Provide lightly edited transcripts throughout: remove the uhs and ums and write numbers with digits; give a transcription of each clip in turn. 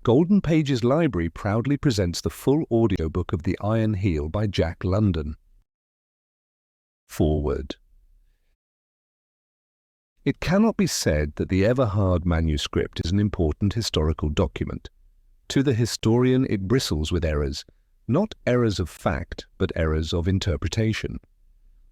Golden Pages Library proudly presents the full audiobook of The Iron Heel by Jack London. Foreword. It cannot be said that the Everhard manuscript is an important historical document. To the historian it bristles with errors, not errors of fact, but errors of interpretation.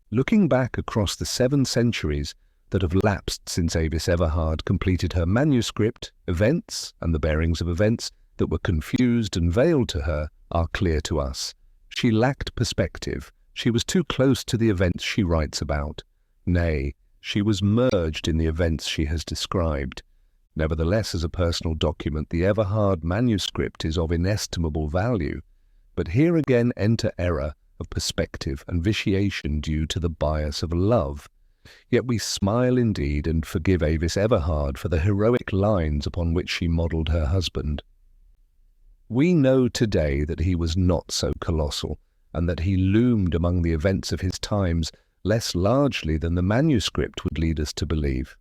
Looking back across the 7 centuries that have lapsed since Avis Everhard completed her manuscript, events and the bearings of events that were confused and veiled to her are clear to us. She lacked perspective. She was too close to the events she writes about. Nay, she was merged in the events she has described. Nevertheless, as a personal document, the Everhard manuscript is of inestimable value. But here again enter error of perspective and vitiation due to the bias of love. Yet we smile indeed and forgive Avis Everhard for the heroic lines upon which she modelled her husband. We know today that he was not so colossal, and that he loomed among the events of his times less largely than the manuscript would lead us to believe.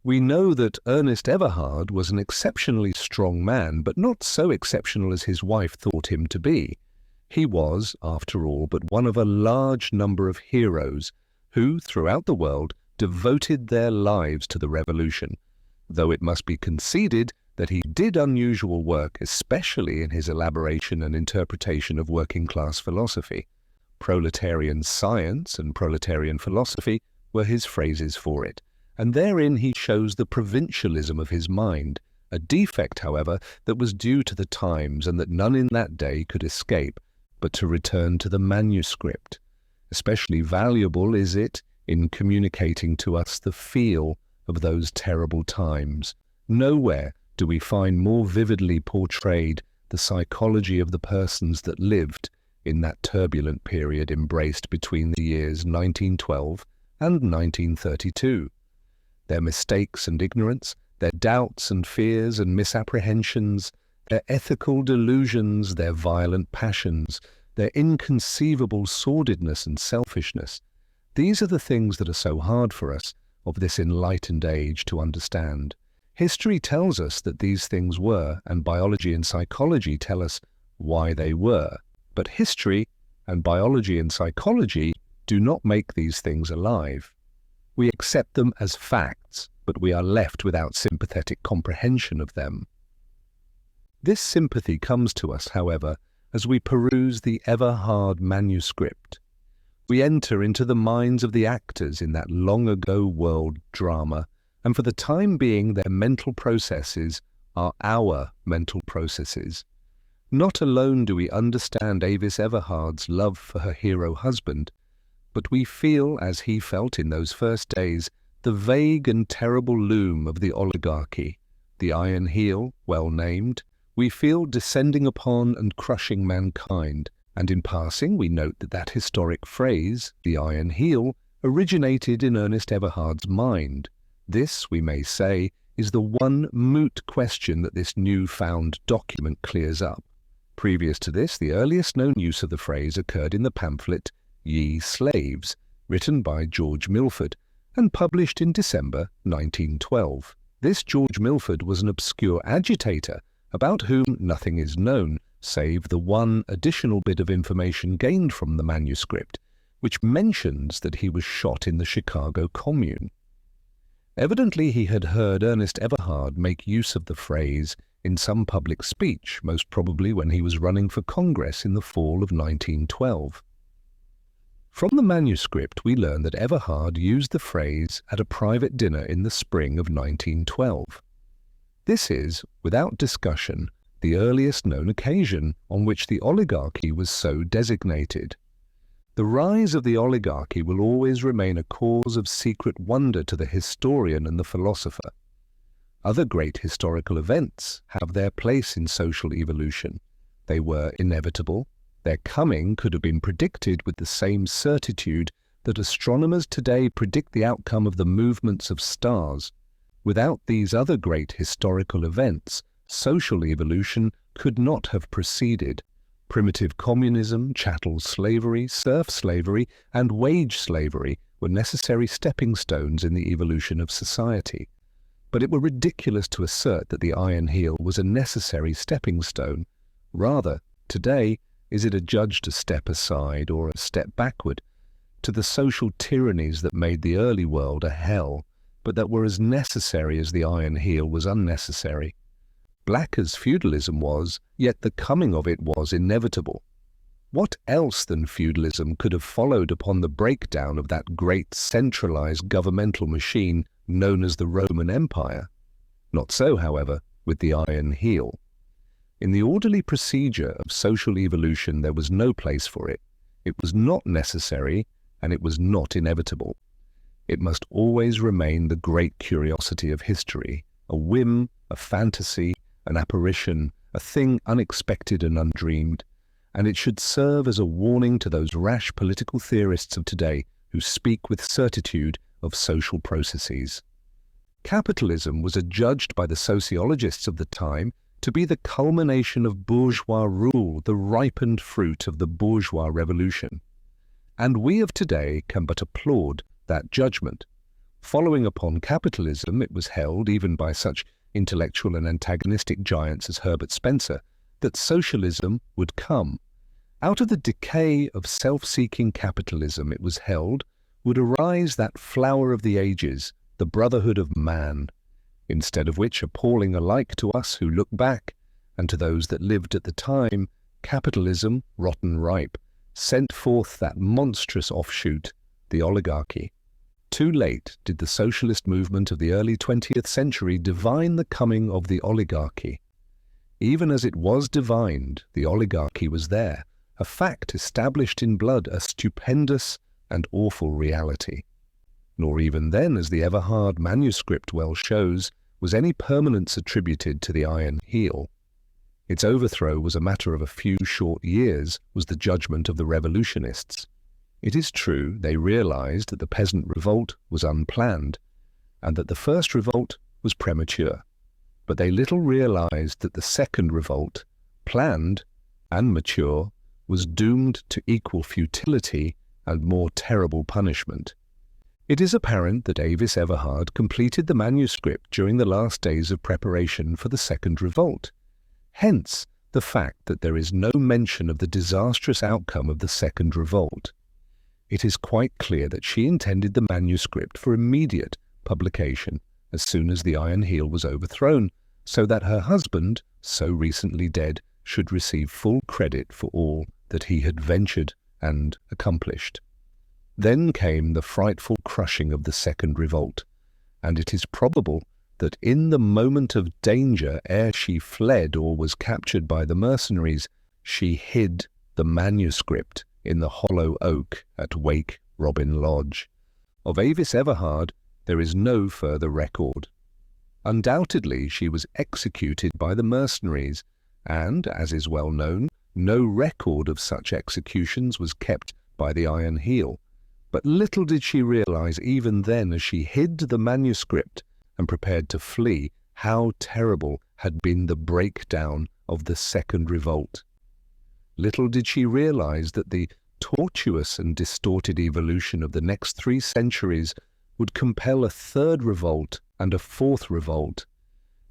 We know that Ernest Everhard was an exceptionally strong man, but not so exceptional as his wife thought him to be. He was, after all, but one of a large number of heroes who, throughout the world, devoted their lives to the revolution, though it must be conceded that he did unusual work, especially in his elaboration and interpretation of working-class philosophy. Proletarian science and proletarian philosophy were his phrases for it, and therein he shows the provincialism of his mind, a defect, however, that was due to the times and that none in that day could escape, but to return to the manuscript. Especially valuable is it in communicating to us the feel of those terrible times. Nowhere do we find more vividly portrayed the psychology of the persons that lived in that turbulent period embraced between the years 1912 and 1932. Their mistakes and ignorance, their doubts and fears and misapprehensions, their ethical delusions, their violent passions, their inconceivable sordidness and selfishness. These are the things that are so hard for us of this enlightened age to understand. History tells us that these things were, and biology and psychology tell us why they were. But history and biology and psychology do not make these things alive. We accept them as facts, but we are left without sympathetic comprehension of them. This sympathy comes to us, however, as we peruse the Everhard manuscript. We enter into the minds of the actors in that long-ago world drama, and for the time being their mental processes are our mental processes. Not alone do we understand Avis Everhard's love for her hero husband, but we feel, as he felt in those first days, the vague and terrible loom of the oligarchy, the Iron Heel, well named, we feel descending upon and crushing mankind, and in passing we note that that historic phrase, the Iron Heel, originated in Ernest Everhard's mind. This, we may say, is the one moot question that this new-found document clears up. Previous to this, the earliest known use of the phrase occurred in the pamphlet Ye Slaves, written by George Milford, and published in December 1912. This George Milford was an obscure agitator, about whom nothing is known, save the one additional bit of information gained from the manuscript, which mentions that he was shot in the Chicago Commune. Evidently he had heard Ernest Everhard make use of the phrase in some public speech, most probably when he was running for Congress in the fall of 1912. From the manuscript we learn that Everhard used the phrase at a private dinner in the spring of 1912. This is, without discussion, the earliest known occasion on which the oligarchy was so designated. The rise of the oligarchy will always remain a cause of secret wonder to the historian and the philosopher. Other great historical events have their place in social evolution. They were inevitable. Their coming could have been predicted with the same certitude that astronomers today predict the outcome of the movements of stars. Without these other great historical events, social evolution could not have proceeded. Primitive communism, chattel slavery, serf slavery, and wage slavery were necessary stepping stones in the evolution of society. but it were ridiculous to assert that the Iron Heel was a necessary stepping stone. Rather, today, is it adjudged a step aside or a step backward to the social tyrannies that made the early world a hell, but that were as necessary as the Iron Heel was unnecessary. Black as feudalism was, yet the coming of it was inevitable. What else than feudalism could have followed upon the breakdown of that great centralized governmental machine known as the Roman Empire? Not so, however, with the Iron Heel. In the orderly procedure of social evolution there was no place for it. It was not necessary, and it was not inevitable. It must always remain the great curiosity of history, a whim, a fantasy, an apparition, a thing unexpected and undreamed, and it should serve as a warning to those rash political theorists of today who speak with certitude of social processes. Capitalism was adjudged by the sociologists of the time to be the culmination of bourgeois rule, the ripened fruit of the bourgeois revolution. And we of today can but applaud that judgment. Following upon capitalism, it was held, even by such intellectual and antagonistic giants as Herbert Spencer, that socialism would come. Out of the decay of self-seeking capitalism, it was held, would arise that flower of the ages, the brotherhood of man, instead of which, appalling alike to us who look back and to those that lived at the time, capitalism, rotten ripe, sent forth that monstrous offshoot, the oligarchy. Too late did the socialist movement of the early 20th century divine the coming of the oligarchy. Even as it was divined, the oligarchy was there, a fact established in blood, a stupendous and awful reality. Nor even then, as the Everhard manuscript well shows, was any permanence attributed to the Iron Heel. Its overthrow was a matter of a few short years, was the judgment of the revolutionists. It is true they realized that the peasant revolt was unplanned, and that the first revolt was premature. But they little realized that the second revolt, planned and mature, was doomed to equal futility and more terrible punishment. It is apparent that Avis Everhard completed the manuscript during the last days of preparation for the second revolt. Hence, the fact that there is no mention of the disastrous outcome of the second revolt. It is quite clear that she intended the manuscript for immediate publication as soon as the Iron Heel was overthrown, so that her husband, so recently dead, should receive full credit for all that he had ventured and accomplished. Then came the frightful crushing of the second revolt, and it is probable that in the moment of danger, ere she fled or was captured by the mercenaries, she hid the manuscript in the hollow oak at Wake Robin Lodge. Of Avis Everhard there is no further record. Undoubtedly she was executed by the mercenaries, and, as is well known, no record of such executions was kept by the Iron Heel. But little did she realize even then, as she hid the manuscript and prepared to flee, how terrible had been the breakdown of the second revolt. Little did she realize that the tortuous and distorted evolution of the next 3 centuries would compel a third revolt and a fourth revolt,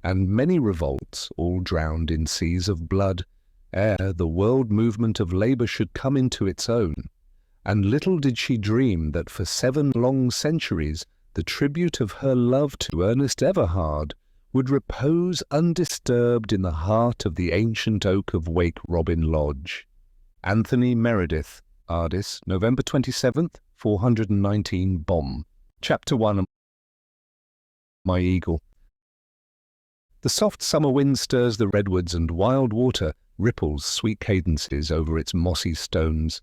and many revolts, all drowned in seas of blood, ere the world movement of labor should come into its own. And little did she dream that for 7 long centuries the tribute of her love to Ernest Everhard would repose undisturbed in the heart of the ancient oak of Wake Robin Lodge. Anthony Meredith, Aldous, November 27th, 419 Bomb. Chapter 1. My Eagle. The soft summer wind stirs the redwoods, and wild water ripples sweet cadences over its mossy stones.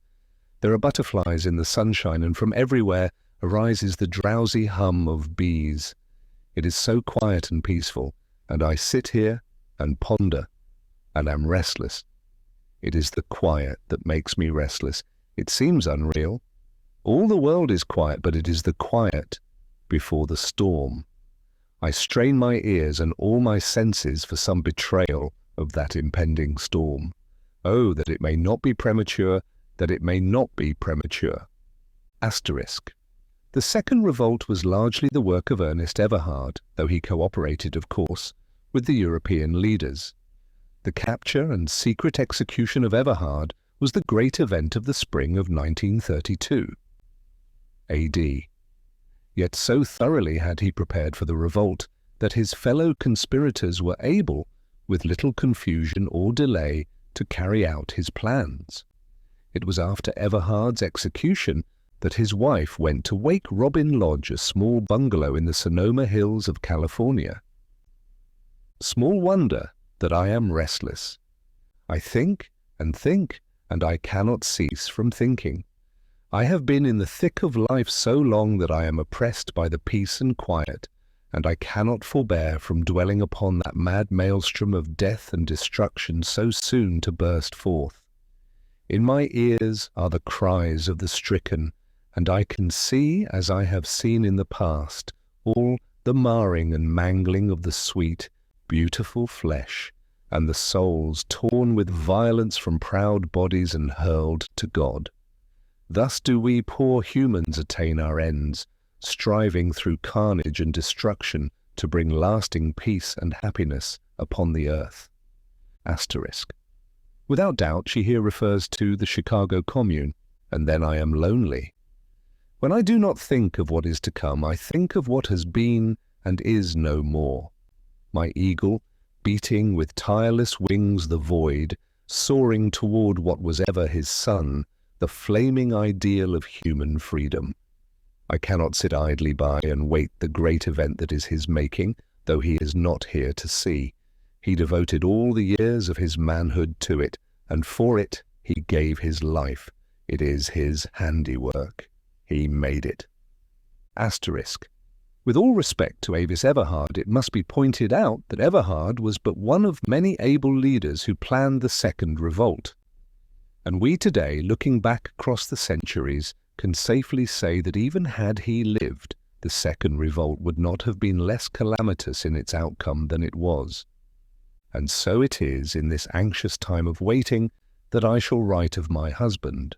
There are butterflies in the sunshine, and from everywhere arises the drowsy hum of bees. It is so quiet and peaceful, and I sit here and ponder, and am restless. It is the quiet that makes me restless. It seems unreal. All the world is quiet, but it is the quiet before the storm. I strain my ears and all my senses for some betrayal of that impending storm. Oh, that it may not be premature, that it may not be premature. Asterisk. The second revolt was largely the work of Ernest Everhard, though he cooperated, of course, with the European leaders. The capture and secret execution of Everhard was the great event of the spring of 1932 AD. Yet so thoroughly had he prepared for the revolt that his fellow conspirators were able, with little confusion or delay, to carry out his plans. It was after Everhard's execution that his wife went to Wake Robin Lodge, a small bungalow in the Sonoma Hills of California. Small wonder that I am restless. I think, and I cannot cease from thinking. I have been in the thick of life so long that I am oppressed by the peace and quiet, and I cannot forbear from dwelling upon that mad maelstrom of death and destruction so soon to burst forth. In my ears are the cries of the stricken, and I can see, as I have seen in the past, all the marring and mangling of the sweet, beautiful flesh, and the souls torn with violence from proud bodies and hurled to God. Thus do we poor humans attain our ends, striving through carnage and destruction to bring lasting peace and happiness upon the earth. Asterisk. Without doubt, she here refers to the Chicago Commune, and then I am lonely. When I do not think of what is to come, I think of what has been and is no more. My eagle, beating with tireless wings the void, soaring toward what was ever his sun, the flaming ideal of human freedom. I cannot sit idly by and wait the great event that is his making, though he is not here to see. He devoted all the years of his manhood to it, and for it he gave his life. It is his handiwork. He made it. Asterisk. With all respect to Avis Everhard, it must be pointed out that Everhard was but one of many able leaders who planned the Second Revolt. And we today, looking back across the centuries, can safely say that even had he lived, the Second Revolt would not have been less calamitous in its outcome than it was. And so it is in this anxious time of waiting that I shall write of my husband.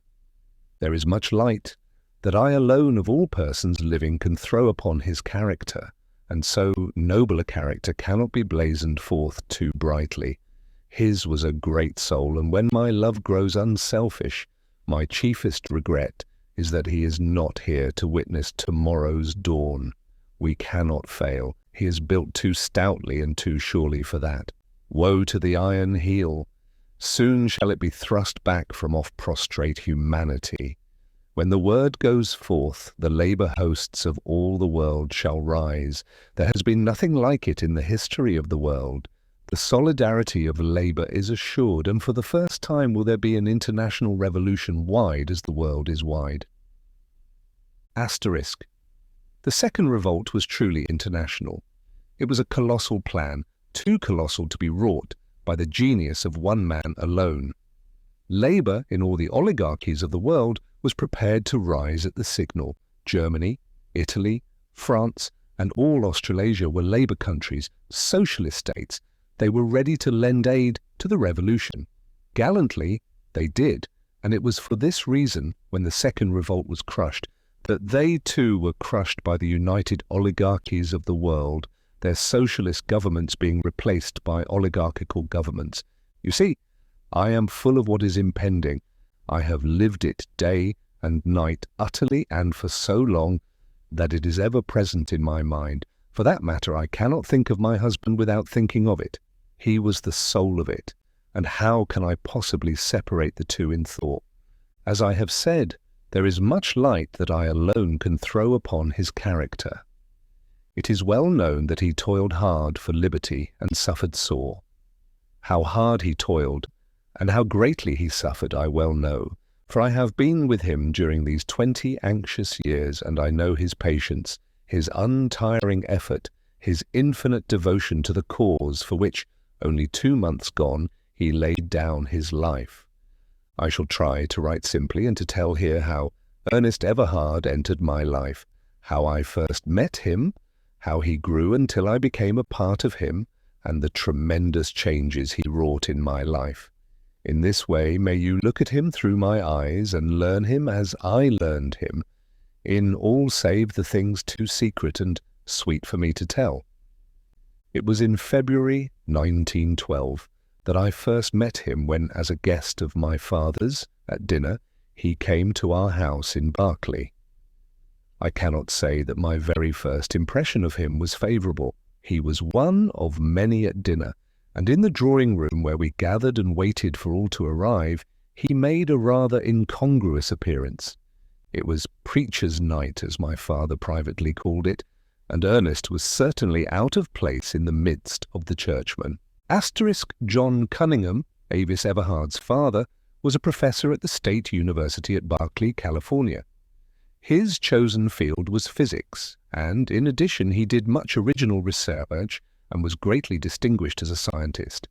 There is much light that I alone of all persons living can throw upon his character, and so noble a character cannot be blazoned forth too brightly. His was a great soul, and when my love grows unselfish, my chiefest regret is that he is not here to witness tomorrow's dawn. We cannot fail. He is built too stoutly and too surely for that. Woe to the iron heel! Soon shall it be thrust back from off prostrate humanity. When the word goes forth, the labour hosts of all the world shall rise. There has been nothing like it in the history of the world. The solidarity of labour is assured, and for the first time will there be an international revolution wide as the world is wide. Asterisk. The Second Revolt was truly international. It was a colossal plan, too colossal to be wrought by the genius of one man alone. Labour in all the oligarchies of the world was prepared to rise at the signal. Germany, Italy, France, and all Australasia were labour countries, socialist states. They were ready to lend aid to the revolution. Gallantly, they did, and it was for this reason, when the Second Revolt was crushed, that they too were crushed by the united oligarchies of the world, their socialist governments being replaced by oligarchical governments. You see, I am full of what is impending. I have lived it day and night utterly and for so long that it is ever present in my mind. For that matter, I cannot think of my husband without thinking of it. He was the soul of it, and how can I possibly separate the two in thought? As I have said, there is much light that I alone can throw upon his character. It is well known that he toiled hard for liberty and suffered sore. How hard he toiled, and how greatly he suffered, I well know, for I have been with him during these 20 anxious years, and I know his patience, his untiring effort, his infinite devotion to the cause for which, only 2 months gone, he laid down his life. I shall try to write simply and to tell here how Ernest Everhard entered my life, how I first met him, how he grew until I became a part of him, and the tremendous changes he wrought in my life. In this way may you look at him through my eyes and learn him as I learned him. in all save the things too secret and sweet for me to tell. It was in February 1912 that I first met him when, as a guest of my father's at dinner, he came to our house in Berkeley. I cannot say that my very first impression of him was favourable. He was one of many at dinner, and in the drawing room where we gathered and waited for all to arrive, he made a rather incongruous appearance. It was preacher's night, as my father privately called it, and Ernest was certainly out of place in the midst of the churchmen. John Cunningham, Avis Everhard's father, was a professor at the State University at Berkeley, California. His chosen field was physics, and in addition he did much original research and was greatly distinguished as a scientist.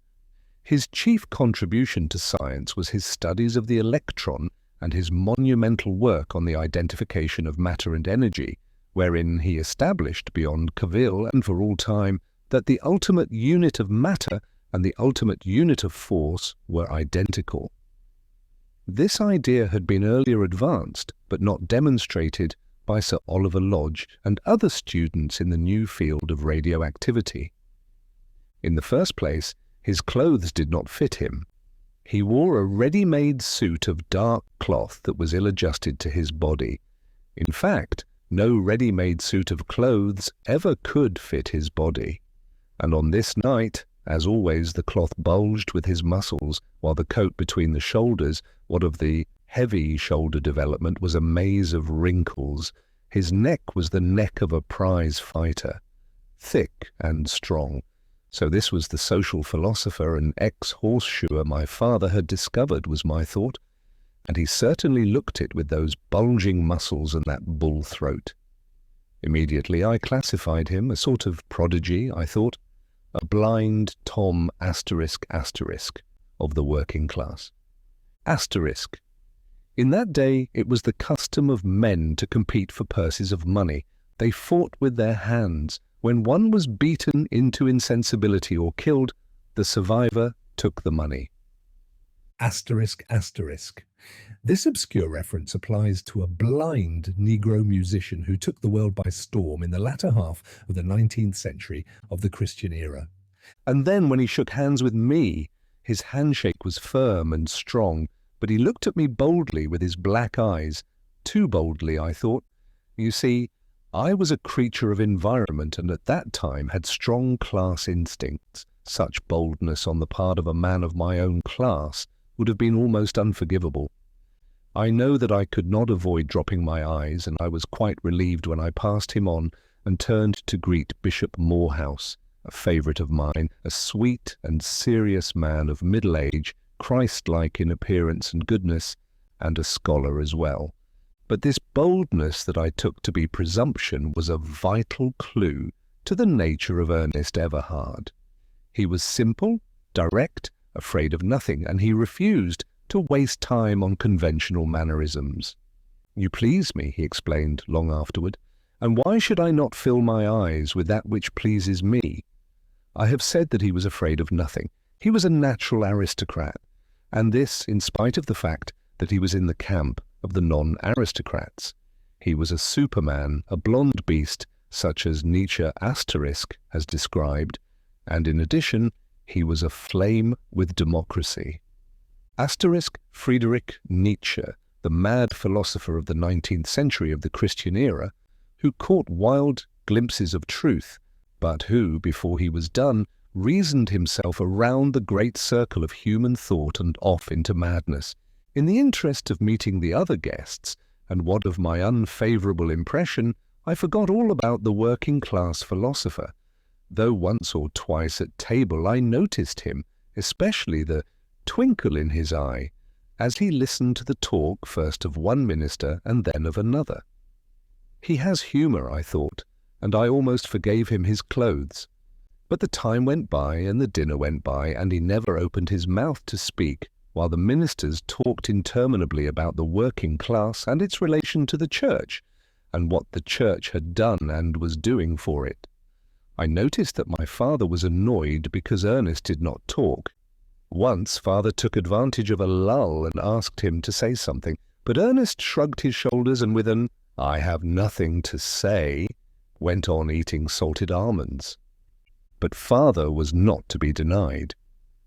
His chief contribution to science was his studies of the electron and his monumental work on the identification of matter and energy, wherein he established beyond cavil and for all time that the ultimate unit of matter and the ultimate unit of force were identical. This idea had been earlier advanced, but not demonstrated, by Sir Oliver Lodge and other students in the new field of radioactivity. In the first place, his clothes did not fit him. He wore a ready-made suit of dark cloth that was ill-adjusted to his body. In fact, no ready-made suit of clothes ever could fit his body. And on this night, as always, the cloth bulged with his muscles, while the coat between the shoulders, what of the heavy shoulder development, was a maze of wrinkles. His neck was the neck of a prize fighter, thick and strong. So this was the social philosopher and ex-horseshoer my father had discovered, was my thought, and he certainly looked it with those bulging muscles and that bull throat. Immediately I classified him, a sort of prodigy, I thought, a blind Tom *** of the working class. Asterisk. In that day it was the custom of men to compete for purses of money. They fought with their hands. When one was beaten into insensibility or killed, the survivor took the money. Asterisk, asterisk. This obscure reference applies to a blind Negro musician who took the world by storm in the latter half of the 19th century of the Christian era. And then when he shook hands with me, his handshake was firm and strong, but he looked at me boldly with his black eyes, too boldly, I thought. You see, I was a creature of environment and at that time had strong class instincts. Such boldness on the part of a man of my own class would have been almost unforgivable. I know that I could not avoid dropping my eyes, and I was quite relieved when I passed him on and turned to greet Bishop Morehouse, a favourite of mine, a sweet and serious man of middle age, Christ-like in appearance and goodness, and a scholar as well. But this boldness that I took to be presumption was a vital clue to the nature of Ernest Everhard. He was simple, direct, afraid of nothing, and he refused to waste time on conventional mannerisms. "You please me," he explained long afterward, "and why should I not fill my eyes with that which pleases me?" I have said that he was afraid of nothing. He was a natural aristocrat, and this in spite of the fact that he was in the camp of the non-aristocrats. He was a superman, a blonde beast, such as Nietzsche asterisk has described, and in addition, he was aflame with democracy. Asterisk Friedrich Nietzsche, the mad philosopher of the 19th century of the Christian era, who caught wild glimpses of truth, but who, before he was done, reasoned himself around the great circle of human thought and off into madness. In the interest of meeting the other guests, and what of my unfavourable impression, I forgot all about the working-class philosopher, though once or twice at table I noticed him, especially the twinkle in his eye, as he listened to the talk first of one minister and then of another. He has humour, I thought, and I almost forgave him his clothes. But the time went by and the dinner went by, and he never opened his mouth to speak, while the ministers talked interminably about the working class and its relation to the church, and what the church had done and was doing for it. I noticed that my father was annoyed because Ernest did not talk. Once father took advantage of a lull and asked him to say something, but Ernest shrugged his shoulders and with an I have nothing to say, went on eating salted almonds. But father was not to be denied.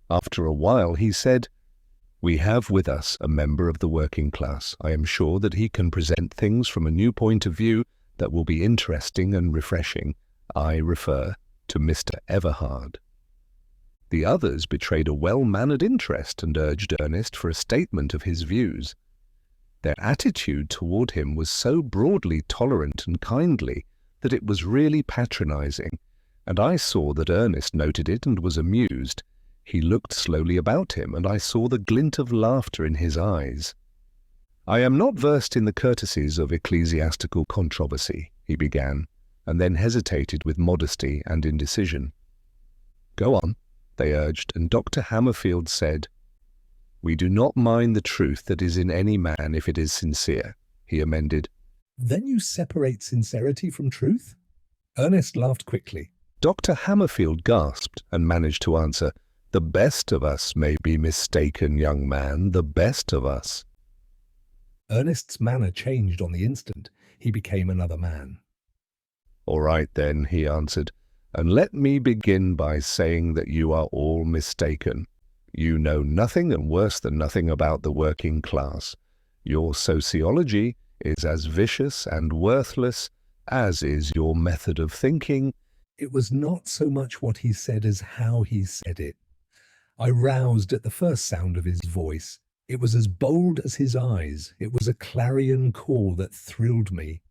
After a while he said, "We have with us a member of the working class. I am sure that he can present things from a new point of view that will be interesting and refreshing. I refer to Mr. Everhard." The others betrayed a well-mannered interest and urged Ernest for a statement of his views. Their attitude toward him was so broadly tolerant and kindly that it was really patronizing, and I saw that Ernest noted it and was amused. He looked slowly about him, and I saw the glint of laughter in his eyes. "I am not versed in the courtesies of ecclesiastical controversy," he began, and then hesitated with modesty and indecision. "Go on," they urged, and Dr. Hammerfield said, "We do not mind the truth that is in any man if it is sincere," he amended. "Then you separate sincerity from truth?" Ernest laughed quickly. Dr. Hammerfield gasped and managed to answer, "The best of us may be mistaken, young man, the best of us." Ernest's manner changed on the instant. He became another man. "All right then," he answered, "and let me begin by saying that you are all mistaken. You know nothing and worse than nothing about the working class. Your sociology is as vicious and worthless as is your method of thinking." It was not so much what he said as how he said it. I roused at the first sound of his voice. It was as bold as his eyes. It was a clarion call that thrilled me.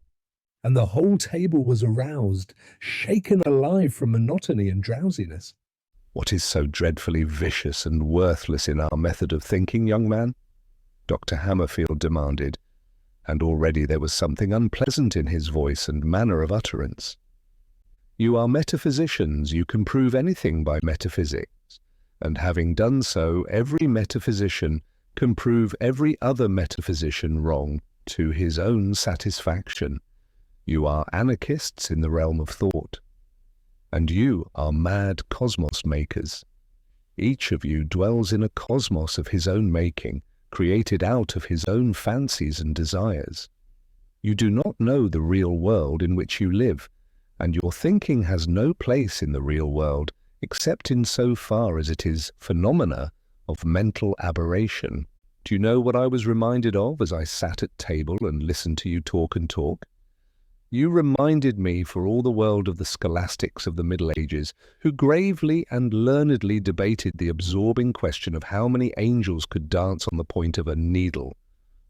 And the whole table was aroused, shaken alive from monotony and drowsiness. "What is so dreadfully vicious and worthless in our method of thinking, young man?" Dr. Hammerfield demanded, and already there was something unpleasant in his voice and manner of utterance. "You are metaphysicians. You can prove anything by metaphysics, and having done so, every metaphysician can prove every other metaphysician wrong to his own satisfaction. You are anarchists in the realm of thought, and you are mad cosmos makers. Each of you dwells in a cosmos of his own making, created out of his own fancies and desires. You do not know the real world in which you live, and your thinking has no place in the real world except in so far as it is phenomena of mental aberration. Do you know what I was reminded of as I sat at table and listened to you talk and talk? You reminded me for all the world of the scholastics of the Middle Ages, who gravely and learnedly debated the absorbing question of how many angels could dance on the point of a needle.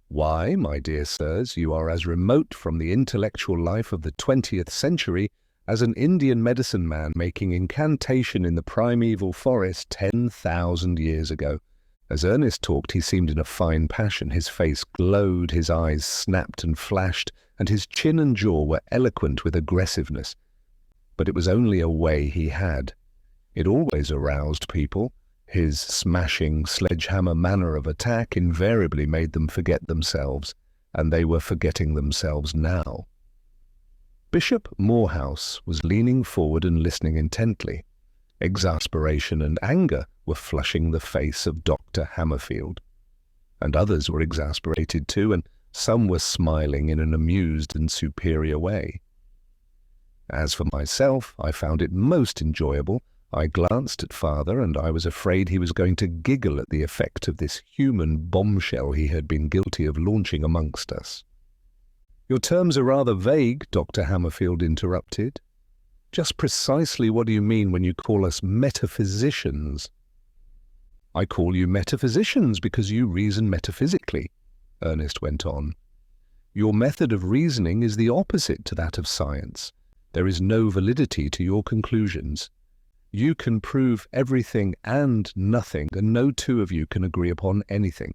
Why, my dear sirs, you are as remote from the intellectual life of the 20th century as an Indian medicine man making incantation in the primeval forest 10,000 years ago. As Ernest talked, he seemed in a fine passion. His face glowed, his eyes snapped and flashed, and his chin and jaw were eloquent with aggressiveness. But it was only a way he had. It always aroused people. His smashing, sledgehammer manner of attack invariably made them forget themselves, and they were forgetting themselves now. Bishop Morehouse was leaning forward and listening intently. Exasperation and anger were flushing the face of Dr. Hammerfield. And others were exasperated too, and some were smiling in an amused and superior way. As for myself, I found it most enjoyable. I glanced at father, and I was afraid he was going to giggle at the effect of this human bombshell he had been guilty of launching amongst us. "Your terms are rather vague," Dr. Hammerfield interrupted. "Just precisely what do you mean when you call us metaphysicians?" "I call you metaphysicians because you reason metaphysically," Ernest went on. "Your method of reasoning is the opposite to that of science. There is no validity to your conclusions. You can prove everything and nothing, and no two of you can agree upon anything.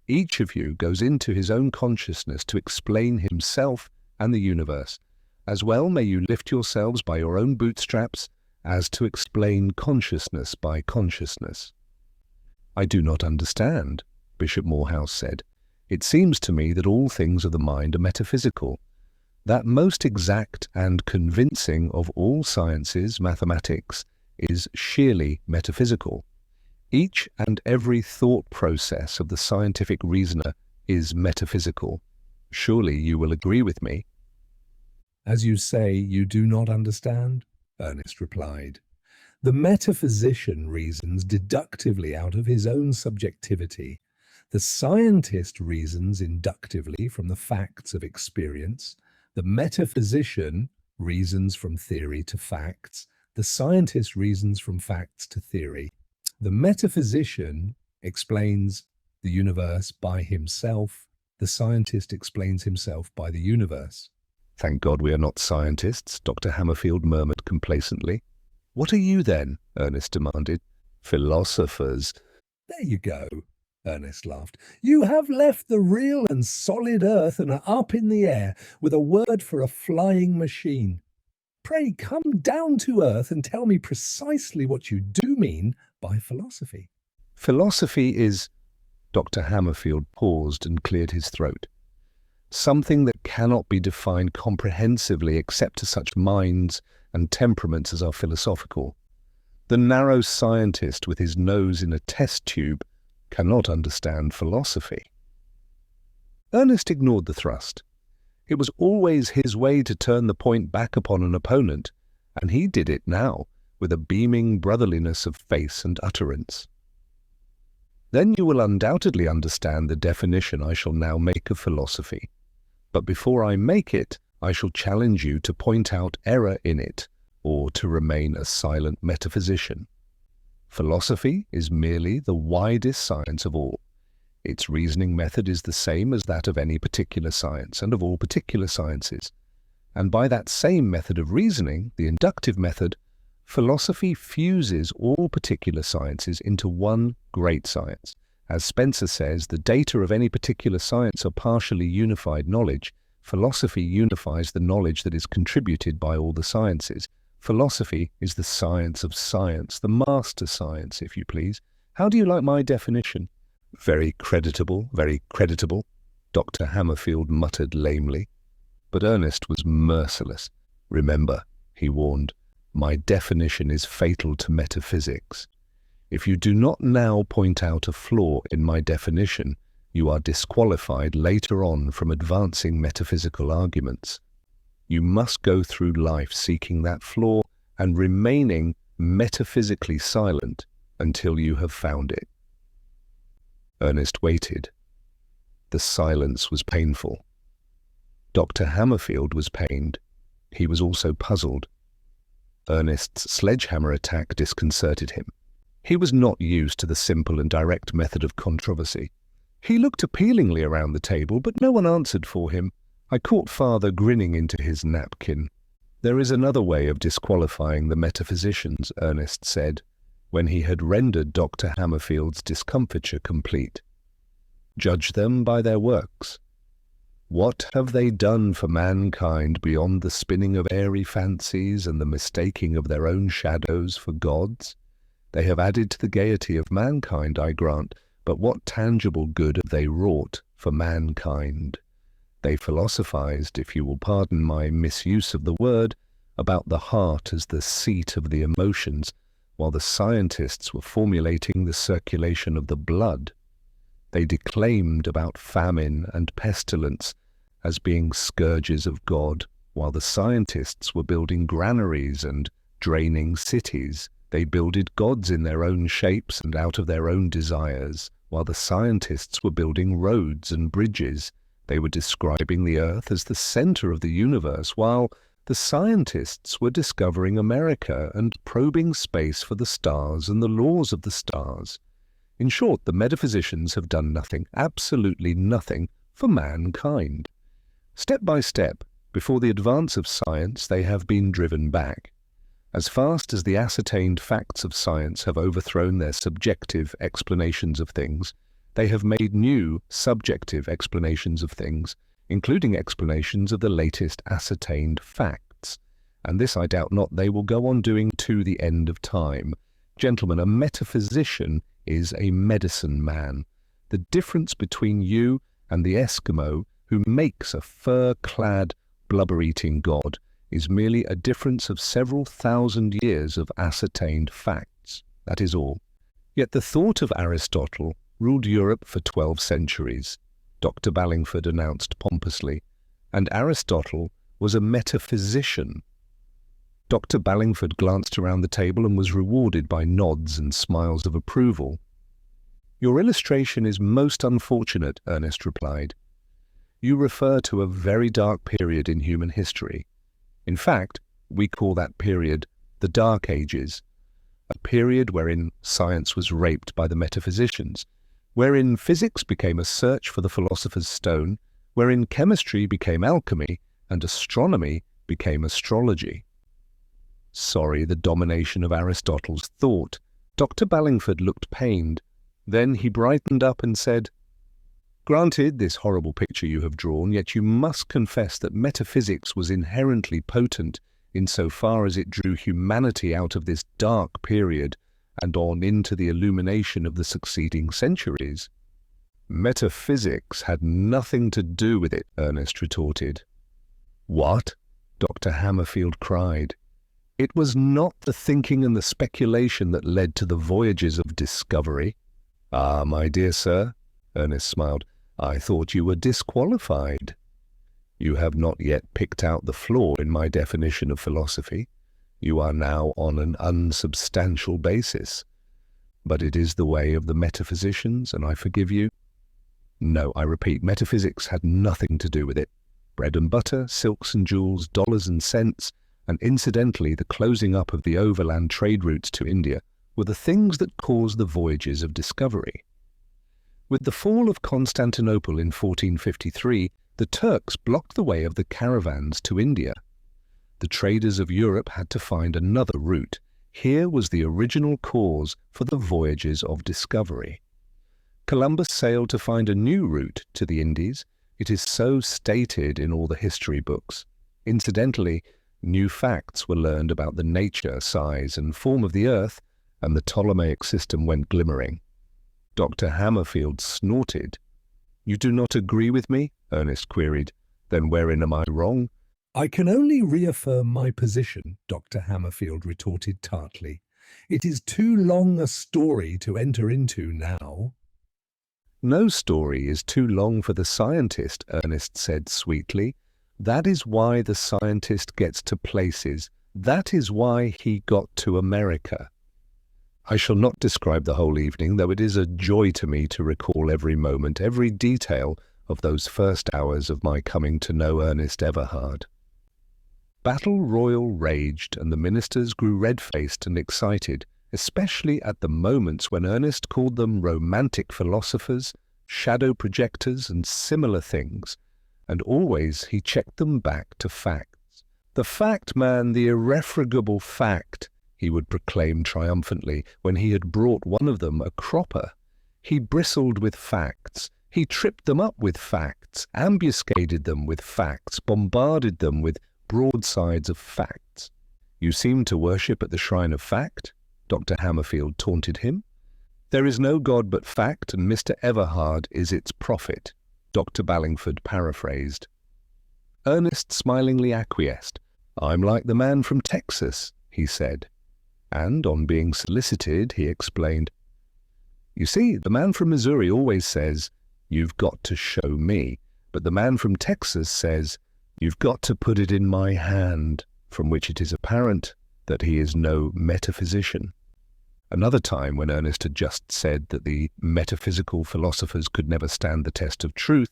Each of you goes into his own consciousness to explain himself and the universe. As well may you lift yourselves by your own bootstraps as to explain consciousness by consciousness." "I do not understand," Bishop Morehouse said. "It seems to me that all things of the mind are metaphysical. That most exact and convincing of all sciences, mathematics, is sheerly metaphysical. Each and every thought process of the scientific reasoner is metaphysical. Surely you will agree with me?" As you say, you do not understand, Ernest replied. The metaphysician reasons deductively out of his own subjectivity. The scientist reasons inductively from the facts of experience. The metaphysician reasons from theory to facts. The scientist reasons from facts to theory. The metaphysician explains the universe by himself. The scientist explains himself by the universe. Thank God we are not scientists, Dr. Hammerfield murmured complacently. What are you then? Ernest demanded. Philosophers. There you go, Ernest laughed. You have left the real and solid earth and are up in the air with a word for a flying machine. Pray come down to earth and tell me precisely what you do mean by philosophy. Philosophy is... Dr. Hammerfield paused and cleared his throat. Something that cannot be defined comprehensively except to such minds and temperaments as are philosophical. The narrow scientist with his nose in a test tube cannot understand philosophy. Ernest ignored the thrust. It was always his way to turn the point back upon an opponent, and he did it now with a beaming brotherliness of face and utterance. Then you will undoubtedly understand the definition I shall now make of philosophy. But before I make it, I shall challenge you to point out error in it, or to remain a silent metaphysician. Philosophy is merely the widest science of all. Its reasoning method is the same as that of any particular science and of all particular sciences. And by that same method of reasoning, the inductive method, philosophy fuses all particular sciences into one great science. As Spencer says, the data of any particular science are partially unified knowledge. Philosophy unifies the knowledge that is contributed by all the sciences. Philosophy is the science of science, the master science, if you please. How do you like my definition? Very creditable, Dr. Hammerfield muttered lamely. But Ernest was merciless. Remember, he warned, my definition is fatal to metaphysics. If you do not now point out a flaw in my definition, you are disqualified later on from advancing metaphysical arguments. You must go through life seeking that flaw and remaining metaphysically silent until you have found it. Ernest waited. The silence was painful. Dr. Hammerfield was pained. He was also puzzled. Ernest's sledgehammer attack disconcerted him. He was not used to the simple and direct method of controversy. He looked appealingly around the table, but no one answered for him. I caught father grinning into his napkin. There is another way of disqualifying the metaphysicians, Ernest said, when he had rendered Dr. Hammerfield's discomfiture complete. Judge them by their works. What have they done for mankind beyond the spinning of airy fancies and the mistaking of their own shadows for gods? They have added to the gaiety of mankind, I grant, but what tangible good have they wrought for mankind? They philosophized, if you will pardon my misuse of the word, about the heart as the seat of the emotions, while the scientists were formulating the circulation of the blood. They declaimed about famine and pestilence as being scourges of God, while the scientists were building granaries and draining cities. They builded gods in their own shapes and out of their own desires, while the scientists were building roads and bridges. They were describing the earth as the center of the universe, while the scientists were discovering America and probing space for the stars and the laws of the stars. In short, the metaphysicians have done nothing, absolutely nothing, for mankind. Step by step, before the advance of science, they have been driven back. As fast as the ascertained facts of science have overthrown their subjective explanations of things, they have made new subjective explanations of things, including explanations of the latest ascertained facts. And this I doubt not they will go on doing to the end of time. Gentlemen, a metaphysician is a medicine man. The difference between you and the Eskimo who makes a fur-clad, blubber-eating god is merely a difference of several thousand years of ascertained facts. That is all. Yet the thought of Aristotle ruled Europe for 12 centuries, Dr. Ballingford announced pompously, and Aristotle was a metaphysician. Dr. Ballingford glanced around the table and was rewarded by nods and smiles of approval. "Your illustration is most unfortunate," Ernest replied. "You refer to a very dark period in human history. In fact, we call that period the Dark Ages, a period wherein science was raped by the metaphysicians, wherein physics became a search for the philosopher's stone, wherein chemistry became alchemy, and astronomy became astrology." Sorry, the domination of Aristotle's thought. Dr. Ballingford looked pained. Then he brightened up and said, "Granted this horrible picture you have drawn, yet you must confess that metaphysics was inherently potent insofar as it drew humanity out of this dark period and on into the illumination of the succeeding centuries." "Metaphysics had nothing to do with it," Ernest retorted. "What?" Dr. Hammerfield cried. "It was not the thinking and the speculation that led to the voyages of discovery." "Ah, my dear sir," Ernest smiled, "I thought you were disqualified. You have not yet picked out the flaw in my definition of philosophy. You are now on an unsubstantial basis. But it is the way of the metaphysicians, and I forgive you. No, I repeat, metaphysics had nothing to do with it. Bread and butter, silks and jewels, dollars and cents, and incidentally the closing up of the overland trade routes to India were the things that caused the voyages of discovery. With the fall of Constantinople in 1453, the Turks blocked the way of the caravans to India. The traders of Europe had to find another route. Here was the original cause for the voyages of discovery. Columbus sailed to find a new route to the Indies. It is so stated in all the history books. Incidentally, new facts were learned about the nature, size, and form of the earth, and the Ptolemaic system went glimmering. Dr. Hammerfield snorted. "You do not agree with me?" Ernest queried. "Then wherein am I wrong?" "I can only reaffirm my position," Dr. Hammerfield retorted tartly. "It is too long a story to enter into now." "No story is too long for the scientist," Ernest said sweetly. "That is why the scientist gets to places. That is why he got to America. I shall not describe the whole evening, though it is a joy to me to recall every moment, every detail of those first hours of my coming to know Ernest Everhard. Battle royal raged, and the ministers grew red-faced and excited, especially at the moments when Ernest called them romantic philosophers, shadow projectors, and similar things, and always he checked them back to facts. "The fact, man, the irrefragable fact," he would proclaim triumphantly when he had brought one of them a cropper. He bristled with facts. He tripped them up with facts, ambuscaded them with facts, bombarded them with broadsides of facts. "You seem to worship at the shrine of fact," Dr. Hammerfield taunted him. "There is no God but fact, and Mr. Everhard is its prophet," Dr. Ballingford paraphrased. Ernest smilingly acquiesced. "I'm like the man from Texas," he said. And on being solicited, he explained, "You see, the man from Missouri always says, 'You've got to show me,' but the man from Texas says, 'You've got to put it in my hand,' from which it is apparent that he is no metaphysician." Another time, when Ernest had just said that the metaphysical philosophers could never stand the test of truth,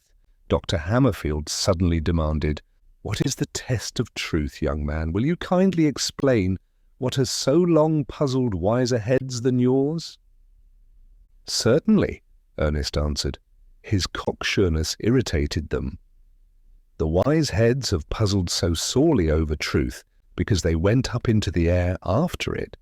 Dr. Hammerfield suddenly demanded, "What is the test of truth, young man? Will you kindly explain what has so long puzzled wiser heads than yours?" "Certainly," Ernest answered. His cocksureness irritated them. "The wise heads have puzzled so sorely over truth because they went up into the air after it.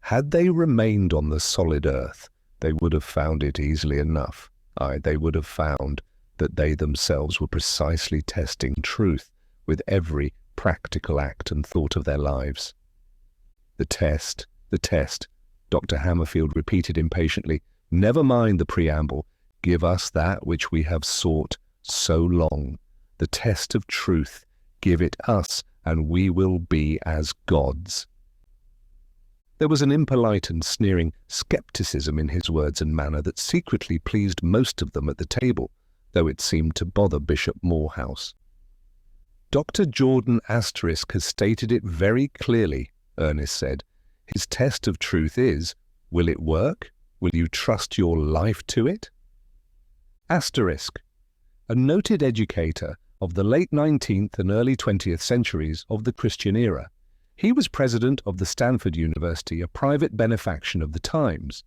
Had they remained on the solid earth, they would have found it easily enough. Aye, they would have found that they themselves were precisely testing truth with every practical act and thought of their lives." The test, Dr. Hammerfield repeated impatiently. "Never mind the preamble. Give us that which we have sought so long. The test of truth. Give it us, and we will be as gods." There was an impolite and sneering scepticism in his words and manner that secretly pleased most of them at the table, though it seemed to bother Bishop Morehouse. Dr. Jordan Asterisk has stated it very clearly, Ernest said. His test of truth is, will it work? Will you trust your life to it? Asterisk, a noted educator of the late 19th and early 20th centuries of the Christian era. He was president of the Stanford University, a private benefaction of the Times.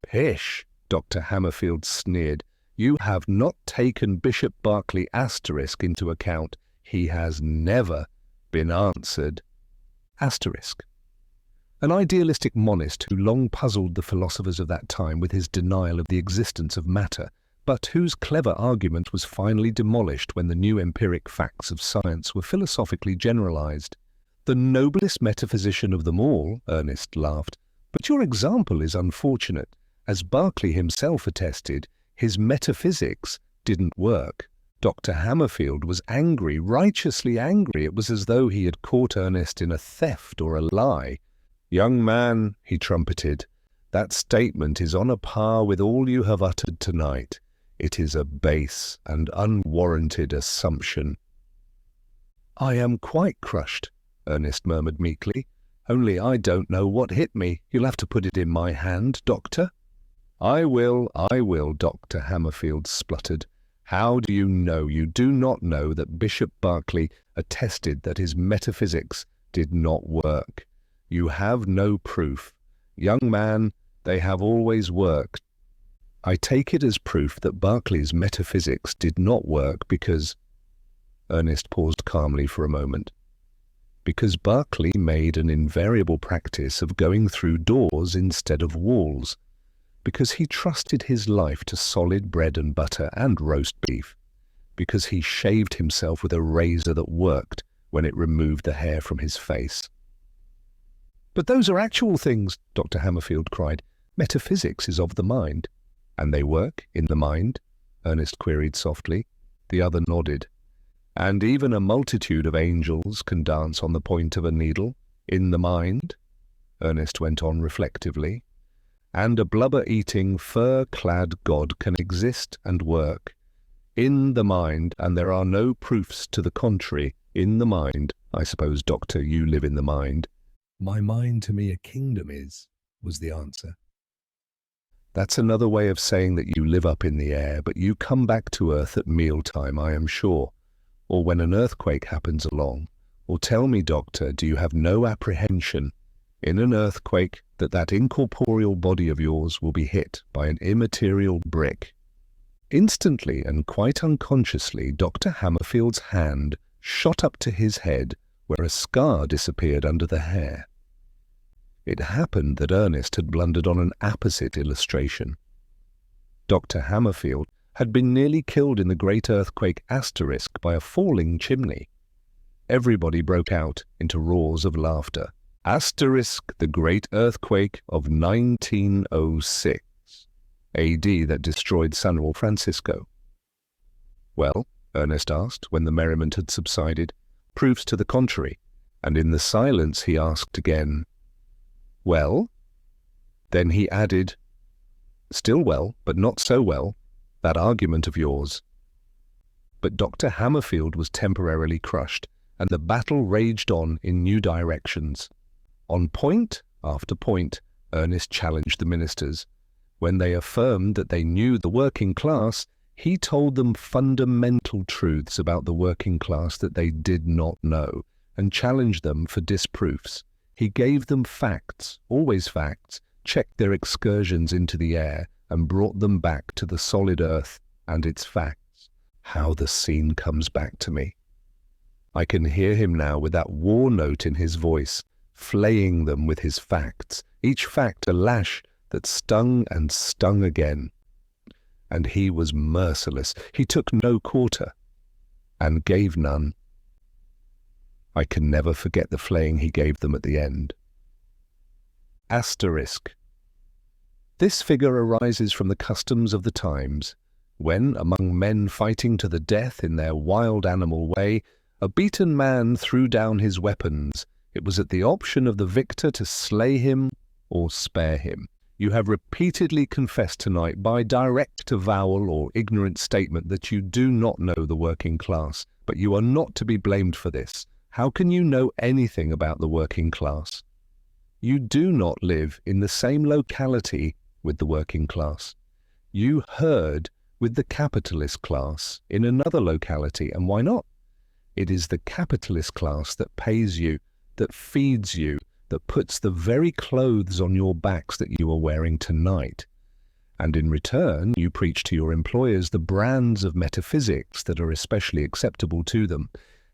Pish, Dr. Hammerfield sneered. You have not taken Bishop Berkeley Asterisk into account. He has never been answered. Asterisk. An idealistic monist who long puzzled the philosophers of that time with his denial of the existence of matter, but whose clever argument was finally demolished when the new empiric facts of science were philosophically generalized. The noblest metaphysician of them all, Ernest laughed. But your example is unfortunate. As Berkeley himself attested, his metaphysics didn't work. Dr. Hammerfield was angry, righteously angry. It was as though he had caught Ernest in a theft or a lie. Young man, he trumpeted, that statement is on a par with all you have uttered tonight. It is a base and unwarranted assumption. I am quite crushed, Ernest murmured meekly. Only I don't know what hit me. You'll have to put it in my hand, Doctor. I will, Dr. Hammerfield spluttered. How do you know? You do not know that Bishop Berkeley attested that his metaphysics did not work. You have no proof. Young man, they have always worked. I take it as proof that Berkeley's metaphysics did not work because... Ernest paused calmly for a moment. Because Berkeley made an invariable practice of going through doors instead of walls. Because he trusted his life to solid bread and butter and roast beef. Because he shaved himself with a razor that worked when it removed the hair from his face. But those are actual things, Dr. Hammerfield cried. Metaphysics is of the mind. And they work in the mind? Ernest queried softly. The other nodded. And even a multitude of angels can dance on the point of a needle, in the mind? Ernest went on reflectively. And a blubber-eating, fur-clad god can exist and work. In the mind, and there are no proofs to the contrary. In the mind. I suppose, Doctor, you live in the mind. My mind to me a kingdom is, was the answer. That's another way of saying that you live up in the air, but you come back to earth at mealtime, I am sure. Or when an earthquake happens along. Or tell me, Doctor, do you have no apprehension, in an earthquake, that incorporeal body of yours will be hit by an immaterial brick? Instantly and quite unconsciously, Dr. Hammerfield's hand shot up to his head, where a scar disappeared under the hair. It happened that Ernest had blundered on an apposite illustration. Dr. Hammerfield had been nearly killed in the great earthquake Asterisk by a falling chimney. Everybody broke out into roars of laughter. Asterisk, the great earthquake of 1906, A.D. that destroyed San Francisco. Well, Ernest asked when the merriment had subsided. Proofs to the contrary, and in the silence he asked again, well? Then he added, still well, but not so well, that argument of yours. But Dr. Hammerfield was temporarily crushed, and the battle raged on in new directions. On point after point, Ernest challenged the ministers. When they affirmed that they knew the working class, he told them fundamental truths about the working class that they did not know, and challenged them for disproofs. He gave them facts, always facts, checked their excursions into the air, and brought them back to the solid earth and its facts. How the scene comes back to me. I can hear him now with that war note in his voice, flaying them with his facts, each fact a lash that stung and stung again. And he was merciless. He took no quarter, and gave none. I can never forget the flaying he gave them at the end. Asterisk. This figure arises from the customs of the times, when, among men fighting to the death in their wild animal way, a beaten man threw down his weapons. It was at the option of the victor to slay him or spare him. You have repeatedly confessed tonight by direct avowal or ignorant statement that you do not know the working class, But you are not to be blamed for this. How can you know anything about the working class? You do not live in the same locality with the working class. You herd with the capitalist class in another locality, and why not? It is the capitalist class that pays you, that feeds you, that puts the very clothes on your backs that you are wearing tonight. And in return, you preach to your employers the brands of metaphysics that are especially acceptable to them.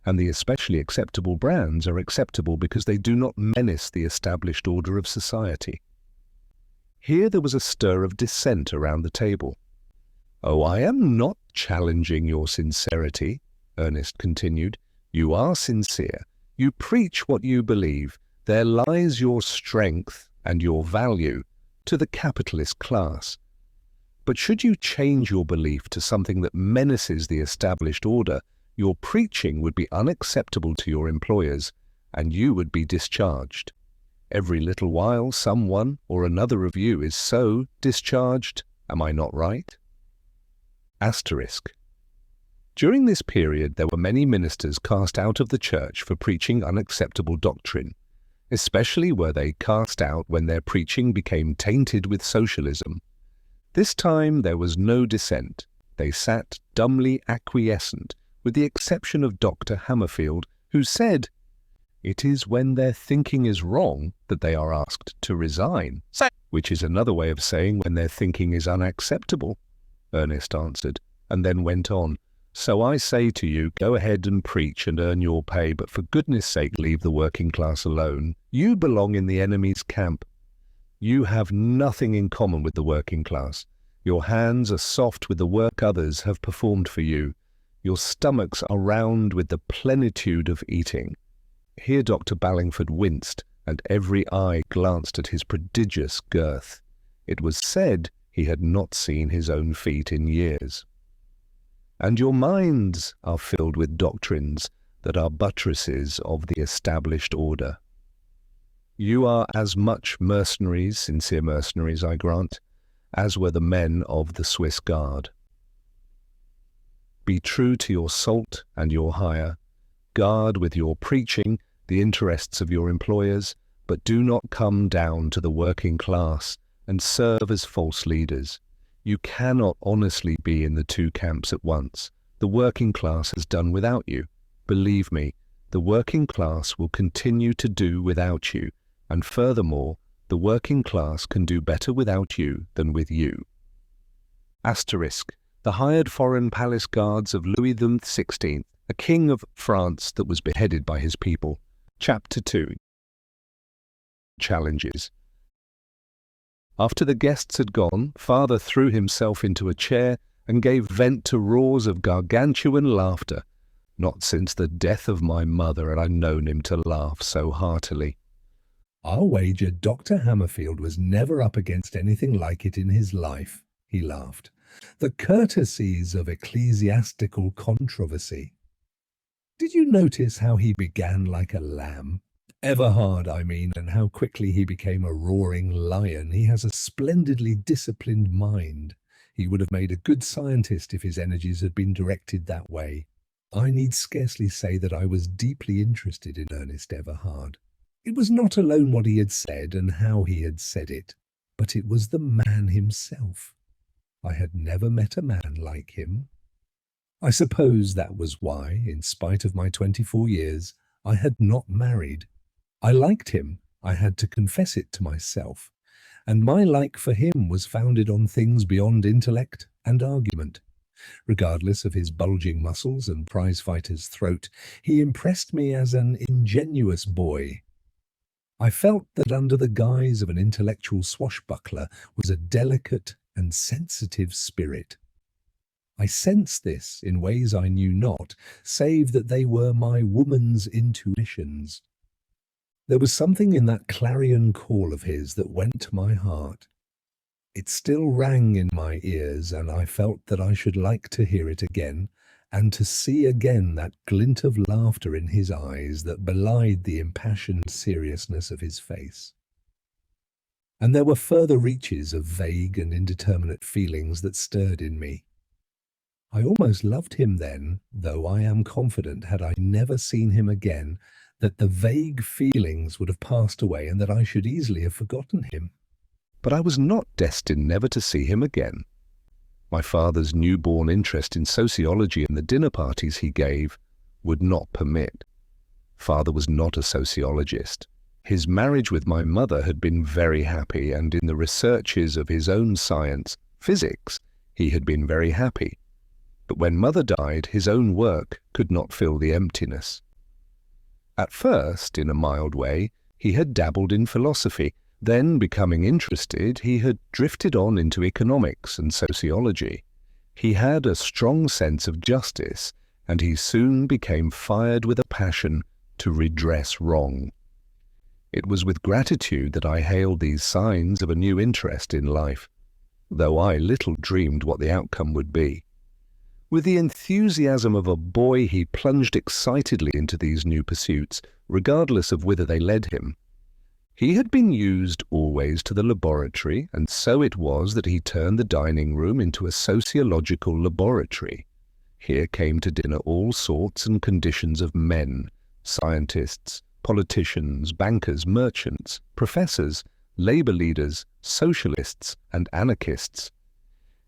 And the especially acceptable brands are acceptable because they do not menace the established order of society. Here there was a stir of dissent around the table. "Oh, I am not challenging your sincerity," Ernest continued. "You are sincere. You preach what you believe. There lies your strength and your value to the capitalist class. But should you change your belief to something that menaces the established order, your preaching would be unacceptable to your employers, and you would be discharged. Every little while, someone or another of you is so discharged. Am I not right?" Asterisk. During this period, there were many ministers cast out of the church for preaching unacceptable doctrine. Especially were they cast out when their preaching became tainted with socialism. This time there was no dissent. They sat dumbly acquiescent, with the exception of Dr. Hammerfield, who said, "It is when their thinking is wrong that they are asked to resign," which is another way of saying when their thinking is unacceptable, Ernest answered, and then went on. "So I say to you, go ahead and preach and earn your pay, but for goodness sake leave the working class alone. You belong in the enemy's camp. You have nothing in common with the working class. Your hands are soft with the work others have performed for you. Your stomachs are round with the plenitude of eating." Here Dr. Ballingford winced, and every eye glanced at his prodigious girth. It was said he had not seen his own feet in years. "And your minds are filled with doctrines that are buttresses of the established order. You are as much mercenaries, sincere mercenaries, I grant, as were the men of the Swiss Guard. Be true to your salt and your hire. Guard with your preaching the interests of your employers, but do not come down to the working class and serve as false leaders. You cannot honestly be in the two camps at once. The working class has done without you. Believe me, the working class will continue to do without you, and furthermore, the working class can do better without you than with you." Asterisk. The hired foreign palace guards of Louis XVI, a king of France that was beheaded by his people. Chapter 2. Challenges. After the guests had gone, father threw himself into a chair and gave vent to roars of gargantuan laughter. Not since the death of my mother had I known him to laugh so heartily. "I'll wager Dr. Hammerfield was never up against anything like it in his life," he laughed. "The courtesies of ecclesiastical controversy. Did you notice how he began like a lamb? Everhard, I mean, and how quickly he became a roaring lion. He has a splendidly disciplined mind. He would have made a good scientist if his energies had been directed that way. I need scarcely say that I was deeply interested in Ernest Everhard. It was not alone what he had said and how he had said it, but it was the man himself. I had never met a man like him. I suppose that was why, in spite of my 24 years, I had not married. I liked him, I had to confess it to myself, and my like for him was founded on things beyond intellect and argument. Regardless of his bulging muscles and prizefighter's throat, he impressed me as an ingenuous boy. I felt that under the guise of an intellectual swashbuckler was a delicate and sensitive spirit. I sensed this in ways I knew not, save that they were my woman's intuitions. There was something in that clarion call of his that went to my heart. It still rang in my ears, and I felt that I should like to hear it again, and to see again that glint of laughter in his eyes that belied the impassioned seriousness of his face. And there were further reaches of vague and indeterminate feelings that stirred in me. I almost loved him then, though I am confident had I never seen him again, that the vague feelings would have passed away and that I should easily have forgotten him. But I was not destined never to see him again. My father's newborn interest in sociology and the dinner parties he gave would not permit. Father was not a sociologist. His marriage with my mother had been very happy, and in the researches of his own science, physics, he had been very happy. But when mother died, his own work could not fill the emptiness. At first, in a mild way, he had dabbled in philosophy. Then, becoming interested, he had drifted on into economics and sociology. He had a strong sense of justice, and he soon became fired with a passion to redress wrong. It was with gratitude that I hailed these signs of a new interest in life, though I little dreamed what the outcome would be. With the enthusiasm of a boy, he plunged excitedly into these new pursuits, regardless of whither they led him. He had been used always to the laboratory, and so it was that he turned the dining room into a sociological laboratory. Here came to dinner all sorts and conditions of men, scientists, politicians, bankers, merchants, professors, labor leaders, socialists, and anarchists.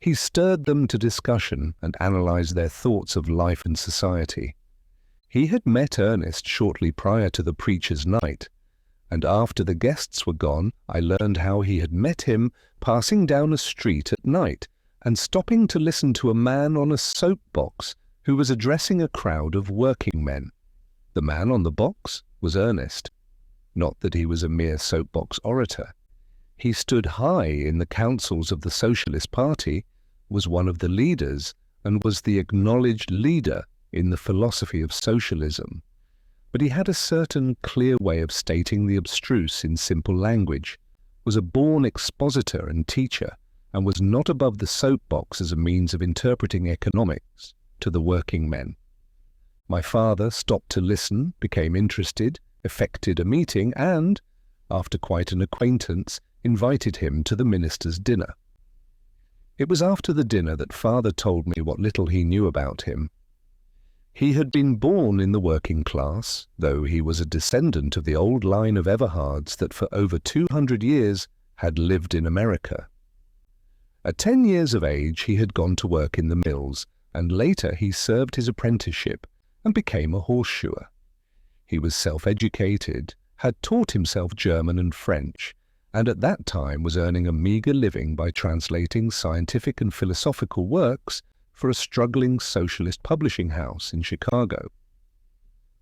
He stirred them to discussion and analyzed their thoughts of life and society. He had met Ernest shortly prior to the preacher's night, and after the guests were gone, I learned how he had met him passing down a street at night and stopping to listen to a man on a soapbox who was addressing a crowd of working men. The man on the box was Ernest. Not that he was a mere soapbox orator. He stood high in the councils of the Socialist Party, was one of the leaders, and was the acknowledged leader in the philosophy of socialism. But he had a certain clear way of stating the abstruse in simple language, was a born expositor and teacher, and was not above the soapbox as a means of interpreting economics to the working men. My father stopped to listen, became interested, effected a meeting, and, after quite an acquaintance, invited him to the minister's dinner. It was after the dinner that father told me what little he knew about him. He had been born in the working class, though he was a descendant of the old line of Everhards that for over 200 years had lived in America. At 10 years of age he had gone to work in the mills, and later he served his apprenticeship and became a horseshoer. He was self-educated, had taught himself German and French, and at that time was earning a meagre living by translating scientific and philosophical works for a struggling socialist publishing house in Chicago.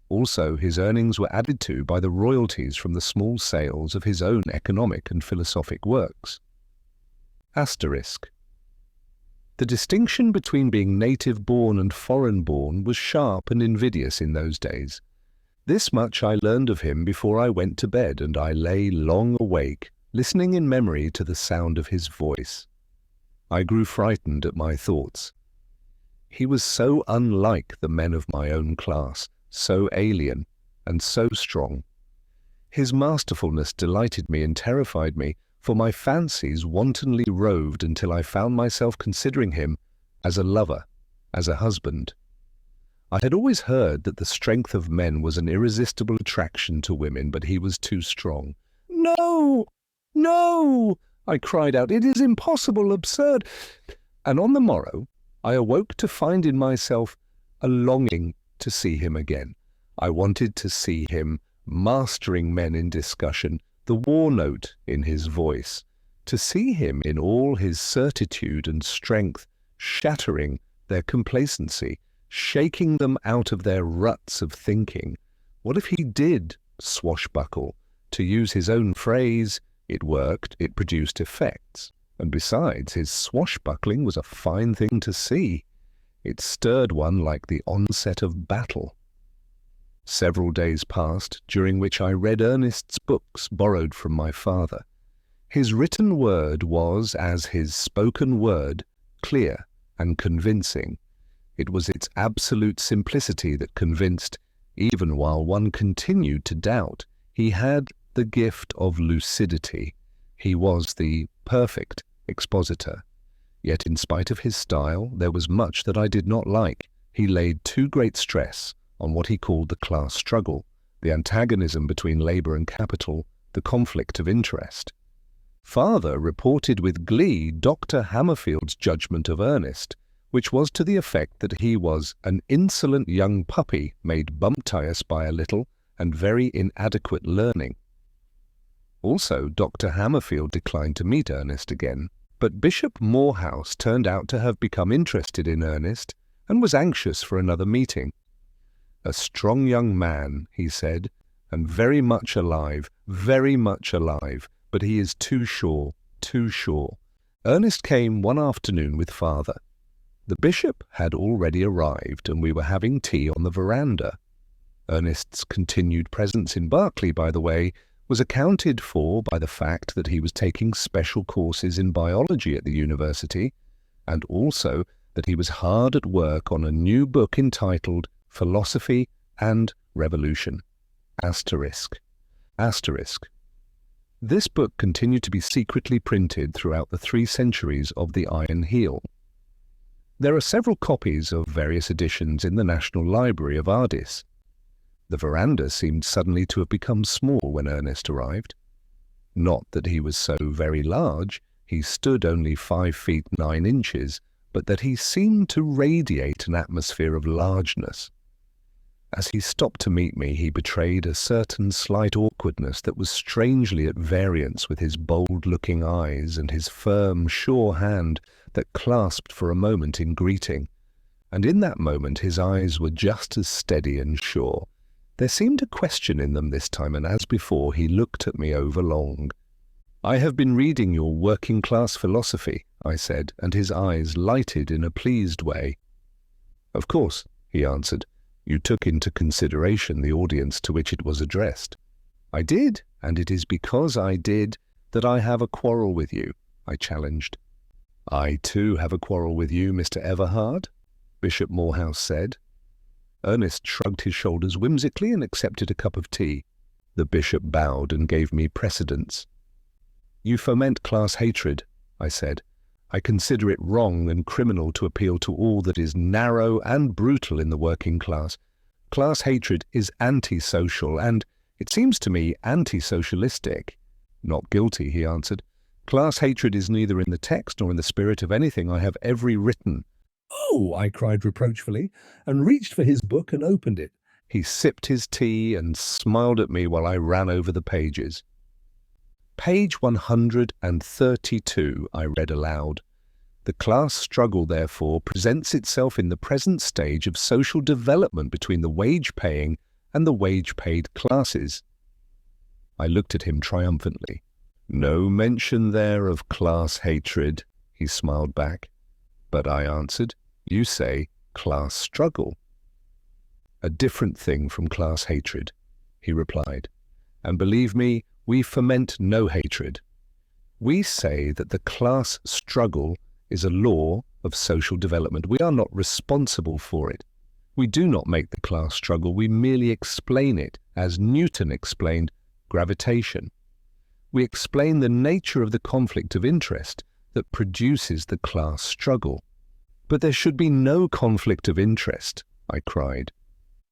Also, his earnings were added to by the royalties from the small sales of his own economic and philosophic works. Asterisk. The distinction between being native-born and foreign-born was sharp and invidious in those days. This much I learned of him before I went to bed, and I lay long awake, listening in memory to the sound of his voice. I grew frightened at my thoughts. He was so unlike the men of my own class, so alien, and so strong. His masterfulness delighted me and terrified me, for my fancies wantonly roved until I found myself considering him as a lover, as a husband. I had always heard that the strength of men was an irresistible attraction to women, but he was too strong. "No! No!" I cried out. "It is impossible, absurd!" And on the morrow, I awoke to find in myself a longing to see him again. I wanted to see him mastering men in discussion, the war note in his voice, to see him in all his certitude and strength, shattering their complacency, shaking them out of their ruts of thinking. What if he did swashbuckle? To use his own phrase, it worked, it produced effects. And besides, his swashbuckling was a fine thing to see. It stirred one like the onset of battle. Several days passed, during which I read Ernest's books borrowed from my father. His written word was, as his spoken word, clear and convincing. It was its absolute simplicity that convinced, even while one continued to doubt. He had the gift of lucidity. He was the perfect expositor. Yet in spite of his style, there was much that I did not like. He laid too great stress on what he called the class struggle, the antagonism between labour and capital, the conflict of interest. Father reported with glee Dr. Hammerfield's judgment of Ernest, which was to the effect that he was an insolent young puppy made bumptious by a little and very inadequate learning. Also, Dr. Hammerfield declined to meet Ernest again, but Bishop Morehouse turned out to have become interested in Ernest and was anxious for another meeting. "A strong young man," he said, "and very much alive, but he is too sure, too sure." Ernest came one afternoon with Father. The bishop had already arrived, and we were having tea on the veranda. Ernest's continued presence in Berkeley, by the way, was accounted for by the fact that he was taking special courses in biology at the university, and also that he was hard at work on a new book entitled Philosophy and Revolution. Asterisk. This book continued to be secretly printed throughout the 3 centuries of the Iron Heel. There are several copies of various editions in the National Library of Aldous. The veranda seemed suddenly to have become small when Ernest arrived. Not that he was so very large, he stood only 5 feet 9 inches, but that he seemed to radiate an atmosphere of largeness. As he stopped to meet me, he betrayed a certain slight awkwardness that was strangely at variance with his bold-looking eyes and his firm, sure hand that clasped for a moment in greeting. And in that moment his eyes were just as steady and sure. There seemed a question in them this time, and as before he looked at me overlong. "I have been reading your working-class philosophy," I said, and his eyes lighted in a pleased way. "Of course," he answered. "You took into consideration the audience to which it was addressed." "I did, and it is because I did that I have a quarrel with you," I challenged. "I too have a quarrel with you, Mr. Everhard," Bishop Morehouse said. Ernest shrugged his shoulders whimsically and accepted a cup of tea. The bishop bowed and gave me precedence. "You foment class hatred," I said. "I consider it wrong and criminal to appeal to all that is narrow and brutal in the working class. Class hatred is anti-social and, it seems to me, anti-socialistic." "Not guilty," he answered. "Class hatred is neither in the text nor in the spirit of anything I have ever written." "Oh!" I cried reproachfully, and reached for his book and opened it. He sipped his tea and smiled at me while I ran over the pages. "Page 132, I read aloud. "The class struggle, therefore, presents itself in the present stage of social development between the wage-paying and the wage-paid classes." I looked at him triumphantly. "No mention there of class hatred," he smiled back. "But," I answered, "you say class struggle." "A different thing from class hatred," he replied. "And believe me, we foment no hatred. We say that the class struggle is a law of social development. We are not responsible for it. We do not make the class struggle, we merely explain it, as Newton explained gravitation. We explain the nature of the conflict of interest that produces the class struggle." "But there should be no conflict of interest," I cried.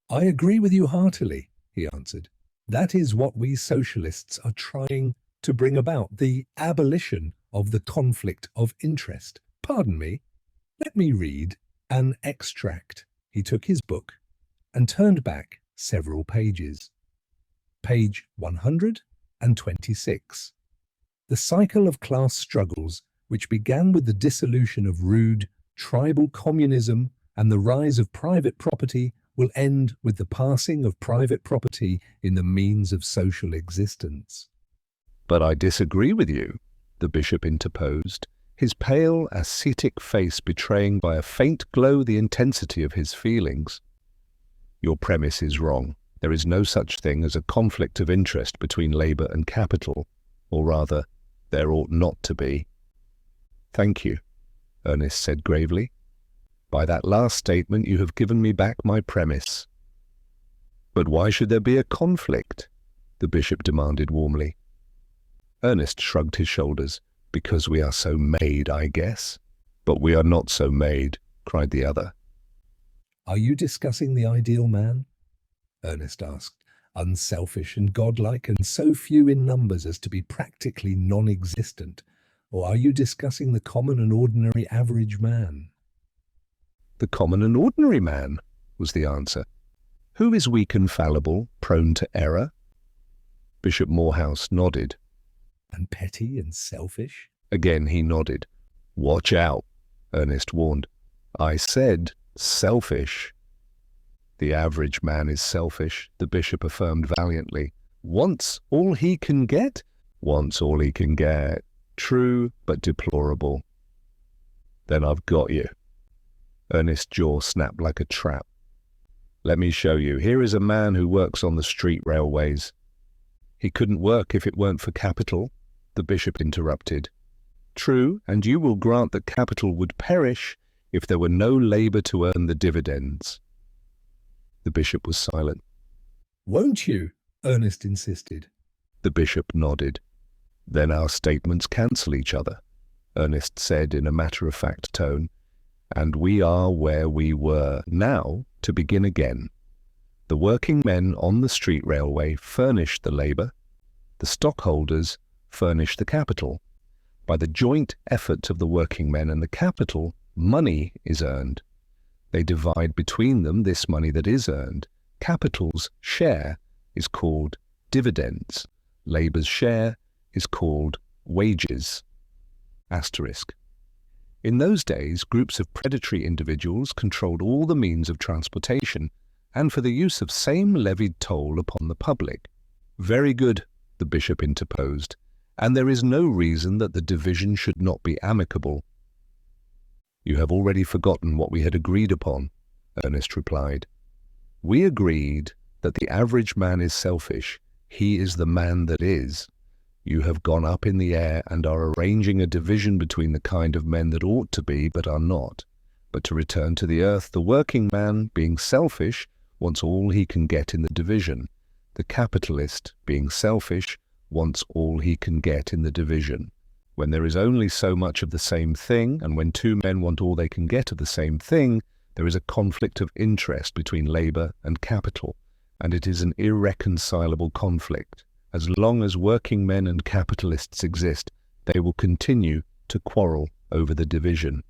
"I agree with you heartily," he answered. "That is what we socialists are trying to bring about, the abolition of the conflict of interest. Pardon me, let me read an extract." He took his book and turned back several pages. Page 126. "The cycle of class struggles, which began with the dissolution of rude tribal communism and the rise of private property, will end with the passing of private property in the means of social existence." "But I disagree with you," the bishop interposed, his pale, ascetic face betraying by a faint glow the intensity of his feelings. "Your premise is wrong. There is no such thing as a conflict of interest between labour and capital, or rather, there ought not to be." "Thank you," Ernest said gravely. "By that last statement you have given me back my premise." "But why should there be a conflict?" the bishop demanded warmly. Ernest shrugged his shoulders. "Because we are so made, I guess." But we are not so made, cried the other. Are you discussing the ideal man? Ernest asked, unselfish and godlike and so few in numbers as to be practically non-existent. Or are you discussing the common and ordinary average man? The common and ordinary man, was the answer. Who is weak and fallible, prone to error? Bishop Morehouse nodded. And petty and selfish? Again he nodded. Watch out, Ernest warned. I said selfish. The average man is selfish, the bishop affirmed valiantly. Wants all he can get? Wants all he can get. True, but deplorable. Then I've got you. Ernest's jaw snapped like a trap. Let me show you. Here is a man who works on the street railways. He couldn't work if it weren't for capital, the bishop interrupted. True, and you will grant that capital would perish if there were no labour to earn the dividends. The bishop was silent. Won't you? Ernest insisted. The bishop nodded. Then our statements cancel each other, Ernest said in a matter-of-fact tone, and we are where we were now to begin again. The working men on the street railway furnish the labour. The stockholders furnish the capital. By the joint effort of the working men and the capital, money is earned. They divide between them this money that is earned. Capital's share is called dividends. Labour's share is called wages. Asterisk. In those days, groups of predatory individuals controlled all the means of transportation and for the use of same levied toll upon the public. Very good, the bishop interposed, and there is no reason that the division should not be amicable. You have already forgotten what we had agreed upon, Ernest replied. We agreed that the average man is selfish. He is the man that is. You have gone up in the air and are arranging a division between the kind of men that ought to be but are not. But to return to the earth, the working man, being selfish, wants all he can get in the division. The capitalist, being selfish, wants all he can get in the division. When there is only so much of the same thing, and when two men want all they can get of the same thing, there is a conflict of interest between labour and capital, and it is an irreconcilable conflict. As long as working men and capitalists exist, they will continue to quarrel over the division.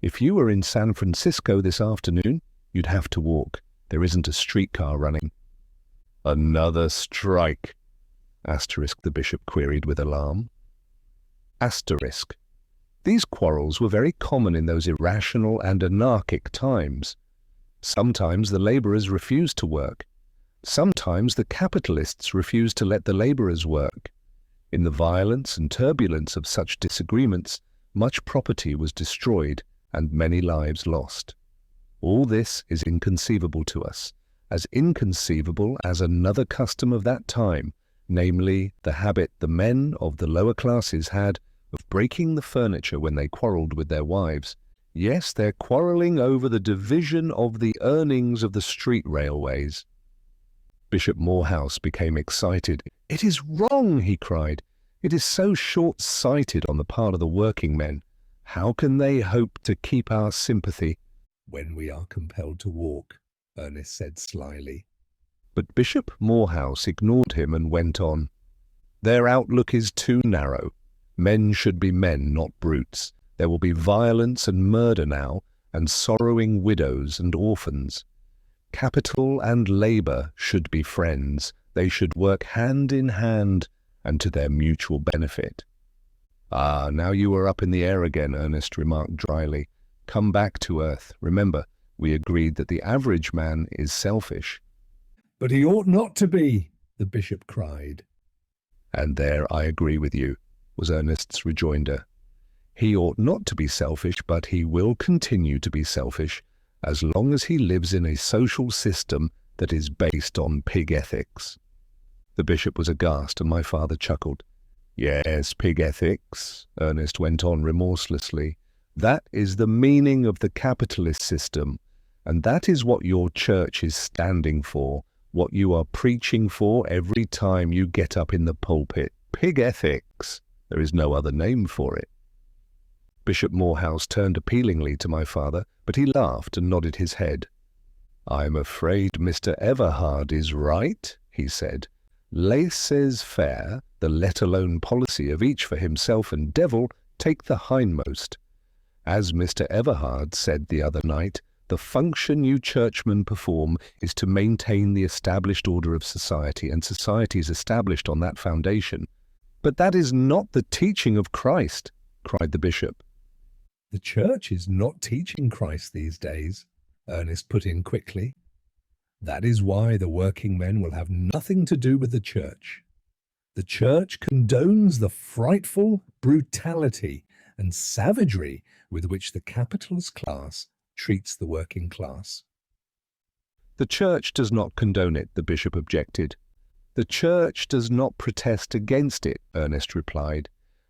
If you were in San Francisco this afternoon, you'd have to walk. There isn't a streetcar running. Another strike, asterisk, the bishop queried with alarm. Asterisk. These quarrels were very common in those irrational and anarchic times. Sometimes the labourers refused to work. Sometimes the capitalists refused to let the labourers work. In the violence and turbulence of such disagreements, much property was destroyed and many lives lost. All this is inconceivable to us, as inconceivable as another custom of that time, namely the habit the men of the lower classes had of breaking the furniture when they quarrelled with their wives. Yes, they're quarrelling over the division of the earnings of the street railways. Bishop Morehouse became excited. It is wrong, he cried. It is so short-sighted on the part of the working men. How can they hope to keep our sympathy? When we are compelled to walk, Ernest said slyly. But Bishop Morehouse ignored him and went on. Their outlook is too narrow. Men should be men, not brutes. There will be violence and murder now, and sorrowing widows and orphans. Capital and labour should be friends. They should work hand in hand and to their mutual benefit. Ah, now you are up in the air again, Ernest remarked dryly. Come back to earth. Remember, we agreed that the average man is selfish. But he ought not to be, the bishop cried. And there I agree with you, was Ernest's rejoinder. He ought not to be selfish, but he will continue to be selfish as long as he lives in a social system that is based on pig ethics. The bishop was aghast, and my father chuckled. Yes, pig ethics, Ernest went on remorselessly. That is the meaning of the capitalist system, and that is what your church is standing for, what you are preaching for every time you get up in the pulpit. Pig ethics. There is no other name for it. Bishop Morehouse turned appealingly to my father, but he laughed and nodded his head. "I'm afraid Mr. Everhard is right," he said. "Laissez-faire, the let-alone policy of each for himself and devil, take the hindmost. As Mr. Everhard said the other night, the function you churchmen perform is to maintain the established order of society, and society is established on that foundation." "But that is not the teaching of Christ," cried the bishop. "The church is not teaching Christ these days," Ernest put in quickly. "That is why the working men will have nothing to do with the church. The church condones the frightful brutality and savagery with which the capitalist class treats the working class." "The church does not condone it," the bishop objected. "The church does not protest against it," Ernest replied.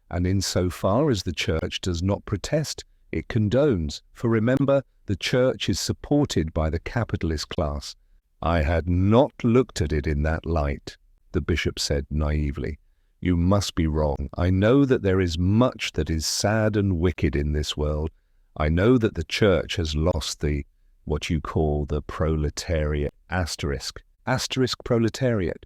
"And in so far as the church does not protest, it condones, for remember, the church is supported by the capitalist class." "I had not looked at it in that light," the bishop said naively. "You must be wrong. I know that there is much that is sad and wicked in this world. I know that the church has lost what you call the proletariat asterisk proletariat.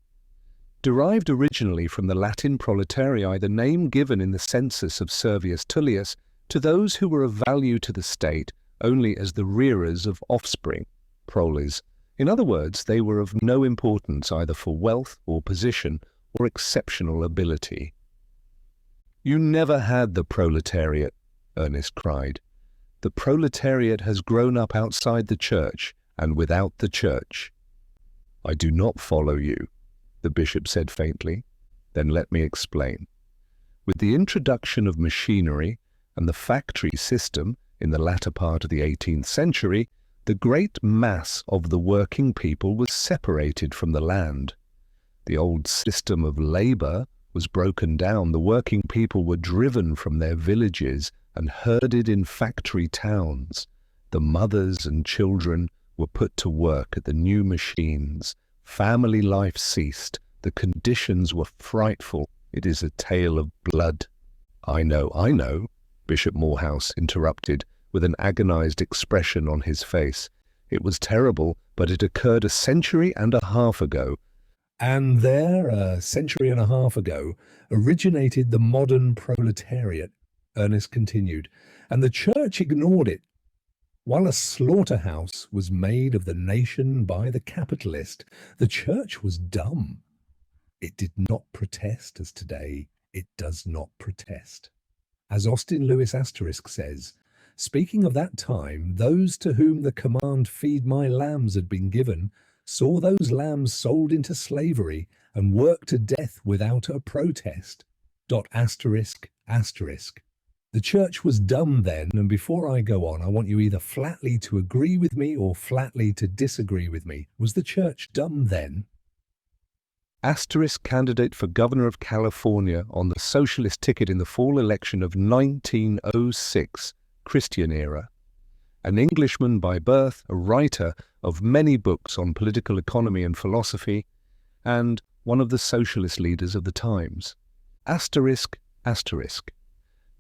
Derived originally from the Latin proletarii, the name given in the census of Servius Tullius to those who were of value to the state only as the rearers of offspring, proles. In other words, they were of no importance either for wealth or position or exceptional ability. "You never had the proletariat," Ernest cried. "The proletariat has grown up outside the church and without the church." "I do not follow you," the bishop said faintly. "Then let me explain. With the introduction of machinery and the factory system in the latter part of the 18th century, the great mass of the working people was separated from the land. The old system of labor was broken down. The working people were driven from their villages and herded in factory towns. The mothers and children were put to work at the new machines. Family life ceased. The conditions were frightful. It is a tale of blood." I know," Bishop Morehouse interrupted, with an agonized expression on his face. "It was terrible, but it occurred a century and a half ago." "And there, a century and a half ago, originated the modern proletariat," Ernest continued, "and the church ignored it. While a slaughterhouse was made of the nation by the capitalist, the church was dumb. It did not protest as today it does not protest. As Austin Lewis Asterisk says, speaking of that time, those to whom the command "feed my lambs" had been given saw those lambs sold into slavery and worked to death without a protest. Asterisk. The church was dumb then, and before I go on, I want you either flatly to agree with me or flatly to disagree with me. Was the church dumb then? Asterisk candidate for governor of California on the Socialist ticket in the fall election of 1906, Christian era. An Englishman by birth, a writer of many books on political economy and philosophy, and one of the socialist leaders of the times. Asterisk.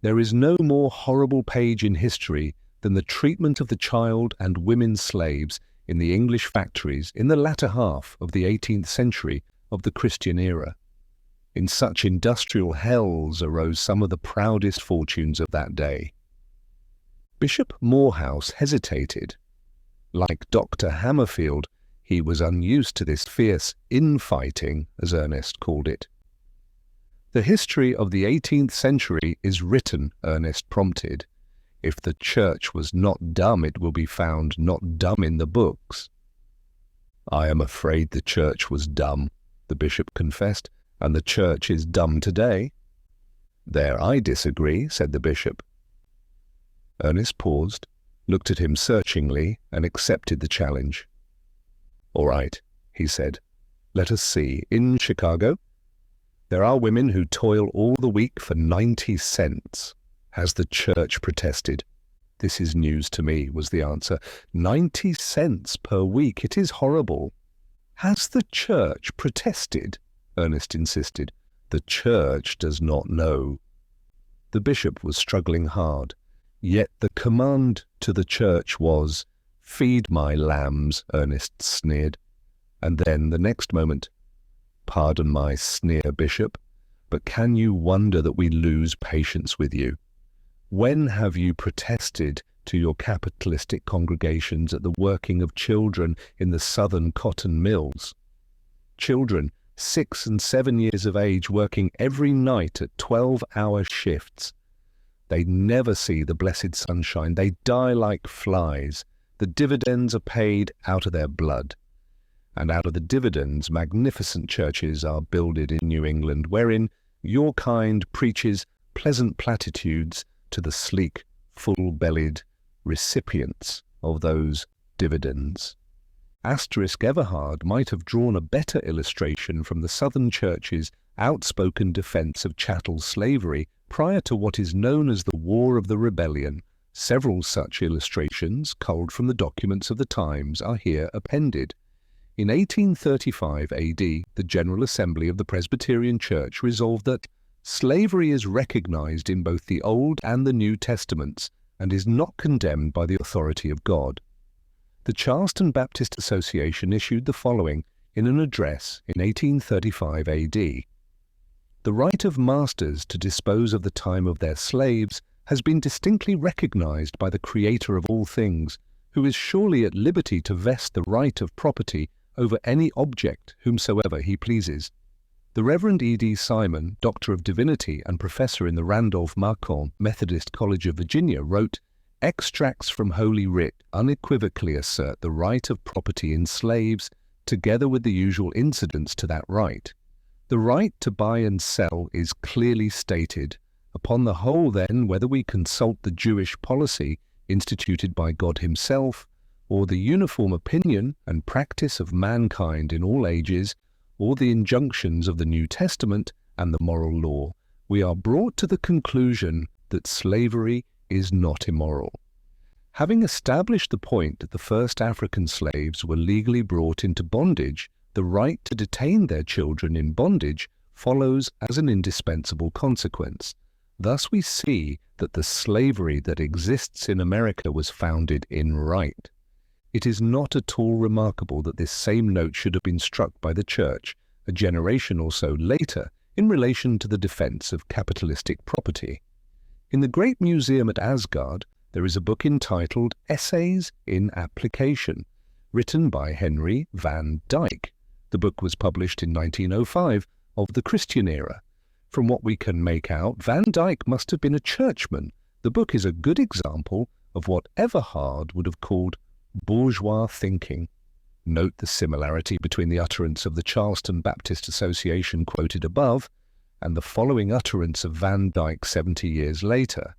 There is no more horrible page in history than the treatment of the child and women slaves in the English factories in the latter half of the 18th century of the Christian era. In such industrial hells arose some of the proudest fortunes of that day. Bishop Morehouse hesitated. Like Dr. Hammerfield, he was unused to this fierce infighting, as Ernest called it. "The history of the 18th century is written," Ernest prompted. "If the church was not dumb, it will be found not dumb in the books." "I am afraid the church was dumb," the bishop confessed, "and the church is dumb today." "There I disagree," said the bishop. Ernest paused, looked at him searchingly, and accepted the challenge. "All right," he said. "Let us see. In Chicago, there are women who toil all the week for 90 cents. Has the church protested?" "This is news to me," was the answer. 90 cents per week. It is horrible." "Has the church protested?" Ernest insisted. "The church does not know." The bishop was struggling hard. Yet the command to the church was, "Feed my lambs," Ernest sneered. And then, the next moment, "Pardon my sneer, Bishop, but can you wonder that we lose patience with you? When have you protested to your capitalistic congregations at the working of children in the southern cotton mills? Children 6 and 7 years of age working every night at 12-hour shifts. They never see the blessed sunshine. They die like flies. The dividends are paid out of their blood. And out of the dividends, magnificent churches are builded in New England, wherein your kind preaches pleasant platitudes to the sleek, full-bellied recipients of those dividends." Everhard might have drawn a better illustration from the Southern Church's outspoken defense of chattel slavery prior to what is known as the War of the Rebellion. Several such illustrations, culled from the documents of the times, are here appended. In 1835 AD, the General Assembly of the Presbyterian Church resolved that slavery is recognized in both the Old and the New Testaments and is not condemned by the authority of God. The Charleston Baptist Association issued the following in an address in 1835 AD. "The right of masters to dispose of the time of their slaves has been distinctly recognized by the Creator of all things, who is surely at liberty to vest the right of property over any object whomsoever he pleases. The Reverend E.D. Simon, Doctor of Divinity and Professor in the Randolph-Macon Methodist College of Virginia, wrote, 'Extracts from Holy Writ unequivocally assert the right of property in slaves, together with the usual incidents to that right. The right to buy and sell is clearly stated. Upon the whole, then, whether we consult the Jewish policy instituted by God himself, or the uniform opinion and practice of mankind in all ages, or the injunctions of the New Testament and the moral law, we are brought to the conclusion that slavery is not immoral. Having established the point that the first African slaves were legally brought into bondage, the right to detain their children in bondage follows as an indispensable consequence. Thus we see that the slavery that exists in America was founded in right. It is not at all remarkable that this same note should have been struck by the Church a generation or so later in relation to the defense of capitalistic property. In the Great Museum at Asgard, there is a book entitled Essays in Application, written by Henry van Dyke. The book was published in 1905 of the Christian era. From what we can make out, Van Dyke must have been a churchman. The book is a good example of what Everhard would have called bourgeois thinking. Note the similarity between the utterance of the Charleston Baptist Association quoted above and the following utterance of Van Dyke 70 years later.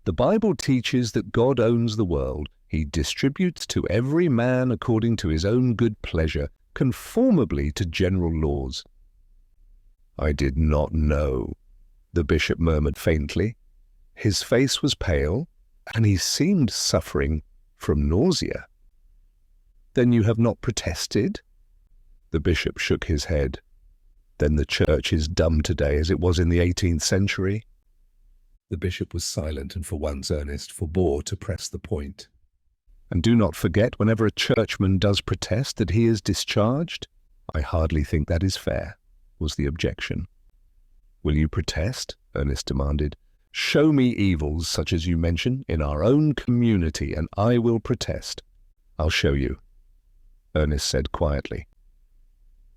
The Bible teaches that God owns the world. He distributes to every man according to his own good pleasure, conformably to general laws. "I did not know," the bishop murmured faintly. His face was pale, and he seemed suffering from nausea. "Then you have not protested?" The bishop shook his head. "Then the church is dumb today as it was in the 18th century?" The bishop was silent, and for once Ernest forbore to press the point. "And do not forget, whenever a churchman does protest, that he is discharged?" "I hardly think that is fair," was the objection. "Will you protest?" Ernest demanded. "Show me evils such as you mention in our own community, and I will protest." "I'll show you," Ernest said quietly.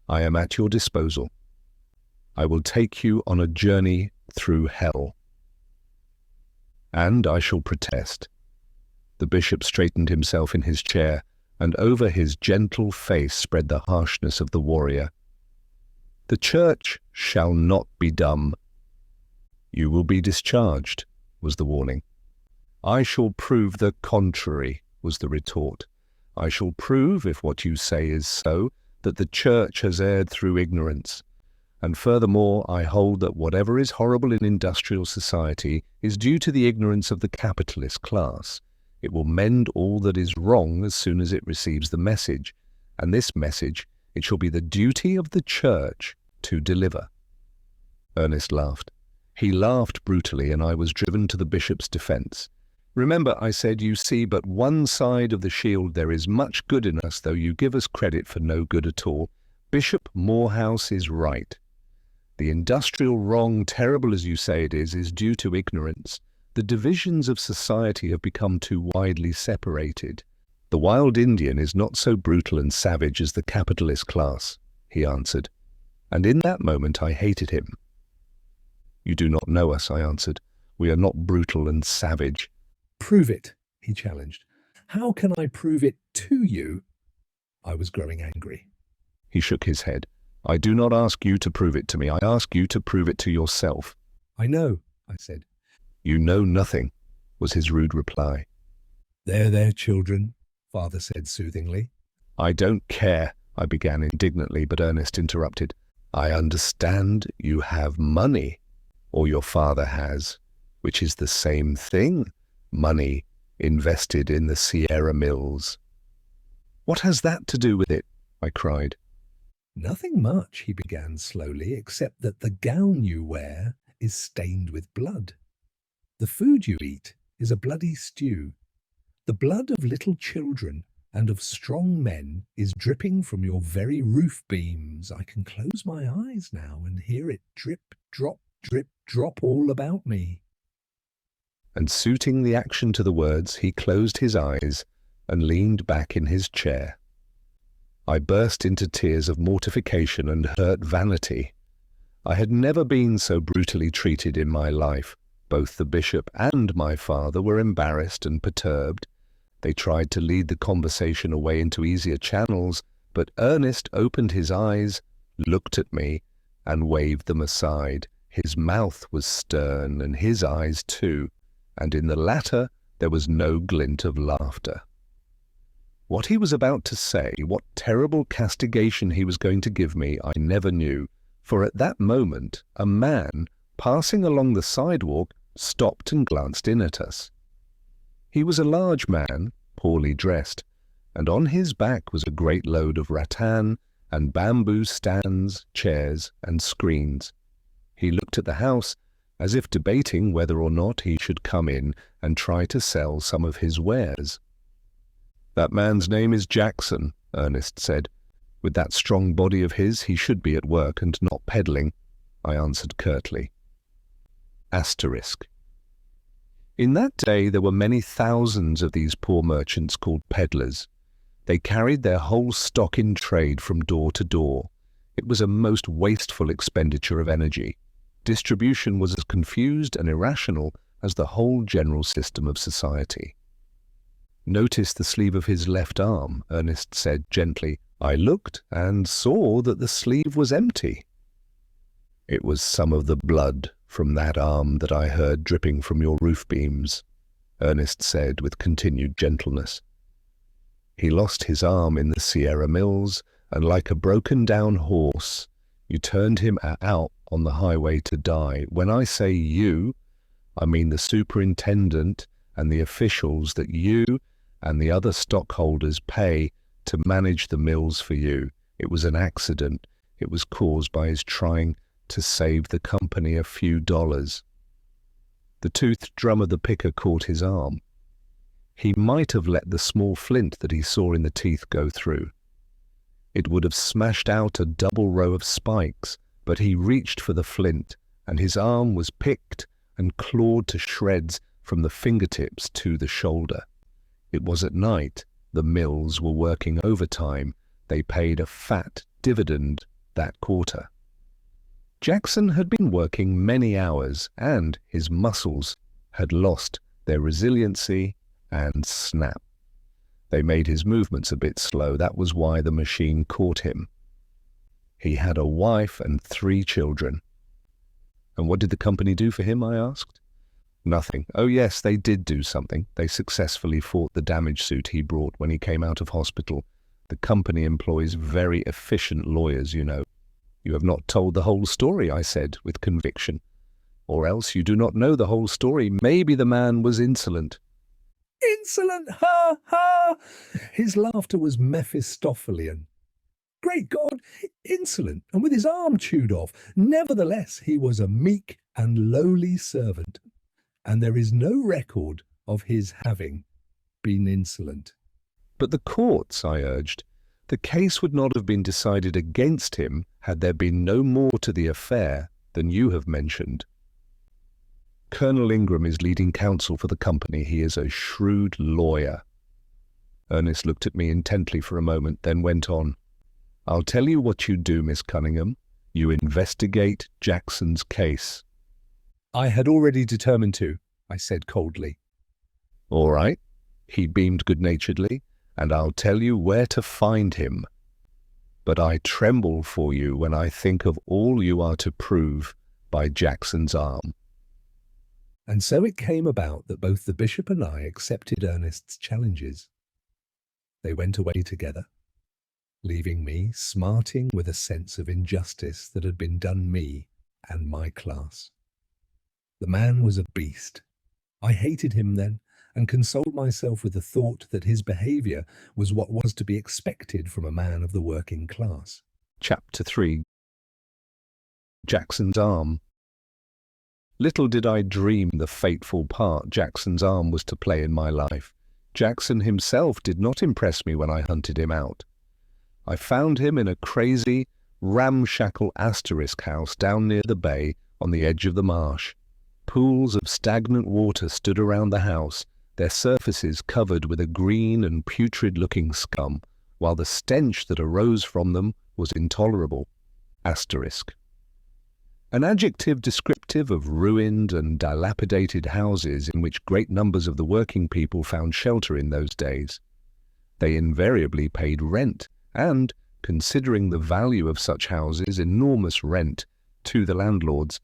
"I am at your disposal. I will take you on a journey through hell. And I shall protest." The bishop straightened himself in his chair, and over his gentle face spread the harshness of the warrior. "The church shall not be dumb." "You will be discharged," was the warning. "I shall prove the contrary," was the retort. "I shall prove, if what you say is so, that the church has erred through ignorance. And furthermore, I hold that whatever is horrible in industrial society is due to the ignorance of the capitalist class. It will mend all that is wrong as soon as it receives the message, and this message it shall be the duty of the church to deliver." Ernest laughed. He laughed brutally, and I was driven to the bishop's defense. Remember, I said, you see but one side of the shield. There is much good in us, though you give us credit for no good at all. Bishop Morehouse is right. The industrial wrong, terrible as you say it is due to ignorance. The divisions of society have become too widely separated. The wild Indian is not so brutal and savage as the capitalist class, he answered, and in that moment I hated him. You do not know us, I answered. We are not brutal and savage. Prove it, he challenged. How can I prove it to you? I was growing angry. He shook his head. I do not ask you to prove it to me. I ask you to prove it to yourself. I know, I said. You know nothing, was his rude reply. There, children, Father said soothingly. I don't care, I began indignantly, but Ernest interrupted. I understand you have money, or your father has, which is the same thing. Money invested in the Sierra Mills. What has that to do with it? I cried. Nothing much, he began slowly, except that the gown you wear is stained with blood. The food you eat is a bloody stew. The blood of little children and of strong men is dripping from your very roof beams. I can close my eyes now and hear it drip, drop all about me. And suiting the action to the words, he closed his eyes and leaned back in his chair. I burst into tears of mortification and hurt vanity. I had never been so brutally treated in my life. Both the bishop and my father were embarrassed and perturbed. They tried to lead the conversation away into easier channels, but Ernest opened his eyes, looked at me, and waved them aside. His mouth was stern, and his eyes too, and in the latter there was no glint of laughter. What he was about to say, what terrible castigation he was going to give me, I never knew, for at that moment a man, passing along the sidewalk, stopped and glanced in at us. He was a large man, poorly dressed, and on his back was a great load of rattan and bamboo stands, chairs, and screens. He looked at the house as if debating whether or not he should come in and try to sell some of his wares. That man's name is Jackson, Ernest said. With that strong body of his, he should be at work and not peddling, I answered curtly. Asterisk. In that day there were many thousands of these poor merchants called peddlers. They carried their whole stock in trade from door to door. It was a most wasteful expenditure of energy. Distribution was as confused and irrational as the whole general system of society. Notice the sleeve of his left arm, Ernest said gently. I looked and saw that the sleeve was empty. It was some of the blood from that arm that I heard dripping from your roof beams, Ernest said with continued gentleness. He lost his arm in the Sierra Mills, and like a broken-down horse, you turned him out on the highway to die. When I say you, I mean the superintendent and the officials that you and the other stockholders pay to manage the mills for you. It was an accident. It was caused by his trying to save the company a few dollars. The toothed drum of the picker caught his arm. He might have let the small flint that he saw in the teeth go through. It would have smashed out a double row of spikes, but he reached for the flint, and his arm was picked and clawed to shreds from the fingertips to the shoulder. It was at night. The mills were working overtime. They paid a fat dividend that quarter. Jackson had been working many hours, and his muscles had lost their resiliency and snap. They made his movements a bit slow. That was why the machine caught him. He had a wife and 3 children. And what did the company do for him, I asked. Nothing. Oh yes, they did do something. They successfully fought the damage suit he brought when he came out of hospital. The company employs very efficient lawyers, you know. You have not told the whole story, I said with conviction. Or else you do not know the whole story. Maybe the man was insolent. Insolent! Ha! Ha! His laughter was Mephistophelian. Great God! Insolent, and with his arm chewed off. Nevertheless, he was a meek and lowly servant, and there is no record of his having been insolent. But the courts, I urged. The case would not have been decided against him had there been no more to the affair than you have mentioned. Colonel Ingram is leading counsel for the company. He is a shrewd lawyer. Ernest looked at me intently for a moment, then went on. I'll tell you what you do, Miss Cunningham. You investigate Jackson's case. I had already determined to, I said coldly. All right, he beamed good-naturedly, and I'll tell you where to find him. But I tremble for you when I think of all you are to prove by Jackson's arm. And so it came about that both the bishop and I accepted Ernest's challenges. They went away together, leaving me smarting with a sense of injustice that had been done me and my class. The man was a beast. I hated him then, and consoled myself with the thought that his behaviour was what was to be expected from a man of the working class. Chapter 3. Jackson's arm. Little did I dream the fateful part Jackson's arm was to play in my life. Jackson himself did not impress me when I hunted him out. I found him in a crazy, ramshackle asterisk house down near the bay on the edge of the marsh. Pools of stagnant water stood around the house, their surfaces covered with a green and putrid-looking scum, while the stench that arose from them was intolerable. Asterisk. An adjective descriptive of ruined and dilapidated houses in which great numbers of the working people found shelter in those days. They invariably paid rent, and, considering the value of such houses, enormous rent, to the landlords.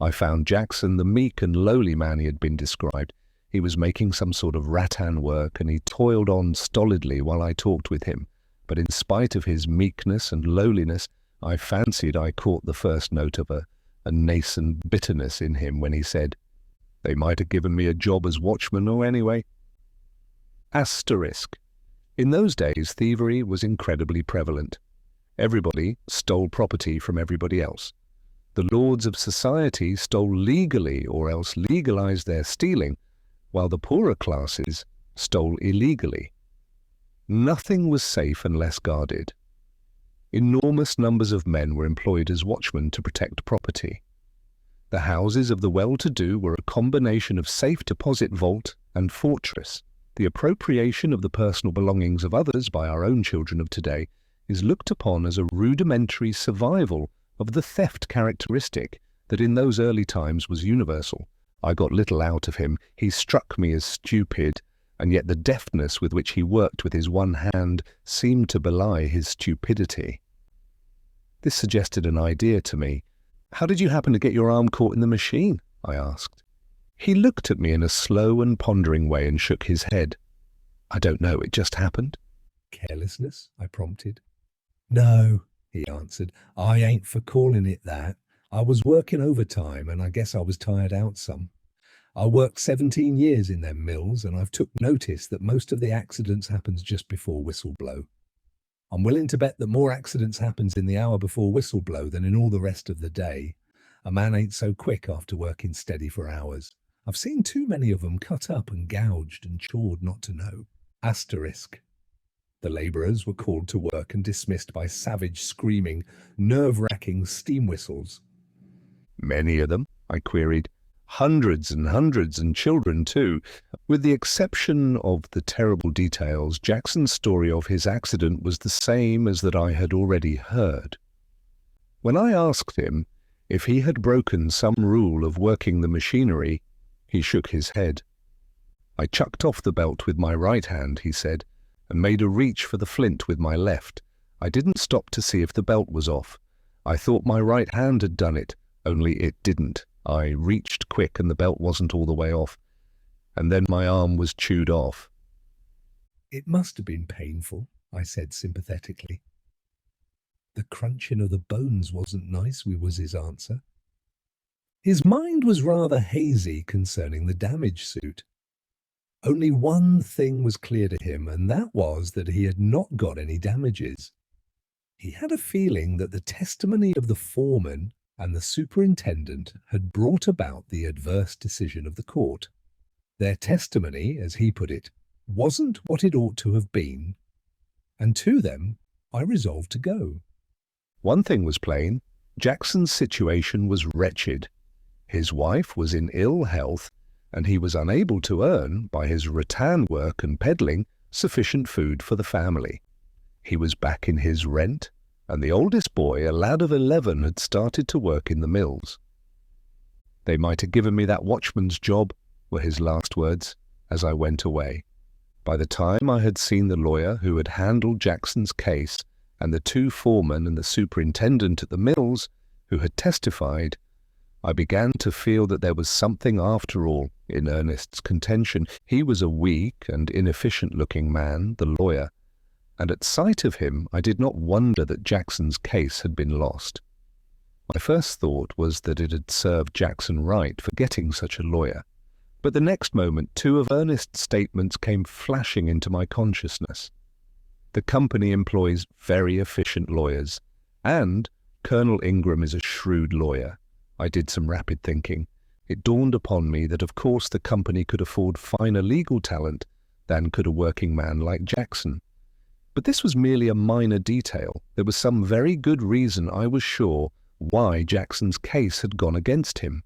I found Jackson the meek and lowly man he had been described. He was making some sort of rattan work, and he toiled on stolidly while I talked with him. But in spite of his meekness and lowliness, I fancied I caught the first note of a nascent bitterness in him when he said, "They might have given me a job as watchman or anyway." Asterisk. In those days, thievery was incredibly prevalent. Everybody stole property from everybody else. The lords of society stole legally or else legalized their stealing, while the poorer classes stole illegally. Nothing was safe unless guarded. Enormous numbers of men were employed as watchmen to protect property. The houses of the well-to-do were a combination of safe deposit vault and fortress. The appropriation of the personal belongings of others by our own children of today is looked upon as a rudimentary survival of the theft characteristic that in those early times was universal. I got little out of him. He struck me as stupid, and yet the deftness with which he worked with his one hand seemed to belie his stupidity. This suggested an idea to me. "How did you happen to get your arm caught in the machine?" I asked. He looked at me in a slow and pondering way and shook his head. "I don't know, it just happened." "Carelessness?" I prompted. "No," he answered, "I ain't for calling it that. I was working overtime, and I guess I was tired out some. I worked 17 years in them mills, and I've took notice that most of the accidents happens just before whistle blow. I'm willing to bet that more accidents happens in the hour before whistle blow than in all the rest of the day. A man ain't so quick after working steady for hours. I've seen too many of 'em cut up and gouged and chawed not to know." Asterisk. The labourers were called to work and dismissed by savage screaming, nerve-wracking steam whistles. "Many of them?" I queried. "Hundreds, and children too." With the exception of the terrible details, Jackson's story of his accident was the same as that I had already heard. When I asked him if he had broken some rule of working the machinery, he shook his head. "I chucked off the belt with my right hand," he said, "and made a reach for the flint with my left. I didn't stop to see if the belt was off. I thought my right hand had done it, only it didn't. I reached quick and the belt wasn't all the way off. And then my arm was chewed off." "It must have been painful," I said sympathetically. "The crunching of the bones wasn't nice," was his answer. His mind was rather hazy concerning the damage suit. Only one thing was clear to him, and that was that he had not got any damages. He had a feeling that the testimony of the foreman and the superintendent had brought about the adverse decision of the court. Their testimony, as he put it, wasn't what it ought to have been, and to them I resolved to go. One thing was plain. Jackson's situation was wretched. His wife was in ill health, and he was unable to earn, by his rattan work and peddling, sufficient food for the family. He was back in his rent, and the oldest boy, a lad of 11, had started to work in the mills. "They might have given me that watchman's job," were his last words as I went away. By the time I had seen the lawyer who had handled Jackson's case, and the 2 foremen and the superintendent at the mills who had testified, I began to feel that there was something after all in Ernest's contention. He was a weak and inefficient-looking man, the lawyer, and at sight of him I did not wonder that Jackson's case had been lost. My first thought was that it had served Jackson right for getting such a lawyer, but the next moment 2 of Ernest's statements came flashing into my consciousness. The company employs very efficient lawyers, and Colonel Ingram is a shrewd lawyer. I did some rapid thinking. It dawned upon me that of course the company could afford finer legal talent than could a working man like Jackson. But this was merely a minor detail. There was some very good reason, I was sure, why Jackson's case had gone against him.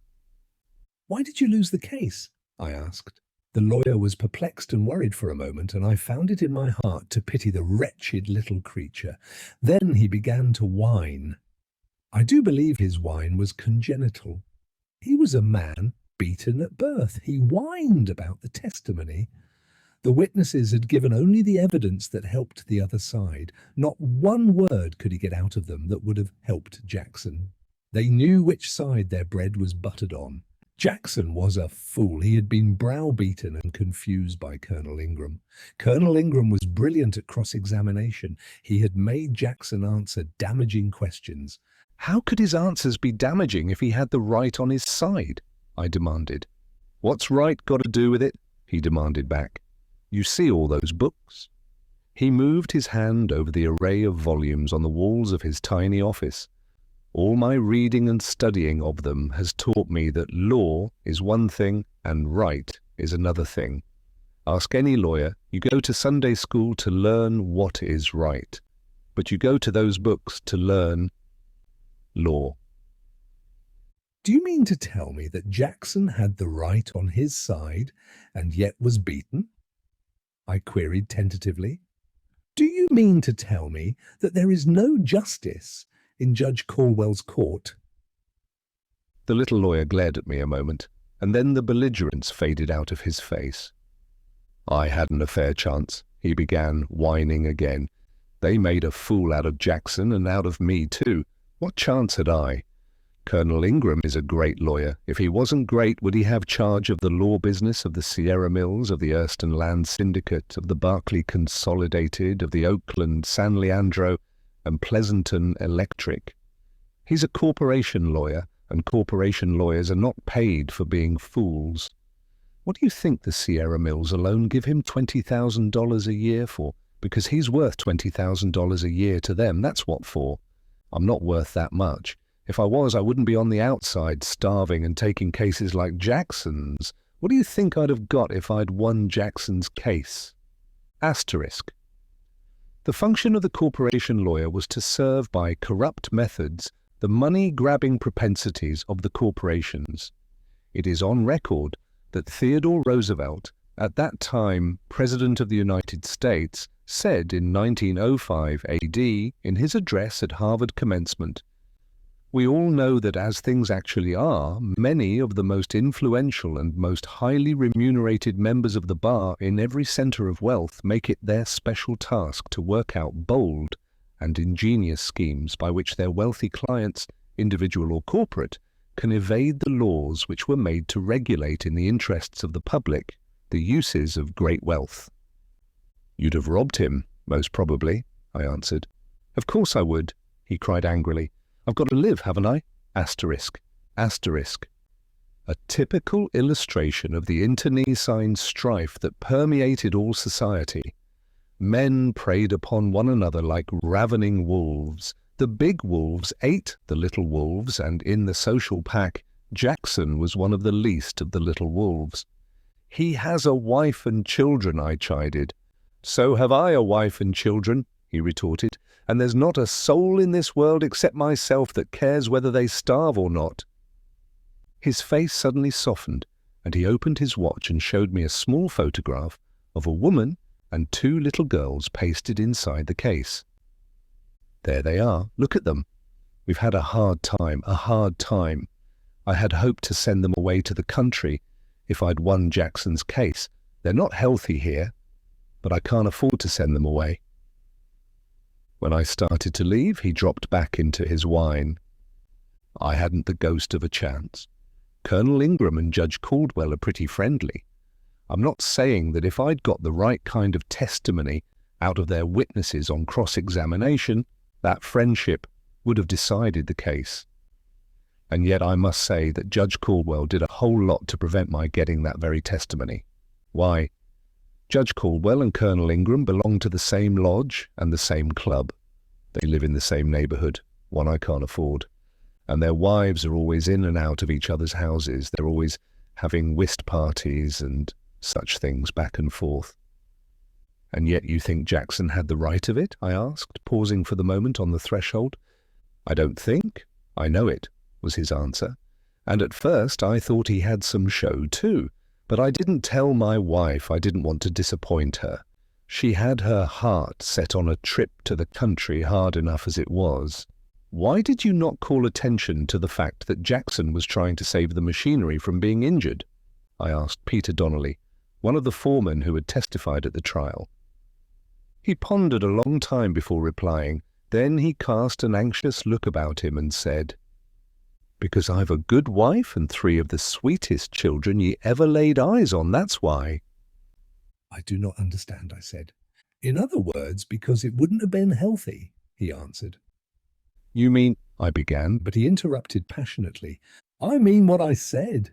"Why did you lose the case?" I asked. The lawyer was perplexed and worried for a moment, and I found it in my heart to pity the wretched little creature. Then he began to whine. I do believe his whine was congenital. He was a man beaten at birth. He whined about the testimony. The witnesses had given only the evidence that helped the other side. Not one word could he get out of them that would have helped Jackson. They knew which side their bread was buttered on. Jackson was a fool. He had been browbeaten and confused by Colonel Ingram. Colonel Ingram was brilliant at cross-examination. He had made Jackson answer damaging questions. "How could his answers be damaging if he had the right on his side?" I demanded. "What's right got to do with it?" he demanded back. "You see all those books?" He moved his hand over the array of volumes on the walls of his tiny office. "All my reading and studying of them has taught me that law is one thing and right is another thing. Ask any lawyer. You go to Sunday school to learn what is right, but you go to those books to learn law." "Do you mean to tell me that Jackson had the right on his side and yet was beaten?" I queried tentatively. "Do you mean to tell me that there is no justice in Judge Caldwell's court?" The little lawyer glared at me a moment, and then the belligerence faded out of his face. "I hadn't a fair chance," he began, whining again. "They made a fool out of Jackson and out of me too. What chance had I? Colonel Ingram is a great lawyer. If he wasn't great, would he have charge of the law business of the Sierra Mills, of the Erston Land Syndicate, of the Berkeley Consolidated, of the Oakland, San Leandro, and Pleasanton Electric? He's a corporation lawyer, and corporation lawyers are not paid for being fools. What do you think the Sierra Mills alone give him $20,000 a year for? Because he's worth $20,000 a year to them. That's what for. I'm not worth that much. If I was, I wouldn't be on the outside, starving and taking cases like Jackson's. What do you think I'd have got if I'd won Jackson's case? Asterisk. The function of the corporation lawyer was to serve by corrupt methods the money-grabbing propensities of the corporations. It is on record that Theodore Roosevelt, at that time President of the United States, said in 1905 AD in his address at Harvard commencement, "We all know that as things actually are, many of the most influential and most highly remunerated members of the bar in every center of wealth make it their special task to work out bold and ingenious schemes by which their wealthy clients, individual or corporate, can evade the laws which were made to regulate in the interests of the public the uses of great wealth." "You'd have robbed him, most probably," I answered. "Of course I would," he cried angrily. "I've got to live, haven't I? Asterisk. Asterisk." A typical illustration of the internecine strife that permeated all society. Men preyed upon one another like ravening wolves. The big wolves ate the little wolves, and in the social pack, Jackson was one of the least of the little wolves. He has a wife and children, I chided. So have I a wife and children, he retorted, and there's not a soul in this world except myself that cares whether they starve or not. His face suddenly softened, and he opened his watch and showed me a small photograph of a woman and 2 little girls pasted inside the case. There they are, look at them. We've had a hard time. I had hoped to send them away to the country if I'd won Jackson's case. They're not healthy here, but I can't afford to send them away. When I started to leave, he dropped back into his wine. I hadn't the ghost of a chance. Colonel Ingram and Judge Caldwell are pretty friendly. I'm not saying that if I'd got the right kind of testimony out of their witnesses on cross-examination, that friendship would have decided the case. And yet I must say that Judge Caldwell did a whole lot to prevent my getting that very testimony. Why? Judge Caldwell and Colonel Ingram belong to the same lodge and the same club. They live in the same neighborhood, one I can't afford. And their wives are always in and out of each other's houses. They're always having whist parties and such things back and forth. And yet you think Jackson had the right of it? I asked, pausing for the moment on the threshold. I don't think. I know it, was his answer. And at first I thought he had some show too. But I didn't tell my wife. I didn't want to disappoint her. She had her heart set on a trip to the country, hard enough as it was. Why did you not call attention to the fact that Jackson was trying to save the machinery from being injured? I asked Peter Donnelly, one of the foremen who had testified at the trial. He pondered a long time before replying. Then he cast an anxious look about him and said, "Because I've a good wife and 3 of the sweetest children ye ever laid eyes on, that's why." I do not understand, I said. In other words, because it wouldn't have been healthy, he answered. You mean, I began, but he interrupted passionately. I mean what I said.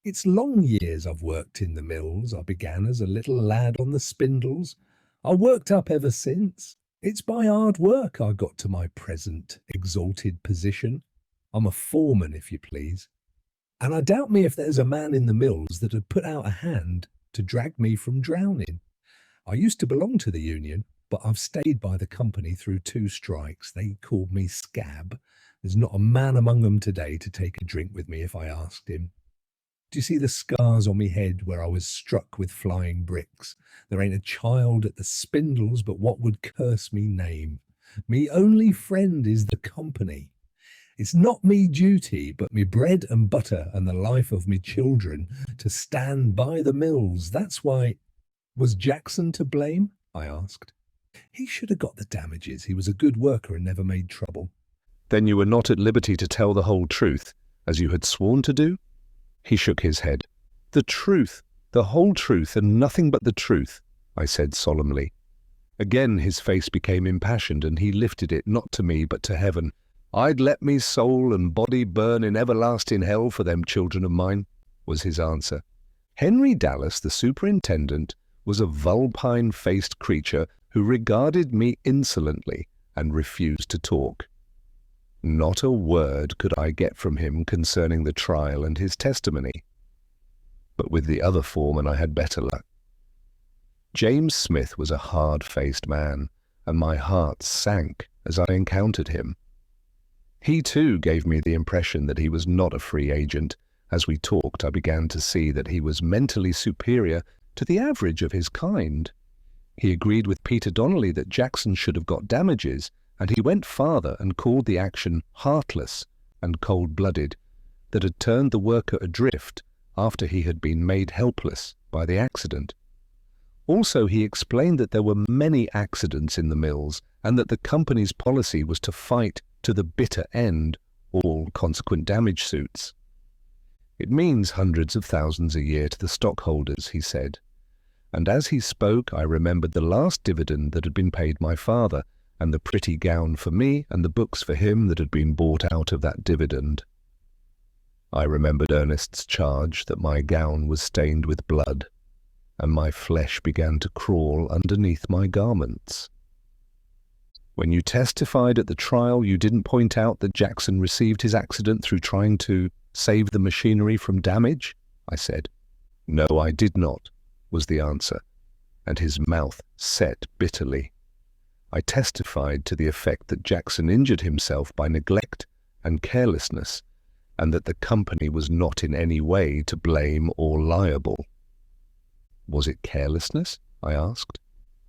It's long years I've worked in the mills. I began as a little lad on the spindles. I worked up ever since. It's by hard work I got to my present exalted position. I'm a foreman, if you please. And I doubt me if there's a man in the mills that had put out a hand to drag me from drowning. I used to belong to the union, but I've stayed by the company through 2 strikes. They called me Scab. There's not a man among them today to take a drink with me if I asked him. Do you see the scars on me head where I was struck with flying bricks? There ain't a child at the spindles but what would curse me name. Me only friend is the company. It's not me duty, but me bread and butter and the life of me children to stand by the mills. That's why. Was Jackson to blame? I asked. He should have got the damages. He was a good worker and never made trouble. Then you were not at liberty to tell the whole truth, as you had sworn to do? He shook his head. The truth, the whole truth, and nothing but the truth, I said solemnly. Again his face became impassioned, and he lifted it not to me but to heaven. I'd let me soul and body burn in everlasting hell for them children of mine, was his answer. Henry Dallas, the superintendent, was a vulpine-faced creature who regarded me insolently and refused to talk. Not a word could I get from him concerning the trial and his testimony. But with the other foreman I had better luck. James Smith was a hard-faced man, and my heart sank as I encountered him. He too gave me the impression that he was not a free agent. As we talked, I began to see that he was mentally superior to the average of his kind. He agreed with Peter Donnelly that Jackson should have got damages, and he went farther and called the action heartless and cold-blooded, that had turned the worker adrift after he had been made helpless by the accident. Also, he explained that there were many accidents in the mills, and that the company's policy was to fight to the bitter end all consequent damage suits. It means hundreds of thousands a year to the stockholders, he said. And as he spoke, I remembered the last dividend that had been paid my father, and the pretty gown for me and the books for him that had been bought out of that dividend. I remembered Ernest's charge that my gown was stained with blood, and my flesh began to crawl underneath my garments. When you testified at the trial, you didn't point out that Jackson received his accident through trying to save the machinery from damage? I said. No, I did not, was the answer, and his mouth set bitterly. I testified to the effect that Jackson injured himself by neglect and carelessness, and that the company was not in any way to blame or liable. Was it carelessness? I asked.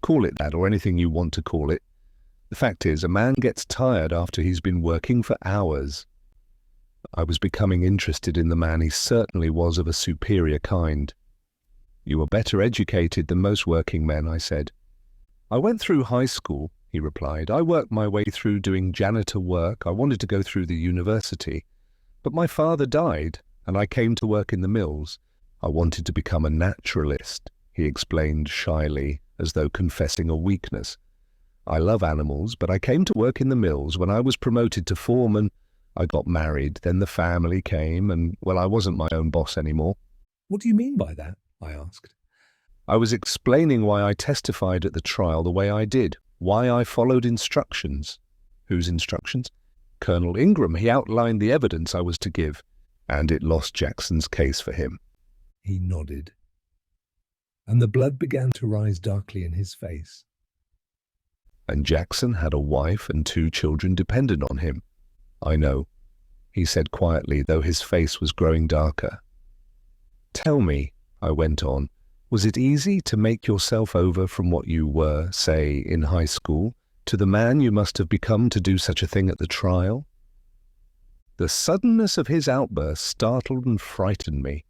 Call it that, or anything you want to call it. The fact is, a man gets tired after he's been working for hours. I was becoming interested in the man. He certainly was of a superior kind. You are better educated than most working men, I said. I went through high school, he replied. I worked my way through doing janitor work. I wanted to go through the university. But my father died, and I came to work in the mills. I wanted to become a naturalist, he explained shyly, as though confessing a weakness. I love animals, but I came to work in the mills. When I was promoted to foreman, I got married. Then the family came, and, well, I wasn't my own boss anymore. What do you mean by that? I asked. I was explaining why I testified at the trial the way I did, why I followed instructions. Whose instructions? Colonel Ingram. He outlined the evidence I was to give, and it lost Jackson's case for him. He nodded, and the blood began to rise darkly in his face. And Jackson had a wife and 2 children dependent on him. I know, he said quietly, though his face was growing darker. Tell me, I went on, was it easy to make yourself over from what you were, say, in high school, to the man you must have become to do such a thing at the trial? The suddenness of his outburst startled and frightened me.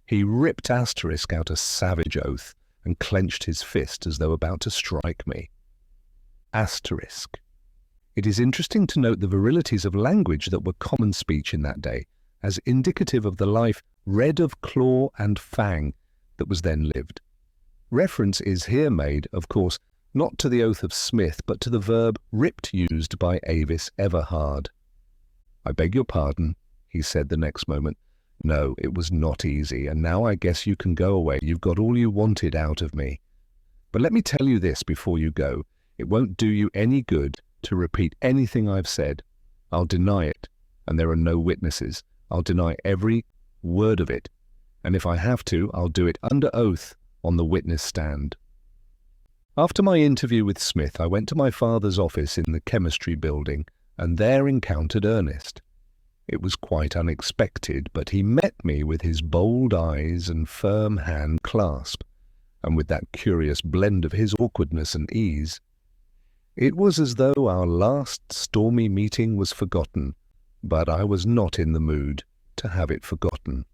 He ripped Asterisk out a savage oath and clenched his fist as though about to strike me. Asterisk. It is interesting to note the virilities of language that were common speech in that day, as indicative of the life red of claw and fang that was then lived. Reference is here made, of course, not to the oath of Smith, but to the verb ripped used by Avis Everhard. I beg your pardon, he said the next moment. No, it was not easy, and now I guess you can go away. You've got all you wanted out of me. But let me tell you this before you go. It won't do you any good to repeat anything I've said. I'll deny it, and there are no witnesses. I'll deny every word of it, and if I have to, I'll do it under oath on the witness stand. After my interview with Smith, I went to my father's office in the chemistry building, and there encountered Ernest. It was quite unexpected, but he met me with his bold eyes and firm hand clasp, and with that curious blend of his awkwardness and ease. It was as though our last stormy meeting was forgotten, but I was not in the mood to have it forgotten.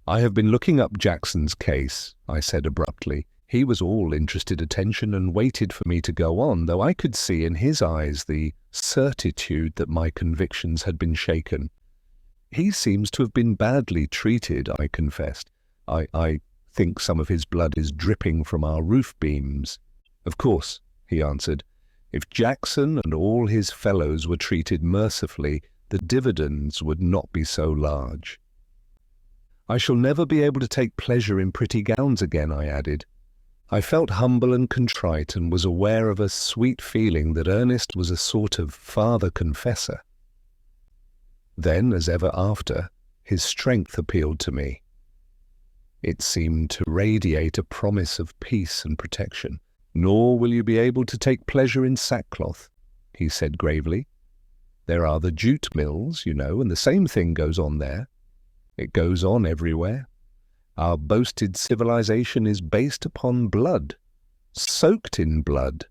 I have been looking up Jackson's case, I said abruptly. He was all interested attention and waited for me to go on, though I could see in his eyes the certitude that my convictions had been shaken. He seems to have been badly treated, I confessed. I think some of his blood is dripping from our roof beams. Of course, he answered, if Jackson and all his fellows were treated mercifully, the dividends would not be so large. I shall never be able to take pleasure in pretty gowns again, I added. I felt humble and contrite and was aware of a sweet feeling that Ernest was a sort of father-confessor. Then, as ever after, his strength appealed to me. It seemed to radiate a promise of peace and protection. Nor will you be able to take pleasure in sackcloth, he said gravely. There are the jute mills, you know, and the same thing goes on there. It goes on everywhere. Our boasted civilization is based upon blood, soaked in blood,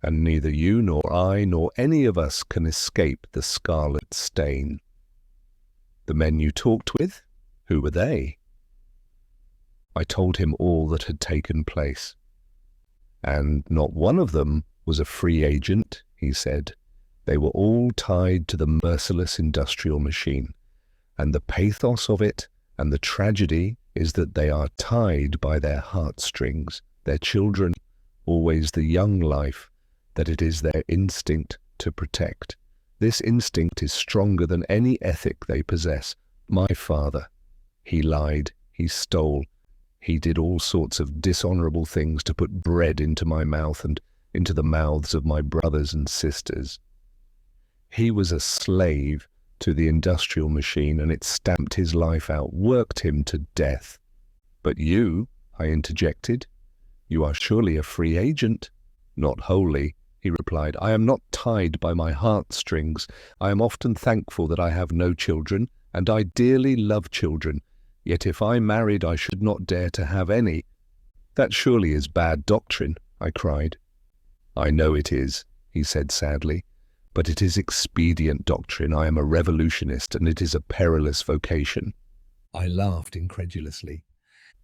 and neither you nor I nor any of us can escape the scarlet stain. The men you talked with, who were they? I told him all that had taken place. And not one of them was a free agent, he said. They were all tied to the merciless industrial machine, and the pathos of it and the tragedy is that they are tied by their heartstrings, their children, always the young life, that it is their instinct to protect. This instinct is stronger than any ethic they possess. My father, he lied, he stole, he did all sorts of dishonorable things to put bread into my mouth and into the mouths of my brothers and sisters. He was a slave to the industrial machine, and it stamped his life out, worked him to death. But you, I interjected, you are surely a free agent? Not wholly, he replied. I am not tied by my heartstrings. I am often thankful that I have no children, and I dearly love children. Yet if I married, I should not dare to have any. That surely is bad doctrine, I cried. I know it is, he said sadly, but it is expedient doctrine. I am a revolutionist, and it is a perilous vocation. I laughed incredulously.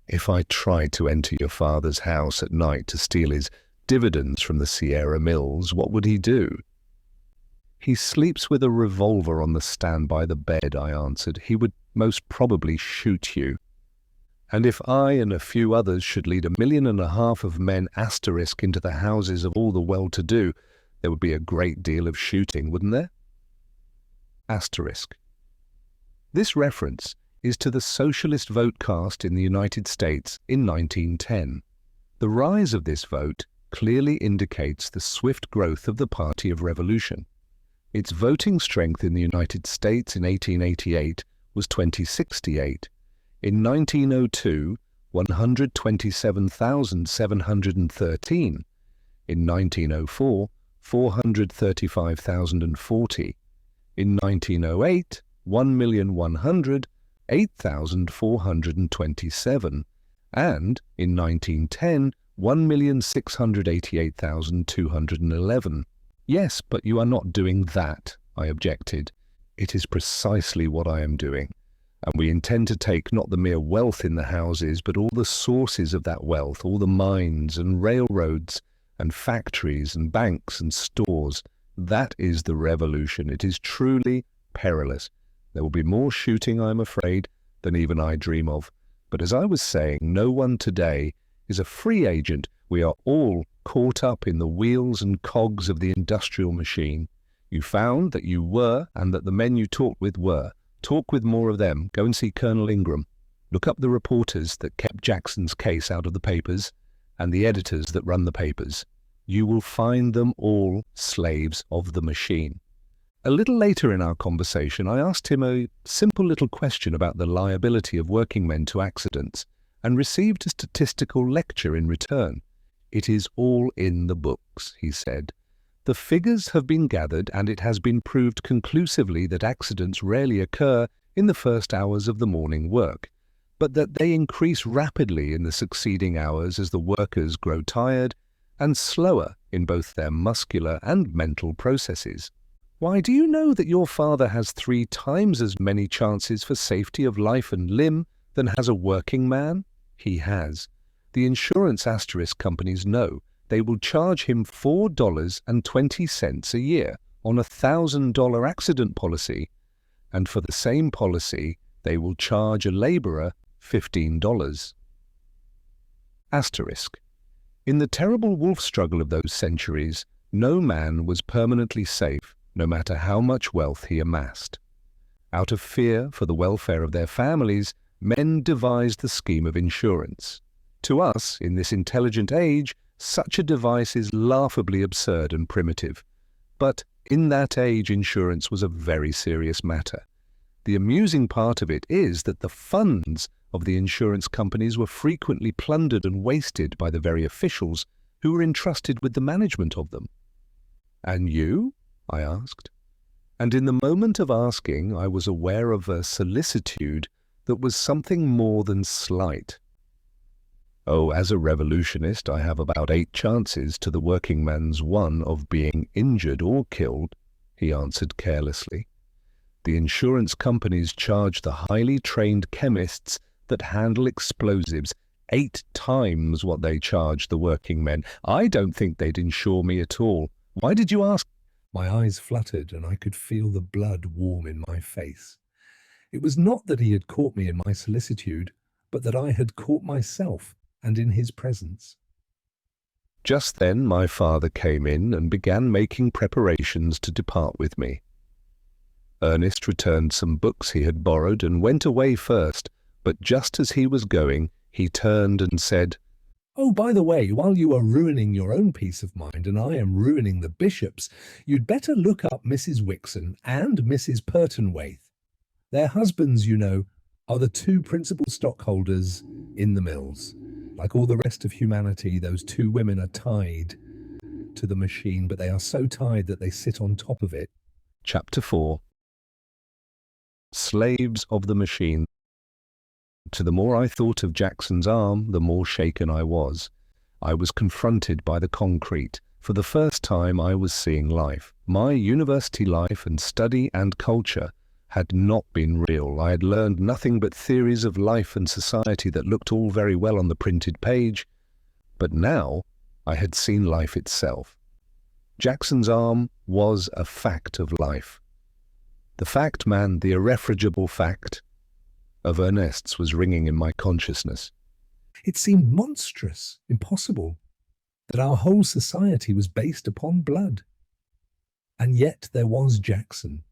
If I tried to enter your father's house at night to steal his dividends from the Sierra Mills, what would he do? He sleeps with a revolver on the stand by the bed, I answered. He would most probably shoot you. And if I and a few others should lead 1.5 million of men asterisk into the houses of all the well-to-do, there would be a great deal of shooting, wouldn't there? Asterisk. This reference is to the Socialist vote cast in the United States in 1910. The rise of this vote clearly indicates the swift growth of the Party of Revolution. Its voting strength in the United States in 1888 was 2068. In 1902, 127,713. In 1904, 435,040. In 1908, 1,100,000. 8,427, and in 1910, 1,688,211. Yes, but you are not doing that, I objected. It is precisely what I am doing, and we intend to take not the mere wealth in the houses, but all the sources of that wealth, all the mines and railroads and factories and banks and stores. That is the revolution. It is truly perilous. There will be more shooting, I am afraid, than even I dream of. But as I was saying, no one today is a free agent. We are all caught up in the wheels and cogs of the industrial machine. You found that you were, and that the men you talked with were. Talk with more of them. Go and see Colonel Ingram. Look up the reporters that kept Jackson's case out of the papers, and the editors that run the papers. You will find them all slaves of the machine. A little later in our conversation, I asked him a simple little question about the liability of working men to accidents, and received a statistical lecture in return. It is all in the books, he said. The figures have been gathered, and it has been proved conclusively that accidents rarely occur in the first hours of the morning work, but that they increase rapidly in the succeeding hours as the workers grow tired and slower in both their muscular and mental processes. Why, do you know that your father has 3 times as many chances for safety of life and limb than has a working man? He has. The insurance asterisk companies know. They will charge him $4.20 a year on a $1,000 accident policy, and for the same policy they will charge a labourer $15. Asterisk. In the terrible wolf struggle of those centuries, no man was permanently safe, no matter how much wealth he amassed. Out of fear for the welfare of their families, men devised the scheme of insurance. To us, in this intelligent age, such a device is laughably absurd and primitive. But in that age, insurance was a very serious matter. The amusing part of it is that the funds of the insurance companies were frequently plundered and wasted by the very officials who were entrusted with the management of them. And you? I asked. And in the moment of asking, I was aware of a solicitude that was something more than slight. Oh, as a revolutionist, I have about 8 chances to the working man's 1 of being injured or killed, he answered carelessly. The insurance companies charge the highly trained chemists that handle explosives 8 times what they charge the working men. I don't think they'd insure me at all. Why did you ask? My eyes fluttered, and I could feel the blood warm in my face. It was not that he had caught me in my solicitude, but that I had caught myself, and in his presence. Just then my father came in and began making preparations to depart with me. Ernest returned some books he had borrowed and went away first, but just as he was going, he turned and said, "Oh, by the way, while you are ruining your own peace of mind and I am ruining the bishop's, you'd better look up Mrs. Wixon and Mrs. Pertonwaithe. Their husbands, you know, are the 2 principal stockholders in the mills. Like all the rest of humanity, those two women are tied to the machine, but they are so tied that they sit on top of it. Chapter 4. Slaves of the machine. To the more I thought of Jackson's arm, the more shaken I was. I was confronted by the concrete. For the first time I was seeing life. My university life and study and culture had not been real. I had learned nothing but theories of life and society that looked all very well on the printed page, but now I had seen life itself. Jackson's arm was a fact of life. The fact, man, the irrefragable fact of Ernest's was ringing in my consciousness. It seemed monstrous, impossible, that our whole society was based upon blood. And yet there was Jackson.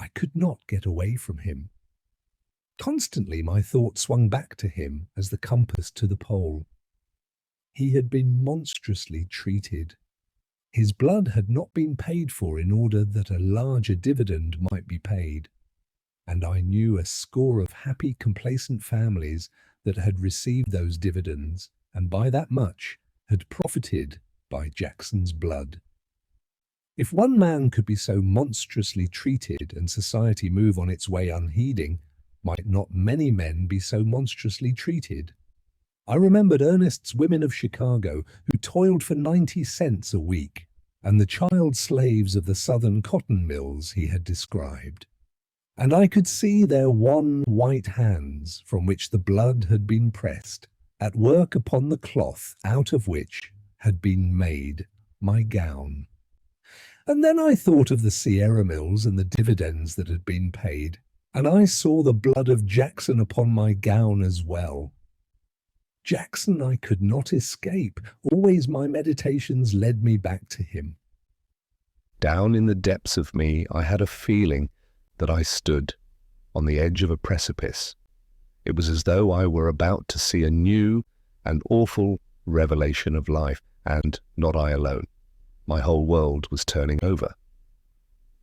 I could not get away from him. Constantly my thought swung back to him as the compass to the pole. He had been monstrously treated. His blood had not been paid for in order that a larger dividend might be paid. And I knew a score of happy, complacent families that had received those dividends, and by that much had profited by Jackson's blood. If one man could be so monstrously treated and society move on its way unheeding, might not many men be so monstrously treated? I remembered Ernest's women of Chicago who toiled for 90 cents a week, and the child slaves of the southern cotton mills he had described. And I could see their wan white hands from which the blood had been pressed, at work upon the cloth out of which had been made my gown. And then I thought of the Sierra mills and the dividends that had been paid, and I saw the blood of Jackson upon my gown as well. Jackson I could not escape. Always my meditations led me back to him. Down in the depths of me, I had a feeling that I stood on the edge of a precipice. It was as though I were about to see a new and awful revelation of life, and not I alone. My whole world was turning over.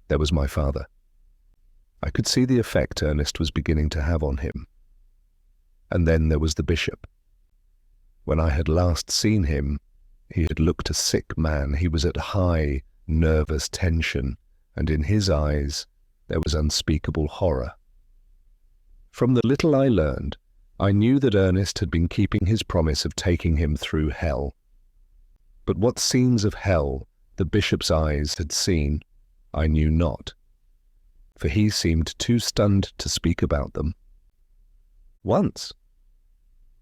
There was my father. I could see the effect Ernest was beginning to have on him. And then there was the bishop. When I had last seen him, he had looked a sick man. He was at high, nervous tension, and in his eyes there was unspeakable horror. From the little I learned, I knew that Ernest had been keeping his promise of taking him through hell. But what scenes of hell the bishop's eyes had seen, I knew not, for he seemed too stunned to speak about them. Once,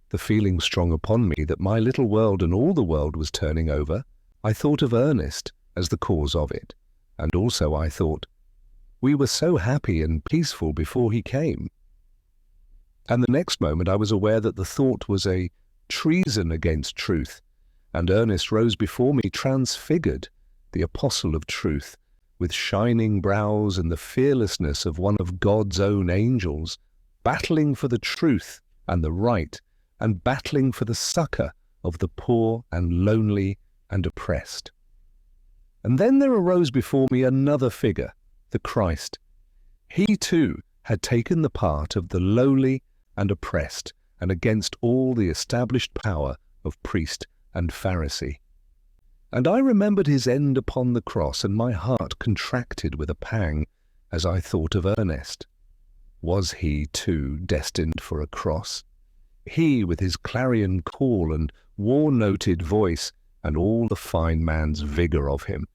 the feeling strong upon me that my little world and all the world was turning over, I thought of Ernest as the cause of it, and also I thought, we were so happy and peaceful before he came. And the next moment I was aware that the thought was a treason against truth, and Ernest rose before me transfigured, the apostle of truth, with shining brows and the fearlessness of one of God's own angels, battling for the truth and the right, and battling for the succor of the poor and lonely and oppressed. And then there arose before me another figure, the Christ. He too had taken the part of the lowly and oppressed, and against all the established power of priest and Pharisee. And I remembered his end upon the cross, and my heart contracted with a pang as I thought of Ernest. Was he, too, destined for a cross? He, with his clarion call and war-noted voice, and all the fine man's vigour of him.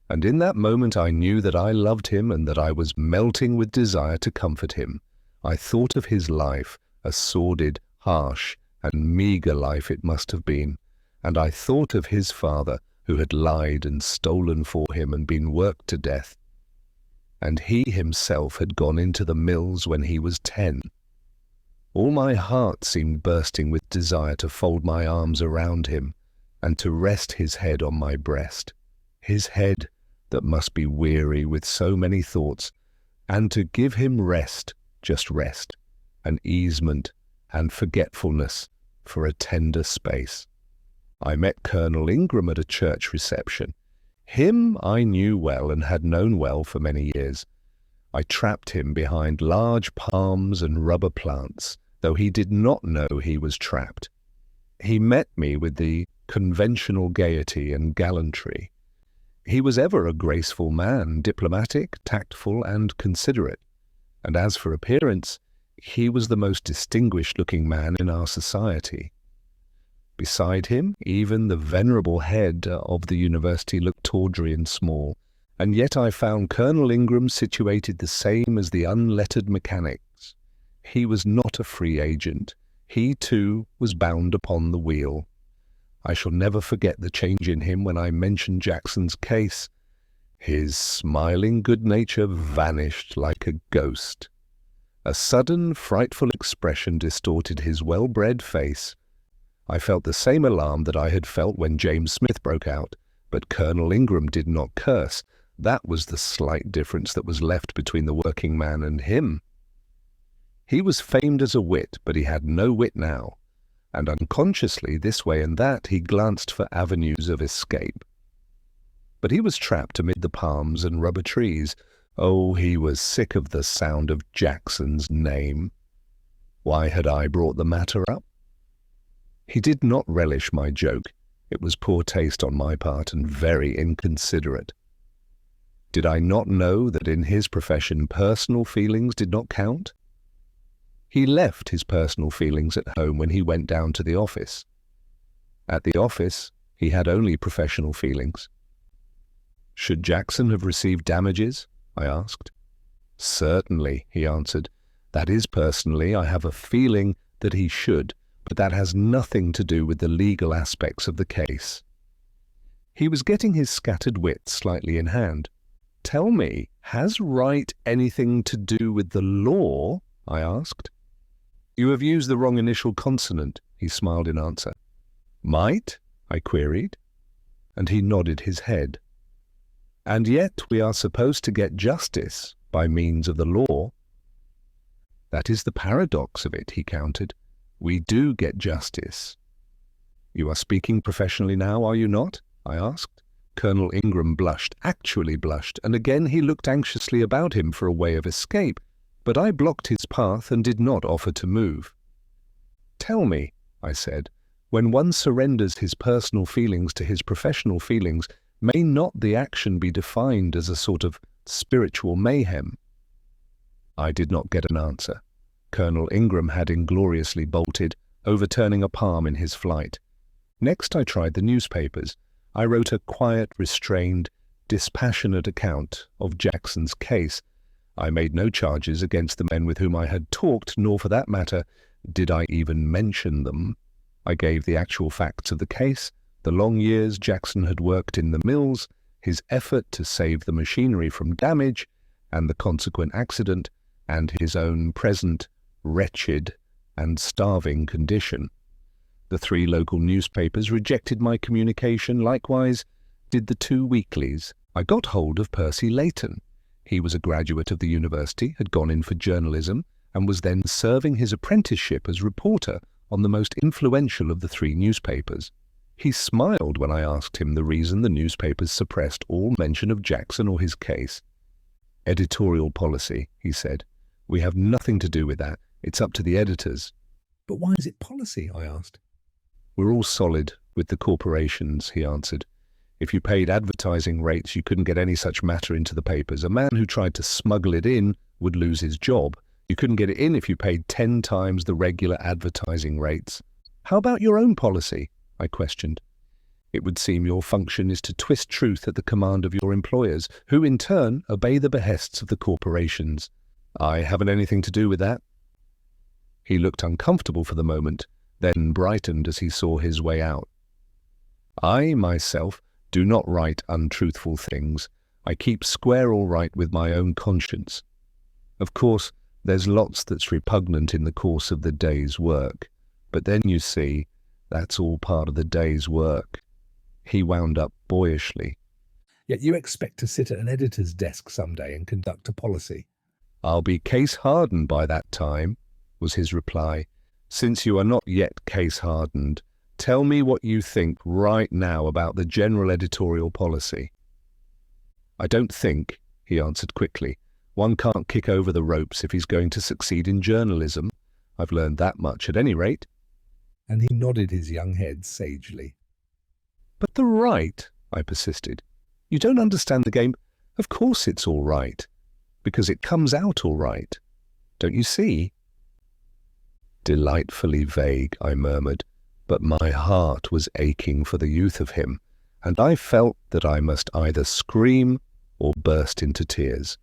And in that moment I knew that I loved him and that I was melting with desire to comfort him. I thought of his life, a sordid, harsh, and meagre life it must have been, and I thought of his father, who had lied and stolen for him and been worked to death. And he himself had gone into the mills when he was 10. All my heart seemed bursting with desire to fold my arms around him and to rest his head on my breast, his head that must be weary with so many thoughts, and to give him rest, just rest, and easement and forgetfulness for a tender space. I met Colonel Ingram at a church reception. Him I knew well and had known well for many years. I trapped him behind large palms and rubber plants, though he did not know he was trapped. He met me with the conventional gaiety and gallantry. He was ever a graceful man, diplomatic, tactful, and considerate. And as for appearance, he was the most distinguished-looking man in our society. Beside him, even the venerable head of the university looked tawdry and small, and yet I found Colonel Ingram situated the same as the unlettered mechanics. He was not a free agent. He, too, was bound upon the wheel. I shall never forget the change in him when I mentioned Jackson's case. His smiling good nature vanished like a ghost. A sudden, frightful expression distorted his well-bred face. I felt the same alarm that I had felt when James Smith broke out, but Colonel Ingram did not curse. That was the slight difference that was left between the working man and him. He was famed as a wit, but he had no wit now, and unconsciously, this way and that, he glanced for avenues of escape. But he was trapped amid the palms and rubber trees. Oh, he was sick of the sound of Jackson's name. Why had I brought the matter up? He did not relish my joke. It was poor taste on my part and very inconsiderate. Did I not know that in his profession personal feelings did not count? He left his personal feelings at home when he went down to the office. At the office, he had only professional feelings. Should Jackson have received damages? I asked. Certainly, he answered. That is, personally, I have a feeling that he should, but that has nothing to do with the legal aspects of the case. He was getting his scattered wits slightly in hand. Tell me, has right anything to do with the law? I asked. You have used the wrong initial consonant, he smiled in answer. Might? I queried, and he nodded his head. And yet we are supposed to get justice by means of the law. That is the paradox of it, he countered. We do get justice. You are speaking professionally now, are you not? I asked. Colonel Ingram blushed, actually blushed, and again he looked anxiously about him for a way of escape, but I blocked his path and did not offer to move. Tell me, I said, when one surrenders his personal feelings to his professional feelings, may not the action be defined as a sort of spiritual mayhem? I did not get an answer. Colonel Ingram had ingloriously bolted, overturning a palm in his flight. Next I tried the newspapers. I wrote a quiet, restrained, dispassionate account of Jackson's case. I made no charges against the men with whom I had talked, nor for that matter did I even mention them. I gave the actual facts of the case, the long years Jackson had worked in the mills, his effort to save the machinery from damage, and the consequent accident, and his own present wretched and starving condition. The 3 local newspapers rejected my communication, likewise did the 2 weeklies. I got hold of Percy Layton. He was a graduate of the university, had gone in for journalism, and was then serving his apprenticeship as reporter on the most influential of the 3 newspapers. He smiled when I asked him the reason the newspapers suppressed all mention of Jackson or his case. Editorial policy, he said. We have nothing to do with that. It's up to the editors. But why is it policy? I asked. We're all solid with the corporations, he answered. If you paid advertising rates, you couldn't get any such matter into the papers. A man who tried to smuggle it in would lose his job. You couldn't get it in if you paid 10 times the regular advertising rates. How about your own policy? I questioned. It would seem your function is to twist truth at the command of your employers, who in turn obey the behests of the corporations. I haven't anything to do with that. He looked uncomfortable for the moment, then brightened as he saw his way out. I, myself, do not write untruthful things. I keep square all right with my own conscience. Of course, there's lots that's repugnant in the course of the day's work, but then you see, that's all part of the day's work. He wound up boyishly. Yet you expect to sit at an editor's desk someday and conduct a policy. I'll be case-hardened by that time, was his reply. Since you are not yet case-hardened, tell me what you think right now about the general editorial policy. I don't think, he answered quickly. One can't kick over the ropes if he's going to succeed in journalism. I've learned that much at any rate. And he nodded his young head sagely. But the right, I persisted. You don't understand the game. Of course it's all right, because it comes out all right. Don't you see? Delightfully vague, I murmured, but my heart was aching for the youth of him, and I felt that I must either scream or burst into tears.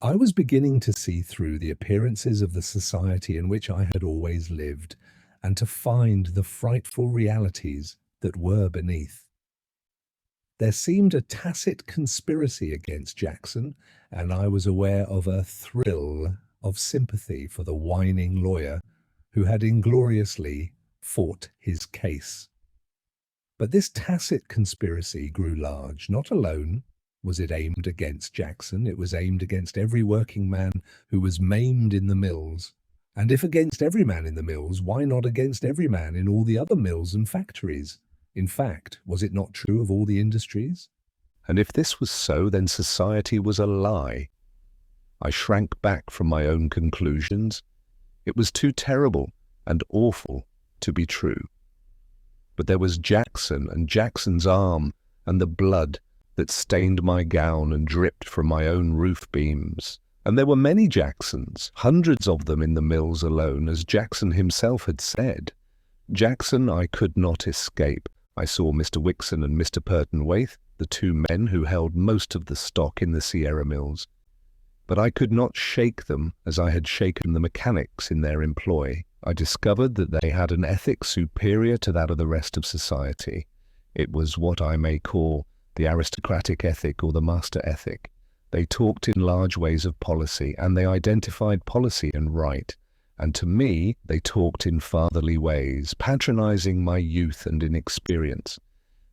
I was beginning to see through the appearances of the society in which I had always lived, and to find the frightful realities that were beneath. There seemed a tacit conspiracy against Jackson, and I was aware of a thrill of sympathy for the whining lawyer who had ingloriously fought his case. But this tacit conspiracy grew large. Not alone was it aimed against Jackson, it was aimed against every working man who was maimed in the mills. And if against every man in the mills, why not against every man in all the other mills and factories? In fact, was it not true of all the industries? And if this was so, then society was a lie. I shrank back from my own conclusions. It was too terrible and awful to be true. But there was Jackson and Jackson's arm and the blood that stained my gown and dripped from my own roof beams. And there were many Jacksons, hundreds of them in the mills alone, as Jackson himself had said. Jackson I could not escape. I saw Mr. Wixon and Mr. Pertonwaithe, the two men who held most of the stock in the Sierra Mills. But I could not shake them as I had shaken the mechanics in their employ. I discovered that they had an ethic superior to that of the rest of society. It was what I may call the aristocratic ethic or the master ethic. They talked in large ways of policy, and they identified policy and right. And to me, they talked in fatherly ways, patronizing my youth and inexperience.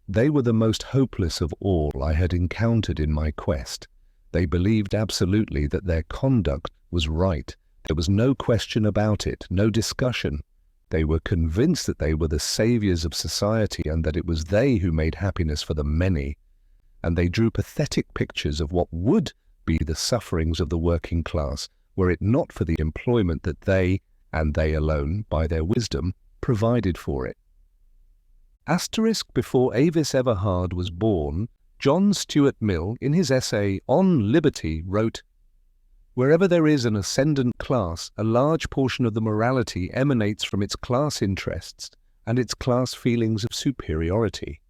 They were the most hopeless of all I had encountered in my quest. They believed absolutely that their conduct was right. There was no question about it, no discussion. They were convinced that they were the saviors of society and that it was they who made happiness for the many. And they drew pathetic pictures of what would be the sufferings of the working class, were it not for the employment that they, and they alone, by their wisdom, provided for it. Before Avis Everhard was born, John Stuart Mill, in his essay On Liberty, wrote, "Wherever there is an ascendant class, a large portion of the morality emanates from its class interests and its class feelings of superiority."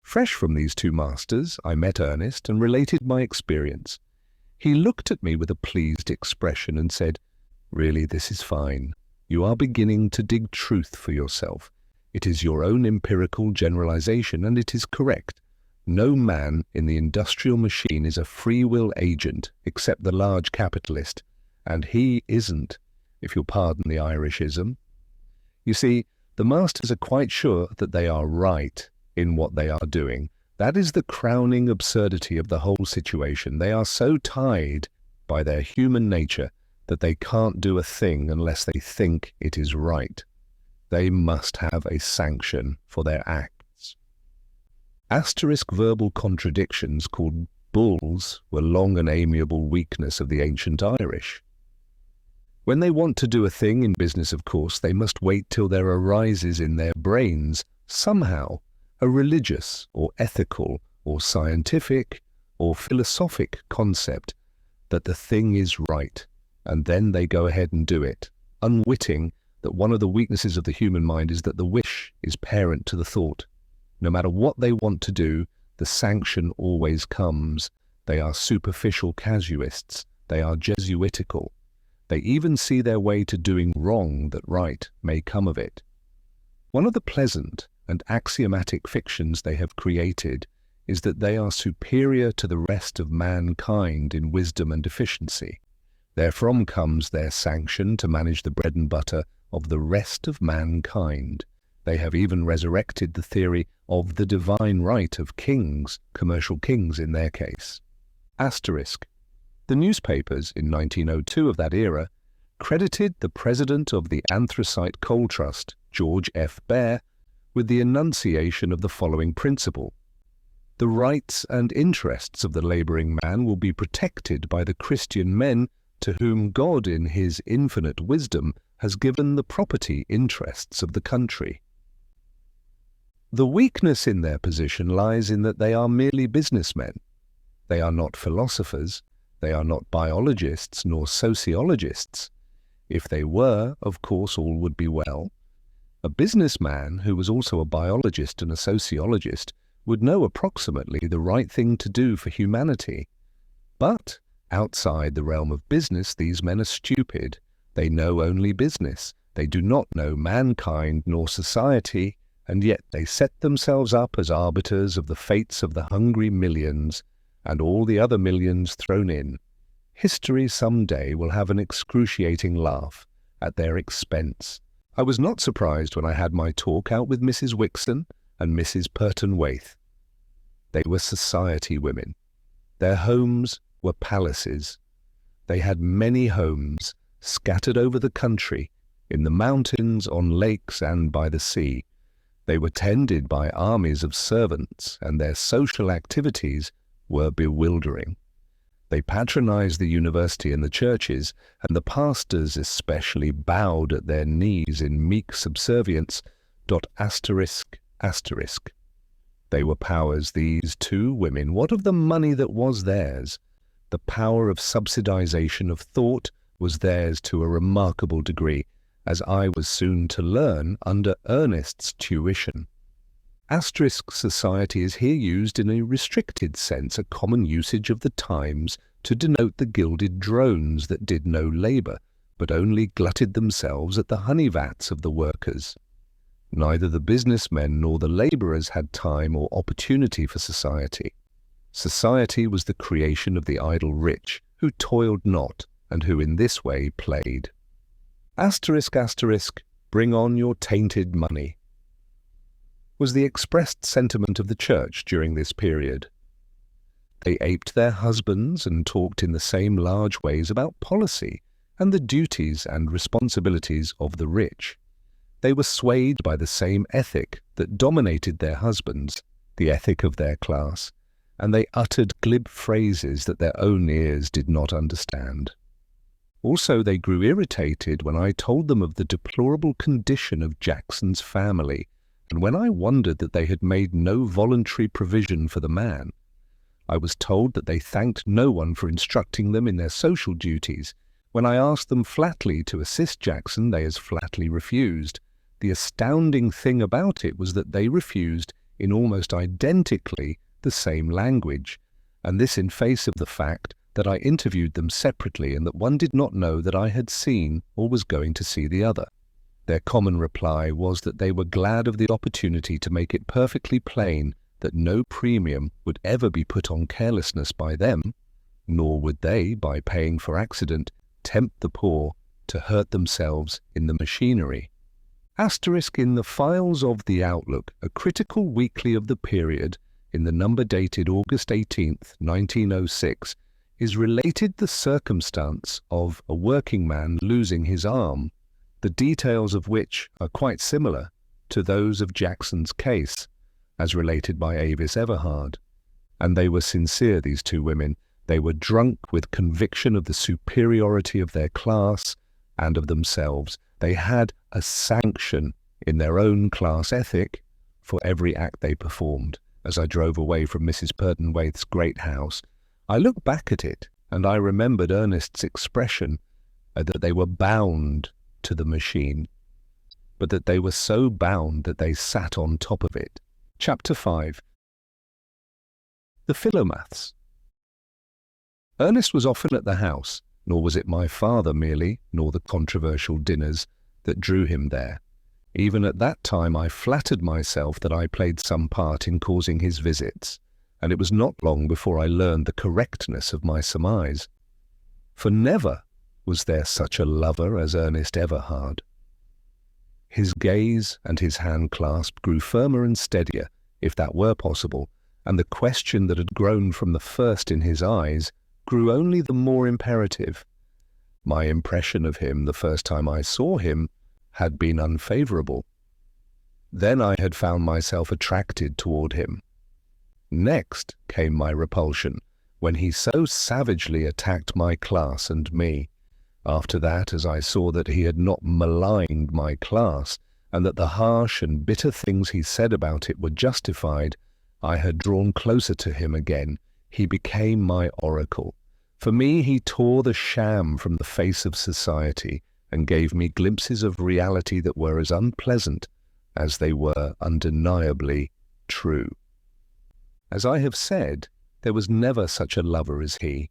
Fresh from these two masters, I met Ernest and related my experience. He looked at me with a pleased expression and said, "Really, this is fine. You are beginning to dig truth for yourself. It is your own empirical generalization, and it is correct. No man in the industrial machine is a free will agent except the large capitalist, and he isn't, if you'll pardon the Irishism. You see, the masters are quite sure that they are right in what they are doing. That is the crowning absurdity of the whole situation. They are so tied by their human nature that they can't do a thing unless they think it is right. They must have a sanction for their acts. Verbal contradictions called bulls were long an amiable weakness of the ancient Irish. When they want to do a thing in business, of course, they must wait till there arises in their brains somehow a religious or ethical or scientific or philosophic concept that the thing is right, and then they go ahead and do it, unwitting that one of the weaknesses of the human mind is that the wish is parent to the thought. No matter what they want to do, the sanction always comes. They are superficial casuists. They are Jesuitical. They even see their way to doing wrong that right may come of it. One of the pleasant and axiomatic fictions they have created is that they are superior to the rest of mankind in wisdom and efficiency. Therefrom comes their sanction to manage the bread and butter of the rest of mankind. They have even resurrected the theory of the divine right of kings, commercial kings in their case. Asterisk. The newspapers in 1902 of that era credited the president of the Anthracite Coal Trust, George F. Baer, with the enunciation of the following principle: the rights and interests of the labouring man will be protected by the Christian men to whom God in his infinite wisdom has given the property interests of the country. The weakness in their position lies in that they are merely businessmen. They are not philosophers, they are not biologists nor sociologists. If they were, of course all would be well. A businessman who was also a biologist and a sociologist would know approximately the right thing to do for humanity. But outside the realm of business, these men are stupid. They know only business. They do not know mankind nor society, and yet they set themselves up as arbiters of the fates of the hungry millions, and all the other millions thrown in. History some day will have an excruciating laugh at their expense. I was not surprised when I had my talk out with Mrs. Wixon and Mrs. Perton-Waithe. They were society women. Their homes were palaces. They had many homes scattered over the country, in the mountains, on lakes, and by the sea. They were tended by armies of servants, and their social activities were bewildering. They patronized the university and the churches, and the pastors especially bowed at their knees in meek subservience. ****. They were powers, these two women. What of the money that was theirs? The power of subsidization of thought was theirs to a remarkable degree, as I was soon to learn under Ernest's tuition. Society is here used in a restricted sense, a common usage of the times, to denote the gilded drones that did no labour, but only glutted themselves at the honey vats of the workers. Neither the businessmen nor the labourers had time or opportunity for society. Society was the creation of the idle rich, who toiled not, and who in this way played. ***, bring on your tainted money, was the expressed sentiment of the church during this period. They aped their husbands and talked in the same large ways about policy and the duties and responsibilities of the rich. They were swayed by the same ethic that dominated their husbands, the ethic of their class, and they uttered glib phrases that their own ears did not understand. Also, they grew irritated when I told them of the deplorable condition of Jackson's family, and when I wondered that they had made no voluntary provision for the man. I was told that they thanked no one for instructing them in their social duties. When I asked them flatly to assist Jackson, they as flatly refused. The astounding thing about it was that they refused in almost identically the same language, and this in face of the fact that I interviewed them separately and that one did not know that I had seen or was going to see the other. Their common reply was that they were glad of the opportunity to make it perfectly plain that no premium would ever be put on carelessness by them, nor would they, by paying for accident, tempt the poor to hurt themselves in the machinery. In the files of the Outlook, a critical weekly of the period, in the number dated August 18th, 1906, is related the circumstance of a working man losing his arm, the details of which are quite similar to those of Jackson's case, as related by Avis Everhard. And they were sincere, these two women. They were drunk with conviction of the superiority of their class and of themselves. They had a sanction in their own class ethic for every act they performed. As I drove away from Mrs. Perton-Waithe's great house, I looked back at it, and I remembered Ernest's expression that they were bound to the machine, but that they were so bound that they sat on top of it. Chapter 5. The Philomaths. Ernest was often at the house, nor was it my father merely, nor the controversial dinners, that drew him there. Even at that time I flattered myself that I played some part in causing his visits, and it was not long before I learned the correctness of my surmise. For never was there such a lover as Ernest Everhard. His gaze and his hand-clasp grew firmer and steadier, if that were possible, and the question that had grown from the first in his eyes grew only the more imperative. My impression of him the first time I saw him had been unfavourable. Then I had found myself attracted toward him. Next came my repulsion, when he so savagely attacked my class and me. After that, as I saw that he had not maligned my class, and that the harsh and bitter things he said about it were justified, I had drawn closer to him again. He became my oracle. For me, he tore the sham from the face of society and gave me glimpses of reality that were as unpleasant as they were undeniably true. As I have said, there was never such a lover as he.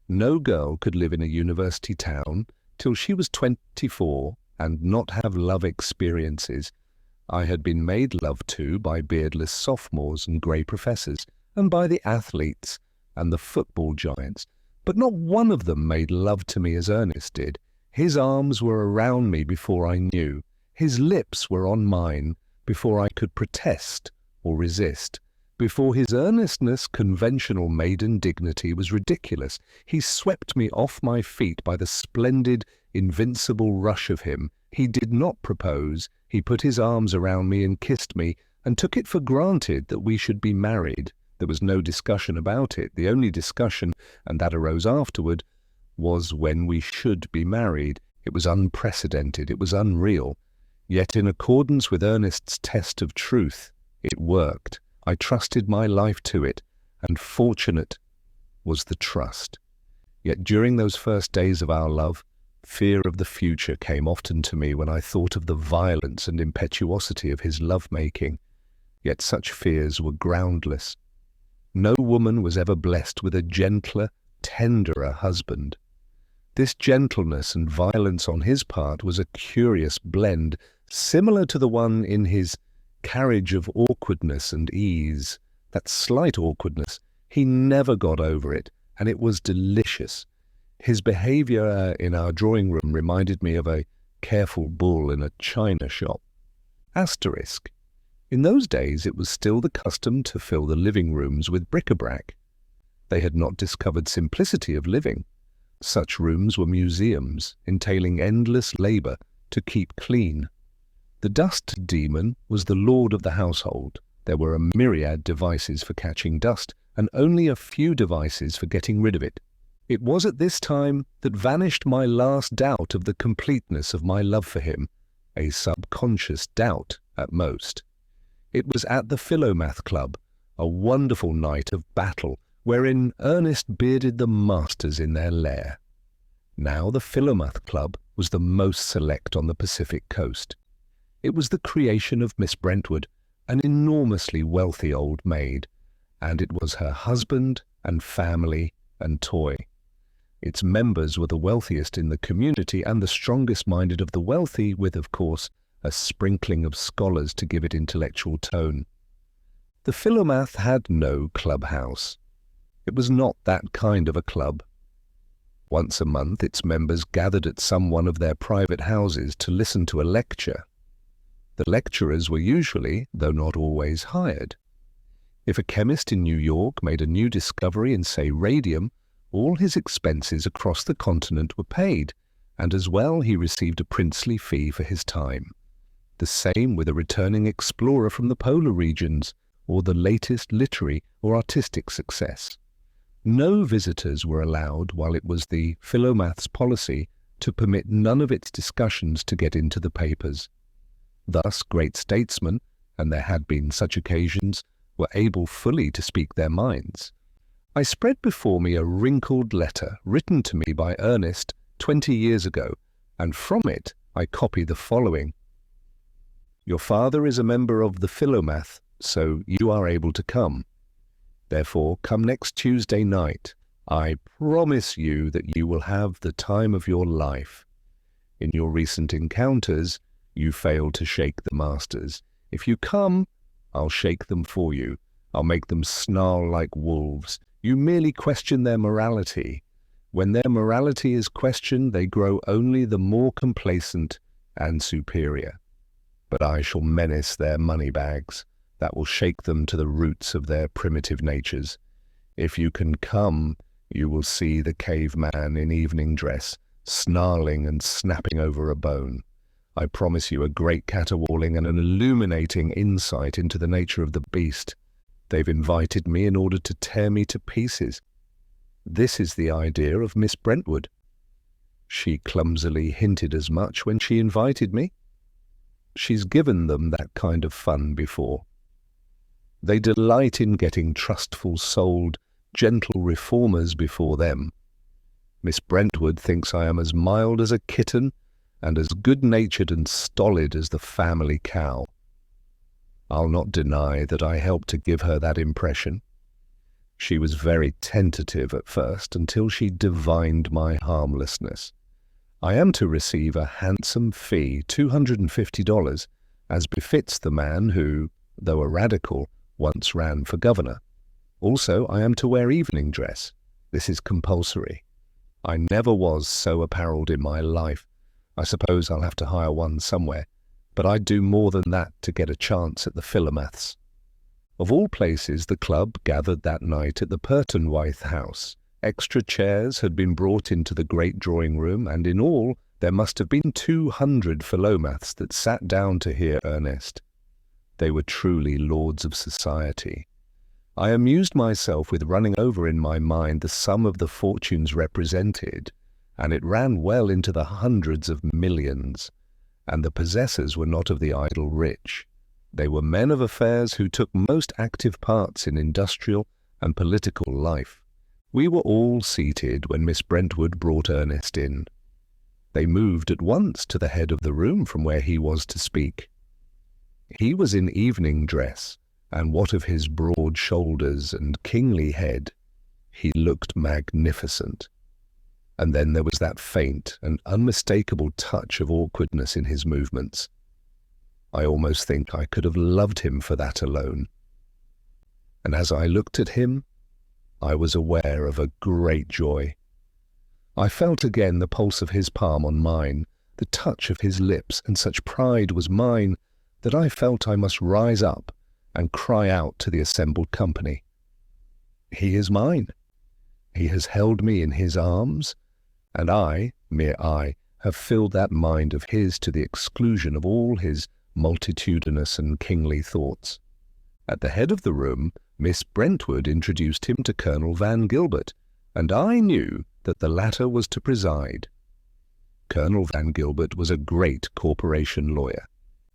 No girl could live in a university town till she was 24 and not have love experiences. I had been made love to by beardless sophomores and grey professors, and by the athletes and the football giants, but not one of them made love to me as Ernest did. His arms were around me before I knew. His lips were on mine before I could protest or resist. Before his earnestness, conventional maiden dignity was ridiculous. He swept me off my feet by the splendid, invincible rush of him. He did not propose. He put his arms around me and kissed me, and took it for granted that we should be married. There was no discussion about it. The only discussion, and that arose afterward, was when we should be married. It was unprecedented. It was unreal. Yet in accordance with Ernest's test of truth, it worked. I trusted my life to it, and fortunate was the trust. Yet during those first days of our love, fear of the future came often to me when I thought of the violence and impetuosity of his love-making. Yet such fears were groundless. No woman was ever blessed with a gentler, tenderer husband. This gentleness and violence on his part was a curious blend, similar to the one in his carriage of awkwardness and ease. That slight awkwardness, he never got over it, and it was delicious. His behaviour in our drawing room reminded me of a careful bull in a china shop. Asterisk. In those days it was still the custom to fill the living rooms with bric-a-brac. They had not discovered simplicity of living. Such rooms were museums, entailing endless labour to keep clean. The dust demon was the lord of the household. There were a myriad devices for catching dust, and only a few devices for getting rid of it. It was at this time that vanished my last doubt of the completeness of my love for him, a subconscious doubt at most. It was at the Philomath Club, a wonderful night of battle, wherein Ernest bearded the masters in their lair. Now the Philomath Club was the most select on the Pacific coast. It was the creation of Miss Brentwood, an enormously wealthy old maid, and it was her husband and family and toy. Its members were the wealthiest in the community and the strongest-minded of the wealthy, with, of course, a sprinkling of scholars to give it intellectual tone. The Philomath had no clubhouse. It was not that kind of a club. Once a month its members gathered at some one of their private houses to listen to a lecture. The lecturers were usually, though not always, hired. If a chemist in New York made a new discovery in, say, radium, all his expenses across the continent were paid, and as well he received a princely fee for his time. The same with a returning explorer from the polar regions, or the latest literary or artistic success. No visitors were allowed while it was the Philomath's policy to permit none of its discussions to get into the papers. Thus great statesmen, and there had been such occasions, were able fully to speak their minds. I spread before me a wrinkled letter written to me by Ernest 20 years ago, and from it I copy the following. Your father is a member of the Philomath, so you are able to come. Therefore, come next Tuesday night. I promise you that you will have the time of your life. In your recent encounters, you failed to shake the masters. If you come, I'll shake them for you. I'll make them snarl like wolves. You merely question their morality. When their morality is questioned, they grow only the more complacent and superior. But I shall menace their money bags. That will shake them to the roots of their primitive natures. If you can come, you will see the caveman in evening dress, snarling and snapping over a bone. I promise you a great caterwauling and an illuminating insight into the nature of the beast. They've invited me in order to tear me to pieces. This is the idea of Miss Brentwood. She clumsily hinted as much when she invited me. She's given them that kind of fun before. They delight in getting trustful-souled, gentle reformers before them. Miss Brentwood thinks I am as mild as a kitten and as good-natured and stolid as the family cow. I'll not deny that I helped to give her that impression. She was very tentative at first until she divined my harmlessness. I am to receive a handsome fee, $250, as befits the man who, though a radical, once ran for governor. Also, I am to wear evening dress. This is compulsory. I never was so apparelled in my life. I suppose I'll have to hire one somewhere, but I'd do more than that to get a chance at the Philomaths. Of all places, the club gathered that night at the Pertonwaithe house. Extra chairs had been brought into the great drawing-room, and in all there must have been 200 Philomaths that sat down to hear Ernest. They were truly lords of society. I amused myself with running over in my mind the sum of the fortunes represented, and it ran well into the hundreds of millions, and the possessors were not of the idle rich. They were men of affairs who took most active parts in industrial and political life. We were all seated when Miss Brentwood brought Ernest in. They moved at once to the head of the room from where he was to speak. He was in evening dress, and what of his broad shoulders and kingly head, he looked magnificent. And then there was that faint and unmistakable touch of awkwardness in his movements. I almost think I could have loved him for that alone. And as I looked at him, I was aware of a great joy. I felt again the pulse of his palm on mine, the touch of his lips, and such pride was mine that I felt I must rise up and cry out to the assembled company. He is mine. He has held me in his arms, and I, mere I, have filled that mind of his to the exclusion of all his multitudinous and kingly thoughts. At the head of the room, Miss Brentwood introduced him to Colonel Van Gilbert, and I knew that the latter was to preside. Colonel Van Gilbert was a great corporation lawyer.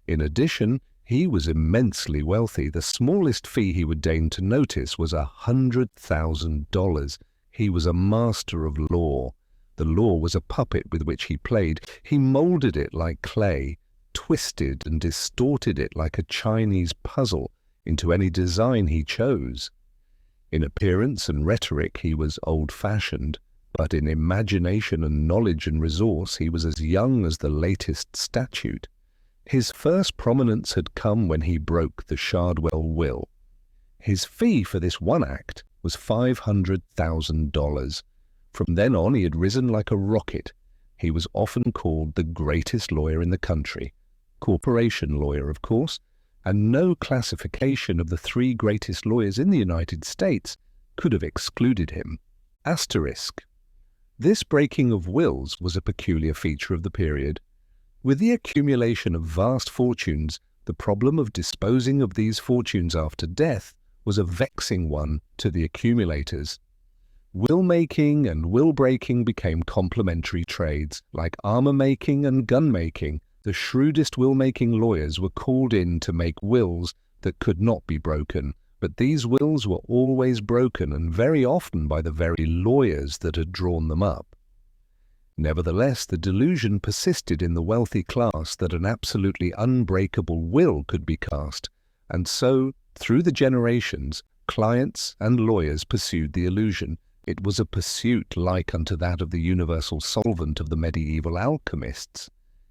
In addition, he was immensely wealthy. The smallest fee he would deign to notice was $100,000. He was a master of law. The law was a puppet with which he played. He moulded it like clay, twisted and distorted it like a Chinese puzzle into any design he chose. In appearance and rhetoric he was old-fashioned, but in imagination and knowledge and resource he was as young as the latest statute. His first prominence had come when he broke the Shardwell will. His fee for this one act was $500,000. From then on he had risen like a rocket. He was often called the greatest lawyer in the country. Corporation lawyer, of course, and no classification of the three greatest lawyers in the United States could have excluded him. Asterisk. This breaking of wills was a peculiar feature of the period. With the accumulation of vast fortunes, the problem of disposing of these fortunes after death was a vexing one to the accumulators. Will-making and will-breaking became complementary trades. Like armour-making and gun-making, the shrewdest will-making lawyers were called in to make wills that could not be broken, but these wills were always broken, and very often by the very lawyers that had drawn them up. Nevertheless, the delusion persisted in the wealthy class that an absolutely unbreakable will could be cast, and so, through the generations, clients and lawyers pursued the illusion. It was a pursuit like unto that of the universal solvent of the medieval alchemists.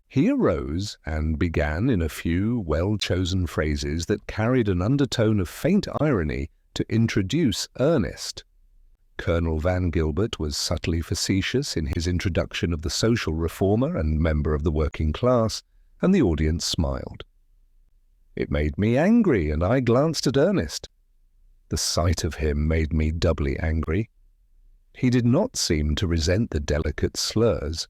He arose and began in a few well-chosen phrases that carried an undertone of faint irony to introduce Ernest. Colonel Van Gilbert was subtly facetious in his introduction of the social reformer and member of the working class, and the audience smiled. It made me angry, and I glanced at Ernest. The sight of him made me doubly angry. He did not seem to resent the delicate slurs.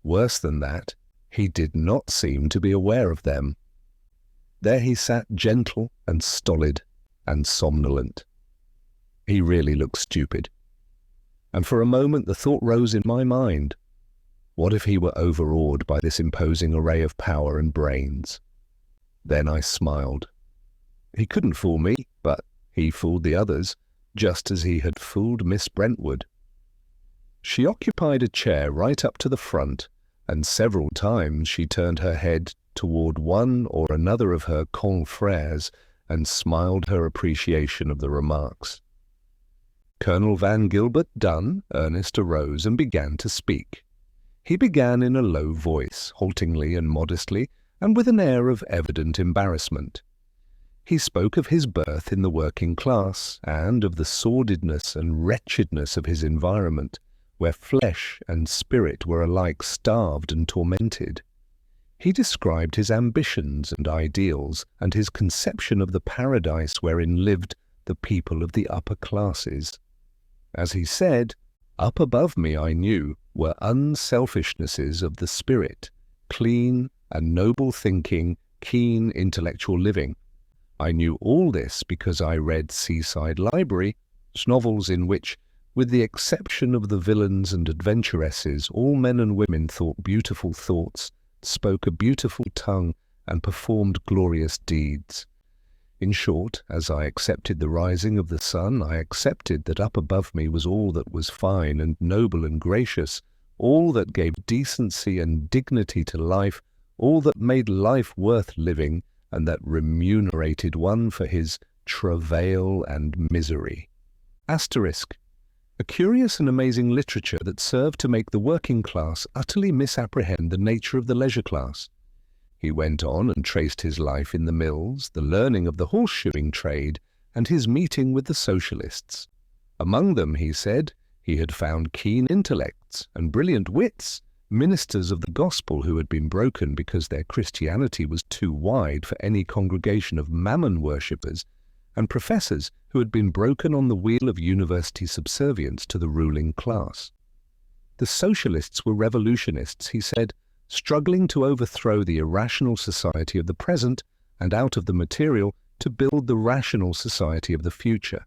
Worse than that, he did not seem to be aware of them. There he sat, gentle and stolid and somnolent. He really looked stupid. And for a moment the thought rose in my mind, what if he were overawed by this imposing array of power and brains? Then I smiled. He couldn't fool me, but he fooled the others, just as he had fooled Miss Brentwood. She occupied a chair right up to the front, and several times she turned her head toward one or another of her confrères and smiled her appreciation of the remarks. Colonel Van Gilbert Dunn, Ernest, arose and began to speak. He began in a low voice, haltingly and modestly, and with an air of evident embarrassment. He spoke of his birth in the working class and of the sordidness and wretchedness of his environment, where flesh and spirit were alike starved and tormented. He described his ambitions and ideals and his conception of the paradise wherein lived the people of the upper classes. As he said, up above me, I knew, were unselfishnesses of the spirit, clean and noble thinking, keen intellectual living. I knew all this because I read Seaside Library, novels in which, with the exception of the villains and adventuresses, all men and women thought beautiful thoughts, spoke a beautiful tongue, and performed glorious deeds. In short, as I accepted the rising of the sun, I accepted that up above me was all that was fine and noble and gracious, all that gave decency and dignity to life, all that made life worth living, and that remunerated one for his travail and misery. Asterisk. A curious and amazing literature that served to make the working class utterly misapprehend the nature of the leisure class. He went on and traced his life in the mills, the learning of the horseshoeing trade, and his meeting with the Socialists. Among them, he said, he had found keen intellects and brilliant wits, ministers of the gospel who had been broken because their Christianity was too wide for any congregation of mammon worshippers, and professors who had been broken on the wheel of university subservience to the ruling class. The Socialists were revolutionists, he said, struggling to overthrow the irrational society of the present and out of the material to build the rational society of the future.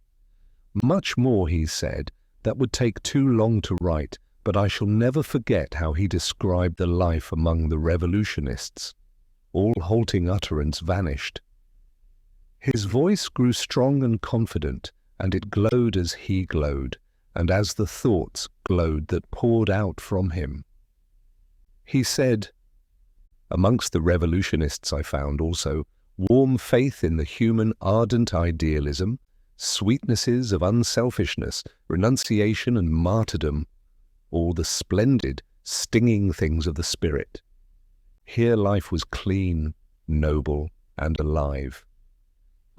Much more, he said, that would take too long to write, but I shall never forget how he described the life among the revolutionists. All halting utterance vanished. His voice grew strong and confident, and it glowed as he glowed, and as the thoughts glowed that poured out from him. He said, amongst the revolutionists I found also warm faith in the human ardent idealism, sweetnesses of unselfishness, renunciation and martyrdom, all the splendid, stinging things of the spirit. Here life was clean, noble, and alive.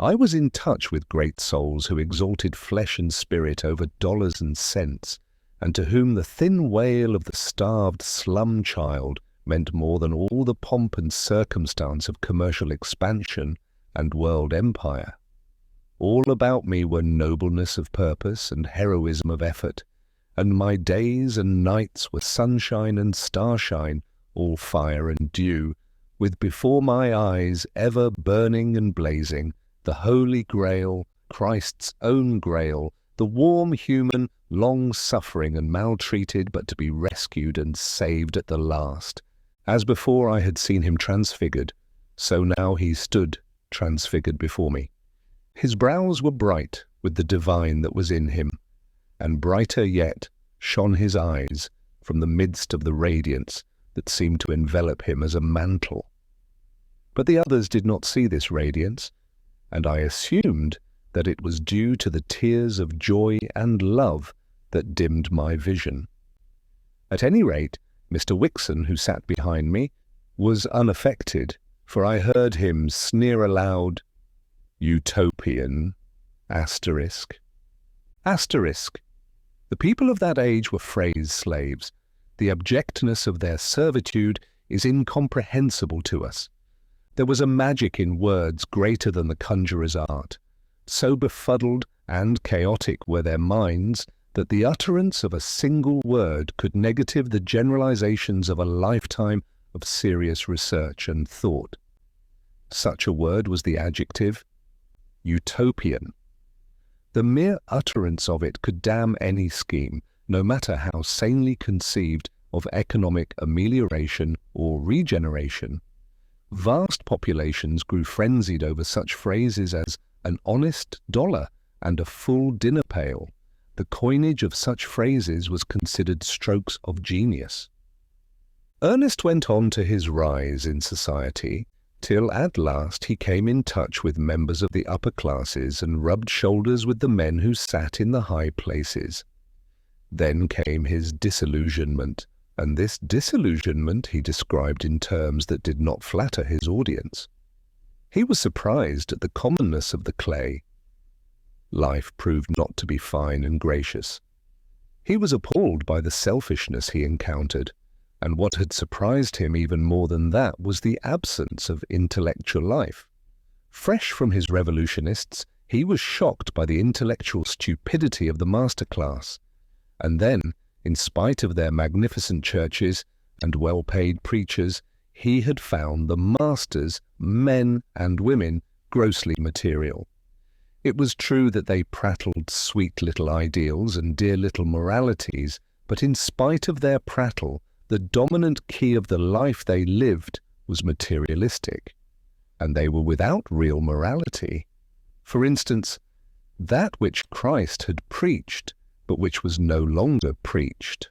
I was in touch with great souls who exalted flesh and spirit over dollars and cents, and to whom the thin wail of the starved slum child meant more than all the pomp and circumstance of commercial expansion and world empire. All about me were nobleness of purpose and heroism of effort, and my days and nights were sunshine and starshine, all fire and dew, with before my eyes ever burning and blazing the Holy Grail, Christ's own Grail, the warm human, long-suffering and maltreated, but to be rescued and saved at the last. As before I had seen him transfigured, so now he stood transfigured before me. His brows were bright with the divine that was in him, and brighter yet shone his eyes from the midst of the radiance that seemed to envelop him as a mantle. But the others did not see this radiance, and I assumed that it was due to the tears of joy and love that dimmed my vision. At any rate, Mr. Wixon, who sat behind me, was unaffected, for I heard him sneer aloud, "Utopian, asterisk." Asterisk. The people of that age were phrase slaves. The abjectness of their servitude is incomprehensible to us. There was a magic in words greater than the conjurer's art. So befuddled and chaotic were their minds that the utterance of a single word could negative the generalizations of a lifetime of serious research and thought. Such a word was the adjective utopian. The mere utterance of it could damn any scheme, no matter how sanely conceived of economic amelioration or regeneration. Vast populations grew frenzied over such phrases as an honest dollar and a full dinner pail. The coinage of such phrases was considered strokes of genius. Ernest went on to his rise in society, till at last he came in touch with members of the upper classes and rubbed shoulders with the men who sat in the high places. Then came his disillusionment, and this disillusionment he described in terms that did not flatter his audience. He was surprised at the commonness of the clay. Life proved not to be fine and gracious. He was appalled by the selfishness he encountered, and what had surprised him even more than that was the absence of intellectual life. Fresh from his revolutionists, he was shocked by the intellectual stupidity of the master class. And then, in spite of their magnificent churches and well-paid preachers, he had found the masters, men and women, grossly material. It was true that they prattled sweet little ideals and dear little moralities, but in spite of their prattle, the dominant key of the life they lived was materialistic, and they were without real morality. For instance, that which Christ had preached, but which was no longer preached.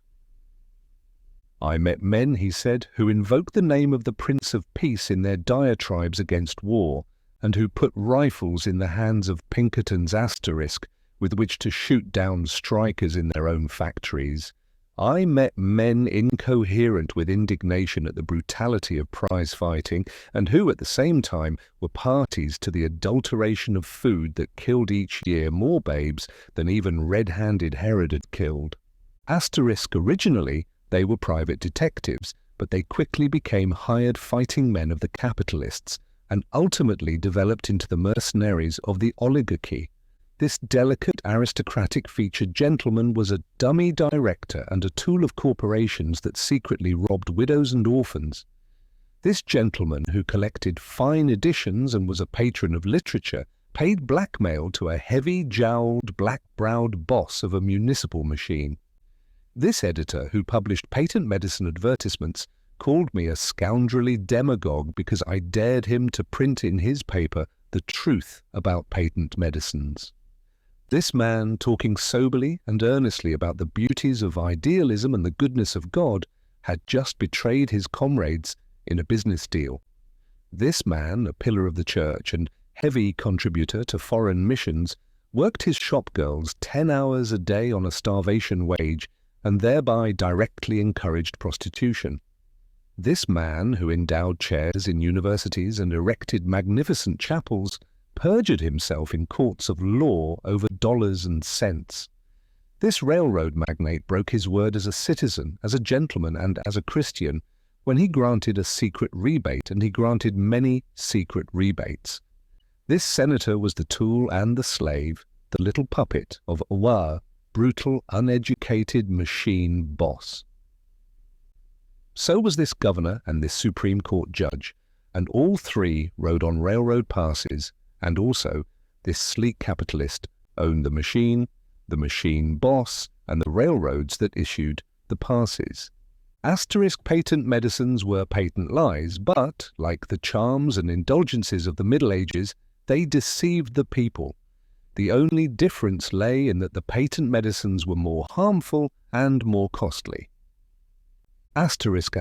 I met men, he said, who invoked the name of the Prince of Peace in their diatribes against war, and who put rifles in the hands of Pinkerton's asterisk with which to shoot down strikers in their own factories. I met men incoherent with indignation at the brutality of prize fighting, and who at the same time were parties to the adulteration of food that killed each year more babes than even red-handed Herod had killed. Originally, they were private detectives, but they quickly became hired fighting men of the capitalists, and ultimately developed into the mercenaries of the oligarchy. This delicate aristocratic featured gentleman was a dummy director and a tool of corporations that secretly robbed widows and orphans. This gentleman, who collected fine editions and was a patron of literature, paid blackmail to a heavy-jowled, black-browed boss of a municipal machine. This editor, who published patent medicine advertisements, called me a scoundrelly demagogue because I dared him to print in his paper the truth about patent medicines. This man, talking soberly and earnestly about the beauties of idealism and the goodness of God, had just betrayed his comrades in a business deal. This man, a pillar of the church and heavy contributor to foreign missions, worked his shop girls 10 hours a day on a starvation wage and thereby directly encouraged prostitution. This man, who endowed chairs in universities and erected magnificent chapels, perjured himself in courts of law over dollars and cents. This railroad magnate broke his word as a citizen, as a gentleman, and as a Christian when he granted a secret rebate, and he granted many secret rebates. This senator was the tool and the slave, the little puppet of a brutal, uneducated machine boss. So was this governor and this Supreme Court judge, and all three rode on railroad passes, and also this sleek capitalist owned the machine boss, and the railroads that issued the passes. Asterisk patent medicines were patent lies, but, like the charms and indulgences of the Middle Ages, they deceived the people. The only difference lay in that the patent medicines were more harmful and more costly. Asterisk.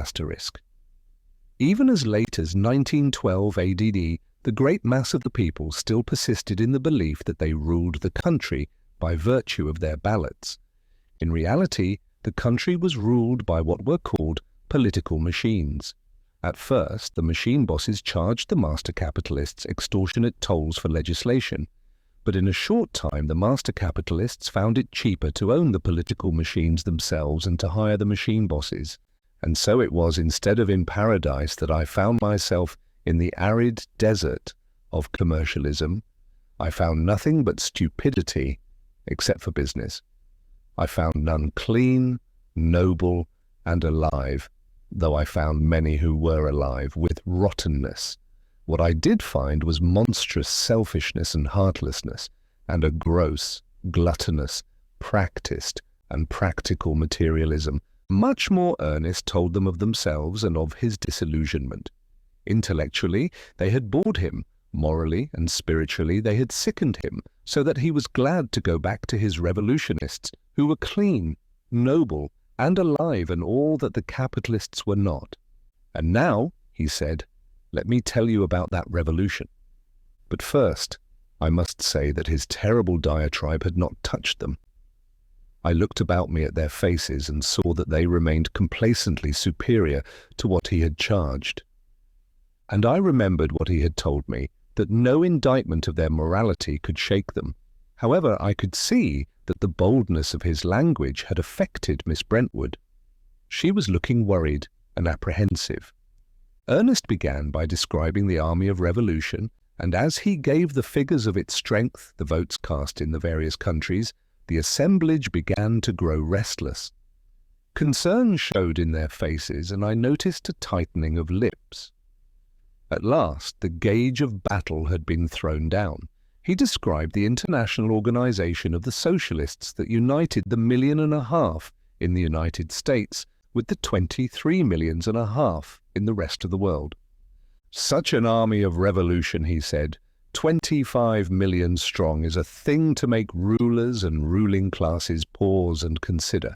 Even as late as 1912 AD, the great mass of the people still persisted in the belief that they ruled the country by virtue of their ballots. In reality, the country was ruled by what were called political machines. At first, the machine bosses charged the master capitalists extortionate tolls for legislation, but in a short time the master capitalists found it cheaper to own the political machines themselves and to hire the machine bosses. And so it was instead of in paradise that I found myself in the arid desert of commercialism. I found nothing but stupidity, except for business. I found none clean, noble, and alive, though I found many who were alive, with rottenness. What I did find was monstrous selfishness and heartlessness, and a gross, gluttonous, practiced, and practical materialism. Much more Ernest told them of themselves and of his disillusionment. Intellectually, they had bored him. Morally and spiritually, they had sickened him, so that he was glad to go back to his revolutionists, who were clean, noble, and alive, and all that the capitalists were not. And now, he said, let me tell you about that revolution. But first, I must say that his terrible diatribe had not touched them. I looked about me at their faces and saw that they remained complacently superior to what he had charged. And I remembered what he had told me, that no indictment of their morality could shake them. However, I could see that the boldness of his language had affected Miss Brentwood. She was looking worried and apprehensive. Ernest began by describing the army of revolution, and as he gave the figures of its strength, the votes cast in the various countries, the assemblage began to grow restless. Concern showed in their faces, and I noticed a tightening of lips. At last, the gauge of battle had been thrown down. He described the international organization of the Socialists that united the 1.5 million in the United States with the 23.5 million in the rest of the world. Such an army of revolution, he said, 25 million strong, is a thing to make rulers and ruling classes pause and consider.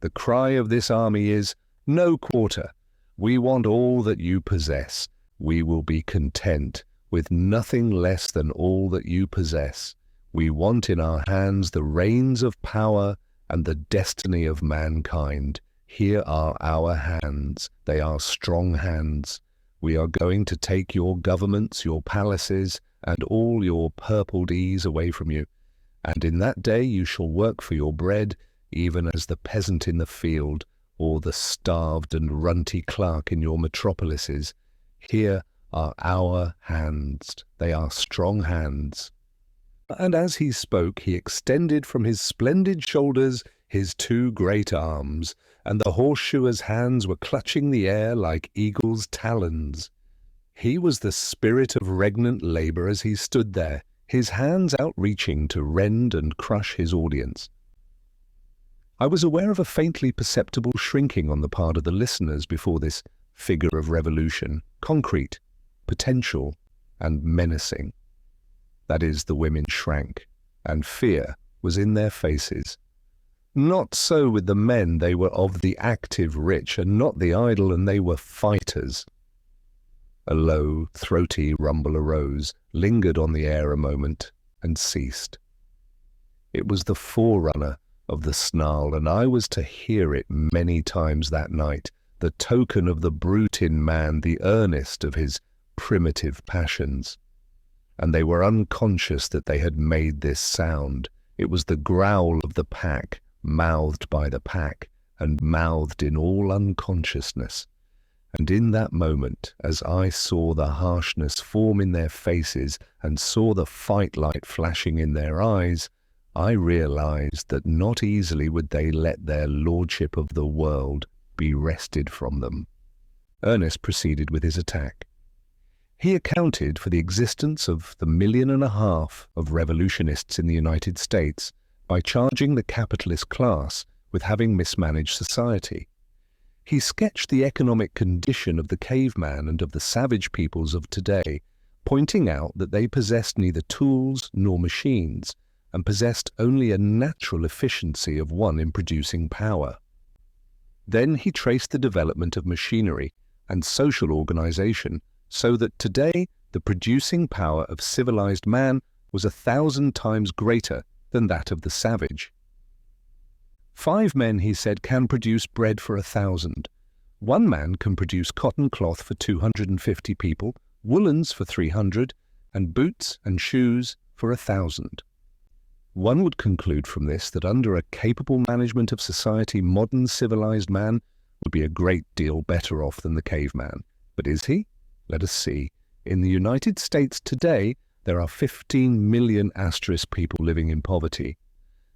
The cry of this army is, no quarter. We want all that you possess. We will be content with nothing less than all that you possess. We want in our hands the reins of power and the destiny of mankind. Here are our hands. They are strong hands. We are going to take your governments, your palaces, and all your purpled ease away from you. And in that day you shall work for your bread, even as the peasant in the field, or the starved and runty clerk in your metropolises. Here are our hands. They are strong hands. And as he spoke, he extended from his splendid shoulders his 2 great arms, and the horseshoer's hands were clutching the air like eagle's talons. He was the spirit of regnant labour as he stood there, his hands outreaching to rend and crush his audience. I was aware of a faintly perceptible shrinking on the part of the listeners before this figure of revolution, concrete, potential, and menacing. That is, the women shrank, and fear was in their faces. Not so with the men. They were of the active rich, and not the idle, and they were fighters. A low, throaty rumble arose, lingered on the air a moment, and ceased. It was the forerunner of the snarl, and I was to hear it many times that night, the token of the brute in man, the earnest of his primitive passions. And they were unconscious that they had made this sound. It was the growl of the pack, mouthed by the pack, and mouthed in all unconsciousness. And in that moment, as I saw the harshness form in their faces and saw the fight light flashing in their eyes, I realized that not easily would they let their lordship of the world be wrested from them. Ernest proceeded with his attack. He accounted for the existence of the 1.5 million of revolutionists in the United States by charging the capitalist class with having mismanaged society. He sketched the economic condition of the caveman and of the savage peoples of today, pointing out that they possessed neither tools nor machines, and possessed only a natural efficiency of one in producing power. Then he traced the development of machinery and social organization, so that today the producing power of civilized man was 1,000 times greater than that of the savage. 5 men, he said, can produce bread for 1,000. 1 man can produce cotton cloth for 250 people, woolens for 300, and boots and shoes for 1,000. One would conclude from this that under a capable management of society, modern civilized man would be a great deal better off than the caveman. But is he? Let us see. In the United States today, there are 15 million people living in poverty.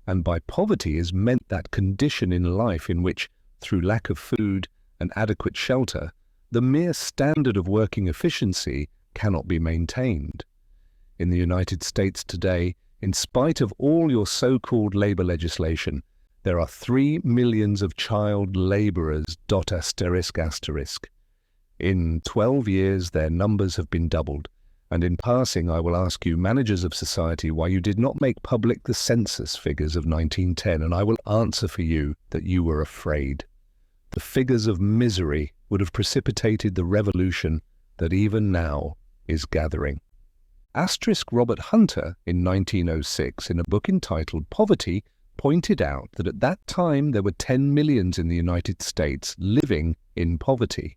And by poverty is meant that condition in life in which, through lack of food and adequate shelter, the mere standard of working efficiency cannot be maintained. In the United States today, in spite of all your so-called labor legislation, there are 3 millions of child labourers ... In 12 years their numbers have been doubled, and in passing I will ask you, managers of society, why you did not make public the census figures of 1910, and I will answer for you that you were afraid. The figures of misery would have precipitated the revolution that even now is gathering. Robert Hunter, in 1906, in a book entitled Poverty, pointed out that at that time there were 10 millions in the United States living in poverty.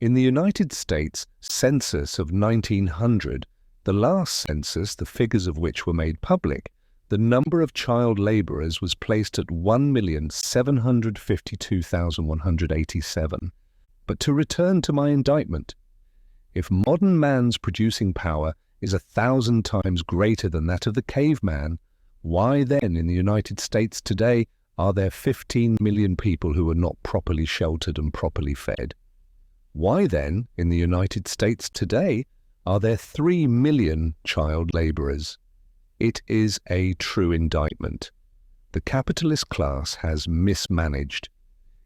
In the United States census of 1900, the last census, the figures of which were made public, the number of child labourers was placed at 1,752,187. But to return to my indictment, if modern man's producing power is 1,000 times greater than that of the caveman, why then in the United States today are there 15 million people who are not properly sheltered and properly fed? Why then in the United States today are there 3 million child labourers? It is a true indictment. The capitalist class has mismanaged.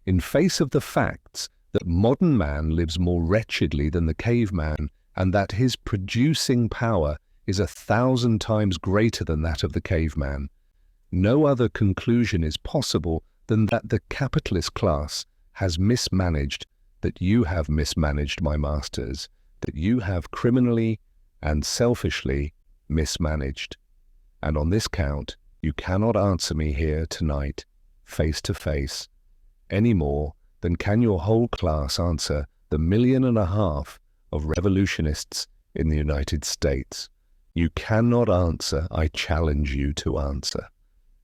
In face of the facts that modern man lives more wretchedly than the caveman, and that his producing power is 1,000 times greater than that of the caveman, no other conclusion is possible than that the capitalist class has mismanaged, that you have mismanaged, my masters, that you have criminally and selfishly mismanaged. And on this count, you cannot answer me here tonight, face to face, any more than can your whole class answer the 1.5 million of revolutionists in the United States. You cannot answer, I challenge you to answer.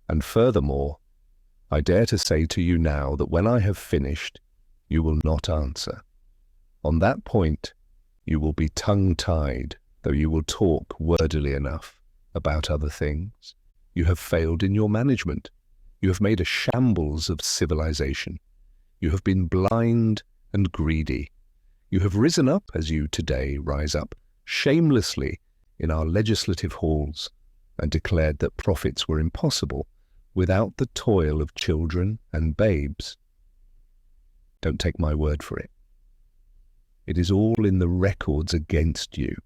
And furthermore, I dare to say to you now that when I have finished, you will not answer. On that point, you will be tongue-tied, though you will talk wordily enough about other things. You have failed in your management. You have made a shambles of civilization. You have been blind and greedy. You have risen up, as you today rise up, shamelessly in our legislative halls, and declared that profits were impossible without the toil of children and babes. Don't take my word for it. It is all in the records against you.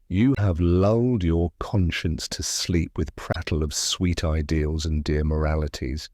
You have lulled your conscience to sleep with prattle of sweet ideals and dear moralities.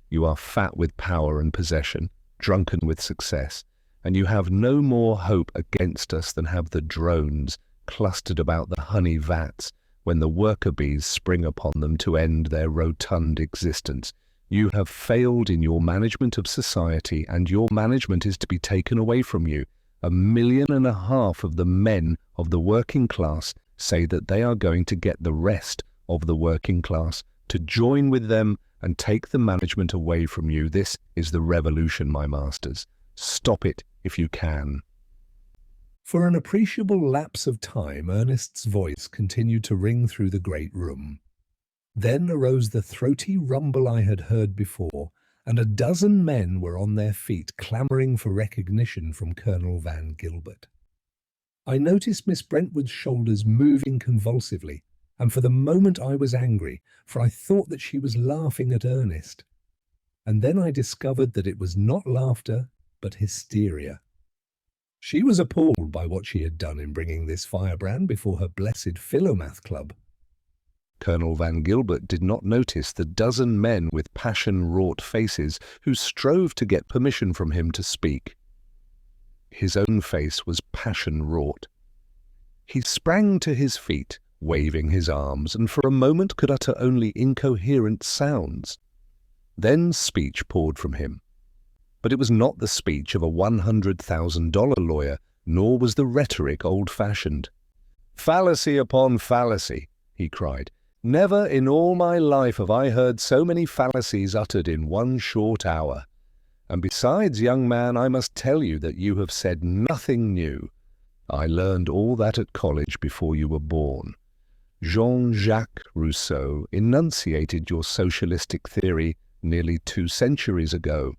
You are fat with power and possession, drunken with success, and you have no more hope against us than have the drones clustered about the honey vats when the worker bees spring upon them to end their rotund existence. You have failed in your management of society, and your management is to be taken away from you. 1.5 million of the men of the working class say that they are going to get the rest of the working class to join with them and take the management away from you. This is the revolution, my masters. Stop it if you can. For an appreciable lapse of time, Ernest's voice continued to ring through the great room. Then arose the throaty rumble I had heard before, and 12 men were on their feet, clamouring for recognition from Colonel Van Gilbert. I noticed Miss Brentwood's shoulders moving convulsively, and for the moment I was angry, for I thought that she was laughing at Ernest. And then I discovered that it was not laughter, but hysteria. She was appalled by what she had done in bringing this firebrand before her blessed Philomath Club. Colonel Van Gilbert did not notice the 12 men with passion-wrought faces who strove to get permission from him to speak. His own face was passion-wrought. He sprang to his feet, waving his arms, and for a moment could utter only incoherent sounds. Then speech poured from him. But it was not the speech of a $100,000 lawyer, nor was the rhetoric old-fashioned. "Fallacy upon fallacy," he cried. "Never in all my life have I heard so many fallacies uttered in one short hour. And besides, young man, I must tell you that you have said nothing new. I learned all that at college before you were born. Jean-Jacques Rousseau enunciated your socialistic theory nearly 2 centuries ago.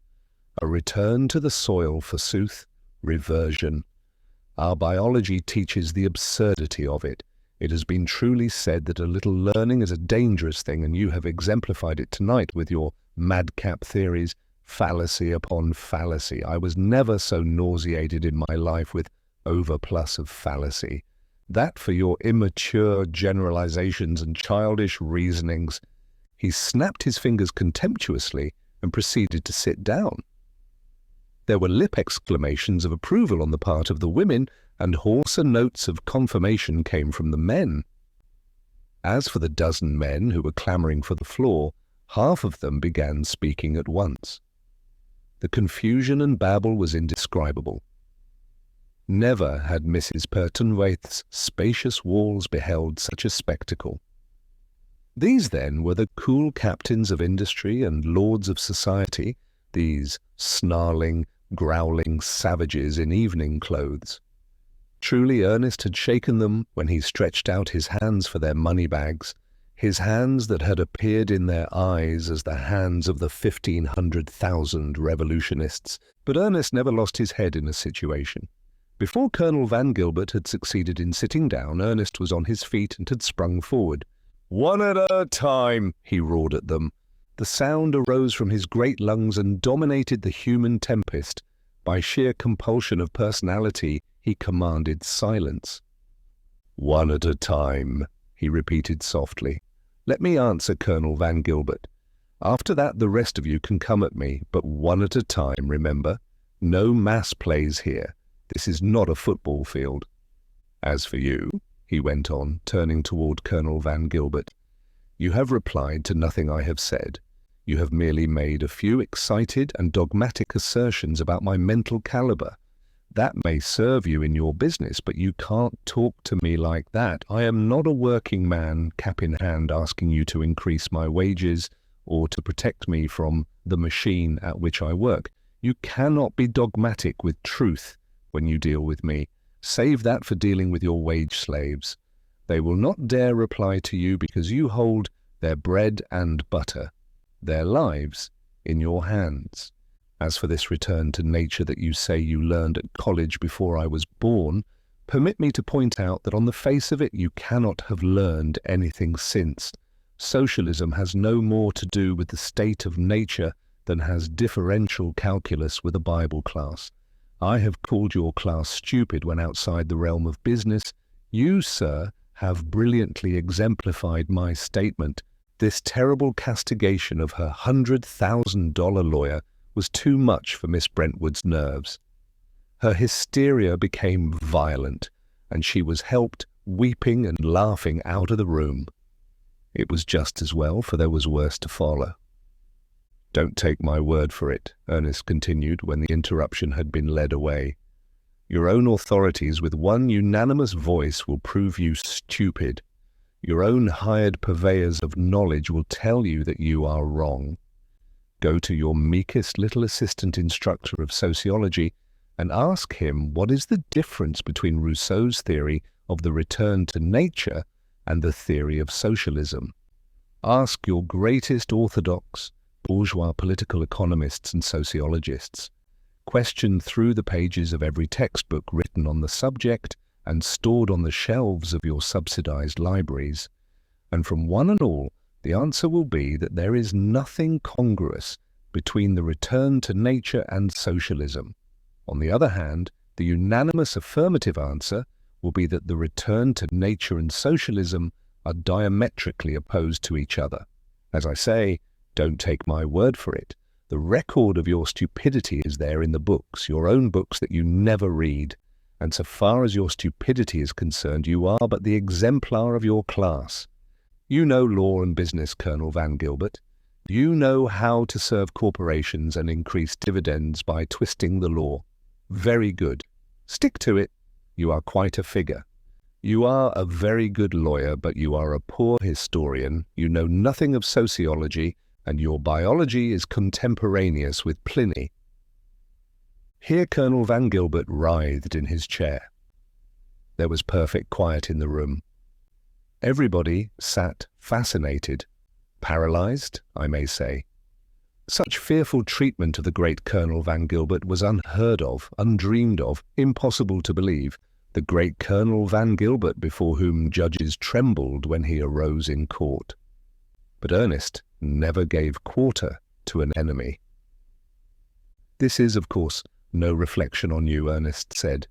A return to the soil, forsooth, reversion. Our biology teaches the absurdity of it. It has been truly said that a little learning is a dangerous thing, and you have exemplified it tonight with your madcap theories, fallacy upon fallacy. I was never so nauseated in my life with overplus of fallacy. That for your immature generalizations and childish reasonings. He snapped his fingers contemptuously and proceeded to sit down. There were lip exclamations of approval on the part of the women, and hoarser notes of confirmation came from the men. As for the dozen men who were clamoring for the floor, half of them began speaking at once. The confusion and babble was indescribable. Never had Mrs. Pertonwaith's spacious walls beheld such a spectacle. These, then, were the cool captains of industry and lords of society, these snarling, growling savages in evening clothes. Truly Ernest had shaken them when he stretched out his hands for their money-bags, his hands that had appeared in their eyes as the hands of the 1,500,000 revolutionists. But Ernest never lost his head in a situation. Before Colonel Van Gilbert had succeeded in sitting down, Ernest was on his feet and had sprung forward. "One at a time," he roared at them. The sound arose from his great lungs and dominated the human tempest. By sheer compulsion of personality, he commanded silence. "One at a time," he repeated softly. "Let me answer Colonel Van Gilbert. After that the rest of you can come at me, but one at a time, remember. No mass plays here. This is not a football field. As for you," he went on, turning toward Colonel Van Gilbert, "you have replied to nothing I have said. You have merely made a few excited and dogmatic assertions about my mental caliber. That may serve you in your business, but you can't talk to me like that. I am not a working man, cap in hand, asking you to increase my wages or to protect me from the machine at which I work. You cannot be dogmatic with truth when you deal with me. Save that for dealing with your wage slaves. They will not dare reply to you because you hold their bread and butter, their lives, in your hands. As for this return to nature that you say you learned at college before I was born, permit me to point out that on the face of it you cannot have learned anything since. Socialism has no more to do with the state of nature than has differential calculus with a Bible class. I have called your class stupid when outside the realm of business. You, sir, have brilliantly exemplified my statement. This terrible castigation of her $100,000 lawyer was too much for Miss Brentwood's nerves. Her hysteria became violent, and she was helped, weeping and laughing, out of the room. It was just as well, for there was worse to follow. "Don't take my word for it," Ernest continued when the interruption had been led away. "Your own authorities with one unanimous voice will prove you stupid. Your own hired purveyors of knowledge will tell you that you are wrong. Go to your meekest little assistant instructor of sociology and ask him what is the difference between Rousseau's theory of the return to nature and the theory of socialism. Ask your greatest orthodox, bourgeois political economists and sociologists. Question through the pages of every textbook written on the subject and stored on the shelves of your subsidized libraries, and from one and all, the answer will be that there is nothing congruous between the return to nature and socialism. On the other hand, the unanimous affirmative answer will be that the return to nature and socialism are diametrically opposed to each other. As I say, don't take my word for it. The record of your stupidity is there in the books, your own books that you never read. And so far as your stupidity is concerned, you are but the exemplar of your class. You know law and business, Colonel Van Gilbert. You know how to serve corporations and increase dividends by twisting the law. Very good. Stick to it. You are quite a figure. You are a very good lawyer, but you are a poor historian. You know nothing of sociology, and your biology is contemporaneous with Pliny. Here Colonel Van Gilbert writhed in his chair. There was perfect quiet in the room. Everybody sat fascinated, paralyzed, I may say. Such fearful treatment of the great Colonel Van Gilbert was unheard of, undreamed of, impossible to believe. the great Colonel Van Gilbert before whom judges trembled when he arose in court. But Ernest never gave quarter to an enemy. "This is, of course, no reflection on you," Ernest said.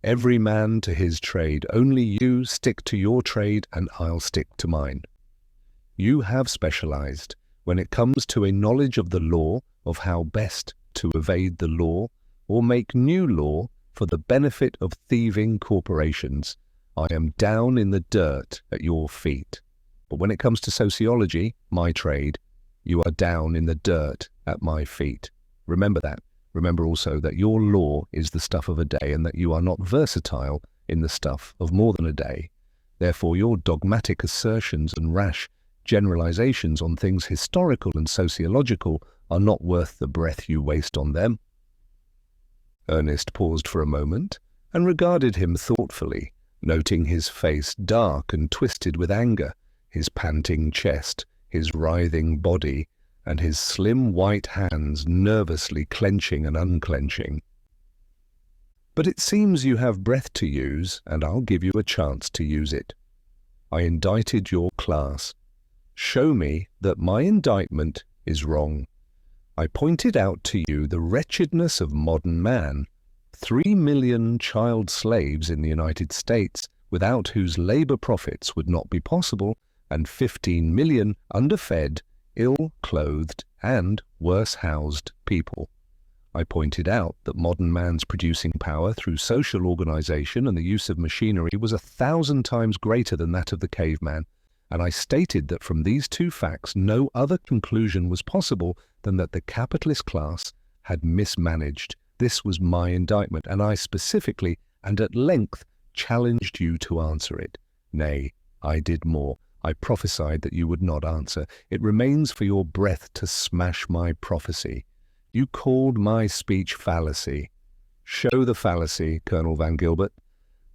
"Every man to his trade. Only you stick to your trade and I'll stick to mine. You have specialized when it comes to a knowledge of the law, of how best to evade the law or make new law for the benefit of thieving corporations. I am down in the dirt at your feet. But when it comes to sociology, my trade, you are down in the dirt at my feet. Remember that. Remember also that your law is the stuff of a day and that you are not versatile in the stuff of more than a day. Therefore, your dogmatic assertions and rash generalizations on things historical and sociological are not worth the breath you waste on them." Ernest paused for a moment and regarded him thoughtfully, noting his face dark and twisted with anger, his panting chest, his writhing body, and his slim white hands nervously clenching and unclenching. "But it seems you have breath to use, and I'll give you a chance to use it. I indicted your class. Show me that my indictment is wrong. I pointed out to you the wretchedness of modern man, 3 million child slaves in the United States, without whose labor profits would not be possible, and 15 million underfed, ill-clothed, and worse-housed people. I pointed out that modern man's producing power through social organization and the use of machinery was 1,000 times greater than that of the caveman, and I stated that from these two facts no other conclusion was possible than that the capitalist class had mismanaged. This was my indictment, and I specifically and at length challenged you to answer it. Nay, I did more. I prophesied that you would not answer. It remains for your breath to smash my prophecy. You called my speech fallacy. Show the fallacy, Colonel Van Gilbert.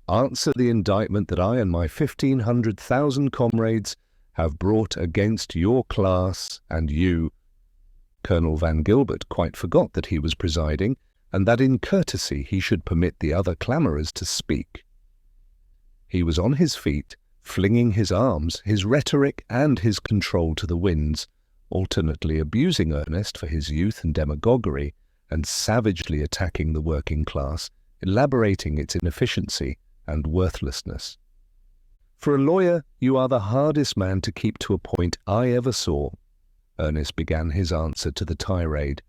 Answer the indictment that I and my 1,500,000 comrades have brought against your class and you." Colonel Van Gilbert quite forgot that he was presiding, and that in courtesy he should permit the other clamorers to speak. He was on his feet, flinging his arms, his rhetoric, and his control to the winds, alternately abusing Ernest for his youth and demagoguery, and savagely attacking the working class, elaborating its inefficiency and worthlessness. "For a lawyer, you are the hardest man to keep to a point I ever saw," Ernest began his answer to the tirade.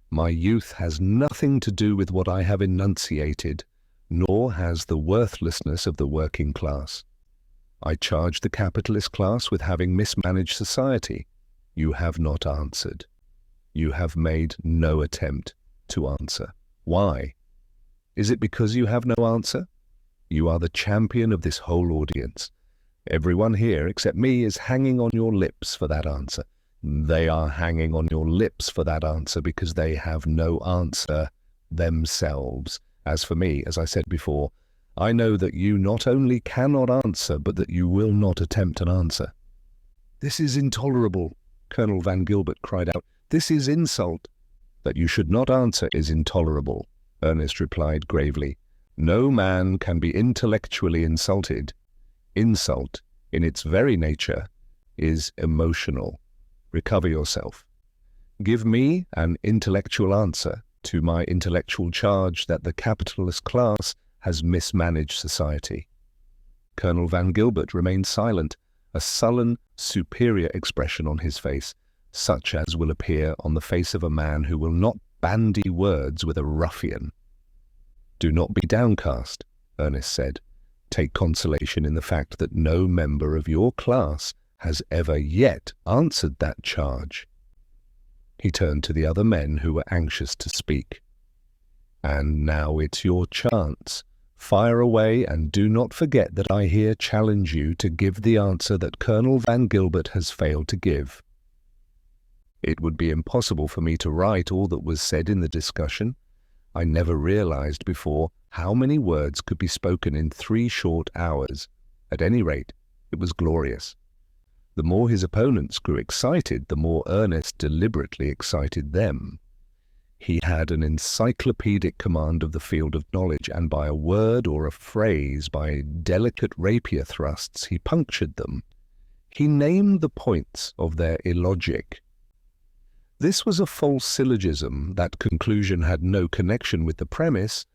"My youth has nothing to do with what I have enunciated, nor has the worthlessness of the working class. I charge the capitalist class with having mismanaged society. You have not answered. You have made no attempt to answer. Why? Is it because you have no answer? You are the champion of this whole audience. Everyone here, except me, is hanging on your lips for that answer. They are hanging on your lips for that answer because they have no answer themselves. As for me, as I said before, I know that you not only cannot answer, but that you will not attempt an answer." "This is intolerable," Colonel Van Gilbert cried out. "This is insult." "That you should not answer is intolerable," Ernest replied gravely. "No man can be intellectually insulted. Insult, in its very nature, is emotional. Recover yourself. Give me an intellectual answer to my intellectual charge that the capitalist class has mismanaged society." Colonel Van Gilbert remained silent, a sullen, superior expression on his face, such as will appear on the face of a man who will not bandy words with a ruffian. "Do not be downcast," Ernest said. "Take consolation in the fact that no member of your class has ever yet answered that charge." He turned to the other men who were anxious to speak. "And now it's your chance. Fire away, and do not forget that I here challenge you to give the answer that Colonel Van Gilbert has failed to give." It would be impossible for me to write all that was said in the discussion. I never realized before how many words could be spoken in 3 short hours. At any rate, it was glorious. The more his opponents grew excited, the more Ernest deliberately excited them. He had an encyclopedic command of the field of knowledge, and by a word or a phrase, by delicate rapier thrusts, he punctured them. He named the points of their illogic. This was a false syllogism. That conclusion had no connection with the premise,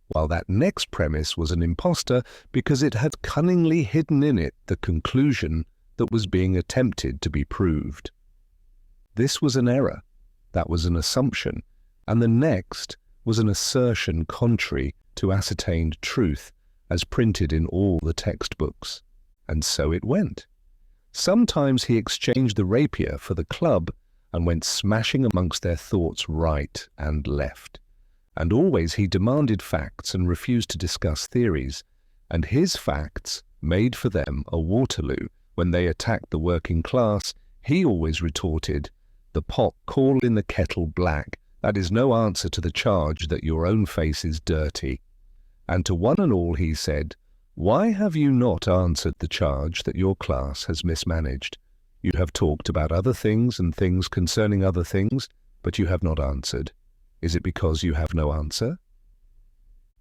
while that next premise was an impostor because it had cunningly hidden in it the conclusion that was being attempted to be proved. This was an error, that was an assumption, and the next was an assertion contrary to ascertained truth as printed in all the textbooks. And so it went. Sometimes he exchanged the rapier for the club and went smashing amongst their thoughts right and left. And always he demanded facts and refused to discuss theories, and his facts made for them a Waterloo. When they attacked the working class, he always retorted, "The pot call in the kettle black. That is no answer to the charge that your own face is dirty." And to one and all he said, "Why have you not answered the charge that your class has mismanaged? You have talked about other things and things concerning other things, but you have not answered. Is it because you have no answer?"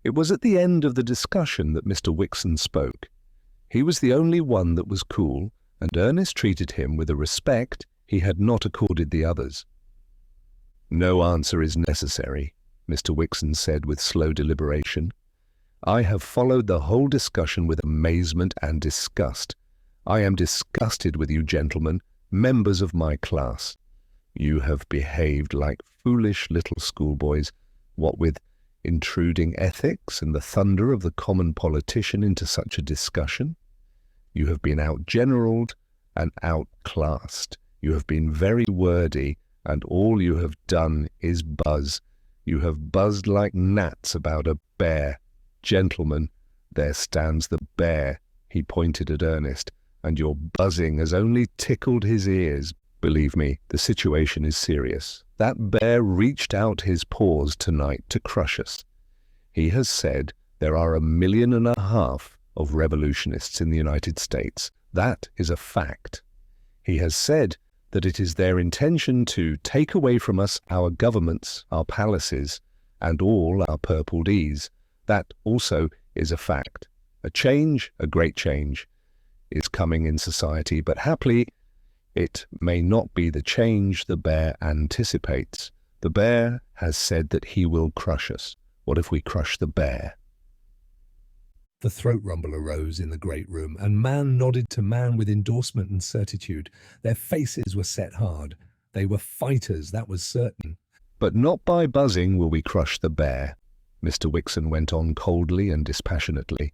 It was at the end of the discussion that Mr. Wixon spoke. He was the only one that was cool, and Ernest treated him with a respect he had not accorded the others. "No answer is necessary," Mr. Wixon said with slow deliberation. "I have followed the whole discussion with amazement and disgust. I am disgusted with you gentlemen, members of my class. You have behaved like foolish little schoolboys, what with intruding ethics and the thunder of the common politician into such a discussion. You have been outgeneraled and outclassed. You have been very wordy, and all you have done is buzz. You have buzzed like gnats about a bear. Gentlemen, there stands the bear," he pointed at Ernest, "and your buzzing has only tickled his ears. Believe me, the situation is serious. That bear reached out his paws tonight to crush us. He has said there are 1.5 million of revolutionists in the United States. That is a fact. He has said that it is their intention to take away from us our governments, our palaces, and all our purpled ease. That also is a fact. A change, a great change, is coming in society, but happily it may not be the change the bear anticipates. The bear has said that he will crush us. What if we crush the bear?" The throat rumble arose in the great room, and man nodded to man with endorsement and certitude. Their faces were set hard. They were fighters, that was certain. "But not by buzzing will we crush the bear," Mr. Wixon went on coldly and dispassionately.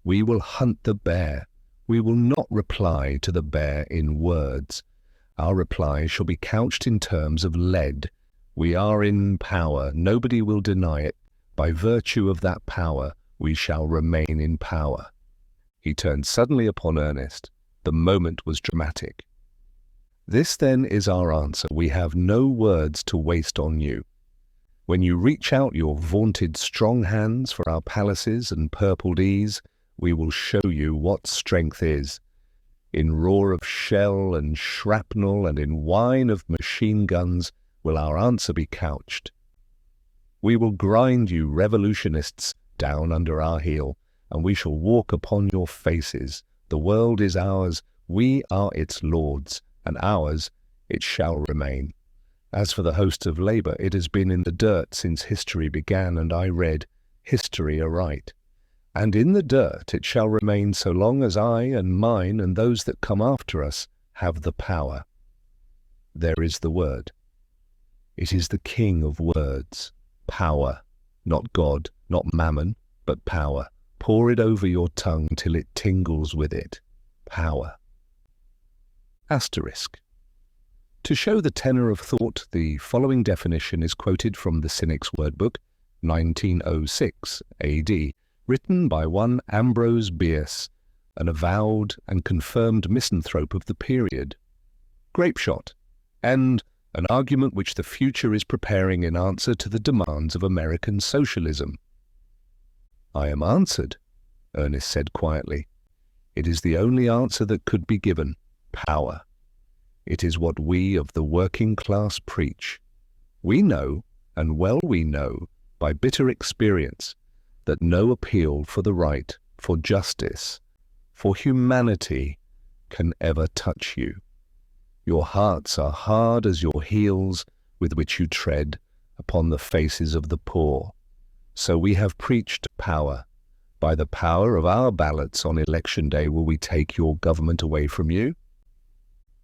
"We will hunt the bear. We will not reply to the bear in words. Our reply shall be couched in terms of lead. We are in power. Nobody will deny it. By virtue of that power, we shall remain in power." He turned suddenly upon Ernest. The moment was dramatic. "This then is our answer. We have no words to waste on you. When you reach out your vaunted strong hands for our palaces and purpled ease, we will show you what strength is. In roar of shell and shrapnel and in whine of machine guns will our answer be couched. We will grind you revolutionists down under our heel, and we shall walk upon your faces. The world is ours, we are its lords, and ours it shall remain. As for the host of labour, it has been in the dirt since history began, and I read history aright. And in the dirt it shall remain so long as I and mine and those that come after us have the power. There is the word. It is the king of words. Power. Not God, not mammon, but power. Pour it over your tongue till it tingles with it. Power. Asterisk. To show the tenor of thought, the following definition is quoted from the Cynic's Wordbook, 1906 AD, written by one Ambrose Bierce, an avowed and confirmed misanthrope of the period. Grapeshot, and an argument which the future is preparing in answer to the demands of American socialism. "I am answered," Ernest said quietly. "It is the only answer that could be given. Power. It is what we of the working class preach. We know and well we know, by bitter experience, that no appeal for the right, for justice, for humanity can ever touch you. Your hearts are hard as your heels with which you tread upon the faces of the poor. So we have preached power. By the power of our ballots on election day will we take your government away from you?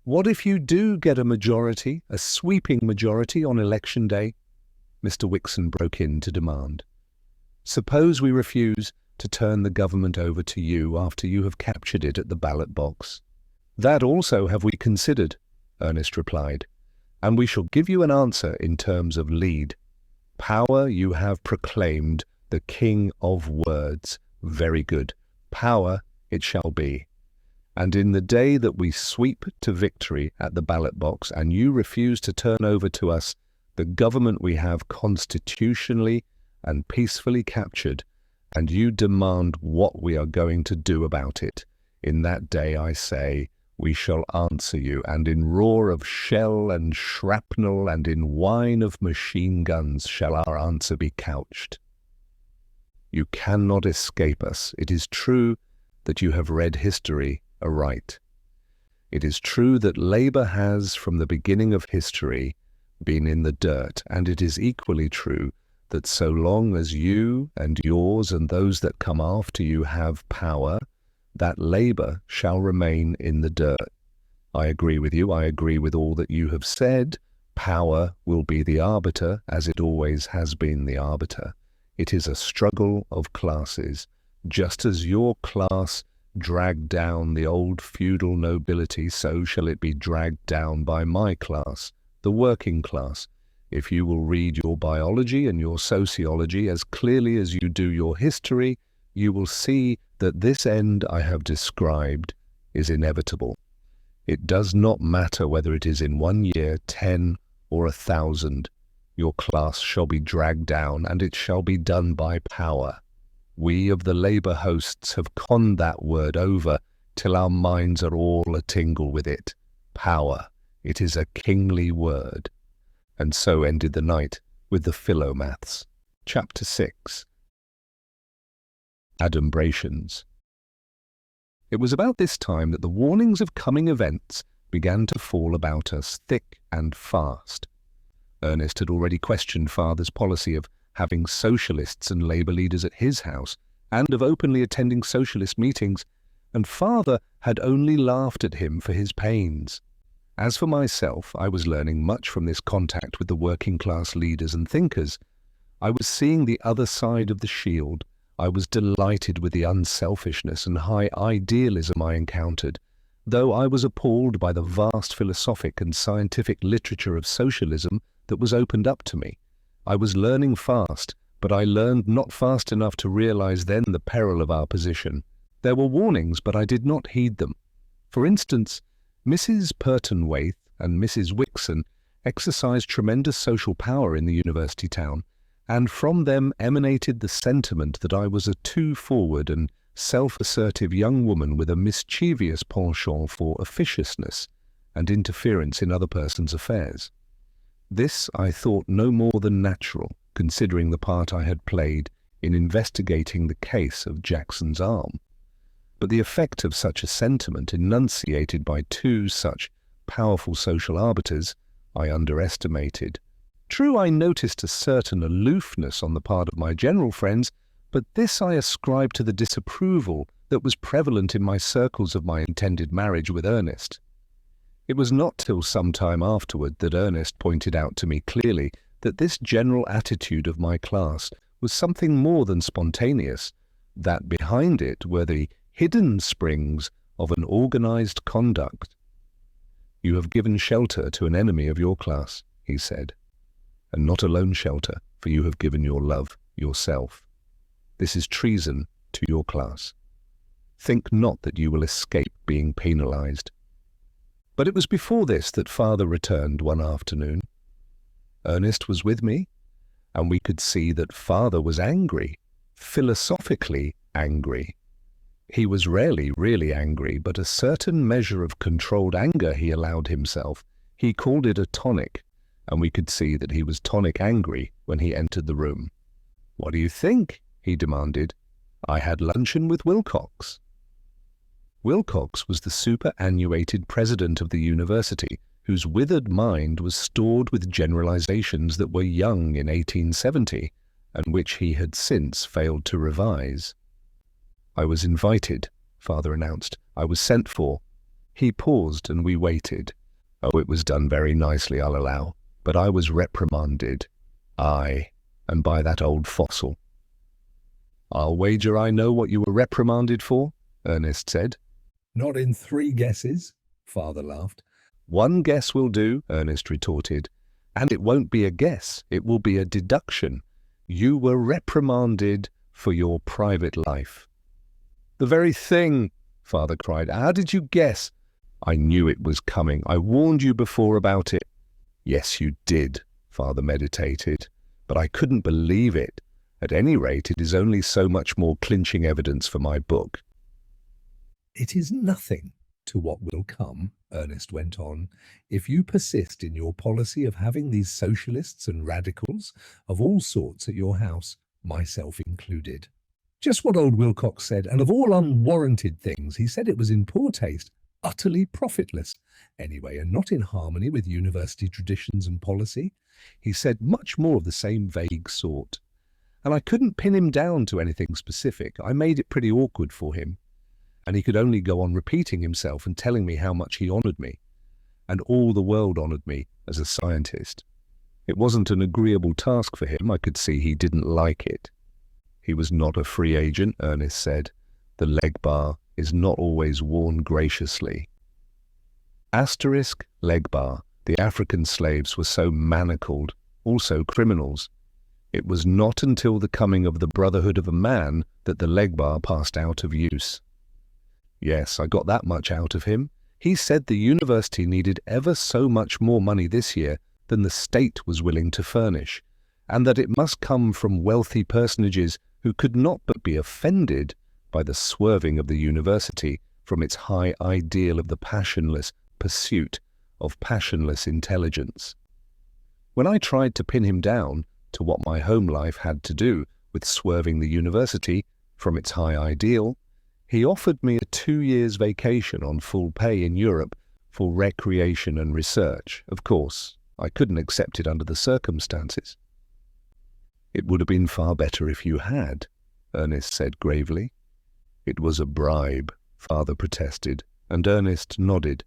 What if you do get a majority, a sweeping majority on election day? Mr. Wixon broke in to demand. Suppose we refuse to turn the government over to you after you have captured it at the ballot box. That also have we considered, Ernest replied, and we shall give you an answer in terms of lead. Power you have proclaimed the king of words. Very good. Power it shall be. And in the day that we sweep to victory at the ballot box and you refuse to turn over to us the government we have constitutionally and peacefully captured, and you demand what we are going to do about it, in that day, I say, we shall answer you, and in roar of shell and shrapnel and in whine of machine guns shall our answer be couched. You cannot escape us. It is true that you have read history aright. It is true that Labour has, from the beginning of history, been in the dirt, and it is equally true that so long as you and yours and those that come after you have power, that Labour shall remain in the dirt. I agree with you. I agree with all that you have said. Power will be the arbiter, as it always has been the arbiter. It is a struggle of classes. Just as your class dragged down the old feudal nobility, so shall it be dragged down by my class, the working class. If you will read your biology and your sociology as clearly as you do your history, you will see that this end I have described is inevitable. It does not matter whether it is in 1 year, 10, or 1,000. Your class shall be dragged down, and it shall be done by power. We of the Labour hosts have conned that word over till our minds are all a-tingle with it. Power. It is a kingly word. And so ended the night with the Philomaths. Chapter 6. Adumbrations. It was about this time that the warnings of coming events began to fall about us thick and fast. Ernest had already questioned Father's policy of having Socialists and Labour leaders at his house, and of openly attending Socialist meetings, and Father had only laughed at him for his pains. As for myself, I was learning much from this contact with the working-class leaders and thinkers. I was seeing the other side of the shield. I was delighted with the unselfishness and high idealism I encountered, though I was appalled by the vast philosophic and scientific literature of socialism that was opened up to me. I was learning fast, but I learned not fast enough to realize then the peril of our position. There were warnings, but I did not heed them. For instance, Mrs. Pertonwaithe and Mrs. Wixon exercised tremendous social power in the university town, and from them emanated the sentiment that I was a too forward and self-assertive young woman with a mischievous penchant for officiousness and interference in other persons' affairs. This I thought no more than natural, considering the part I had played in investigating the case of Jackson's arm. But the effect of such a sentiment enunciated by two such powerful social arbiters I underestimated. True, I noticed a certain aloofness on the part of my general friends, but this I ascribed to the disapproval that was prevalent in my circles of my intended marriage with Ernest. It was not till some time afterward that Ernest pointed out to me clearly that this general attitude of my class was something more than spontaneous, that behind it were the hidden springs of an organized conduct. You have given shelter to an enemy of your class, he said, and not alone shelter, for you have given your love yourself. This is treason to your class. Think not that you will escape being penalized. But it was before this that Father returned one afternoon. Ernest was with me, and we could see that Father was angry, philosophically angry. He was rarely really angry, but a certain measure of controlled anger he allowed himself. He called it a tonic, and we could see that he was tonic angry when he entered the room. "What do you think?" he demanded. "I had luncheon with Wilcox." Wilcox was the superannuated president of the university, whose withered mind was stored with generalizations that were young in 1870, and which he had since failed to revise. "I was invited," Father announced. "I was sent for." He paused and we waited. "Oh, it was done very nicely, I'll allow, but I was reprimanded. Aye, and by that old fossil." "I'll wager I know what you were reprimanded for," Ernest said. "Not in 3 guesses," Father laughed. "One guess will do," Ernest retorted. "And it won't be a guess, it will be a deduction. You were reprimanded for your private life." "The very thing!" Father cried. "How did you guess?" "I knew it was coming. I warned you before about it." "Yes, you did," Father meditated. "But I couldn't believe it. At any rate, it is only so much more clinching evidence for my book." "It is nothing to what will come," Ernest went on, "if you persist in your policy of having these socialists and radicals of all sorts at your house, myself included. Just what old Wilcox said, and of all unwarranted things, he said it was in poor taste, utterly profitless, anyway, and not in harmony with university traditions and policy. He said much more of the same vague sort. And I couldn't pin him down to anything specific. I made it pretty awkward for him. And he could only go on repeating himself and telling me how much he honoured me. And all the world honoured me as a scientist. It wasn't an agreeable task for him. I could see he didn't like it. "He was not a free agent," Ernest said. "The leg bar is not always worn graciously." Asterisk leg bar. The African slaves were so manacled, also criminals. It was not until the coming of the Brotherhood of a Man that the leg bar passed out of use. Yes, I got that much out of him. He said the university needed ever so much more money this year than the state was willing to furnish, and that it must come from wealthy personages who could not but be offended by the swerving of the university from its high ideal of the passionless pursuit of passionless intelligence. When I tried to pin him down to what my home life had to do with swerving the university from its high ideal, he offered me a 2 years vacation on full pay in Europe for recreation and research. Of course, I couldn't accept it under the circumstances. "It would have been far better if you had," Ernest said gravely. "It was a bribe," Father protested, and Ernest nodded.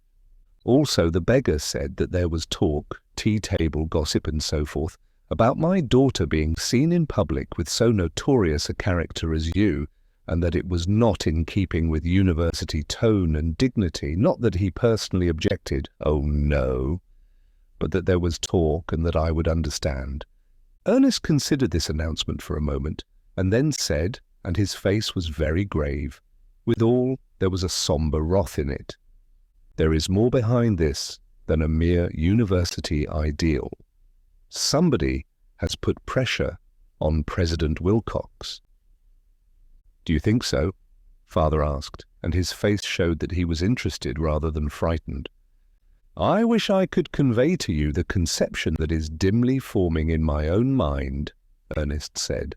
"Also, the beggar said that there was talk, tea-table gossip and so forth, about my daughter being seen in public with so notorious a character as you, and that it was not in keeping with university tone and dignity. Not that he personally objected, oh no, but that there was talk and that I would understand." Ernest considered this announcement for a moment, and then said, and his face was very grave, withal there was a sombre wrath in it, "There is more behind this than a mere university ideal. Somebody has put pressure on President Wilcox." "Do you think so?" Father asked, and his face showed that he was interested rather than frightened. "I wish I could convey to you the conception that is dimly forming in my own mind," Ernest said.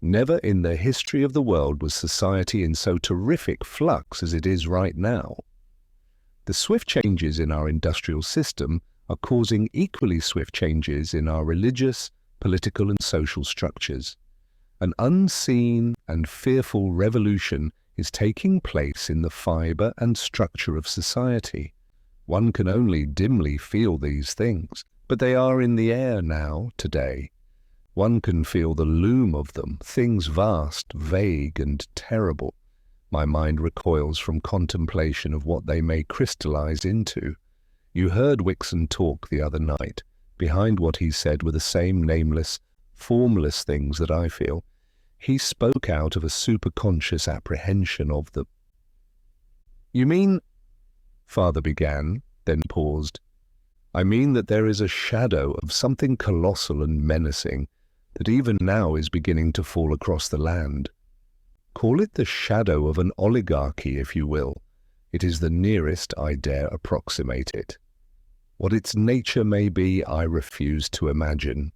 "Never in the history of the world was society in so terrific flux as it is right now. The swift changes in our industrial system are causing equally swift changes in our religious, political and social structures. An unseen and fearful revolution is taking place in the fibre and structure of society. One can only dimly feel these things, but they are in the air now, today. One can feel the loom of them, things vast, vague and terrible. My mind recoils from contemplation of what they may crystallize into. You heard Wixon talk the other night. Behind what he said were the same nameless, formless things that I feel. He spoke out of a superconscious apprehension of them. "You mean," Father began, then paused, "I mean that there is a shadow of something colossal and menacing that even now is beginning to fall across the land. Call it the shadow of an oligarchy, if you will. It is the nearest I dare approximate it." What its nature may be, I refuse to imagine.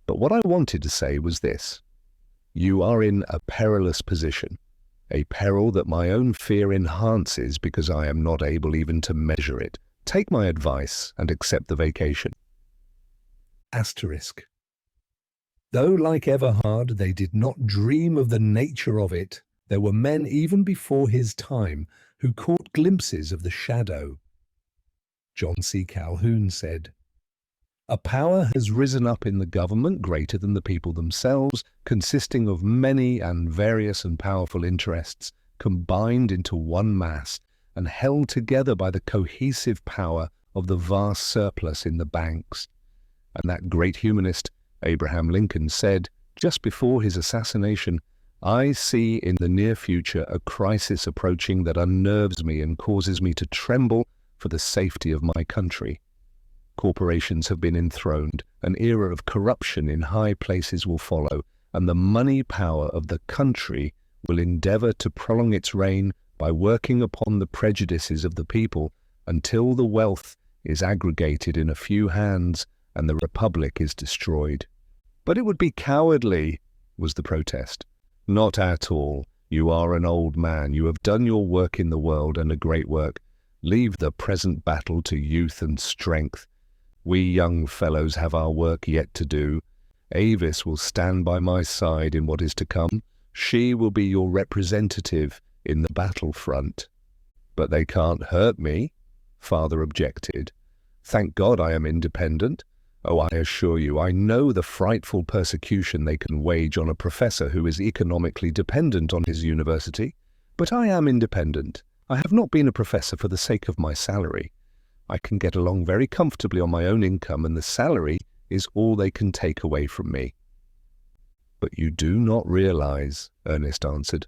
But what I wanted to say was this. You are in a perilous position, a peril that my own fear enhances because I am not able even to measure it. Take my advice and accept the vacation. Asterisk. Though, like Everhard, they did not dream of the nature of it, there were men even before his time who caught glimpses of the shadow. John C. Calhoun said, A power has risen up in the government greater than the people themselves, consisting of many and various and powerful interests, combined into one mass and held together by the cohesive power of the vast surplus in the banks. And that great humanist, Abraham Lincoln, said, just before his assassination, I see in the near future a crisis approaching that unnerves me and causes me to tremble for the safety of my country. Corporations have been enthroned, an era of corruption in high places will follow, and the money power of the country will endeavor to prolong its reign by working upon the prejudices of the people until the wealth is aggregated in a few hands and the republic is destroyed. But it would be cowardly, was the protest. Not at all. You are an old man. You have done your work in the world, and a great work. Leave the present battle to youth and strength. We young fellows have our work yet to do. Avis will stand by my side in what is to come. She will be your representative in the battlefront. But they can't hurt me, Father objected. Thank God I am independent. Oh, I assure you, I know the frightful persecution they can wage on a professor who is economically dependent on his university. But I am independent. I have not been a professor for the sake of my salary. I can get along very comfortably on my own income, and the salary is all they can take away from me. But you do not realize, Ernest answered,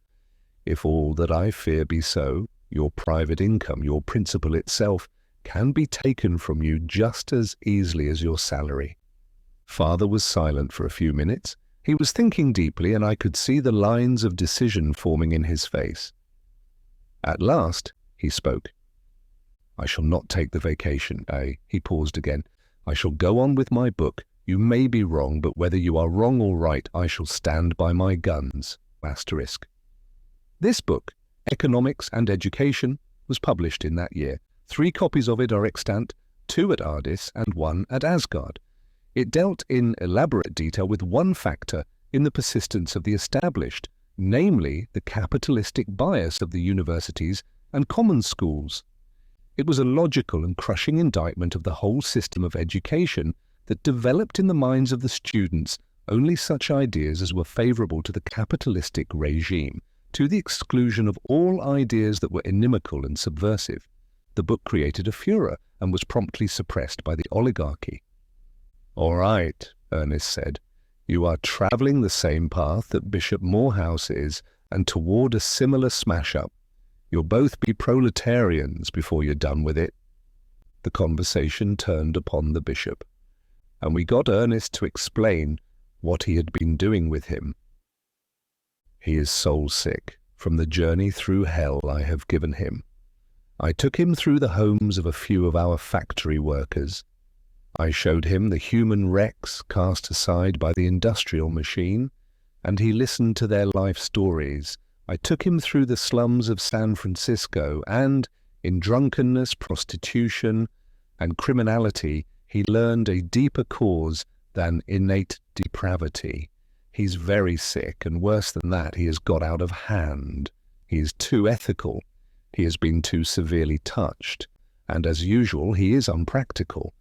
if all that I fear be so, your private income, your principal itself, can be taken from you just as easily as your salary. Father was silent for a few minutes. He was thinking deeply, and I could see the lines of decision forming in his face. At last, he spoke. I shall not take the vacation, He paused again. I shall go on with my book. You may be wrong, but whether you are wrong or right, I shall stand by my guns. Asterisk. This book, Economics and Education, was published in that year. 3 copies of it are extant, 2 at Aldous and 1 at Asgard. It dealt in elaborate detail with one factor in the persistence of the established, namely the capitalistic bias of the universities and common schools. It was a logical and crushing indictment of the whole system of education that developed in the minds of the students only such ideas as were favorable to the capitalistic regime, to the exclusion of all ideas that were inimical and subversive. The book created a furor and was promptly suppressed by the oligarchy. All right, Ernest said. You are travelling the same path that Bishop Morehouse is, and toward a similar smash-up. You'll both be proletarians before you're done with it. The conversation turned upon the bishop, and we got Ernest to explain what he had been doing with him. He is soul-sick from the journey through hell I have given him. I took him through the homes of a few of our factory workers. I showed him the human wrecks cast aside by the industrial machine, and he listened to their life stories. I took him through the slums of San Francisco, and, in drunkenness, prostitution, and criminality, he learned a deeper cause than innate depravity. He's very sick, and worse than that, he has got out of hand. He is too ethical. He has been too severely touched, and as usual, he is unpractical.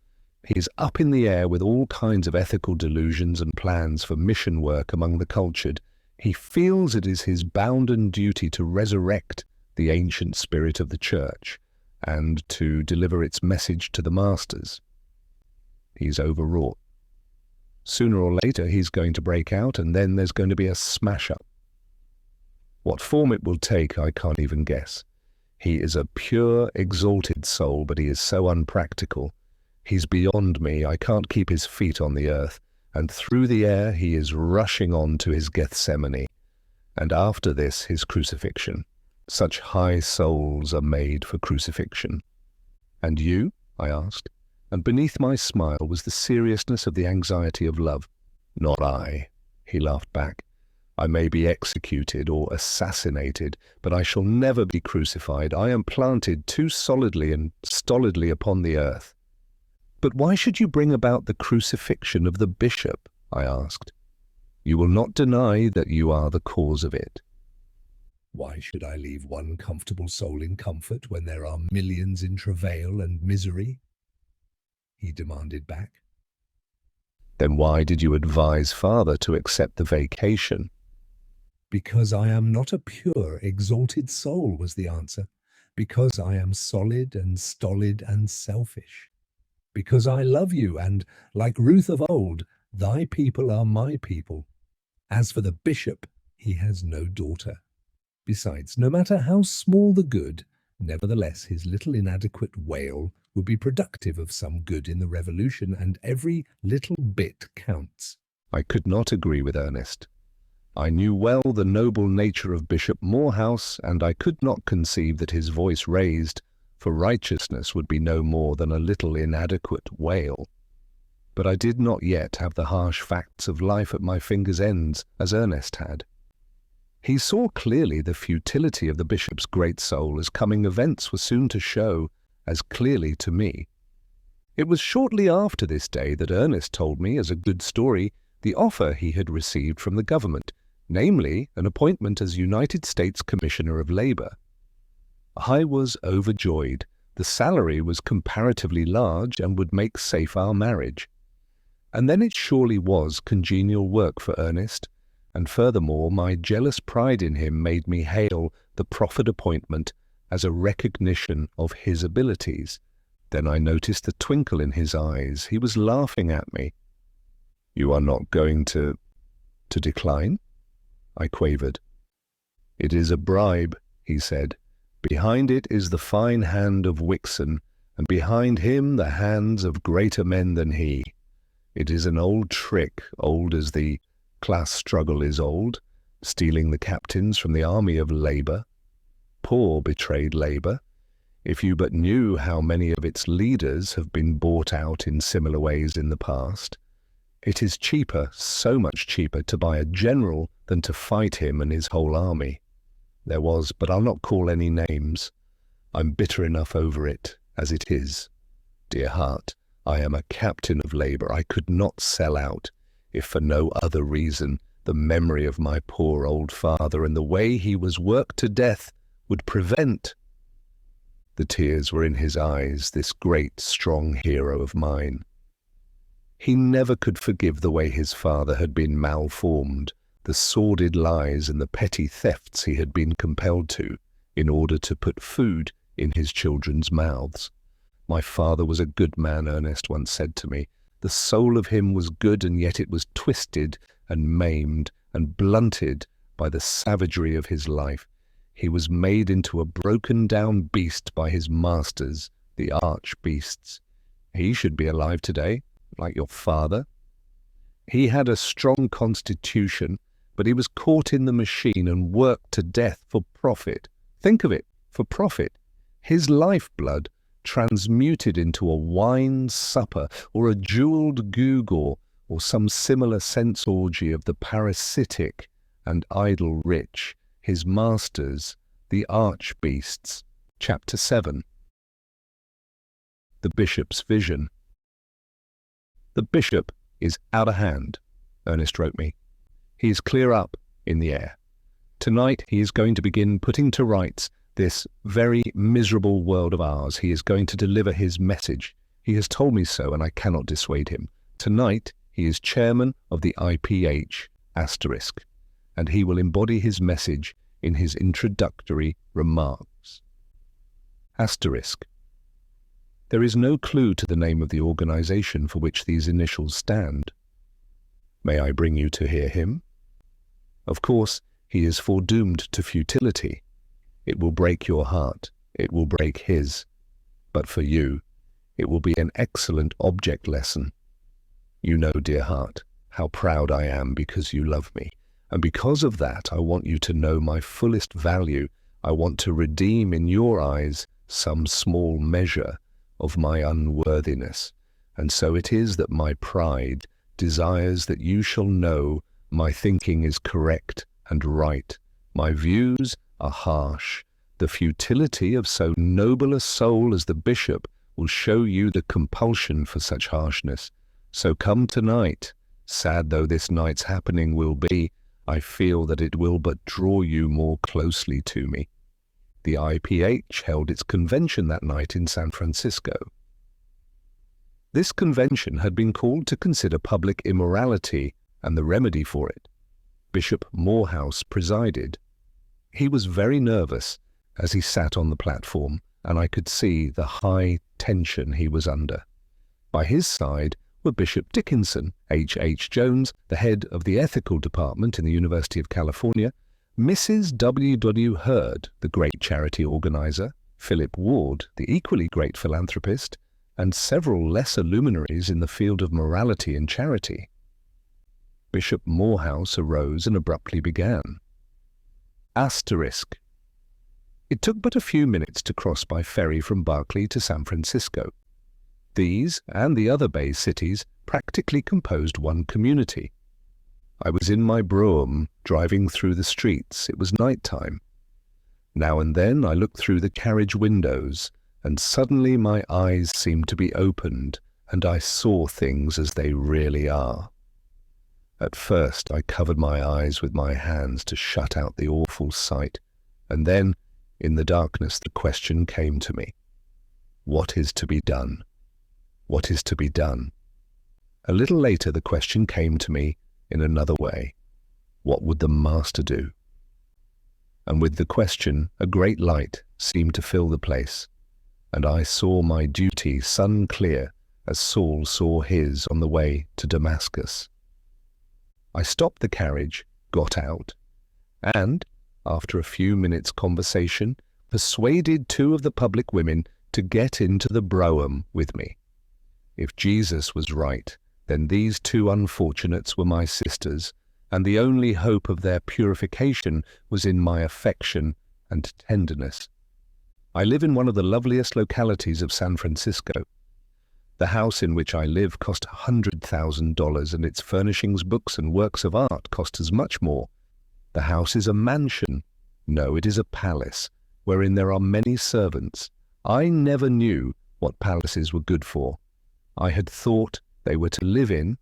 He is up in the air with all kinds of ethical delusions and plans for mission work among the cultured. He feels it is his bounden duty to resurrect the ancient spirit of the church and to deliver its message to the masters. He's overwrought. Sooner or later, he's going to break out, and then there's going to be a smash-up. What form it will take, I can't even guess. He is a pure, exalted soul, but he is so unpractical. He's beyond me. I can't keep his feet on the earth. And through the air he is rushing on to his Gethsemane. And after this, his crucifixion. Such high souls are made for crucifixion. And you? I asked, and beneath my smile was the seriousness of the anxiety of love. Not I, he laughed back. I may be executed or assassinated, but I shall never be crucified. I am planted too solidly and stolidly upon the earth. But why should you bring about the crucifixion of the bishop? I asked. You will not deny that you are the cause of it. Why should I leave one comfortable soul in comfort when there are millions in travail and misery? He demanded back. Then why did you advise father to accept the vacation? Because I am not a pure, exalted soul, was the answer. Because I am solid and stolid and selfish. Because I love you, and, like Ruth of old, thy people are my people. As for the bishop, he has no daughter. Besides, no matter how small the good, nevertheless his little inadequate wail would be productive of some good in the revolution, and every little bit counts. I could not agree with Ernest. I knew well the noble nature of Bishop Morehouse, and I could not conceive that his voice raised for righteousness would be no more than a little inadequate wail. But I did not yet have the harsh facts of life at my fingers' ends, as Ernest had. He saw clearly the futility of the bishop's great soul, as coming events were soon to show as clearly to me. It was shortly after this day that Ernest told me, as a good story, the offer he had received from the government, namely an appointment as United States Commissioner of Labor. I was overjoyed. The salary was comparatively large and would make safe our marriage. And then it surely was congenial work for Ernest, and furthermore my jealous pride in him made me hail the proffered appointment as a recognition of his abilities. Then I noticed the twinkle in his eyes. He was laughing at me. You are not going to decline? I quavered. It is a bribe, he said. Behind it is the fine hand of Wixon, and behind him the hands of greater men than he. It is an old trick, old as the class struggle is old, stealing the captains from the army of Labour. Poor betrayed Labour. If you but knew how many of its leaders have been bought out in similar ways in the past. It is cheaper, so much cheaper, to buy a general than to fight him and his whole army. There was, but I'll not call any names. I'm bitter enough over it, as it is. Dear heart, I am a captain of Labour. I could not sell out, if for no other reason, the memory of my poor old father and the way he was worked to death would prevent. The tears were in his eyes, this great, strong hero of mine. He never could forgive the way his father had been malformed, the sordid lies and the petty thefts he had been compelled to, in order to put food in his children's mouths. My father was a good man, Ernest once said to me. The soul of him was good, and yet it was twisted and maimed and blunted by the savagery of his life. He was made into a broken-down beast by his masters, the arch-beasts. He should be alive today, like your father. He had a strong constitution, but he was caught in the machine and worked to death for profit. Think of it, for profit. His lifeblood transmuted into a wine supper or a jeweled gewgaw or some similar sense orgy of the parasitic and idle rich, his masters, the arch-beasts. Chapter 7. The Bishop's Vision. The bishop is out of hand, Ernest wrote me. He is clear up in the air. Tonight he is going to begin putting to rights this very miserable world of ours. He is going to deliver his message. He has told me so, and I cannot dissuade him. Tonight he is chairman of the IPH*, and he will embody his message in his introductory remarks. There is no clue to the name of the organization for which these initials stand. May I bring you to hear him? Of course, he is foredoomed to futility. It will break your heart. It will break his. But for you, it will be an excellent object lesson. You know, dear heart, how proud I am because you love me. And because of that, I want you to know my fullest value. I want to redeem in your eyes some small measure of my unworthiness, and so it is that my pride desires that you shall know my thinking is correct and right, my views are harsh. The futility of so noble a soul as the bishop will show you the compulsion for such harshness. So come tonight. Sad though this night's happening will be, I feel that it will but draw you more closely to me. The IPH held its convention that night in San Francisco. This convention had been called to consider public immorality and the remedy for it. Bishop Morehouse presided. He was very nervous as he sat on the platform, and I could see the high tension he was under. By his side were Bishop Dickinson, H. Jones, the head of the ethical department in the University of California, Mrs. W. Hurd, the great charity organizer, Philip Ward, the equally great philanthropist, and several lesser luminaries in the field of morality and charity. Bishop Morehouse arose and abruptly began. Asterisk. It took but a few minutes to cross by ferry from Berkeley to San Francisco. These and the other Bay cities practically composed one community. I was in my brougham, driving through the streets. It was night time. Now and then I looked through the carriage windows, and suddenly my eyes seemed to be opened, and I saw things as they really are. At first I covered my eyes with my hands to shut out the awful sight, and then, in the darkness, the question came to me. What is to be done? What is to be done? A little later the question came to me in another way. What would the Master do? And with the question, a great light seemed to fill the place, and I saw my duty sun clear as Saul saw his on the way to Damascus. I stopped the carriage, got out, and, after a few minutes' conversation, persuaded two of the public women to get into the brougham with me. If Jesus was right, then these two unfortunates were my sisters, and the only hope of their purification was in my affection and tenderness. I live in one of the loveliest localities of San Francisco. The house in which I live cost $100,000, and its furnishings, books, and works of art cost as much more. The house is a mansion. No, it is a palace, wherein there are many servants. I never knew what palaces were good for. I had thought they were to live in,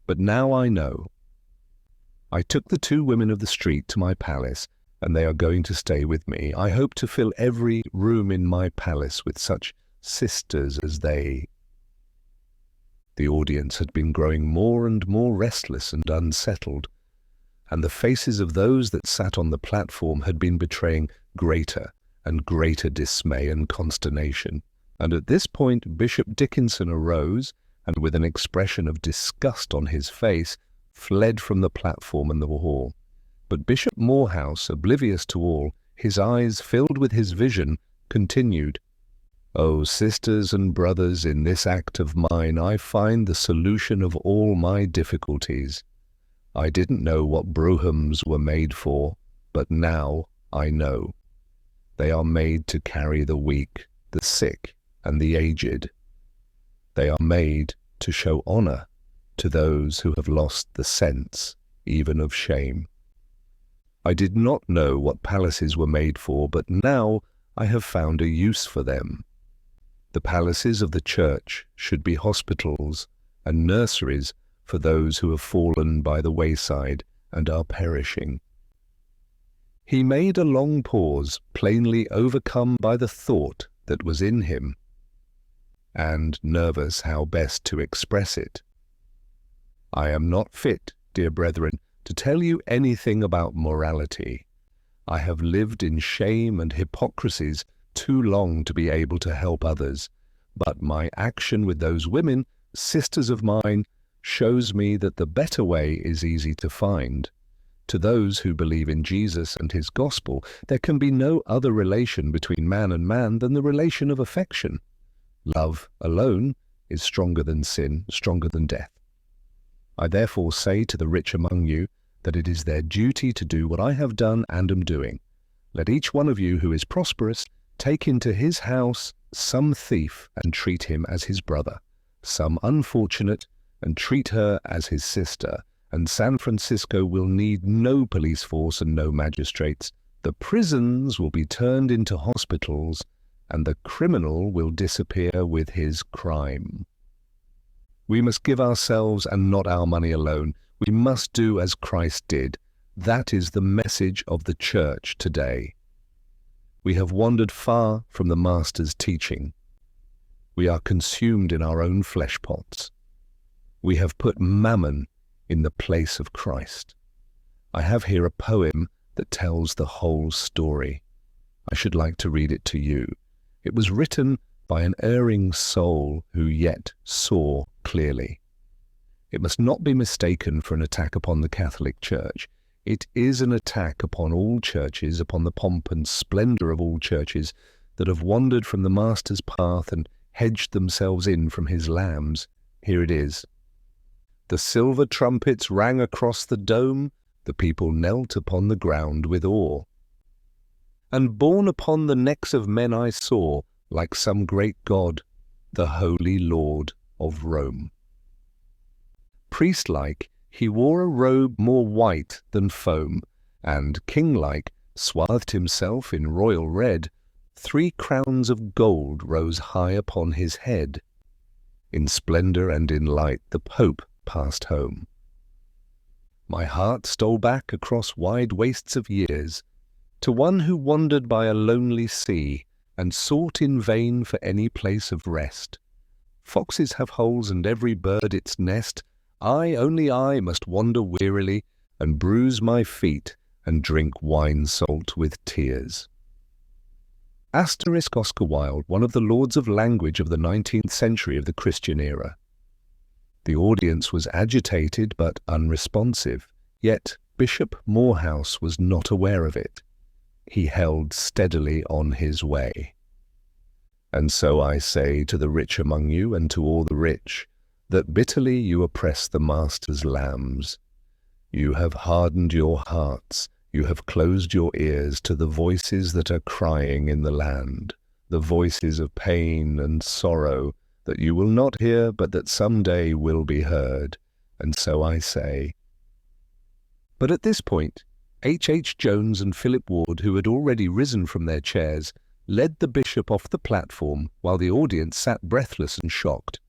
but now I know. I took the two women of the street to my palace, and they are going to stay with me. I hope to fill every room in my palace with such sisters as they. The audience had been growing more and more restless and unsettled, and the faces of those that sat on the platform had been betraying greater and greater dismay and consternation. And at this point Bishop Dickinson arose, and with an expression of disgust on his face, fled from the platform and the hall. But Bishop Morehouse, oblivious to all, his eyes filled with his vision, continued, "O sisters and brothers, in this act of mine I find the solution of all my difficulties. I didn't know what broughams were made for, but now I know. They are made to carry the weak, the sick, and the aged. They are made to show honor to those who have lost the sense, even of shame. I did not know what palaces were made for, but now I have found a use for them. The palaces of the church should be hospitals and nurseries for those who have fallen by the wayside and are perishing." He made a long pause, plainly overcome by the thought that was in him, and nervous how best to express it. "I am not fit, dear brethren, to tell you anything about morality. I have lived in shame and hypocrisies too long to be able to help others, but my action with those women, sisters of mine, shows me that the better way is easy to find. To those who believe in Jesus and his gospel, there can be no other relation between man and man than the relation of affection. Love alone is stronger than sin, stronger than death. I therefore say to the rich among you that it is their duty to do what I have done and am doing. Let each one of you who is prosperous take into his house some thief and treat him as his brother, some unfortunate and treat her as his sister, and San Francisco will need no police force and no magistrates. The prisons will be turned into hospitals, and the criminal will disappear with his crime. We must give ourselves and not our money alone. We must do as Christ did. That is the message of the church today. We have wandered far from the Master's teaching. We are consumed in our own flesh pots. We have put mammon in the place of Christ. I have here a poem that tells the whole story. I should like to read it to you. It was written by an erring soul who yet saw clearly. It must not be mistaken for an attack upon the Catholic Church. It is an attack upon all churches, upon the pomp and splendor of all churches that have wandered from the Master's path and hedged themselves in from his lambs. Here it is. The silver trumpets rang across the dome, the people knelt upon the ground with awe. And borne upon the necks of men I saw, like some great god, the Holy Lord of Rome. Priest-like, he wore a robe more white than foam, and king-like swathed himself in royal red. 3 crowns of gold rose high upon his head. In splendor and in light the Pope passed home. My heart stole back across wide wastes of years, to one who wandered by a lonely sea, and sought in vain for any place of rest. Foxes have holes and every bird its nest. Only I must wander wearily, and bruise my feet, and drink wine salt with tears. Asterisk Oscar Wilde, one of the lords of language of the 19th century of the Christian era. The audience was agitated but unresponsive, yet Bishop Morehouse was not aware of it. He held steadily on his way. And so I say to the rich among you and to all the rich, that bitterly you oppress the Master's lambs. You have hardened your hearts, you have closed your ears to the voices that are crying in the land, the voices of pain and sorrow that you will not hear but that some day will be heard. And so I say. But at this point, H. Jones and Philip Ward, who had already risen from their chairs, led the bishop off the platform while the audience sat breathless and shocked.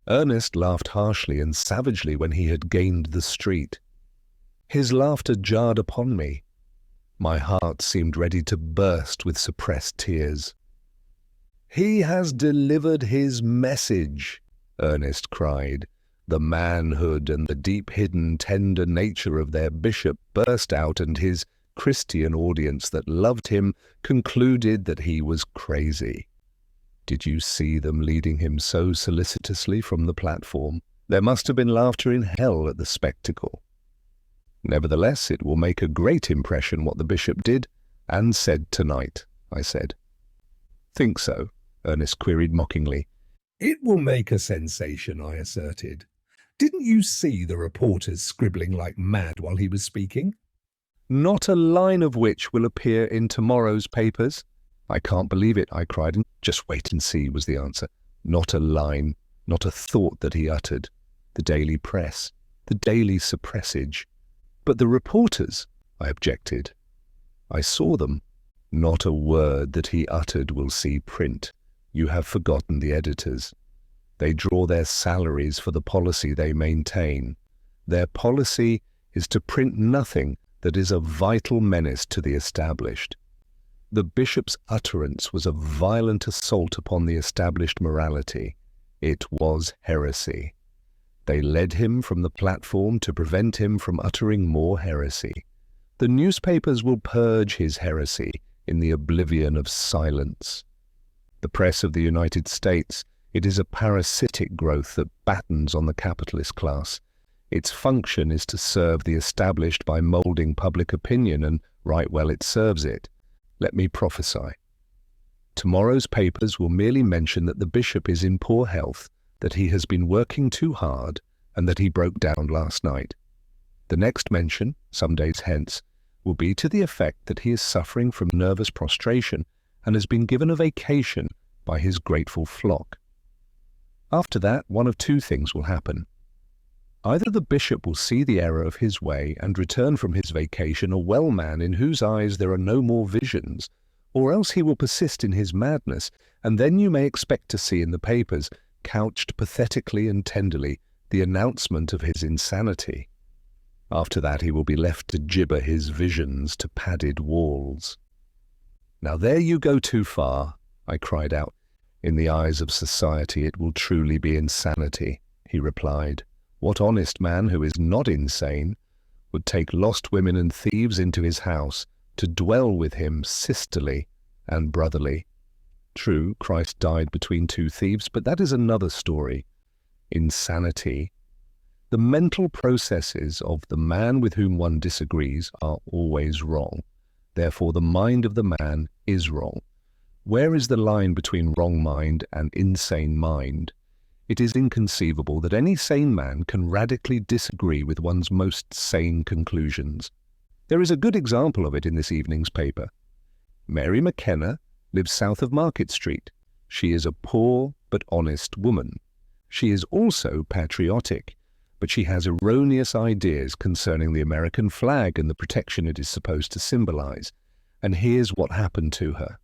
Ernest laughed harshly and savagely when he had gained the street. His laughter jarred upon me. My heart seemed ready to burst with suppressed tears. "He has delivered his message," Ernest cried. The manhood and the deep-hidden, tender nature of their bishop burst out, and his Christian audience that loved him concluded that he was crazy. Did you see them leading him so solicitously from the platform? There must have been laughter in hell at the spectacle. Nevertheless, it will make a great impression what the bishop did and said tonight, I said. Think so? Ernest queried mockingly. It will make a sensation, I asserted. Didn't you see the reporters scribbling like mad while he was speaking? Not a line of which will appear in tomorrow's papers. I can't believe it, I cried, and just wait and see, was the answer. Not a line, not a thought that he uttered. The daily press, the daily suppressage. But the reporters, I objected. I saw them. Not a word that he uttered will see print. You have forgotten the editors. They draw their salaries for the policy they maintain. Their policy is to print nothing that is a vital menace to the established. The bishop's utterance was a violent assault upon the established morality. It was heresy. They led him from the platform to prevent him from uttering more heresy. The newspapers will purge his heresy in the oblivion of silence. The press of the United States, it is a parasitic growth that battens on the capitalist class. Its function is to serve the established by moulding public opinion, and right well it serves it. Let me prophesy. Tomorrow's papers will merely mention that the bishop is in poor health, that he has been working too hard, and that he broke down last night. The next mention, some days hence, will be to the effect that he is suffering from nervous prostration and has been given a vacation by his grateful flock. After that, one of two things will happen. Either the bishop will see the error of his way and return from his vacation a well man in whose eyes there are no more visions, or else he will persist in his madness, and then you may expect to see in the papers, couched pathetically and tenderly, the announcement of his insanity. After that he will be left to gibber his visions to padded walls. "Now there you go too far," I cried out. "In the eyes of society it will truly be insanity," he replied. "What honest man who is not insane would take lost women and thieves into his house to dwell with him sisterly and brotherly? True, Christ died between two thieves, but that is another story. Insanity. The mental processes of the man with whom one disagrees are always wrong. Therefore, the mind of the man is wrong. Where is the line between wrong mind and insane mind? It is inconceivable that any sane man can radically disagree with one's most sane conclusions. There is a good example of it in this evening's paper. Mary McKenna lives south of Market Street. She is a poor but honest woman. She is also patriotic, but she has erroneous ideas concerning the American flag and the protection it is supposed to symbolize. And here's what happened to her.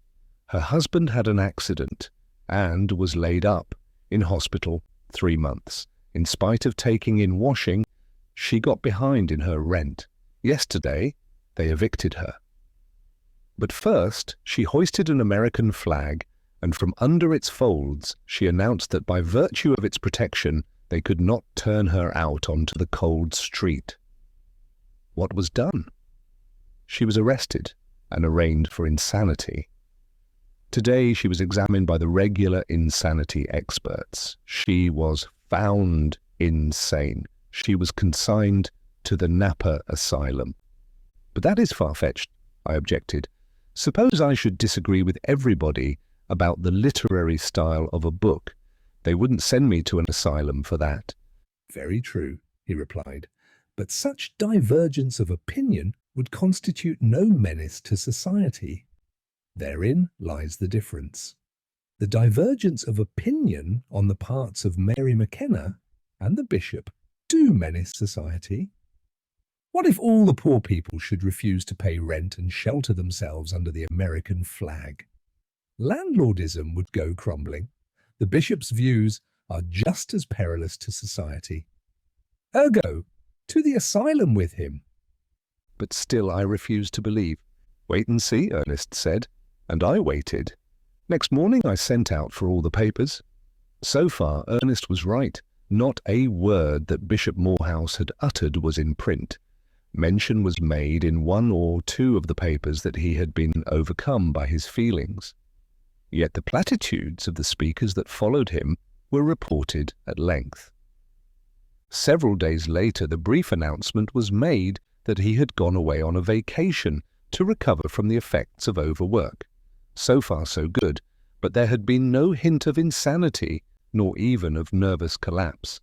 Her husband had an accident and was laid up in hospital 3 months. In spite of taking in washing, she got behind in her rent. Yesterday, they evicted her. But first, she hoisted an American flag, and from under its folds, she announced that by virtue of its protection, they could not turn her out onto the cold street. What was done? She was arrested and arraigned for insanity. Today she was examined by the regular insanity experts. She was found insane. She was consigned to the Napa Asylum. But that is far-fetched, I objected. Suppose I should disagree with everybody about the literary style of a book. They wouldn't send me to an asylum for that. "Very true," he replied, "but such divergence of opinion would constitute no menace to society. Therein lies the difference. The divergence of opinion on the parts of Mary McKenna and the bishop do menace society. What if all the poor people should refuse to pay rent and shelter themselves under the American flag? Landlordism would go crumbling. The bishop's views are just as perilous to society. Ergo, to the asylum with him." But still I refused to believe. "Wait and see," Ernest said, and I waited. Next morning I sent out for all the papers. So far Ernest was right. Not a word that Bishop Morehouse had uttered was in print. Mention was made in 1 or 2 of the papers that he had been overcome by his feelings. Yet the platitudes of the speakers that followed him were reported at length. Several days later the brief announcement was made that he had gone away on a vacation to recover from the effects of overwork. So far so good, but there had been no hint of insanity, nor even of nervous collapse.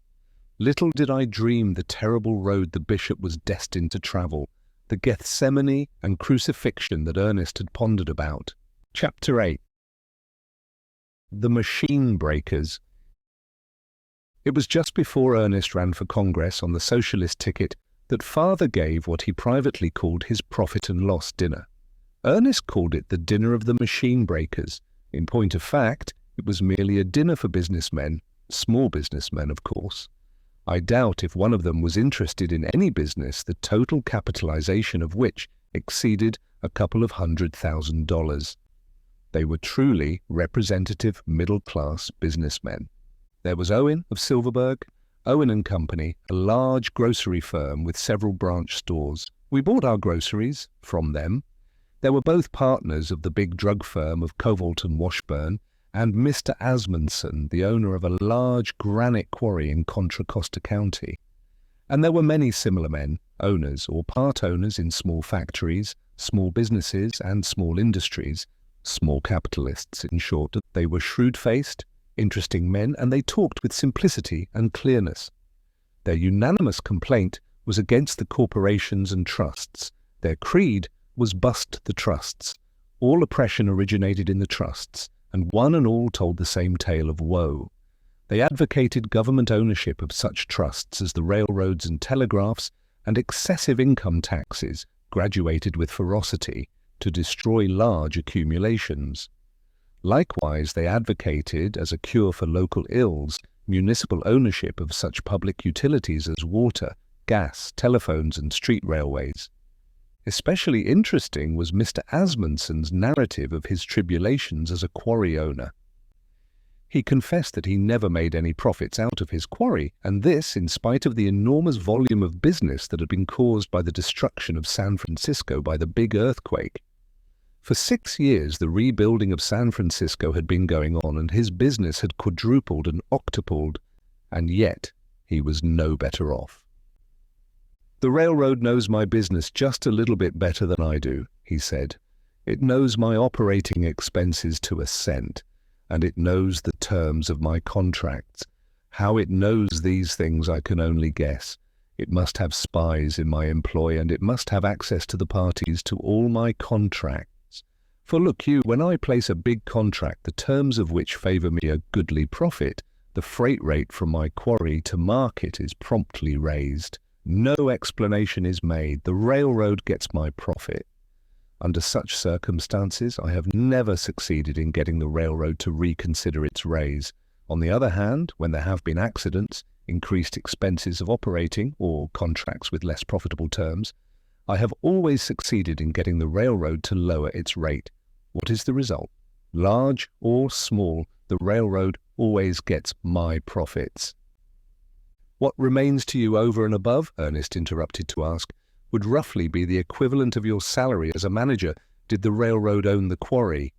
Little did I dream the terrible road the bishop was destined to travel, the Gethsemane and crucifixion that Ernest had pondered about. Chapter 8. The Machine Breakers. It was just before Ernest ran for Congress on the Socialist ticket that father gave what he privately called his profit and loss dinner. Ernest called it the dinner of the machine breakers. In point of fact, it was merely a dinner for businessmen, small businessmen, of course. I doubt if one of them was interested in any business the total capitalization of which exceeded a couple of $100,000. They were truly representative middle-class businessmen. There was Owen of Silverberg, Owen and Company, a large grocery firm with several branch stores. We bought our groceries from them. There were both partners of the big drug firm of Covalt and Washburn, and Mr. Asmundsen, the owner of a large granite quarry in Contra Costa County. And there were many similar men, owners or part owners in small factories, small businesses and small industries, small capitalists, in short. They were shrewd-faced, interesting men, and they talked with simplicity and clearness. Their unanimous complaint was against the corporations and trusts. Their creed was bust the trusts. All oppression originated in the trusts, and one and all told the same tale of woe. They advocated government ownership of such trusts as the railroads and telegraphs, and excessive income taxes, graduated with ferocity, to destroy large accumulations. Likewise, they advocated, as a cure for local ills, municipal ownership of such public utilities as water, gas, telephones, and street railways. Especially interesting was Mr. Asmundson's narrative of his tribulations as a quarry owner. He confessed that he never made any profits out of his quarry, and this in spite of the enormous volume of business that had been caused by the destruction of San Francisco by the big earthquake. For 6 years the rebuilding of San Francisco had been going on, and his business had quadrupled and octupled, and yet he was no better off. "The railroad knows my business just a little bit better than I do," he said. "It knows my operating expenses to a cent, and it knows the terms of my contracts. How it knows these things I can only guess. It must have spies in my employ, and it must have access to the parties to all my contracts. For look you, when I place a big contract, the terms of which favour me a goodly profit, the freight rate from my quarry to market is promptly raised. No explanation is made. The railroad gets my profit. Under such circumstances, I have never succeeded in getting the railroad to reconsider its raise. On the other hand, when there have been accidents, increased expenses of operating, or contracts with less profitable terms, I have always succeeded in getting the railroad to lower its rate. What is the result? Large or small, the railroad always gets my profits." "What remains to you over and above," Ernest interrupted to ask, "would roughly be the equivalent of your salary as a manager did the railroad own the quarry."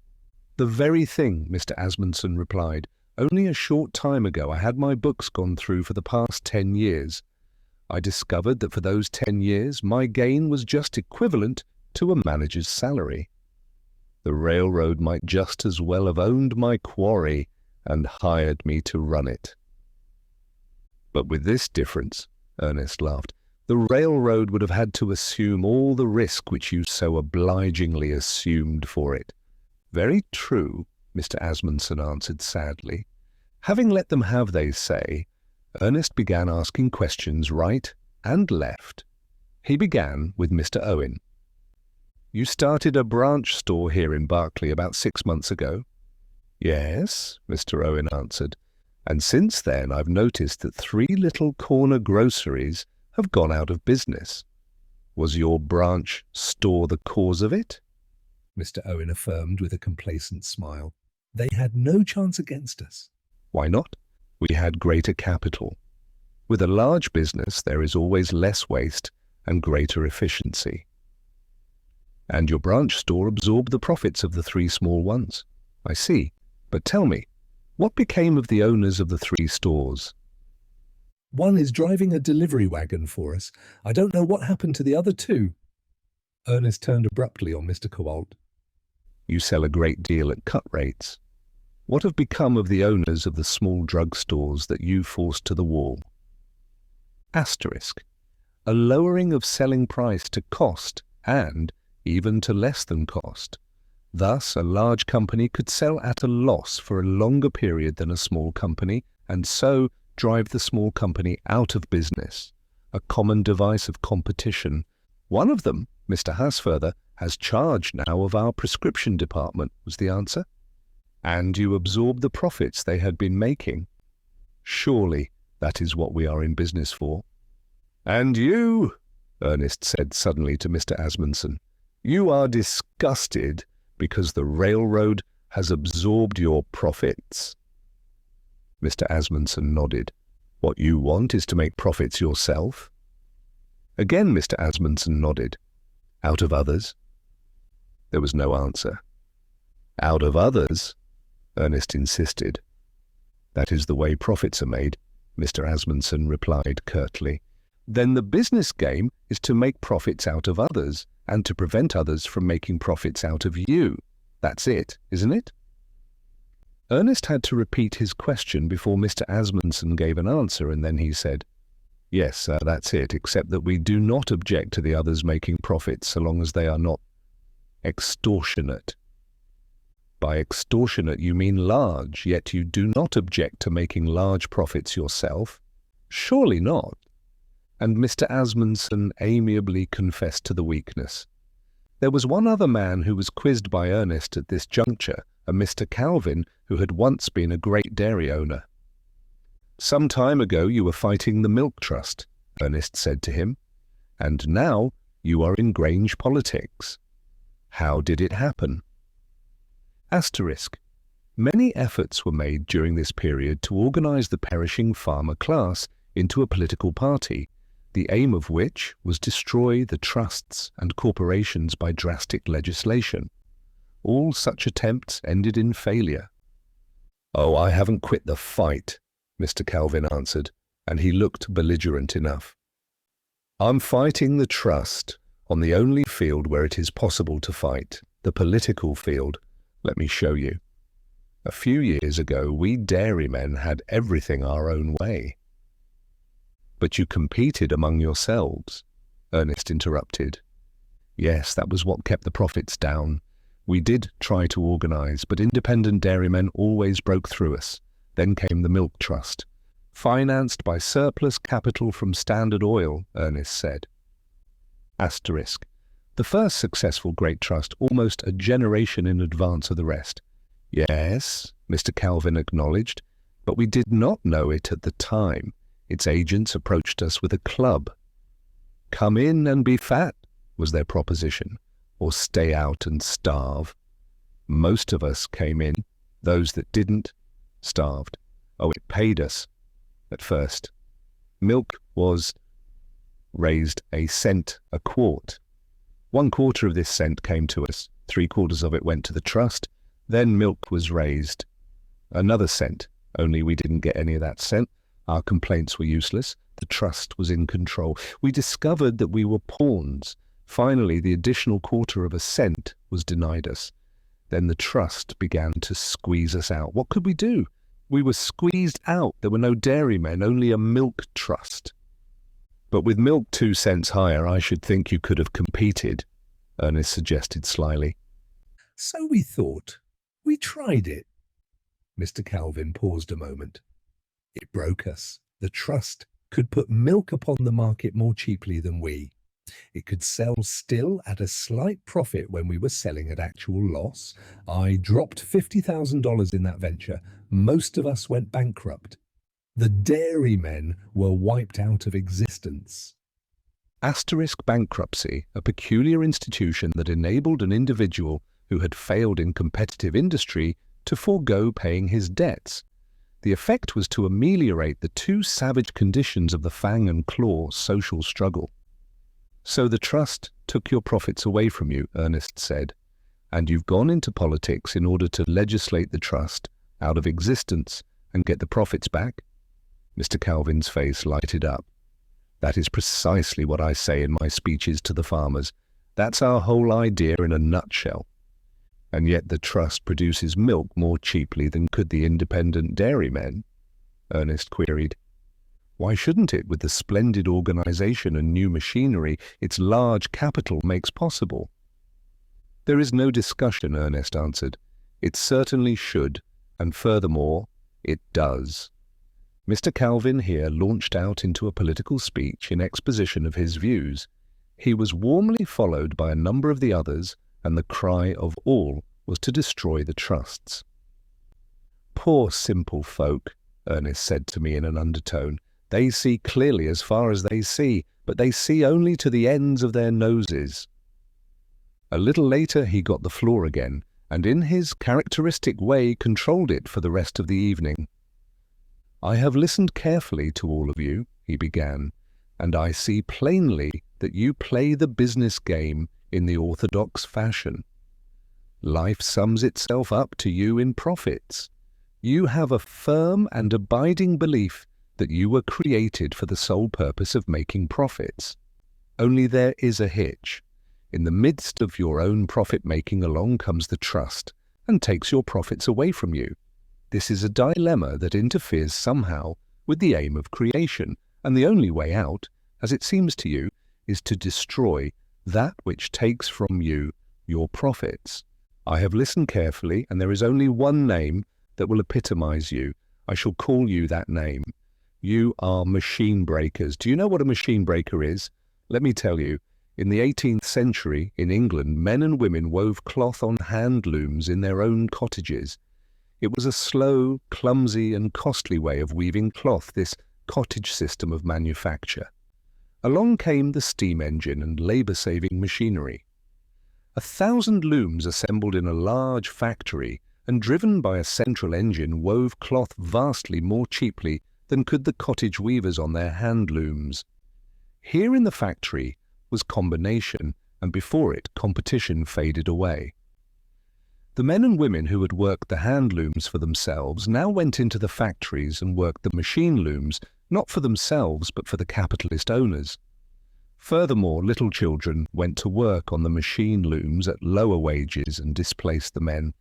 "The very thing," Mr. Asmundson replied. "Only a short time ago I had my books gone through for the past 10 years. I discovered that for those 10 years my gain was just equivalent to a manager's salary. The railroad might just as well have owned my quarry and hired me to run it." "But with this difference," Ernest laughed. "The railroad would have had to assume all the risk which you so obligingly assumed for it." "Very true," Mr. Asmundson answered sadly. Having let them have their say, Ernest began asking questions right and left. He began with Mr. Owen. "You started a branch store here in Berkeley about 6 months ago?" "Yes," Mr. Owen answered. "And since then I've noticed that 3 little corner groceries have gone out of business. Was your branch store the cause of it?" Mr. Owen affirmed with a complacent smile. "They had no chance against us." "Why not?" "We had greater capital. With a large business there is always less waste and greater efficiency." "And your branch store absorbed the profits of the 3 small ones." "I see. But tell me, what became of the owners of the 3 stores?" "One is driving a delivery wagon for us. I don't know what happened to the other 2. Ernest turned abruptly on Mr. Kowalt. "You sell a great deal at cut rates. What have become of the owners of the small drug stores that you forced to the wall?" Asterisk. A lowering of selling price to cost and even to less than cost. Thus, a large company could sell at a loss for a longer period than a small company, and so drive the small company out of business. A common device of competition. One of them, Mr. Hassfurther, has charge now of our prescription department, was the answer. "And you absorbed the profits they had been making. Surely that is what we are in business for." "And you," Ernest said suddenly to Mr. Asmundson, "you are disgusted because the railroad has absorbed your profits?" Mr. Asmundson nodded. "What you want is to make profits yourself?" Again Mr. Asmundson nodded. "Out of others?" There was no answer. "Out of others?" Ernest insisted. "That is the way profits are made," Mr. Asmundson replied curtly. "Then the business game is to make profits out of others, and to prevent others from making profits out of you. That's it, isn't it?" Ernest had to repeat his question before Mr. Asmundson gave an answer, and then he said, "Yes, sir, that's it, except that we do not object to the others making profits so long as they are not extortionate." By extortionate you mean large, yet you do not object to making large profits yourself? Surely not. And Mr. Asmundsen amiably confessed to the weakness. There was one other man who was quizzed by Ernest at this juncture, a Mr. Calvin, who had once been a great dairy owner. "Some time ago you were fighting the Milk Trust," Ernest said to him, "and now you are in Grange politics. How did it happen?" Asterisk. Many efforts were made during this period to organize the perishing farmer class into a political party, the aim of which was destroy the trusts and corporations by drastic legislation. All such attempts ended in failure. "Oh, I haven't quit the fight," Mr. Calvin answered, and he looked belligerent enough. "I'm fighting the trust on the only field where it is possible to fight, the political field. Let me show you. A few years ago, we dairymen had everything our own way." "But you competed among yourselves," Ernest interrupted. "Yes, that was what kept the profits down. We did try to organize, but independent dairymen always broke through us. Then came the Milk Trust, financed by surplus capital from Standard Oil," Ernest said. Asterisk. The first successful great trust, almost a generation in advance of the rest. "Yes," Mr. Calvin acknowledged, "but we did not know it at the time. Its agents approached us with a club. 'Come in and be fat,' was their proposition, or stay out and starve. Most of us came in. Those that didn't, starved. Oh, it paid us at first. Milk was raised a cent a quart. 1/4 of this cent came to us. 3/4 of it went to the trust. Then milk was raised. Another cent, only we didn't get any of that cent. Our complaints were useless. The trust was in control. We discovered that we were pawns. Finally, the additional 1/4 of a cent was denied us. Then the trust began to squeeze us out. What could we do? We were squeezed out. There were no dairymen, only a milk trust. But with milk 2 cents higher, I should think you could have competed," Ernest suggested slyly. "So we thought. We tried it." Mr. Calvin paused a moment. "It broke us. The trust could put milk upon the market more cheaply than we. It could sell still at a slight profit when we were selling at actual loss. I dropped $50,000 in that venture. Most of us went bankrupt. The dairymen were wiped out of existence." Asterisk bankruptcy, a peculiar institution that enabled an individual who had failed in competitive industry to forego paying his debts. The effect was to ameliorate the two savage conditions of the fang and claw social struggle. "So the trust took your profits away from you," Ernest said, "and you've gone into politics in order to legislate the trust out of existence and get the profits back?" Mr. Calvin's face lighted up. "That is precisely what I say in my speeches to the farmers. That's our whole idea in a nutshell. And yet the trust produces milk more cheaply than could the independent dairymen?" Ernest queried. "Why shouldn't it, with the splendid organization and new machinery its large capital makes possible?" "There is no discussion," Ernest answered. "It certainly should, and furthermore, it does." Mr. Calvin here launched out into a political speech in exposition of his views. He was warmly followed by a number of the others, and the cry of all was to destroy the trusts. "Poor simple folk," Ernest said to me in an undertone. "They see clearly as far as they see, but they see only to the ends of their noses." A little later he got the floor again, and in his characteristic way controlled it for the rest of the evening. "I have listened carefully to all of you," he began, "and I see plainly that you play the business game in the orthodox fashion. Life sums itself up to you in profits. You have a firm and abiding belief that you were created for the sole purpose of making profits. Only there is a hitch. In the midst of your own profit-making along comes the trust and takes your profits away from you. This is a dilemma that interferes somehow with the aim of creation, and the only way out, as it seems to you, is to destroy that which takes from you your profits. I have listened carefully, and there is only one name that will epitomize you. I shall call you that name. You are machine breakers. Do you know what a machine breaker is? Let me tell you. In the 18th century, in England, men and women wove cloth on hand looms in their own cottages. It was a slow, clumsy and costly way of weaving cloth, this cottage system of manufacture. Along came the steam engine and labour-saving machinery. 1,000 looms assembled in a large factory and driven by a central engine wove cloth vastly more cheaply than could the cottage weavers on their hand looms. Here in the factory was combination, and before it competition faded away. The men and women who had worked the hand looms for themselves now went into the factories and worked the machine looms, not for themselves but for the capitalist owners. Furthermore, little children went to work on the machine looms at lower wages and displaced the men.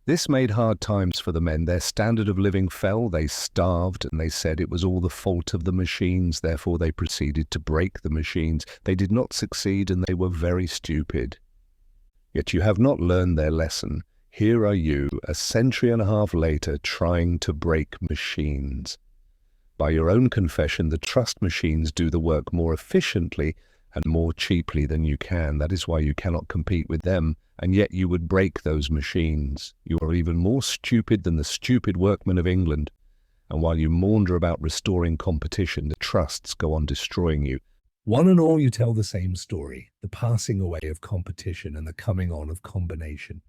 This made hard times for the men. Their standard of living fell, they starved, and they said it was all the fault of the machines. Therefore they proceeded to break the machines. They did not succeed, and they were very stupid. Yet you have not learned their lesson. Here are you, a century and a half later, trying to break machines. By your own confession, the trust machines do the work more efficiently and more cheaply than you can. That is why you cannot compete with them, and yet you would break those machines. You are even more stupid than the stupid workmen of England. And while you maunder about restoring competition, the trusts go on destroying you. One and all you tell the same story, the passing away of competition and the coming on of combination.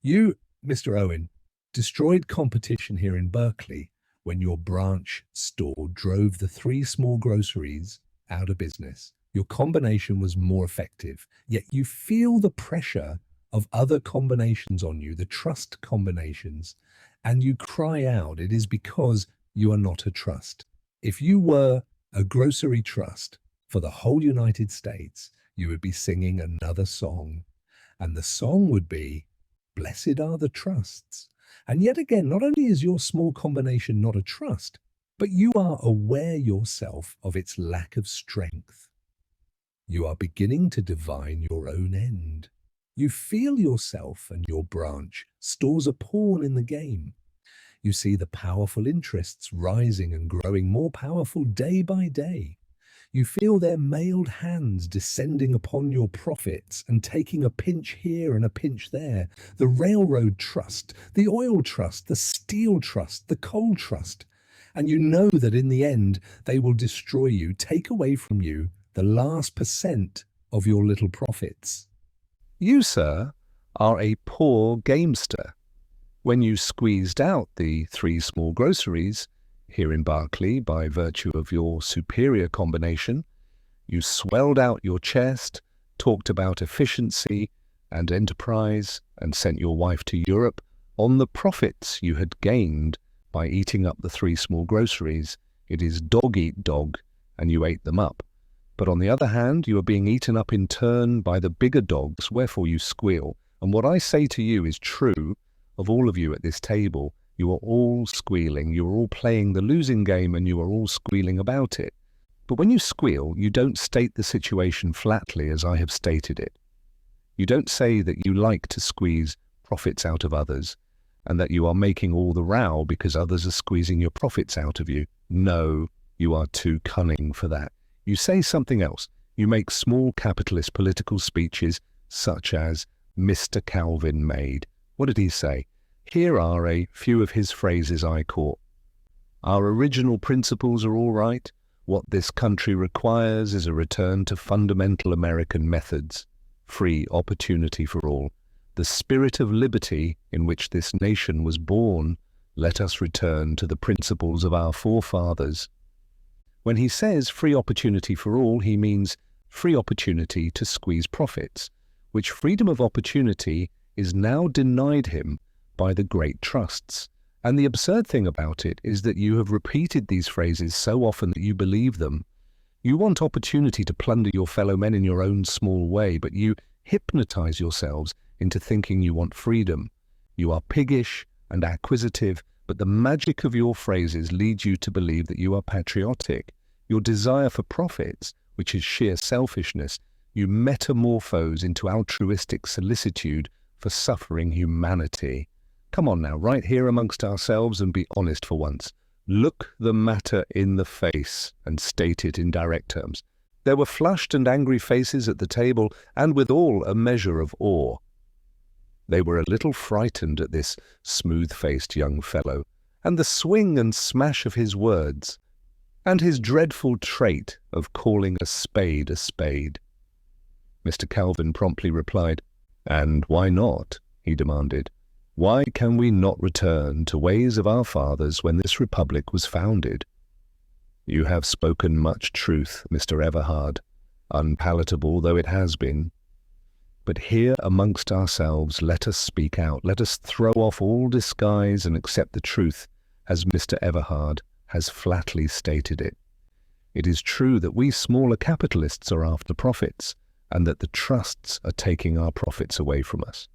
You, Mr. Owen, destroyed competition here in Berkeley when your branch store drove the 3 small groceries out of business. Your combination was more effective, yet you feel the pressure of other combinations on you, the trust combinations, and you cry out, it is because you are not a trust. If you were a grocery trust for the whole United States, you would be singing another song, and the song would be, "Blessed are the trusts." And yet again, not only is your small combination not a trust, but you are aware yourself of its lack of strength. You are beginning to divine your own end. You feel yourself and your branch stores a pawn in the game. You see the powerful interests rising and growing more powerful day by day. You feel their mailed hands descending upon your profits and taking a pinch here and a pinch there. The railroad trust, the oil trust, the steel trust, the coal trust. And you know that in the end, they will destroy you, take away from you the last % of your little profits. You, sir, are a poor gamester. When you squeezed out the 3 small groceries, here in Berkeley, by virtue of your superior combination, you swelled out your chest, talked about efficiency and enterprise, and sent your wife to Europe on the profits you had gained by eating up the 3 small groceries. It is dog eat dog, and you ate them up. But on the other hand, you are being eaten up in turn by the bigger dogs, wherefore you squeal. And what I say to you is true of all of you at this table. You are all squealing, you are all playing the losing game, and you are all squealing about it. But when you squeal, you don't state the situation flatly as I have stated it. You don't say that you like to squeeze profits out of others, and that you are making all the row because others are squeezing your profits out of you. No, you are too cunning for that. You say something else. You make small capitalist political speeches such as Mr. Calvin made. What did he say? Here are a few of his phrases I caught. Our original principles are all right. What this country requires is a return to fundamental American methods. Free opportunity for all. The spirit of liberty in which this nation was born. Let us return to the principles of our forefathers. When he says free opportunity for all, he means free opportunity to squeeze profits, which freedom of opportunity is now denied him by the great trusts. And the absurd thing about it is that you have repeated these phrases so often that you believe them. You want opportunity to plunder your fellow men in your own small way, but you hypnotize yourselves into thinking you want freedom. You are piggish and acquisitive, but the magic of your phrases leads you to believe that you are patriotic. Your desire for profits, which is sheer selfishness, you metamorphose into altruistic solicitude for suffering humanity. Come on now, right here amongst ourselves, and be honest for once. Look the matter in the face and state it in direct terms. There were flushed and angry faces at the table, and withal a measure of awe. They were a little frightened at this smooth-faced young fellow, and the swing and smash of his words, and his dreadful trait of calling a spade a spade. Mr. Calvin promptly replied, "And why not?" he demanded. "Why can we not return to ways of our fathers when this republic was founded?" "You have spoken much truth, Mr. Everhard, unpalatable though it has been. But here amongst ourselves let us speak out, let us throw off all disguise and accept the truth, as Mr. Everhard has flatly stated it. It is true that we smaller capitalists are after profits, and that the trusts are taking our profits away from us.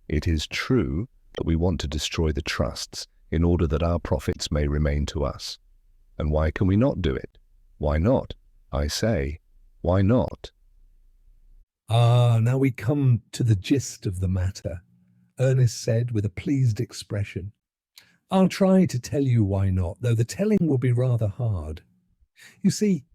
It is true that we want to destroy the trusts in order that our profits may remain to us. And why can we not do it? Why not? I say, why not?" Now we come to the gist of the matter, Ernest said with a pleased expression. "I'll try to tell you why not, though the telling will be rather hard. You see,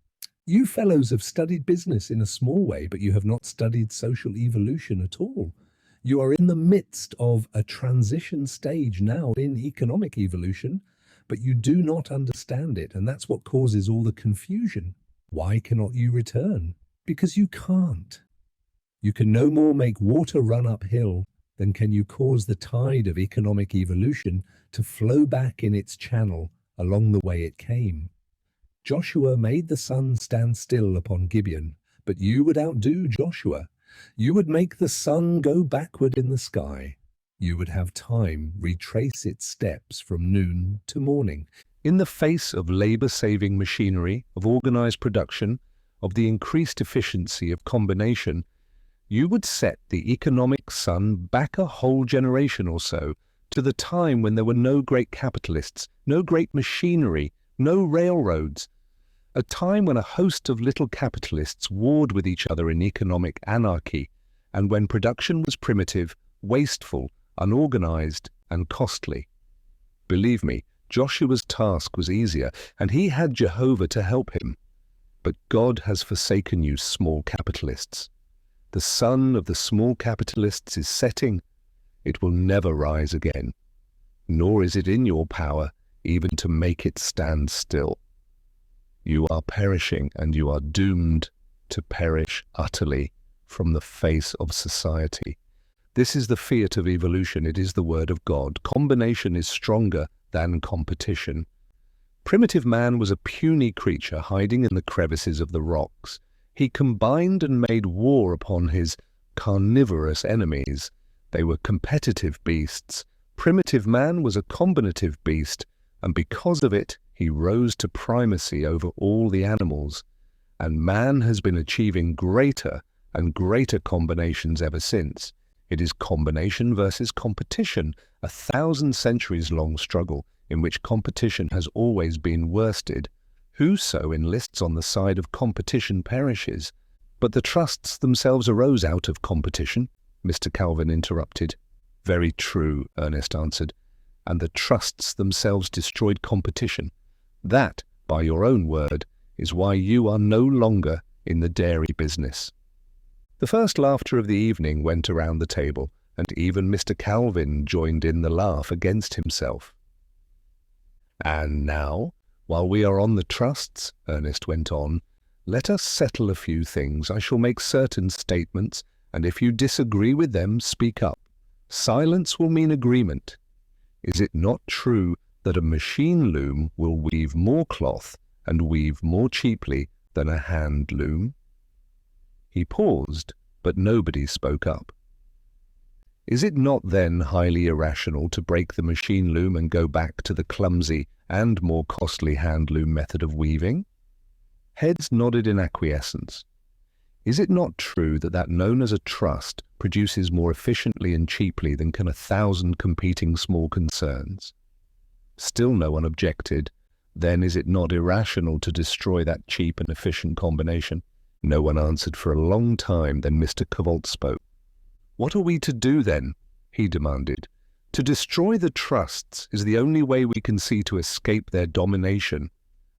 you fellows have studied business in a small way, but you have not studied social evolution at all. You are in the midst of a transition stage now in economic evolution, but you do not understand it, and that's what causes all the confusion. Why cannot you return? Because you can't. You can no more make water run uphill than can you cause the tide of economic evolution to flow back in its channel along the way it came. Joshua made the sun stand still upon Gibeon, but you would outdo Joshua. You would make the sun go backward in the sky. You would have time retrace its steps from noon to morning. In the face of labor-saving machinery, of organized production, of the increased efficiency of combination, you would set the economic sun back a whole generation or so to the time when there were no great capitalists, no great machinery, no railroads, a time when a host of little capitalists warred with each other in economic anarchy, and when production was primitive, wasteful, unorganized, and costly. Believe me, Joshua's task was easier, and he had Jehovah to help him. But God has forsaken you small capitalists. The sun of the small capitalists is setting. It will never rise again, nor is it in your power even to make it stand still. You are perishing, and you are doomed to perish utterly from the face of society. This is the fiat of evolution. It is the word of God. Combination is stronger than competition. Primitive man was a puny creature hiding in the crevices of the rocks. He combined and made war upon his carnivorous enemies. They were competitive beasts. Primitive man was a combinative beast, and because of it, he rose to primacy over all the animals. And man has been achieving greater and greater combinations ever since. It is combination versus competition, a 1,000 centuries-long struggle in which competition has always been worsted. Whoso enlists on the side of competition perishes. But the trusts themselves arose out of competition, Mr. Calvin interrupted. Very true, Ernest answered. And the trusts themselves destroyed competition. That, by your own word, is why you are no longer in the dairy business. The first laughter of the evening went around the table, and even Mr. Calvin joined in the laugh against himself. "And now, while we are on the trusts," Ernest went on, "let us settle a few things. I shall make certain statements, and if you disagree with them, speak up. Silence will mean agreement. Is it not true that a machine loom will weave more cloth and weave more cheaply than a hand loom?" He paused, but nobody spoke up. "Is it not then highly irrational to break the machine loom and go back to the clumsy and more costly hand loom method of weaving?" Heads nodded in acquiescence. "Is it not true that that known as a trust produces more efficiently and cheaply than can 1,000 competing small concerns?" Still no one objected. Then is it not irrational to destroy that cheap and efficient combination? No one answered for a long time. Then Mr. Cavolt spoke. "What are we to do then? he demanded. To destroy the trusts is the only way we can see to escape their domination.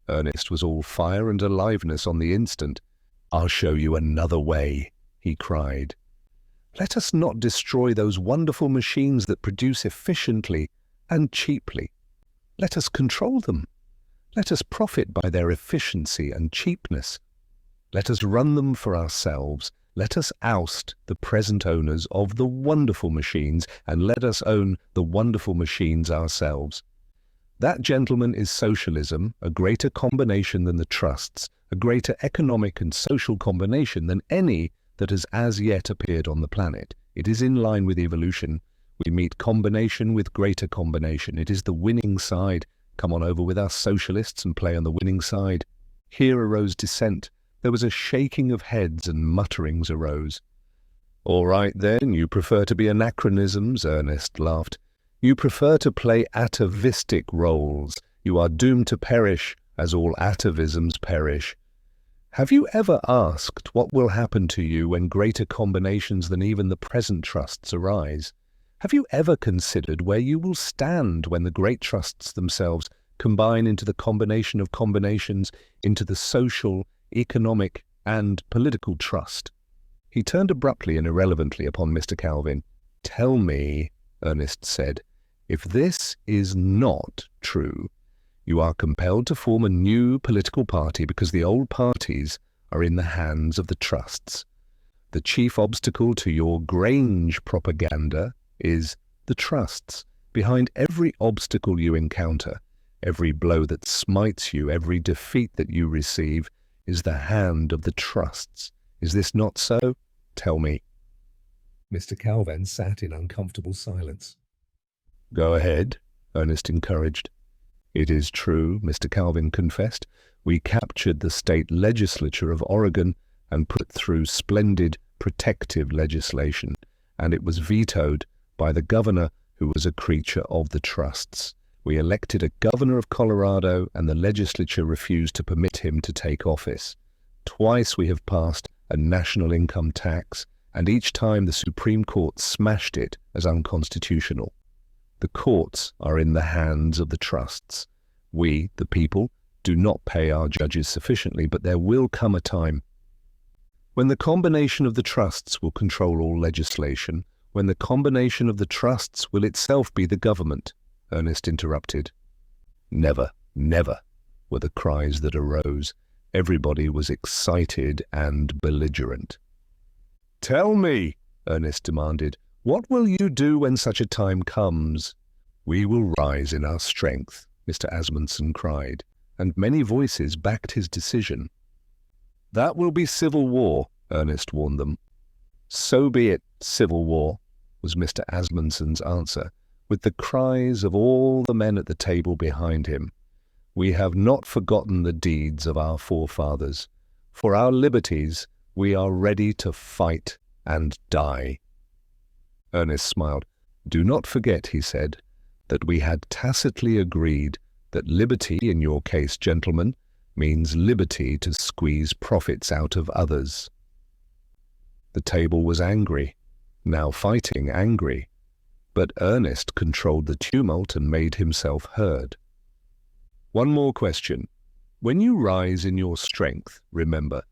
Ernest was all fire and aliveness on the instant. I'll show you another way, he cried. Let us not destroy those wonderful machines that produce efficiently and cheaply. Let us control them. Let us profit by their efficiency and cheapness. Let us run them for ourselves. Let us oust the present owners of the wonderful machines, and let us own the wonderful machines ourselves. That, gentlemen, is socialism, a greater combination than the trusts, a greater economic and social combination than any that has as yet appeared on the planet. It is in line with evolution. We meet combination with greater combination. It is the winning side. Come on over with us, socialists, and play on the winning side. Here arose dissent. There was a shaking of heads and mutterings arose. All right then, you prefer to be anachronisms, Ernest laughed. You prefer to play atavistic roles. You are doomed to perish, as all atavisms perish. Have you ever asked what will happen to you when greater combinations than even the present trusts arise? Have you ever considered where you will stand when the great trusts themselves combine into the combination of combinations, into the social, economic, and political trust? He turned abruptly and irrelevantly upon Mr. Calvin. Tell me, Ernest said, if this is not true, you are compelled to form a new political party because the old parties are in the hands of the trusts. The chief obstacle to your Grange propaganda is the trusts. Behind every obstacle you encounter, every blow that smites you, every defeat that you receive, is the hand of the trusts. Is this not so? Tell me. Mr. Calvin sat in uncomfortable silence. Go ahead, Ernest encouraged. It is true, Mr. Calvin confessed. We captured the state legislature of Oregon and put through splendid protective legislation, and it was vetoed by the governor, who was a creature of the trusts. We elected a governor of Colorado, and the legislature refused to permit him to take office. Twice we have passed a national income tax, and each time the Supreme Court smashed it as unconstitutional. The courts are in the hands of the trusts. We, the people, do not pay our judges sufficiently, but there will come a time when the combination of the trusts will control all legislation, when the combination of the trusts will itself be the government. Ernest interrupted. Never, never, were the cries that arose. Everybody was excited and belligerent. Tell me, Ernest demanded, what will you do when such a time comes? We will rise in our strength, Mr. Asmundsen cried, and many voices backed his decision. That will be civil war, Ernest warned them. So be it, civil war, was Mr. Asmundsen's answer, with the cries of all the men at the table behind him. We have not forgotten the deeds of our forefathers. For our liberties, we are ready to fight and die. Ernest smiled. Do not forget, he said, that we had tacitly agreed that liberty, in your case, gentlemen, means liberty to squeeze profits out of others. The table was angry, now fighting angry, but Ernest controlled the tumult and made himself heard. One more question. When you rise in your strength, remember,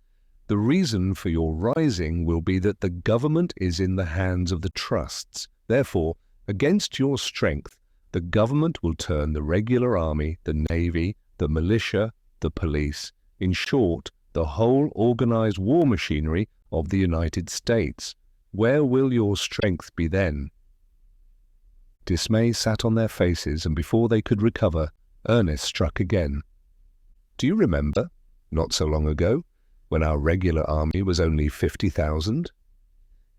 the reason for your rising will be that the government is in the hands of the trusts. Therefore, against your strength, the government will turn the regular army, the navy, the militia, the police, in short, the whole organized war machinery of the United States. Where will your strength be then? Dismay sat on their faces, and before they could recover, Ernest struck again. Do you remember, not so long ago, when our regular army was only 50,000?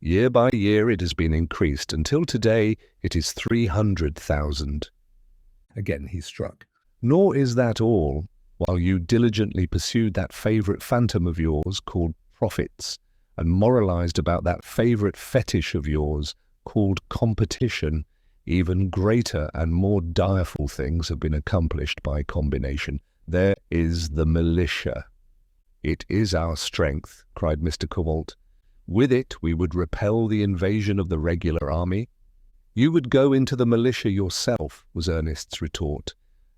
Year by year it has been increased, until today it is 300,000. Again he struck. Nor is that all. While you diligently pursued that favourite phantom of yours called profits, and moralized about that favourite fetish of yours called competition, even greater and more direful things have been accomplished by combination. There is the militia. It is our strength, cried Mr. Cobalt. With it we would repel the invasion of the regular army. You would go into the militia yourself, was Ernest's retort,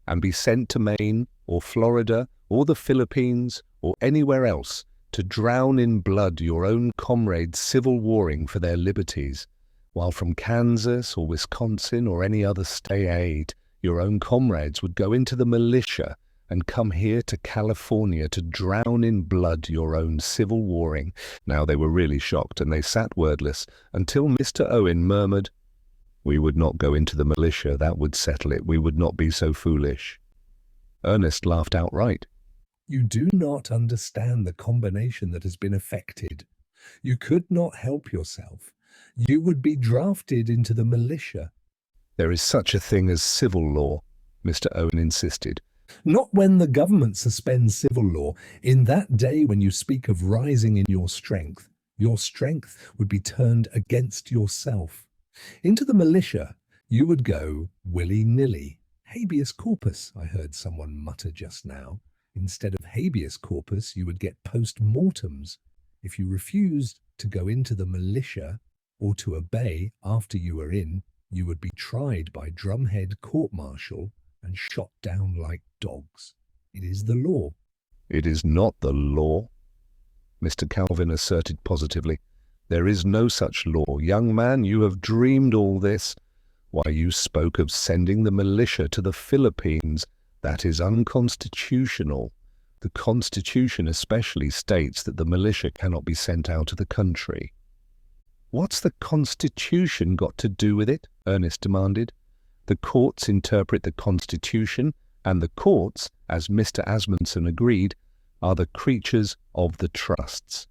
and be sent to Maine or Florida or the Philippines or anywhere else to drown in blood your own comrades civil warring for their liberties, while from Kansas or Wisconsin or any other state your own comrades would go into the militia and come here to California to drown in blood your own civil warring. Now they were really shocked, and they sat wordless until Mr. Owen murmured, "We would not go into the militia, that would settle it. We would not be so foolish." Ernest laughed outright. You do not understand the combination that has been effected. You could not help yourself. You would be drafted into the militia. There is such a thing as civil law, Mr. Owen insisted. Not when the government suspends civil law. In that day when you speak of rising in your strength would be turned against yourself. Into the militia, you would go willy-nilly. Habeas corpus, I heard someone mutter just now. Instead of habeas corpus, you would get post-mortems. If you refused to go into the militia or to obey after you were in, you would be tried by drumhead court-martial and shot down like dogs. It is the law. It is not the law, Mr. Calvin asserted positively. There is no such law. Young man, you have dreamed all this. Why, you spoke of sending the militia to the Philippines. That is unconstitutional. The Constitution especially states that the militia cannot be sent out of the country. What's the Constitution got to do with it? Ernest demanded. The courts interpret the Constitution, and the courts, as Mr. Asmundsen agreed, are the creatures of the trusts.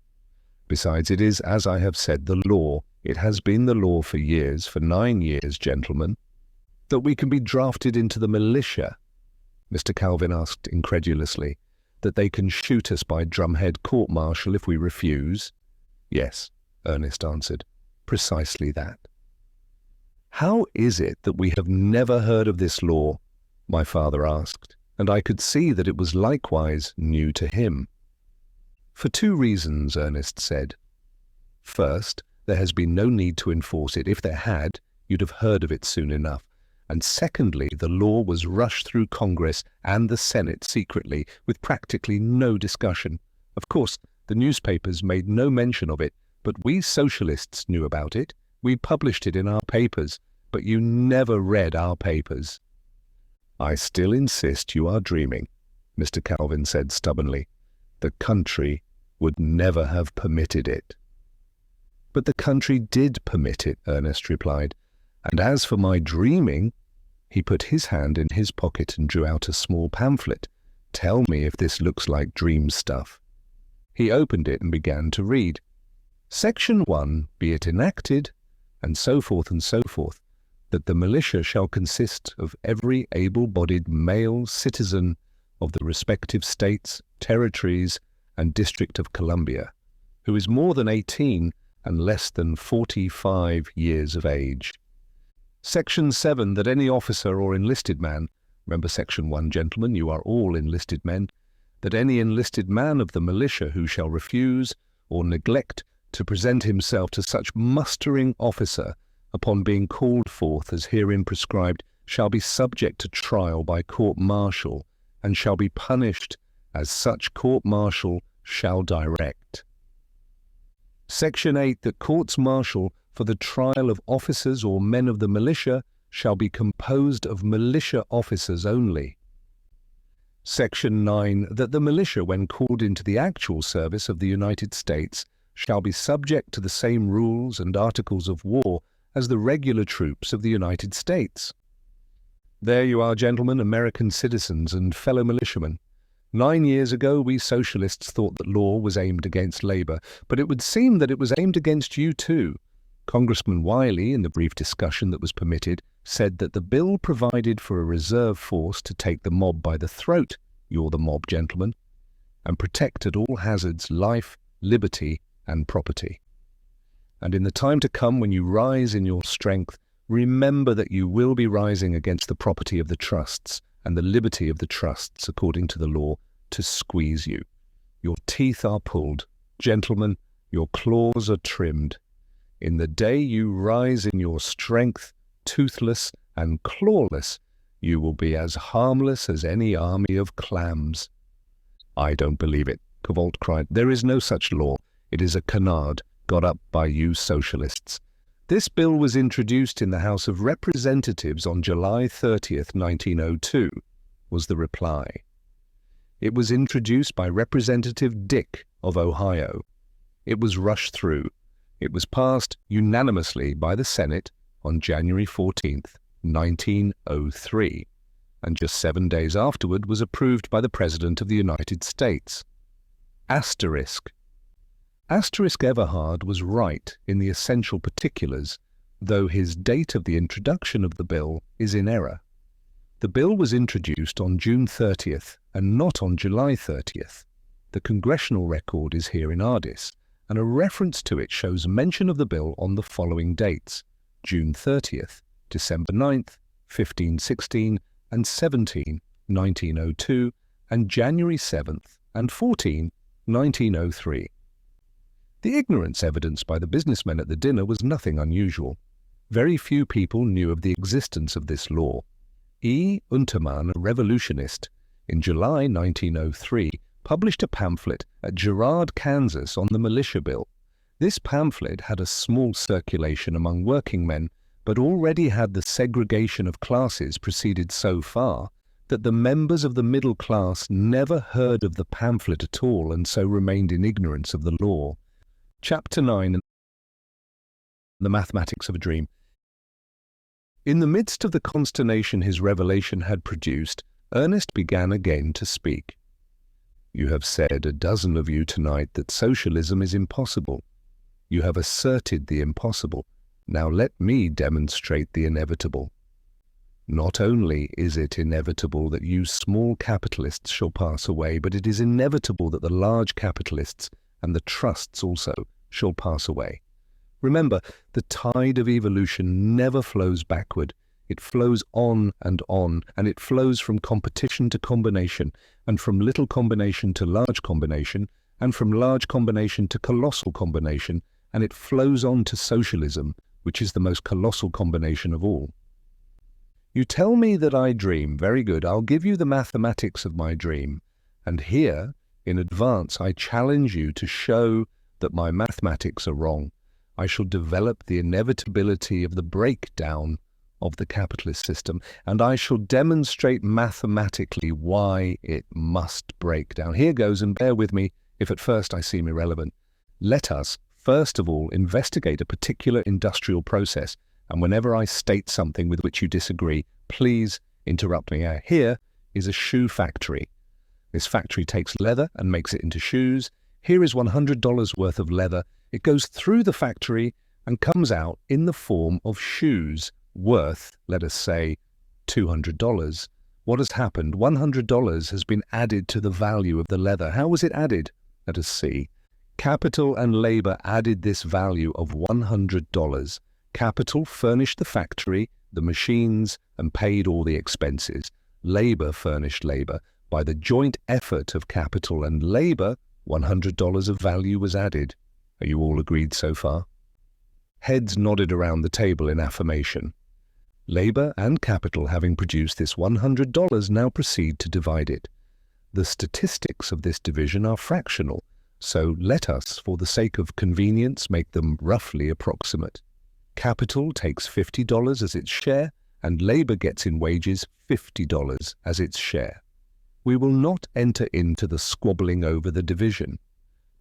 Besides, it is, as I have said, the law. It has been the law for years, for 9 years, gentlemen, that we can be drafted into the militia. Mr. Calvin asked incredulously, that they can shoot us by drumhead court-martial if we refuse? Yes, Ernest answered, precisely that. How is it that we have never heard of this law? My father asked, and I could see that it was likewise new to him. For 2 reasons, Ernest said. First, there has been no need to enforce it. If there had, you'd have heard of it soon enough. And secondly, the law was rushed through Congress and the Senate secretly, with practically no discussion. Of course, the newspapers made no mention of it, but we socialists knew about it. We published it in our papers, but you never read our papers. I still insist you are dreaming, Mr. Calvin said stubbornly. The country would never have permitted it. But the country did permit it, Ernest replied. And as for my dreaming, he put his hand in his pocket and drew out a small pamphlet. Tell me if this looks like dream stuff. He opened it and began to read. Section 1, be it enacted, and so forth, that the militia shall consist of every able-bodied male citizen of the respective states, territories, and District of Columbia, who is more than 18 and less than 45 years of age. Section 7, that any officer or enlisted man, remember Section 1, gentlemen, you are all enlisted men, that any enlisted man of the militia who shall refuse or neglect to present himself to such mustering officer upon being called forth as herein prescribed shall be subject to trial by court-martial and shall be punished as such court-martial shall direct. Section 8, that courts-martial for the trial of officers or men of the militia shall be composed of militia officers only. Section 9, that the militia, when called into the actual service of the United States, shall be subject to the same rules and articles of war as the regular troops of the United States. There you are, gentlemen, American citizens and fellow militiamen. 9 years ago, we socialists thought that law was aimed against labor, but it would seem that it was aimed against you too. Congressman Wiley, in the brief discussion that was permitted, said that the bill provided for a reserve force to take the mob by the throat, you're the mob, gentlemen, and protect at all hazards life, liberty, and property. And in the time to come, when you rise in your strength, remember that you will be rising against the property of the trusts and the liberty of the trusts, according to the law, to squeeze you. Your teeth are pulled. Gentlemen, your claws are trimmed. In the day you rise in your strength, toothless and clawless, you will be as harmless as any army of clams." "I don't believe it," Cavolt cried. "There is no such law. It is a canard got up by you socialists." This bill was introduced in the House of Representatives on July 30th, 1902, was the reply. It was introduced by Representative Dick of Ohio. It was rushed through. It was passed unanimously by the Senate on January 14th, 1903, and just 7 days afterward was approved by the President of the United States. Asterisk. Asterisk Everhard was right in the essential particulars, though his date of the introduction of the bill is in error. The bill was introduced on June 30th and not on July 30th. The congressional record is here in Aldous, and a reference to it shows mention of the bill on the following dates: June 30th, December 9th, 1516 and 17, 1902, and January 7th and 14, 1903. The ignorance evidenced by the businessmen at the dinner was nothing unusual. Very few people knew of the existence of this law. E. Untermann, a revolutionist, in July 1903, published a pamphlet at Girard, Kansas, on the militia bill. This pamphlet had a small circulation among working men, but already had the segregation of classes proceeded so far that the members of the middle class never heard of the pamphlet at all and so remained in ignorance of the law. Chapter 9. The Mathematics of a Dream. In the midst of the consternation his revelation had produced, Ernest began again to speak. "You have said, a dozen of you tonight, that socialism is impossible. You have asserted the impossible. Now let me demonstrate the inevitable. Not only is it inevitable that you small capitalists shall pass away, but it is inevitable that the large capitalists and the trusts also shall pass away. Remember, the tide of evolution never flows backward. It flows on, and it flows from competition to combination, and from little combination to large combination, and from large combination to colossal combination, and it flows on to socialism, which is the most colossal combination of all. You tell me that I dream. Very good. I'll give you the mathematics of my dream. And here, in advance, I challenge you to show that my mathematics are wrong. I shall develop the inevitability of the breakdown of the capitalist system, and I shall demonstrate mathematically why it must break down. Here goes, and bear with me if at first I seem irrelevant. Let us, first of all, investigate a particular industrial process, and whenever I state something with which you disagree, please interrupt me. Here is a shoe factory. This factory takes leather and makes it into shoes. Here is $100 worth of leather. It goes through the factory and comes out in the form of shoes worth, let us say, $200. What has happened? $100 has been added to the value of the leather. How was it added? Let us see. Capital and labor added this value of $100. Capital furnished the factory, the machines, and paid all the expenses. Labor furnished labor. By the joint effort of capital and labor, $100 of value was added. Are you all agreed so far? Heads nodded around the table in affirmation. Labor and capital, having produced this $100, now proceed to divide it. The statistics of this division are fractional, so let us, for the sake of convenience, make them roughly approximate. Capital takes $50 as its share, and labor gets in wages $50 as its share. We will not enter into the squabbling over the division.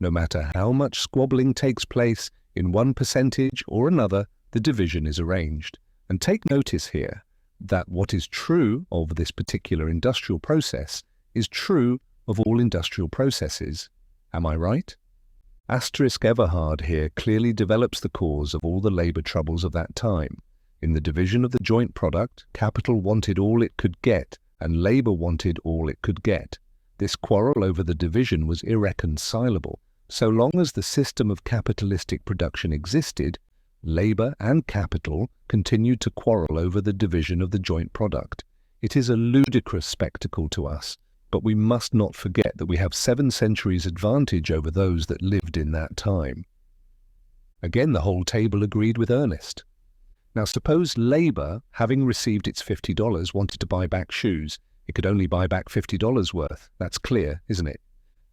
No matter how much squabbling takes place in one percentage or another, the division is arranged. And take notice here that what is true of this particular industrial process is true of all industrial processes. Am I right? Asterisk Everhard here clearly develops the cause of all the labor troubles of that time. In the division of the joint product, capital wanted all it could get, and labor wanted all it could get. This quarrel over the division was irreconcilable. So long as the system of capitalistic production existed, labor and capital continued to quarrel over the division of the joint product. It is a ludicrous spectacle to us, but we must not forget that we have 7 centuries advantage over those that lived in that time. Again, the whole table agreed with Ernest. Now suppose Labour, having received its $50, wanted to buy back shoes. It could only buy back $50 worth. That's clear, isn't it?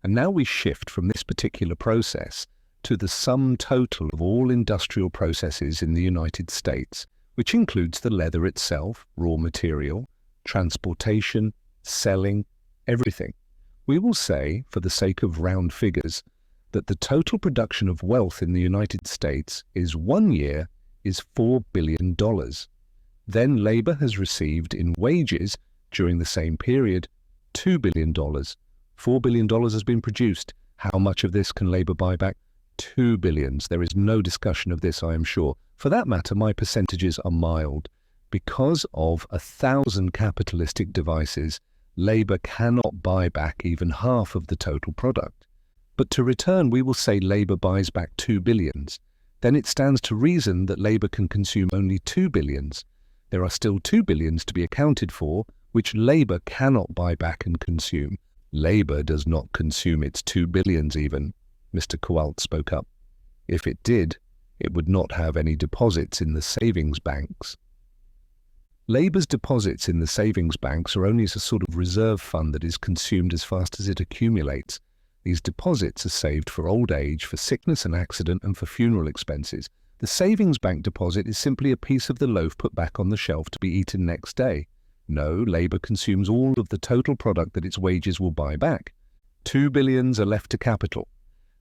And now we shift from this particular process to the sum total of all industrial processes in the United States, which includes the leather itself, raw material, transportation, selling, everything. We will say, for the sake of round figures, that the total production of wealth in the United States is 1 year is $4 billion. Then Labour has received in wages during the same period $2 billion. $4 billion has been produced. How much of this can Labour buy back? 2 billions. There is no discussion of this, I am sure. For that matter, my percentages are mild. Because of 1,000 capitalistic devices, Labour cannot buy back even half of the total product. But to return, we will say Labour buys back 2 billions. Then it stands to reason that Labour can consume only 2 billions. There are still 2 billions to be accounted for, which Labour cannot buy back and consume. Labour does not consume its 2 billions even, Mr. Kowalt spoke up. If it did, it would not have any deposits in the savings banks. Labour's deposits in the savings banks are only as a sort of reserve fund that is consumed as fast as it accumulates. These deposits are saved for old age, for sickness and accident, and for funeral expenses. The savings bank deposit is simply a piece of the loaf put back on the shelf to be eaten next day. No, Labour consumes all of the total product that its wages will buy back. 2 billions are left to capital.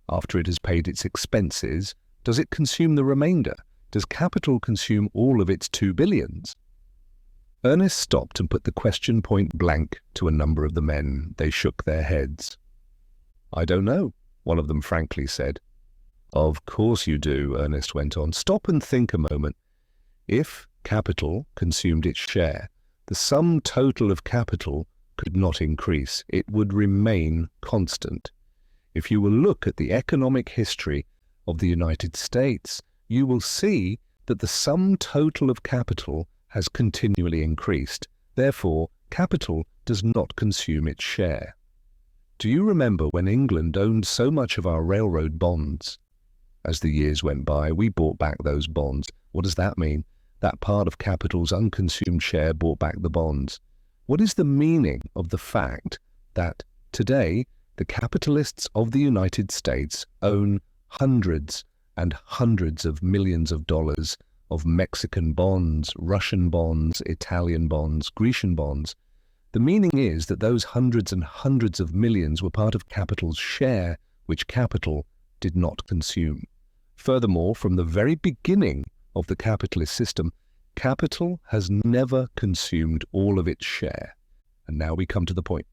After it has paid its expenses, does it consume the remainder? Does capital consume all of its 2 billions? Ernest stopped and put the question point blank to a number of the men. They shook their heads. I don't know, one of them frankly said. Of course you do, Ernest went on. Stop and think a moment. If capital consumed its share, the sum total of capital could not increase. It would remain constant. If you will look at the economic history of the United States, you will see that the sum total of capital has continually increased. Therefore, capital does not consume its share. Do you remember when England owned so much of our railroad bonds? As the years went by, we bought back those bonds. What does that mean? That part of capital's unconsumed share bought back the bonds. What is the meaning of the fact that today the capitalists of the United States own hundreds and hundreds of millions of dollars of Mexican bonds, Russian bonds, Italian bonds, Grecian bonds? The meaning is that those hundreds and hundreds of millions were part of capital's share, which capital did not consume. Furthermore, from the very beginning of the capitalist system, capital has never consumed all of its share. And now we come to the point.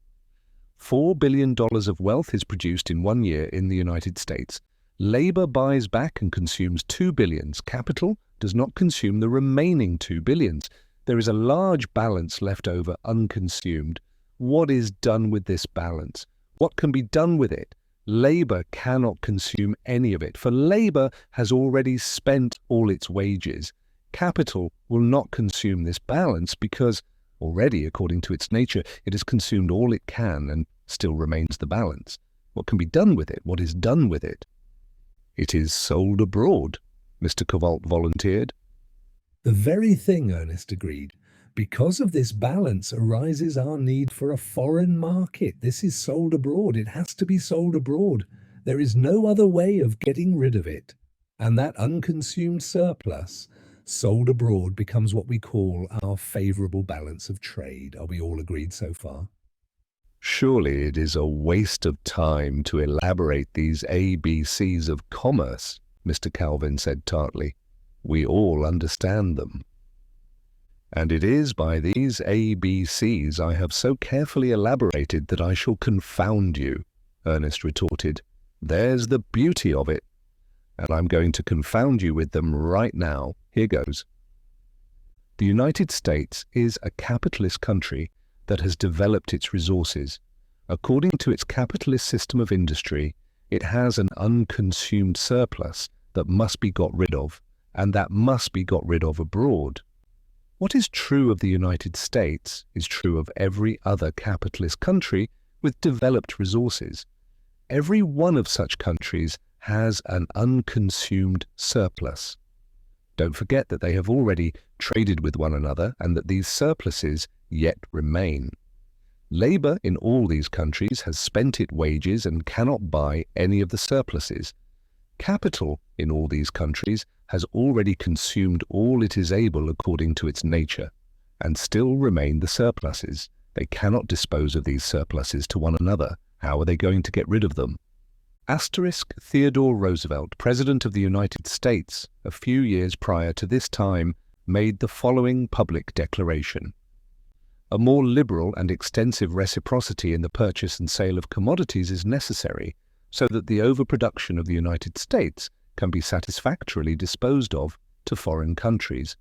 $4 billion of wealth is produced in 1 year in the United States. Labour buys back and consumes 2 billions. Capital does not consume the remaining 2 billions. There is a large balance left over unconsumed. What is done with this balance? What can be done with it? Labour cannot consume any of it, for Labour has already spent all its wages. Capital will not consume this balance because already, according to its nature, it has consumed all it can and still remains the balance. What can be done with it? What is done with it? It is sold abroad, Mr. Kowalt volunteered. The very thing, Ernest agreed. Because of this balance arises our need for a foreign market. This is sold abroad. It has to be sold abroad. There is no other way of getting rid of it. And that unconsumed surplus sold abroad becomes what we call our favourable balance of trade. Are we all agreed so far? Surely it is a waste of time to elaborate these ABCs of commerce, Mr. Calvin said tartly. We all understand them. And it is by these ABCs I have so carefully elaborated that I shall confound you, Ernest retorted. There's the beauty of it. And I'm going to confound you with them right now. Here goes. The United States is a capitalist country that has developed its resources. According to its capitalist system of industry, it has an unconsumed surplus that must be got rid of, and that must be got rid of abroad. What is true of the United States is true of every other capitalist country with developed resources. Every one of such countries has an unconsumed surplus. Don't forget that they have already traded with one another and that these surpluses yet remain. Labour in all these countries has spent its wages and cannot buy any of the surpluses. Capital in all these countries has already consumed all it is able according to its nature, and still remain the surpluses. They cannot dispose of these surpluses to one another. How are they going to get rid of them? Theodore Roosevelt, President of the United States, a few years prior to this time, made the following public declaration. A more liberal and extensive reciprocity in the purchase and sale of commodities is necessary, so that the overproduction of the United States can be satisfactorily disposed of to foreign countries.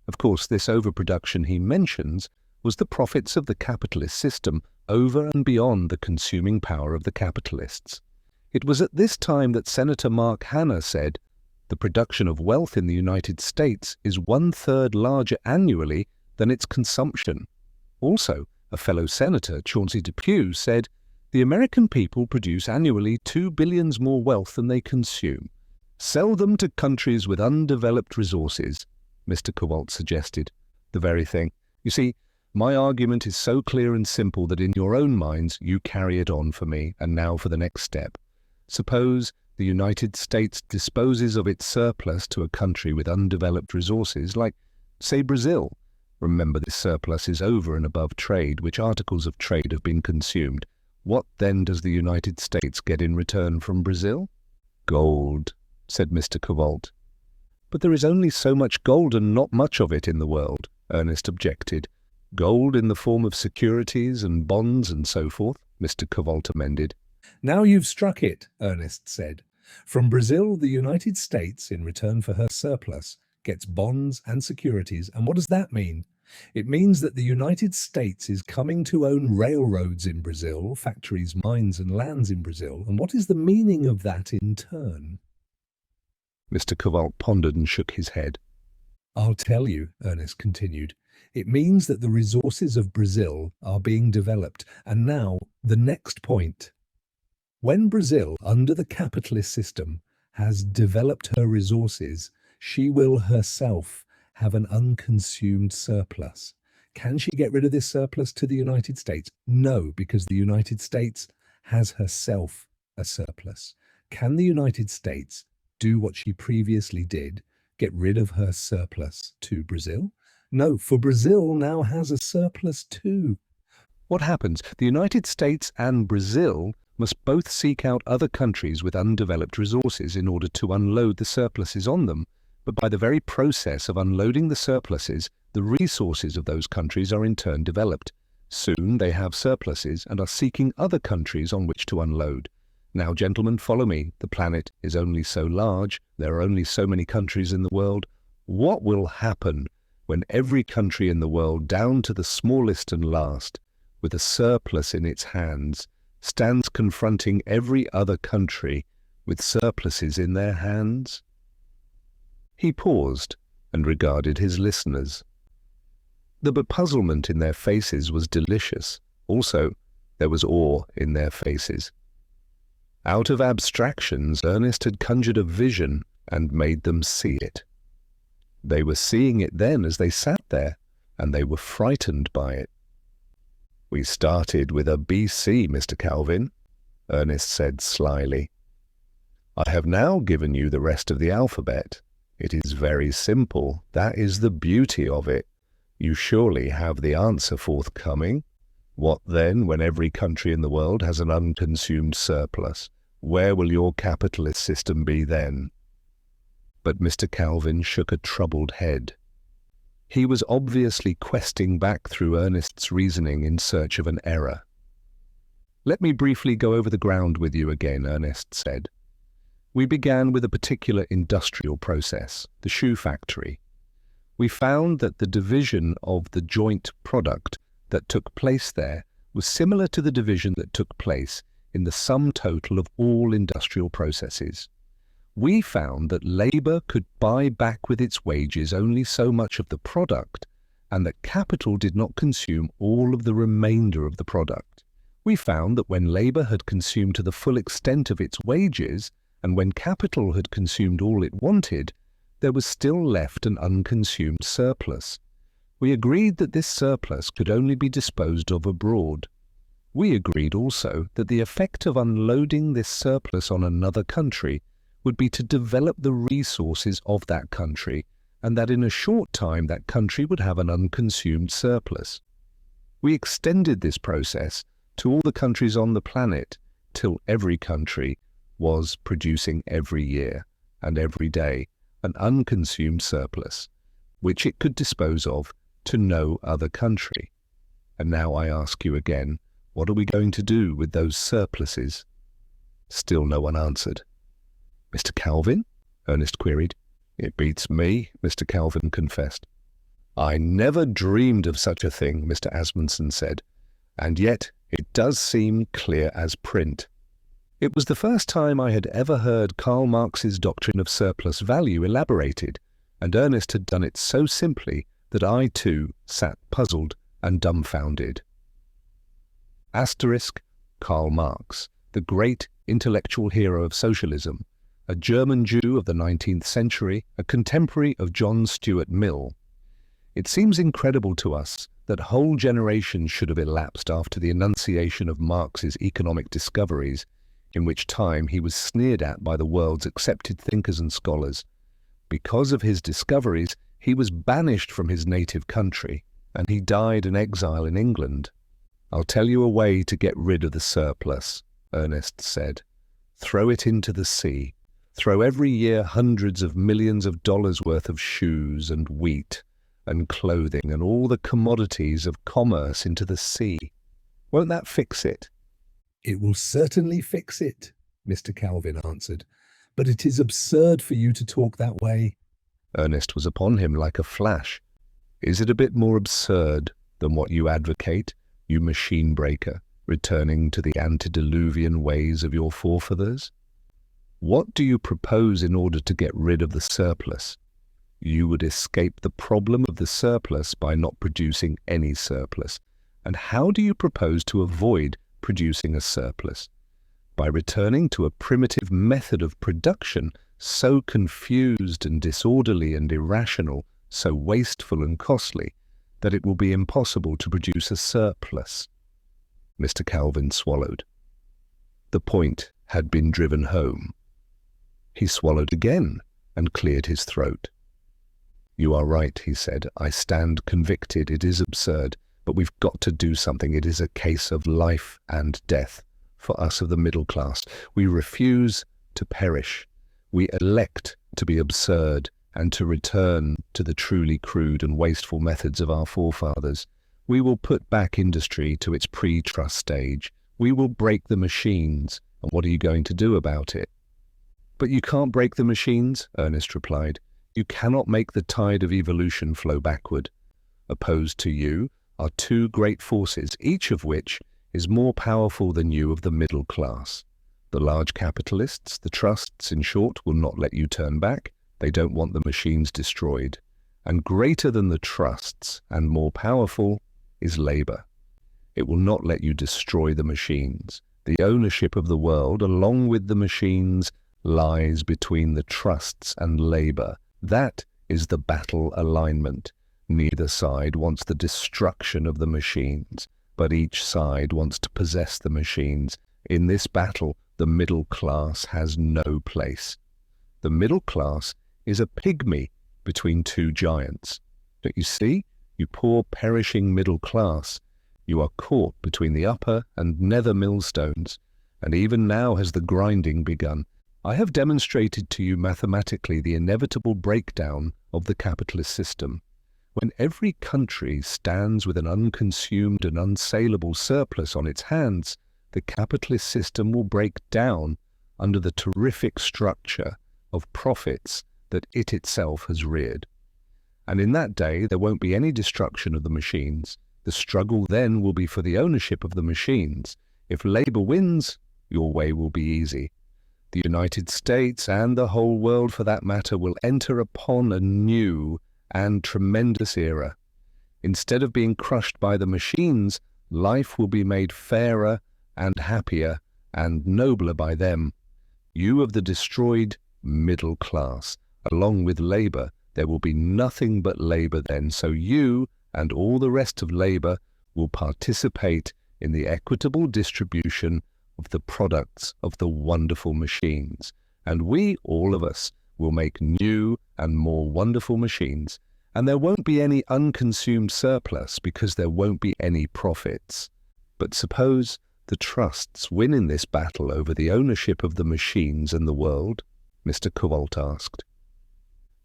Of course, this overproduction he mentions was the profits of the capitalist system over and beyond the consuming power of the capitalists. It was at this time that Senator Mark Hanna said, "The production of wealth in the United States is 1/3 larger annually than its consumption." Also, a fellow senator, Chauncey Depew, said, "The American people produce annually 2 billion more wealth than they consume. Sell them to countries with undeveloped resources," Mr. Kowalt suggested. The very thing. You see, my argument is so clear and simple that in your own minds you carry it on for me. And now for the next step. Suppose the United States disposes of its surplus to a country with undeveloped resources, like, say, Brazil. Remember, this surplus is over and above trade, which articles of trade have been consumed. What then does the United States get in return from Brazil? Gold, said Mr. Kowalt. But there is only so much gold and not much of it in the world, Ernest objected. Gold in the form of securities and bonds and so forth, Mr. Kowalt amended. Now you've struck it, Ernest said. From Brazil, the United States, in return for her surplus, gets bonds and securities. And what does that mean? It means that the United States is coming to own railroads in Brazil, factories, mines and lands in Brazil. And what is the meaning of that in turn? Mr. Kowalt pondered and shook his head. I'll tell you, Ernest continued. It means that the resources of Brazil are being developed. And now, the next point. When Brazil, under the capitalist system, has developed her resources, she will herself have an unconsumed surplus. Can she get rid of this surplus to the United States? No, because the United States has herself a surplus. Can the United States do what she previously did, get rid of her surplus to Brazil? No, for Brazil now has a surplus too. What happens? The United States and Brazil must both seek out other countries with undeveloped resources in order to unload the surpluses on them. But by the very process of unloading the surpluses, the resources of those countries are in turn developed. Soon they have surpluses and are seeking other countries on which to unload. Now, gentlemen, follow me. The planet is only so large. There are only so many countries in the world. What will happen when every country in the world, down to the smallest and last, with a surplus in its hands, stands confronting every other country with surpluses in their hands? He paused and regarded his listeners. The bepuzzlement in their faces was delicious. Also, there was awe in their faces. Out of abstractions, Ernest had conjured a vision and made them see it. They were seeing it then as they sat there, and they were frightened by it. "We started with a BC, Mr. Calvin," Ernest said slyly. "I have now given you the rest of the alphabet. It is very simple. That is the beauty of it. You surely have the answer forthcoming. What then, when every country in the world has an unconsumed surplus? Where will your capitalist system be then?" But Mr. Calvin shook a troubled head. He was obviously questing back through Ernest's reasoning in search of an error. "Let me briefly go over the ground with you again," Ernest said. "We began with a particular industrial process, the shoe factory. We found that the division of the joint product that took place there was similar to the division that took place in the sum total of all industrial processes. We found that labour could buy back with its wages only so much of the product, and that capital did not consume all of the remainder of the product. We found that when labour had consumed to the full extent of its wages, and when capital had consumed all it wanted, there was still left an unconsumed surplus. We agreed that this surplus could only be disposed of abroad. We agreed also that the effect of unloading this surplus on another country would be to develop the resources of that country, and that in a short time that country would have an unconsumed surplus. We extended this process to all the countries on the planet till every country was producing every year and every day an unconsumed surplus, which it could dispose of to no other country. And now I ask you again, what are we going to do with those surpluses? Still no one answered. Mr. Calvin? Ernest queried. It beats me, Mr. Calvin confessed. I never dreamed of such a thing, Mr. Asmundsen said, and yet it does seem clear as print. It was the first time I had ever heard Karl Marx's doctrine of surplus value elaborated, and Ernest had done it so simply that I too sat puzzled and dumbfounded. Asterisk Karl Marx, the great intellectual hero of socialism, a German Jew of the 19th century, a contemporary of John Stuart Mill. It seems incredible to us that whole generations should have elapsed after the enunciation of Marx's economic discoveries, in which time he was sneered at by the world's accepted thinkers and scholars. Because of his discoveries, he was banished from his native country, and he died in exile in England. I'll tell you a way to get rid of the surplus, Ernest said. Throw it into the sea. Throw every year hundreds of millions of dollars worth of shoes and wheat and clothing and all the commodities of commerce into the sea. Won't that fix it? It will certainly fix it, Mr. Calvin answered, but it is absurd for you to talk that way. Ernest was upon him like a flash. Is it a bit more absurd than what you advocate, you machine breaker, returning to the antediluvian ways of your forefathers? What do you propose in order to get rid of the surplus? You would escape the problem of the surplus by not producing any surplus. And how do you propose to avoid producing a surplus? By returning to a primitive method of production so confused and disorderly and irrational, so wasteful and costly, that it will be impossible to produce a surplus. Mr. Calvin swallowed. The point had been driven home. He swallowed again and cleared his throat. You are right, he said. I stand convicted. It is absurd, but we've got to do something. It is a case of life and death for us of the middle class. We refuse to perish. We elect to be absurd and to return to the truly crude and wasteful methods of our forefathers. We will put back industry to its pre-trust stage. We will break the machines. And what are you going to do about it? But you can't break the machines, Ernest replied. You cannot make the tide of evolution flow backward. Opposed to you are two great forces, each of which is more powerful than you of the middle class. The large capitalists, the trusts, in short, will not let you turn back. They don't want the machines destroyed. And greater than the trusts and more powerful is labor. It will not let you destroy the machines. The ownership of the world, along with the machines, lies between the trusts and labor. That is the battle alignment. Neither side wants the destruction of the machines, but each side wants to possess the machines. In this battle, the middle class has no place. The middle class is a pygmy between two giants. Don't you see? You poor perishing middle class. You are caught between the upper and nether millstones, and even now has the grinding begun. I have demonstrated to you mathematically the inevitable breakdown of the capitalist system. When every country stands with an unconsumed and unsaleable surplus on its hands, the capitalist system will break down under the terrific structure of profits that it itself has reared. And in that day, there won't be any destruction of the machines. The struggle then will be for the ownership of the machines. If labor wins, your way will be easy. The United States, and the whole world for that matter, will enter upon a new and tremendous era. Instead of being crushed by the machines, life will be made fairer and happier and nobler by them. You of the destroyed middle class, along with labour, there will be nothing but labour then. So you and all the rest of labour will participate in the equitable distribution of the products of the wonderful machines. And we, all of us, will make new and more wonderful machines. And there won't be any unconsumed surplus because there won't be any profits. But suppose the trusts win in this battle over the ownership of the machines and the world? Mr. Covault asked.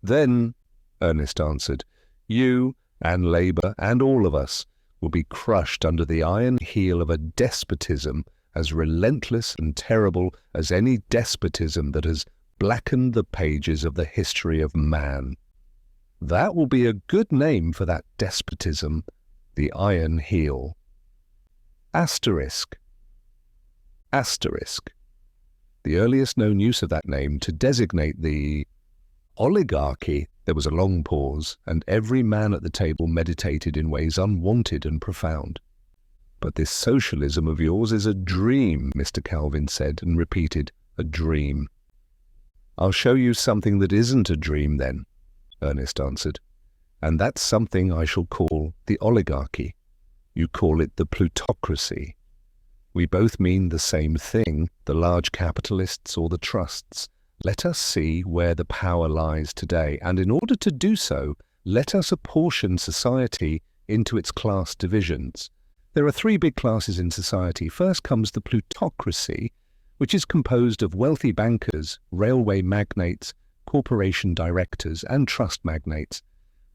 Then, Ernest answered, you and Labour and all of us will be crushed under the iron heel of a despotism as relentless and terrible as any despotism that has blackened the pages of the history of man. That will be a good name for that despotism, the Iron Heel. Asterisk. Asterisk. The earliest known use of that name to designate the oligarchy. There was a long pause, and every man at the table meditated in ways unwanted and profound. But this socialism of yours is a dream, Mr. Calvin said, and repeated, a dream. I'll show you something that isn't a dream then, Ernest answered, and that's something I shall call the oligarchy. You call it the plutocracy. We both mean the same thing, the large capitalists or the trusts. Let us see where the power lies today, and in order to do so, let us apportion society into its class divisions. There are three big classes in society. First comes the plutocracy, which is composed of wealthy bankers, railway magnates, corporation directors, and trust magnates.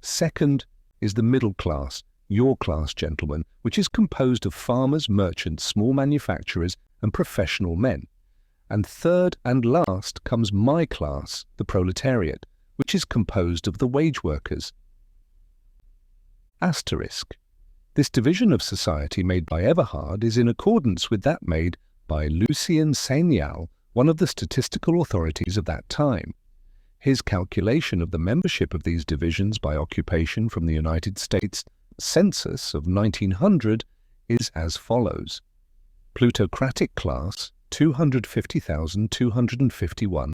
Second is the middle class, your class, gentlemen, which is composed of farmers, merchants, small manufacturers, and professional men. And third and last comes my class, the proletariat, which is composed of the wage workers. Asterisk. This division of society made by Everhard is in accordance with that made by Lucien Seigneul, one of the statistical authorities of that time. His calculation of the membership of these divisions by occupation from the United States Census of 1900 is as follows. Plutocratic class, 250,251.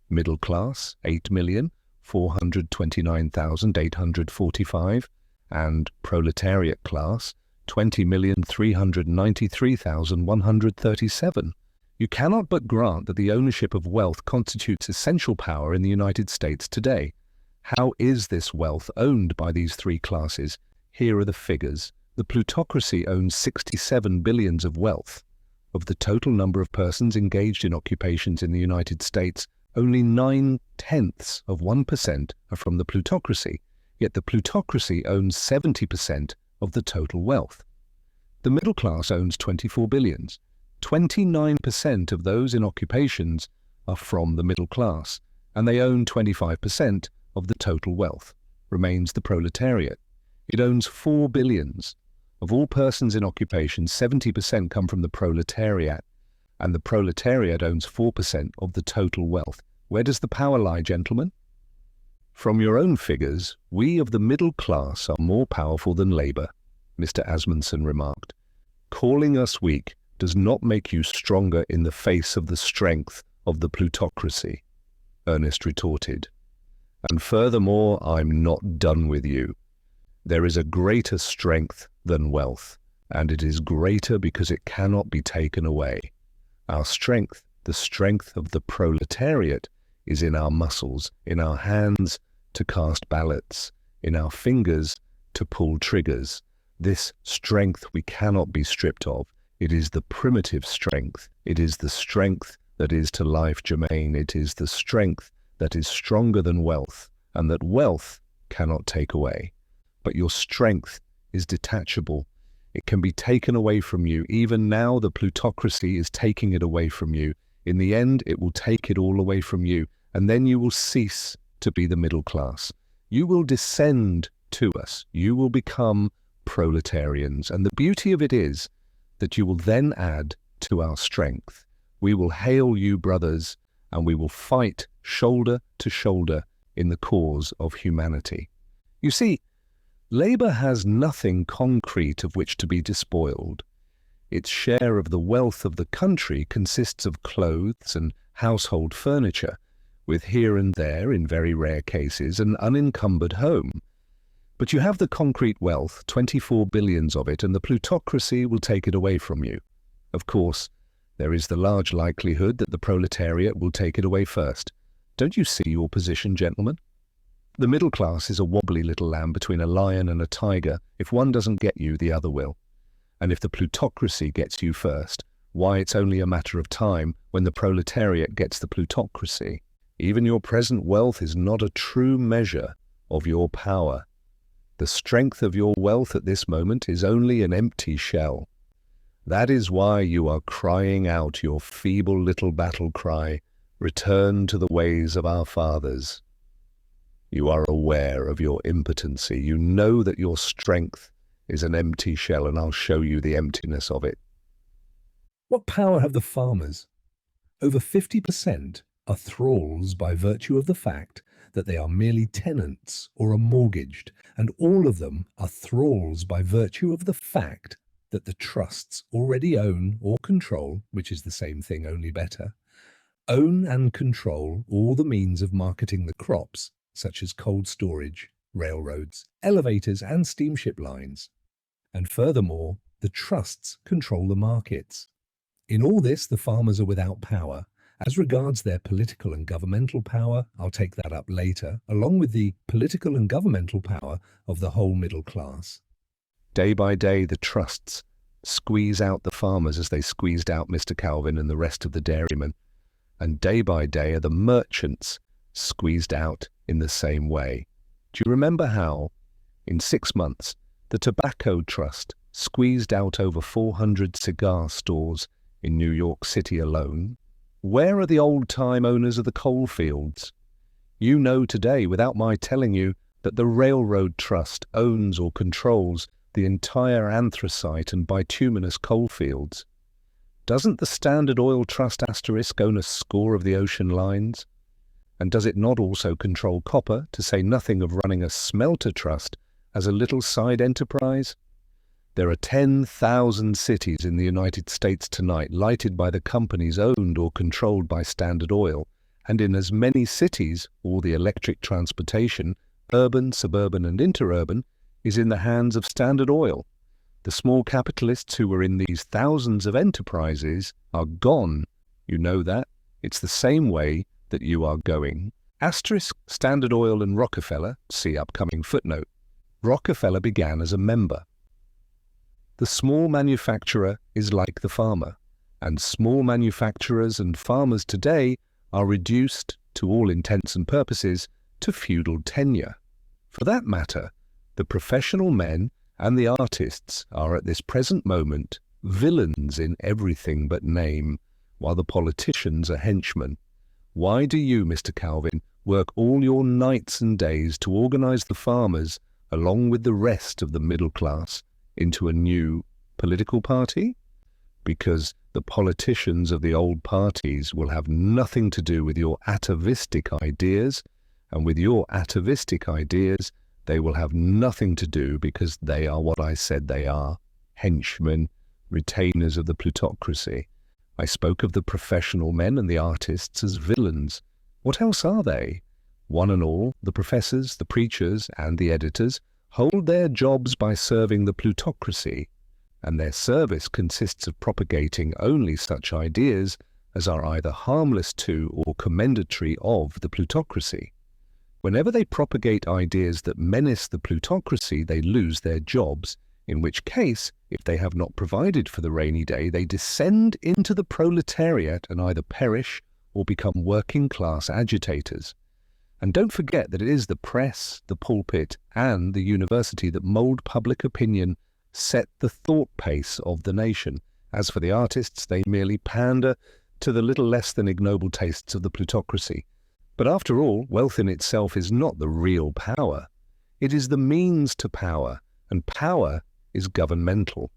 Middle class, 8,429,845. And proletariat class, 20,393,137. You cannot but grant that the ownership of wealth constitutes essential power in the United States today. How is this wealth owned by these three classes? Here are the figures. The plutocracy owns 67 billions of wealth. Of the total number of persons engaged in occupations in the United States, only 0.9% are from the plutocracy. Yet the plutocracy owns 70% of the total wealth. The middle class owns 24 billions. 29% of those in occupations are from the middle class, and they own 25% of the total wealth. Remains the proletariat. It owns 4 billions. Of all persons in occupation, 70% come from the proletariat, and the proletariat owns 4% of the total wealth. Where does the power lie, gentlemen? From your own figures, we of the middle class are more powerful than Labour, Mr. Asmundsen remarked. Calling us weak does not make you stronger in the face of the strength of the plutocracy, Ernest retorted. And furthermore, I'm not done with you. There is a greater strength than wealth, and it is greater because it cannot be taken away. Our strength, the strength of the proletariat, is in our muscles, in our hands to cast ballots, in our fingers to pull triggers. This strength we cannot be stripped of. It is the primitive strength. It is the strength that is to life germane. It is the strength that is stronger than wealth, and that wealth cannot take away. But your strength is detachable. It can be taken away from you. Even now the plutocracy is taking it away from you. In the end, it will take it all away from you, and then you will cease to be the middle class. You will descend to us. You will become proletarians. And the beauty of it is that you will then add to our strength. We will hail you, brothers, and we will fight shoulder to shoulder in the cause of humanity. You see, Labour has nothing concrete of which to be despoiled. Its share of the wealth of the country consists of clothes and household furniture, with here and there, in very rare cases, an unencumbered home. But you have the concrete wealth, 24 billions of it, and the plutocracy will take it away from you. Of course, there is the large likelihood that the proletariat will take it away first. Don't you see your position, gentlemen? The middle class is a wobbly little lamb between a lion and a tiger. If one doesn't get you, the other will. And if the plutocracy gets you first, why, it's only a matter of time when the proletariat gets the plutocracy. Even your present wealth is not a true measure of your power. The strength of your wealth at this moment is only an empty shell. That is why you are crying out your feeble little battle cry, "Return to the ways of our fathers." You are aware of your impotency. You know that your strength is an empty shell, and I'll show you the emptiness of it. What power have the farmers? Over 50% are thralls by virtue of the fact that they are merely tenants or are mortgaged, and all of them are thralls by virtue of the fact that the trusts already own or control, which is the same thing, only better, own and control all the means of marketing the crops, such as cold storage, railroads, elevators, and steamship lines. And furthermore, the trusts control the markets. In all this, the farmers are without power. As regards their political and governmental power, I'll take that up later, along with the political and governmental power of the whole middle class. Day by day, the trusts squeeze out the farmers as they squeezed out Mr. Calvin and the rest of the dairymen. And day by day are the merchants squeezed out in the same way. Do you remember how, in 6 months, the Tobacco Trust squeezed out over 400 cigar stores in New York City alone? Where are the old-time owners of the coal fields? You know today, without my telling you, that the Railroad Trust owns or controls the entire anthracite and bituminous coal fields. Doesn't the Standard Oil Trust * own a score of the ocean lines? And does it not also control copper, to say nothing of running a smelter trust as a little side enterprise? There are 10,000 cities in the United States tonight lighted by the companies owned or controlled by Standard Oil, and in as many cities, all the electric transportation, urban, suburban and interurban, is in the hands of Standard Oil. The small capitalists who were in these thousands of enterprises are gone. You know that. It's the same way that you are going. * Standard Oil and Rockefeller, see upcoming footnote. Rockefeller began as a member. The small manufacturer is like the farmer, and small manufacturers and farmers today are reduced, to all intents and purposes, to feudal tenure. For that matter, the professional men and the artists are at this present moment villains in everything but name, while the politicians are henchmen. Why do you, Mr. Calvin, work all your nights and days to organize the farmers, along with the rest of the middle class, into a new political party? Because the politicians of the old parties will have nothing to do with your atavistic ideas, and with your atavistic ideas they will have nothing to do, because they are what I said they are, henchmen, retainers of the plutocracy. I spoke of the professional men and the artists as villains. What else are they? One and all, the professors, the preachers, and the editors hold their jobs by serving the plutocracy, and their service consists of propagating only such ideas as are either harmless to or commendatory of the plutocracy. Whenever they propagate ideas that menace the plutocracy, they lose their jobs, in which case, if they have not provided for the rainy day, they descend into the proletariat and either perish or become working-class agitators. And don't forget that it is the press, the pulpit, and the university that mould public opinion, set the thought pace of the nation. As for the artists, they merely pander to the little less than ignoble tastes of the plutocracy. But after all, wealth in itself is not the real power. It is the means to power, and power is governmental.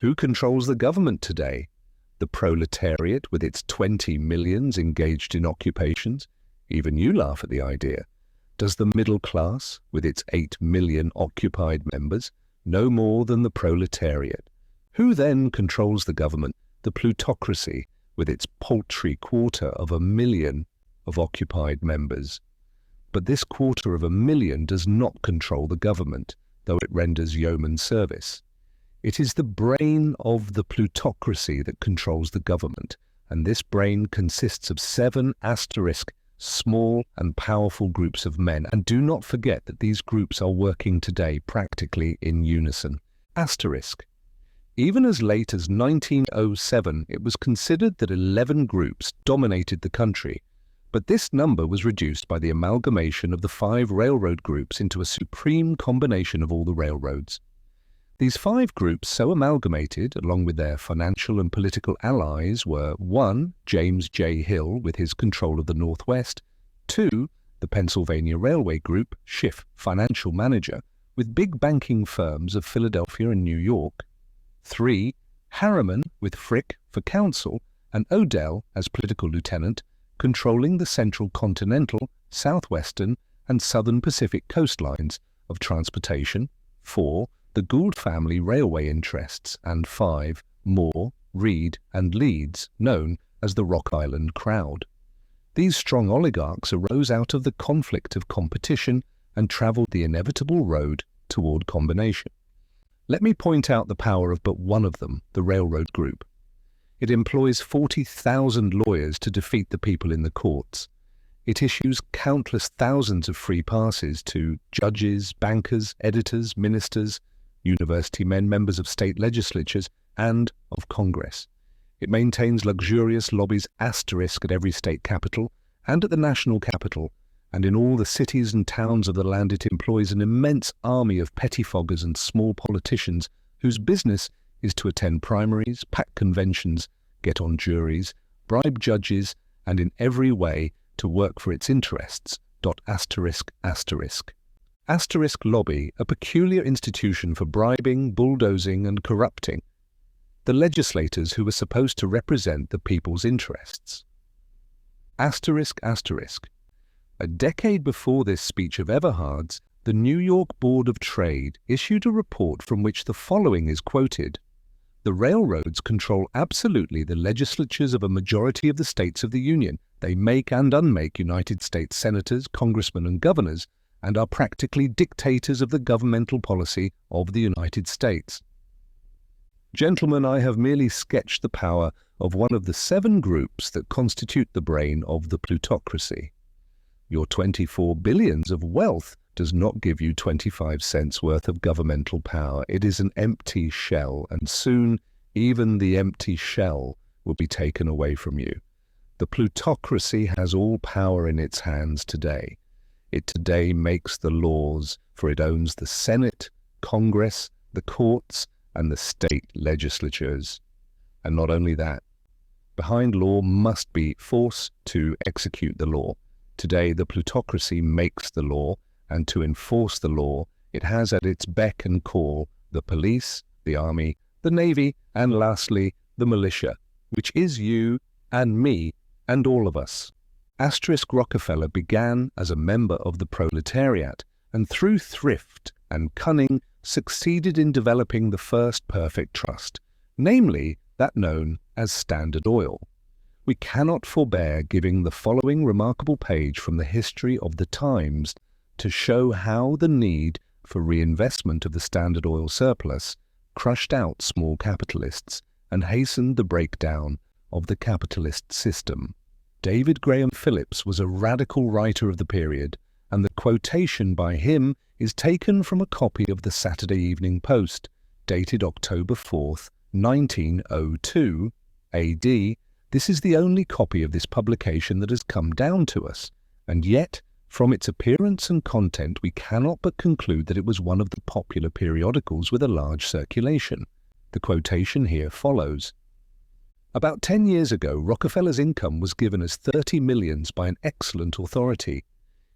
Who controls the government today? The proletariat with its 20 millions engaged in occupations? Even you laugh at the idea. Does the middle class, with its 8 million occupied members, no more than the proletariat? Who then controls the government? The plutocracy, with its paltry 250,000 of occupied members. But this 250,000 does not control the government, though it renders yeoman service. It is the brain of the plutocracy that controls the government, and this brain consists of 7 small and powerful groups of men. And do not forget that these groups are working today practically in unison. Even as late as 1907, it was considered that 11 groups dominated the country, but this number was reduced by the amalgamation of the 5 railroad groups into a supreme combination of all the railroads. These 5 groups so amalgamated, along with their financial and political allies, were 1. James J. Hill with his control of the Northwest, 2. the Pennsylvania Railway Group, Schiff, financial manager, with big banking firms of Philadelphia and New York, 3. Harriman with Frick for counsel, and Odell as political lieutenant, controlling the central continental, southwestern, and southern Pacific coastlines of transportation, 4. the Gould family railway interests, and 5. Moore, Reed, and Leeds, known as the Rock Island crowd. These strong oligarchs arose out of the conflict of competition and travelled the inevitable road toward combination. Let me point out the power of but one of them, the railroad group. It employs 40,000 lawyers to defeat the people in the courts. It issues countless thousands of free passes to judges, bankers, editors, ministers, university men, members of state legislatures, and of Congress. It maintains luxurious lobbies at every state capital and at the national capital, and in all the cities and towns of the land it employs an immense army of pettifoggers and small politicians whose business is to attend primaries, pack conventions, get on juries, bribe judges, and in every way to work for its interests. Asterisk lobby, a peculiar institution for bribing, bulldozing, and corrupting the legislators who were supposed to represent the people's interests. A decade before this speech of Everhard's, the New York Board of Trade issued a report from which the following is quoted. The railroads control absolutely the legislatures of a majority of the states of the Union. They make and unmake United States senators, congressmen, and governors, and are practically dictators of the governmental policy of the United States. Gentlemen, I have merely sketched the power of one of the 7 groups that constitute the brain of the plutocracy. Your 24 billions of wealth does not give you 25 cents worth of governmental power. It is an empty shell, and soon even the empty shell will be taken away from you. The plutocracy has all power in its hands today. It today makes the laws, for it owns the Senate, Congress, the courts, and the state legislatures. And not only that, behind law must be force to execute the law. Today, the plutocracy makes the law, and to enforce the law, it has at its beck and call the police, the army, the navy, and lastly, the militia, which is you and me and all of us. Rockefeller began as a member of the proletariat, and through thrift and cunning succeeded in developing the first perfect trust, namely that known as Standard Oil. We cannot forbear giving the following remarkable page from the history of the Times to show how the need for reinvestment of the Standard Oil surplus crushed out small capitalists and hastened the breakdown of the capitalist system. David Graham Phillips was a radical writer of the period, and the quotation by him is taken from a copy of the Saturday Evening Post, dated October 4th, 1902 AD. This is the only copy of this publication that has come down to us, and yet, from its appearance and content, we cannot but conclude that it was one of the popular periodicals with a large circulation. The quotation here follows. About 10 years ago, Rockefeller's income was given as 30 millions by an excellent authority.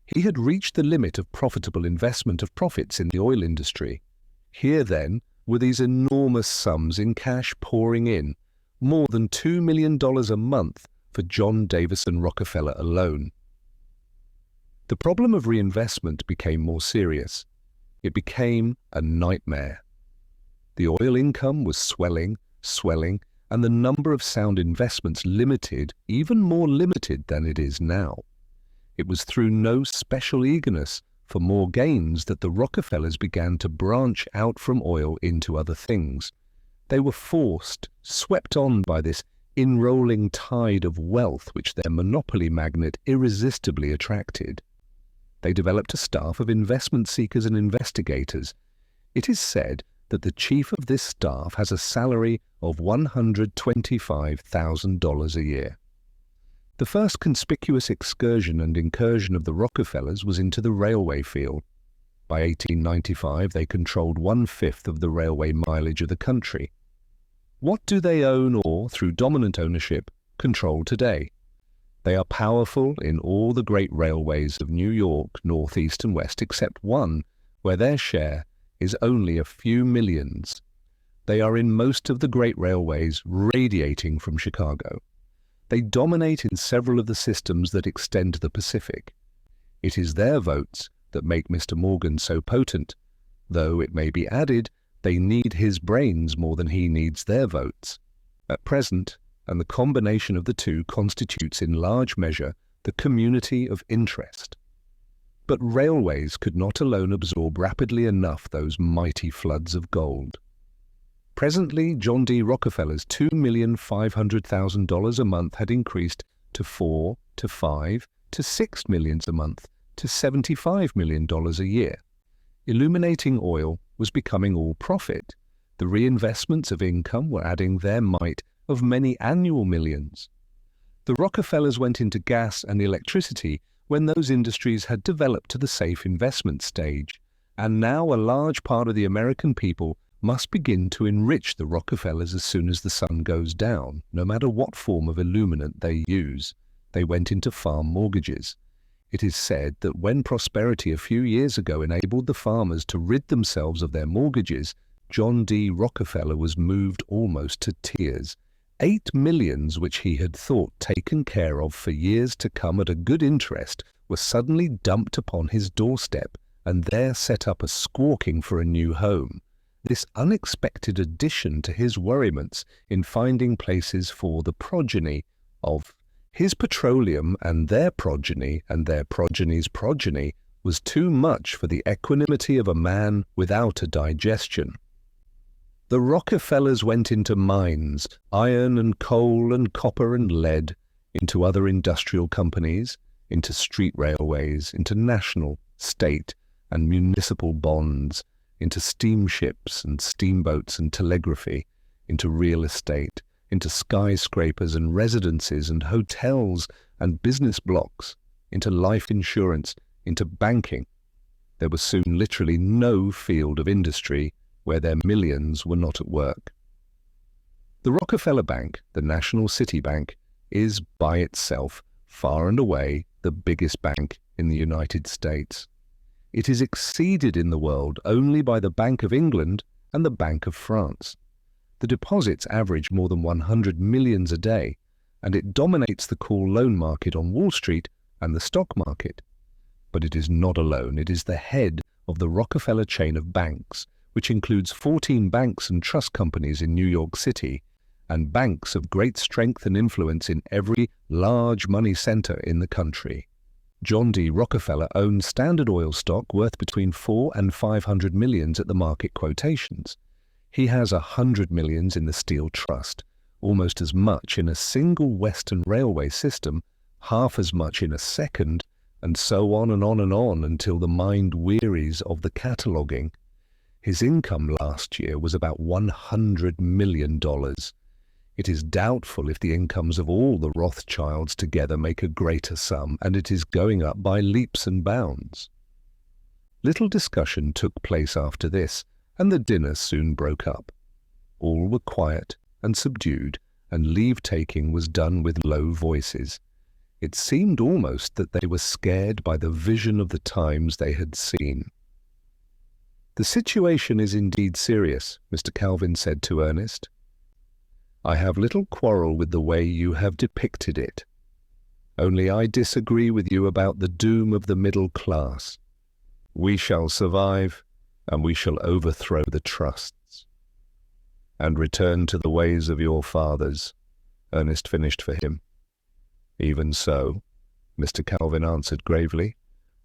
He had reached the limit of profitable investment of profits in the oil industry. Here, then, were these enormous sums in cash pouring in, more than $2 million a month for John Davison Rockefeller alone. The problem of reinvestment became more serious. It became a nightmare. The oil income was swelling, and the number of sound investments limited, even more limited than it is now. It was through no special eagerness for more gains that the Rockefellers began to branch out from oil into other things. They were forced, swept on by this enrolling tide of wealth which their monopoly magnet irresistibly attracted. They developed a staff of investment seekers and investigators. It is said that the chief of this staff has a salary of $125,000 a year. The first conspicuous excursion and incursion of the Rockefellers was into the railway field. By 1895, they controlled 1/5 of the railway mileage of the country. What do they own or, through dominant ownership, control today? They are powerful in all the great railways of New York, North, East and West, except one, where their share is only a few millions. They are in most of the great railways radiating from Chicago. They dominate in several of the systems that extend to the Pacific. It is their votes that make Mr. Morgan so potent, though it may be added they need his brains more than he needs their votes. At present, and the combination of the two constitutes in large measure the community of interest. But railways could not alone absorb rapidly enough those mighty floods of gold. Presently, John D. Rockefeller's $2,500,000 a month had increased to $4 to $5 to $6 million a month to $75 million a year. Illuminating oil was becoming all profit. The reinvestments of income were adding their mite of many annual millions. The Rockefellers went into gas and electricity when those industries had developed to the safe investment stage, and now a large part of the American people must begin to enrich the Rockefellers as soon as the sun goes down, no matter what form of illuminant they use. They went into farm mortgages. It is said that when prosperity a few years ago enabled the farmers to rid themselves of their mortgages, John D. Rockefeller was moved almost to tears. 8 millions which he had thought taken care of for years to come at a good interest were suddenly dumped upon his doorstep, and there set up a squawking for a new home. This unexpected addition to his worriments in finding places for the progeny of his petroleum and their progeny's progeny was too much for the equanimity of a man without a digestion. The Rockefellers went into mines, iron and coal and copper and lead, into other industrial companies, into street railways, into national, state and municipal bonds, into steamships and steamboats and telegraphy, into real estate, into skyscrapers and residences and hotels and business blocks, into life insurance, into banking. There was soon literally no field of industry where their millions were not at work. The Rockefeller Bank, the National City Bank, is by itself far and away the biggest bank in the United States. It is exceeded in the world only by the Bank of England and the Bank of France. The deposits average more than 100 millions a day, and it dominates the call loan market on Wall Street and the stock market. But it is not alone. It is the head of the Rockefeller chain of banks, which includes 14 banks and trust companies in New York City, and banks of great strength and influence in every large money center in the country. John D. Rockefeller owns Standard Oil stock worth between 4 and 500 millions at the market quotations. He has 100 millions in the Steel Trust, almost as much in a single Western railway system, half as much in a second, and so on and on and on until the mind wearies of the cataloguing. His income last year was about $100 million. It is doubtful if the incomes of all the Rothschilds together make a greater sum, and it is going up by leaps and bounds. Little discussion took place after this, and the dinner soon broke up. All were quiet and subdued, and leave-taking was done with low voices. It seemed almost that they were scared by the vision of the times they had seen. "The situation is indeed serious," Mr. Calvin said to Ernest. "I have little quarrel with the way you have depicted it. Only I disagree with you about the doom of the middle class. We shall survive, and we shall overthrow the trusts." "And return to the ways of your fathers," Ernest finished for him. "Even so, Mr. Calvin answered gravely.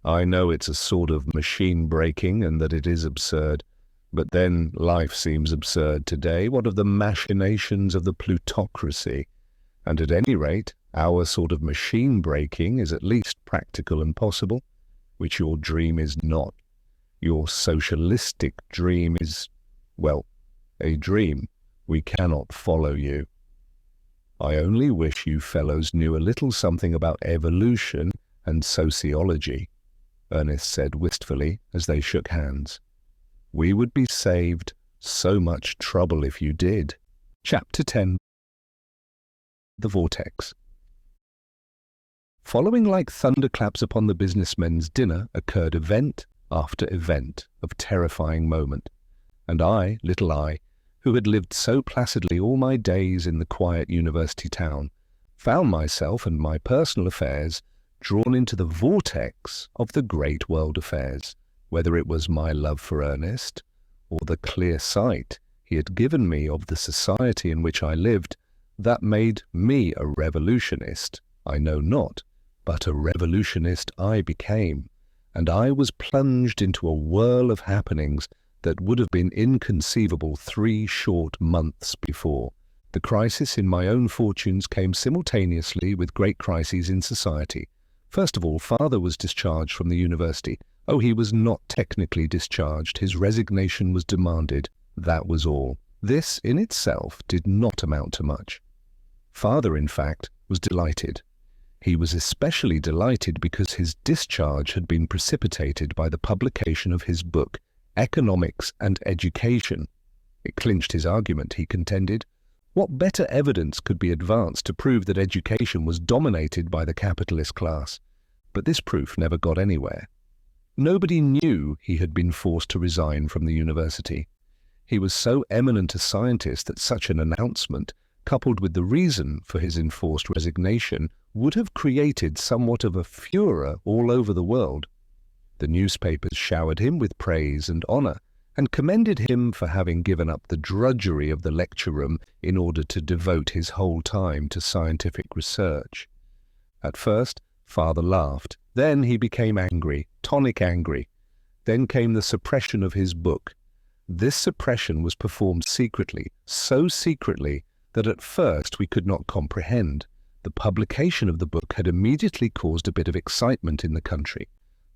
"I know it's a sort of machine breaking and that it is absurd. But then life seems absurd today. What of the machinations of the plutocracy? And at any rate, our sort of machine breaking is at least practical and possible, which your dream is not. Your socialistic dream is, well, a dream. We cannot follow you. I only wish you fellows knew a little something about evolution and sociology," Ernest said wistfully as they shook hands. "We would be saved so much trouble if you did." Chapter 10. The Vortex. Following like thunderclaps upon the businessmen's dinner occurred event after event of terrifying moment, and I, little I, who had lived so placidly all my days in the quiet university town, found myself and my personal affairs drawn into the vortex of the great world affairs, whether it was my love for Ernest, or the clear sight he had given me of the society in which I lived, that made me a revolutionist, I know not, but a revolutionist I became, and I was plunged into a whirl of happenings that would have been inconceivable 3 short months before. The crisis in my own fortunes came simultaneously with great crises in society. First of all, father was discharged from the university. Oh, he was not technically discharged. His resignation was demanded. That was all. This in itself did not amount to much. Father, in fact, was delighted. He was especially delighted because his discharge had been precipitated by the publication of his book, Economics and Education. It clinched his argument, he contended. What better evidence could be advanced to prove that education was dominated by the capitalist class? But this proof never got anywhere. Nobody knew he had been forced to resign from the university. He was so eminent a scientist that such an announcement, coupled with the reason for his enforced resignation, would have created somewhat of a furor all over the world. The newspapers showered him with praise and honor, and commended him for having given up the drudgery of the lecture room in order to devote his whole time to scientific research. At first, father laughed. Then he became angry, tonic angry. Then came the suppression of his book. This suppression was performed secretly, so secretly that at first we could not comprehend. The publication of the book had immediately caused a bit of excitement in the country.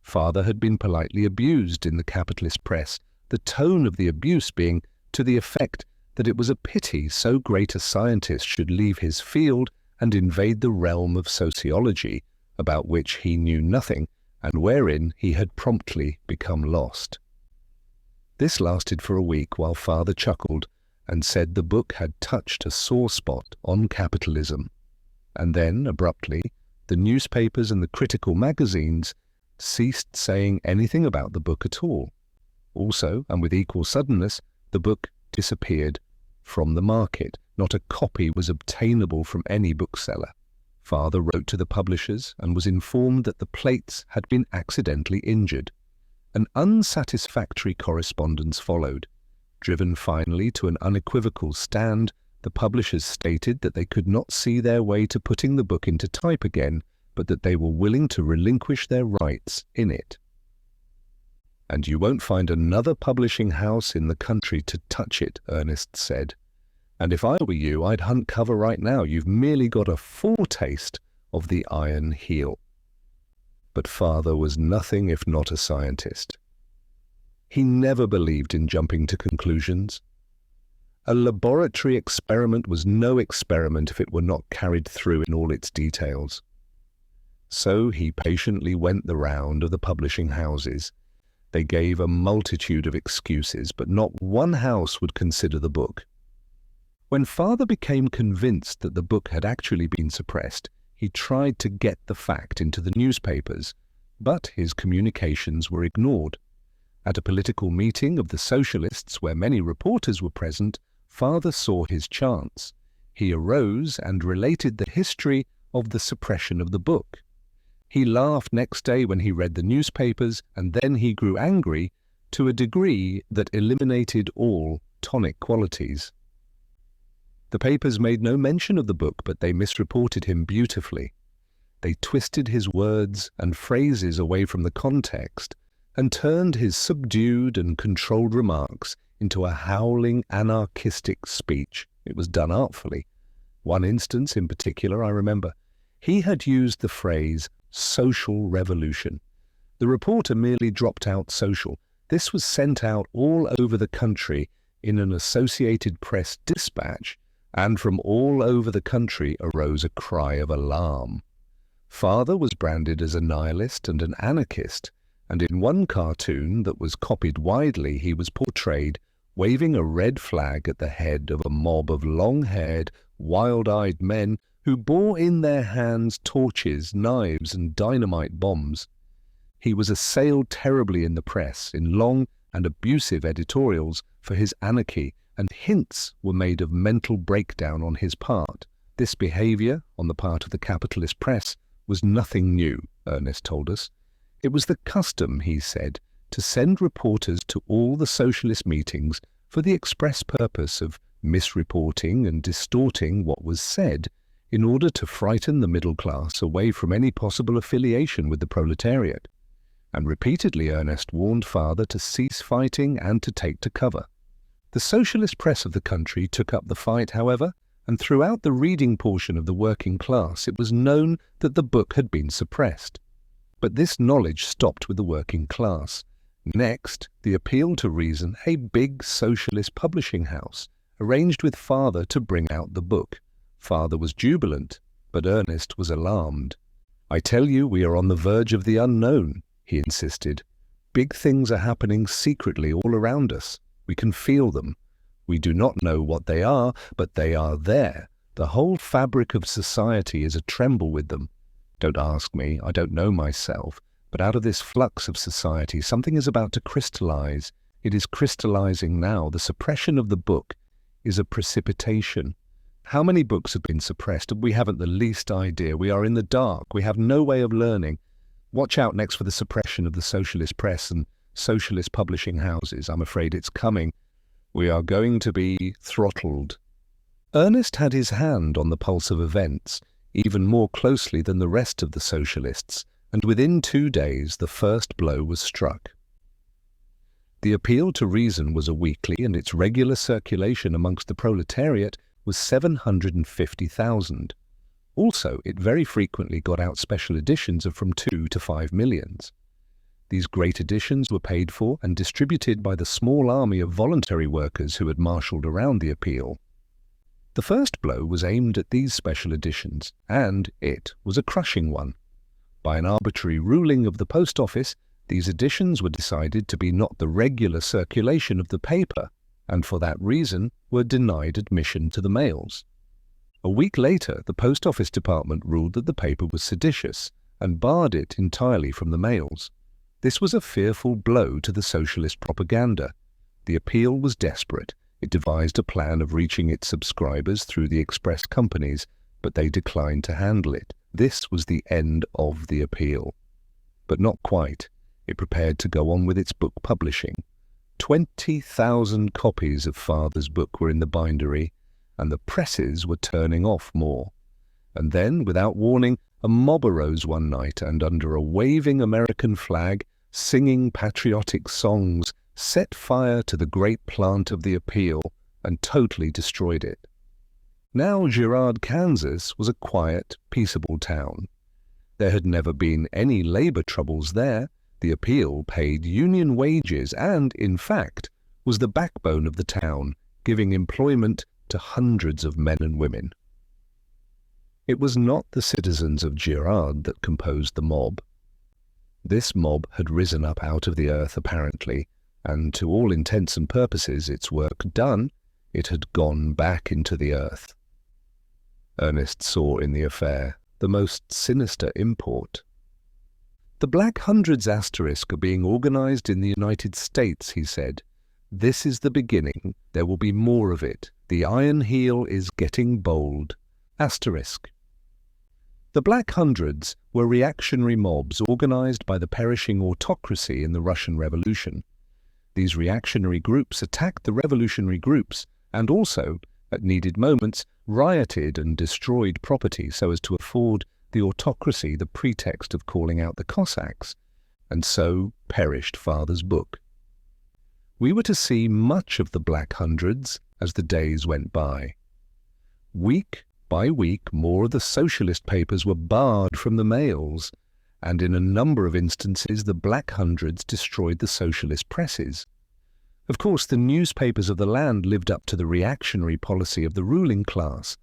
Father had been politely abused in the capitalist press, the tone of the abuse being to the effect that it was a pity so great a scientist should leave his field and invade the realm of sociology, about which he knew nothing, and wherein he had promptly become lost. This lasted for a week while father chuckled and said the book had touched a sore spot on capitalism. And then, abruptly, the newspapers and the critical magazines ceased saying anything about the book at all. Also, and with equal suddenness, the book disappeared from the market. Not a copy was obtainable from any bookseller. Father wrote to the publishers and was informed that the plates had been accidentally injured. An unsatisfactory correspondence followed. Driven finally to an unequivocal stand, the publishers stated that they could not see their way to putting the book into type again, but that they were willing to relinquish their rights in it. "And you won't find another publishing house in the country to touch it," Ernest said. "And if I were you, I'd hunt cover right now. You've merely got a foretaste of the iron heel." But father was nothing if not a scientist. He never believed in jumping to conclusions. A laboratory experiment was no experiment if it were not carried through in all its details. So he patiently went the round of the publishing houses. They gave a multitude of excuses, but not one house would consider the book. When father became convinced that the book had actually been suppressed, he tried to get the fact into the newspapers, but his communications were ignored. At a political meeting of the Socialists, where many reporters were present, father saw his chance. He arose and related the history of the suppression of the book. He laughed next day when he read the newspapers, and then he grew angry to a degree that eliminated all tonic qualities. The papers made no mention of the book, but they misreported him beautifully. They twisted his words and phrases away from the context and turned his subdued and controlled remarks into a howling anarchistic speech. It was done artfully. One instance in particular I remember. He had used the phrase social revolution. The reporter merely dropped out social. This was sent out all over the country in an Associated Press dispatch, and from all over the country arose a cry of alarm. Father was branded as a nihilist and an anarchist, and in one cartoon that was copied widely he was portrayed waving a red flag at the head of a mob of long-haired, wild-eyed men who bore in their hands torches, knives, and dynamite bombs. He was assailed terribly in the press, in long and abusive editorials, for his anarchy, and hints were made of mental breakdown on his part. This behavior, on the part of the capitalist press, was nothing new, Ernest told us. It was the custom, he said, to send reporters to all the socialist meetings for the express purpose of misreporting and distorting what was said in order to frighten the middle class away from any possible affiliation with the proletariat. And repeatedly Ernest warned Father to cease fighting and to take to cover. The socialist press of the country took up the fight, however, and throughout the reading portion of the working class it was known that the book had been suppressed. But this knowledge stopped with the working class. Next, the Appeal to Reason, a big socialist publishing house, arranged with Father to bring out the book. Father was jubilant, but Ernest was alarmed. "I tell you, we are on the verge of the unknown," he insisted. "Big things are happening secretly all around us. We can feel them. We do not know what they are, but they are there. The whole fabric of society is a-tremble with them. Don't ask me, I don't know myself, but out of this flux of society something is about to crystallize. It is crystallizing now. The suppression of the book is a precipitation. How many books have been suppressed? We haven't the least idea. We are in the dark. We have no way of learning. Watch out next for the suppression of the socialist press and socialist publishing houses. I'm afraid it's coming. We are going to be throttled." Ernest had his hand on the pulse of events, even more closely than the rest of the socialists, and within 2 days the first blow was struck. The Appeal to Reason was a weekly, and its regular circulation amongst the proletariat was 750,000. Also, it very frequently got out special editions of from 2 to 5 millions. These great editions were paid for and distributed by the small army of voluntary workers who had marshalled around the Appeal. The first blow was aimed at these special editions, and it was a crushing one. By an arbitrary ruling of the post office, these editions were decided to be not the regular circulation of the paper, and for that reason were denied admission to the mails. A week later, the post office department ruled that the paper was seditious and barred it entirely from the mails. This was a fearful blow to the socialist propaganda. The Appeal was desperate. It devised a plan of reaching its subscribers through the express companies, but they declined to handle it. This was the end of the Appeal. But not quite. It prepared to go on with its book publishing. 20,000 copies of Father's book were in the bindery, and the presses were turning off more. And then, without warning, a mob arose one night and, under a waving American flag, singing patriotic songs, set fire to the great plant of the Appeal and totally destroyed it. Now Girard, Kansas was a quiet, peaceable town. There had never been any labor troubles there. The Appeal paid union wages and, in fact, was the backbone of the town, giving employment to hundreds of men and women. It was not the citizens of Girard that composed the mob. This mob had risen up out of the earth apparently, and to all intents and purposes, its work done, it had gone back into the earth. Ernest saw in the affair the most sinister import. "The Black Hundreds asterisk are being organized in the United States," he said. "This is the beginning. There will be more of it. The Iron Heel is getting bold. Asterisk." The Black Hundreds were reactionary mobs organized by the perishing autocracy in the Russian Revolution. These reactionary groups attacked the revolutionary groups and also, at needed moments, rioted and destroyed property so as to afford the autocracy the pretext of calling out the Cossacks, and so perished father's book. We were to see much of the Black Hundreds as the days went by. Week by week, more of the socialist papers were barred from the mails, and in a number of instances the Black Hundreds destroyed the socialist presses. Of course, the newspapers of the land lived up to the reactionary policy of the ruling class,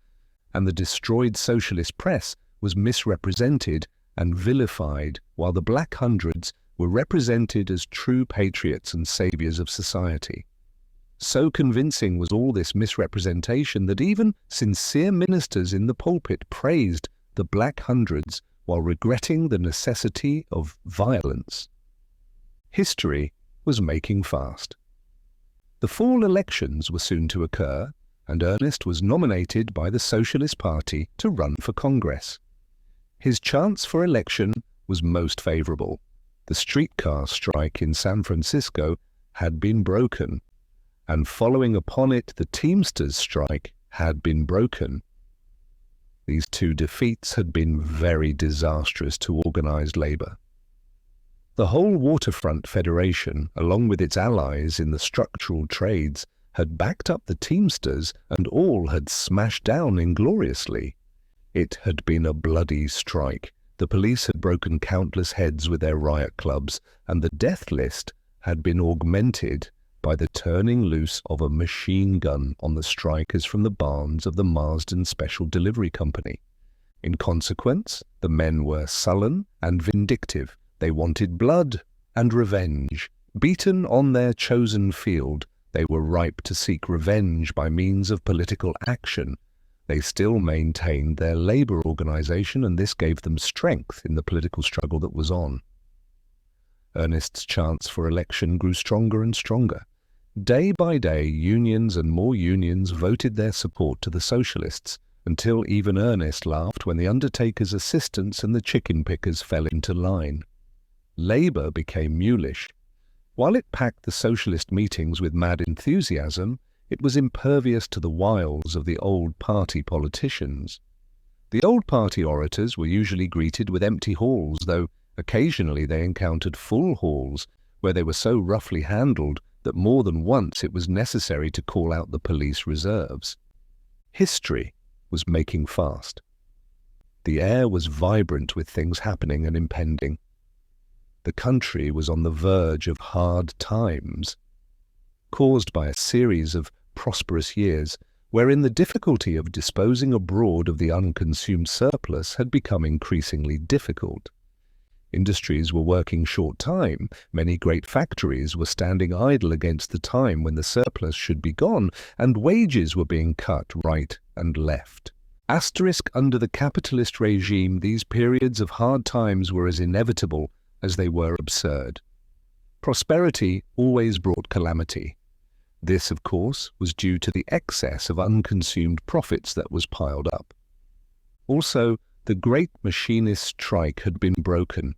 and the destroyed socialist press was misrepresented and vilified, while the Black Hundreds were represented as true patriots and saviours of society. So convincing was all this misrepresentation that even sincere ministers in the pulpit praised the Black Hundreds while regretting the necessity of violence. History was making fast. The fall elections were soon to occur, and Ernest was nominated by the Socialist Party to run for Congress. His chance for election was most favourable. The streetcar strike in San Francisco had been broken, and following upon it the Teamsters strike had been broken. These two defeats had been very disastrous to organised labour. The whole Waterfront Federation, along with its allies in the structural trades, had backed up the Teamsters, and all had smashed down ingloriously. It had been a bloody strike. The police had broken countless heads with their riot clubs, and the death list had been augmented by the turning loose of a machine gun on the strikers from the barns of the Marsden Special Delivery Company. In consequence, the men were sullen and vindictive. They wanted blood and revenge. Beaten on their chosen field, they were ripe to seek revenge by means of political action. They still maintained their labour organisation, and this gave them strength in the political struggle that was on. Ernest's chance for election grew stronger and stronger. Day by day, unions and more unions voted their support to the Socialists, until even Ernest laughed when the undertaker's assistants and the chicken pickers fell into line. Labour became mulish. While it packed the Socialist meetings with mad enthusiasm, it was impervious to the wiles of the old party politicians. The old party orators were usually greeted with empty halls, though occasionally they encountered full halls where they were so roughly handled that more than once it was necessary to call out the police reserves. History was making fast. The air was vibrant with things happening and impending. The country was on the verge of hard times, caused by a series of prosperous years wherein the difficulty of disposing abroad of the unconsumed surplus had become increasingly difficult. Industries were working short time. Many great factories were standing idle against the time when the surplus should be gone, and wages were being cut right and left. Asterisk under the capitalist regime, these periods of hard times were as inevitable as they were absurd. Prosperity always brought calamity. This, of course, was due to the excess of unconsumed profits that was piled up. Also, the great machinist strike had been broken.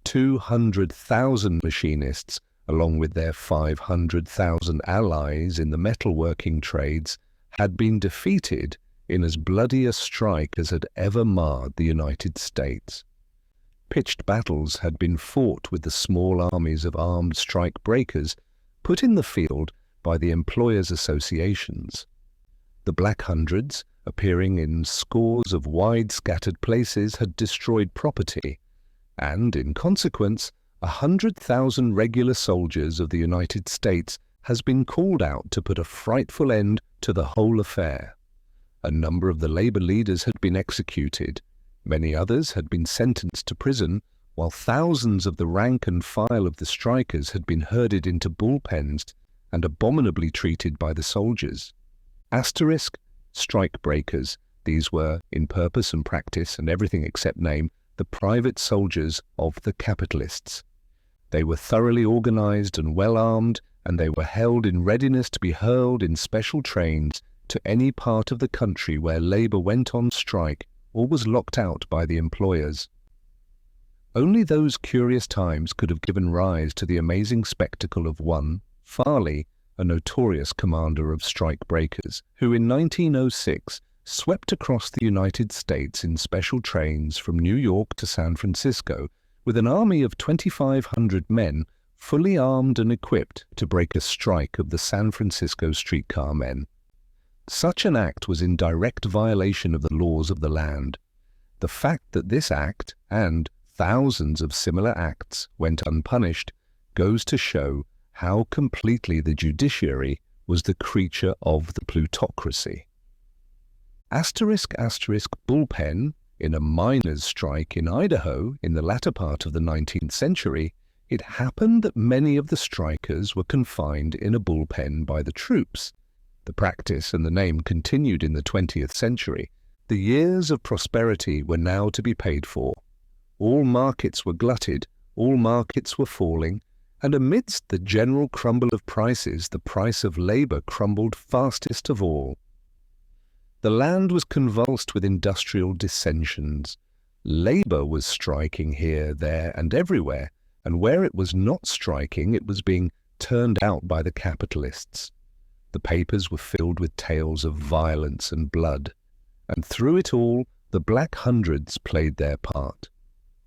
200,000 machinists, along with their 500,000 allies in the metalworking trades, had been defeated in as bloody a strike as had ever marred the United States. Pitched battles had been fought with the small armies of armed strike breakers put in the field by the employers' associations. The Black Hundreds, appearing in scores of wide-scattered places, had destroyed property, and, in consequence, 100,000 regular soldiers of the United States has been called out to put a frightful end to the whole affair. A number of the labour leaders had been executed. Many others had been sentenced to prison, while thousands of the rank and file of the strikers had been herded into bullpens and abominably treated by the soldiers. Asterisk, strike breakers. These were, in purpose and practice and everything except name, the private soldiers of the capitalists. They were thoroughly organised and well-armed, and they were held in readiness to be hurled in special trains to any part of the country where labour went on strike or was locked out by the employers. Only those curious times could have given rise to the amazing spectacle of one, Farley, a notorious commander of strike breakers, who in 1906 swept across the United States in special trains from New York to San Francisco with an army of 2,500 men fully armed and equipped to break a strike of the San Francisco streetcar men. Such an act was in direct violation of the laws of the land. The fact that this act, and thousands of similar acts, went unpunished goes to show how completely the judiciary was the creature of the plutocracy. Bullpen, in a miners' strike in Idaho in the latter part of the 19th century, it happened that many of the strikers were confined in a bullpen by the troops. The practice and the name continued in the 20th century. The years of prosperity were now to be paid for. All markets were glutted, all markets were falling, and amidst the general crumble of prices, the price of labor crumbled fastest of all. The land was convulsed with industrial dissensions. Labor was striking here, there, and everywhere, and where it was not striking, it was being turned out by the capitalists. The papers were filled with tales of violence and blood, and through it all, the Black Hundreds played their part.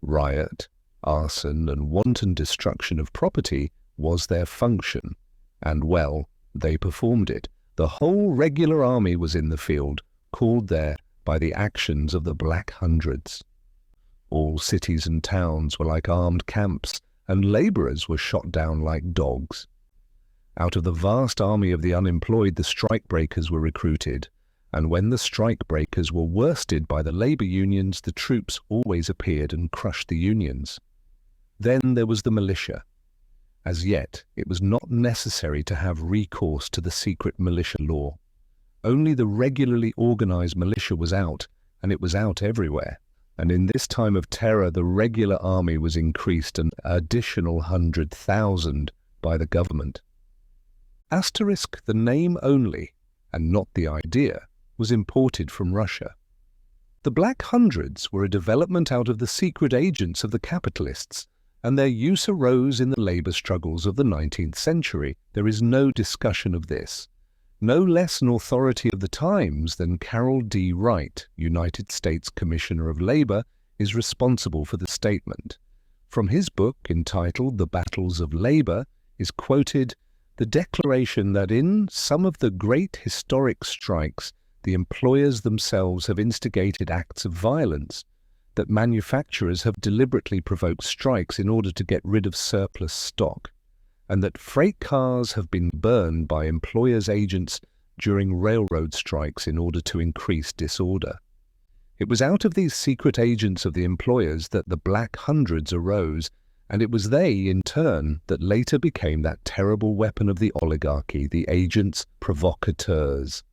Riot, arson, and wanton destruction of property was their function, and well, they performed it. The whole regular army was in the field, called there by the actions of the Black Hundreds. All cities and towns were like armed camps, and laborers were shot down like dogs. Out of the vast army of the unemployed, the strikebreakers were recruited, and when the strikebreakers were worsted by the labor unions, the troops always appeared and crushed the unions. Then there was the militia. As yet, it was not necessary to have recourse to the secret militia law. Only the regularly organized militia was out, and it was out everywhere. And in this time of terror, the regular army was increased an additional 100,000 by the government. The name only, and not the idea, was imported from Russia. The Black Hundreds were a development out of the secret agents of the capitalists, and their use arose in the labor struggles of the 19th century. There is no discussion of this. No less an authority of the times than Carroll D. Wright, United States Commissioner of Labor, is responsible for the statement. From his book entitled The Battles of Labor is quoted the declaration that in some of the great historic strikes, the employers themselves have instigated acts of violence, that manufacturers have deliberately provoked strikes in order to get rid of surplus stock, and that freight cars have been burned by employers' agents during railroad strikes in order to increase disorder. It was out of these secret agents of the employers that the Black Hundreds arose, and it was they, in turn, that later became that terrible weapon of the oligarchy, the agents provocateurs.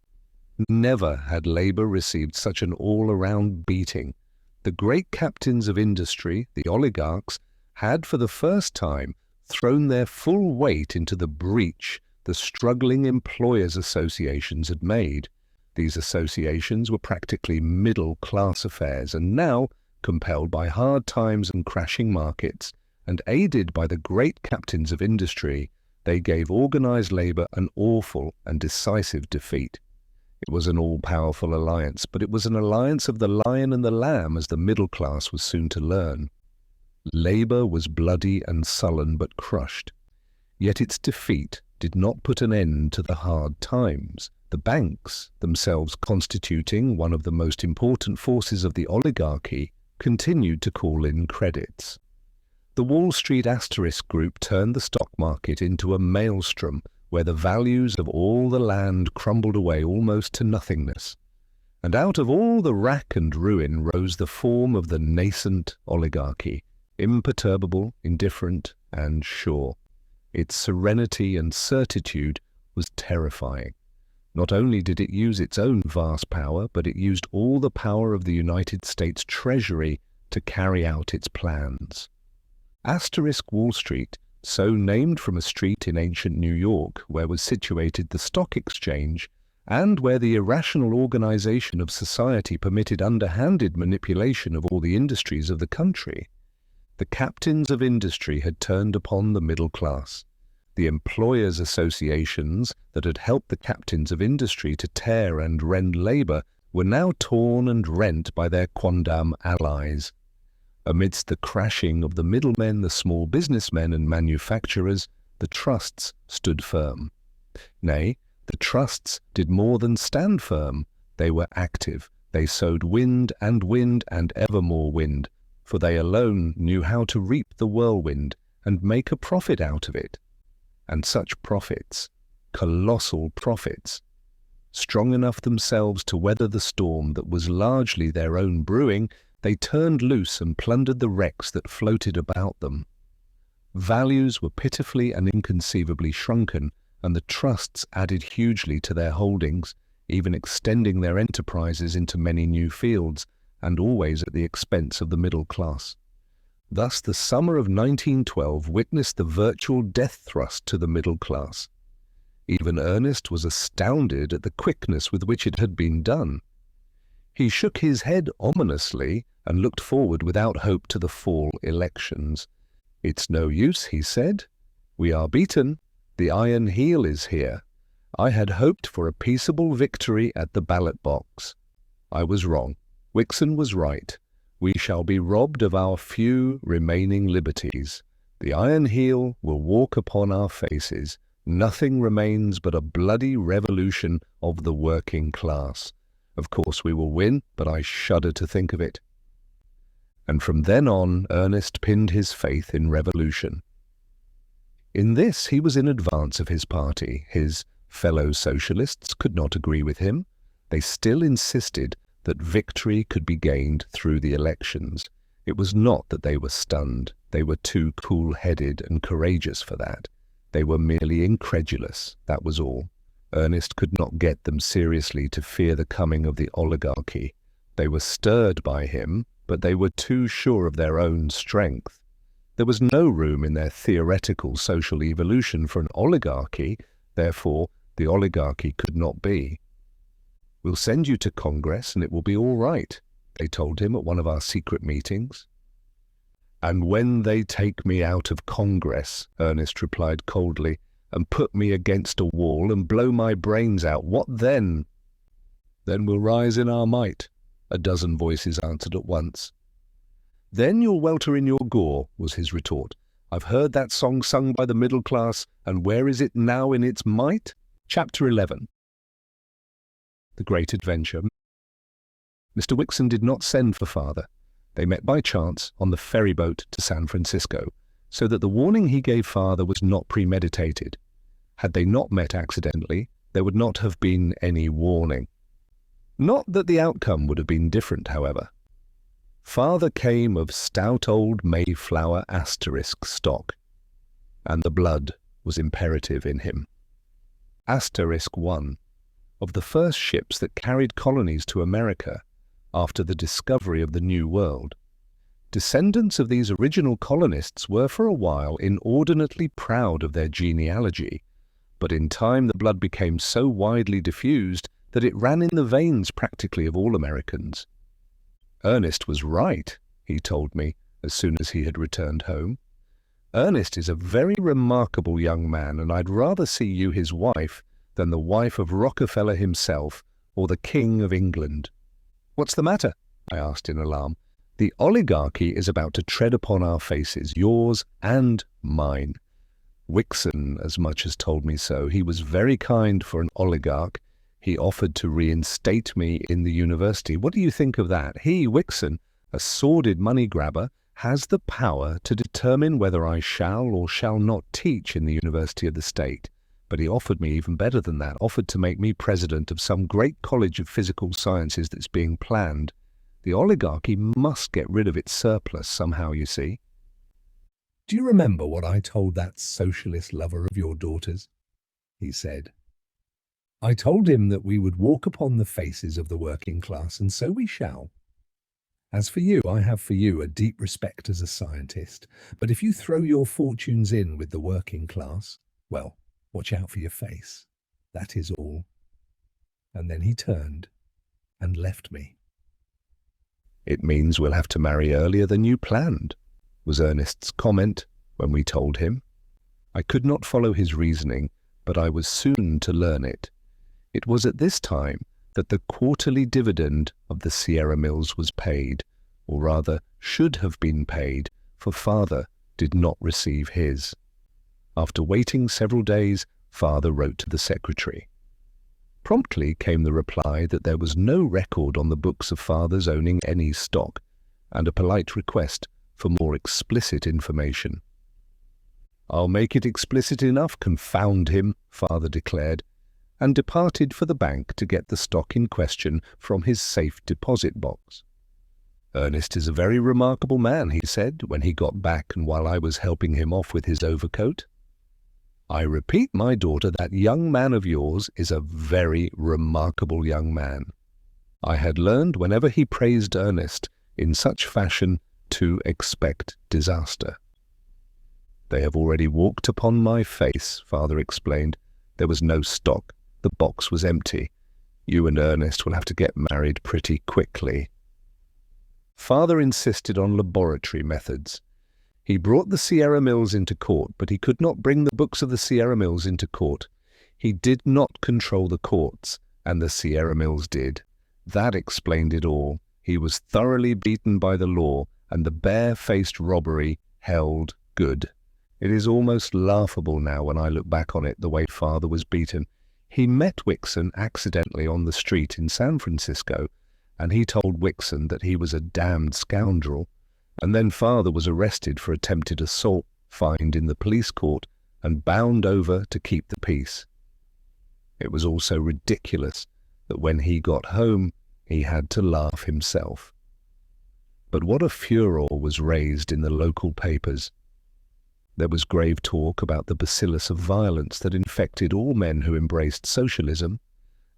Never had labor received such an all-around beating. The great captains of industry, the oligarchs, had for the first time thrown their full weight into the breach the struggling employers' associations had made. These associations were practically middle-class affairs, and now, compelled by hard times and crashing markets, and aided by the great captains of industry, they gave organized labor an awful and decisive defeat. It was an all-powerful alliance, but it was an alliance of the lion and the lamb, as the middle class was soon to learn. Labor was bloody and sullen but crushed. Yet its defeat did not put an end to the hard times. The banks, themselves constituting one of the most important forces of the oligarchy, continued to call in credits. The Wall Street Asterisk Group turned the stock market into a maelstrom where the values of all the land crumbled away almost to nothingness. And out of all the rack and ruin rose the form of the nascent oligarchy, imperturbable, indifferent, and sure. Its serenity and certitude was terrifying. Not only did it use its own vast power, but it used all the power of the United States Treasury to carry out its plans. Wall Street, so named from a street in ancient New York where was situated the stock exchange, and where the irrational organization of society permitted underhanded manipulation of all the industries of the country. The captains of industry had turned upon the middle class. The employers' associations that had helped the captains of industry to tear and rend labor were now torn and rent by their quondam allies. Amidst the crashing of the middlemen, the small businessmen and manufacturers, the trusts stood firm. Nay, the trusts did more than stand firm. They were active. They sowed wind and ever more wind, for they alone knew how to reap the whirlwind and make a profit out of it. And such profits, colossal profits, strong enough themselves to weather the storm that was largely their own brewing, they turned loose and plundered the wrecks that floated about them. Values were pitifully and inconceivably shrunken, and the trusts added hugely to their holdings, even extending their enterprises into many new fields, and always at the expense of the middle class. Thus the summer of 1912 witnessed the virtual death thrust to the middle class. Even Ernest was astounded at the quickness with which it had been done. He shook his head ominously and looked forward without hope to the fall elections. "It's no use," he said. "We are beaten. The iron heel is here. I had hoped for a peaceable victory at the ballot box. I was wrong. Wixon was right. We shall be robbed of our few remaining liberties. The iron heel will walk upon our faces. Nothing remains but a bloody revolution of the working class. Of course we will win, but I shudder to think of it." And from then on, Ernest pinned his faith in revolution. In this he was in advance of his party. His fellow socialists could not agree with him. They still insisted that victory could be gained through the elections. It was not that they were stunned. They were too cool-headed and courageous for that. They were merely incredulous, that was all. Ernest could not get them seriously to fear the coming of the oligarchy. They were stirred by him, but they were too sure of their own strength. There was no room in their theoretical social evolution for an oligarchy, therefore the oligarchy could not be. "We'll send you to Congress and it will be all right," they told him at one of our secret meetings. "And when they take me out of Congress," Ernest replied coldly, "and put me against a wall and blow my brains out, what then?" "Then we'll rise in our might," a dozen voices answered at once. "Then you'll welter in your gore," was his retort. "I've heard that song sung by the middle class, and where is it now in its might?" Chapter 11. The Great Adventure. Mr. Wixon did not send for father. They met by chance on the ferryboat to San Francisco, so that the warning he gave father was not premeditated. Had they not met accidentally, there would not have been any warning. Not that the outcome would have been different, however. Father came of stout old Mayflower asterisk stock, and the blood was imperative in him. Asterisk 1. Of the first ships that carried colonies to America after the discovery of the New World. Descendants of these original colonists were for a while inordinately proud of their genealogy, but in time the blood became so widely diffused that it ran in the veins practically of all Americans. Ernest was right, he told me as soon as he had returned home. Ernest is a very remarkable young man, and I'd rather see you his wife than the wife of Rockefeller himself or the King of England. "What's the matter?" I asked in alarm. "The oligarchy is about to tread upon our faces, yours and mine." Wixon as much as told me so. He was very kind for an oligarch. He offered to reinstate me in the university. What do you think of that? He, Wixon, a sordid money grabber, has the power to determine whether I shall or shall not teach in the University of the State. But he offered me even better than that, offered to make me president of some great college of physical sciences that's being planned. The oligarchy must get rid of its surplus somehow, you see. "Do you remember what I told that socialist lover of your daughter's?" he said. "I told him that we would walk upon the faces of the working class, and so we shall. As for you, I have for you a deep respect as a scientist, but if you throw your fortunes in with the working class, well, watch out for your face. That is all." And then he turned and left me. "It means we'll have to marry earlier than you planned," was Ernest's comment when we told him. I could not follow his reasoning, but I was soon to learn it. It was at this time that the quarterly dividend of the Sierra Mills was paid, or rather should have been paid, for father did not receive his. After waiting several days, father wrote to the secretary. Promptly came the reply that there was no record on the books of father's owning any stock, and a polite request for more explicit information. "I'll make it explicit enough, confound him," father declared, and departed for the bank to get the stock in question from his safe deposit box. "Ernest is a very remarkable man," he said, when he got back and while I was helping him off with his overcoat. "I repeat, my daughter, that young man of yours is a very remarkable young man." I had learned whenever he praised Ernest in such fashion to expect disaster. "They have already walked upon my face," father explained. "There was no stock. The box was empty. You and Ernest will have to get married pretty quickly." Father insisted on laboratory methods. He brought the Sierra Mills into court, but he could not bring the books of the Sierra Mills into court. He did not control the courts, and the Sierra Mills did. That explained it all. He was thoroughly beaten by the law, and the bare-faced robbery held good. It is almost laughable now when I look back on it, the way father was beaten. He met Wixon accidentally on the street in San Francisco, and he told Wixon that he was a damned scoundrel. And then father was arrested for attempted assault, fined in the police court, and bound over to keep the peace. It was also ridiculous that when he got home, he had to laugh himself. But what a furor was raised in the local papers. There was grave talk about the bacillus of violence that infected all men who embraced socialism,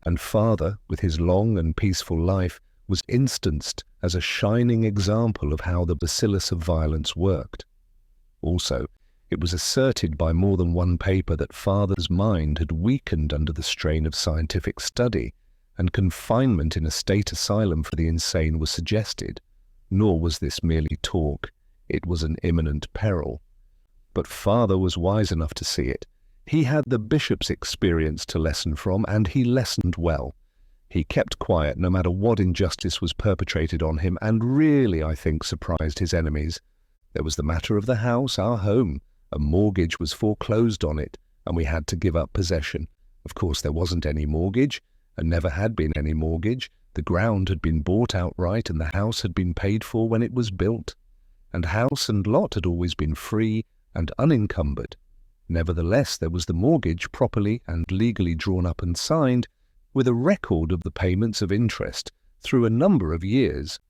and father, with his long and peaceful life, was instanced as a shining example of how the bacillus of violence worked. Also, it was asserted by more than one paper that father's mind had weakened under the strain of scientific study, and confinement in a state asylum for the insane was suggested. Nor was this merely talk, it was an imminent peril. But father was wise enough to see it. He had the bishop's experience to lesson from, and he lessoned well. He kept quiet no matter what injustice was perpetrated on him, and really, I think, surprised his enemies. There was the matter of the house, our home. A mortgage was foreclosed on it, and we had to give up possession. Of course, there wasn't any mortgage, and never had been any mortgage. The ground had been bought outright, and the house had been paid for when it was built. And house and lot had always been free and unencumbered. Nevertheless, there was the mortgage properly and legally drawn up and signed, with a record of the payments of interest through a number of years.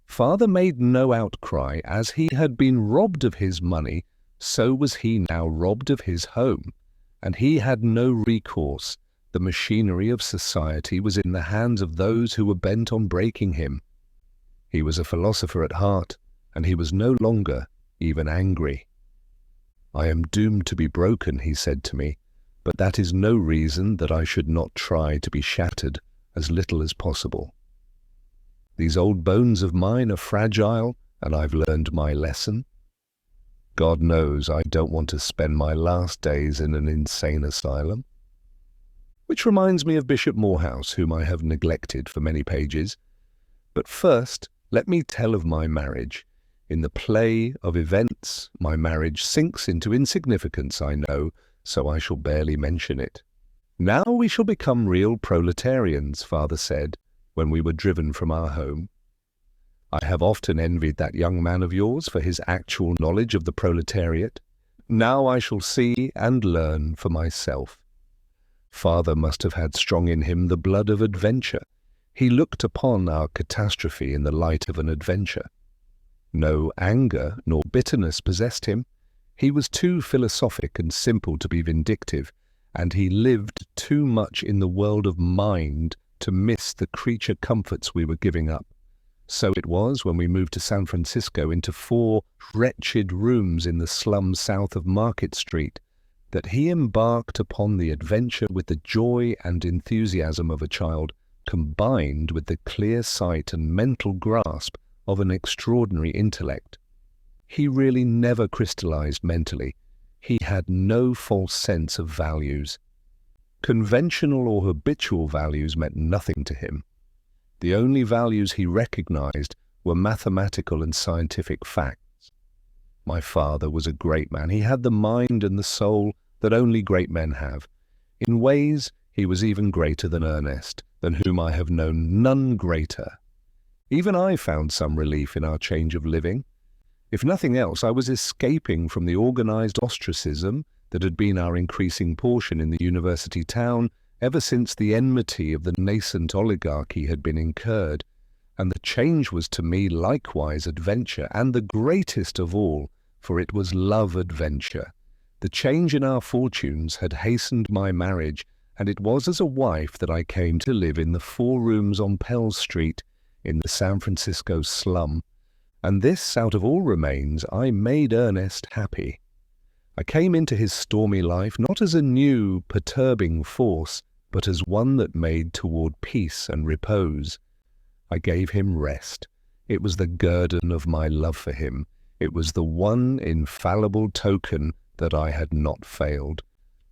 Father made no outcry. As he had been robbed of his money, so was he now robbed of his home, and he had no recourse. The machinery of society was in the hands of those who were bent on breaking him. He was a philosopher at heart, and he was no longer even angry. "I am doomed to be broken," he said to me, "but that is no reason that I should not try to be shattered as little as possible. These old bones of mine are fragile, and I've learned my lesson. God knows I don't want to spend my last days in an insane asylum." Which reminds me of Bishop Morehouse, whom I have neglected for many pages. But first, let me tell of my marriage. In the play of events, my marriage sinks into insignificance, I know, so I shall barely mention it. "Now we shall become real proletarians," father said, when we were driven from our home. I have often envied that young man of yours for his actual knowledge of the proletariat. Now I shall see and learn for myself. Father must have had strong in him the blood of adventure. He looked upon our catastrophe in the light of an adventure. No anger nor bitterness possessed him. He was too philosophic and simple to be vindictive, and he lived too much in the world of mind to miss the creature comforts we were giving up. So it was when we moved to San Francisco into 4 wretched rooms in the slums south of Market Street that he embarked upon the adventure with the joy and enthusiasm of a child, combined with the clear sight and mental grasp of an extraordinary intellect. He really never crystallized mentally. He had no false sense of values. Conventional or habitual values meant nothing to him. The only values he recognized were mathematical and scientific facts. My father was a great man. He had the mind and the soul that only great men have. In ways, he was even greater than Ernest, than whom I have known none greater. Even I found some relief in our change of living. If nothing else, I was escaping from the organized ostracism that had been our increasing portion in the university town ever since the enmity of the nascent oligarchy had been incurred, and the change was to me likewise adventure, and the greatest of all, for it was love-adventure. The change in our fortunes had hastened my marriage, and it was as a wife that I came to live in the 4 rooms on Pell Street in the San Francisco slum, and this, out of all remains, I made Ernest happy. I came into his stormy life not as a new, perturbing force, but as one that made toward peace and repose. I gave him rest. It was the guerdon of my love for him. It was the one infallible token that I had not failed.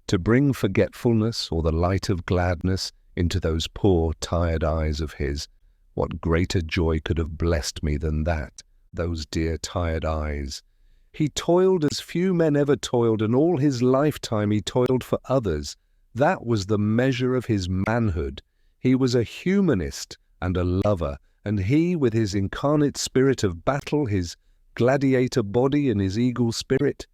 To bring forgetfulness or the light of gladness into those poor, tired eyes of his, what greater joy could have blessed me than that, those dear, tired eyes? He toiled as few men ever toiled, and all his lifetime he toiled for others. That was the measure of his manhood. He was a humanist and a lover, and he, with his incarnate spirit of battle, his gladiator body and his eagle spirit,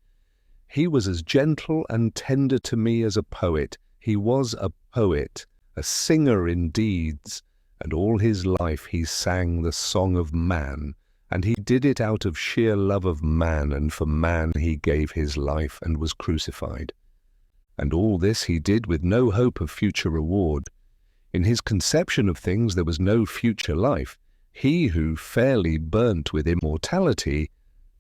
he was as gentle and tender to me as a poet. He was a poet, a singer in deeds, and all his life he sang the song of man, and he did it out of sheer love of man, and for man he gave his life and was crucified. And all this he did with no hope of future reward. In his conception of things there was no future life. He who fairly burnt with immortality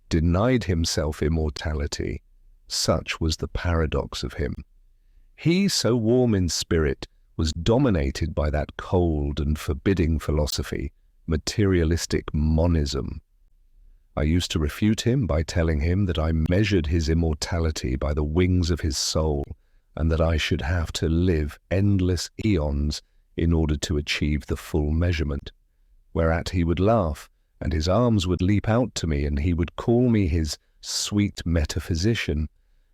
denied himself immortality. Such was the paradox of him. He, so warm in spirit, was dominated by that cold and forbidding philosophy, materialistic monism. I used to refute him by telling him that I measured his immortality by the wings of his soul, and that I should have to live endless eons in order to achieve the full measurement. Whereat he would laugh, and his arms would leap out to me, and he would call me his sweet metaphysician,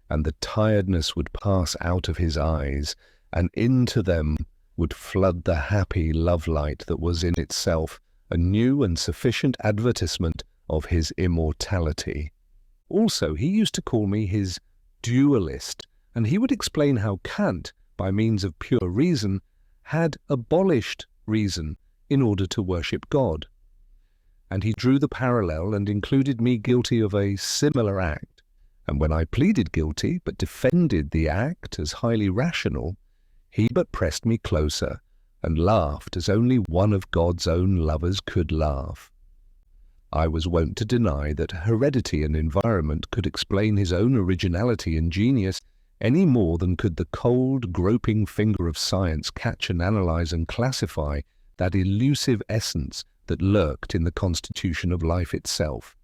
and the tiredness would pass out of his eyes, and into them would flood the happy love light that was in itself a new and sufficient advertisement of his immortality. Also, he used to call me his dualist, and he would explain how Kant, by means of pure reason, had abolished reason in order to worship God. And he drew the parallel and included me guilty of a similar act. And when I pleaded guilty, but defended the act as highly rational, he but pressed me closer and laughed as only one of God's own lovers could laugh. I was wont to deny that heredity and environment could explain his own originality and genius any more than could the cold, groping finger of science catch and analyze and classify that elusive essence that lurked in the constitution of life itself.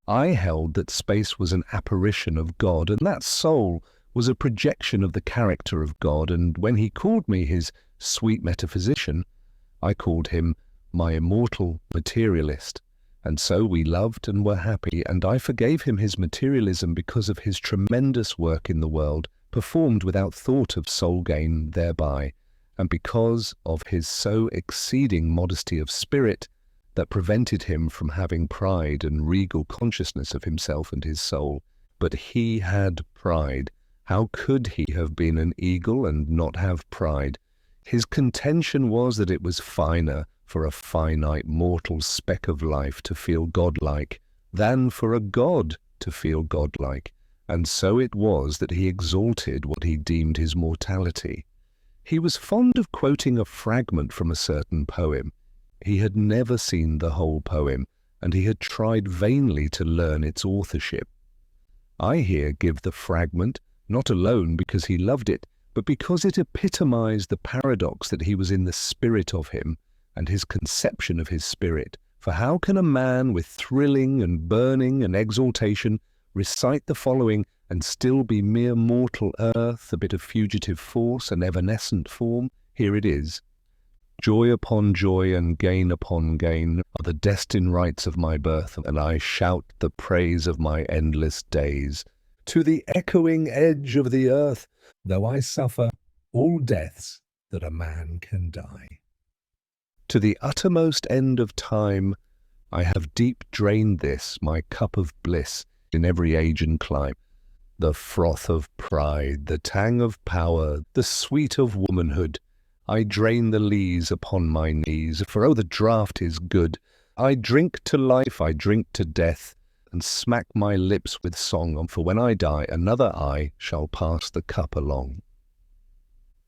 I held that space was an apparition of God, and that soul was a projection of the character of God, and when he called me his sweet metaphysician, I called him my immortal materialist. And so we loved and were happy, and I forgave him his materialism because of his tremendous work in the world, performed without thought of soul gain thereby, and because of his so exceeding modesty of spirit that prevented him from having pride and regal consciousness of himself and his soul. But he had pride. How could he have been an eagle and not have pride? His contention was that it was finer for a finite mortal speck of life to feel godlike than for a god to feel godlike, and so it was that he exalted what he deemed his mortality. He was fond of quoting a fragment from a certain poem. He had never seen the whole poem, and he had tried vainly to learn its authorship. I here give the fragment, not alone because he loved it, but because it epitomized the paradox that he was in the spirit of him, and his conception of his spirit. For how can a man with thrilling and burning and exaltation recite the following and still be mere mortal earth, a bit of fugitive force, an evanescent form? Here it is. Joy upon joy and gain upon gain are the destined rights of my birth, and I shout the praise of my endless days to the echoing edge of the earth, though I suffer all deaths that a man can die. To the uttermost end of time I have deep drained this, my cup of bliss, in every age and clime. The froth of pride, the tang of power, the sweet of womanhood, I drain the lees upon my knees, for oh, the draught is good. I drink to life, I drink to death, and smack my lips with song, for when I die, another eye shall pass the cup along.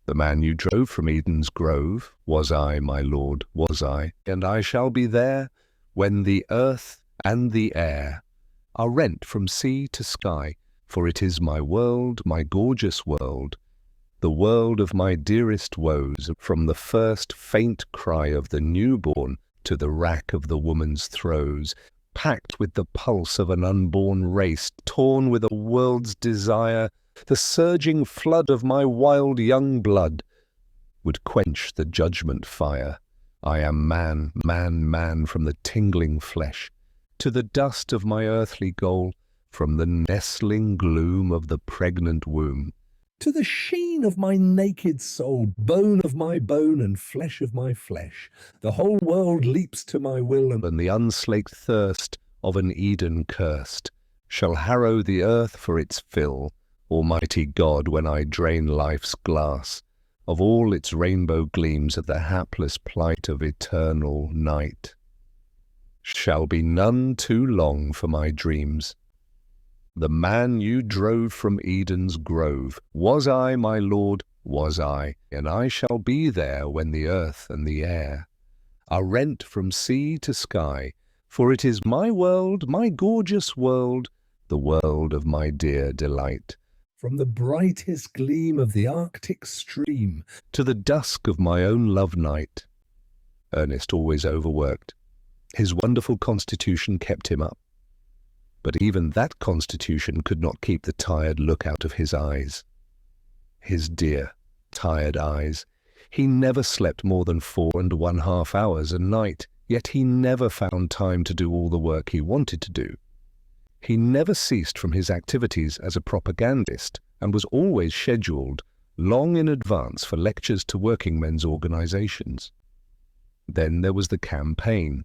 The man you drove from Eden's grove was I, my lord, was I, and I shall be there when the earth and the air are rent from sea to sky, for it is my world, my gorgeous world, the world of my dearest woes, from the first faint cry of the newborn to the rack of the woman's throes, packed with the pulse of an unborn race, torn with a world's desire. The surging flood of my wild young blood would quench the judgment fire. I am man, man, man, from the tingling flesh to the dust of my earthly goal, from the nestling gloom of the pregnant womb to the sheen of my naked soul, bone of my bone and flesh of my flesh. The whole world leaps to my will, and the unslaked thirst of an Eden cursed shall harrow the earth for its fill. Almighty God, when I drain life's glass of all its rainbow gleams at the hapless plight of eternal night, shall be none too long for my dreams. The man you drove from Eden's grove was I, my lord, was I, and I shall be there when the earth and the air are rent from sea to sky, for it is my world, my gorgeous world, the world of my dear delight. From the brightest gleam of the Arctic stream to the dusk of my own love night. Ernest always overworked. His wonderful constitution kept him up. But even that constitution could not keep the tired look out of his eyes. His dear, tired eyes. He never slept more than 4½ hours a night, yet he never found time to do all the work he wanted to do. He never ceased from his activities as a propagandist and was always scheduled long in advance for lectures to working men's organizations. Then there was the campaign.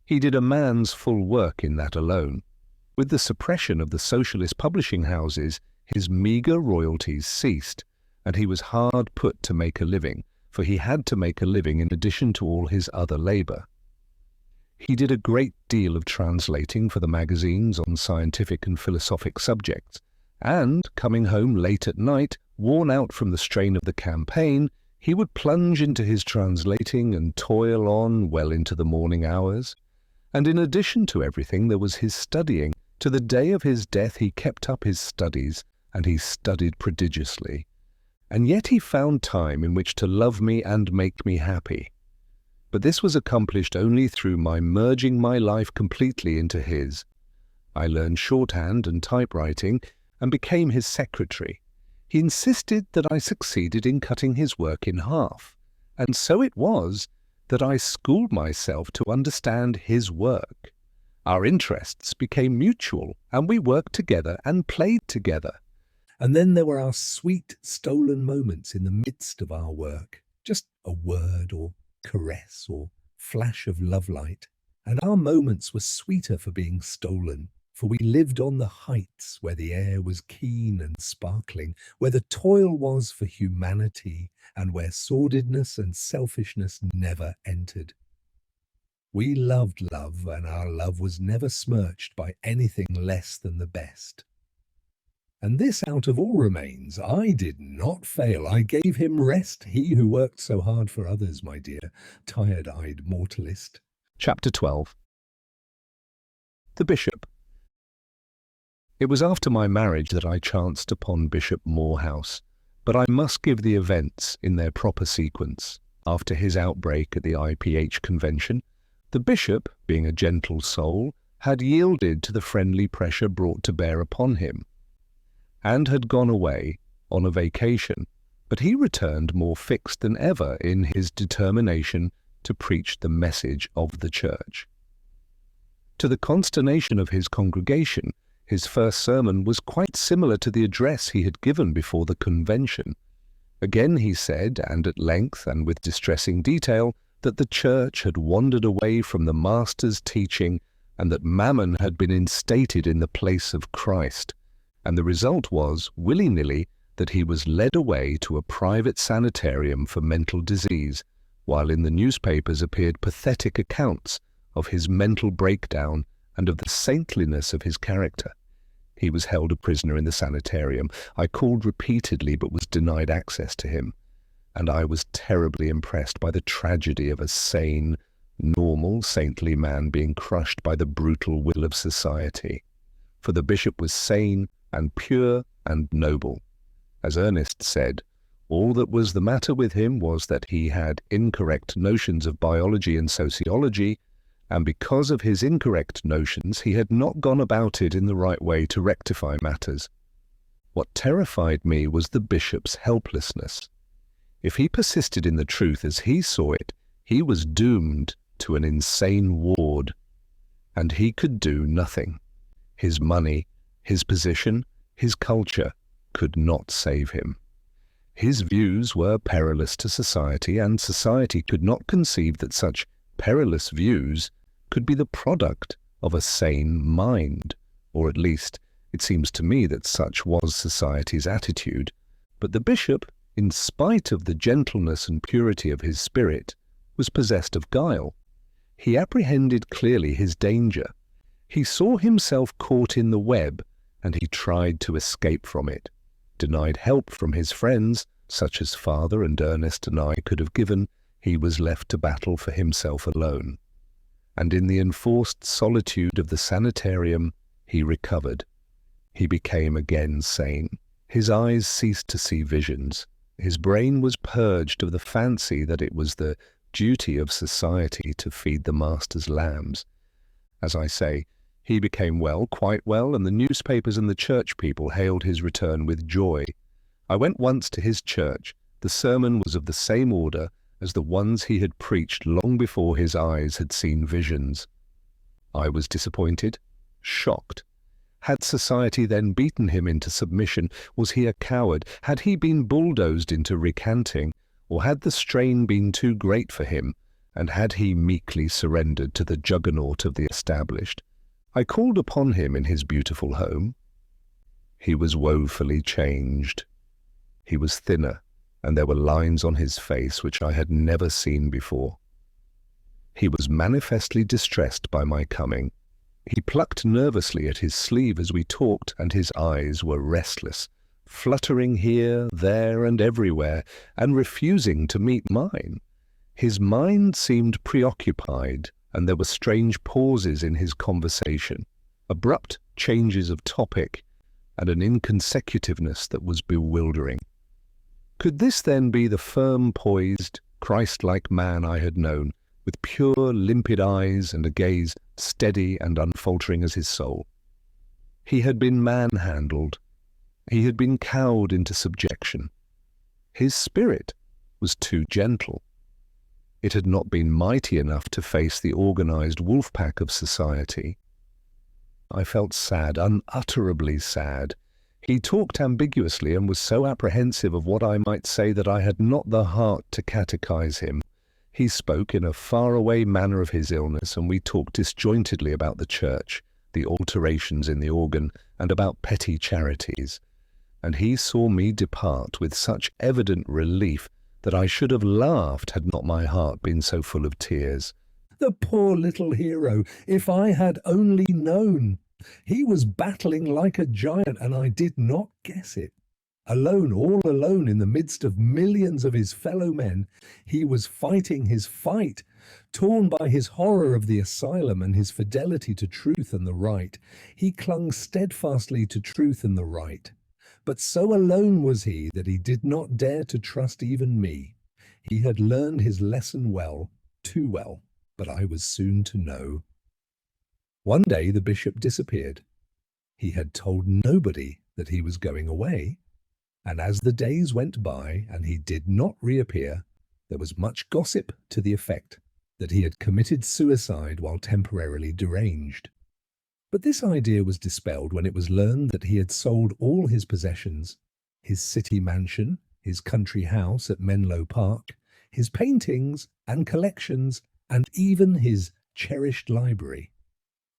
He did a man's full work in that alone. With the suppression of the socialist publishing houses, his meagre royalties ceased, and he was hard put to make a living, for he had to make a living in addition to all his other labor. He did a great deal of translating for the magazines on scientific and philosophic subjects, and, coming home late at night, worn out from the strain of the campaign, he would plunge into his translating and toil on well into the morning hours. And in addition to everything, there was his studying. To the day of his death he kept up his studies, and he studied prodigiously. And yet he found time in which to love me and make me happy. But this was accomplished only through my merging my life completely into his. I learned shorthand and typewriting and became his secretary. He insisted that I succeeded in cutting his work in half, and so it was that I schooled myself to understand his work. Our interests became mutual, and we worked together and played together. And then there were our sweet, stolen moments in the midst of our work. Just a word or caress or flash of love light. And our moments were sweeter for being stolen, for we lived on the heights where the air was keen and sparkling, where the toil was for humanity, and where sordidness and selfishness never entered. We loved love, and our love was never smirched by anything less than the best. And this out of all remains, I did not fail. I gave him rest, he who worked so hard for others, my dear, tired-eyed mortalist. Chapter 12. The Bishop. It was after my marriage that I chanced upon Bishop Morehouse, but I must give the events in their proper sequence. After his outbreak at the IPH convention, the bishop, being a gentle soul, had yielded to the friendly pressure brought to bear upon him. and had gone away on a vacation, but he returned more fixed than ever in his determination to preach the message of the church. To the consternation of his congregation, his first sermon was quite similar to the address he had given before the convention. Again he said, and at length and with distressing detail, that the church had wandered away from the Master's teaching and that Mammon had been instated in the place of Christ, and the result was, willy-nilly, that he was led away to a private sanitarium for mental disease, while in the newspapers appeared pathetic accounts of his mental breakdown and of the saintliness of his character. He was held a prisoner in the sanitarium. I called repeatedly but was denied access to him, and I was terribly impressed by the tragedy of a sane, normal, saintly man being crushed by the brutal will of society. For the bishop was sane and pure and noble. As Ernest said, all that was the matter with him was that he had incorrect notions of biology and sociology, and because of his incorrect notions he had not gone about it in the right way to rectify matters. What terrified me was the bishop's helplessness. If he persisted in the truth as he saw it, he was doomed to an insane ward, and he could do nothing. His money, his position, his culture could not save him. His views were perilous to society, and society could not conceive that such perilous views could be the product of a sane mind, or at least it seems to me that such was society's attitude. But the bishop, in spite of the gentleness and purity of his spirit, was possessed of guile. He apprehended clearly his danger. He saw himself caught in the web, and he tried to escape from it. Denied help from his friends, such as Father and Ernest and I could have given, he was left to battle for himself alone. And in the enforced solitude of the sanitarium, he recovered. He became again sane. His eyes ceased to see visions. His brain was purged of the fancy that it was the duty of society to feed the Master's lambs. As I say, he became well, quite well, and the newspapers and the church people hailed his return with joy. I went once to his church. The sermon was of the same order as the ones he had preached long before his eyes had seen visions. I was disappointed, shocked. Had society then beaten him into submission? Was he a coward? Had he been bulldozed into recanting? Or had the strain been too great for him, and had he meekly surrendered to the juggernaut of the established? I called upon him in his beautiful home. He was woefully changed. He was thinner, and there were lines on his face which I had never seen before. He was manifestly distressed by my coming. He plucked nervously at his sleeve as we talked, and his eyes were restless, fluttering here, there, and everywhere, and refusing to meet mine. His mind seemed preoccupied, and there were strange pauses in his conversation, abrupt changes of topic, and an inconsecutiveness that was bewildering. Could this then be the firm, poised, Christ-like man I had known, with pure, limpid eyes and a gaze steady and unfaltering as his soul? He had been manhandled. He had been cowed into subjection. His spirit was too gentle. It had not been mighty enough to face the organized wolf-pack of society. I felt sad, unutterably sad. He talked ambiguously and was so apprehensive of what I might say that I had not the heart to catechize him. He spoke in a far-away manner of his illness, and we talked disjointedly about the church, the alterations in the organ, and about petty charities. And he saw me depart with such evident relief that I should have laughed had not my heart been so full of tears. The poor little hero, if I had only known! He was battling like a giant, and I did not guess it. Alone, all alone, in the midst of millions of his fellow men, he was fighting his fight, torn by his horror of the asylum and his fidelity to truth and the right. He clung steadfastly to truth and the right. But so alone was he that he did not dare to trust even me. He had learned his lesson well, too well, but I was soon to know. One day the bishop disappeared. He had told nobody that he was going away, and as the days went by and he did not reappear, there was much gossip to the effect that he had committed suicide while temporarily deranged. But this idea was dispelled when it was learned that he had sold all his possessions, his city mansion, his country house at Menlo Park, his paintings and collections, and even his cherished library.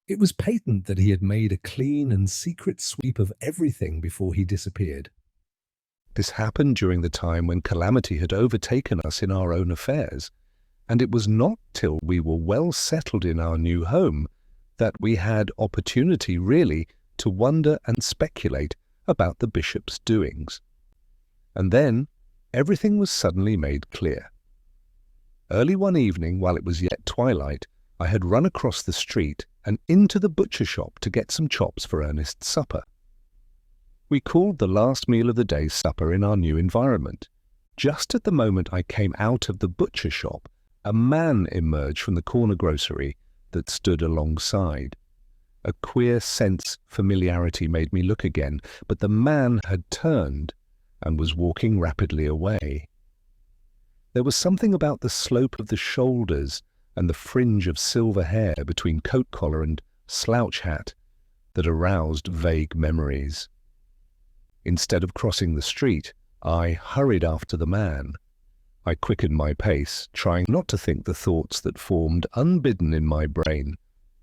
It was patent that he had made a clean and secret sweep of everything before he disappeared. This happened during the time when calamity had overtaken us in our own affairs, and it was not till we were well settled in our new home that we had opportunity really to wonder and speculate about the bishop's doings. And then everything was suddenly made clear. Early one evening, while it was yet twilight, I had run across the street and into the butcher shop to get some chops for Ernest's supper. We called the last meal of the day supper in our new environment. Just at the moment I came out of the butcher shop, a man emerged from the corner grocery that stood alongside. A queer sense familiarity made me look again, but the man had turned and was walking rapidly away. There was something about the slope of the shoulders and the fringe of silver hair between coat collar and slouch hat that aroused vague memories. Instead of crossing the street, I hurried after the man. I quickened my pace, trying not to think the thoughts that formed unbidden in my brain.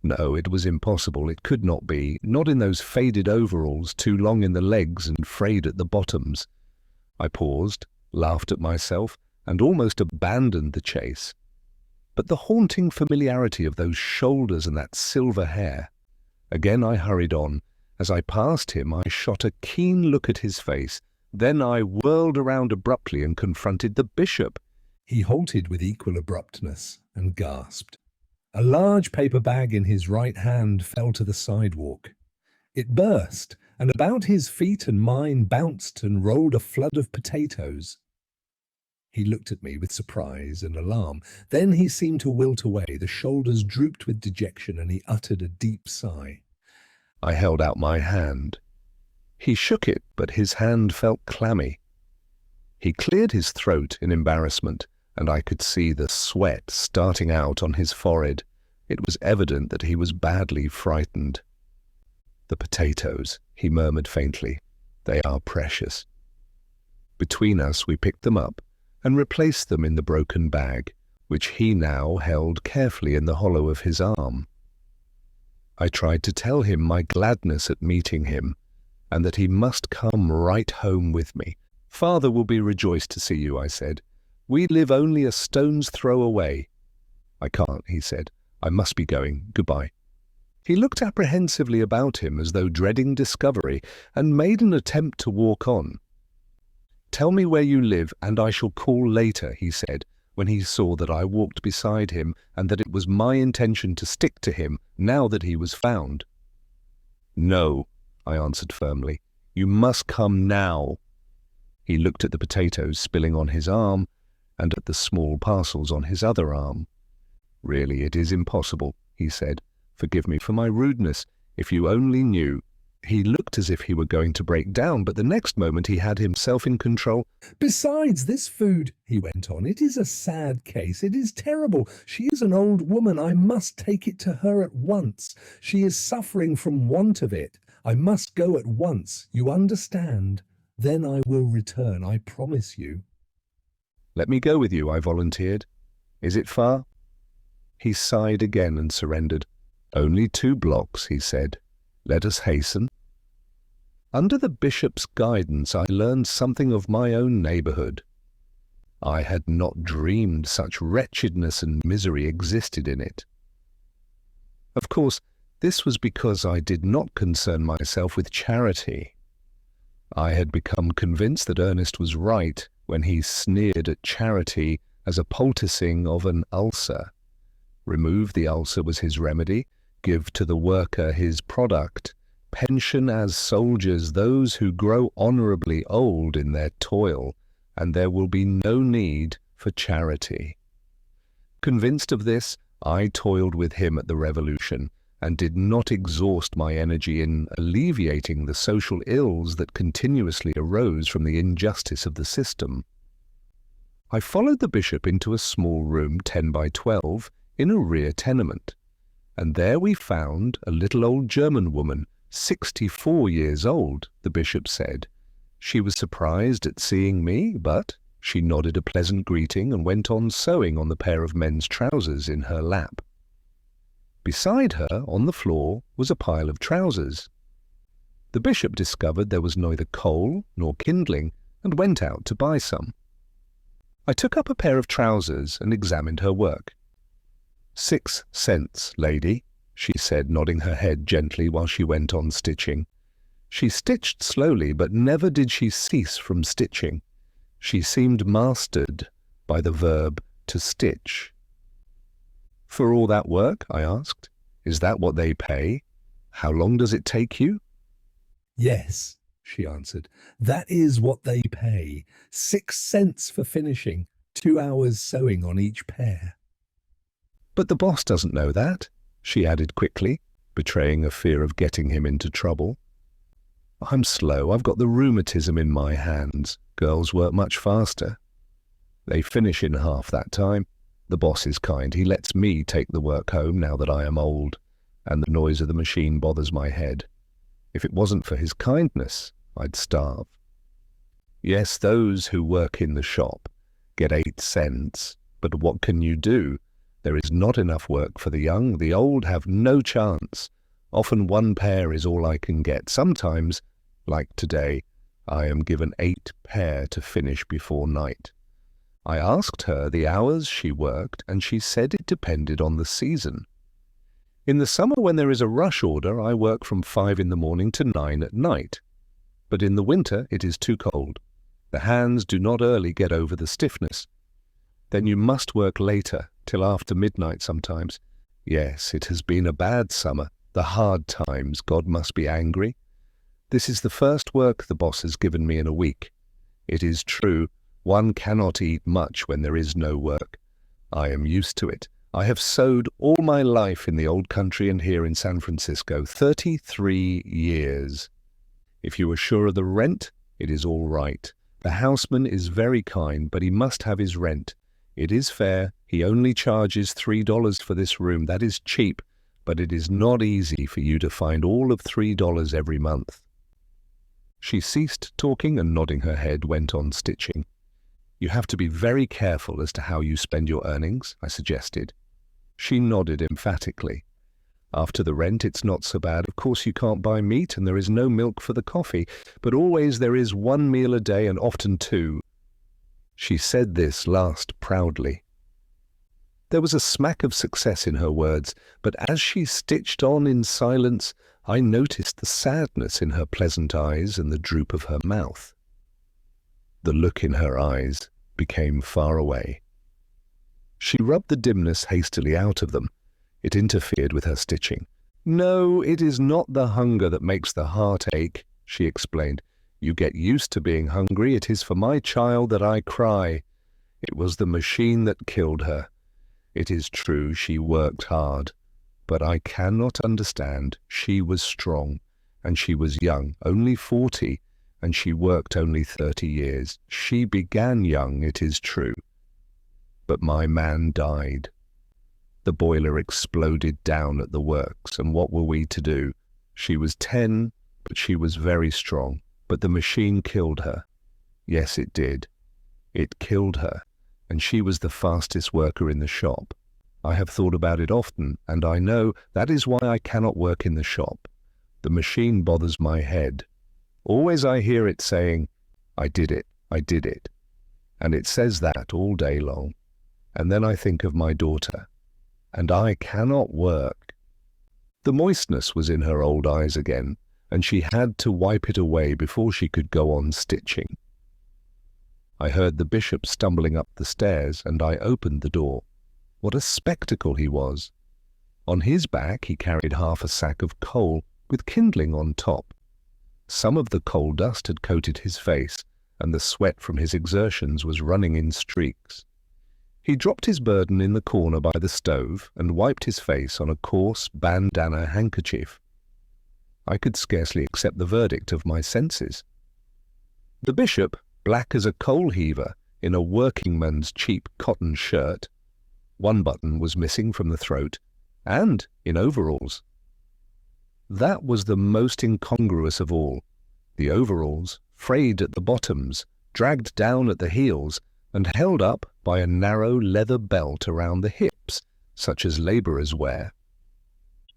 No, it was impossible. It could not be. Not in those faded overalls, too long in the legs and frayed at the bottoms. I paused, laughed at myself, and almost abandoned the chase. But the haunting familiarity of those shoulders and that silver hair. Again I hurried on. As I passed him, I shot a keen look at his face. Then I whirled around abruptly and confronted the bishop. He halted with equal abruptness and gasped. A large paper bag in his right hand fell to the sidewalk. It burst, and about his feet and mine bounced and rolled a flood of potatoes. He looked at me with surprise and alarm. Then he seemed to wilt away. The shoulders drooped with dejection, and he uttered a deep sigh. I held out my hand. He shook it, but his hand felt clammy. He cleared his throat in embarrassment, and I could see the sweat starting out on his forehead. It was evident that he was badly frightened. "The potatoes," he murmured faintly. "They are precious." Between us we picked them up and replaced them in the broken bag, which he now held carefully in the hollow of his arm. I tried to tell him my gladness at meeting him, and that he must come right home with me. "Father will be rejoiced to see you," I said. "We live only a stone's throw away." "I can't," he said. "I must be going. Goodbye." He looked apprehensively about him as though dreading discovery, and made an attempt to walk on. "Tell me where you live, and I shall call later," he said, when he saw that I walked beside him and that it was my intention to stick to him now that he was found. "No," I answered firmly. "You must come now." He looked at the potatoes spilling on his arm and at the small parcels on his other arm. "Really, it is impossible," he said. "Forgive me for my rudeness. If you only knew." He looked as if he were going to break down, but the next moment he had himself in control. "Besides this food," he went on, "it is a sad case. It is terrible. She is an old woman. I must take it to her at once. She is suffering from want of it. I must go at once. You understand? Then I will return, I promise you." "Let me go with you," I volunteered. "Is it far?" He sighed again and surrendered. "Only 2 blocks," he said. "Let us hasten." Under the bishop's guidance, I learned something of my own neighbourhood. I had not dreamed such wretchedness and misery existed in it. Of course, this was because I did not concern myself with charity. I had become convinced that Ernest was right when he sneered at charity as a poulticing of an ulcer. Remove the ulcer was his remedy, give to the worker his product, pension as soldiers those who grow honourably old in their toil, and there will be no need for charity. Convinced of this, I toiled with him at the revolution, and did not exhaust my energy in alleviating the social ills that continuously arose from the injustice of the system. I followed the bishop into a small room 10 by 12 in a rear tenement, and there we found a little old German woman, 64 years old, the bishop said. She was surprised at seeing me, but she nodded a pleasant greeting and went on sewing on the pair of men's trousers in her lap. Beside her, on the floor, was a pile of trousers. The bishop discovered there was neither coal nor kindling and went out to buy some. I took up a pair of trousers and examined her work. 6 cents, lady, she said, nodding her head gently while she went on stitching. She stitched slowly, but never did she cease from stitching. She seemed mastered by the verb to stitch. For all that work, I asked, is that what they pay? How long does it take you? Yes, she answered, that is what they pay. 6 cents for finishing, 2 hours sewing on each pair. But the boss doesn't know that, she added quickly, betraying a fear of getting him into trouble. I'm slow, I've got the rheumatism in my hands. Girls work much faster. They finish in half that time. The boss is kind. He lets me take the work home now that I am old, and the noise of the machine bothers my head. If it wasn't for his kindness, I'd starve. Yes, those who work in the shop get 8 cents, but what can you do? There is not enough work for the young. The old have no chance. Often 1 pair is all I can get. Sometimes, like today, I am given 8 pair to finish before night. I asked her the hours she worked, and she said it depended on the season. In the summer, when there is a rush order, I work from 5 in the morning to 9 at night. But in the winter, it is too cold. The hands do not early get over the stiffness. Then you must work later, till after midnight sometimes. Yes, it has been a bad summer. The hard times, God must be angry. This is the first work the boss has given me in a week. It is true, one cannot eat much when there is no work. I am used to it. I have sewed all my life in the old country and here in San Francisco, 33 years. If you are sure of the rent, it is all right. The houseman is very kind, but he must have his rent. It is fair. He only charges $3 for this room. That is cheap, but it is not easy for you to find all of $3 every month. She ceased talking and, nodding her head, went on stitching. You have to be very careful as to how you spend your earnings, I suggested. She nodded emphatically. After the rent, it's not so bad. Of course, you can't buy meat and there is no milk for the coffee, but always there is 1 meal a day and often 2. She said this last proudly. There was a smack of success in her words, but as she stitched on in silence, I noticed the sadness in her pleasant eyes and the droop of her mouth. The look in her eyes became far away. She rubbed the dimness hastily out of them. It interfered with her stitching. No, it is not the hunger that makes the heart ache, she explained. You get used to being hungry. It is for my child that I cry. It was the machine that killed her. It is true she worked hard, but I cannot understand. She was strong, and she was young, only 40, and she worked only 30 years. She began young, it is true. But my man died. The boiler exploded down at the works, and what were we to do? She was 10, but she was very strong. But the machine killed her. Yes, it did. It killed her, and she was the fastest worker in the shop. I have thought about it often, and I know that is why I cannot work in the shop. The machine bothers my head. Always I hear it saying, I did it, I did it. And it says that all day long. And then I think of my daughter, and I cannot work. The moistness was in her old eyes again, and she had to wipe it away before she could go on stitching. I heard the bishop stumbling up the stairs, and I opened the door. What a spectacle he was! On his back he carried half a sack of coal with kindling on top. Some of the coal dust had coated his face, and the sweat from his exertions was running in streaks. He dropped his burden in the corner by the stove and wiped his face on a coarse bandana handkerchief. I could scarcely accept the verdict of my senses. The bishop, black as a coal heaver, in a workingman's cheap cotton shirt, one button was missing from the throat, and in overalls. That was the most incongruous of all. The overalls, frayed at the bottoms, dragged down at the heels, and held up by a narrow leather belt around the hips, such as labourers wear.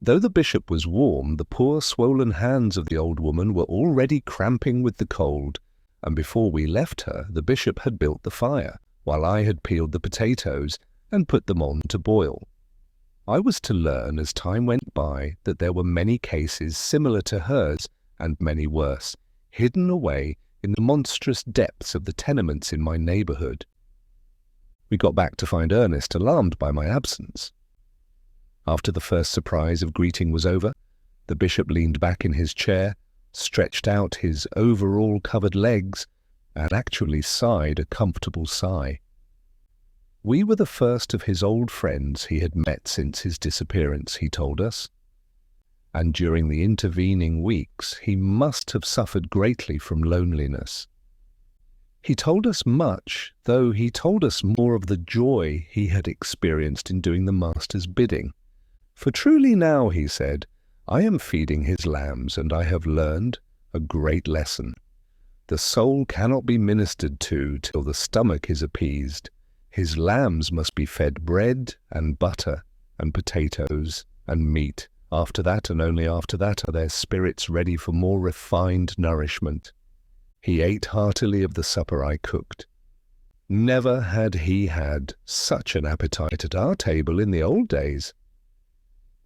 Though the bishop was warm, the poor swollen hands of the old woman were already cramping with the cold, and before we left her, the bishop had built the fire, while I had peeled the potatoes and put them on to boil. I was to learn as time went by that there were many cases similar to hers, and many worse, hidden away in the monstrous depths of the tenements in my neighbourhood. We got back to find Ernest alarmed by my absence. After the first surprise of greeting was over, the bishop leaned back in his chair, stretched out his overall-covered legs, and actually sighed a comfortable sigh. We were the first of his old friends he had met since his disappearance, he told us, and during the intervening weeks he must have suffered greatly from loneliness. He told us much, though he told us more of the joy he had experienced in doing the Master's bidding. For truly now, he said, I am feeding his lambs, and I have learned a great lesson. The soul cannot be ministered to till the stomach is appeased. His lambs must be fed bread and butter and potatoes and meat. After that, and only after that, are their spirits ready for more refined nourishment. He ate heartily of the supper I cooked. Never had he had such an appetite at our table in the old days.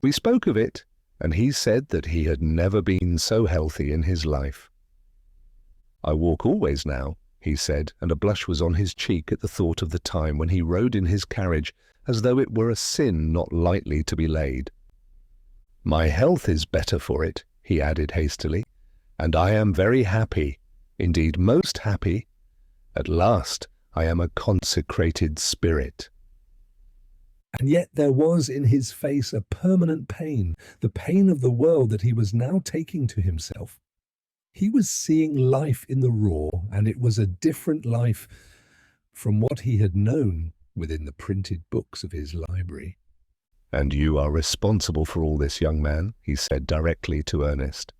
We spoke of it, and he said that he had never been so healthy in his life. I walk always now, he said, and a blush was on his cheek at the thought of the time when he rode in his carriage as though it were a sin not lightly to be laid. My health is better for it, he added hastily, and I am very happy, indeed most happy. At last I am a consecrated spirit. And yet there was in his face a permanent pain, the pain of the world that he was now taking to himself. He was seeing life in the raw, and it was a different life from what he had known within the printed books of his library. And you are responsible for all this, young man, he said directly to Ernest.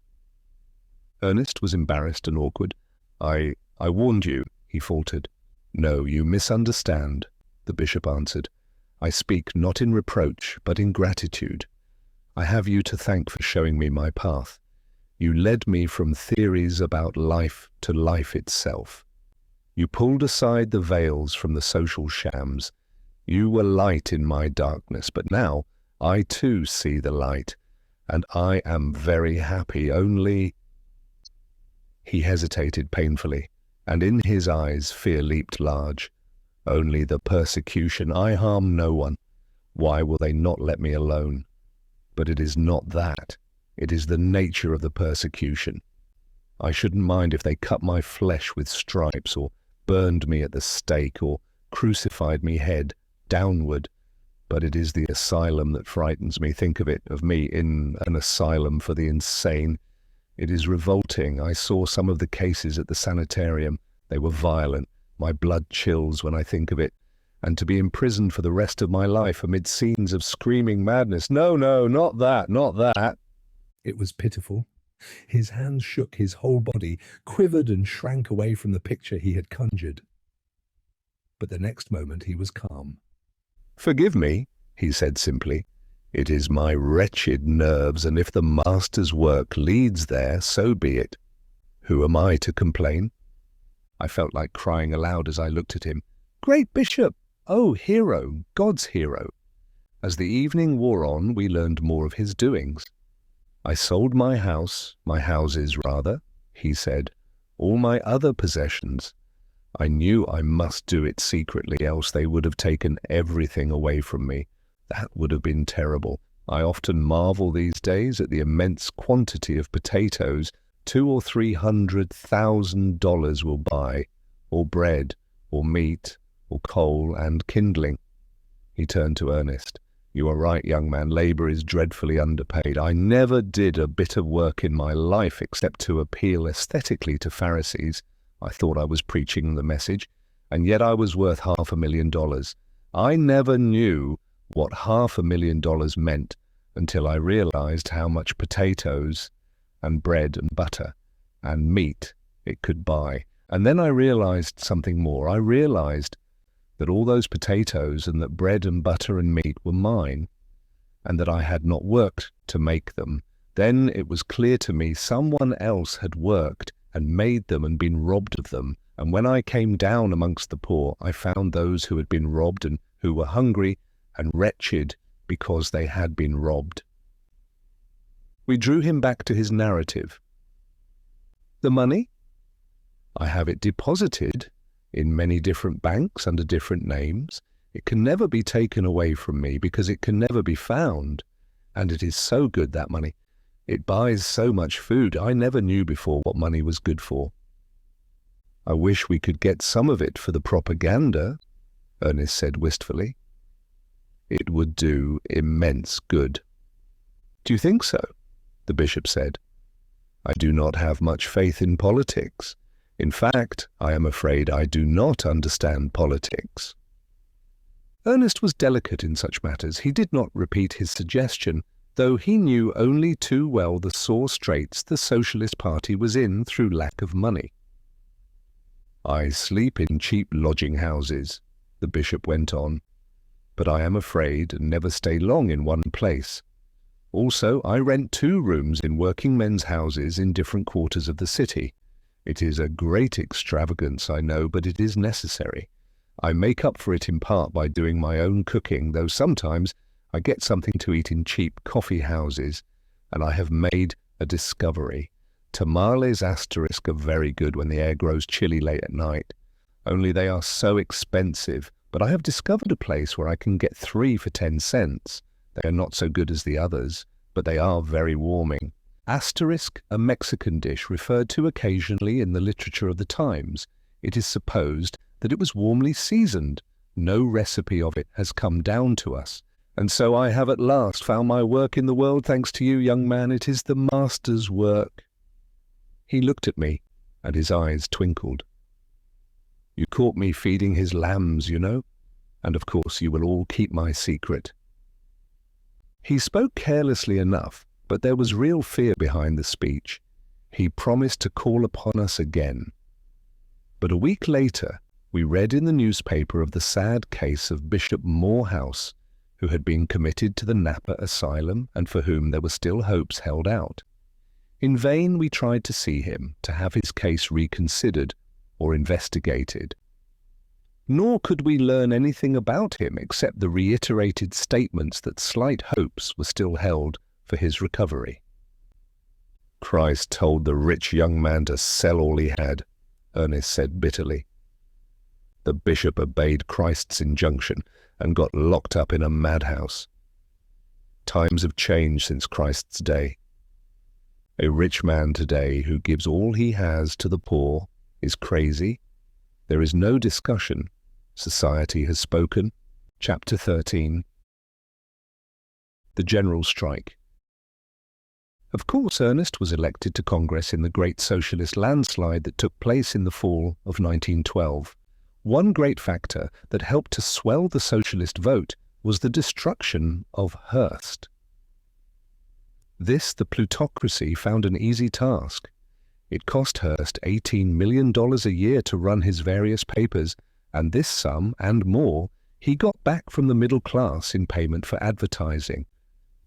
Ernest was embarrassed and awkward. I warned you, he faltered. No, you misunderstand, the bishop answered. I speak not in reproach, but in gratitude. I have you to thank for showing me my path. You led me from theories about life to life itself. You pulled aside the veils from the social shams. You were light in my darkness, but now I too see the light, and I am very happy, only— He hesitated painfully, and in his eyes fear leaped large. Only the persecution. I harm no one. Why will they not let me alone? But it is not that. It is the nature of the persecution. I shouldn't mind if they cut my flesh with stripes, or burned me at the stake, or crucified me head downward. But it is the asylum that frightens me. Think of it, of me in an asylum for the insane. It is revolting. I saw some of the cases at the sanitarium. They were violent. My blood chills when I think of it. And to be imprisoned for the rest of my life amid scenes of screaming madness. No, no, not that, not that. It was pitiful. His hands shook, his whole body quivered and shrank away from the picture he had conjured. But the next moment he was calm. Forgive me, he said simply. It is my wretched nerves, and if the Master's work leads there, so be it. Who am I to complain? I felt like crying aloud as I looked at him. Great Bishop! Oh, hero! God's hero! As the evening wore on, we learned more of his doings. I sold my houses rather, he said, all my other possessions. I knew I must do it secretly, else they would have taken everything away from me. That would have been terrible. I often marvel these days at the immense quantity of potatoes $200,000 or $300,000 will buy, or bread, or meat, or coal and kindling. He turned to Ernest. "You are right, young man. Labour is dreadfully underpaid. I never did a bit of work in my life except to appeal aesthetically to Pharisees. I thought I was preaching the message, and yet I was worth $500,000. I never knew what $500,000 meant until I realized how much potatoes and bread and butter and meat it could buy. And then I realized something more. I realized that all those potatoes and that bread and butter and meat were mine, and that I had not worked to make them. Then it was clear to me someone else had worked and made them and been robbed of them. And when I came down amongst the poor, I found those who had been robbed and who were hungry and wretched because they had been robbed." We drew him back to his narrative. "The money? I have it deposited in many different banks under different names. It can never be taken away from me because it can never be found. And it is so good, that money. It buys so much food. I never knew before what money was good for." "I wish we could get some of it for the propaganda," Ernest said wistfully. "It would do immense good." "Do you think so?" the bishop said. "I do not have much faith in politics. In fact, I am afraid I do not understand politics." Ernest was delicate in such matters. He did not repeat his suggestion, though he knew only too well the sore straits the Socialist Party was in through lack of money. "I sleep in cheap lodging houses," the bishop went on, "but I am afraid and never stay long in one place. Also, I rent 2 rooms in working men's houses in different quarters of the city. It is a great extravagance, I know, but it is necessary. I make up for it in part by doing my own cooking, though sometimes I get something to eat in cheap coffee houses, and I have made a discovery. Tamales asterisk are very good when the air grows chilly late at night, only they are so expensive, but I have discovered a place where I can get 3 for 10 cents. They are not so good as the others, but they are very warming. Asterisk, a Mexican dish referred to occasionally in the literature of the times. It is supposed that it was warmly seasoned. No recipe of it has come down to us. And so I have at last found my work in the world, thanks to you, young man. It is the master's work." He looked at me, and his eyes twinkled. "You caught me feeding his lambs, you know, and of course you will all keep my secret." He spoke carelessly enough, but there was real fear behind the speech. He promised to call upon us again. But a week later, we read in the newspaper of the sad case of Bishop Morehouse, who had been committed to the Napa Asylum and for whom there were still hopes held out. In vain we tried to see him, to have his case reconsidered or investigated. Nor could we learn anything about him except the reiterated statements that slight hopes were still held for his recovery. "Christ told the rich young man to sell all he had," Ernest said bitterly. "The bishop obeyed Christ's injunction and got locked up in a madhouse. Times have changed since Christ's day. A rich man today who gives all he has to the poor is crazy. There is no discussion. Society has spoken." Chapter 13. The General Strike. Of course, Ernest was elected to Congress in the great socialist landslide that took place in the fall of 1912. One great factor that helped to swell the socialist vote was the destruction of Hearst. This the plutocracy found an easy task. It cost Hearst $18 million a year to run his various papers, and this sum and more he got back from the middle class in payment for advertising.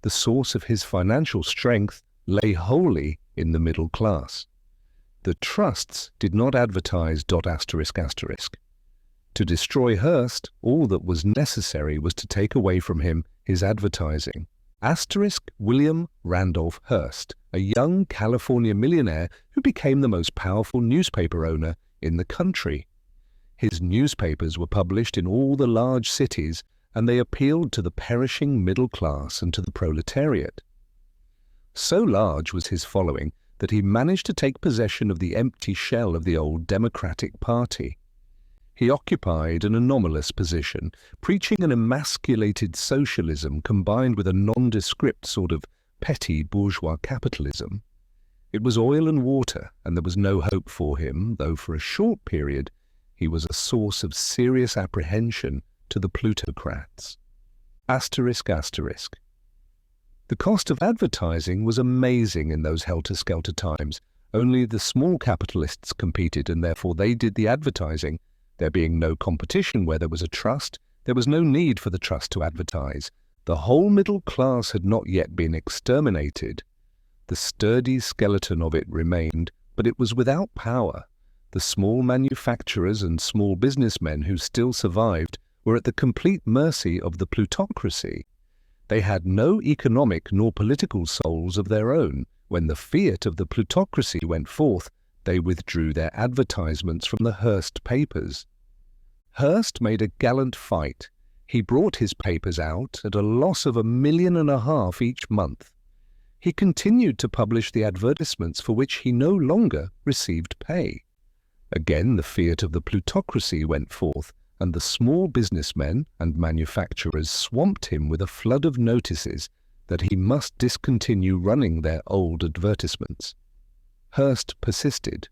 The source of his financial strength lay wholly in the middle class. The trusts did not advertise ... To destroy Hearst, all that was necessary was to take away from him his advertising. William Randolph Hearst, a young California millionaire who became the most powerful newspaper owner in the country. His newspapers were published in all the large cities, and they appealed to the perishing middle class and to the proletariat. So large was his following that he managed to take possession of the empty shell of the old Democratic Party. He occupied an anomalous position, preaching an emasculated socialism combined with a nondescript sort of petty bourgeois capitalism. It was oil and water, and there was no hope for him, though for a short period he was a source of serious apprehension to the plutocrats. Asterisk, asterisk. The cost of advertising was amazing in those helter-skelter times. Only the small capitalists competed, and therefore they did the advertising. There being no competition where there was a trust, there was no need for the trust to advertise. The whole middle class had not yet been exterminated. The sturdy skeleton of it remained, but it was without power. The small manufacturers and small businessmen who still survived were at the complete mercy of the plutocracy. They had no economic nor political souls of their own. When the fiat of the plutocracy went forth, they withdrew their advertisements from the Hearst papers. Hearst made a gallant fight. He brought his papers out at a loss of $1.5 million each month. He continued to publish the advertisements for which he no longer received pay. Again the fiat of the plutocracy went forth, and the small businessmen and manufacturers swamped him with a flood of notices that he must discontinue running their old advertisements. Hearst persisted.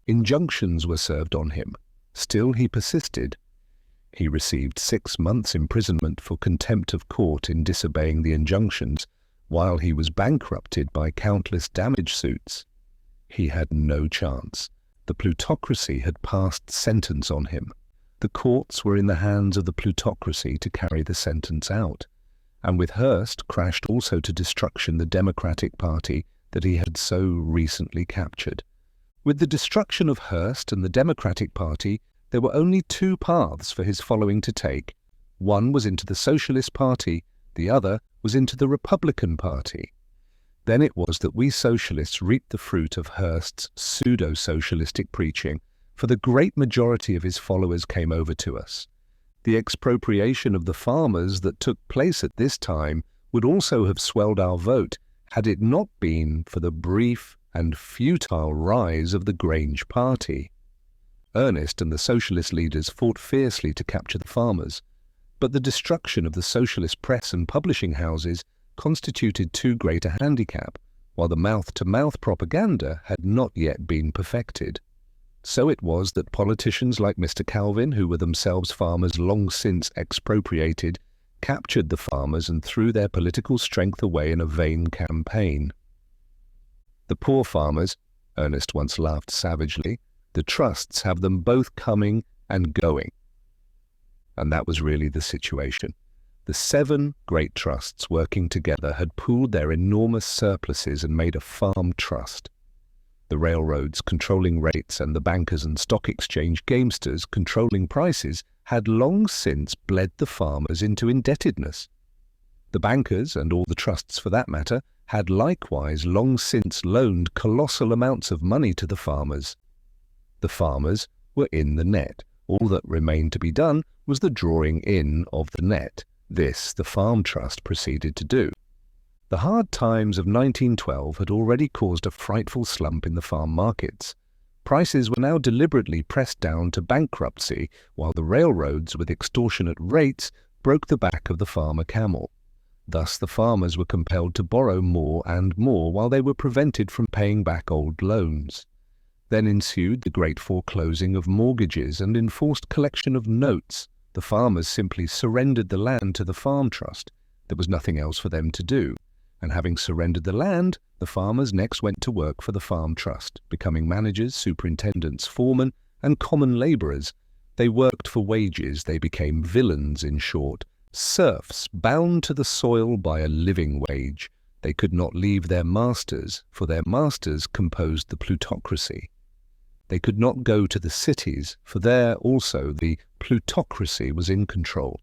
Injunctions were served on him. Still he persisted. He received 6 months' imprisonment for contempt of court in disobeying the injunctions, while he was bankrupted by countless damage suits. He had no chance. The plutocracy had passed sentence on him. The courts were in the hands of the plutocracy to carry the sentence out. And with Hearst crashed also to destruction the Democratic Party that he had so recently captured. With the destruction of Hearst and the Democratic Party, there were only 2 paths for his following to take. One was into the Socialist Party, the other was into the Republican Party. Then it was that we socialists reaped the fruit of Hearst's pseudo-socialistic preaching, for the great majority of his followers came over to us. The expropriation of the farmers that took place at this time would also have swelled our vote had it not been for the brief and futile rise of the Grange Party. Ernest and the socialist leaders fought fiercely to capture the farmers, but the destruction of the socialist press and publishing houses constituted too great a handicap, while the mouth-to-mouth propaganda had not yet been perfected. So it was that politicians like Mr. Calvin, who were themselves farmers long since expropriated, captured the farmers and threw their political strength away in a vain campaign. The poor farmers, Ernest once laughed savagely, the trusts have them both coming and going. And that was really the situation. The 7 great trusts working together had pooled their enormous surpluses and made a farm trust. The railroads controlling rates and the bankers and stock exchange gamesters controlling prices had long since bled the farmers into indebtedness. The bankers, and all the trusts for that matter, had likewise long since loaned colossal amounts of money to the farmers. The farmers were in the net. All that remained to be done was the drawing in of the net. This the Farm Trust proceeded to do. The hard times of 1912 had already caused a frightful slump in the farm markets. Prices were now deliberately pressed down to bankruptcy, while the railroads, with extortionate rates, broke the back of the farmer camel. Thus the farmers were compelled to borrow more and more, while they were prevented from paying back old loans. Then ensued the great foreclosing of mortgages and enforced collection of notes. The farmers simply surrendered the land to the Farm Trust. There was nothing else for them to do. And having surrendered the land, the farmers next went to work for the Farm Trust, becoming managers, superintendents, foremen, and common labourers. They worked for wages, they became villains, in short, serfs bound to the soil by a living wage. They could not leave their masters, for their masters composed the plutocracy. They could not go to the cities, for there also the plutocracy was in control.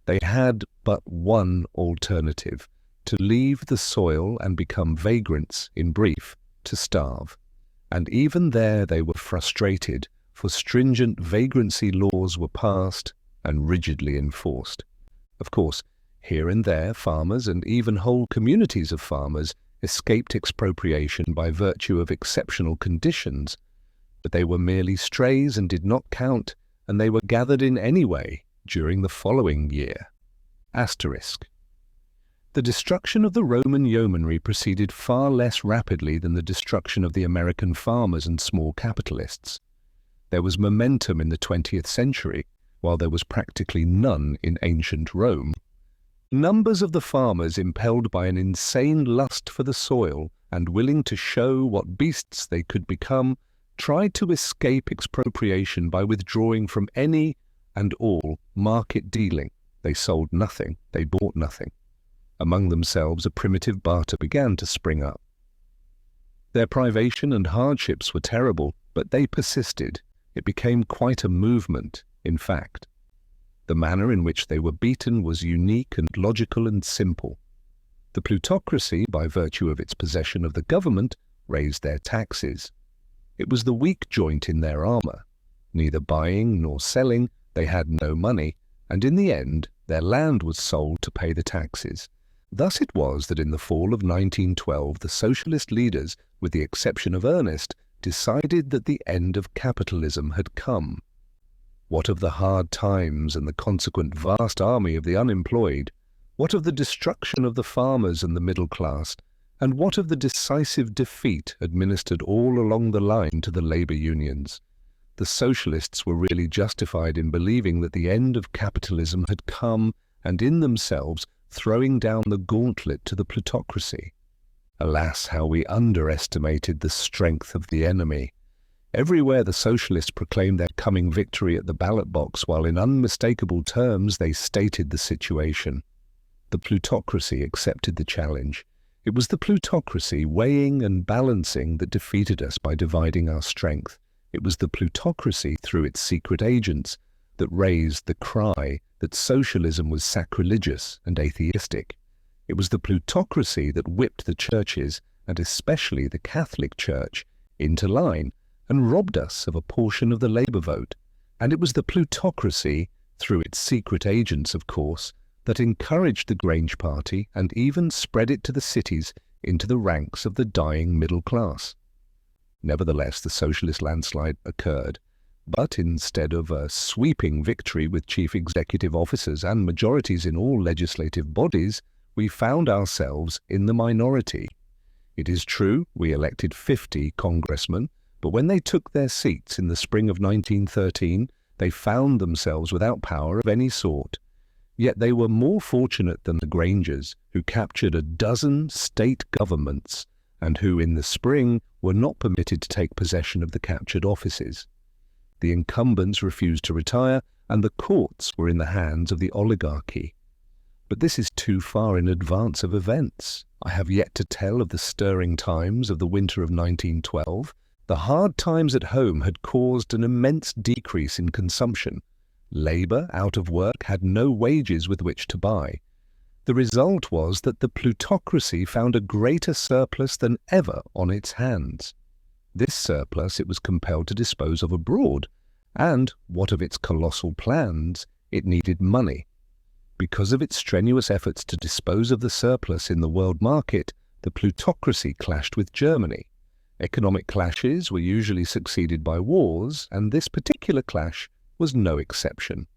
They had but one alternative: to leave the soil and become vagrants, in brief, to starve. And even there they were frustrated, for stringent vagrancy laws were passed and rigidly enforced. Of course, here and there farmers, and even whole communities of farmers, escaped expropriation by virtue of exceptional conditions, but they were merely strays and did not count and they were gathered in anyway during the following year. Asterisk. The destruction of the Roman yeomanry proceeded far less rapidly than the destruction of the American farmers and small capitalists. There was momentum in the 20th century, while there was practically none in ancient Rome. Numbers of the farmers, impelled by an insane lust for the soil and willing to show what beasts they could become, tried to escape expropriation by withdrawing from any and all market dealing. They sold nothing, they bought nothing. Among themselves a primitive barter began to spring up. Their privation and hardships were terrible, but they persisted. It became quite a movement, in fact. The manner in which they were beaten was unique and logical and simple. The plutocracy, by virtue of its possession of the government, raised their taxes. It was the weak joint in their armour. Neither buying nor selling, they had no money, and in the end their land was sold to pay the taxes. Thus it was that in the fall of 1912 the socialist leaders, with the exception of Ernest, decided that the end of capitalism had come. What of the hard times and the consequent vast army of the unemployed? What of the destruction of the farmers and the middle class? And what of the decisive defeat administered all along the line to the labour unions? The socialists were really justified in believing that the end of capitalism had come, and in themselves throwing down the gauntlet to the plutocracy. Alas, how we underestimated the strength of the enemy. Everywhere the socialists proclaimed their coming victory at the ballot box, while in unmistakable terms they stated the situation. The plutocracy accepted the challenge. It was the plutocracy weighing and balancing that defeated us by dividing our strength. It was the plutocracy, through its secret agents, that raised the cry that socialism was sacrilegious and atheistic. It was the plutocracy that whipped the churches, and especially the Catholic Church, into line and robbed us of a portion of the labour vote. And it was the plutocracy, through its secret agents of course, that encouraged the Grange Party and even spread it to the cities into the ranks of the dying middle class. Nevertheless, the socialist landslide occurred, but instead of a sweeping victory with chief executive officers and majorities in all legislative bodies, we found ourselves in the minority. It is true, we elected 50 congressmen, but when they took their seats in the spring of 1913, they found themselves without power of any sort. Yet they were more fortunate than the Grangers, who captured a dozen state governments, and who in the spring were not permitted to take possession of the captured offices. The incumbents refused to retire, and the courts were in the hands of the oligarchy. But this is too far in advance of events. I have yet to tell of the stirring times of the winter of 1912. The hard times at home had caused an immense decrease in consumption. Labour, out of work, had no wages with which to buy. The result was that the plutocracy found a greater surplus than ever on its hands. This surplus it was compelled to dispose of abroad, and, what of its colossal plans, it needed money. Because of its strenuous efforts to dispose of the surplus in the world market, the plutocracy clashed with Germany. Economic clashes were usually succeeded by wars, and this particular clash was no exception.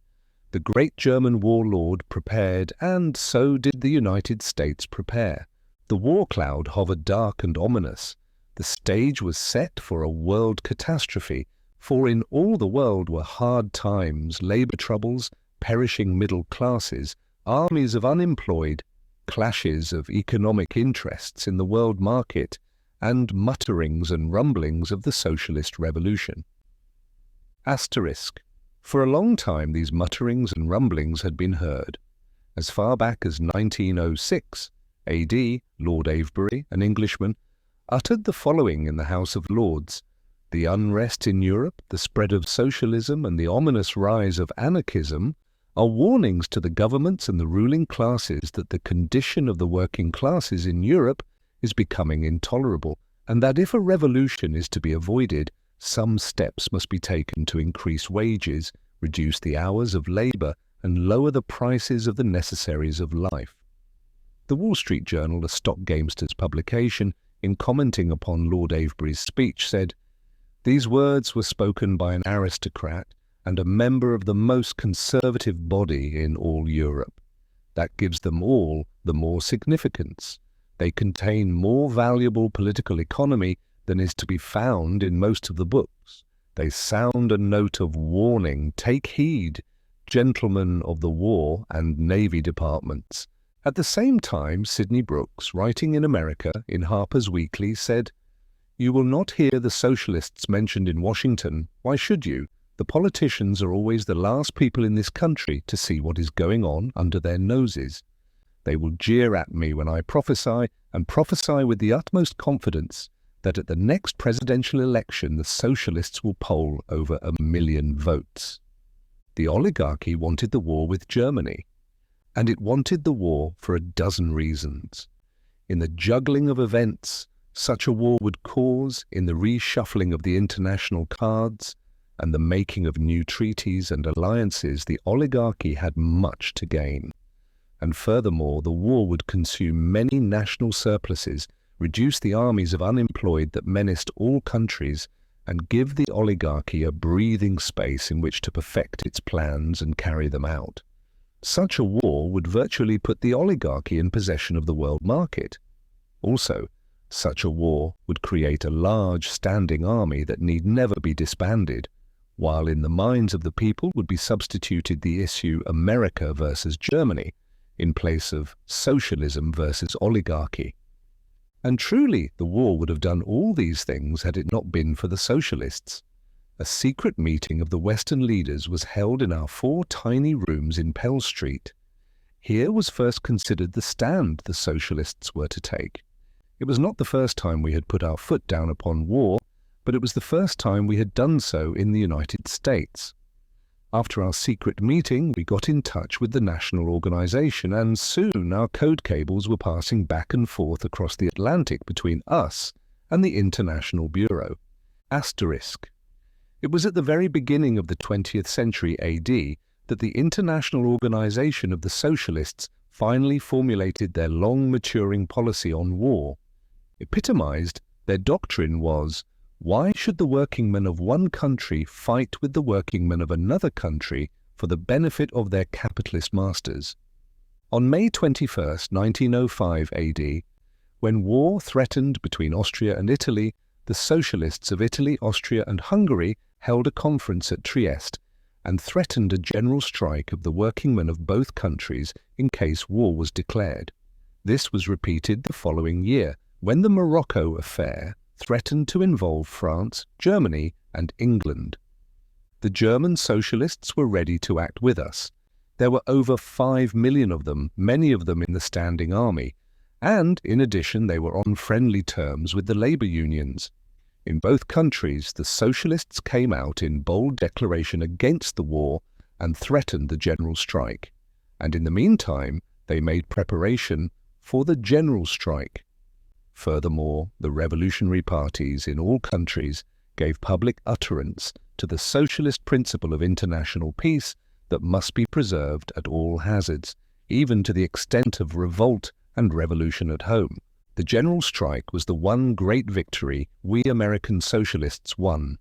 The great German warlord prepared, and so did the United States prepare. The war cloud hovered dark and ominous. The stage was set for a world catastrophe, for in all the world were hard times, labour troubles, perishing middle classes, armies of unemployed, clashes of economic interests in the world market, and mutterings and rumblings of the socialist revolution. Asterisk. For a long time these mutterings and rumblings had been heard. As far back as 1906, A.D., Lord Avebury, an Englishman, uttered the following in the House of Lords: "The unrest in Europe, the spread of socialism, and the ominous rise of anarchism are warnings to the governments and the ruling classes that the condition of the working classes in Europe is becoming intolerable, and that if a revolution is to be avoided, some steps must be taken to increase wages, reduce the hours of labour, and lower the prices of the necessaries of life." The Wall Street Journal, a stock gamester's publication, in commenting upon Lord Avebury's speech, said, "These words were spoken by an aristocrat, and a member of the most conservative body in all Europe. That gives them all the more significance. They contain more valuable political economy than is to be found in most of the books. They sound a note of warning. Take heed, gentlemen of the War and Navy departments. At the same time, Sidney Brooks, writing in America in Harper's Weekly, said, "You will not hear the socialists mentioned in Washington. Why should you? The politicians are always the last people in this country to see what is going on under their noses. They will jeer at me when I prophesy, and prophesy with the utmost confidence, that at the next presidential election the socialists will poll over 1 million votes." The oligarchy wanted the war with Germany, and it wanted the war for a dozen reasons. In the juggling of events such a war would cause, in the reshuffling of the international cards, and the making of new treaties and alliances, the oligarchy had much to gain. And furthermore, the war would consume many national surpluses, reduce the armies of unemployed that menaced all countries, and give the oligarchy a breathing space in which to perfect its plans and carry them out. Such a war would virtually put the oligarchy in possession of the world market. Also, such a war would create a large standing army that need never be disbanded, while in the minds of the people would be substituted the issue America versus Germany, in place of socialism versus oligarchy. And truly, the war would have done all these things had it not been for the socialists. A secret meeting of the Western leaders was held in our 4 tiny rooms in Pell Street. Here was first considered the stand the socialists were to take. It was not the first time we had put our foot down upon war, but it was the first time we had done so in the United States. After our secret meeting, we got in touch with the national organization, and soon our code cables were passing back and forth across the Atlantic between us and the International Bureau. Asterisk. It was at the very beginning of the 20th century AD that the International Organization of the Socialists finally formulated their long-maturing policy on war. Epitomized, their doctrine was, why should the workingmen of one country fight with the workingmen of another country for the benefit of their capitalist masters? On May 21, 1905 AD, when war threatened between Austria and Italy, the socialists of Italy, Austria and Hungary held a conference at Trieste and threatened a general strike of the workingmen of both countries in case war was declared. This was repeated the following year, when the Morocco affair threatened to involve France, Germany, and England. The German socialists were ready to act with us. There were over 5 million of them, many of them in the standing army, and, in addition, they were on friendly terms with the labor unions. In both countries, the socialists came out in bold declaration against the war and threatened the general strike. And in the meantime, they made preparation for the general strike. Furthermore, the revolutionary parties in all countries gave public utterance to the socialist principle of international peace that must be preserved at all hazards, even to the extent of revolt and revolution at home. The general strike was the one great victory we American socialists won.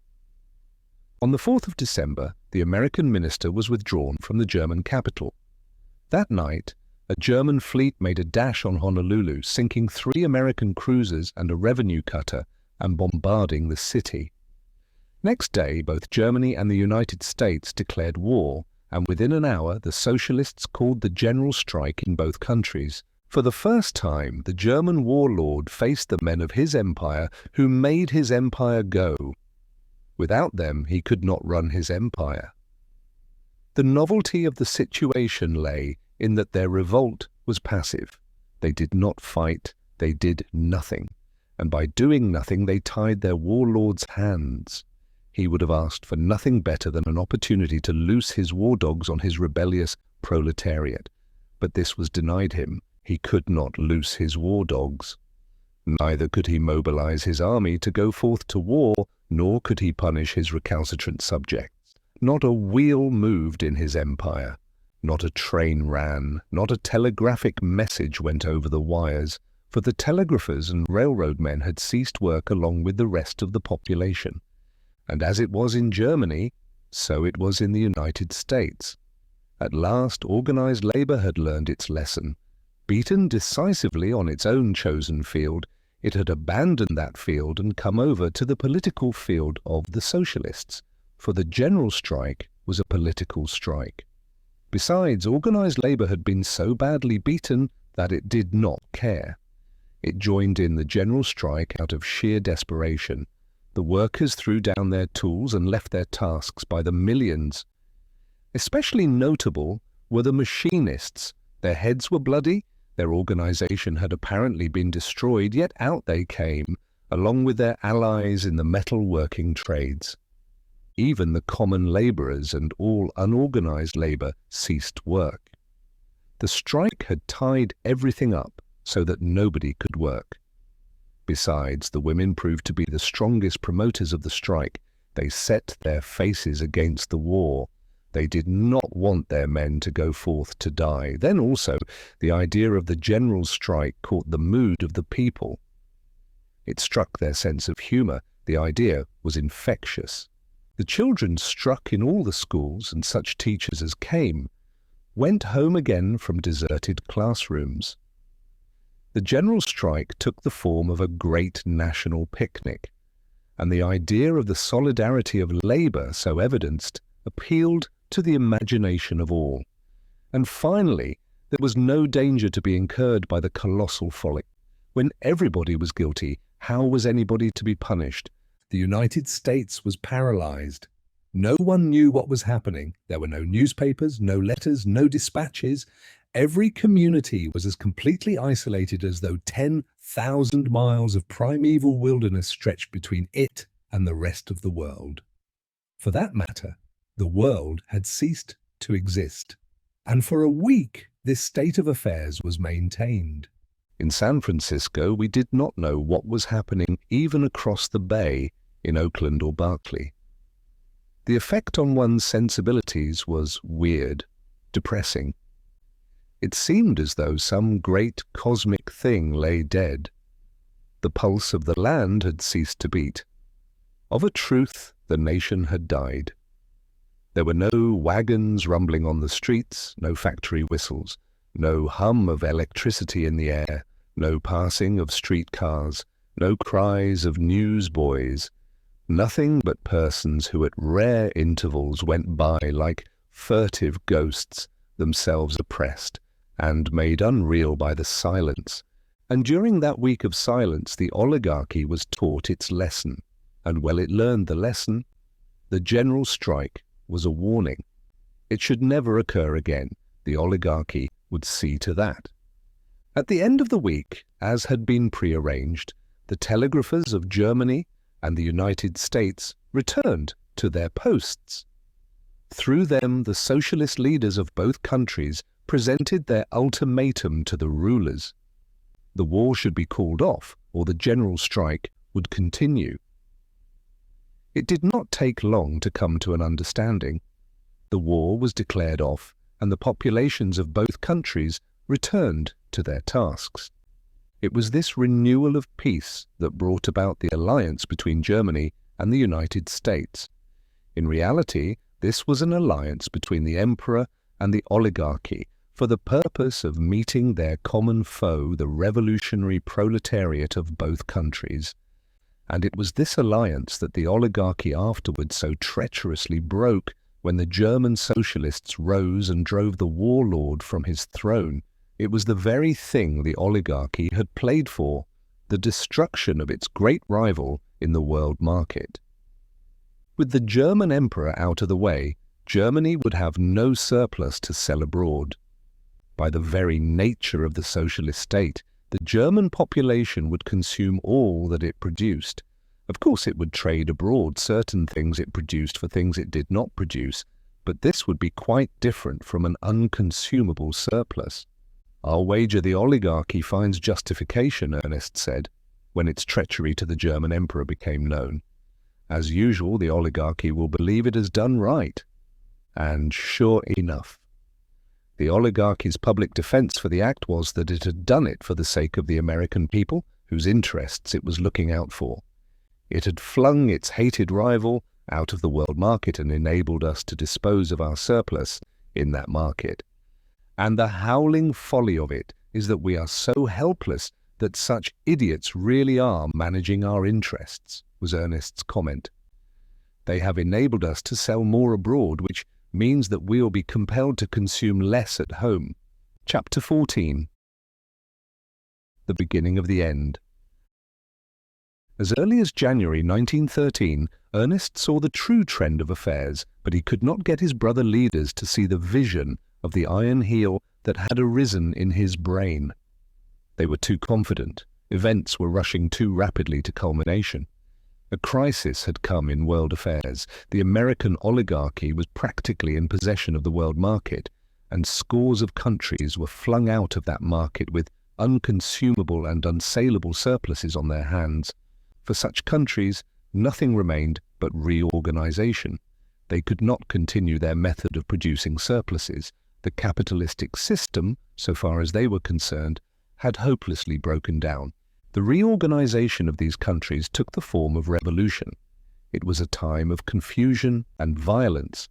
On the 4th of December, the American minister was withdrawn from the German capital. That night, a German fleet made a dash on Honolulu, sinking 3 American cruisers and a revenue cutter and bombarding the city. Next day, both Germany and the United States declared war, and within an hour the socialists called the general strike in both countries. For the first time, the German warlord faced the men of his empire who made his empire go. Without them, he could not run his empire. The novelty of the situation lay in that their revolt was passive. They did not fight, they did nothing, and by doing nothing they tied their warlord's hands. He would have asked for nothing better than an opportunity to loose his war dogs on his rebellious proletariat, but this was denied him. He could not loose his war dogs. Neither could he mobilize his army to go forth to war, nor could he punish his recalcitrant subjects. Not a wheel moved in his empire. Not a train ran, not a telegraphic message went over the wires, for the telegraphers and railroad men had ceased work along with the rest of the population. And as it was in Germany, So it was in the United States. At last, organized labor had learned its lesson. Beaten decisively on its own chosen field, it had abandoned that field and come over to the political field of the Socialists, for the general strike was a political strike. Besides, organized labor had been so badly beaten that it did not care. It joined in the general strike out of sheer desperation. The workers threw down their tools and left their tasks by the millions. Especially notable were the machinists. Their heads were bloody, their organization had apparently been destroyed, yet out they came, along with their allies in the metal-working trades. Even the common laborers and all unorganized labor ceased work. The strike had tied everything up so that nobody could work. Besides, the women proved to be the strongest promoters of the strike. They set their faces against the war. They did not want their men to go forth to die. Then also, the idea of the general strike caught the mood of the people. It struck their sense of humor. The idea was infectious. The children struck in all the schools, and such teachers as came went home again from deserted classrooms. The general strike took the form of a great national picnic, and the idea of the solidarity of labor so evidenced appealed to the imagination of all. And finally, there was no danger to be incurred by the colossal folly. When everybody was guilty, how was anybody to be punished? The United States was paralyzed. No one knew what was happening. There were no newspapers, no letters, no dispatches. Every community was as completely isolated as though 10,000 miles of primeval wilderness stretched between it and the rest of the world. For that matter, the world had ceased to exist. And for a week, this state of affairs was maintained. In San Francisco, we did not know what was happening even across the bay in Oakland or Berkeley. The effect on one's sensibilities was weird, depressing. It seemed as though some great cosmic thing lay dead. The pulse of the land had ceased to beat. Of a truth, the nation had died. There were no wagons rumbling on the streets, no factory whistles, no hum of electricity in the air, no passing of streetcars, no cries of newsboys, nothing but persons who at rare intervals went by like furtive ghosts, themselves oppressed and made unreal by the silence. And during that week of silence, the oligarchy was taught its lesson. And while it learned the lesson, the general strike was a warning. It should never occur again. The oligarchy would see to that. At the end of the week, as had been prearranged, the telegraphers of Germany and the United States returned to their posts. Through them, the socialist leaders of both countries presented their ultimatum to the rulers. The war should be called off, or the general strike would continue. It did not take long to come to an understanding. The war was declared off, and the populations of both countries returned to their tasks. It was this renewal of peace that brought about the alliance between Germany and the United States. In reality, this was an alliance between the emperor and the oligarchy for the purpose of meeting their common foe, the revolutionary proletariat of both countries. And it was this alliance that the oligarchy afterwards so treacherously broke when the German socialists rose and drove the warlord from his throne. It was the very thing the oligarchy had played for, the destruction of its great rival in the world market. With the German emperor out of the way, Germany would have no surplus to sell abroad. By the very nature of the socialist state, the German population would consume all that it produced. Of course, it would trade abroad certain things it produced for things it did not produce, but this would be quite different from an unconsumable surplus. "I'll wager the oligarchy finds justification," Ernest said, when its treachery to the German emperor became known. "As usual, the oligarchy will believe it has done right." And sure enough, the oligarchy's public defense for the act was that it had done it for the sake of the American people, whose interests it was looking out for. It had flung its hated rival out of the world market and enabled us to dispose of our surplus in that market. And the howling folly of it is that we are so helpless that such idiots really are managing our interests, was Ernest's comment. They have enabled us to sell more abroad, which means that we will be compelled to consume less at home. Chapter 14. The beginning of the end. As early as January 1913, Ernest saw the true trend of affairs, but he could not get his brother leaders to see the vision of the iron heel that had arisen in his brain. They were too confident. Events were rushing too rapidly to culmination. A crisis had come in world affairs. The American oligarchy was practically in possession of the world market, and scores of countries were flung out of that market with unconsumable and unsaleable surpluses on their hands. For such countries, nothing remained but reorganization. They could not continue their method of producing surpluses. The capitalistic system, so far as they were concerned, had hopelessly broken down. The reorganization of these countries took the form of revolution. It was a time of confusion and violence.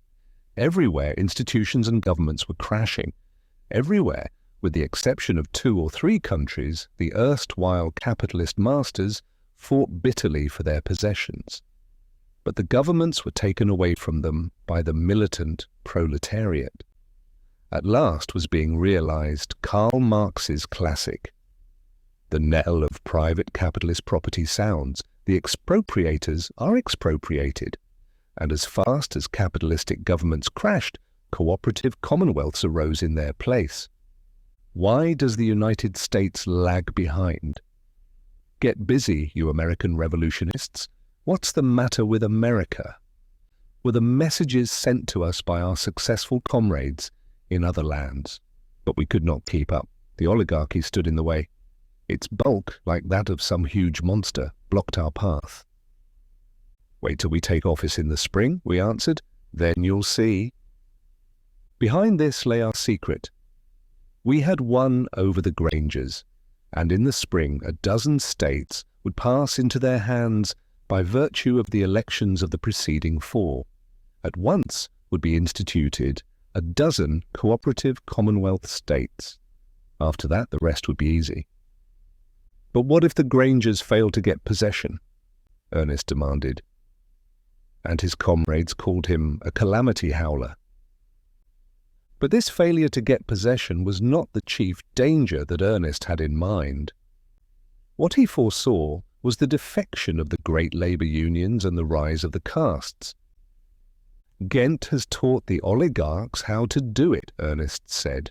Everywhere, institutions and governments were crashing. Everywhere, with the exception of 2 or 3 countries, the erstwhile capitalist masters fought bitterly for their possessions. But the governments were taken away from them by the militant proletariat. At last was being realized Karl Marx's classic. The knell of private capitalist property sounds. The expropriators are expropriated. And as fast as capitalistic governments crashed, cooperative commonwealths arose in their place. Why does the United States lag behind? Get busy, you American revolutionists. What's the matter with America? Were the messages sent to us by our successful comrades in other lands? But we could not keep up. The oligarchy stood in the way. Its bulk, like that of some huge monster, blocked our path. Wait till we take office in the spring, we answered. Then you'll see. Behind this lay our secret. We had won over the Grangers, and in the spring a dozen states would pass into their hands by virtue of the elections of the preceding 4. At once would be instituted a dozen cooperative Commonwealth states. After that, the rest would be easy. But what if the Grangers failed to get possession? Ernest demanded. And his comrades called him a calamity howler. But this failure to get possession was not the chief danger that Ernest had in mind. What he foresaw was the defection of the great labour unions and the rise of the castes. Ghent has taught the oligarchs how to do it, Ernest said.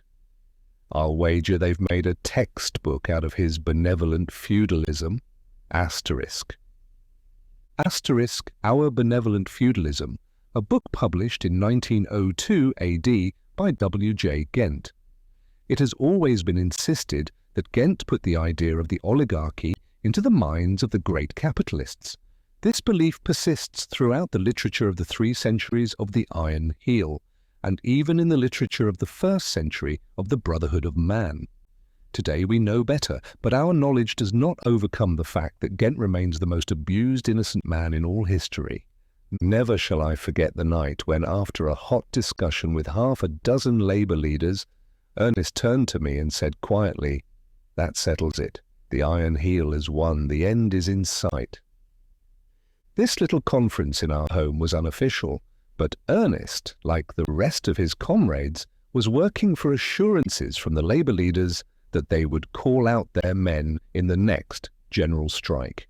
I'll wager they've made a textbook out of his benevolent feudalism. Asterisk. Asterisk, Our Benevolent Feudalism, a book published in 1902 AD by W.J. Ghent. It has always been insisted that Ghent put the idea of the oligarchy into the minds of the great capitalists. This belief persists throughout the literature of the 3 centuries of the Iron Heel, and even in the literature of the 1st century of the Brotherhood of Man. Today we know better, but our knowledge does not overcome the fact that Ghent remains the most abused innocent man in all history. Never shall I forget the night when, after a hot discussion with half a dozen labour leaders, Ernest turned to me and said quietly, "That settles it. The Iron Heel has won. The end is in sight." This little conference in our home was unofficial, but Ernest, like the rest of his comrades, was working for assurances from the labour leaders that they would call out their men in the next general strike.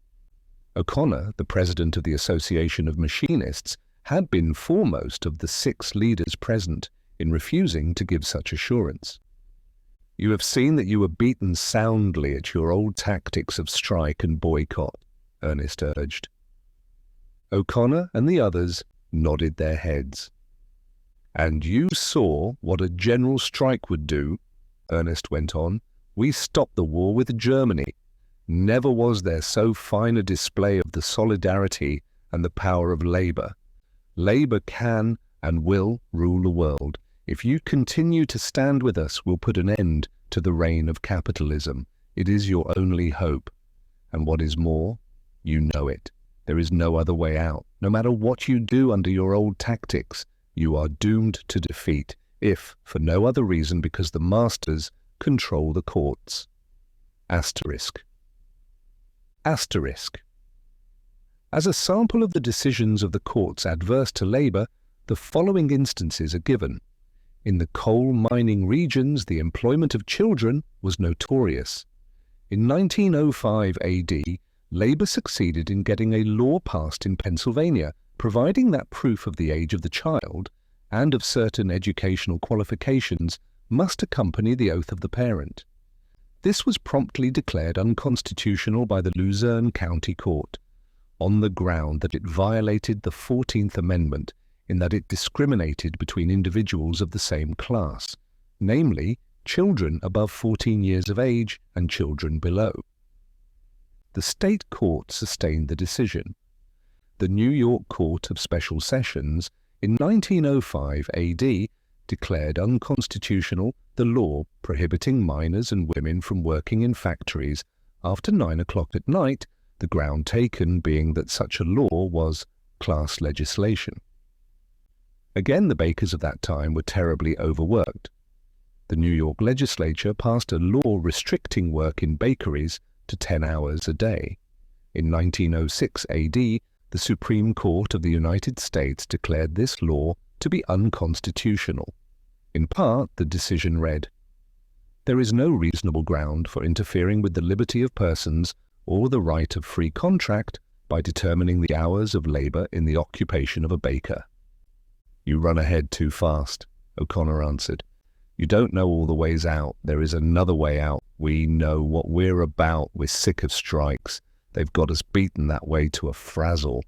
O'Connor, the president of the Association of Machinists, had been foremost of the 6 leaders present in refusing to give such assurance. You have seen that you were beaten soundly at your old tactics of strike and boycott, Ernest urged. O'Connor and the others nodded their heads. And you saw what a general strike would do, Ernest went on. We stopped the war with Germany. Never was there so fine a display of the solidarity and the power of labour. Labour can and will rule the world. If you continue to stand with us, we'll put an end to the reign of capitalism. It is your only hope. And what is more, you know it. There is no other way out. No matter what you do under your old tactics, you are doomed to defeat, if for no other reason because the masters control the courts. Asterisk. Asterisk. As a sample of the decisions of the courts adverse to labour, the following instances are given. In the coal mining regions, the employment of children was notorious. In 1905 AD, Labour succeeded in getting a law passed in Pennsylvania, providing that proof of the age of the child and of certain educational qualifications must accompany the oath of the parent. This was promptly declared unconstitutional by the Luzerne County Court, on the ground that it violated the 14th Amendment in that it discriminated between individuals of the same class, namely children above 14 years of age and children below. The state court sustained the decision. The New York Court of Special Sessions in 1905 AD declared unconstitutional the law prohibiting minors and women from working in factories after 9 o'clock at night, the ground taken being that such a law was class legislation. Again, the bakers of that time were terribly overworked. The New York legislature passed a law restricting work in bakeries to 10 hours a day. In 1906 AD, the Supreme Court of the United States declared this law to be unconstitutional. In part, the decision read, "There is no reasonable ground for interfering with the liberty of persons or the right of free contract by determining the hours of labour in the occupation of a baker." "You run ahead too fast," O'Connor answered. "You don't know all the ways out. There is another way out. We know what we're about. We're sick of strikes. They've got us beaten that way to a frazzle.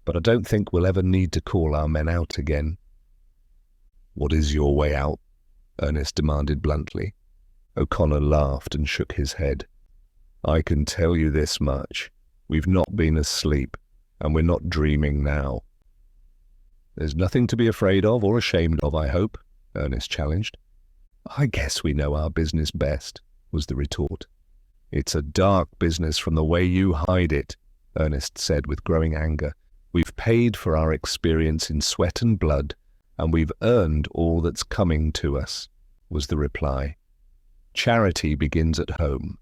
But I don't think we'll ever need to call our men out again." "What is your way out?" Ernest demanded bluntly. O'Connor laughed and shook his head. "I can tell you this much. We've not been asleep, and we're not dreaming now." "There's nothing to be afraid of or ashamed of, I hope," Ernest challenged. "I guess we know our business best," was the retort. "It's a dark business from the way you hide it," Ernest said with growing anger. "We've paid for our experience in sweat and blood, and we've earned all that's coming to us," was the reply. "Charity begins at home.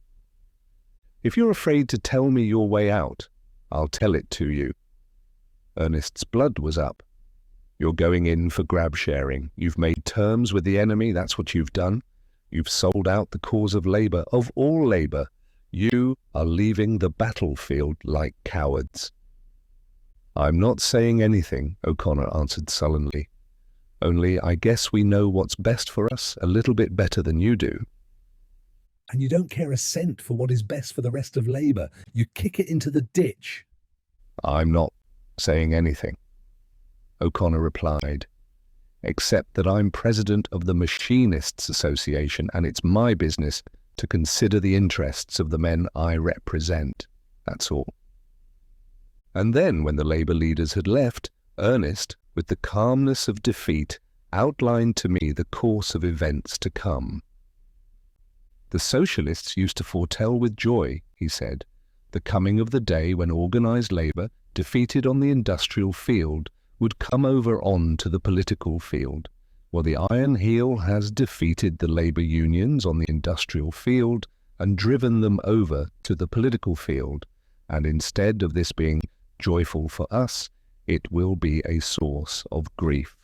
If you're afraid to tell me your way out, I'll tell it to you." Ernest's blood was up. "You're going in for grab sharing. You've made terms with the enemy, that's what you've done. You've sold out the cause of labour, of all labour. You are leaving the battlefield like cowards." "I'm not saying anything," O'Connor answered sullenly. "Only I guess we know what's best for us a little bit better than you do." And you don't care a cent for what is best for the rest of Labour. You kick it into the ditch. "I'm not saying anything," O'Connor replied, "except that I'm president of the Machinists Association, and it's my business to consider the interests of the men I represent. That's all." And then, when the Labour leaders had left, Ernest, with the calmness of defeat, outlined to me the course of events to come. "The Socialists used to foretell with joy," he said, "the coming of the day when organised labour, defeated on the industrial field, would come over on to the political field. Well, the Iron Heel has defeated the labour unions on the industrial field and driven them over to the political field, and instead of this being joyful for us, it will be a source of grief.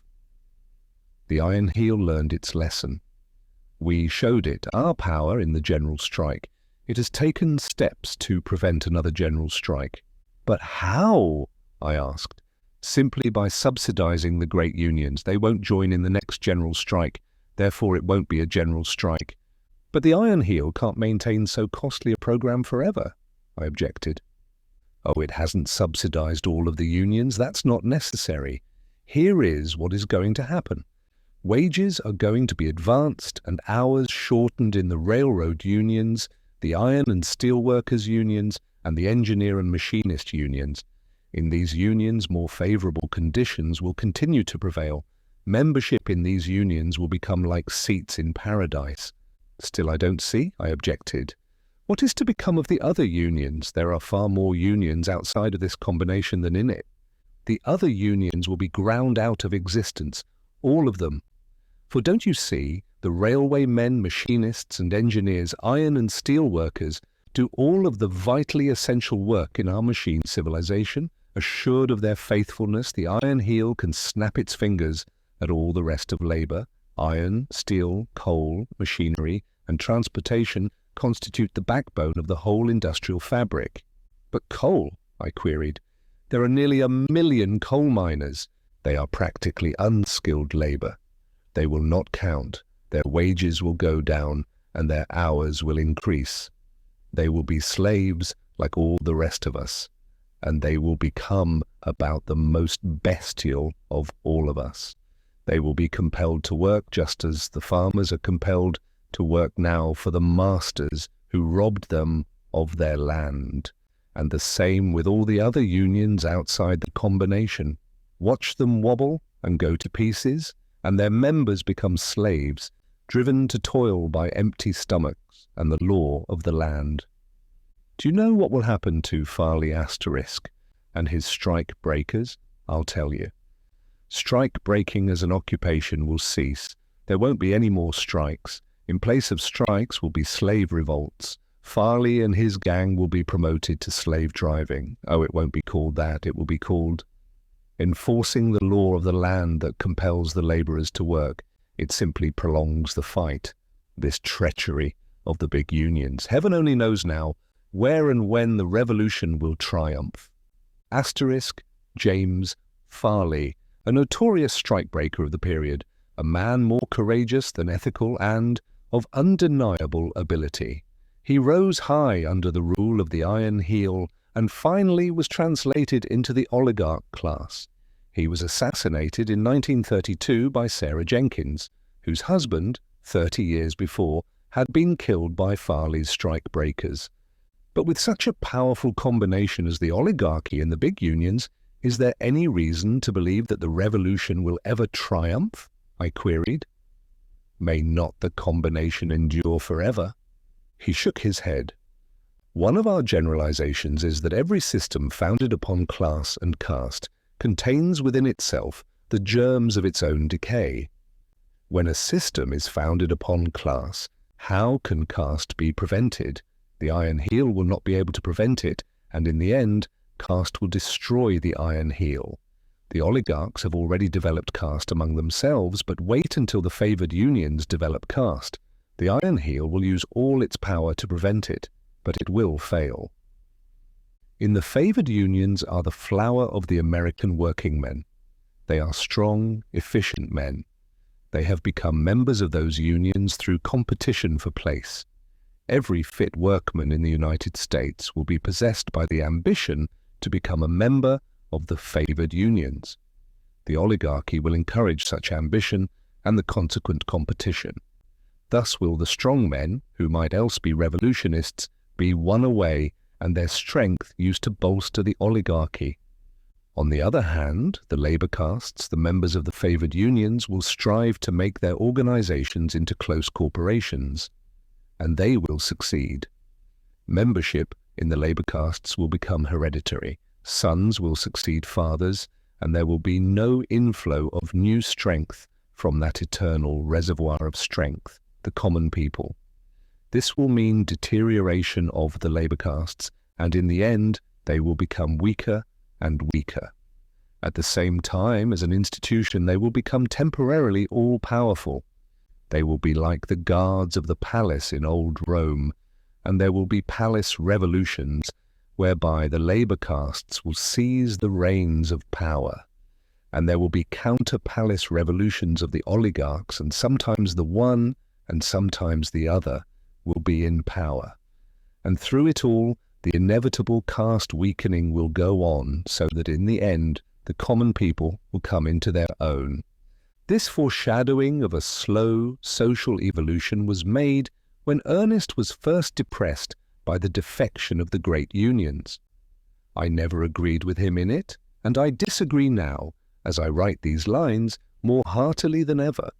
The Iron Heel learned its lesson. We showed it our power in the general strike. It has taken steps to prevent another general strike. But how? I asked. Simply by subsidizing the great unions. They won't join in the next general strike. Therefore, it won't be a general strike. But the Iron Heel can't maintain so costly a program forever, I objected. Oh, it hasn't subsidized all of the unions. That's not necessary. Here is what is going to happen. Wages are going to be advanced and hours shortened in the railroad unions, the iron and steel workers unions, and the engineer and machinist unions. In these unions, more favorable conditions will continue to prevail. Membership in these unions will become like seats in paradise. Still, I don't see, I objected. What is to become of the other unions? There are far more unions outside of this combination than in it. The other unions will be ground out of existence, all of them. For don't you see, the railway men, machinists and engineers, iron and steel workers do all of the vitally essential work in our machine civilization. Assured of their faithfulness, the iron heel can snap its fingers at all the rest of labor. Iron, steel, coal, machinery and transportation constitute the backbone of the whole industrial fabric. But coal, I queried. There are nearly 1 million coal miners. They are practically unskilled labor. They will not count. Their wages will go down and their hours will increase. They will be slaves like all the rest of us, and they will become about the most bestial of all of us. They will be compelled to work just as the farmers are compelled to work now for the masters who robbed them of their land. And the same with all the other unions outside the combination. Watch them wobble and go to pieces, and their members become slaves, driven to toil by empty stomachs and the law of the land. Do you know what will happen to Farley Asterisk and his strike breakers? I'll tell you. Strike breaking as an occupation will cease. There won't be any more strikes. In place of strikes will be slave revolts. Farley and his gang will be promoted to slave driving. Oh, it won't be called that. It will be called enforcing the law of the land that compels the laborers to work. It simply prolongs the fight. This treachery of the big unions. Heaven only knows now where and when the revolution will triumph. Asterisk James Farley, a notorious strikebreaker of the period, a man more courageous than ethical and of undeniable ability. He rose high under the rule of the iron heel and finally was translated into the oligarch class. He was assassinated in 1932 by Sarah Jenkins, whose husband, 30 years before, had been killed by Farley's strikebreakers. But with such a powerful combination as the oligarchy and the big unions, is there any reason to believe that the revolution will ever triumph? I queried. May not the combination endure forever? He shook his head. One of our generalizations is that every system founded upon class and caste contains within itself the germs of its own decay. When a system is founded upon class, how can caste be prevented? The iron heel will not be able to prevent it, and in the end, caste will destroy the iron heel. The oligarchs have already developed caste among themselves, but wait until the favored unions develop caste. The iron heel will use all its power to prevent it, but it will fail. In the favored unions are the flower of the American working men. They are strong, efficient men. They have become members of those unions through competition for place. Every fit workman in the United States will be possessed by the ambition to become a member of the favored unions. The oligarchy will encourage such ambition and the consequent competition. Thus will the strong men, who might else be revolutionists, be won away and their strength used to bolster the oligarchy. On the other hand, the labor castes, the members of the favored unions, will strive to make their organizations into close corporations, and they will succeed. Membership in the labor castes will become hereditary. Sons will succeed fathers, and there will be no inflow of new strength from that eternal reservoir of strength, the common people. This will mean deterioration of the labor castes, and in the end they will become weaker and weaker. At the same time, as an institution, they will become temporarily all-powerful. They will be like the guards of the palace in old Rome, and there will be palace revolutions whereby the labor castes will seize the reins of power, and there will be counter-palace revolutions of the oligarchs, and sometimes the one and sometimes the other will be in power. And through it all, the inevitable caste weakening will go on, so that in the end the common people will come into their own. This foreshadowing of a slow social evolution was made when Ernest was first depressed by the defection of the great unions. I never agreed with him in it, and I disagree now, as I write these lines, more heartily than ever.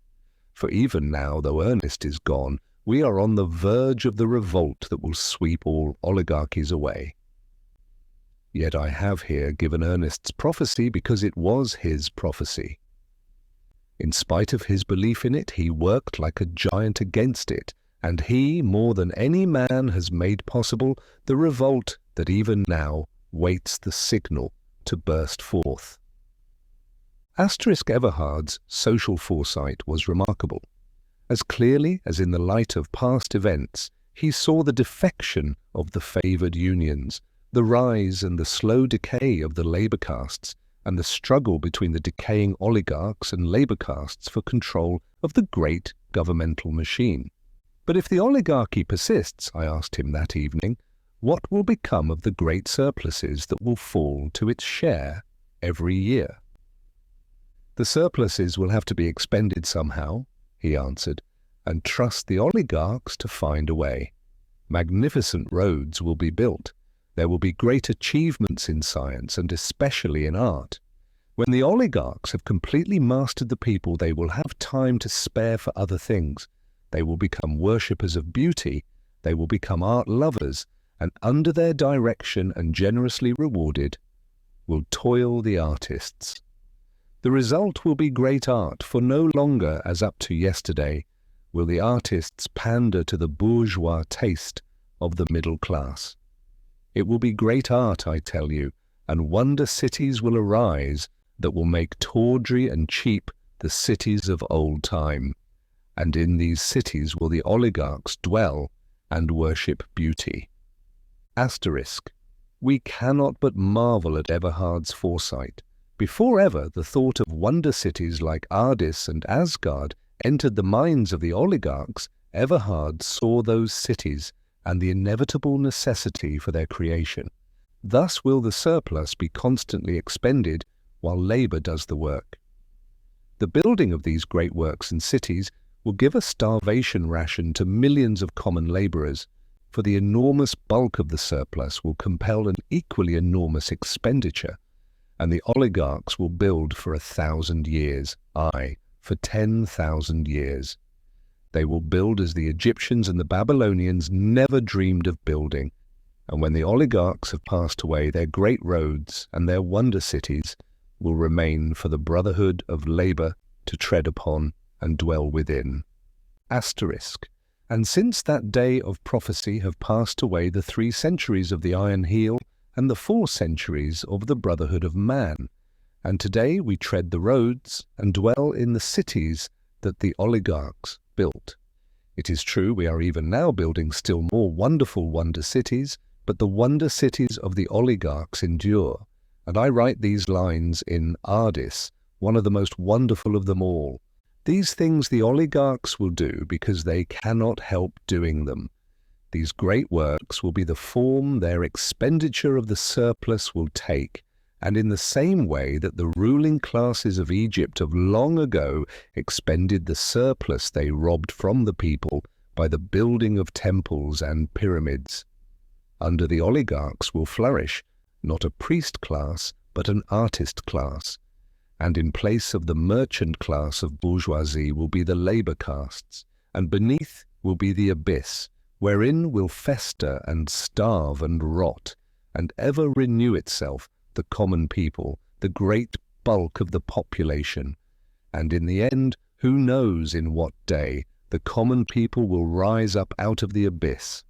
For even now, though Ernest is gone, we are on the verge of the revolt that will sweep all oligarchies away. Yet I have here given Ernest's prophecy because it was his prophecy. In spite of his belief in it, he worked like a giant against it, and he, more than any man, has made possible the revolt that even now waits the signal to burst forth. Everhard's social foresight was remarkable. As clearly as in the light of past events, he saw the defection of the favoured unions, the rise and the slow decay of the labour castes, and the struggle between the decaying oligarchs and labour castes for control of the great governmental machine. But if the oligarchy persists, I asked him that evening, what will become of the great surpluses that will fall to its share every year? The surpluses will have to be expended somehow, he answered, and trust the oligarchs to find a way. Magnificent roads will be built. There will be great achievements in science and especially in art. When the oligarchs have completely mastered the people, they will have time to spare for other things. They will become worshippers of beauty. They will become art lovers, and under their direction and generously rewarded will toil the artists. The result will be great art, for no longer, as up to yesterday, will the artists pander to the bourgeois taste of the middle class. It will be great art, I tell you, and wonder cities will arise that will make tawdry and cheap the cities of old time. And in these cities will the oligarchs dwell and worship beauty. Asterisk. We cannot but marvel at Everhard's foresight. Before ever the thought of wonder cities like Aldous and Asgard entered the minds of the oligarchs, Everhard saw those cities and the inevitable necessity for their creation. Thus will the surplus be constantly expended while labour does the work. The building of these great works and cities will give a starvation ration to millions of common labourers, for the enormous bulk of the surplus will compel an equally enormous expenditure, and the oligarchs will build for 1,000 years, aye, for 10,000 years. They will build as the Egyptians and the Babylonians never dreamed of building, and when the oligarchs have passed away, their great roads and their wonder cities will remain for the brotherhood of labour to tread upon and dwell within. Asterisk. And since that day of prophecy have passed away the 3 centuries of the Iron Heel and the 4 centuries of the brotherhood of man, and today we tread the roads and dwell in the cities that the oligarchs built. It is true we are even now building still more wonderful wonder cities, but the wonder cities of the oligarchs endure, and I write these lines in Aldous, one of the most wonderful of them all. These things the oligarchs will do because they cannot help doing them. These great works will be the form their expenditure of the surplus will take, and in the same way that the ruling classes of Egypt of long ago expended the surplus they robbed from the people by the building of temples and pyramids. Under the oligarchs will flourish not a priest class but an artist class, and in place of the merchant class of bourgeoisie will be the labour castes, and beneath will be the abyss, wherein will fester and starve and rot, and ever renew itself the common people, the great bulk of the population. And in the end, who knows in what day, the common people will rise up out of the abyss.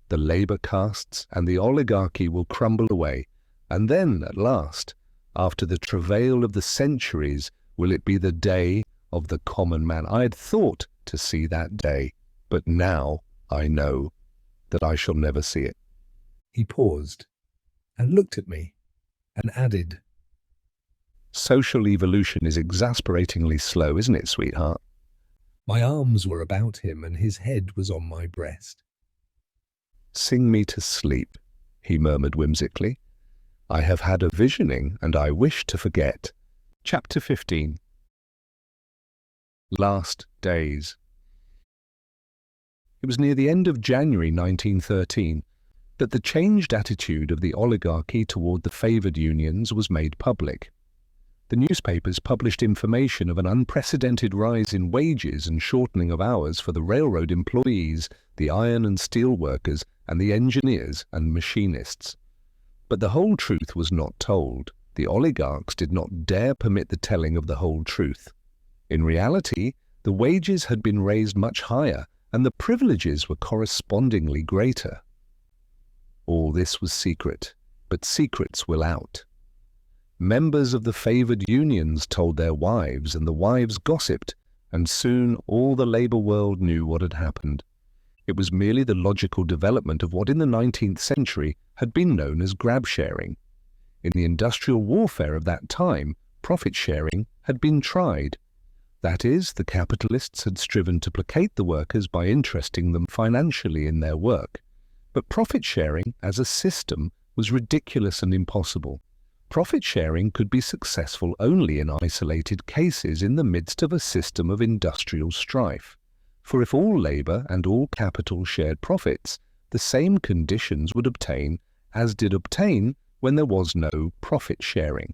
The labour castes and the oligarchy will crumble away, and then, at last, after the travail of the centuries, will it be the day of the common man. I had thought to see that day, but now I know that I shall never see it. He paused and looked at me and added, Social evolution is exasperatingly slow, isn't it, sweetheart? My arms were about him and his head was on my breast. Sing me to sleep, he murmured whimsically. I have had a visioning and I wish to forget. Chapter 15. Last Days. It was near the end of January 1913 that the changed attitude of the oligarchy toward the favoured unions was made public. The newspapers published information of an unprecedented rise in wages and shortening of hours for the railroad employees, the iron and steel workers, and the engineers and machinists. But the whole truth was not told. The oligarchs did not dare permit the telling of the whole truth. In reality, the wages had been raised much higher, and the privileges were correspondingly greater. All this was secret, but secrets will out. Members of the favoured unions told their wives, and the wives gossiped, and soon all the labour world knew what had happened. It was merely the logical development of what in the 19th century had been known as grab-sharing. In the industrial warfare of that time, profit-sharing had been tried. That is, the capitalists had striven to placate the workers by interesting them financially in their work. But profit-sharing as a system was ridiculous and impossible. Profit-sharing could be successful only in isolated cases in the midst of a system of industrial strife. For if all labour and all capital shared profits, the same conditions would obtain as did obtain when there was no profit-sharing.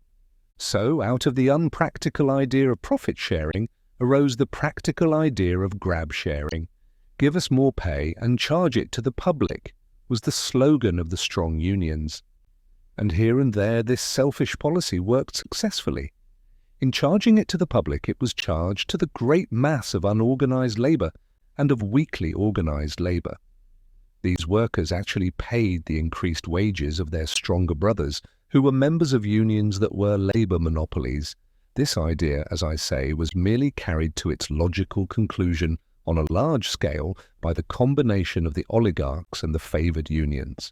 So, out of the unpractical idea of profit-sharing arose the practical idea of grab-sharing. Give us more pay and charge it to the public was the slogan of the strong unions. And here and there this selfish policy worked successfully. In charging it to the public, it was charged to the great mass of unorganized labour and of weakly organized labour. These workers actually paid the increased wages of their stronger brothers, who were members of unions that were labour monopolies. This idea, as I say, was merely carried to its logical conclusion on a large scale by the combination of the oligarchs and the favoured unions.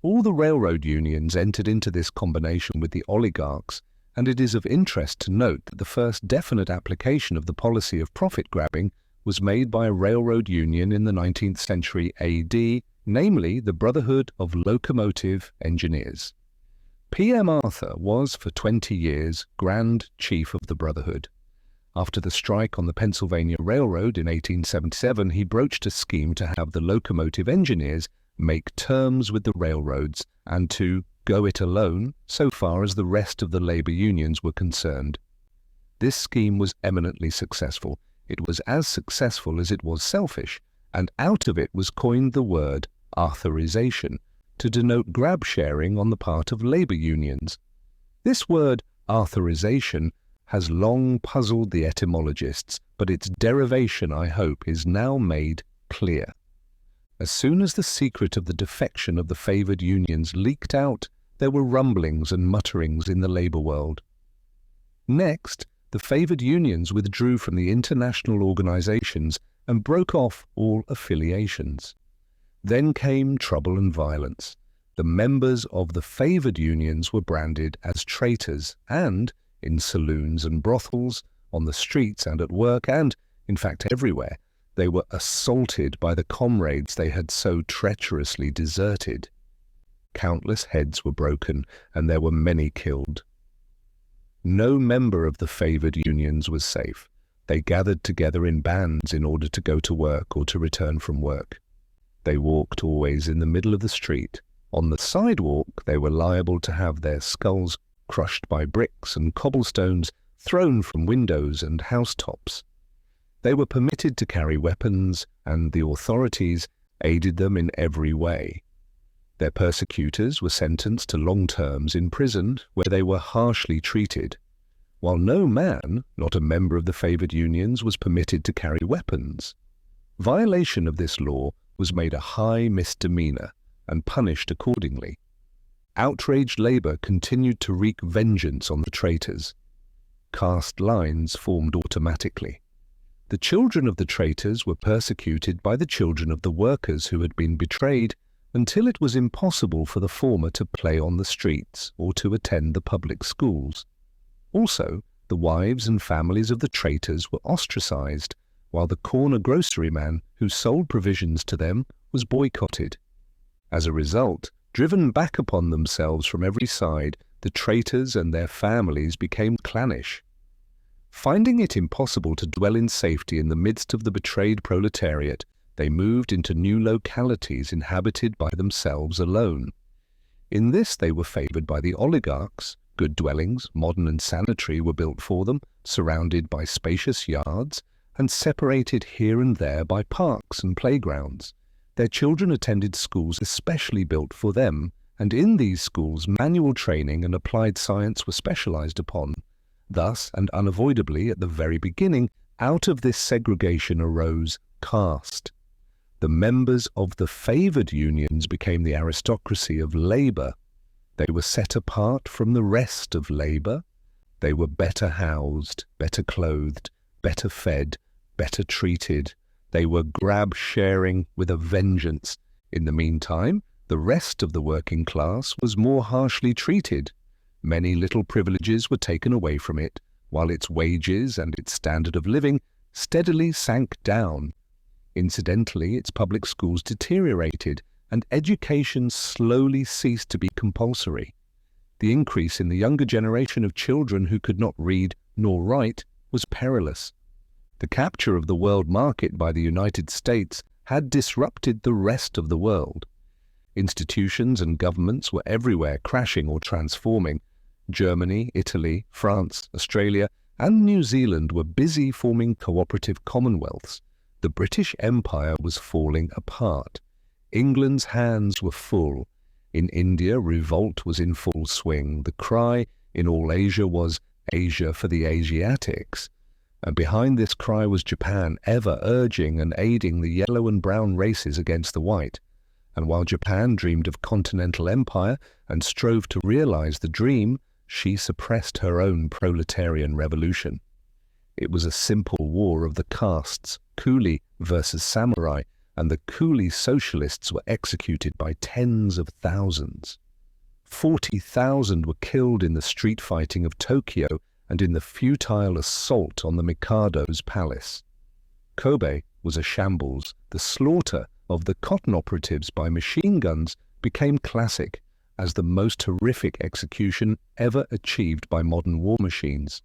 All the railroad unions entered into this combination with the oligarchs, and it is of interest to note that the first definite application of the policy of profit-grabbing was made by a railroad union in the 19th century AD, namely the Brotherhood of Locomotive Engineers. P.M. Arthur was, for 20 years, Grand Chief of the Brotherhood. After the strike on the Pennsylvania Railroad in 1877, he broached a scheme to have the locomotive engineers make terms with the railroads and to go it alone so far as the rest of the labour unions were concerned. This scheme was eminently successful. It was as successful as it was selfish, and out of it was coined the word Arthurization to denote grab-sharing on the part of labour unions. This word Arthurization has long puzzled the etymologists, but its derivation, I hope, is now made clear. As soon as the secret of the defection of the favoured unions leaked out, there were rumblings and mutterings in the labour world. Next, the favoured unions withdrew from the international organisations and broke off all affiliations. Then came trouble and violence. The members of the favoured unions were branded as traitors and, in saloons and brothels, on the streets and at work, and, in fact, everywhere, they were assaulted by the comrades they had so treacherously deserted. Countless heads were broken, and there were many killed. No member of the favoured unions was safe. They gathered together in bands in order to go to work or to return from work. They walked always in the middle of the street. On the sidewalk, they were liable to have their skulls crushed by bricks and cobblestones thrown from windows and housetops. They were permitted to carry weapons, and the authorities aided them in every way. Their persecutors were sentenced to long terms in prison, where they were harshly treated, while no man, not a member of the favoured unions, was permitted to carry weapons. Violation of this law was made a high misdemeanour and punished accordingly. Outraged labour continued to wreak vengeance on the traitors. Caste lines formed automatically. The children of the traitors were persecuted by the children of the workers who had been betrayed until it was impossible for the former to play on the streets or to attend the public schools. Also, the wives and families of the traitors were ostracized, while the corner groceryman who sold provisions to them was boycotted. As a result, driven back upon themselves from every side, the traitors and their families became clannish. Finding it impossible to dwell in safety in the midst of the betrayed proletariat, they moved into new localities inhabited by themselves alone. In this they were favoured by the oligarchs. Good dwellings, modern and sanitary, were built for them, surrounded by spacious yards, and separated here and there by parks and playgrounds. Their children attended schools especially built for them, and in these schools manual training and applied science were specialized upon. Thus, and unavoidably at the very beginning, out of this segregation arose caste. The members of the favored unions became the aristocracy of labor. They were set apart from the rest of labor. They were better housed, better clothed, better fed, better treated. They were grab-sharing with a vengeance. In the meantime, the rest of the working class was more harshly treated. Many little privileges were taken away from it, while its wages and its standard of living steadily sank down. Incidentally, its public schools deteriorated, and education slowly ceased to be compulsory. The increase in the younger generation of children who could not read nor write was perilous. The capture of the world market by the United States had disrupted the rest of the world. Institutions and governments were everywhere crashing or transforming. Germany, Italy, France, Australia, and New Zealand were busy forming cooperative commonwealths. The British Empire was falling apart. England's hands were full. In India, revolt was in full swing. The cry in all Asia was Asia for the Asiatics. And behind this cry was Japan, ever urging and aiding the yellow and brown races against the white. And while Japan dreamed of continental empire and strove to realize the dream, she suppressed her own proletarian revolution. It was a simple war of the castes, coolie versus samurai, and the coolie socialists were executed by tens of thousands. 40,000 were killed in the street fighting of Tokyo and in the futile assault on the Mikado's palace. Kobe was a shambles. The slaughter of the cotton operatives by machine guns became classic as the most horrific execution ever achieved by modern war machines.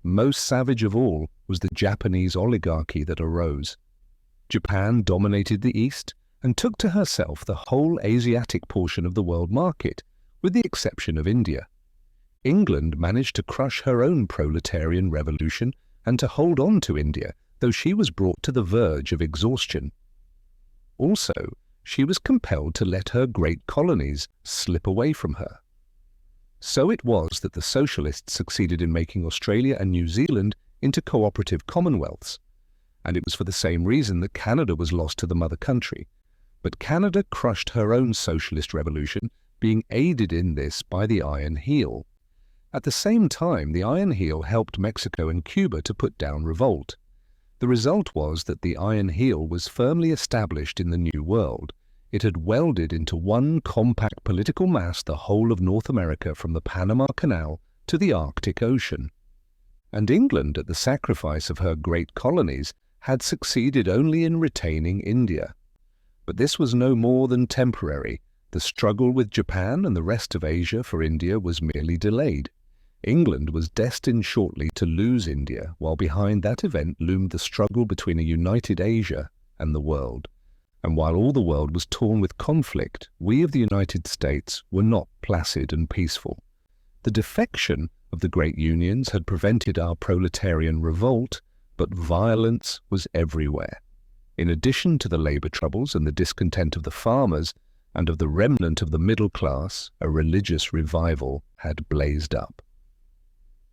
Most savage of all was the Japanese oligarchy that arose. Japan dominated the East and took to herself the whole Asiatic portion of the world market, with the exception of India. England managed to crush her own proletarian revolution and to hold on to India, though she was brought to the verge of exhaustion. Also, she was compelled to let her great colonies slip away from her. So it was that the Socialists succeeded in making Australia and New Zealand into cooperative commonwealths, and it was for the same reason that Canada was lost to the mother country. But Canada crushed her own socialist revolution, being aided in this by the Iron Heel. At the same time, the Iron Heel helped Mexico and Cuba to put down revolt. The result was that the Iron Heel was firmly established in the New World. It had welded into one compact political mass the whole of North America from the Panama Canal to the Arctic Ocean. And England, at the sacrifice of her great colonies, had succeeded only in retaining India. But this was no more than temporary. The struggle with Japan and the rest of Asia for India was merely delayed. England was destined shortly to lose India, while behind that event loomed the struggle between a united Asia and the world. And while all the world was torn with conflict, we of the United States were not placid and peaceful. The defection of the great unions had prevented our proletarian revolt, but violence was everywhere. In addition to the labor troubles and the discontent of the farmers and of the remnant of the middle class, a religious revival had blazed up.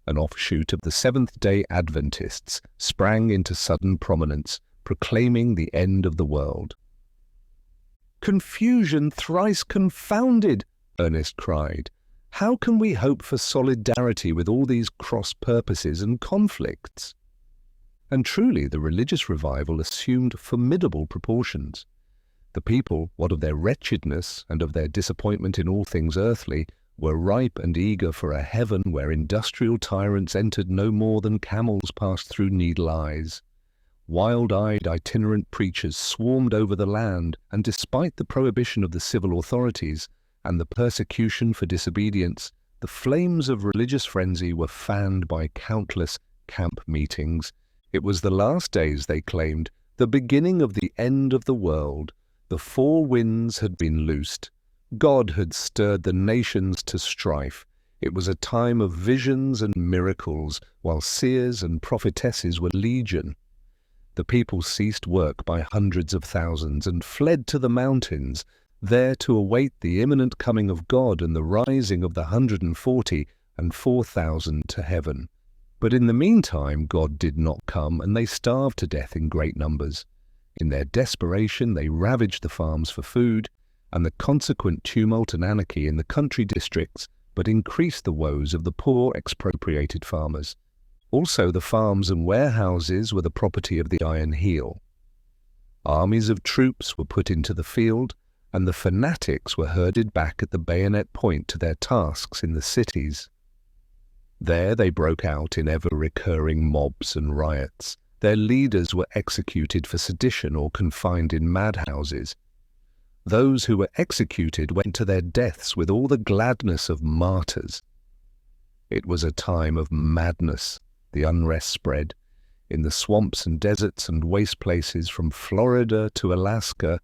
An offshoot of the Seventh-day Adventists sprang into sudden prominence, proclaiming the end of the world. "Confusion thrice confounded!" Ernest cried. "How can we hope for solidarity with all these cross-purposes and conflicts?" And truly, the religious revival assumed formidable proportions. The people, what of their wretchedness and of their disappointment in all things earthly, were ripe and eager for a heaven where industrial tyrants entered no more than camels passed through needle eyes. Wild-eyed itinerant preachers swarmed over the land, and despite the prohibition of the civil authorities and the persecution for disobedience, the flames of religious frenzy were fanned by countless camp meetings. It was the last days, they claimed, the beginning of the end of the world. The four winds had been loosed. God had stirred the nations to strife. It was a time of visions and miracles, while seers and prophetesses were legion. The people ceased work by hundreds of thousands and fled to the mountains. there to await the imminent coming of God and the rising of the 140 and 4,000 to heaven. But in the meantime God did not come, and they starved to death in great numbers. In their desperation they ravaged the farms for food, and the consequent tumult and anarchy in the country districts but increased the woes of the poor expropriated farmers. Also the farms and warehouses were the property of the Iron Heel. Armies of troops were put into the field, and the fanatics were herded back at the bayonet point to their tasks in the cities. There they broke out in ever-recurring mobs and riots. Their leaders were executed for sedition or confined in madhouses. Those who were executed went to their deaths with all the gladness of martyrs. It was a time of madness. The unrest spread. In the swamps and deserts and waste places from Florida to Alaska,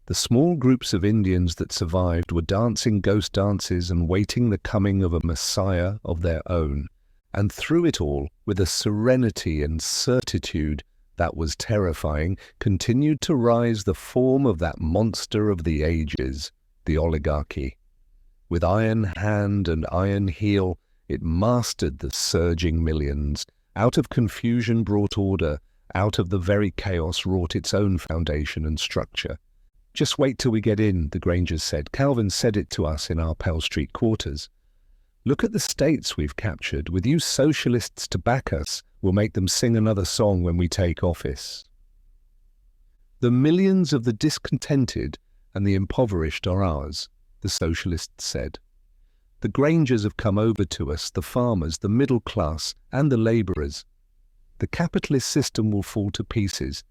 the small groups of Indians that survived were dancing ghost dances and waiting the coming of a Messiah of their own. And through it all, with a serenity and certitude that was terrifying, continued to rise the form of that monster of the ages, the oligarchy. With iron hand and iron heel, it mastered the surging millions. Out of confusion brought order, out of the very chaos wrought its own foundation and structure. "Just wait till we get in," the Grangers said. "Calvin said it to us in our Pell Street quarters. Look at the states we've captured. With you socialists to back us, we'll make them sing another song when we take office." "The millions of the discontented and the impoverished are ours," the socialists said. "The Grangers have come over to us, the farmers, the middle class, and the labourers. The capitalist system will fall to pieces.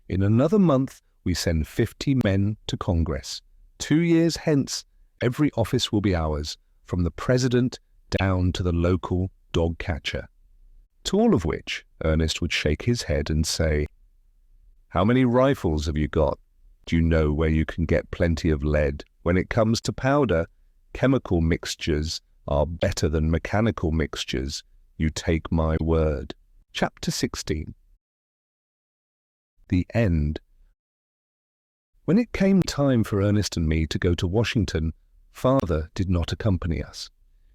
In another month, we send 50 men to Congress. 2 years hence, every office will be ours, from the president down to the local dog catcher." To all of which, Ernest would shake his head and say, "How many rifles have you got? Do you know where you can get plenty of lead? When it comes to powder, chemical mixtures are better than mechanical mixtures. You take my word." Chapter 16. The End. When it came time for Ernest and me to go to Washington, Father did not accompany us.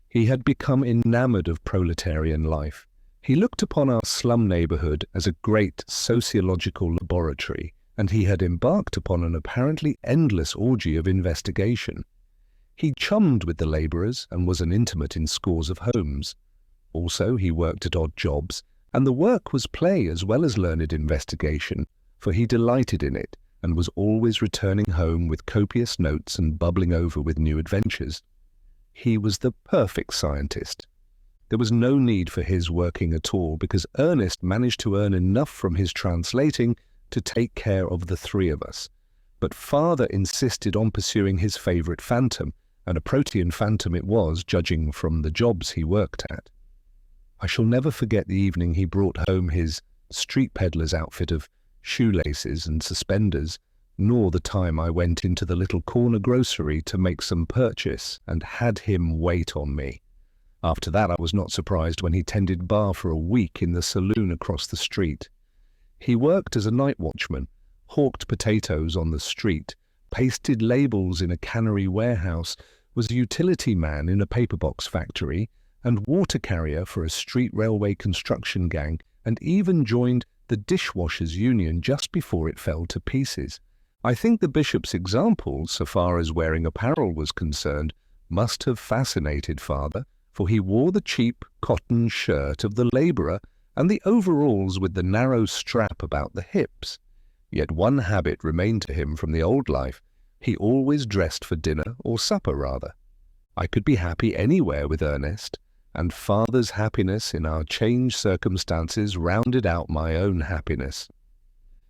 He had become enamored of proletarian life. He looked upon our slum neighborhood as a great sociological laboratory, and he had embarked upon an apparently endless orgy of investigation. He chummed with the laborers and was an intimate in scores of homes. Also, he worked at odd jobs, and the work was play as well as learned investigation, for he delighted in it and was always returning home with copious notes and bubbling over with new adventures. He was the perfect scientist. There was no need for his working at all, because Ernest managed to earn enough from his translating to take care of the three of us. But Father insisted on pursuing his favourite phantom, and a protean phantom it was, judging from the jobs he worked at. I shall never forget the evening he brought home his street peddler's outfit of shoelaces and suspenders, nor the time I went into the little corner grocery to make some purchase and had him wait on me. After that I was not surprised when he tended bar for a week in the saloon across the street. He worked as a night watchman, hawked potatoes on the street, pasted labels in a cannery warehouse, was a utility man in a paper box factory, and water carrier for a street railway construction gang, and even joined the dishwashers' union just before it fell to pieces. I think the bishop's example, so far as wearing apparel was concerned, must have fascinated Father, for he wore the cheap cotton shirt of the labourer and the overalls with the narrow strap about the hips. Yet one habit remained to him from the old life. He always dressed for dinner, or supper rather. I could be happy anywhere with Ernest, and Father's happiness in our changed circumstances rounded out my own happiness.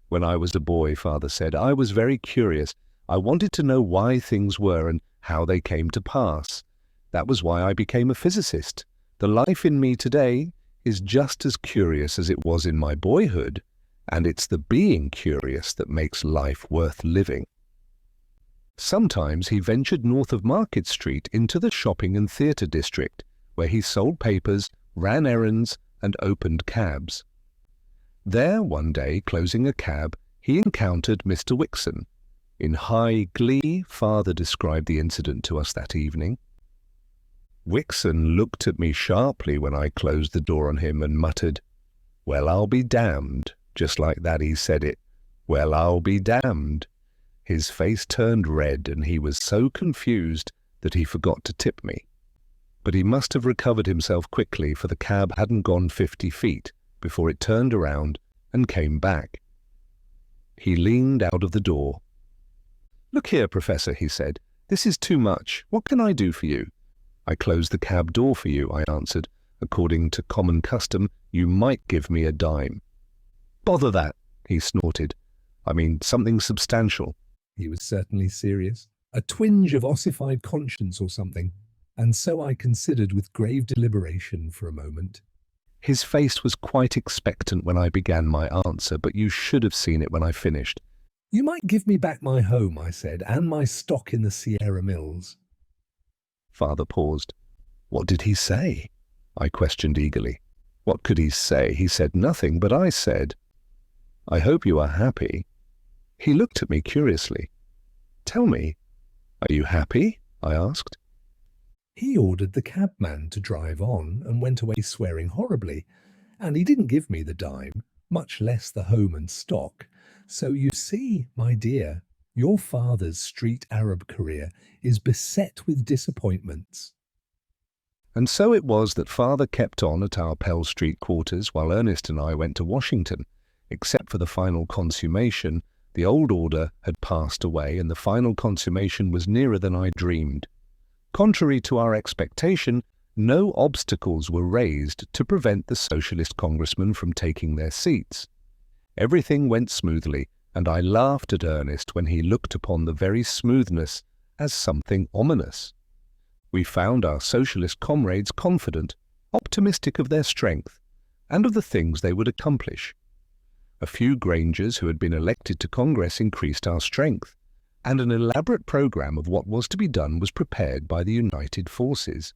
When I was a boy, Father said, I was very curious. I wanted to know why things were and how they came to pass. That was why I became a physicist. The life in me today is just as curious as it was in my boyhood, and it's the being curious that makes life worth living. Sometimes he ventured north of Market Street into the shopping and theatre district, where he sold papers, ran errands, and opened cabs. There, one day, closing a cab, he encountered Mr. Wixon. In high glee, Father described the incident to us that evening. Wixon looked at me sharply when I closed the door on him and muttered, "Well, I'll be damned." Just like that he said it. "Well, I'll be damned." His face turned red and he was so confused that he forgot to tip me. But he must have recovered himself quickly, for the cab hadn't gone 50 feet before it turned around and came back. He leaned out of the door. "Look here, Professor," he said. "This is too much. What can I do for you?" "I closed the cab door for you," I answered. "According to common custom, you might give me a dime." "Bother that," he snorted. "I mean something substantial." He was certainly serious. A twinge of ossified conscience or something. And so I considered with grave deliberation for a moment. His face was quite expectant when I began my answer, but you should have seen it when I finished. "You might give me back my home," I said, "and my stock in the Sierra Mills." Father paused. "What did he say?" I questioned eagerly. "What could he say? He said nothing, but I said, 'I hope you are happy.'" He looked at me curiously. "Tell me, are you happy?" I asked. He ordered the cabman to drive on and went away swearing horribly, and he didn't give me the dime, much less the home and stock. So you see, my dear, your father's street Arab career is beset with disappointments. And so it was that Father kept on at our Pell Street quarters while Ernest and I went to Washington. Except for the final consummation, the old order had passed away and the final consummation was nearer than I dreamed. Contrary to our expectation, no obstacles were raised to prevent the Socialist congressmen from taking their seats. Everything went smoothly, and I laughed at Ernest when he looked upon the very smoothness as something ominous. We found our Socialist comrades confident, optimistic of their strength, and of the things they would accomplish. A few Grangers who had been elected to Congress increased our strength, and an elaborate program of what was to be done was prepared by the united forces.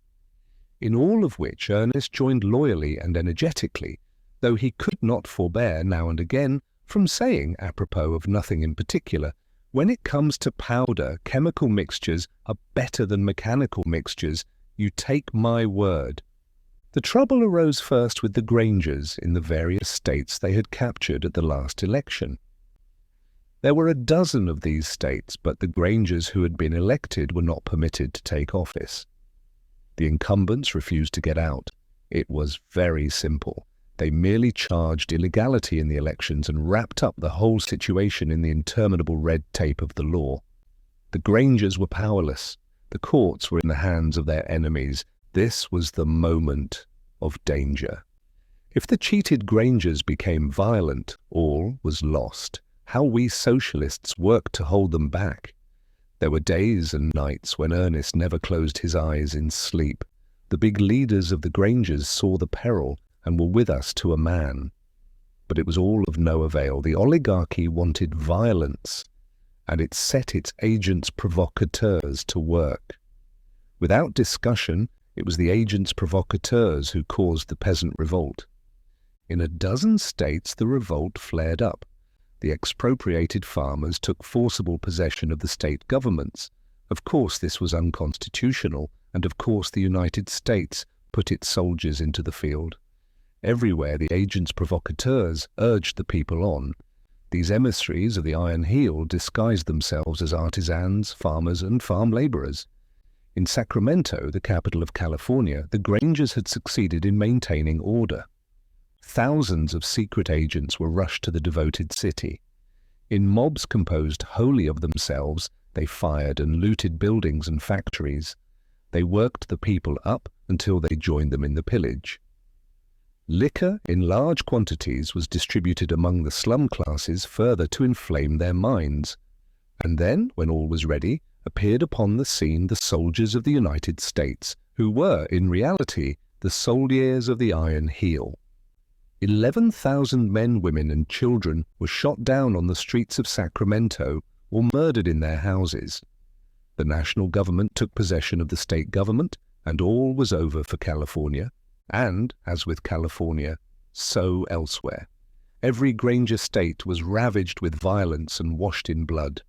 In all of which Ernest joined loyally and energetically, though he could not forbear now and again from saying, apropos of nothing in particular, "When it comes to powder, chemical mixtures are better than mechanical mixtures, you take my word." The trouble arose first with the Grangers in the various states they had captured at the last election. There were a dozen of these states, but the Grangers who had been elected were not permitted to take office. The incumbents refused to get out. It was very simple. They merely charged illegality in the elections and wrapped up the whole situation in the interminable red tape of the law. The Grangers were powerless. The courts were in the hands of their enemies. This was the moment of danger. If the cheated Grangers became violent, all was lost. How we Socialists worked to hold them back. There were days and nights when Ernest never closed his eyes in sleep. The big leaders of the Grangers saw the peril and were with us to a man. But it was all of no avail. The oligarchy wanted violence, and it set its agents provocateurs to work. Without discussion, it was the agents provocateurs who caused the peasant revolt. In a dozen states the revolt flared up. The expropriated farmers took forcible possession of the state governments. Of course this was unconstitutional, and of course the United States put its soldiers into the field. Everywhere the agents provocateurs urged the people on. These emissaries of the Iron Heel disguised themselves as artisans, farmers, and farm laborers. In Sacramento, the capital of California, the Grangers had succeeded in maintaining order. Thousands of secret agents were rushed to the devoted city. In mobs composed wholly of themselves, they fired and looted buildings and factories. They worked the people up until they joined them in the pillage. Liquor in large quantities was distributed among the slum classes further to inflame their minds. And then, when all was ready, appeared upon the scene the soldiers of the United States, who were, in reality, the soldiers of the Iron Heel. 11,000 men, women, and children were shot down on the streets of Sacramento or murdered in their houses. The national government took possession of the state government, and all was over for California. And, as with California, so elsewhere. Every Granger state was ravaged with violence and washed in blood.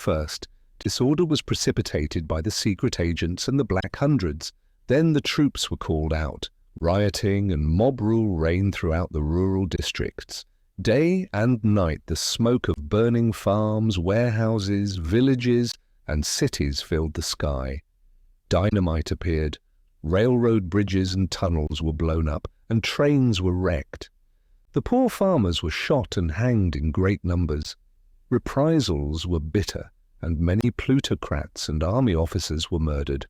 First, disorder was precipitated by the secret agents and the Black Hundreds. Then the troops were called out. Rioting and mob rule reigned throughout the rural districts. Day and night the smoke of burning farms, warehouses, villages, and cities filled the sky. Dynamite appeared. Railroad bridges and tunnels were blown up, and trains were wrecked. The poor farmers were shot and hanged in great numbers. Reprisals were bitter, and many plutocrats and army officers were murdered.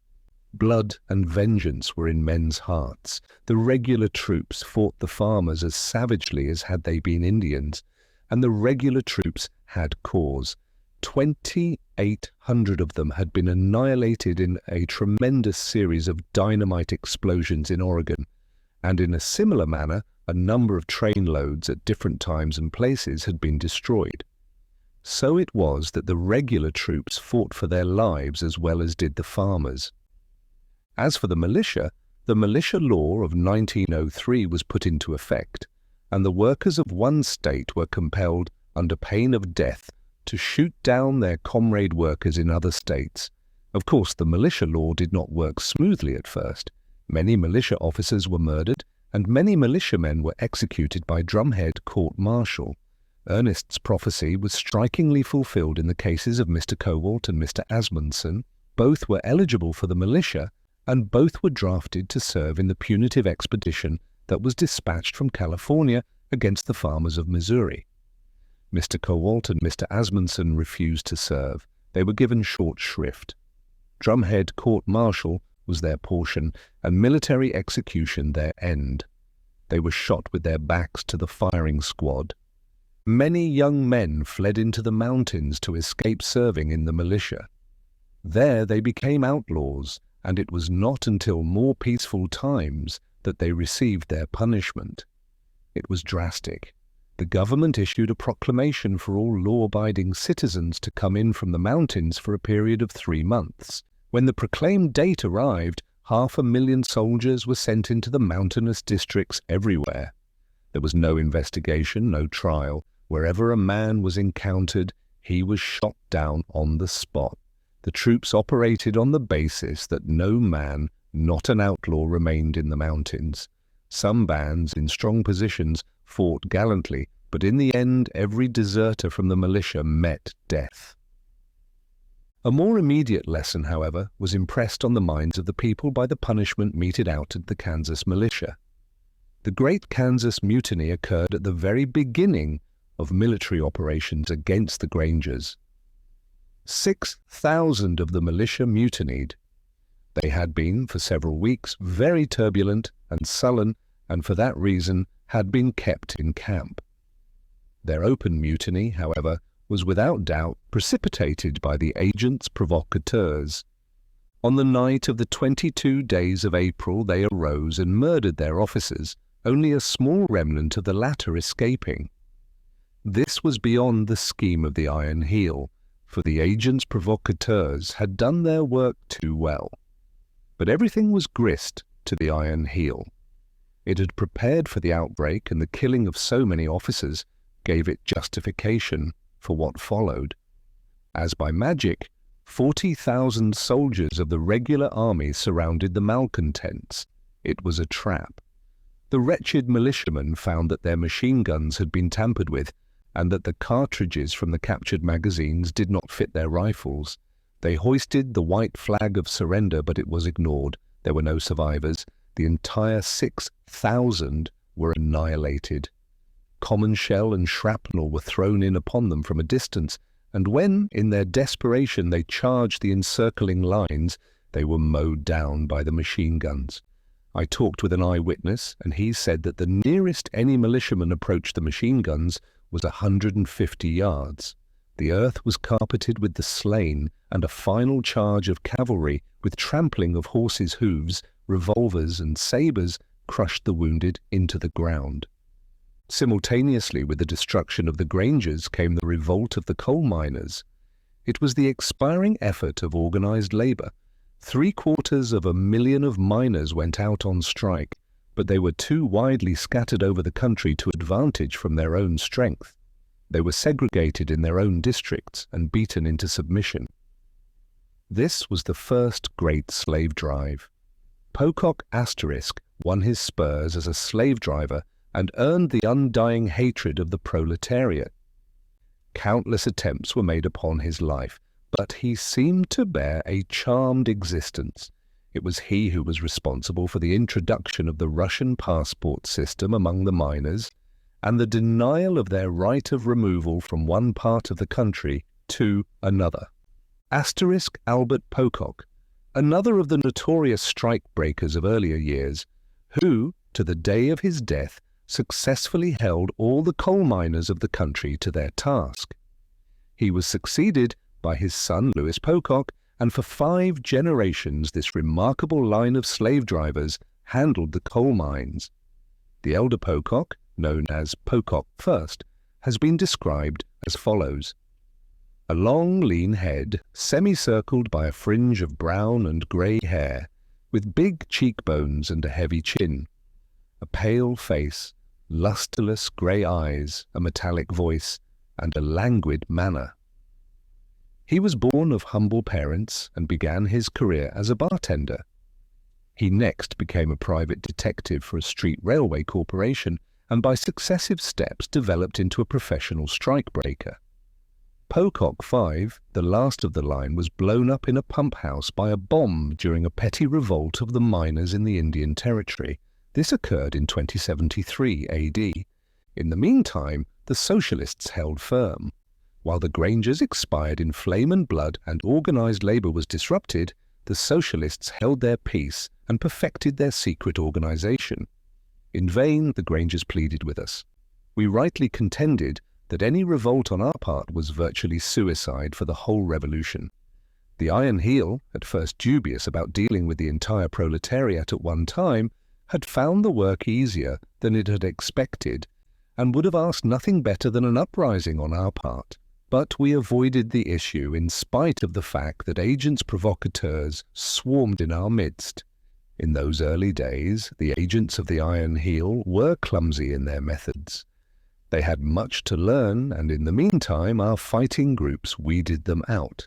Blood and vengeance were in men's hearts. The regular troops fought the farmers as savagely as had they been Indians, and the regular troops had cause. 2,800 of them had been annihilated in a tremendous series of dynamite explosions in Oregon, and in a similar manner, a number of train loads at different times and places had been destroyed. So it was that the regular troops fought for their lives as well as did the farmers. As for the militia law of 1903 was put into effect, and the workers of one state were compelled, under pain of death, to shoot down their comrade workers in other states. Of course, the militia law did not work smoothly at first. Many militia officers were murdered, and many militiamen were executed by drumhead court-martial. Ernest's prophecy was strikingly fulfilled in the cases of Mr. Cowalt and Mr. Asmundsen. Both were eligible for the militia, and both were drafted to serve in the punitive expedition that was dispatched from California against the farmers of Missouri. Mr. Cowalt and Mr. Asmundsen refused to serve. They were given short shrift. Drumhead court-martial was their portion, and military execution their end. They were shot with their backs to the firing squad. Many young men fled into the mountains to escape serving in the militia. There they became outlaws, and it was not until more peaceful times that they received their punishment. It was drastic. The government issued a proclamation for all law-abiding citizens to come in from the mountains for a period of 3 months. When the proclaimed date arrived, 500,000 soldiers were sent into the mountainous districts everywhere. There was no investigation, no trial. Wherever a man was encountered, he was shot down on the spot. The troops operated on the basis that no man, not an outlaw, remained in the mountains. Some bands in strong positions fought gallantly, but in the end every deserter from the militia met death. A more immediate lesson, however, was impressed on the minds of the people by the punishment meted out at the Kansas militia. The Great Kansas Mutiny occurred at the very beginning of military operations against the Grangers. 6,000 of the militia mutinied. They had been, for several weeks, very turbulent and sullen, and for that reason had been kept in camp. Their open mutiny, however, was without doubt precipitated by the agents provocateurs. On the night of the 22 days of April they arose and murdered their officers, only a small remnant of the latter escaping. This was beyond the scheme of the Iron Heel, for the agents provocateurs had done their work too well. But everything was grist to the Iron Heel. It had prepared for the outbreak, and the killing of so many officers gave it justification for what followed. As by magic, 40,000 soldiers of the regular army surrounded the malcontents. It was a trap. The wretched militiamen found that their machine guns had been tampered with, and that the cartridges from the captured magazines did not fit their rifles. They hoisted the white flag of surrender, but it was ignored. There were no survivors. The entire 6,000 were annihilated. Common shell and shrapnel were thrown in upon them from a distance, and when, in their desperation, they charged the encircling lines, they were mowed down by the machine guns. I talked with an eyewitness, and he said that the nearest any militiaman approached the machine guns was 150 yards. The earth was carpeted with the slain, and a final charge of cavalry, with trampling of horses' hooves, revolvers and sabres, crushed the wounded into the ground. Simultaneously with the destruction of the Grangers came the revolt of the coal miners. It was the expiring effort of organized labor. 750,000 of miners went out on strike, but they were too widely scattered over the country to advantage from their own strength. They were segregated in their own districts and beaten into submission. This was the first great slave drive. Pocock * won his spurs as a slave driver and earned the undying hatred of the proletariat. Countless attempts were made upon his life, but he seemed to bear a charmed existence. It was he who was responsible for the introduction of the Russian passport system among the miners and the denial of their right of removal from one part of the country to another. Albert Pocock, another of the notorious strike breakers of earlier years, who, to the day of his death, successfully held all the coal miners of the country to their task. He was succeeded by his son Louis Pocock, and for 5 generations this remarkable line of slave drivers handled the coal mines. The elder Pocock, known as Pocock First, has been described as follows: a long, lean head, semicircled by a fringe of brown and grey hair, with big cheekbones and a heavy chin, a pale face, lustreless grey eyes, a metallic voice, and a languid manner. He was born of humble parents and began his career as a bartender. He next became a private detective for a street railway corporation and by successive steps developed into a professional strikebreaker. Pocock 5, the last of the line, was blown up in a pump house by a bomb during a petty revolt of the miners in the Indian Territory. This occurred in 2073 AD. In the meantime, the Socialists held firm. While the Grangers expired in flame and blood and organised labour was disrupted, the Socialists held their peace and perfected their secret organisation. In vain the Grangers pleaded with us. We rightly contended that any revolt on our part was virtually suicide for the whole revolution. The Iron Heel, at first dubious about dealing with the entire proletariat at one time, had found the work easier than it had expected, and would have asked nothing better than an uprising on our part. But we avoided the issue in spite of the fact that agents provocateurs swarmed in our midst. In those early days, the agents of the Iron Heel were clumsy in their methods. They had much to learn, and in the meantime our fighting groups weeded them out.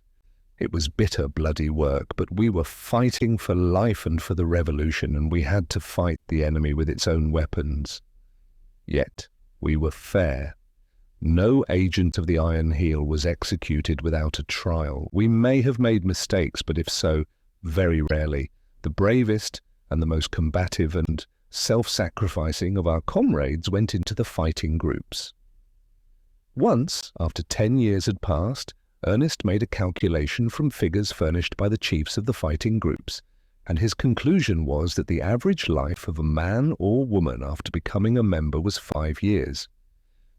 It was bitter, bloody work, but we were fighting for life and for the revolution, and we had to fight the enemy with its own weapons. Yet we were fair. No agent of the Iron Heel was executed without a trial. We may have made mistakes, but if so, very rarely. The bravest and the most combative and self-sacrificing of our comrades went into the fighting groups. Once, after 10 years had passed, Ernest made a calculation from figures furnished by the chiefs of the fighting groups, and his conclusion was that the average life of a man or woman after becoming a member was 5 years.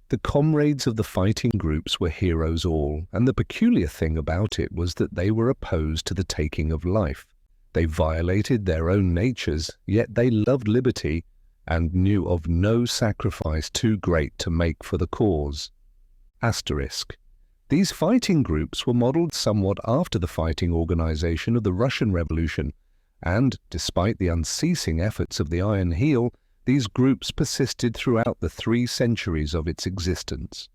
The comrades of the fighting groups were heroes all, and the peculiar thing about it was that they were opposed to the taking of life. They violated their own natures, yet they loved liberty and knew of no sacrifice too great to make for the cause. These fighting groups were modelled somewhat after the fighting organisation of the Russian Revolution, and, despite the unceasing efforts of the Iron Heel, these groups persisted throughout the 3 centuries of its existence.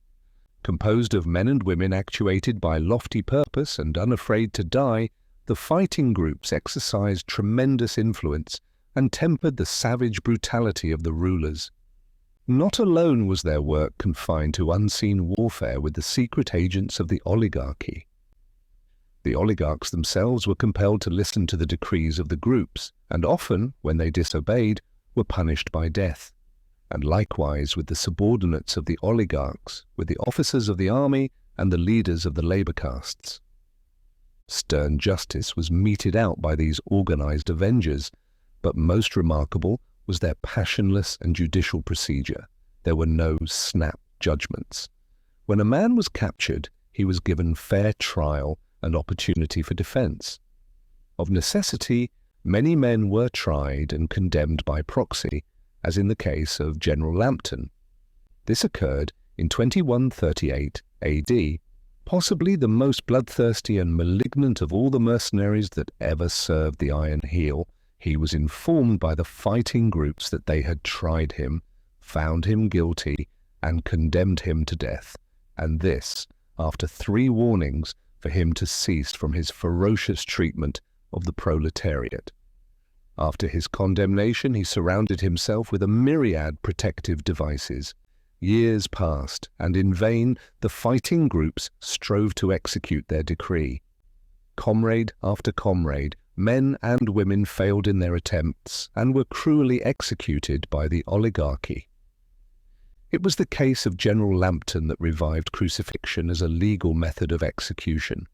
Composed of men and women actuated by lofty purpose and unafraid to die, the fighting groups exercised tremendous influence and tempered the savage brutality of the rulers. Not alone was their work confined to unseen warfare with the secret agents of the oligarchy. The oligarchs themselves were compelled to listen to the decrees of the groups, and often, when they disobeyed, were punished by death, and likewise with the subordinates of the oligarchs, with the officers of the army and the leaders of the labour castes. Stern justice was meted out by these organised avengers, but most remarkable was their passionless and judicial procedure. There were no snap judgments. When a man was captured, he was given fair trial and opportunity for defence. Of necessity, many men were tried and condemned by proxy, as in the case of General Lambton. This occurred in 2138 AD, possibly the most bloodthirsty and malignant of all the mercenaries that ever served the Iron Heel. He was informed by the fighting groups that they had tried him, found him guilty, and condemned him to death, and this after 3 warnings for him to cease from his ferocious treatment of the proletariat. After his condemnation, he surrounded himself with a myriad protective devices. Years passed, and in vain the fighting groups strove to execute their decree. Comrade after comrade, men and women failed in their attempts and were cruelly executed by the oligarchy. It was the case of General Lambton that revived crucifixion as a legal method of execution.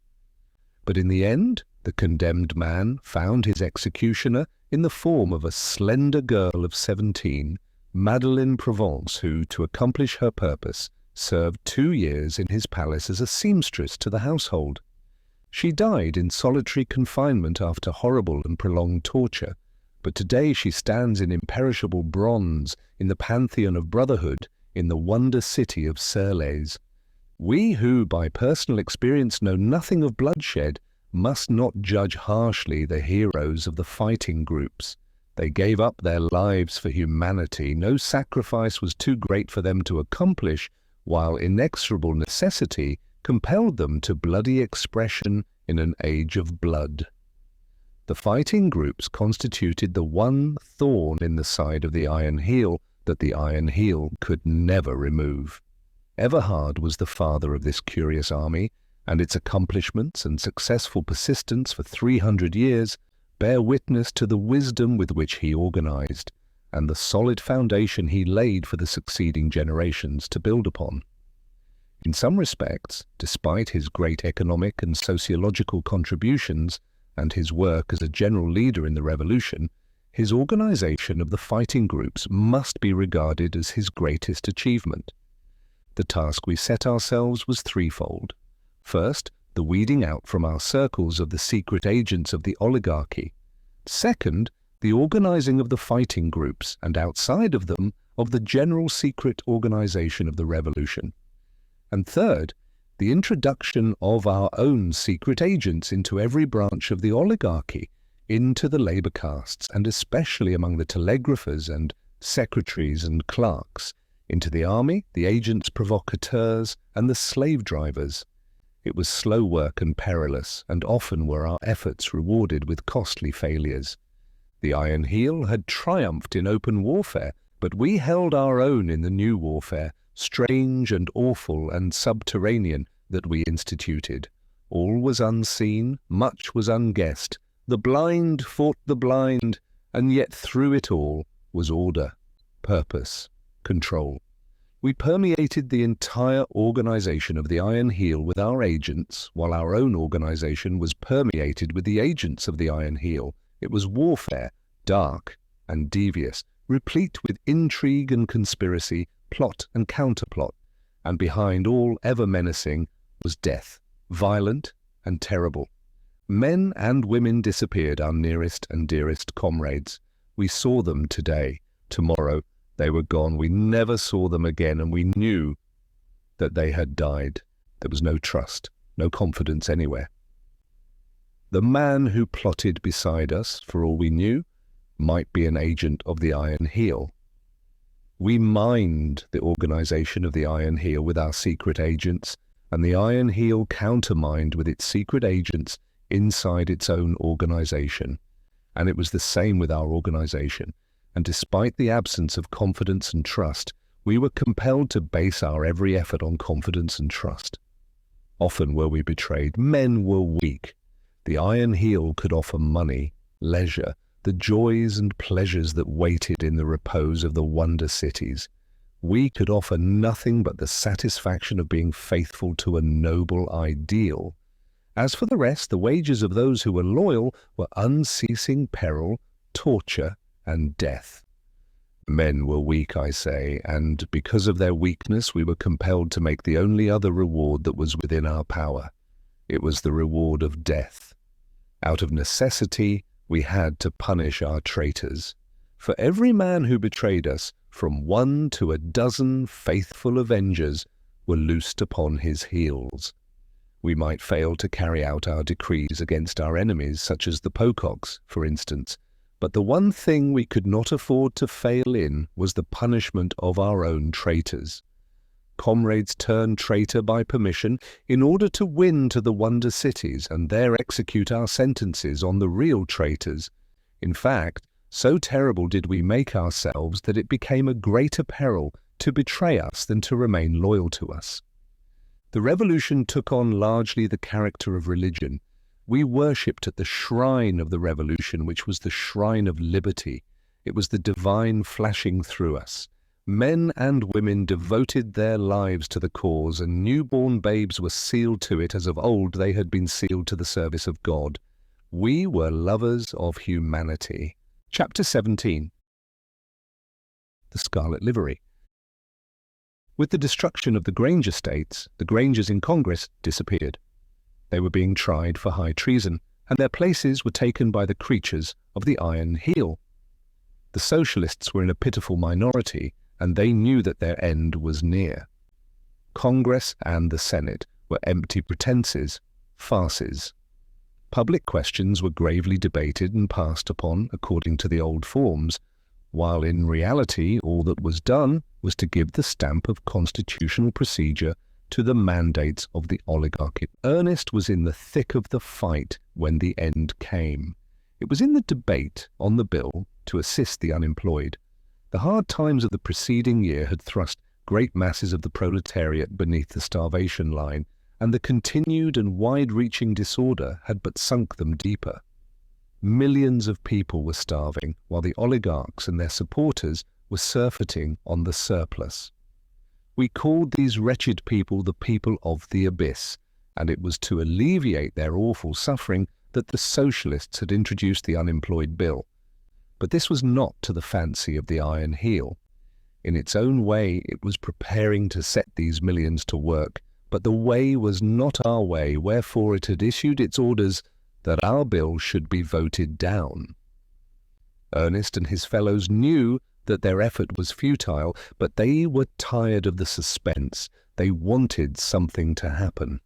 But in the end, the condemned man found his executioner in the form of a slender girl of 17, Madeleine Provence, who, to accomplish her purpose, served 2 years in his palace as a seamstress to the household. She died in solitary confinement after horrible and prolonged torture, but today she stands in imperishable bronze in the pantheon of brotherhood in the wonder city of Surlays. We who, by personal experience, know nothing of bloodshed, must not judge harshly the heroes of the fighting groups. They gave up their lives for humanity. No sacrifice was too great for them to accomplish, while inexorable necessity compelled them to bloody expression in an age of blood. The fighting groups constituted the one thorn in the side of the Iron Heel that the Iron Heel could never remove. Everhard was the father of this curious army, and its accomplishments and successful persistence for 300 years bear witness to the wisdom with which he organized, and the solid foundation he laid for the succeeding generations to build upon. In some respects, despite his great economic and sociological contributions and his work as a general leader in the revolution, his organization of the fighting groups must be regarded as his greatest achievement. The task we set ourselves was threefold. First, the weeding out from our circles of the secret agents of the oligarchy. Second, the organizing of the fighting groups, and outside of them, of the general secret organization of the revolution. And third, the introduction of our own secret agents into every branch of the oligarchy, into the labor castes, and especially among the telegraphers and secretaries and clerks, into the army, the agents provocateurs, and the slave drivers. It was slow work and perilous, and often were our efforts rewarded with costly failures. The Iron Heel had triumphed in open warfare, but we held our own in the new warfare, strange and awful and subterranean, that we instituted. All was unseen, much was unguessed. The blind fought the blind, and yet through it all was order, purpose, control. We permeated the entire organization of the Iron Heel with our agents, while our own organization was permeated with the agents of the Iron Heel. It was warfare, dark and devious, replete with intrigue and conspiracy, plot and counterplot, and behind all, ever menacing, was death, violent and terrible. Men and women disappeared, our nearest and dearest comrades. We saw them today. Tomorrow they were gone. We never saw them again, and we knew that they had died. There was no trust, no confidence anywhere. The man who plotted beside us, for all we knew, might be an agent of the Iron Heel. We mined the organization of the Iron Heel with our secret agents, and the Iron Heel countermined with its secret agents inside its own organization. And it was the same with our organization. And despite the absence of confidence and trust, we were compelled to base our every effort on confidence and trust. Often were we betrayed. Men were weak. The Iron Heel could offer money, leisure, the joys and pleasures that waited in the repose of the wonder cities. We could offer nothing but the satisfaction of being faithful to a noble ideal. As for the rest, the wages of those who were loyal were unceasing peril, torture, and death. Men were weak, I say, and because of their weakness we were compelled to make the only other reward that was within our power. It was the reward of death. Out of necessity, we had to punish our traitors. For every man who betrayed us, from 1 to a dozen faithful avengers were loosed upon his heels. We might fail to carry out our decrees against our enemies, such as the Pococks, for instance, but the one thing we could not afford to fail in was the punishment of our own traitors. Comrades turn traitor by permission in order to win to the wonder cities and there execute our sentences on the real traitors. In fact, so terrible did we make ourselves that it became a greater peril to betray us than to remain loyal to us. The revolution took on largely the character of religion. We worshipped at the shrine of the revolution, which was the shrine of liberty. It was the divine flashing through us. Men and women devoted their lives to the cause, and newborn babes were sealed to it as of old they had been sealed to the service of God. We were lovers of humanity. Chapter 17. The Scarlet Livery. With the destruction of the Grange estates, the Grangers in Congress disappeared. They were being tried for high treason, and their places were taken by the creatures of the Iron Heel. The Socialists were in a pitiful minority, and they knew that their end was near. Congress and the Senate were empty pretenses, farces. Public questions were gravely debated and passed upon according to the old forms, while in reality all that was done was to give the stamp of constitutional procedure to the mandates of the oligarchy. Ernest was in the thick of the fight when the end came. It was in the debate on the bill to assist the unemployed. The hard times of the preceding year had thrust great masses of the proletariat beneath the starvation line, and the continued and wide-reaching disorder had but sunk them deeper. Millions of people were starving, while the oligarchs and their supporters were surfeiting on the surplus. We called these wretched people the people of the abyss, and it was to alleviate their awful suffering that the Socialists had introduced the unemployed bill. But this was not to the fancy of the Iron Heel. In its own way, it was preparing to set these millions to work, but the way was not our way, wherefore it had issued its orders that our bill should be voted down. Ernest and his fellows knew that their effort was futile, but they were tired of the suspense. They wanted something to happen.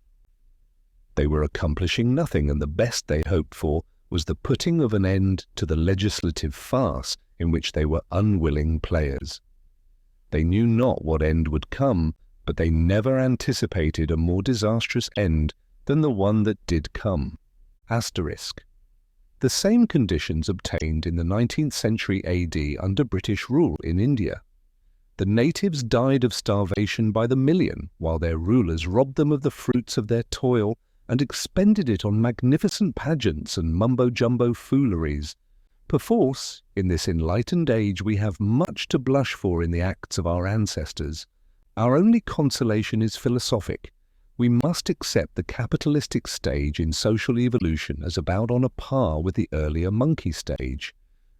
They were accomplishing nothing, and the best they hoped for was the putting of an end to the legislative farce in which they were unwilling players. They knew not what end would come, but they never anticipated a more disastrous end than the one that did come. Asterisk. The same conditions obtained in the 19th century AD under British rule in India. The natives died of starvation by the million, while their rulers robbed them of the fruits of their toil and expended it on magnificent pageants and mumbo-jumbo fooleries. Perforce, in this enlightened age, we have much to blush for in the acts of our ancestors. Our only consolation is philosophic. We must accept the capitalistic stage in social evolution as about on a par with the earlier monkey stage.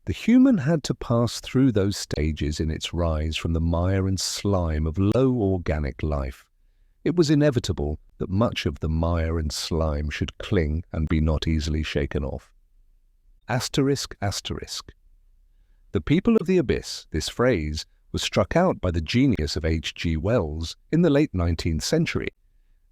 The human had to pass through those stages in its rise from the mire and slime of low organic life. It was inevitable that much of the mire and slime should cling and be not easily shaken off. Asterisk, asterisk. The people of the abyss, this phrase, was struck out by the genius of H.G. Wells in the late 19th century.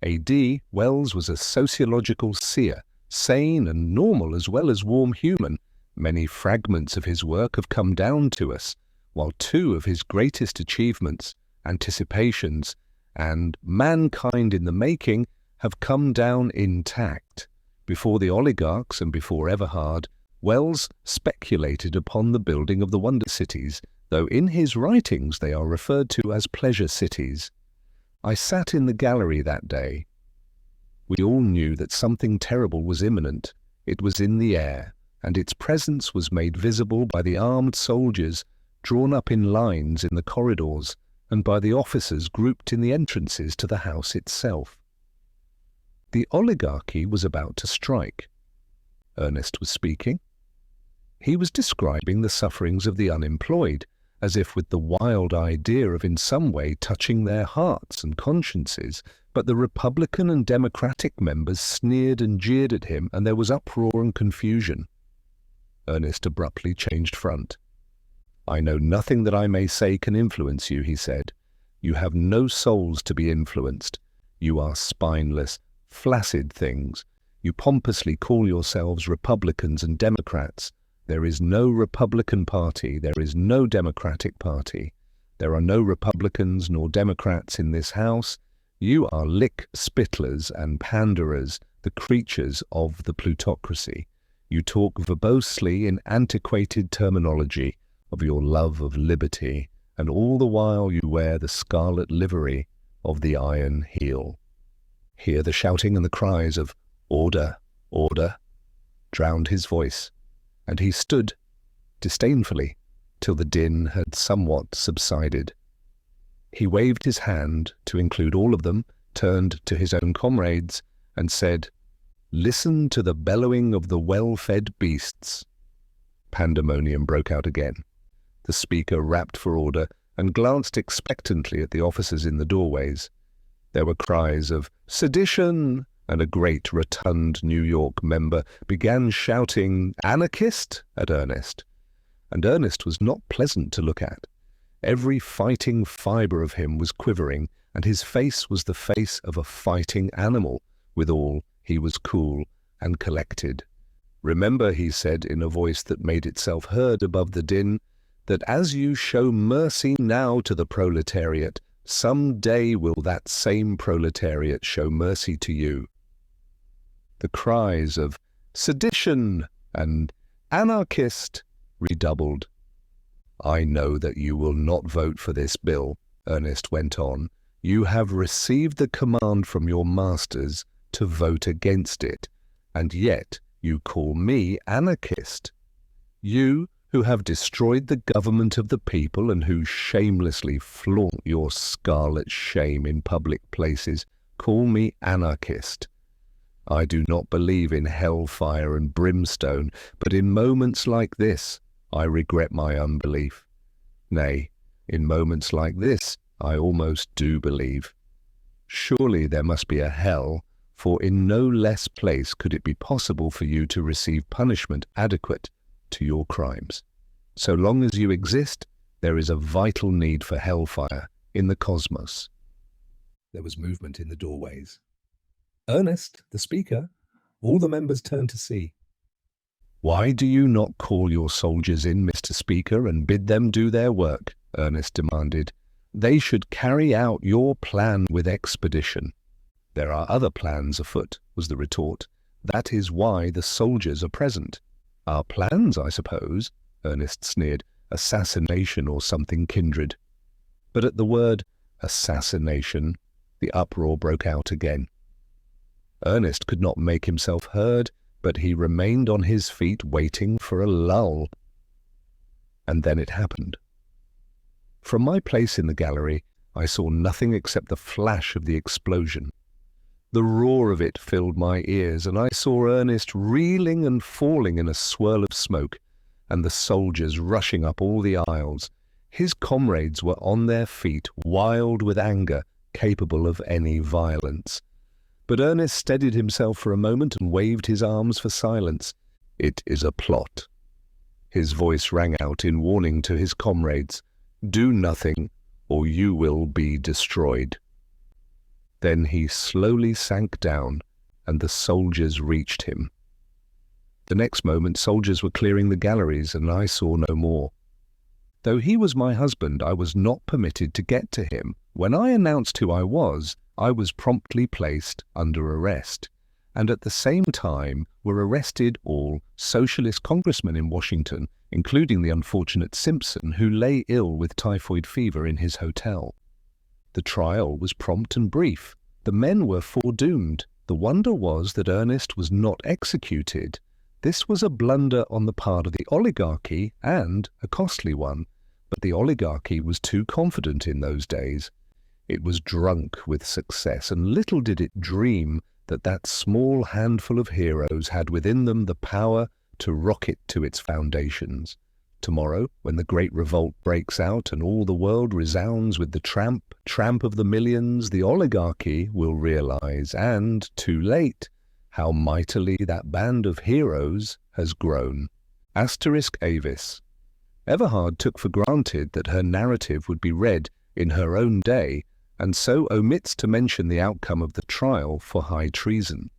A.D. Wells was a sociological seer, sane and normal as well as warm human. Many fragments of his work have come down to us, while two of his greatest achievements, Anticipations and Mankind in the Making, have come down intact. Before the oligarchs and before Everhard, Wells speculated upon the building of the wonder cities, though in his writings they are referred to as pleasure cities. I sat in the gallery that day. We all knew that something terrible was imminent. It was in the air, and its presence was made visible by the armed soldiers drawn up in lines in the corridors and by the officers grouped in the entrances to the house itself. The oligarchy was about to strike. Ernest was speaking. He was describing the sufferings of the unemployed, as if with the wild idea of in some way touching their hearts and consciences, but the Republican and Democratic members sneered and jeered at him, and there was uproar and confusion. Ernest abruptly changed front. "I know nothing that I may say can influence you," he said. "You have no souls to be influenced. You are spineless, flaccid things. You pompously call yourselves Republicans and Democrats. There is no Republican Party, there is no Democratic Party. There are no Republicans nor Democrats in this house. You are lick-spittlers and panderers, the creatures of the plutocracy. You talk verbosely in antiquated terminology of your love of liberty, and all the while you wear the scarlet livery of the Iron Heel. Here the shouting and the cries of "Order! Order!" drowned his voice, and he stood disdainfully till the din had somewhat subsided. He waved his hand to include all of them, turned to his own comrades, and said, "Listen to the bellowing of the well-fed beasts." Pandemonium broke out again. The speaker rapped for order and glanced expectantly at the officers in the doorways. There were cries of "Sedition!" and a great rotund New York member began shouting "Anarchist!" at Ernest. And Ernest was not pleasant to look at. Every fighting fibre of him was quivering, and his face was the face of a fighting animal. Withal, he was cool and collected. "Remember," he said in a voice that made itself heard above the din, "that as you show mercy now to the proletariat, some day will that same proletariat show mercy to you." The cries of "Sedition!" and "Anarchist!" redoubled. "I know that you will not vote for this bill," Ernest went on. "You have received the command from your masters to vote against it, and yet you call me anarchist. You, who have destroyed the government of the people and who shamelessly flaunt your scarlet shame in public places, call me anarchist. I do not believe in hellfire and brimstone, but in moments like this, I regret my unbelief. Nay, in moments like this, I almost do believe. Surely there must be a hell, for in no less place could it be possible for you to receive punishment adequate to your crimes. So long as you exist, there is a vital need for hellfire in the cosmos." There was movement in the doorways. Ernest, the speaker, all the members turned to see. "Why do you not call your soldiers in, Mr. Speaker, and bid them do their work?" Ernest demanded. "They should carry out your plan with expedition." "There are other plans afoot," was the retort. "That is why the soldiers are present." "Our plans, I suppose," Ernest sneered. "Assassination or something kindred." But at the word assassination, the uproar broke out again. Ernest could not make himself heard, but he remained on his feet waiting for a lull. And then it happened. From my place in the gallery, I saw nothing except the flash of the explosion. The roar of it filled my ears, and I saw Ernest reeling and falling in a swirl of smoke, and the soldiers rushing up all the aisles. His comrades were on their feet, wild with anger, capable of any violence. But Ernest steadied himself for a moment and waved his arms for silence. "It is a plot." His voice rang out in warning to his comrades. "Do nothing, or you will be destroyed." Then he slowly sank down, and the soldiers reached him. The next moment soldiers were clearing the galleries, and I saw no more. Though he was my husband, I was not permitted to get to him. When I announced who I was promptly placed under arrest, and at the same time were arrested all Socialist congressmen in Washington, including the unfortunate Simpson, who lay ill with typhoid fever in his hotel. The trial was prompt and brief. The men were foredoomed. The wonder was that Ernest was not executed. This was a blunder on the part of the oligarchy, and a costly one, but the oligarchy was too confident in those days. It was drunk with success, and little did it dream that that small handful of heroes had within them the power to rock it to its foundations. Tomorrow, when the great revolt breaks out and all the world resounds with the tramp of the millions, the oligarchy will realize, and too late, how mightily that band of heroes has grown. Asterisk Avis. Everhard took for granted that her narrative would be read in her own day, and so omits to mention the outcome of the trial for high treason.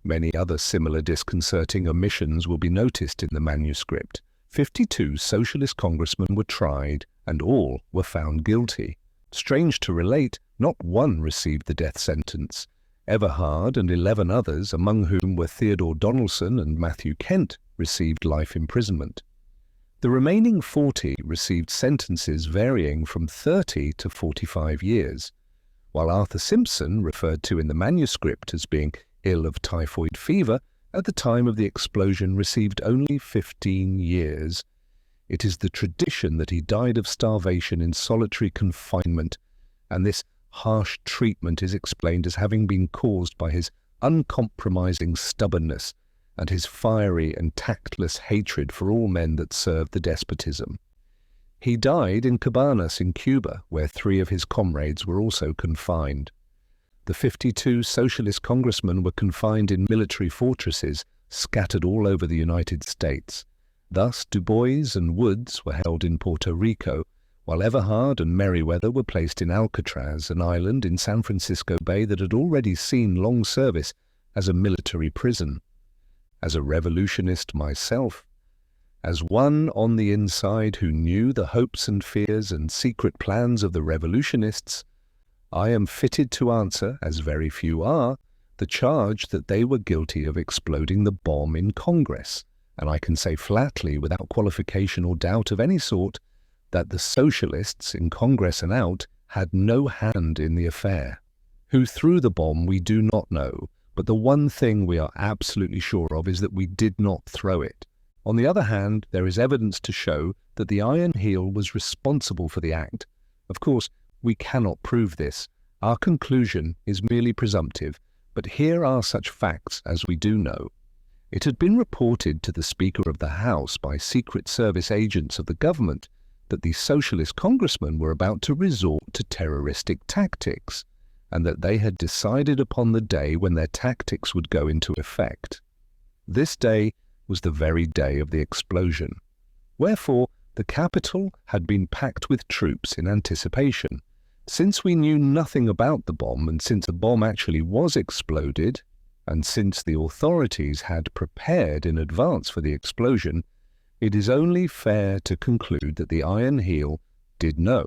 Many other similar disconcerting omissions will be noticed in the manuscript. 52 socialist congressmen were tried and all were found guilty. Strange to relate, not one received the death sentence. Everhard and 11 others, among whom were Theodore Donaldson and Matthew Kent, received life imprisonment. The remaining 40 received sentences varying from 30 to 45 years, while Arthur Simpson, referred to in the manuscript as being ill of typhoid fever, at the time of the explosion received only 15 years. It is the tradition that he died of starvation in solitary confinement, and this harsh treatment is explained as having been caused by his uncompromising stubbornness and his fiery and tactless hatred for all men that served the despotism. He died in Cabanas in Cuba, where 3 of his comrades were also confined. The 52 socialist congressmen were confined in military fortresses scattered all over the United States. Thus Du Bois and Woods were held in Puerto Rico, while Everhard and Merriweather were placed in Alcatraz, an island in San Francisco Bay that had already seen long service as a military prison. As a revolutionist myself, as one on the inside who knew the hopes and fears and secret plans of the revolutionists, I am fitted to answer, as very few are, the charge that they were guilty of exploding the bomb in Congress, and I can say flatly, without qualification or doubt of any sort, that the socialists in Congress and out had no hand in the affair. Who threw the bomb we do not know, but the one thing we are absolutely sure of is that we did not throw it. On the other hand, there is evidence to show that the Iron Heel was responsible for the act. Of course, we cannot prove this. Our conclusion is merely presumptive, but here are such facts as we do know. It had been reported to the Speaker of the House by Secret Service agents of the government that the socialist congressmen were about to resort to terroristic tactics, and that they had decided upon the day when their tactics would go into effect. This day was the very day of the explosion. Wherefore, the Capitol had been packed with troops in anticipation. Since we knew nothing about the bomb, and since a bomb actually was exploded, and since the authorities had prepared in advance for the explosion, it is only fair to conclude that the Iron Heel did know.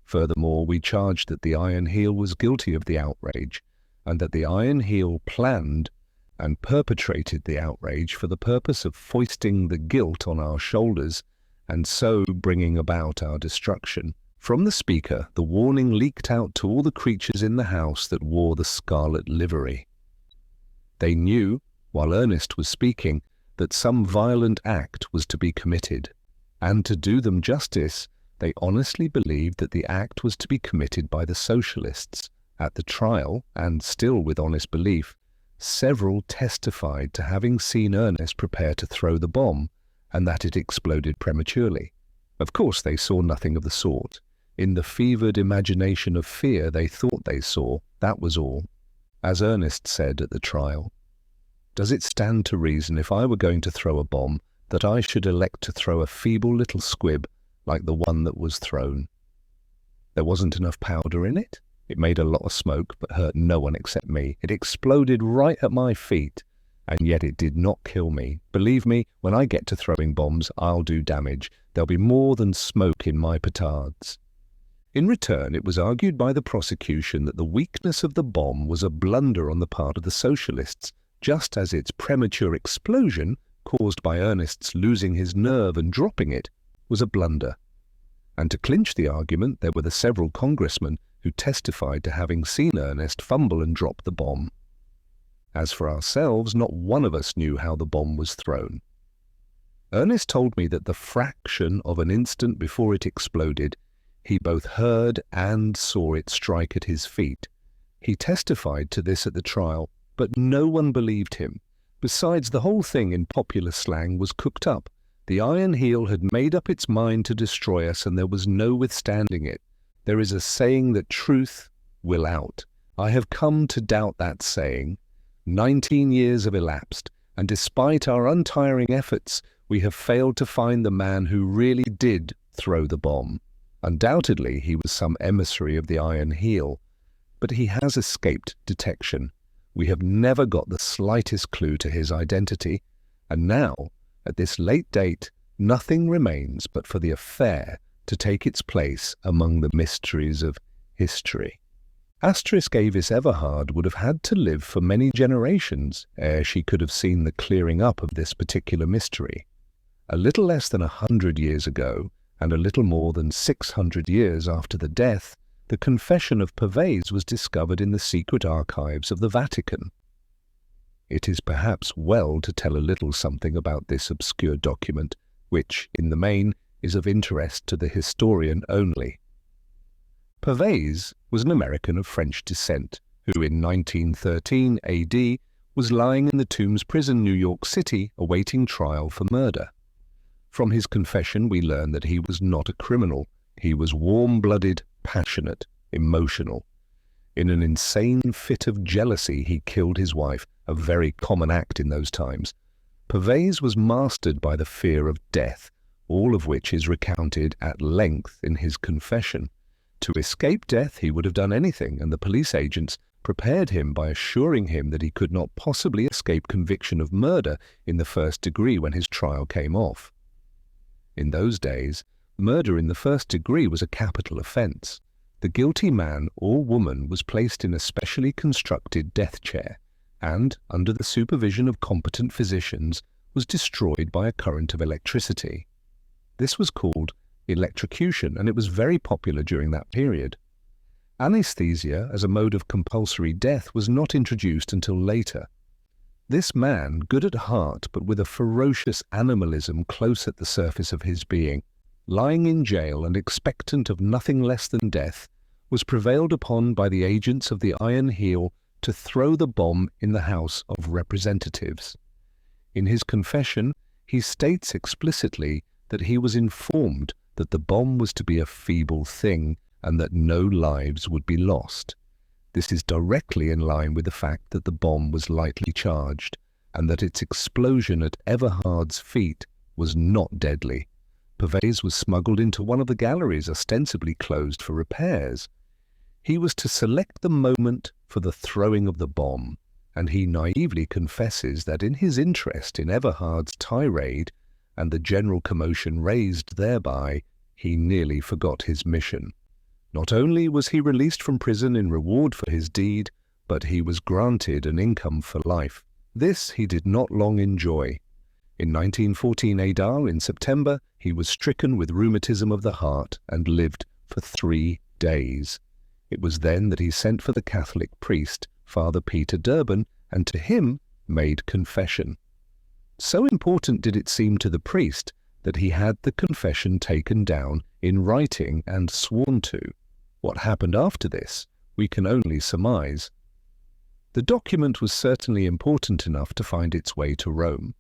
Furthermore, we charge that the Iron Heel was guilty of the outrage, and that the Iron Heel planned and perpetrated the outrage for the purpose of foisting the guilt on our shoulders, and so bringing about our destruction. From the Speaker, the warning leaked out to all the creatures in the house that wore the scarlet livery. They knew, while Ernest was speaking, that some violent act was to be committed, and to do them justice, they honestly believed that the act was to be committed by the socialists. At the trial, and still with honest belief, several testified to having seen Ernest prepare to throw the bomb, and that it exploded prematurely. Of course they saw nothing of the sort. In the fevered imagination of fear they thought they saw, that was all. As Ernest said at the trial, "Does it stand to reason if I were going to throw a bomb that I should elect to throw a feeble little squib like the one that was thrown? There wasn't enough powder in it. It made a lot of smoke but hurt no one except me. It exploded right at my feet, and yet it did not kill me. Believe me, when I get to throwing bombs, I'll do damage. There'll be more than smoke in my petards." In return, it was argued by the prosecution that the weakness of the bomb was a blunder on the part of the socialists, just as its premature explosion, caused by Ernest's losing his nerve and dropping it, was a blunder. And to clinch the argument, there were the several congressmen who testified to having seen Ernest fumble and drop the bomb. As for ourselves, not one of us knew how the bomb was thrown. Ernest told me that the fraction of an instant before it exploded, he both heard and saw it strike at his feet. He testified to this at the trial, but no one believed him. Besides, the whole thing in popular slang was cooked up. The Iron Heel had made up its mind to destroy us, and there was no withstanding it. There is a saying that truth will out. I have come to doubt that saying. 19 years have elapsed, and despite our untiring efforts, we have failed to find the man who really did throw the bomb. Undoubtedly, he was some emissary of the Iron Heel, but he has escaped detection. We have never got the slightest clue to his identity, and now, at this late date, nothing remains but for the affair to take its place among the mysteries of history. Asterisk Avis Everhard would have had to live for many generations ere she could have seen the clearing up of this particular mystery. A little less than 100 years ago, and a little more than 600 years after the death, the confession of Pervez was discovered in the secret archives of the Vatican. It is perhaps well to tell a little something about this obscure document, which, in the main, is of interest to the historian only. Pervez was an American of French descent, who in 1913 AD was lying in the Tombs prison, New York City, awaiting trial for murder. From his confession we learn that he was not a criminal. He was warm-blooded, passionate, emotional. In an insane fit of jealousy he killed his wife, a very common act in those times. Pervez was mastered by the fear of death, all of which is recounted at length in his confession. To escape death he would have done anything, and the police agents prepared him by assuring him that he could not possibly escape conviction of murder in the first degree when his trial came off. In those days, murder in the first degree was a capital offence. The guilty man or woman was placed in a specially constructed death chair and, under the supervision of competent physicians, was destroyed by a current of electricity. This was called electrocution, and it was very popular during that period. Anesthesia as a mode of compulsory death was not introduced until later. This man, good at heart but with a ferocious animalism close at the surface of his being, lying in jail and expectant of nothing less than death, was prevailed upon by the agents of the Iron Heel to throw the bomb in the House of Representatives. In his confession, he states explicitly that he was informed that the bomb was to be a feeble thing and that no lives would be lost. This is directly in line with the fact that the bomb was lightly charged and that its explosion at Everhard's feet was not deadly. Pervez was smuggled into one of the galleries ostensibly closed for repairs. He was to select the moment for the throwing of the bomb, and he naively confesses that in his interest in Everhard's tirade and the general commotion raised thereby, he nearly forgot his mission. Not only was he released from prison in reward for his deed, but he was granted an income for life. This he did not long enjoy. In 1914 Adar, in September, he was stricken with rheumatism of the heart and lived for 3 days. It was then that he sent for the Catholic priest, Father Peter Durbin, and to him made confession. So important did it seem to the priest that he had the confession taken down in writing and sworn to. What happened after this, we can only surmise. The document was certainly important enough to find its way to Rome.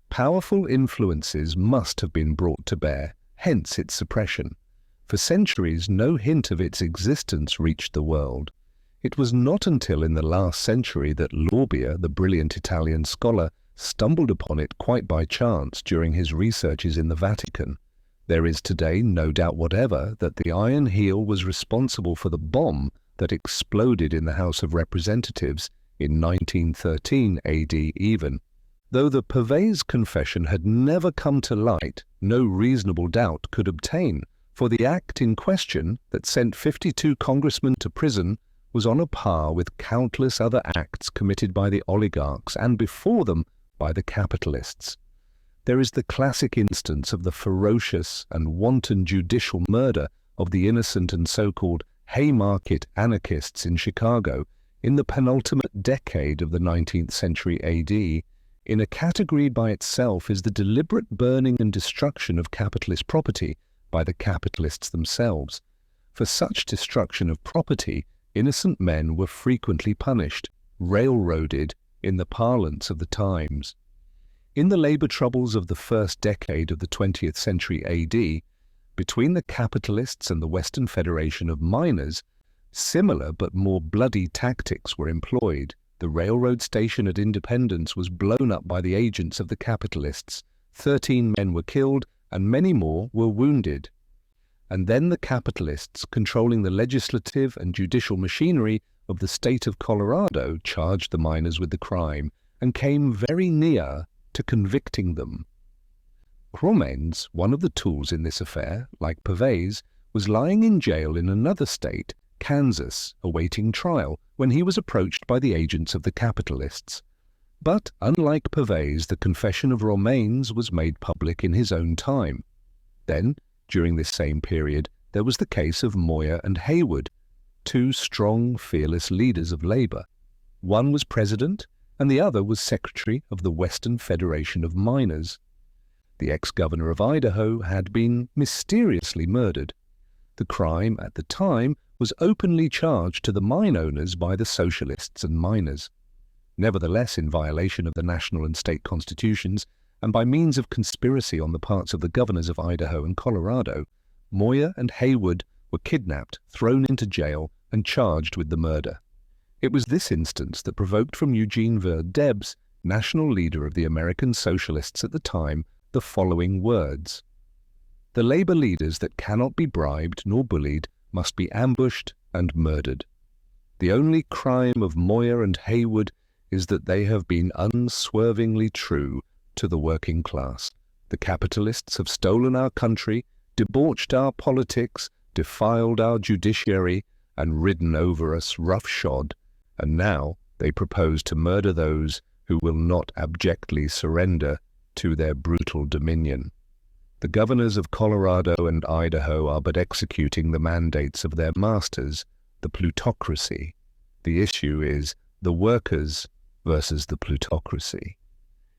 Powerful influences must have been brought to bear, hence its suppression. For centuries, no hint of its existence reached the world. It was not until in the last century that Lorbia, the brilliant Italian scholar, stumbled upon it quite by chance during his researches in the Vatican. There is today no doubt whatever that the Iron Heel was responsible for the bomb that exploded in the House of Representatives in 1913 AD even. Though the Pervez confession had never come to light, no reasonable doubt could obtain, for the act in question that sent 52 congressmen to prison was on a par with countless other acts committed by the oligarchs and before them by the capitalists. There is the classic instance of the ferocious and wanton judicial murder of the innocent and so-called Haymarket anarchists in Chicago in the penultimate decade of the 19th century AD. In a category by itself is the deliberate burning and destruction of capitalist property by the capitalists themselves. For such destruction of property, innocent men were frequently punished, railroaded, in the parlance of the times. In the labor troubles of the first decade of the 20th century AD, between the capitalists and the Western Federation of Miners, similar but more bloody tactics were employed. The railroad station at Independence was blown up by the agents of the capitalists. 13 men were killed and many more were wounded. And then the capitalists, controlling the legislative and judicial machinery of the state of Colorado, charged the miners with the crime and came very near to convicting them. Cromens, one of the tools in this affair, like Pavese, was lying in jail in another state, Kansas, awaiting trial, when he was approached by the agents of the capitalists. But, unlike Pavese, the confession of Romanes was made public in his own time. Then, during this same period, there was the case of Moyer and Haywood, two strong, fearless leaders of labor. One was president, and the other was secretary of the Western Federation of Miners. The ex-governor of Idaho had been mysteriously murdered. The crime, at the time, was openly charged to the mine owners by the Socialists and miners. Nevertheless, in violation of the national and state constitutions, and by means of conspiracy on the parts of the governors of Idaho and Colorado, Moyer and Haywood were kidnapped, thrown into jail, and charged with the murder. It was this instance that provoked from Eugene Ver Debs, national leader of the American Socialists at the time, the following words: "The labor leaders that cannot be bribed nor bullied must be ambushed and murdered. The only crime of Moyer and Haywood is that they have been unswervingly true to the working class. The capitalists have stolen our country, debauched our politics, defiled our judiciary, and ridden over us roughshod, and now they propose to murder those who will not abjectly surrender to their brutal dominion. The governors of Colorado and Idaho are but executing the mandates of their masters, the plutocracy. The issue is the workers versus the plutocracy.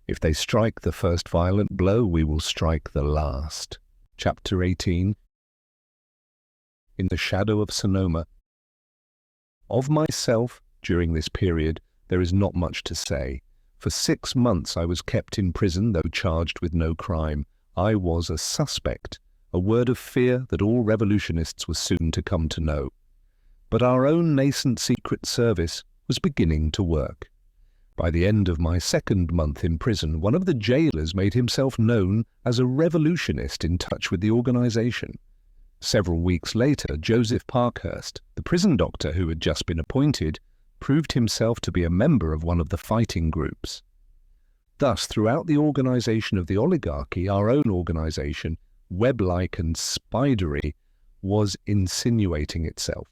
If they strike the first violent blow, we will strike the last." Chapter 18. In the Shadow of Sonoma. Of myself, during this period, there is not much to say. For 6 months I was kept in prison, though charged with no crime. I was a suspect, a word of fear that all revolutionists were soon to come to know. But our own nascent secret service was beginning to work. By the end of my 2nd month in prison, one of the jailers made himself known as a revolutionist in touch with the organization. Several weeks later, Joseph Parkhurst, the prison doctor who had just been appointed, proved himself to be a member of one of the fighting groups. Thus, throughout the organization of the oligarchy, our own organization, web-like and spidery, was insinuating itself.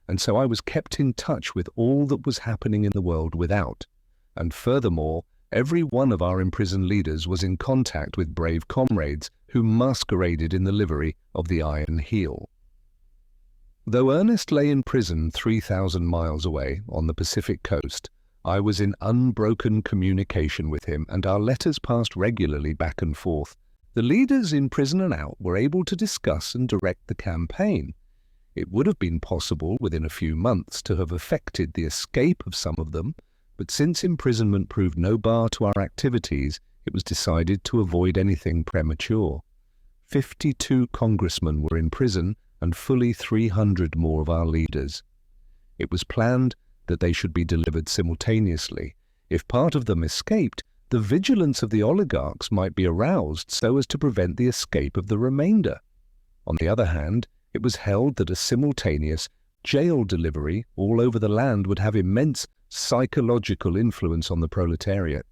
And so I was kept in touch with all that was happening in the world without. And furthermore, every one of our imprisoned leaders was in contact with brave comrades who masqueraded in the livery of the Iron Heel. Though Ernest lay in prison 3,000 miles away on the Pacific coast, I was in unbroken communication with him, and our letters passed regularly back and forth. The leaders in prison and out were able to discuss and direct the campaign. It would have been possible within a few months to have effected the escape of some of them, but since imprisonment proved no bar to our activities, it was decided to avoid anything premature. 52 congressmen were in prison and fully 300 more of our leaders. It was planned that they should be delivered simultaneously. If part of them escaped, the vigilance of the oligarchs might be aroused so as to prevent the escape of the remainder. On the other hand, it was held that a simultaneous jail delivery all over the land would have immense psychological influence on the proletariat.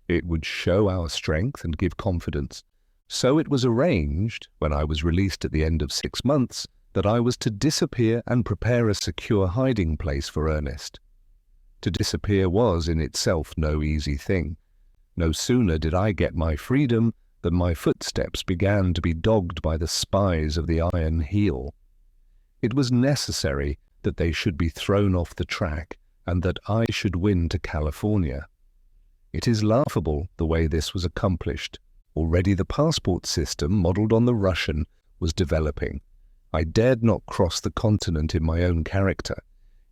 It would show our strength and give confidence. So it was arranged, when I was released at the end of 6 months, that I was to disappear and prepare a secure hiding place for Ernest. To disappear was in itself no easy thing. No sooner did I get my freedom than my footsteps began to be dogged by the spies of the Iron Heel. It was necessary that they should be thrown off the track and that I should win to California. It is laughable the way this was accomplished. Already the passport system, modelled on the Russian, was developing. I dared not cross the continent in my own character.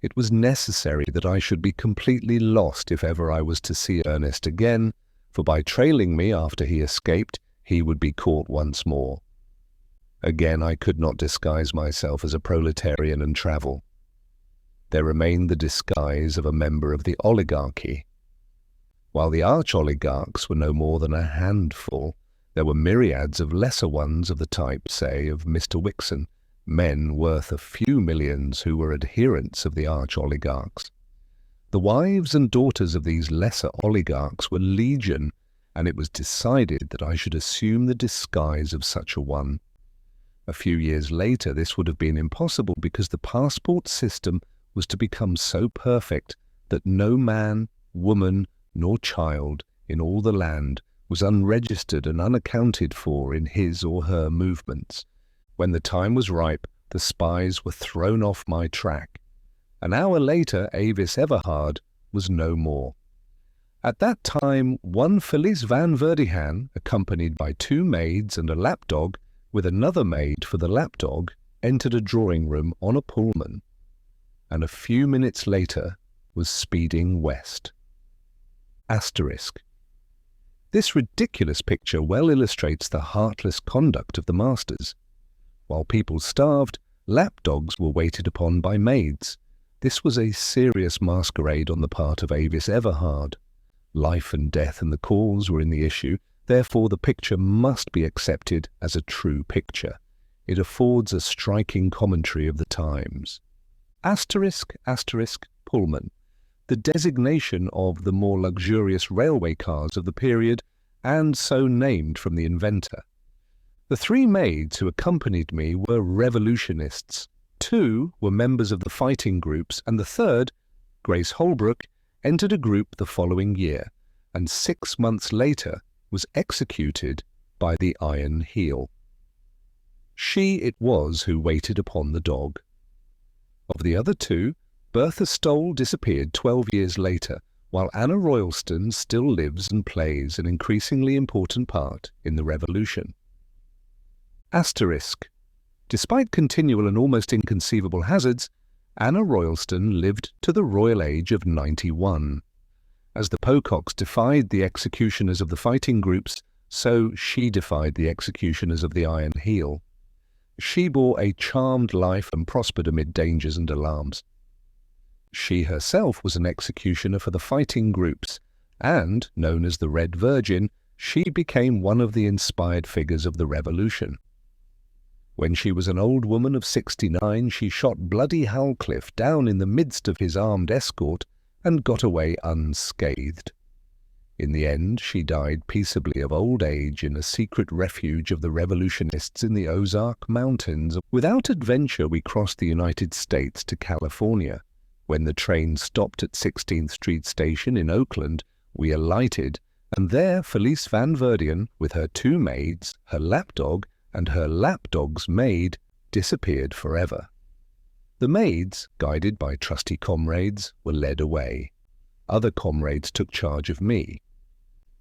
It was necessary that I should be completely lost if ever I was to see Ernest again, for by trailing me after he escaped, he would be caught once more. Again, I could not disguise myself as a proletarian and travel. There remained the disguise of a member of the oligarchy. While the arch-oligarchs were no more than a handful, there were myriads of lesser ones of the type, say, of Mr. Wixon, men worth a few millions who were adherents of the arch-oligarchs. The wives and daughters of these lesser oligarchs were legion, and it was decided that I should assume the disguise of such a one. A few years later, this would have been impossible because the passport system was to become so perfect that no man, woman, nor child in all the land was unregistered and unaccounted for in his or her movements. When the time was ripe, the spies were thrown off my track. An hour later, Avis Everhard was no more. At that time, one Felice van Verdihan, accompanied by 2 maids and a lapdog, with another maid for the lapdog, entered a drawing room on a Pullman, and a few minutes later was speeding west. Asterisk. This ridiculous picture well illustrates the heartless conduct of the masters. While people starved, lapdogs were waited upon by maids. This was a serious masquerade on the part of Avis Everhard. Life and death and the cause were in the issue, therefore the picture must be accepted as a true picture. It affords a striking commentary of the times. Asterisk, asterisk, Pullman, the designation of the more luxurious railway cars of the period, and so named from the inventor. The 3 maids who accompanied me were revolutionists. 2 were members of the fighting groups, and the 3rd, Grace Holbrook, entered a group the following year, and 6 months later was executed by the Iron Heel. She it was who waited upon the dog. Of the other 2, Bertha Stoll disappeared 12 years later, while Anna Royalston still lives and plays an increasingly important part in the revolution. Asterisk. Despite continual and almost inconceivable hazards, Anna Royalston lived to the royal age of 91. As the Pococks defied the executioners of the fighting groups, so she defied the executioners of the Iron Heel. She bore a charmed life and prospered amid dangers and alarms. She herself was an executioner for the fighting groups, and, known as the Red Virgin, she became one of the inspired figures of the revolution. When she was an old woman of 69, she shot bloody Halcliffe down in the midst of his armed escort and got away unscathed. In the end, she died peaceably of old age in a secret refuge of the revolutionists in the Ozark Mountains. Without adventure, we crossed the United States to California. When the train stopped at 16th Street Station in Oakland, we alighted, and there Felice van Verdian, with her 2 maids, her lapdog, and her lapdog's maid, disappeared forever. The maids, guided by trusty comrades, were led away. Other comrades took charge of me.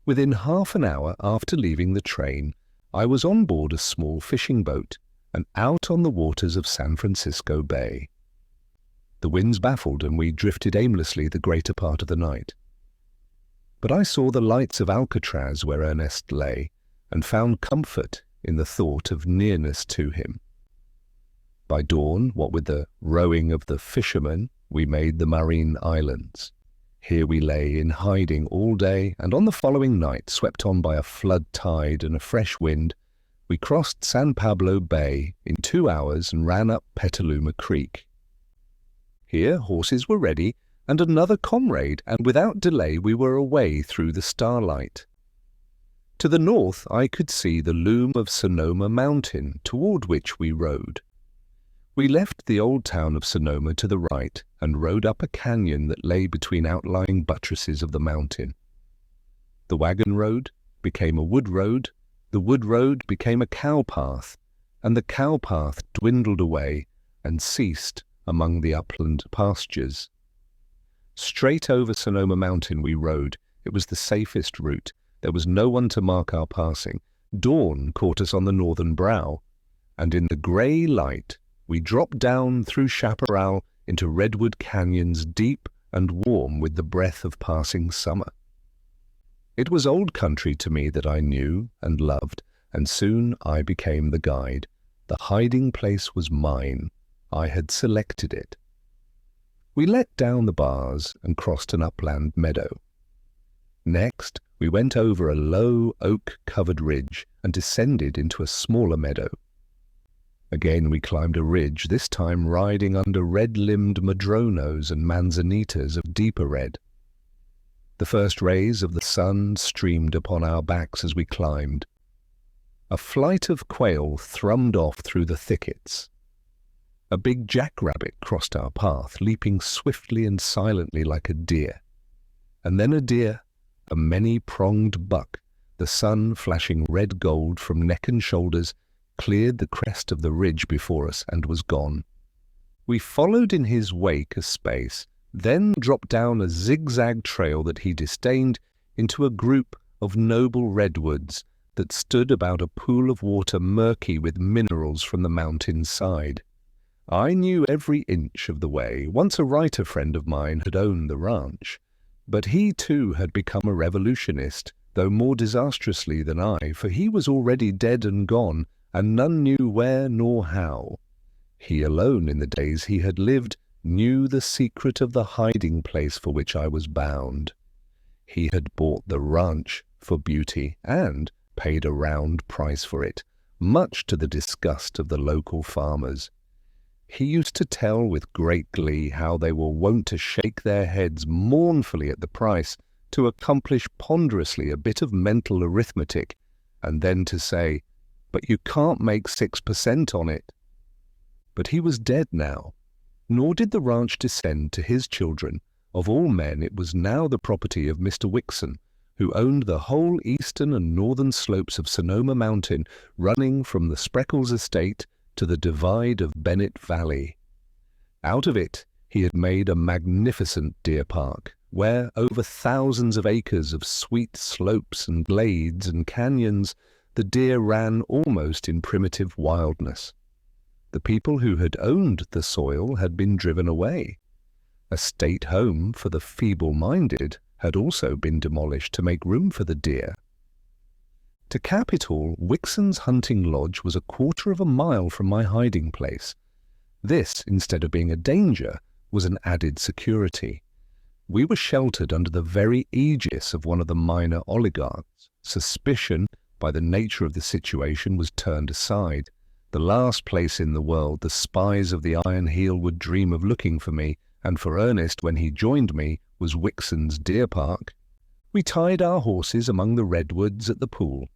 Within half an hour after leaving the train, I was on board a small fishing boat and out on the waters of San Francisco Bay. The winds baffled, and we drifted aimlessly the greater part of the night. But I saw the lights of Alcatraz where Ernest lay, and found comfort in the thought of nearness to him. By dawn, what with the rowing of the fishermen, we made the Marine Islands. Here we lay in hiding all day, and on the following night, swept on by a flood tide and a fresh wind, we crossed San Pablo Bay in 2 hours and ran up Petaluma Creek. Here horses were ready, and another comrade, and without delay we were away through the starlight. To the north I could see the loom of Sonoma Mountain, toward which we rode. We left the old town of Sonoma to the right and rode up a canyon that lay between outlying buttresses of the mountain. The wagon road became a wood road, the wood road became a cow path, and the cow path dwindled away and ceased among the upland pastures. Straight over Sonoma Mountain we rode. It was the safest route. There was no one to mark our passing. Dawn caught us on the northern brow, and in the grey light we dropped down through chaparral into redwood canyons deep and warm with the breath of passing summer. It was old country to me that I knew and loved, and soon I became the guide. The hiding place was mine. I had selected it. We let down the bars and crossed an upland meadow. Next, we went over a low oak-covered ridge and descended into a smaller meadow. Again we climbed a ridge, this time riding under red-limbed madronos and manzanitas of deeper red. The first rays of the sun streamed upon our backs as we climbed. A flight of quail thrummed off through the thickets. A big jackrabbit crossed our path, leaping swiftly and silently like a deer. And then a deer, a many-pronged buck, the sun flashing red gold from neck and shoulders, cleared the crest of the ridge before us and was gone. We followed in his wake a space, then dropped down a zigzag trail that he disdained into a group of noble redwoods that stood about a pool of water murky with minerals from the mountain's side. I knew every inch of the way. Once a writer friend of mine had owned the ranch, but he too had become a revolutionist, though more disastrously than I, for he was already dead and gone, and none knew where nor how. He alone in the days he had lived knew the secret of the hiding place for which I was bound. He had bought the ranch for beauty and paid a round price for it, much to the disgust of the local farmers. He used to tell with great glee how they were wont to shake their heads mournfully at the price, to accomplish ponderously a bit of mental arithmetic, and then to say, "But you can't make 6% on it." But he was dead now, nor did the ranch descend to his children. Of all men, it was now the property of Mr. Wixon, who owned the whole eastern and northern slopes of Sonoma Mountain, running from the Spreckles estate to the divide of Bennett Valley. Out of it he had made a magnificent deer park, where over thousands of acres of sweet slopes and glades and canyons the deer ran almost in primitive wildness. The people who had owned the soil had been driven away. A state home for the feeble-minded had also been demolished to make room for the deer. To cap it all, Wixon's hunting lodge was 1/4 of a mile from my hiding place. This, instead of being a danger, was an added security. We were sheltered under the very aegis of one of the minor oligarchs. Suspicion, by the nature of the situation, was turned aside. The last place in the world the spies of the Iron Heel would dream of looking for me, and for Ernest, when he joined me, was Wixon's deer park. We tied our horses among the redwoods at the pool.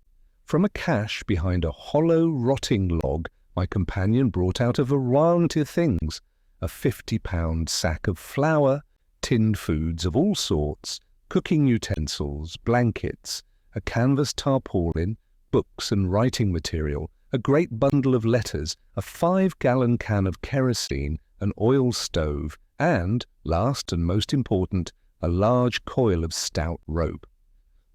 From a cache behind a hollow, rotting log, my companion brought out a variety of things: a 50-pound sack of flour, tinned foods of all sorts, cooking utensils, blankets, a canvas tarpaulin, books and writing material, a great bundle of letters, a 5-gallon can of kerosene, an oil stove, and, last and most important, a large coil of stout rope.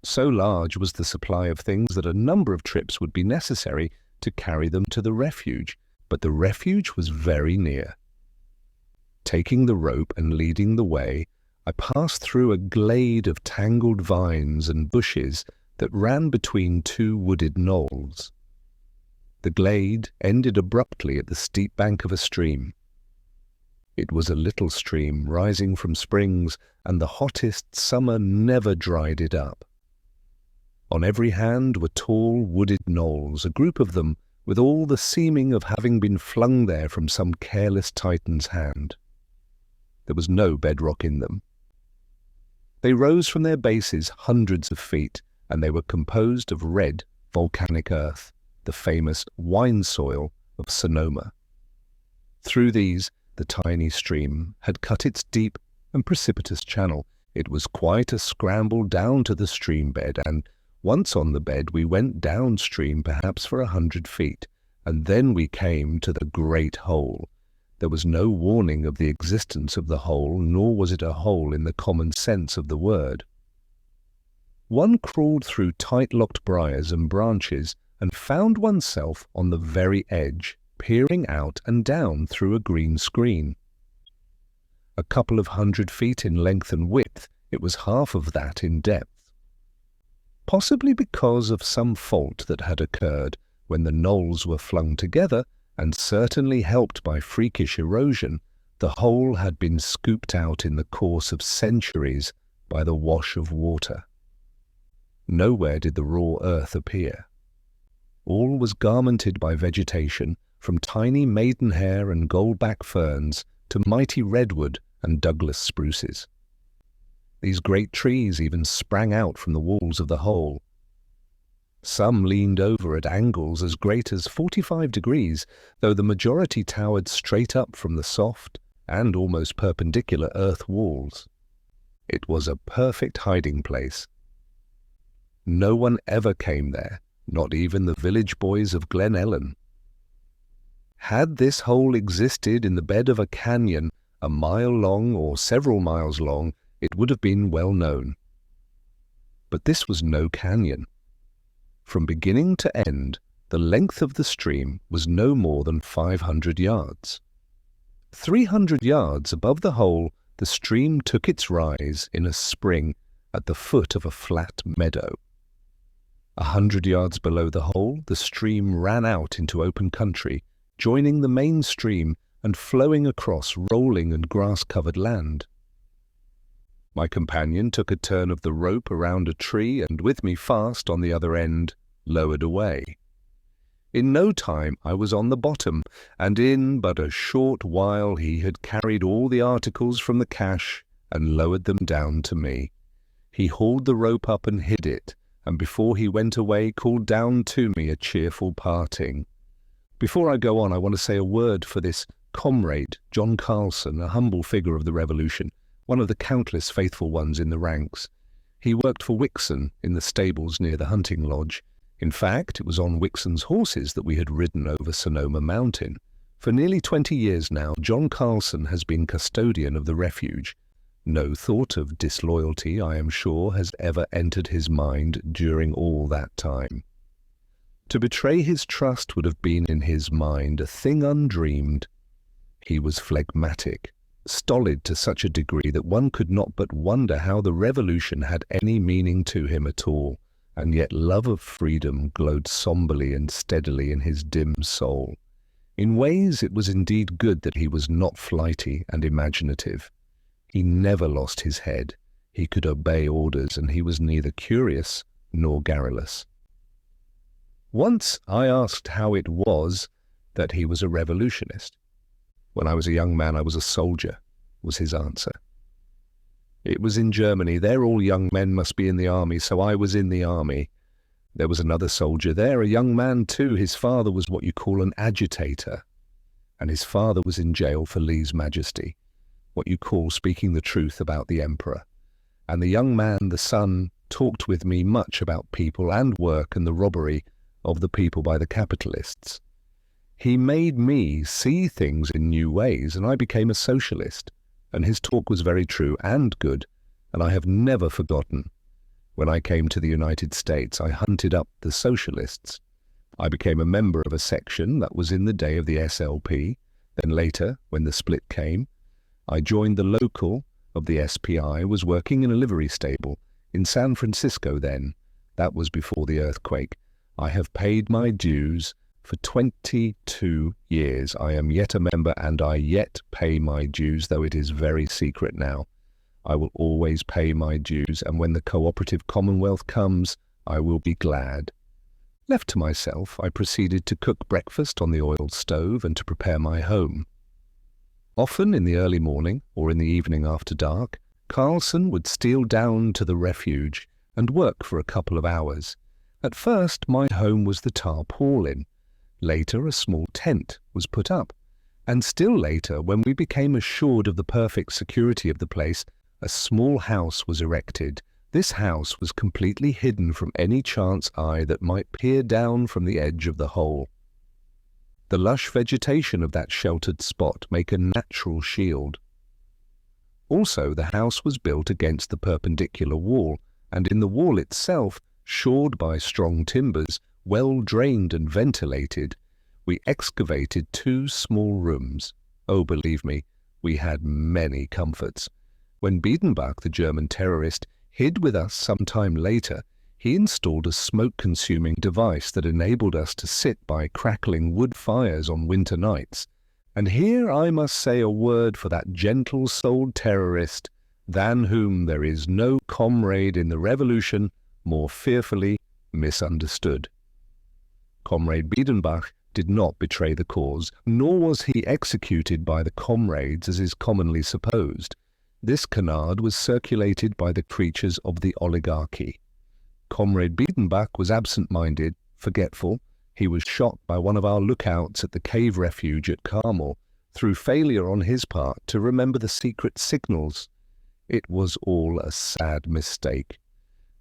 So large was the supply of things that a number of trips would be necessary to carry them to the refuge, but the refuge was very near. Taking the rope and leading the way, I passed through a glade of tangled vines and bushes that ran between 2 wooded knolls. The glade ended abruptly at the steep bank of a stream. It was a little stream rising from springs, and the hottest summer never dried it up. On every hand were tall wooded knolls, a group of them, with all the seeming of having been flung there from some careless Titan's hand. There was no bedrock in them. They rose from their bases hundreds of feet, and they were composed of red volcanic earth, the famous wine soil of Sonoma. Through these, the tiny stream had cut its deep and precipitous channel. It was quite a scramble down to the stream bed, and once on the bed we went downstream perhaps for 100 feet, and then we came to the great hole. There was no warning of the existence of the hole, nor was it a hole in the common sense of the word. One crawled through tight-locked briars and branches and found oneself on the very edge, peering out and down through a green screen. A couple of 100 feet in length and width, it was half of that in depth. Possibly because of some fault that had occurred when the knolls were flung together, and certainly helped by freakish erosion, the hole had been scooped out in the course of centuries by the wash of water. Nowhere did the raw earth appear. All was garmented by vegetation, from tiny maidenhair and goldback ferns to mighty redwood and Douglas spruces. These great trees even sprang out from the walls of the hole. Some leaned over at angles as great as 45 degrees, though the majority towered straight up from the soft and almost perpendicular earth walls. It was a perfect hiding place. No one ever came there, not even the village boys of Glen Ellen. Had this hole existed in the bed of a canyon a mile long or several miles long, it would have been well known. But this was no canyon. From beginning to end, the length of the stream was no more than 500 yards. 300 yards above the hole, the stream took its rise in a spring at the foot of a flat meadow. 100 yards below the hole, the stream ran out into open country, joining the main stream and flowing across rolling and grass-covered land. My companion took a turn of the rope around a tree and, with me fast on the other end, lowered away. In no time I was on the bottom, and in but a short while he had carried all the articles from the cache and lowered them down to me. He hauled the rope up and hid it, and before he went away called down to me a cheerful parting. Before I go on, I want to say a word for this comrade, John Carlson, a humble figure of the Revolution, one of the countless faithful ones in the ranks. He worked for Wixon in the stables near the hunting lodge. In fact, it was on Wixon's horses that we had ridden over Sonoma Mountain. For nearly 20 years now, John Carlson has been custodian of the refuge. No thought of disloyalty, I am sure, has ever entered his mind during all that time. To betray his trust would have been in his mind a thing undreamed. He was phlegmatic, stolid to such a degree that one could not but wonder how the revolution had any meaning to him at all, and yet love of freedom glowed somberly and steadily in his dim soul. In ways it was indeed good that he was not flighty and imaginative. He never lost his head. He could obey orders, and he was neither curious nor garrulous. Once I asked how it was that he was a revolutionist. When I was a young man, I was a soldier, was his answer. It was in Germany. There all young men must be in the army, so I was in the army. There was another soldier there, a young man too. His father was what you call an agitator, and his father was in jail for lèse majesty, what you call speaking the truth about the emperor. And the young man, the son, talked with me much about people and work and the robbery of the people by the capitalists. He made me see things in new ways, and I became a socialist, and his talk was very true and good, and I have never forgotten. When I came to the United States, I hunted up the socialists. I became a member of a section that was in the day of the SLP. Then later, when the split came, I joined the local of the SPI, was working in a livery stable in San Francisco then. That was before the earthquake. I have paid my dues for 22 years. I am yet a member, and I yet pay my dues, though it is very secret now. I will always pay my dues, and when the cooperative commonwealth comes, I will be glad. Left to myself, I proceeded to cook breakfast on the oil stove and to prepare my home. Often in the early morning, or in the evening after dark, Carlson would steal down to the refuge and work for a couple of hours. At first, my home was the tarpaulin. Later, a small tent was put up. And still later, when we became assured of the perfect security of the place, a small house was erected. This house was completely hidden from any chance eye that might peer down from the edge of the hole. The lush vegetation of that sheltered spot make a natural shield. Also, the house was built against the perpendicular wall, and in the wall itself, shored by strong timbers, well drained and ventilated, we excavated 2 small rooms. Oh, believe me, we had many comforts. When Biedenbach, the German terrorist, hid with us some time later, he installed a smoke-consuming device that enabled us to sit by crackling wood fires on winter nights. And here I must say a word for that gentle-souled terrorist, than whom there is no comrade in the revolution more fearfully misunderstood. Comrade Biedenbach did not betray the cause, nor was he executed by the comrades as is commonly supposed. This canard was circulated by the creatures of the oligarchy. Comrade Biedenbach was absent-minded, forgetful. He was shot by one of our lookouts at the cave refuge at Carmel through failure on his part to remember the secret signals. It was all a sad mistake,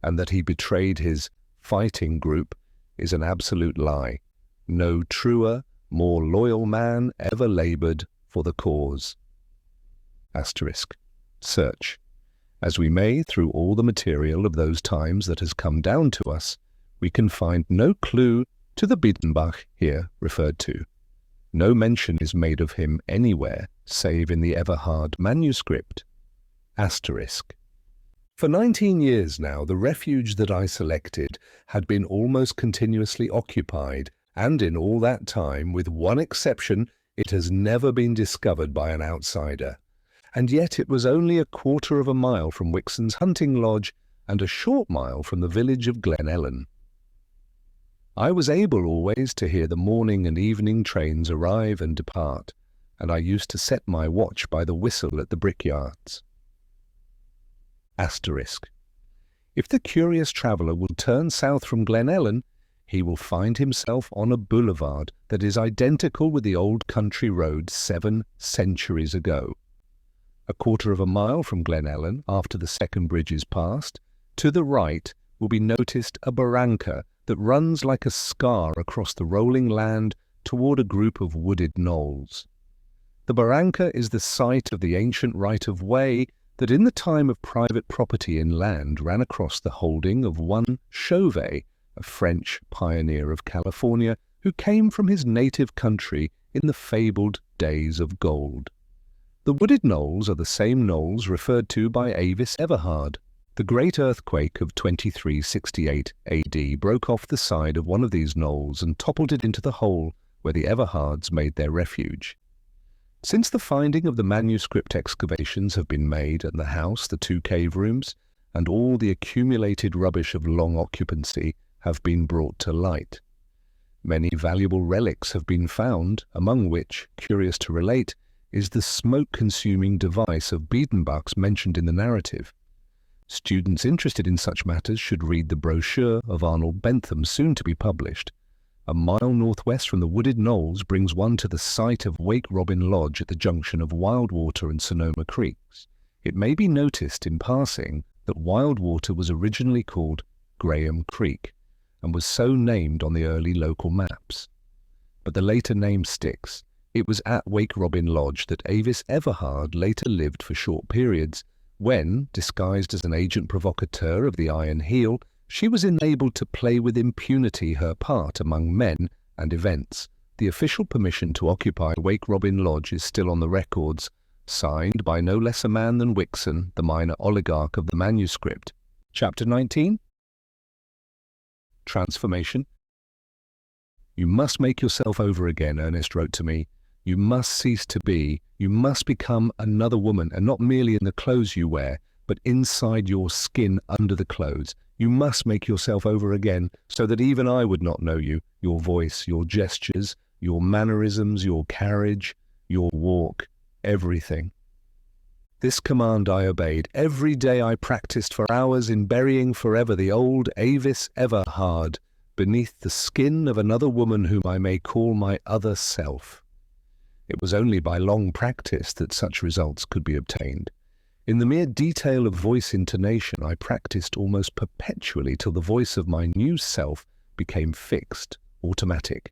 and that he betrayed his fighting group is an absolute lie. No truer, more loyal man ever laboured for the cause. Asterisk. Search. As we may, through all the material of those times that has come down to us, we can find no clue to the Biedenbach here referred to. No mention is made of him anywhere, save in the Everhard manuscript. Asterisk. For 19 years now, the refuge that I selected had been almost continuously occupied, and in all that time, with one exception, it has never been discovered by an outsider. And yet it was only a quarter of a mile from Wixon's hunting lodge and a short mile from the village of Glen Ellen. I was able always to hear the morning and evening trains arrive and depart, and I used to set my watch by the whistle at the brickyards. Asterisk. If the curious traveller will turn south from Glen Ellen, he will find himself on a boulevard that is identical with the old country road 7 centuries ago. A quarter of a mile from Glen Ellen, after the second bridge is passed, to the right will be noticed a barranca that runs like a scar across the rolling land toward a group of wooded knolls. The barranca is the site of the ancient right-of-way that in the time of private property in land ran across the holding of one Chauvet, a French pioneer of California who came from his native country in the fabled days of gold. The wooded knolls are the same knolls referred to by Avis Everhard. The great earthquake of 2368 AD broke off the side of one of these knolls and toppled it into the hole where the Everhards made their refuge. Since the finding of the manuscript, excavations have been made at the house, the 2 cave rooms, and all the accumulated rubbish of long occupancy have been brought to light. Many valuable relics have been found, among which, curious to relate, is the smoke-consuming device of Biedenbach's mentioned in the narrative. Students interested in such matters should read the brochure of Arnold Bentham, soon to be published. A mile northwest from the wooded knolls brings one to the site of Wake Robin Lodge at the junction of Wildwater and Sonoma Creeks. It may be noticed in passing that Wildwater was originally called Graham Creek and was so named on the early local maps. But the later name sticks. It was at Wake Robin Lodge that Avis Everhard later lived for short periods, when, disguised as an agent provocateur of the Iron Heel, she was enabled to play with impunity her part among men and events. The official permission to occupy Wake Robin Lodge is still on the records, signed by no less a man than Wixon, the minor oligarch of the manuscript. Chapter 19. Transformation. You must make yourself over again, Ernest wrote to me. You must cease to be. You must become another woman, and not merely in the clothes you wear, but inside your skin under the clothes. You must make yourself over again, so that even I would not know you, your voice, your gestures, your mannerisms, your carriage, your walk, everything. This command I obeyed. Every day I practiced for hours in burying forever the old Avis Everhard beneath the skin of another woman whom I may call my other self. It was only by long practice that such results could be obtained. In the mere detail of voice intonation, I practiced almost perpetually till the voice of my new self became fixed, automatic.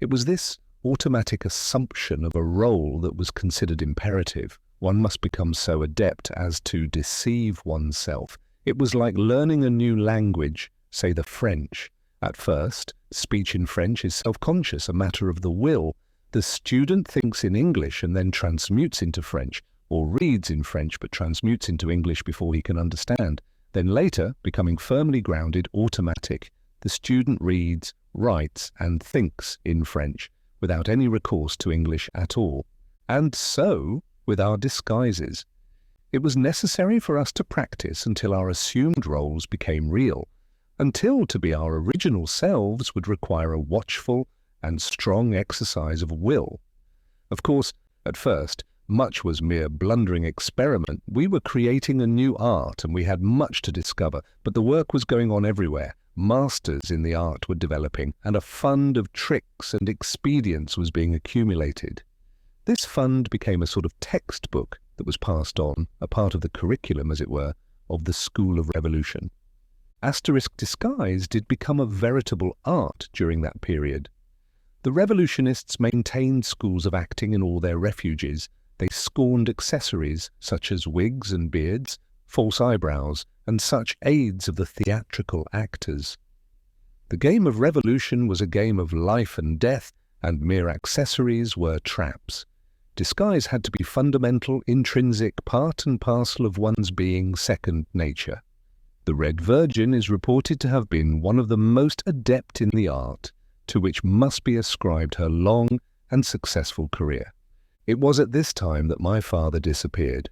It was this automatic assumption of a role that was considered imperative. One must become so adept as to deceive oneself. It was like learning a new language, say the French. At first, speech in French is self-conscious, a matter of the will. The student thinks in English and then transmutes into French, or reads in French but transmutes into English before he can understand. Then later, becoming firmly grounded, automatic, the student reads, writes, and thinks in French without any recourse to English at all. And so with our disguises. It was necessary for us to practice until our assumed roles became real, until to be our original selves would require a watchful and strong exercise of will. Of course, at first, Much was mere blundering experiment. We were creating a new art, and we had much to discover, but the work was going on everywhere. Masters in the art were developing, and a fund of tricks and expedients was being accumulated. This fund became a sort of textbook that was passed on, a part of the curriculum, as it were, of the School of Revolution. Asterisk disguise did become a veritable art during that period. The revolutionists maintained schools of acting in all their refuges. They scorned accessories such as wigs and beards, false eyebrows, and such aids of the theatrical actors. The game of revolution was a game of life and death, and mere accessories were traps. Disguise had to be fundamental, intrinsic, part and parcel of one's being, second nature. The Red Virgin is reported to have been one of the most adept in the art, to which must be ascribed her long and successful career. It was at this time that my father disappeared.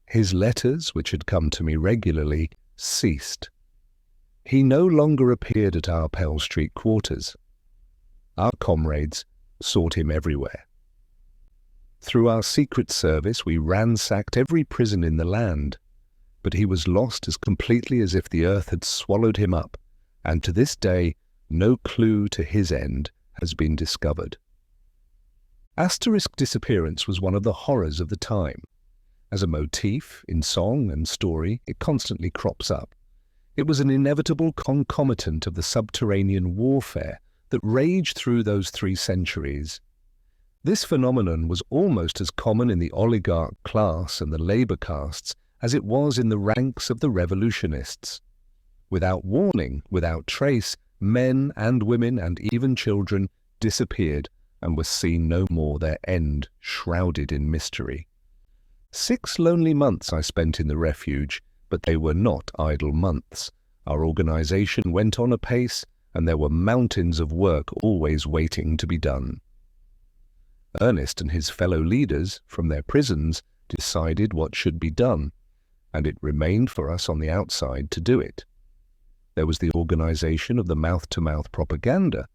His letters, which had come to me regularly, ceased. He no longer appeared at our Pell Street quarters. Our comrades sought him everywhere. Through our secret service we ransacked every prison in the land, but he was lost as completely as if the earth had swallowed him up, and to this day no clue to his end has been discovered. Asterisk disappearance was one of the horrors of the time. As a motif in song and story, it constantly crops up. It was an inevitable concomitant of the subterranean warfare that raged through those 3 centuries. This phenomenon was almost as common in the oligarch class and the labour castes as it was in the ranks of the revolutionists. Without warning, without trace, men and women and even children disappeared and were seen no more, their end shrouded in mystery. 6 lonely months I spent in the refuge, but they were not idle months. Our organisation went on apace, and there were mountains of work always waiting to be done. Ernest and his fellow leaders, from their prisons, decided what should be done, and it remained for us on the outside to do it. There was the organisation of the mouth-to-mouth propaganda,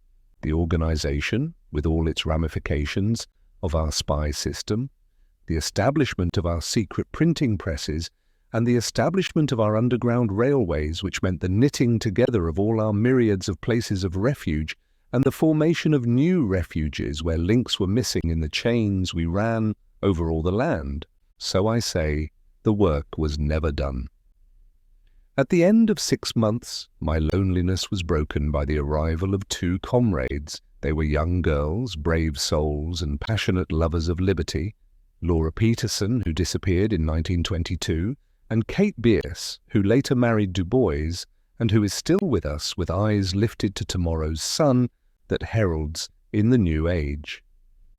the organisation, with all its ramifications, of our spy system, the establishment of our secret printing presses, and the establishment of our underground railways, which meant the knitting together of all our myriads of places of refuge, and the formation of new refuges where links were missing in the chains we ran over all the land. So I say, the work was never done. At the end of 6 months, my loneliness was broken by the arrival of 2 comrades. They were young girls, brave souls, and passionate lovers of liberty. Laura Peterson, who disappeared in 1922, and Kate Bierce, who later married Du Bois, and who is still with us with eyes lifted to tomorrow's sun that heralds in the new age.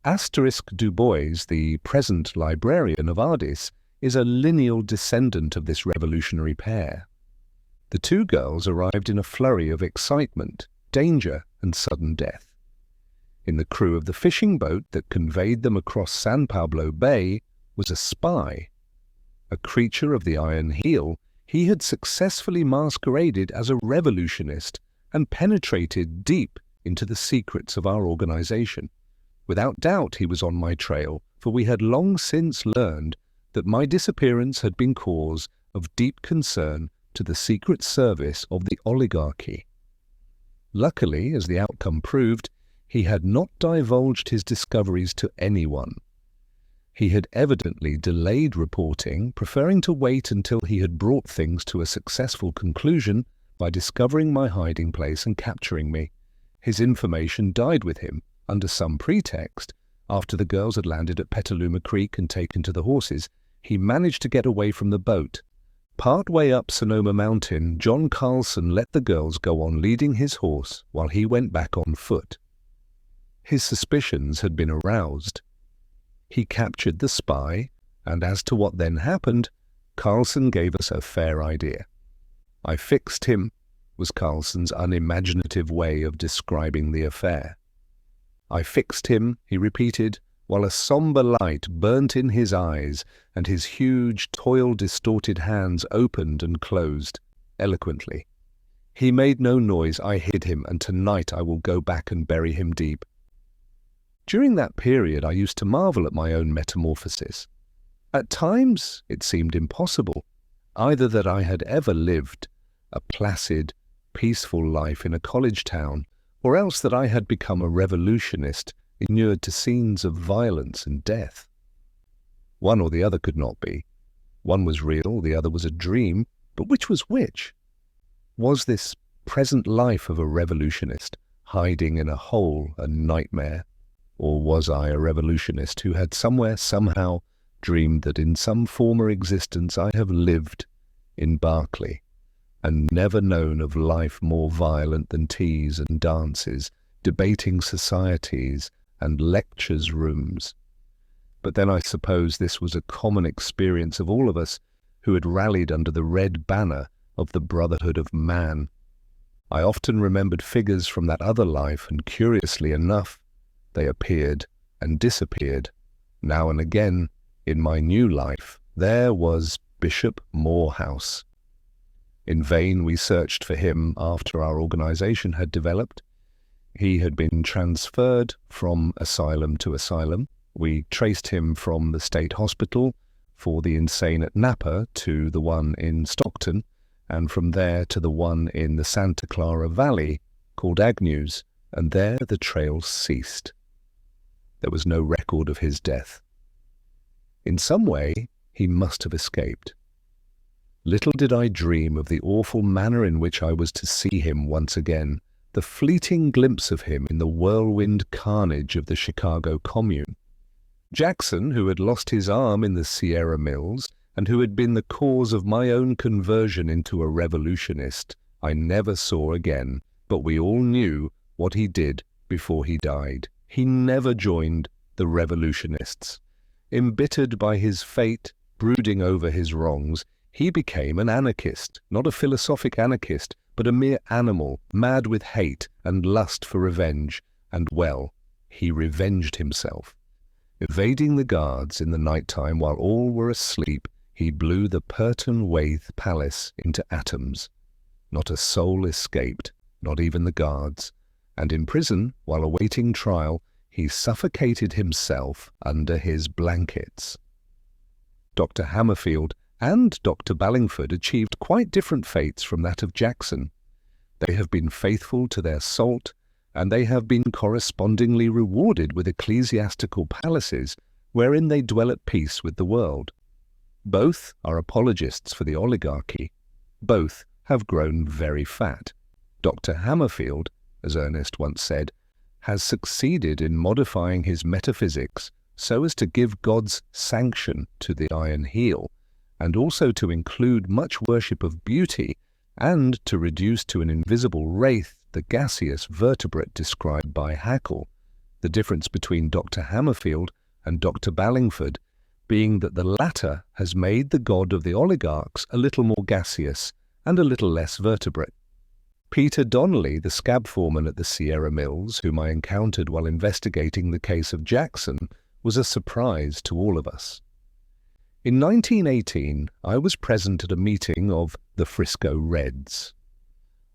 Asterisk Du Bois, the present librarian of Aldous, is a lineal descendant of this revolutionary pair. The 2 girls arrived in a flurry of excitement, danger, and sudden death. In the crew of the fishing boat that conveyed them across San Pablo Bay was a spy. A creature of the Iron Heel, he had successfully masqueraded as a revolutionist and penetrated deep into the secrets of our organisation. Without doubt he was on my trail, for we had long since learned that my disappearance had been cause of deep concern to the secret service of the oligarchy. Luckily, as the outcome proved, he had not divulged his discoveries to anyone. He had evidently delayed reporting, preferring to wait until he had brought things to a successful conclusion by discovering my hiding place and capturing me. His information died with him, under some pretext. After the girls had landed at Petaluma Creek and taken to the horses, he managed to get away from the boat. Part way up Sonoma Mountain, John Carlson let the girls go on leading his horse while he went back on foot. His suspicions had been aroused. He captured the spy, and as to what then happened, Carlson gave us a fair idea. "I fixed him," was Carlson's unimaginative way of describing the affair. "I fixed him," he repeated, while a sombre light burnt in his eyes and his huge, toil-distorted hands opened and closed, eloquently. "He made no noise, I hid him, and tonight I will go back and bury him deep." During that period, I used to marvel at my own metamorphosis. At times, it seemed impossible, either that I had ever lived a placid, peaceful life in a college town, or else that I had become a revolutionist inured to scenes of violence and death. One or the other could not be. One was real, the other was a dream, but which was which? Was this present life of a revolutionist hiding in a hole, a nightmare? Or was I a revolutionist who had somewhere, somehow, dreamed that in some former existence I have lived in Berkeley, and never known of life more violent than teas and dances, debating societies and lectures rooms? But then I suppose this was a common experience of all of us who had rallied under the red banner of the brotherhood of man. I often remembered figures from that other life, and curiously enough, they appeared and disappeared. Now and again, in my new life, there was Bishop Morehouse. In vain we searched for him after our organization had developed. He had been transferred from asylum to asylum. We traced him from the state hospital for the insane at Napa to the one in Stockton, and from there to the one in the Santa Clara Valley called Agnews, and there the trail ceased. There was no record of his death. In some way, he must have escaped. Little did I dream of the awful manner in which I was to see him once again, the fleeting glimpse of him in the whirlwind carnage of the Chicago Commune. Jackson, who had lost his arm in the Sierra Mills, and who had been the cause of my own conversion into a revolutionist, I never saw again, but we all knew what he did before he died. He never joined the revolutionists. Embittered by his fate, brooding over his wrongs, he became an anarchist, not a philosophic anarchist, but a mere animal, mad with hate and lust for revenge, and well, he revenged himself. Evading the guards in the night time while all were asleep, he blew the Purton Waithe Palace into atoms. Not a soul escaped, not even the guards, and in prison, while awaiting trial, he suffocated himself under his blankets. Dr. Hammerfield and Dr. Ballingford achieved quite different fates from that of Jackson. They have been faithful to their salt, and they have been correspondingly rewarded with ecclesiastical palaces wherein they dwell at peace with the world. Both are apologists for the oligarchy. Both have grown very fat. Dr. Hammerfield, as Ernest once said, has succeeded in modifying his metaphysics so as to give God's sanction to the iron heel, and also to include much worship of beauty, and to reduce to an invisible wraith the gaseous vertebrate described by Haeckel, the difference between Dr. Hammerfield and Dr. Ballingford being that the latter has made the god of the oligarchs a little more gaseous and a little less vertebrate. Peter Donnelly, the scab foreman at the Sierra Mills, whom I encountered while investigating the case of Jackson, was a surprise to all of us. In 1918, I was present at a meeting of the Frisco Reds.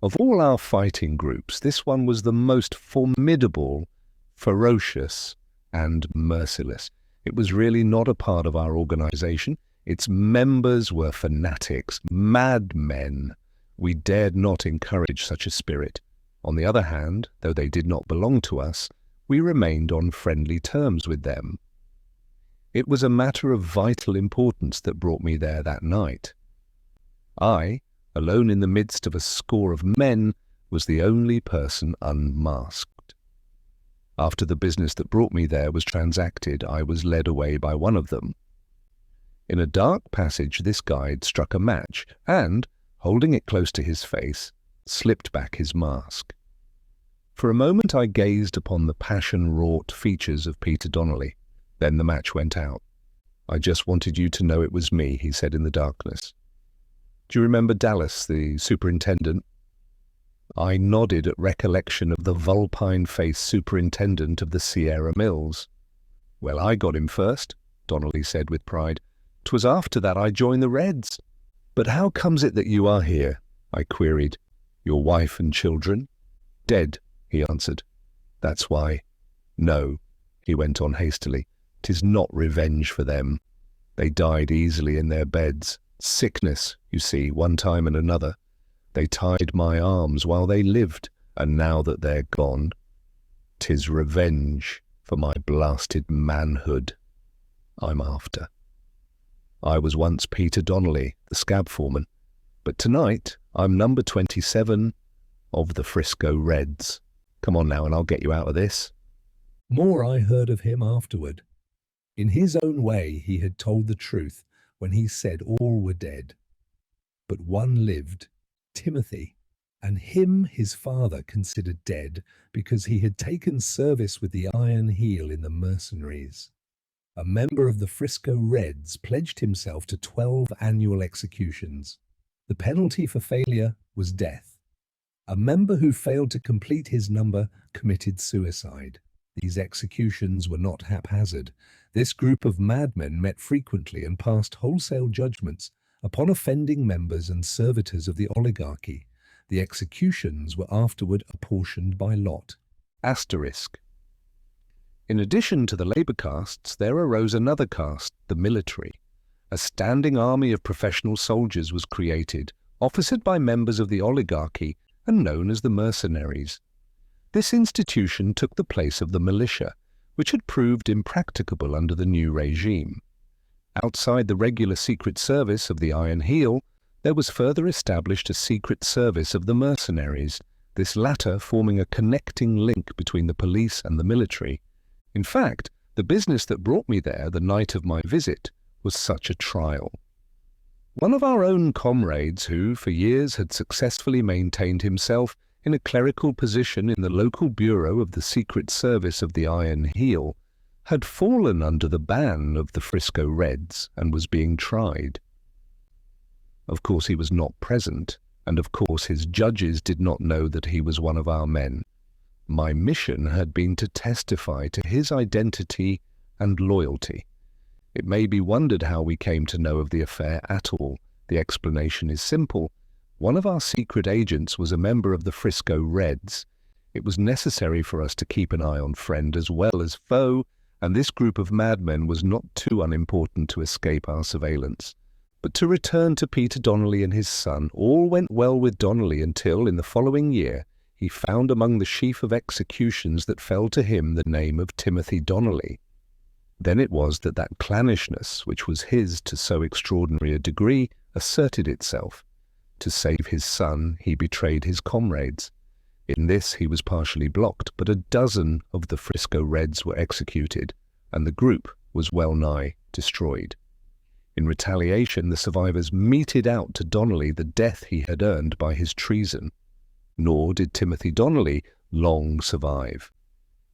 Of all our fighting groups, this one was the most formidable, ferocious, and merciless. It was really not a part of our organization. Its members were fanatics, madmen. We dared not encourage such a spirit. On the other hand, though they did not belong to us, we remained on friendly terms with them. It was a matter of vital importance that brought me there that night. I, alone in the midst of a score of men, was the only person unmasked. After the business that brought me there was transacted, I was led away by one of them. In a dark passage, this guide struck a match and, holding it close to his face, slipped back his mask. For a moment I gazed upon the passion-wrought features of Peter Donnelly. Then the match went out. "I just wanted you to know it was me," he said in the darkness. "Do you remember Dallas, the superintendent?" I nodded at recollection of the vulpine-faced superintendent of the Sierra Mills. "Well, I got him first," Donnelly said with pride. "'Twas after that I joined the Reds." "But how comes it that you are here?" I queried. "Your wife and children?" "Dead," he answered. "That's why." "No." he went on hastily. "'Tis not revenge for them. They died easily in their beds. Sickness, you see, one time and another. They tied my arms while they lived, and now that they're gone, 'tis revenge for my blasted manhood I'm after. I was once Peter Donnelly, the scab foreman, but tonight I'm number 27 of the Frisco Reds. Come on now and I'll get you out of this." More I heard of him afterward. In his own way, he had told the truth when he said all were dead. But one lived, Timothy, and him his father considered dead because he had taken service with the Iron Heel in the mercenaries. A member of the Frisco Reds pledged himself to 12 annual executions. The penalty for failure was death. A member who failed to complete his number committed suicide. These executions were not haphazard. This group of madmen met frequently and passed wholesale judgments upon offending members and servitors of the oligarchy. The executions were afterward apportioned by lot. Asterisk. In addition to the labour castes, there arose another caste, the military. A standing army of professional soldiers was created, officered by members of the oligarchy and known as the mercenaries. This institution took the place of the militia, which had proved impracticable under the new regime. Outside the regular secret service of the Iron Heel, there was further established a secret service of the mercenaries, this latter forming a connecting link between the police and the military. In fact, the business that brought me there the night of my visit was such a trial. One of our own comrades who, for years, had successfully maintained himself in a clerical position in the local bureau of the Secret Service of the Iron Heel, had fallen under the ban of the Frisco Reds and was being tried. Of course he was not present, and of course his judges did not know that he was one of our men. My mission had been to testify to his identity and loyalty. It may be wondered how we came to know of the affair at all. The explanation is simple. One of our secret agents was a member of the Frisco Reds. It was necessary for us to keep an eye on friend as well as foe, and this group of madmen was not too unimportant to escape our surveillance. But to return to Peter Donnelly and his son, all went well with Donnelly until, in the following year, he found among the sheaf of executions that fell to him the name of Timothy Donnelly. Then it was that clannishness, which was his to so extraordinary a degree, asserted itself. To save his son, he betrayed his comrades. In this he was partially blocked, but a dozen of the Frisco Reds were executed, and the group was well nigh destroyed. In retaliation, the survivors meted out to Donnelly the death he had earned by his treason. Nor did Timothy Donnelly long survive.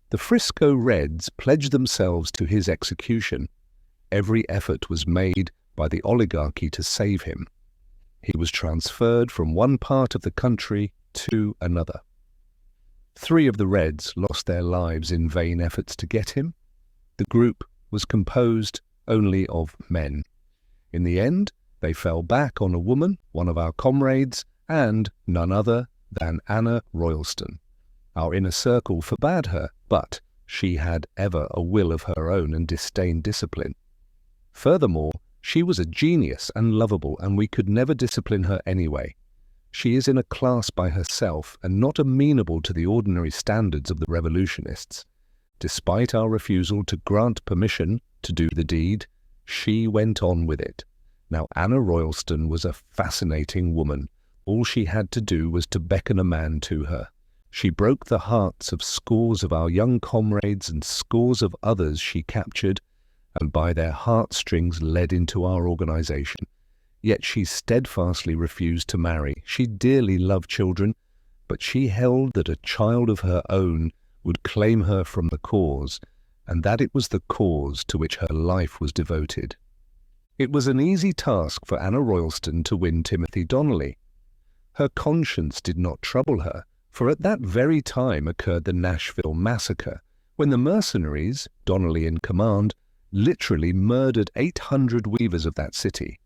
The Frisco Reds pledged themselves to his execution. Every effort was made by the oligarchy to save him. He was transferred from one part of the country to another. 3 of the Reds lost their lives in vain efforts to get him. The group was composed only of men. In the end, they fell back on a woman, one of our comrades, and none other than Anna Royalston. Our inner circle forbade her, but she had ever a will of her own and disdained discipline. Furthermore, she was a genius and lovable, and we could never discipline her anyway. She is in a class by herself and not amenable to the ordinary standards of the revolutionists. Despite our refusal to grant permission to do the deed, she went on with it. Now Anna Royalston was a fascinating woman. All she had to do was to beckon a man to her. She broke the hearts of scores of our young comrades and scores of others she captured, and by their heartstrings led into our organization. Yet she steadfastly refused to marry. She dearly loved children, but she held that a child of her own would claim her from the cause, and that it was the cause to which her life was devoted. It was an easy task for Anna Royalston to win Timothy Donnelly. Her conscience did not trouble her, for at that very time occurred the Nashville Massacre, when the mercenaries, Donnelly in command, literally murdered 800 weavers of that city.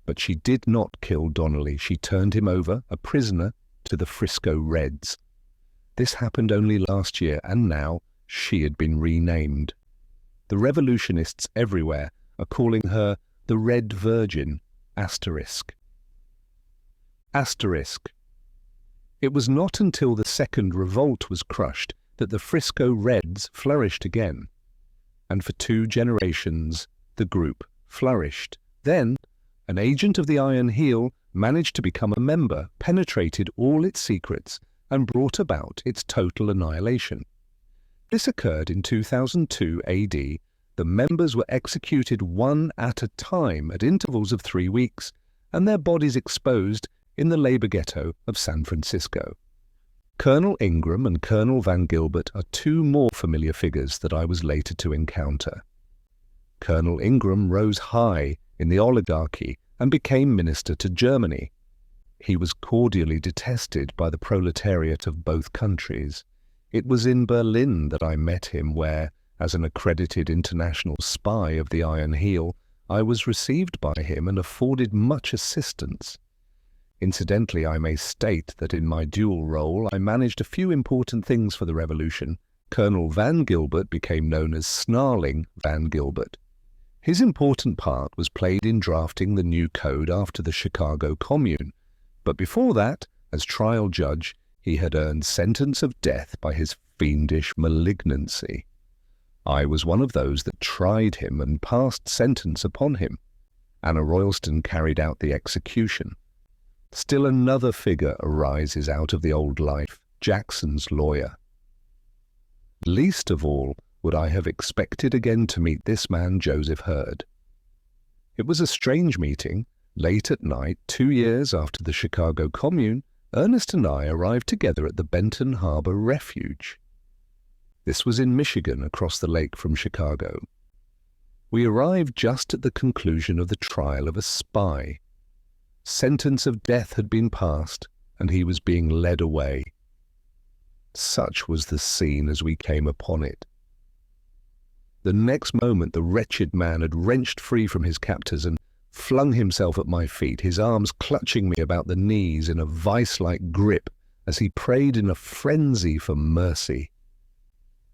But she did not kill Donnelly. She turned him over, a prisoner, to the Frisco Reds. This happened only last year, and now she had been renamed. The revolutionists everywhere are calling her the Red Virgin, asterisk. Asterisk. It was not until the second revolt was crushed that the Frisco Reds flourished again. And for 2 generations, the group flourished. Then, an agent of the Iron Heel managed to become a member, penetrated all its secrets, and brought about its total annihilation. This occurred in 2002 AD. The members were executed one at a time at intervals of 3 weeks, and their bodies exposed in the labor ghetto of San Francisco. Colonel Ingram and Colonel Van Gilbert are 2 more familiar figures that I was later to encounter. Colonel Ingram rose high in the oligarchy and became minister to Germany. He was cordially detested by the proletariat of both countries. It was in Berlin that I met him where, as an accredited international spy of the Iron Heel, I was received by him and afforded much assistance. Incidentally, I may state that in my dual role I managed a few important things for the revolution. Colonel Van Gilbert became known as Snarling Van Gilbert. His important part was played in drafting the new code after the Chicago Commune, but before that, as trial judge, he had earned sentence of death by his fiendish malignancy. I was one of those that tried him and passed sentence upon him. Anna Royalston carried out the execution. Still another figure arises out of the old life, Jackson's lawyer. Least of all would I have expected again to meet this man, Joseph Hurd. It was a strange meeting. Late at night, 2 years after the Chicago Commune, Ernest and I arrived together at the Benton Harbor Refuge. This was in Michigan, across the lake from Chicago. We arrived just at the conclusion of the trial of a spy. Sentence of death had been passed, and he was being led away. Such was the scene as we came upon it. The next moment the wretched man had wrenched free from his captors and flung himself at my feet, his arms clutching me about the knees in a vice-like grip as he prayed in a frenzy for mercy.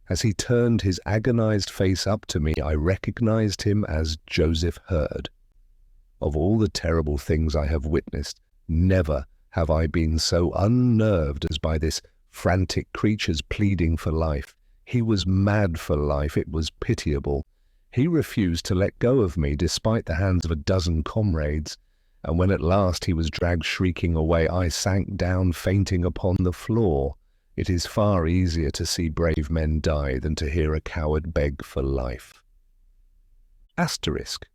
As he turned his agonized face up to me, I recognized him as Joseph Hurd. Of all the terrible things I have witnessed, never have I been so unnerved as by this frantic creature's pleading for life. He was mad for life. It was pitiable. He refused to let go of me despite the hands of a dozen comrades, and when at last he was dragged shrieking away, I sank down fainting upon the floor. It is far easier to see brave men die than to hear a coward beg for life. Asterisk.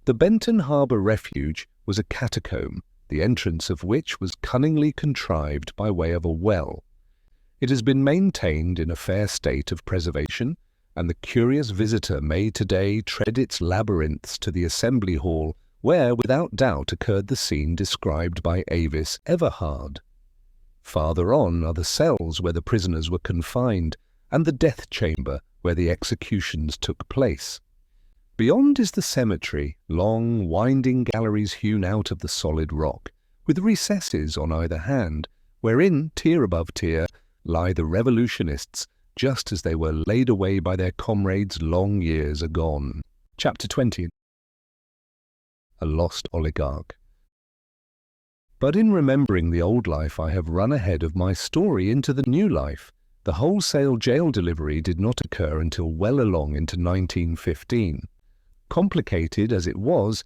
The Benton Harbor Refuge was a catacomb, the entrance of which was cunningly contrived by way of a well. It has been maintained in a fair state of preservation, and the curious visitor may today tread its labyrinths to the assembly hall, where without doubt occurred the scene described by Avis Everhard. Farther on are the cells where the prisoners were confined, and the death chamber where the executions took place. Beyond is the cemetery, long, winding galleries hewn out of the solid rock, with recesses on either hand, wherein, tier above tier, lie the revolutionists, just as they were laid away by their comrades long years agone. Chapter 20. A Lost Oligarch. But in remembering the old life, I have run ahead of my story into the new life. The wholesale jail delivery did not occur until well along into 1915. Complicated as it was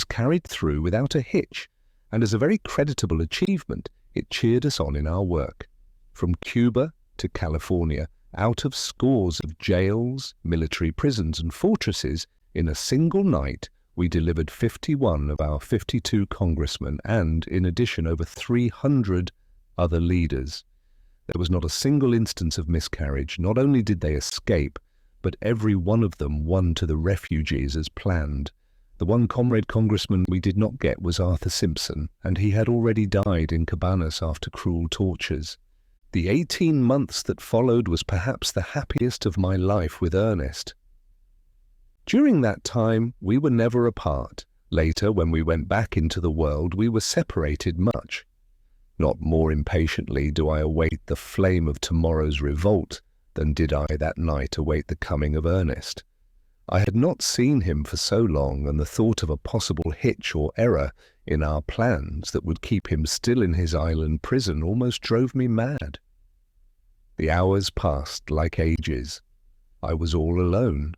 carried through without a hitch, and as a very creditable achievement, it cheered us on in our work. From Cuba to California, out of scores of jails, military prisons and fortresses, in a single night, we delivered 51 of our 52 congressmen and, in addition, over 300 other leaders. There was not a single instance of miscarriage. Not only did they escape, but every one of them won to the refugees as planned. The one comrade congressman we did not get was Arthur Simpson, and he had already died in Cabanas after cruel tortures. The 18 months that followed was perhaps the happiest of my life with Ernest. During that time, we were never apart. Later, when we went back into the world, we were separated much. Not more impatiently do I await the flame of tomorrow's revolt than did I that night await the coming of Ernest. I had not seen him for so long, and the thought of a possible hitch or error in our plans that would keep him still in his island prison almost drove me mad. The hours passed like ages. I was all alone.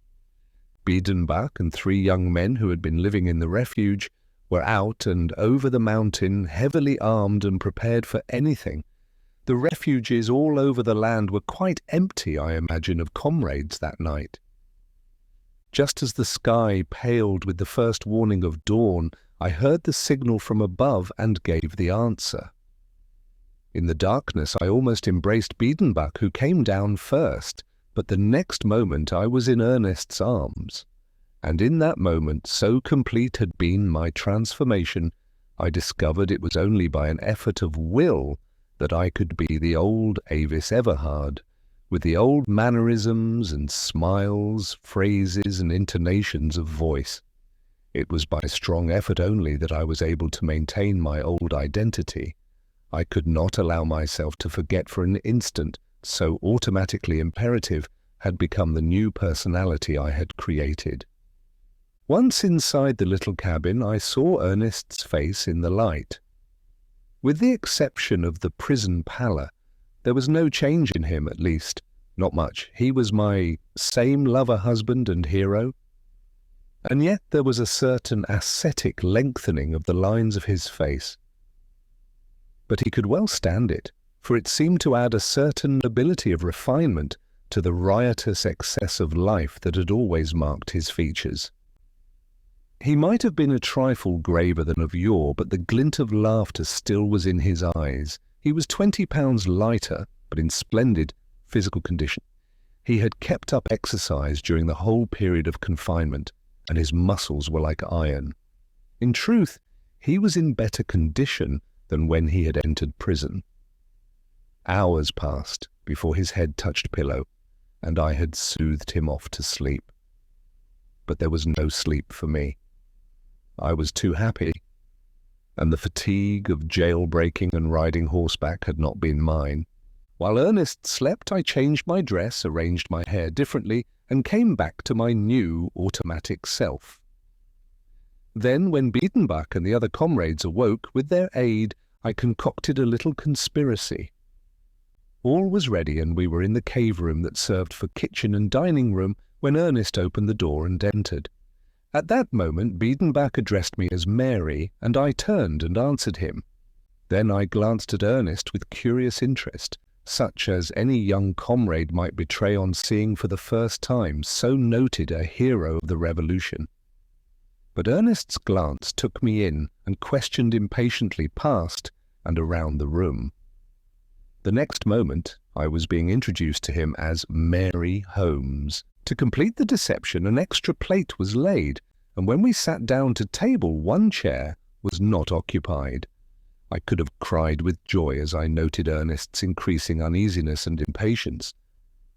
Biedenbach and 3 young men who had been living in the refuge were out and over the mountain, heavily armed and prepared for anything. The refuges all over the land were quite empty, I imagine, of comrades that night. Just as the sky paled with the first warning of dawn, I heard the signal from above and gave the answer. In the darkness, I almost embraced Biedenbach, who came down first, but the next moment I was in Ernest's arms. And in that moment, so complete had been my transformation, I discovered it was only by an effort of will that I could be the old Avis Everhard, with the old mannerisms and smiles, phrases and intonations of voice. It was by strong effort only that I was able to maintain my old identity. I could not allow myself to forget for an instant, so automatically imperative had become the new personality I had created. Once inside the little cabin, I saw Ernest's face in the light. With the exception of the prison pallor, there was no change in him, at least. Not much. He was my same lover, husband, and hero. And yet there was a certain ascetic lengthening of the lines of his face. But he could well stand it, for it seemed to add a certain ability of refinement to the riotous excess of life that had always marked his features. He might have been a trifle graver than of yore, but the glint of laughter still was in his eyes. He was 20 pounds lighter, but in splendid physical condition. He had kept up exercise during the whole period of confinement, and his muscles were like iron. In truth, he was in better condition than when he had entered prison. Hours passed before his head touched pillow, and I had soothed him off to sleep. But there was no sleep for me. I was too happy, and the fatigue of jail-breaking and riding horseback had not been mine. While Ernest slept, I changed my dress, arranged my hair differently, and came back to my new automatic self. Then, when Biedenbach and the other comrades awoke, with their aid, I concocted a little conspiracy. All was ready, and we were in the cave-room that served for kitchen and dining room when Ernest opened the door and entered. At that moment, Biedenbach addressed me as Mary, and I turned and answered him. Then I glanced at Ernest with curious interest, such as any young comrade might betray on seeing for the first time so noted a hero of the Revolution. But Ernest's glance took me in and questioned impatiently past and around the room. The next moment, I was being introduced to him as Mary Holmes. To complete the deception, an extra plate was laid, and when we sat down to table, one chair was not occupied. I could have cried with joy as I noted Ernest's increasing uneasiness and impatience.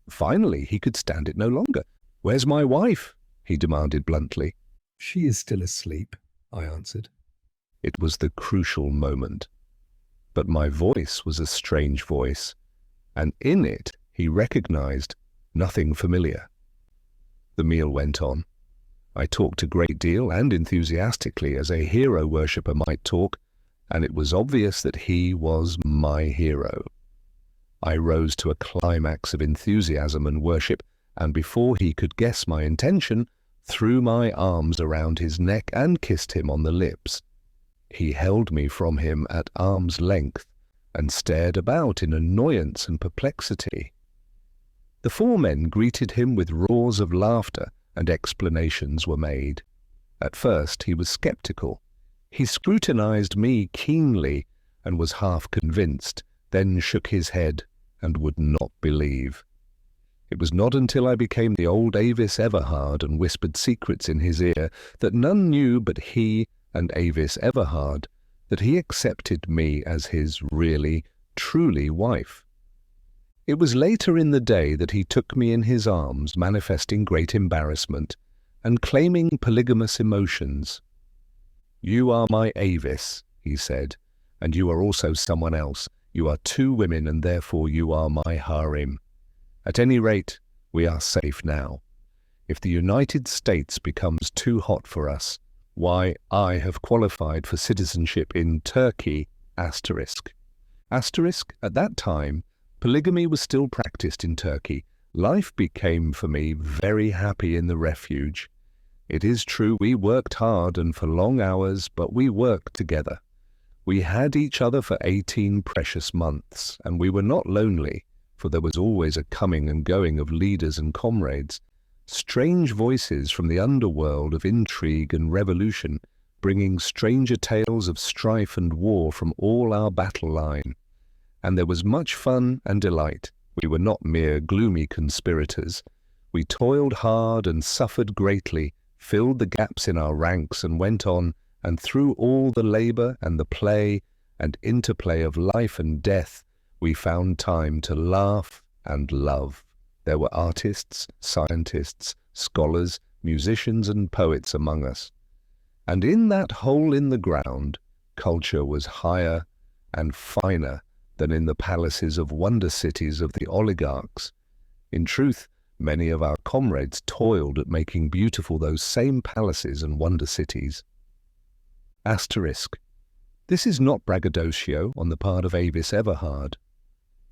Finally, he could stand it no longer. "Where's my wife?" he demanded bluntly. "She is still asleep," I answered. It was the crucial moment. But my voice was a strange voice, and in it he recognized nothing familiar. The meal went on. I talked a great deal and enthusiastically, as a hero worshipper might talk, and it was obvious that he was my hero. I rose to a climax of enthusiasm and worship, and before he could guess my intention, threw my arms around his neck and kissed him on the lips. He held me from him at arm's length and stared about in annoyance and perplexity. The 4 men greeted him with roars of laughter, and explanations were made. At first he was sceptical. He scrutinized me keenly and was half convinced, then shook his head and would not believe. It was not until I became the old Avis Everhard and whispered secrets in his ear that none knew but he and Avis Everhard that he accepted me as his really, truly wife. It was later in the day that he took me in his arms, manifesting great embarrassment and claiming polygamous emotions. "You are my Avis," he said, "and you are also someone else. You are 2 women, and therefore you are my harem. At any rate, we are safe now. If the United States becomes too hot for us, why, I have qualified for citizenship in Turkey, asterisk. Asterisk, at that time, polygamy was still practiced in Turkey. Life became for me very happy in the refuge. It is true we worked hard and for long hours, but we worked together. We had each other for 18 precious months, and we were not lonely, for there was always a coming and going of leaders and comrades, strange voices from the underworld of intrigue and revolution, bringing stranger tales of strife and war from all our battle line. And there was much fun and delight. We were not mere gloomy conspirators. We toiled hard and suffered greatly, filled the gaps in our ranks and went on, and through all the labour and the play and interplay of life and death, we found time to laugh and love. There were artists, scientists, scholars, musicians and poets among us. And in that hole in the ground, culture was higher and finer than in the palaces of wonder cities of the oligarchs. In truth, many of our comrades toiled at making beautiful those same palaces and wonder cities. Asterisk. This is not braggadocio on the part of Avis Everhard.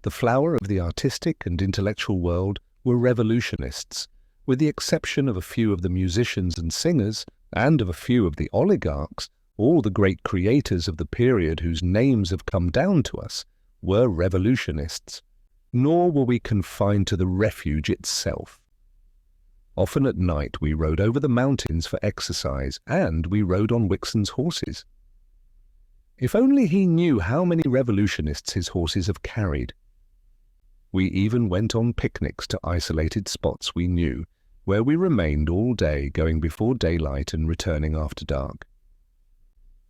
The flower of the artistic and intellectual world were revolutionists, with the exception of a few of the musicians and singers, and of a few of the oligarchs. All the great creators of the period whose names have come down to us were revolutionists, nor were we confined to the refuge itself. Often at night we rode over the mountains for exercise, and we rode on Wixon's horses. If only he knew how many revolutionists his horses have carried. We even went on picnics to isolated spots we knew, where we remained all day, going before daylight and returning after dark.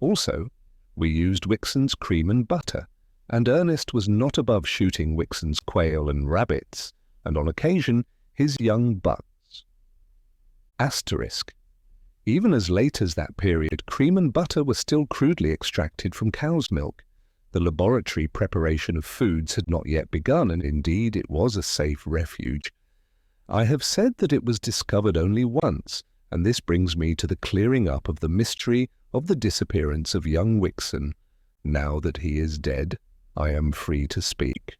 Also, we used Wixon's cream and butter, and Ernest was not above shooting Wixon's quail and rabbits, and on occasion his young bucks. Asterisk. Even as late as that period, cream and butter were still crudely extracted from cow's milk. The laboratory preparation of foods had not yet begun, and indeed it was a safe refuge. I have said that it was discovered only once, and this brings me to the clearing up of the mystery of the disappearance of young Wixon. Now that he is dead, I am free to speak.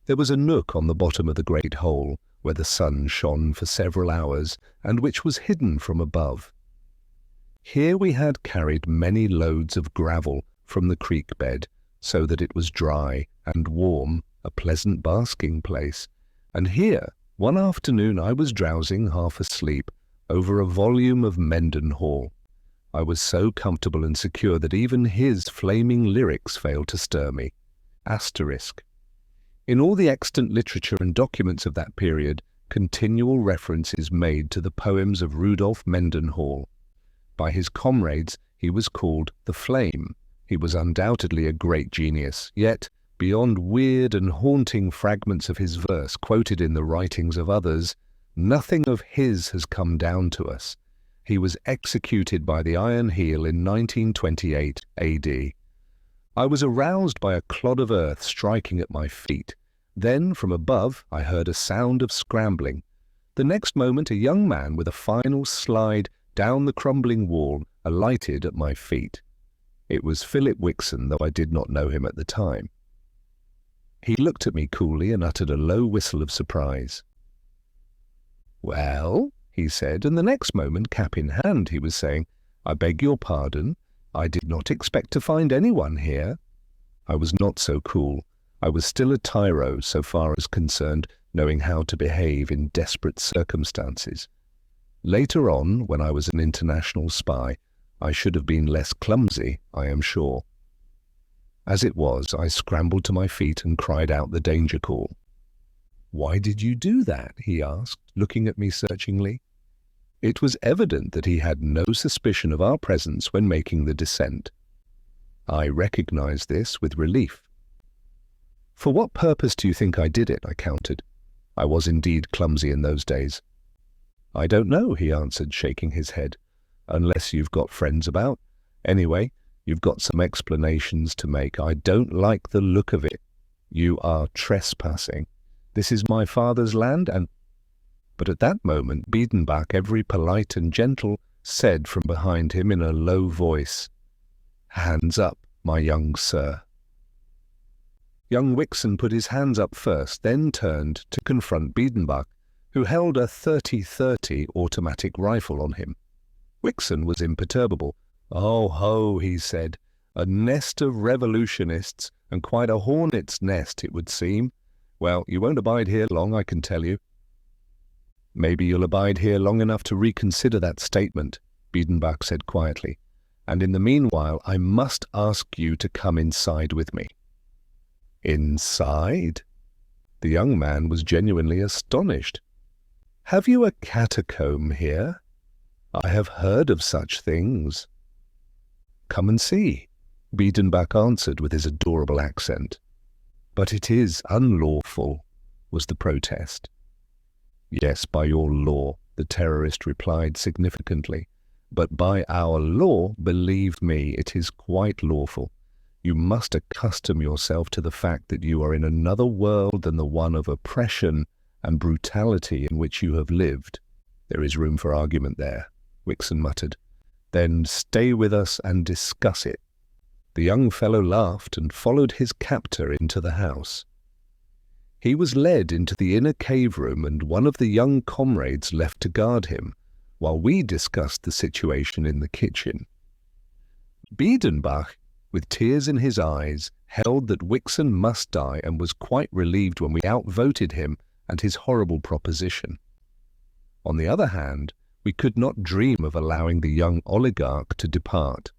There was a nook on the bottom of the great hole, where the sun shone for several hours, and which was hidden from above. Here we had carried many loads of gravel from the creek bed, so that it was dry and warm, a pleasant basking place. And here, one afternoon, I was drowsing, half asleep, over a volume of Mendenhall. I was so comfortable and secure that even his flaming lyrics failed to stir me. Asterisk. In all the extant literature and documents of that period, continual reference is made to the poems of Rudolf Mendenhall. By his comrades, he was called the Flame. He was undoubtedly a great genius, yet, beyond weird and haunting fragments of his verse quoted in the writings of others, nothing of his has come down to us. He was executed by the Iron Heel in 1928 AD. I was aroused by a clod of earth striking at my feet. Then, from above, I heard a sound of scrambling. The next moment, a young man with a final slide down the crumbling wall alighted at my feet. It was Philip Wixon, though I did not know him at the time. He looked at me coolly and uttered a low whistle of surprise. "Well," he said, and the next moment, cap in hand, he was saying, "I beg your pardon. I did not expect to find anyone here." I was not so cool. I was still a tyro so far as concerned knowing how to behave in desperate circumstances. Later on, when I was an international spy, I should have been less clumsy, I am sure. As it was, I scrambled to my feet and cried out the danger call. "Why did you do that?" he asked, looking at me searchingly. It was evident that he had no suspicion of our presence when making the descent. I recognized this with relief. "For what purpose do you think I did it?" I countered. I was indeed clumsy in those days. "I don't know," he answered, shaking his head, "unless you've got friends about. Anyway, you've got some explanations to make. I don't like the look of it. You are trespassing. This is my father's land, and—" But at that moment Biedenbach, every polite and gentle, said from behind him in a low voice, "Hands up, my young sir." Young Wixon put his hands up first, then turned to confront Biedenbach, who held a 30-30 automatic rifle on him. Wixon was imperturbable. "Oh ho," he said, "a nest of revolutionists, and quite a hornet's nest, it would seem. Well, you won't abide here long, I can tell you." "Maybe you'll abide here long enough to reconsider that statement," Biedenbach said quietly, "and in the meanwhile I must ask you to come inside with me." "Inside?" The young man was genuinely astonished. "Have you a catacomb here? I have heard of such things." "Come and see," Biedenbach answered with his adorable accent. "But it is unlawful," was the protest. "Yes, by your law," the terrorist replied significantly. "But by our law, believe me, it is quite lawful. You must accustom yourself to the fact that you are in another world than the one of oppression and brutality in which you have lived." "There is room for argument there," Wixon muttered. "Then stay with us and discuss it." The young fellow laughed and followed his captor into the house. He was led into the inner cave room, and one of the young comrades left to guard him, while we discussed the situation in the kitchen. Biedenbach, with tears in his eyes, held that Wixon must die, and was quite relieved when we outvoted him and his horrible proposition. On the other hand, we could not dream of allowing the young oligarch to depart.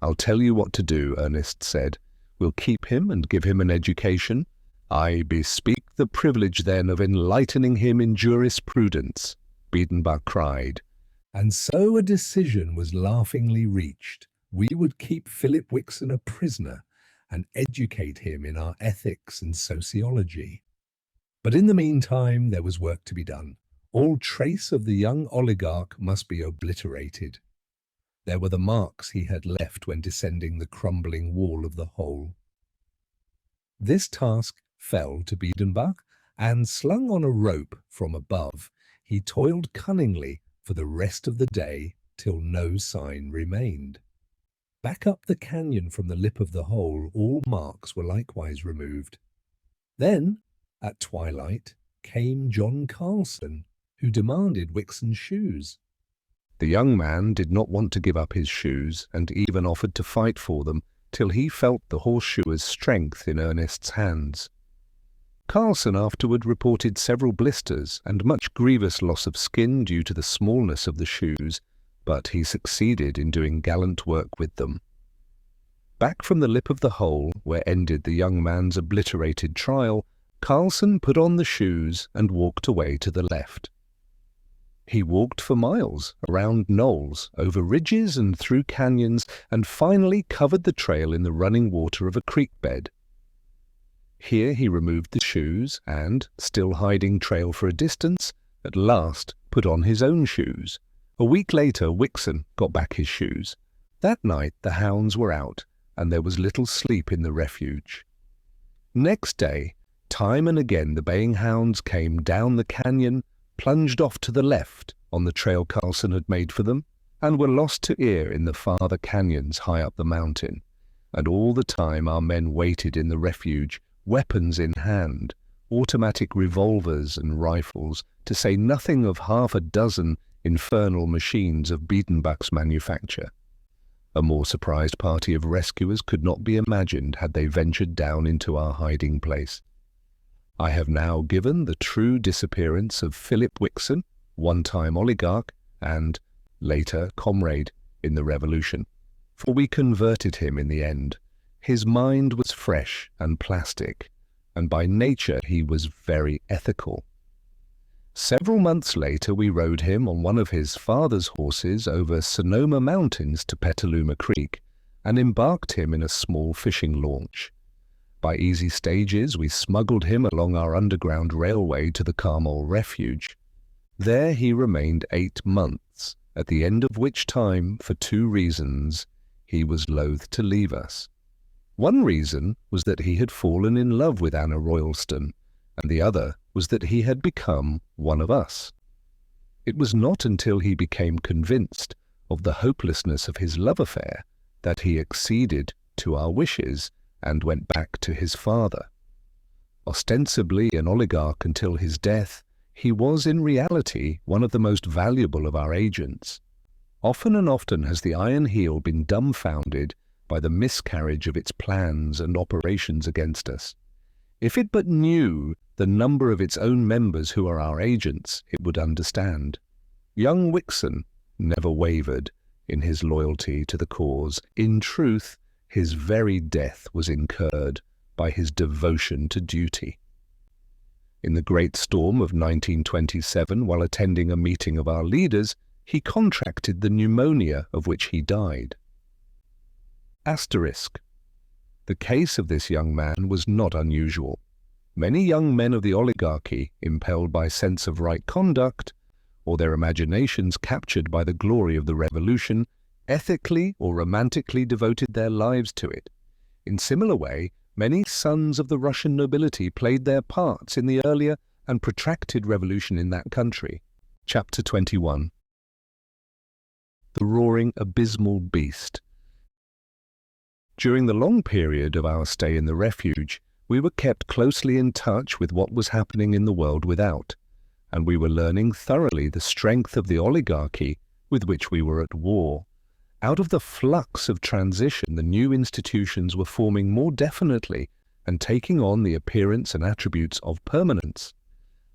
"I'll tell you what to do," Ernest said. "We'll keep him and give him an education. I bespeak the privilege then of enlightening him in jurisprudence," Biedenbach cried. And so a decision was laughingly reached. We would keep Philip Wixon a prisoner and educate him in our ethics and sociology. But in the meantime, there was work to be done. All trace of the young oligarch must be obliterated. There were the marks he had left when descending the crumbling wall of the hole. This task fell to Biedenbach, and slung on a rope from above, he toiled cunningly for the rest of the day till no sign remained. Back up the canyon from the lip of the hole, all marks were likewise removed. Then, at twilight, came John Carlson, who demanded Wixon's shoes. The young man did not want to give up his shoes, and even offered to fight for them, till he felt the horseshoer's strength in Ernest's hands. Carlson afterward reported several blisters and much grievous loss of skin due to the smallness of the shoes, but he succeeded in doing gallant work with them. Back from the lip of the hole, where ended the young man's obliterated trial, Carlson put on the shoes and walked away to the left. He walked for miles, around knolls, over ridges and through canyons, and finally covered the trail in the running water of a creek bed. Here he removed the shoes and, still hiding trail for a distance, at last put on his own shoes. A week later, Wixon got back his shoes. That night the hounds were out, and there was little sleep in the refuge. Next day, time and again the baying hounds came down the canyon, plunged off to the left on the trail Carlson had made for them, and were lost to ear in the farther canyons high up the mountain. And all the time our men waited in the refuge, weapons in hand, automatic revolvers and rifles, to say nothing of half a dozen infernal machines of Biedenbach's manufacture. A more surprised party of rescuers could not be imagined had they ventured down into our hiding place. I have now given the true disappearance of Philip Wixon, one-time oligarch and, later, comrade in the revolution, for we converted him in the end. His mind was fresh and plastic, and by nature he was very ethical. Several months later we rode him on one of his father's horses over Sonoma Mountains to Petaluma Creek, and embarked him in a small fishing launch. By easy stages we smuggled him along our underground railway to the Carmel Refuge. There he remained 8 months, at the end of which time, for 2 reasons, he was loath to leave us. One reason was that he had fallen in love with Anna Royalston, and the other was that he had become one of us. It was not until he became convinced of the hopelessness of his love affair that he acceded to our wishes and went back to his father. Ostensibly an oligarch until his death, he was in reality one of the most valuable of our agents. Often and often has the Iron Heel been dumbfounded by the miscarriage of its plans and operations against us. If it but knew the number of its own members who are our agents, it would understand. Young Wixon never wavered in his loyalty to the cause. In truth, his very death was incurred by his devotion to duty. In the great storm of 1927, while attending a meeting of our leaders, he contracted the pneumonia of which he died. Asterisk. The case of this young man was not unusual. Many young men of the oligarchy, impelled by sense of right conduct, or their imaginations captured by the glory of the revolution, ethically or romantically devoted their lives to it. In similar way, many sons of the Russian nobility played their parts in the earlier and protracted revolution in that country. Chapter 21. The roaring abysmal beast. During the long period of our stay in the refuge, we were kept closely in touch with what was happening in the world without, and we were learning thoroughly the strength of the oligarchy with which we were at war. Out of the flux of transition, the new institutions were forming more definitely and taking on the appearance and attributes of permanence.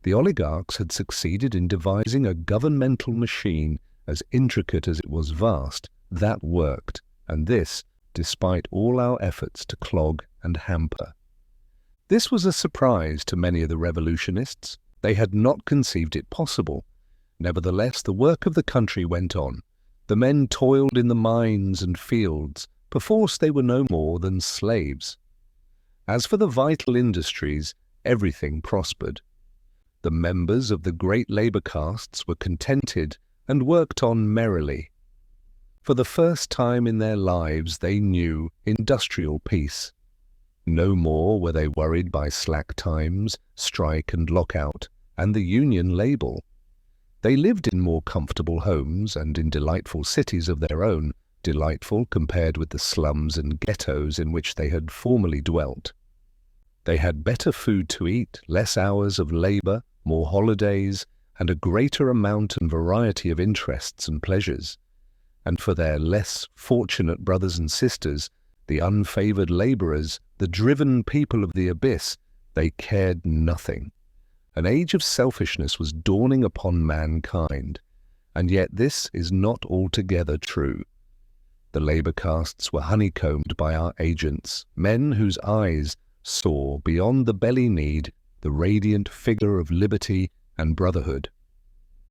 The oligarchs had succeeded in devising a governmental machine as intricate as it was vast, that worked, and this despite all our efforts to clog and hamper. This was a surprise to many of the revolutionists. They had not conceived it possible. Nevertheless, the work of the country went on. The men toiled in the mines and fields. Perforce they were no more than slaves. As for the vital industries, everything prospered. The members of the great labour castes were contented and worked on merrily. For the first time in their lives they knew industrial peace. No more were they worried by slack times, strike and lockout, and the union label. They lived in more comfortable homes and in delightful cities of their own, delightful compared with the slums and ghettos in which they had formerly dwelt. They had better food to eat, less hours of labour, more holidays, and a greater amount and variety of interests and pleasures. And for their less fortunate brothers and sisters, the unfavoured labourers, the driven people of the abyss, they cared nothing. An age of selfishness was dawning upon mankind, and yet this is not altogether true. The labour castes were honeycombed by our agents, men whose eyes saw beyond the belly need the radiant figure of liberty and brotherhood.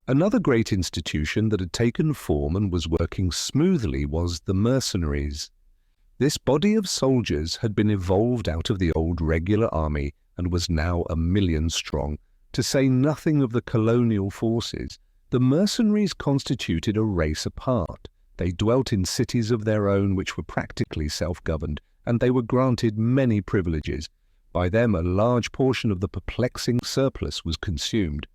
Another great institution that had taken form and was working smoothly was the mercenaries. This body of soldiers had been evolved out of the old regular army and was now 1 million strong. To say nothing of the colonial forces, the mercenaries constituted a race apart. They dwelt in cities of their own which were practically self-governed, and they were granted many privileges. By them a large portion of the perplexing surplus was consumed.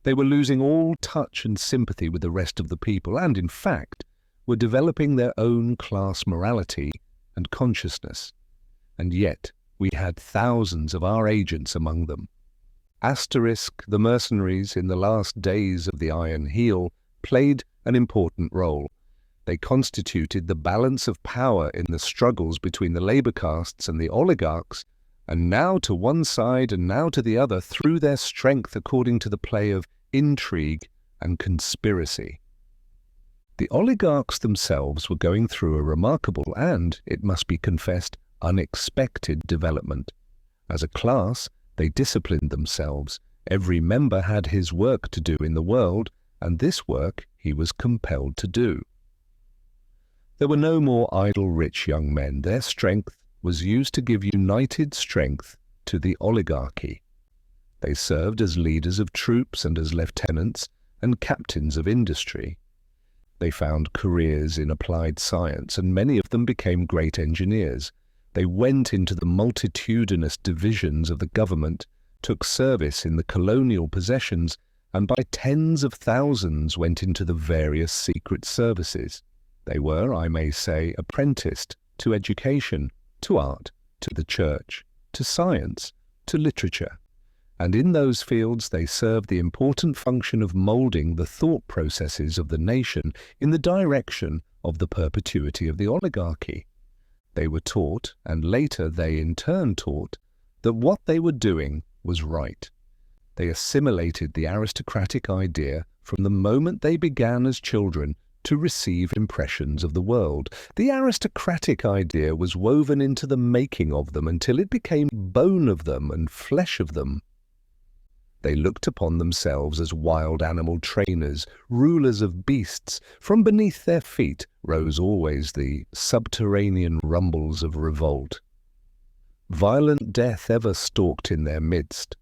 They were losing all touch and sympathy with the rest of the people, and, in fact, were developing their own class morality and consciousness. And yet we had thousands of our agents among them. Asterisk, the mercenaries in the last days of the Iron Heel played an important role. They constituted the balance of power in the struggles between the labour castes and the oligarchs, and now to one side and now to the other threw their strength according to the play of intrigue and conspiracy. The oligarchs themselves were going through a remarkable and, it must be confessed, unexpected development. As a class, they disciplined themselves. Every member had his work to do in the world, and this work he was compelled to do. There were no more idle rich young men. Their strength was used to give united strength to the oligarchy. They served as leaders of troops and as lieutenants and captains of industry. They found careers in applied science, and many of them became great engineers. They went into the multitudinous divisions of the government took service in the colonial possessions, and by tens of thousands went into the various secret services. They were, I may say, apprenticed to education, to art, to the church, to science, to literature. And in those fields they served the important function of moulding the thought processes of the nation in the direction of the perpetuity of the oligarchy. They were taught, and later they in turn taught, that what they were doing was right. They assimilated the aristocratic idea from the moment they began as children to receive impressions of the world. The aristocratic idea was woven into the making of them until it became bone of them and flesh of them. They looked upon themselves as wild animal trainers, rulers of beasts. From beneath their feet rose always the subterranean rumbles of revolt. Violent death ever stalked in their midst.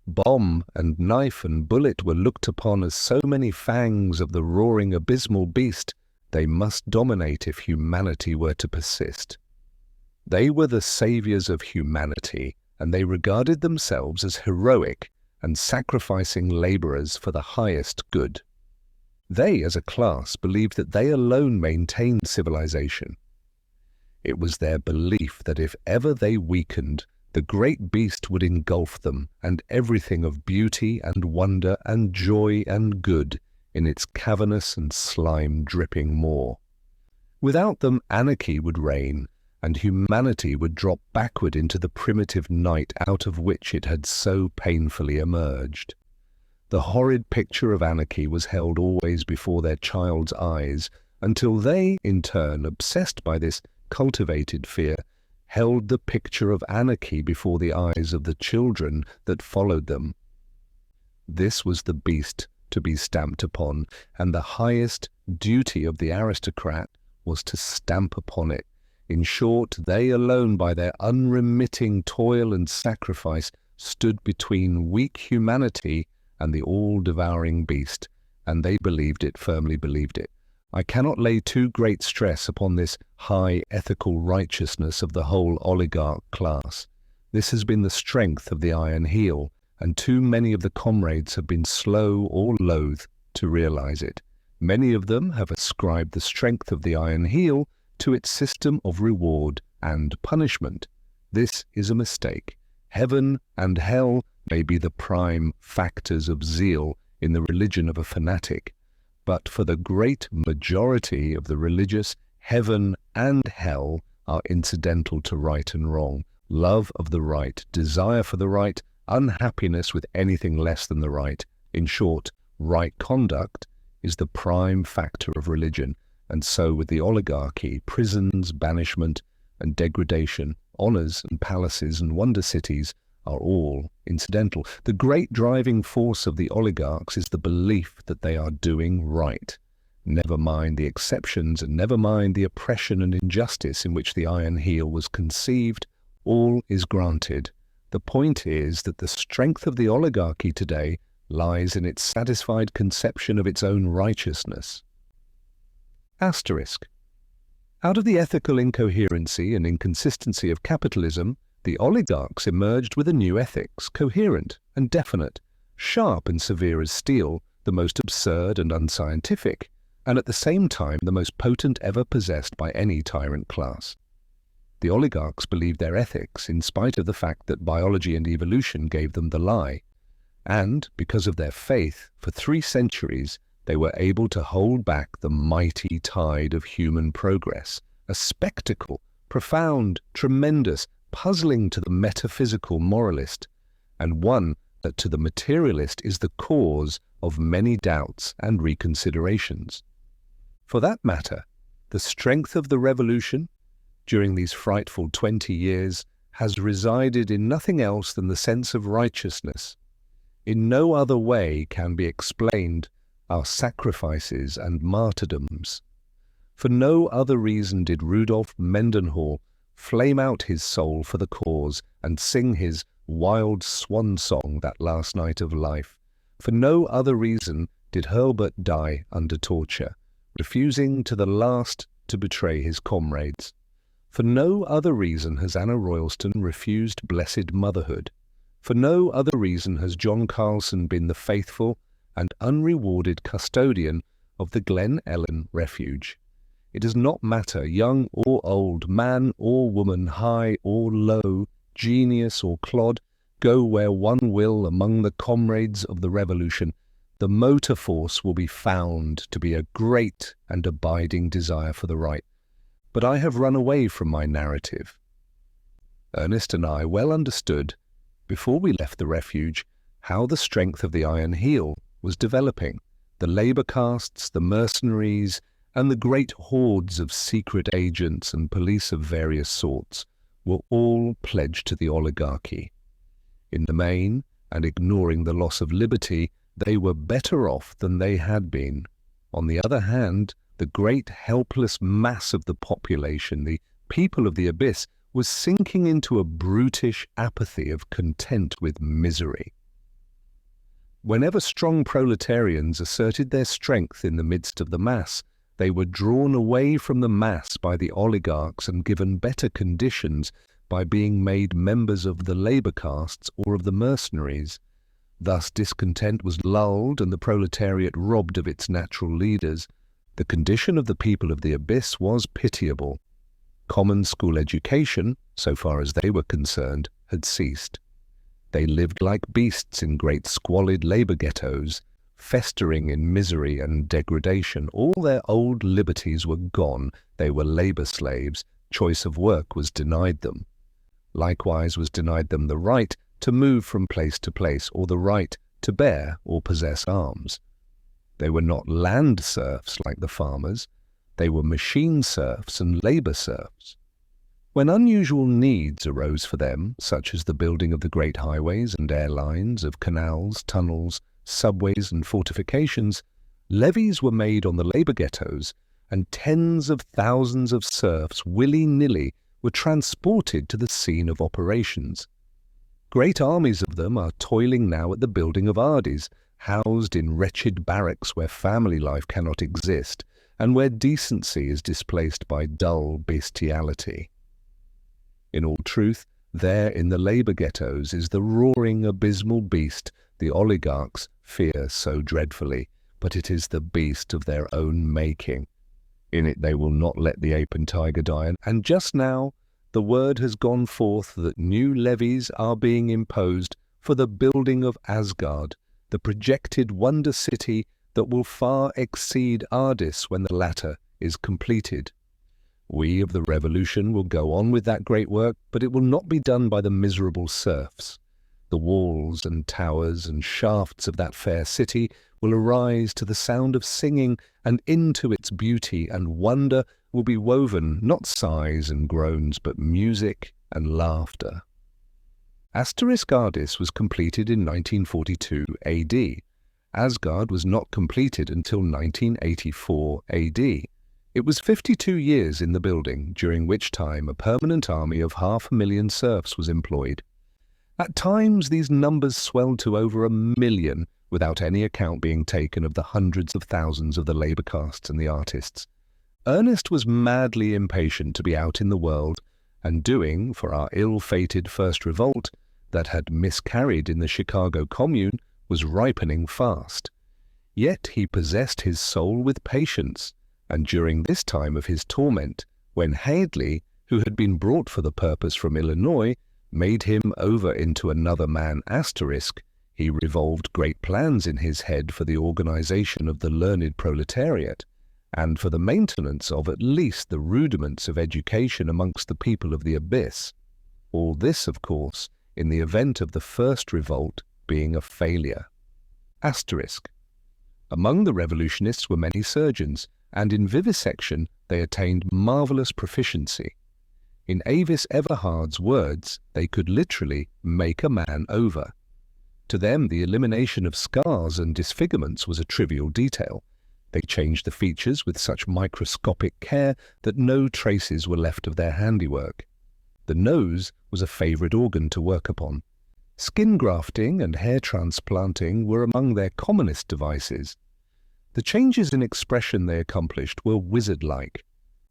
Bomb and knife and bullet were looked upon as so many fangs of the roaring abysmal beast. They must dominate if humanity were to persist. They were the saviours of humanity, and they regarded themselves as heroic and sacrificing labourers for the highest good. They, as a class, believed that they alone maintained civilization. It was their belief that if ever they weakened, the great beast would engulf them, and everything of beauty and wonder and joy and good in its cavernous and slime-dripping maw. Without them, anarchy would reign, and humanity would drop backward into the primitive night out of which it had so painfully emerged. The horrid picture of anarchy was held always before their child's eyes, until they, in turn, obsessed by this cultivated fear, held the picture of anarchy before the eyes of the children that followed them. This was the beast to be stamped upon, and the highest duty of the aristocrat was to stamp upon it. In short, they alone, by their unremitting toil and sacrifice, stood between weak humanity and the all-devouring beast, and they believed it, firmly believed it. I cannot lay too great stress upon this high ethical righteousness of the whole oligarch class. This has been the strength of the Iron Heel, and too many of the comrades have been slow or loath to realize it. Many of them have ascribed the strength of the Iron Heel to its system of reward and punishment. This is a mistake. Heaven and hell may be the prime factors of zeal in the religion of a fanatic, but for the great majority of the religious, heaven and hell are incidental to right and wrong. Love of the right, desire for the right, unhappiness with anything less than the right. In short, right conduct is the prime factor of religion. And so with the oligarchy, prisons, banishment and degradation, honours and palaces and wonder cities are all incidental. The great driving force of the oligarchs is the belief that they are doing right. Never mind the exceptions, and never mind the oppression and injustice in which the Iron Heel was conceived, all is granted. The point is that the strength of the oligarchy today lies in its satisfied conception of its own righteousness. Asterisk. Out of the ethical incoherency and inconsistency of capitalism, the oligarchs emerged with a new ethics, coherent and definite, sharp and severe as steel, the most absurd and unscientific, and at the same time the most potent ever possessed by any tyrant class. The oligarchs believed their ethics in spite of the fact that biology and evolution gave them the lie, and, because of their faith, for 3 centuries they were able to hold back the mighty tide of human progress, a spectacle, profound, tremendous, puzzling to the metaphysical moralist, and one that to the materialist is the cause of many doubts and reconsiderations. For that matter, the strength of the revolution during these frightful 20 years has resided in nothing else than the sense of righteousness. In no other way can be explained our sacrifices and martyrdoms. For no other reason did Rudolf Mendenhall flame out his soul for the cause and sing his wild swan song that last night of life. For no other reason did Hurlbut die under torture, refusing to the last to betray his comrades. For no other reason has Anna Royalston refused blessed motherhood. For no other reason has John Carlson been the faithful and unrewarded custodian of the Glen Ellen Refuge. It does not matter, young or old, man or woman, high or low, genius or clod, go where one will among the comrades of the revolution, the motor force will be found to be a great and abiding desire for the right. But I have run away from my narrative. Ernest and I well understood, before we left the refuge, how the strength of the Iron Heel was developing. The labour castes, the mercenaries, and the great hordes of secret agents and police of various sorts were all pledged to the oligarchy. In the main, and ignoring the loss of liberty, they were better off than they had been. On the other hand, the great helpless mass of the population, the people of the abyss, was sinking into a brutish apathy of content with misery. Whenever strong proletarians asserted their strength in the midst of the mass, they were drawn away from the mass by the oligarchs and given better conditions by being made members of the labour castes or of the mercenaries. Thus discontent was lulled and the proletariat robbed of its natural leaders. The condition of the people of the abyss was pitiable. Common school education, so far as they were concerned, had ceased. They lived like beasts in great squalid labour ghettos, festering in misery and degradation. All their old liberties were gone. They were labour slaves. Choice of work was denied them. Likewise was denied them the right to move from place to place, or the right to bear or possess arms. They were not land serfs like the farmers. They were machine serfs and labour serfs. When unusual needs arose for them, such as the building of the great highways and airlines, of canals, tunnels, subways and fortifications, levies were made on the labour ghettos, and tens of thousands of serfs, willy-nilly, were transported to the scene of operations. Great armies of them are toiling now at the building of Aldous, housed in wretched barracks where family life cannot exist, and where decency is displaced by dull bestiality. In all truth, there in the labour ghettos is the roaring abysmal beast the oligarchs fear so dreadfully, but it is the beast of their own making. In it they will not let the ape and tiger die, and just now the word has gone forth that new levies are being imposed for the building of Asgard, the projected wonder city that will far exceed Aldous when the latter is completed. We of the revolution will go on with that great work, but it will not be done by the miserable serfs. The walls and towers and shafts of that fair city will arise to the sound of singing, and into its beauty and wonder will be woven not sighs and groans, but music and laughter. Aldous was completed in 1942 AD. Asgard was not completed until 1984 AD. It was 52 years in the building, during which time a permanent army of 500,000 serfs was employed. At times these numbers swelled to over 1 million, without any account being taken of the hundreds of thousands of the labour castes and the artists. Ernest was madly impatient to be out in the world, and doing for our ill-fated first revolt, that had miscarried in the Chicago Commune, was ripening fast. Yet he possessed his soul with patience, and during this time of his torment, when Hadley, who had been brought for the purpose from Illinois, made him over into another man asterisk, he revolved great plans in his head for the organization of the learned proletariat, and for the maintenance of at least the rudiments of education amongst the people of the abyss. All this, of course, in the event of the first revolt being a failure. Asterisk. Among the revolutionists were many surgeons, and in vivisection they attained marvellous proficiency. In Avis Everhard's words, they could literally make a man over. To them, the elimination of scars and disfigurements was a trivial detail. They changed the features with such microscopic care that no traces were left of their handiwork. The nose was a favourite organ to work upon. Skin grafting and hair transplanting were among their commonest devices. The changes in expression they accomplished were wizard-like.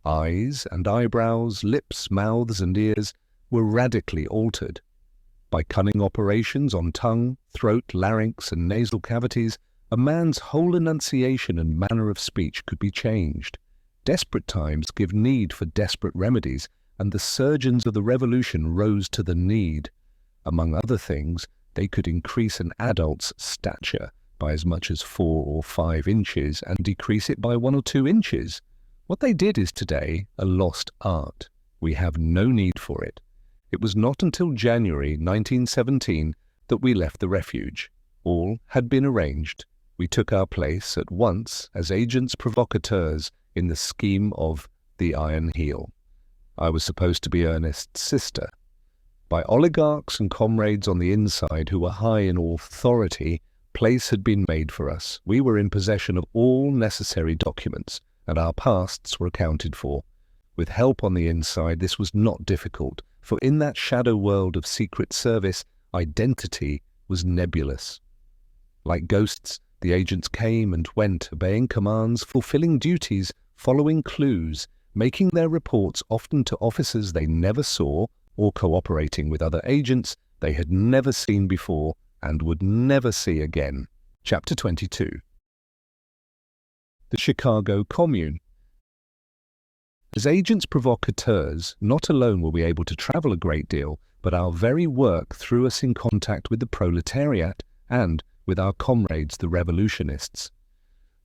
Eyes and eyebrows, lips, mouths and ears were radically altered. By cunning operations on tongue, throat, larynx, and nasal cavities, a man's whole enunciation and manner of speech could be changed. Desperate times give need for desperate remedies, and the surgeons of the revolution rose to the need. Among other things, they could increase an adult's stature by as much as 4 or 5 inches and decrease it by 1 or 2 inches. What they did is today a lost art. We have no need for it. It was not until January 1917 that we left the refuge. All had been arranged. We took our place at once as agents provocateurs in the scheme of the Iron Heel. I was supposed to be Ernest's sister. By oligarchs and comrades on the inside who were high in authority, place had been made for us. We were in possession of all necessary documents, and our pasts were accounted for. With help on the inside, this was not difficult, for in that shadow world of secret service, identity was nebulous. Like ghosts, the agents came and went, obeying commands, fulfilling duties, following clues, making their reports often to officers they never saw, or cooperating with other agents they had never seen before and would never see again. Chapter 22. The Chicago Commune. As agents provocateurs, not alone were we able to travel a great deal, but our very work threw us in contact with the proletariat and with our comrades the revolutionists.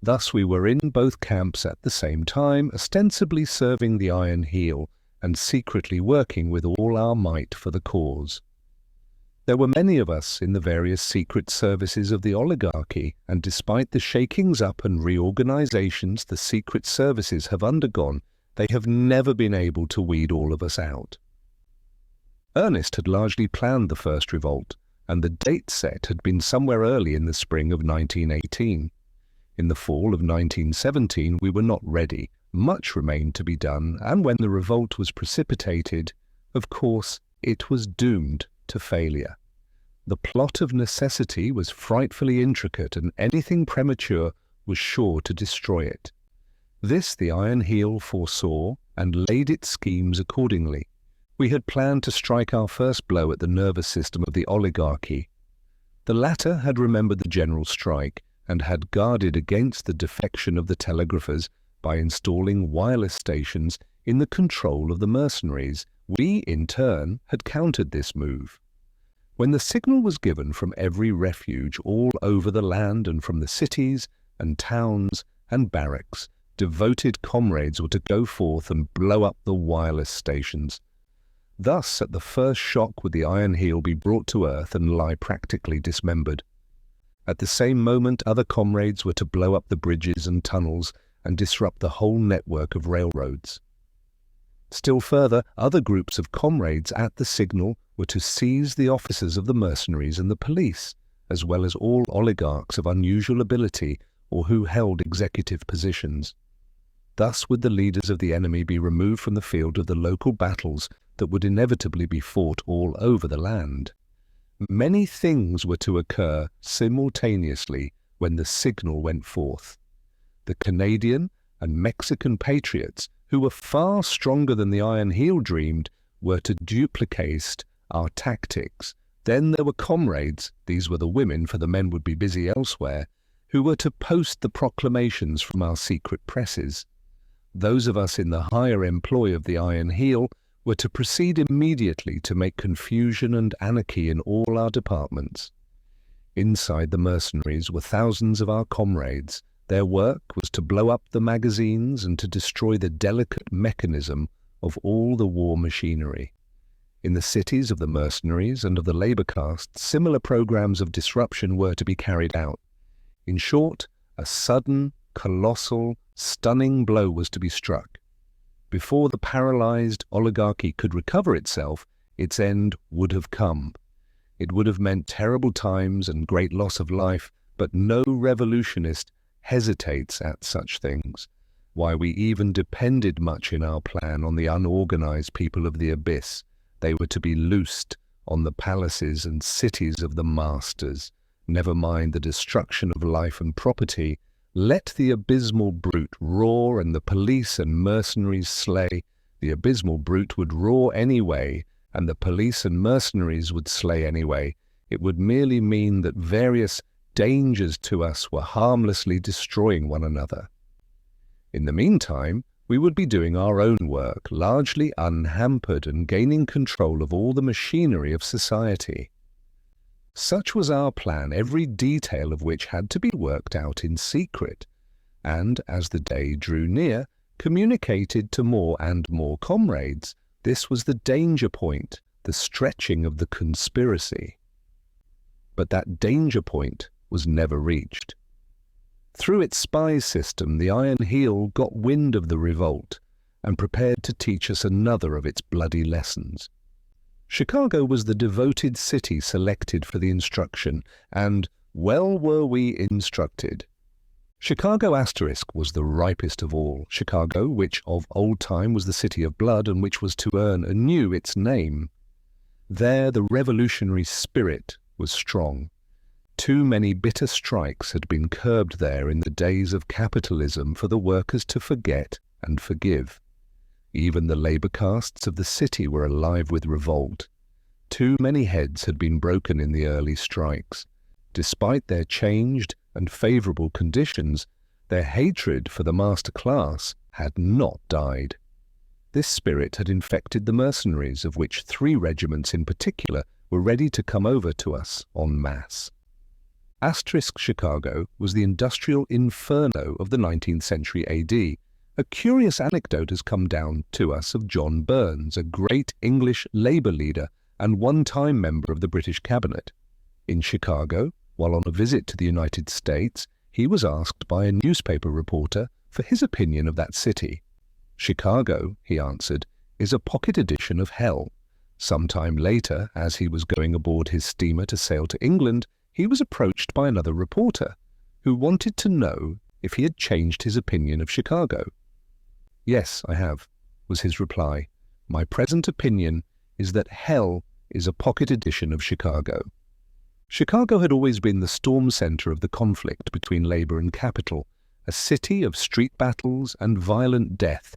Thus we were in both camps at the same time, ostensibly serving the Iron Heel and secretly working with all our might for the cause. There were many of us in the various secret services of the oligarchy, and despite the shakings up and reorganizations the secret services have undergone, they have never been able to weed all of us out. Ernest had largely planned the first revolt, and the date set had been somewhere early in the spring of 1918. In the fall of 1917 we were not ready. Much remained to be done, and when the revolt was precipitated, of course, it was doomed to failure. The plot of necessity was frightfully intricate, and anything premature was sure to destroy it. This the Iron Heel foresaw and laid its schemes accordingly. We had planned to strike our first blow at the nervous system of the oligarchy. The latter had remembered the general strike and had guarded against the defection of the telegraphers by installing wireless stations in the control of the mercenaries. We, in turn, had countered this move. When the signal was given from every refuge all over the land and from the cities and towns and barracks, devoted comrades were to go forth and blow up the wireless stations. Thus, at the first shock would the Iron Heel be brought to earth and lie practically dismembered. At the same moment, other comrades were to blow up the bridges and tunnels and disrupt the whole network of railroads. Still further, other groups of comrades at the signal were to seize the officers of the mercenaries and the police, as well as all oligarchs of unusual ability or who held executive positions. Thus would the leaders of the enemy be removed from the field of the local battles that would inevitably be fought all over the land. Many things were to occur simultaneously when the signal went forth. The Canadian and Mexican patriots, who were far stronger than the Iron Heel dreamed, were to duplicate our tactics. Then there were comrades, these were the women, for the men would be busy elsewhere, who were to post the proclamations from our secret presses. Those of us in the higher employ of the Iron Heel were to proceed immediately to make confusion and anarchy in all our departments. Inside the mercenaries were thousands of our comrades. Their work was to blow up the magazines and to destroy the delicate mechanism of all the war machinery. In the cities of the mercenaries and of the labor castes, similar programs of disruption were to be carried out. In short, a sudden, colossal, stunning blow was to be struck. Before the paralyzed oligarchy could recover itself, its end would have come. It would have meant terrible times and great loss of life, but no revolutionist hesitates at such things. Why, we even depended much in our plan on the unorganized people of the abyss. They were to be loosed on the palaces and cities of the masters. Never mind the destruction of life and property. Let the abysmal brute roar and the police and mercenaries slay. The abysmal brute would roar anyway, and the police and mercenaries would slay anyway. It would merely mean that various dangers to us were harmlessly destroying one another. In the meantime, we would be doing our own work, largely unhampered and gaining control of all the machinery of society. Such was our plan, every detail of which had to be worked out in secret, and, as the day drew near, communicated to more and more comrades. This was the danger point, the stretching of the conspiracy. But that danger point was never reached. Through its spy system, the Iron Heel got wind of the revolt and prepared to teach us another of its bloody lessons. Chicago was the devoted city selected for the instruction, and well were we instructed. Chicago * was the ripest of all. Chicago, which of old time was the city of blood and which was to earn anew its name. There the revolutionary spirit was strong. Too many bitter strikes had been curbed there in the days of capitalism for the workers to forget and forgive. Even the labor castes of the city were alive with revolt. Too many heads had been broken in the early strikes. Despite their changed and favorable conditions, their hatred for the master class had not died. This spirit had infected the mercenaries, of which 3 regiments in particular were ready to come over to us en masse. Chicago was the industrial inferno of the 19th century AD. A curious anecdote has come down to us of John Burns, a great English labour leader and one-time member of the British cabinet. In Chicago, while on a visit to the United States, he was asked by a newspaper reporter for his opinion of that city. Chicago, he answered, is a pocket edition of hell. Some time later, as he was going aboard his steamer to sail to England, he was approached by another reporter who wanted to know if he had changed his opinion of Chicago. "Yes, I have," was his reply. "My present opinion is that hell is a pocket edition of Chicago." Chicago had always been the storm center of the conflict between labor and capital, a city of street battles and violent death,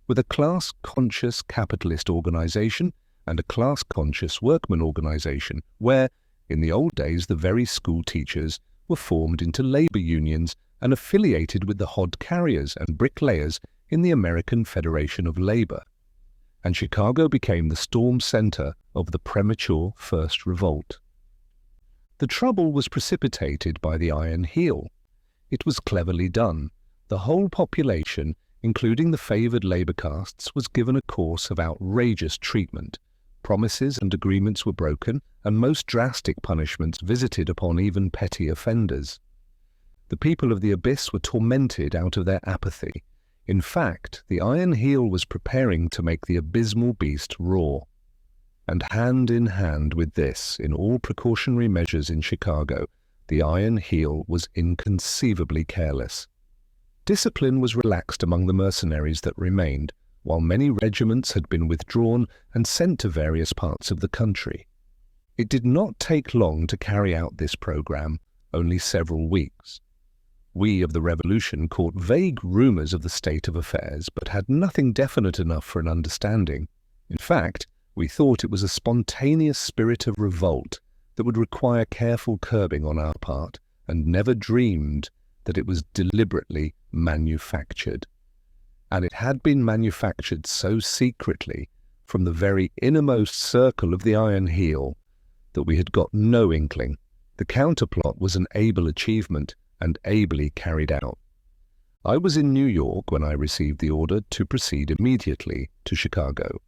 with a class-conscious capitalist organization and a class-conscious workman organization, where, in the old days, the very school teachers were formed into labor unions and affiliated with the hod carriers and bricklayers in the American Federation of Labor. And Chicago became the storm center of the premature First Revolt. The trouble was precipitated by the Iron Heel. It was cleverly done. The whole population, including the favored labor castes, was given a course of outrageous treatment. Promises and agreements were broken, and most drastic punishments visited upon even petty offenders. The people of the abyss were tormented out of their apathy. In fact, the Iron Heel was preparing to make the abysmal beast roar. And hand in hand with this, in all precautionary measures in Chicago, the Iron Heel was inconceivably careless. Discipline was relaxed among the mercenaries that remained, while many regiments had been withdrawn and sent to various parts of the country. It did not take long to carry out this program, only several weeks. We of the Revolution caught vague rumors of the state of affairs, but had nothing definite enough for an understanding. In fact, we thought it was a spontaneous spirit of revolt that would require careful curbing on our part, and never dreamed that it was deliberately manufactured. And it had been manufactured so secretly from the very innermost circle of the Iron Heel that we had got no inkling. The counterplot was an able achievement and ably carried out. I was in New York when I received the order to proceed immediately to Chicago.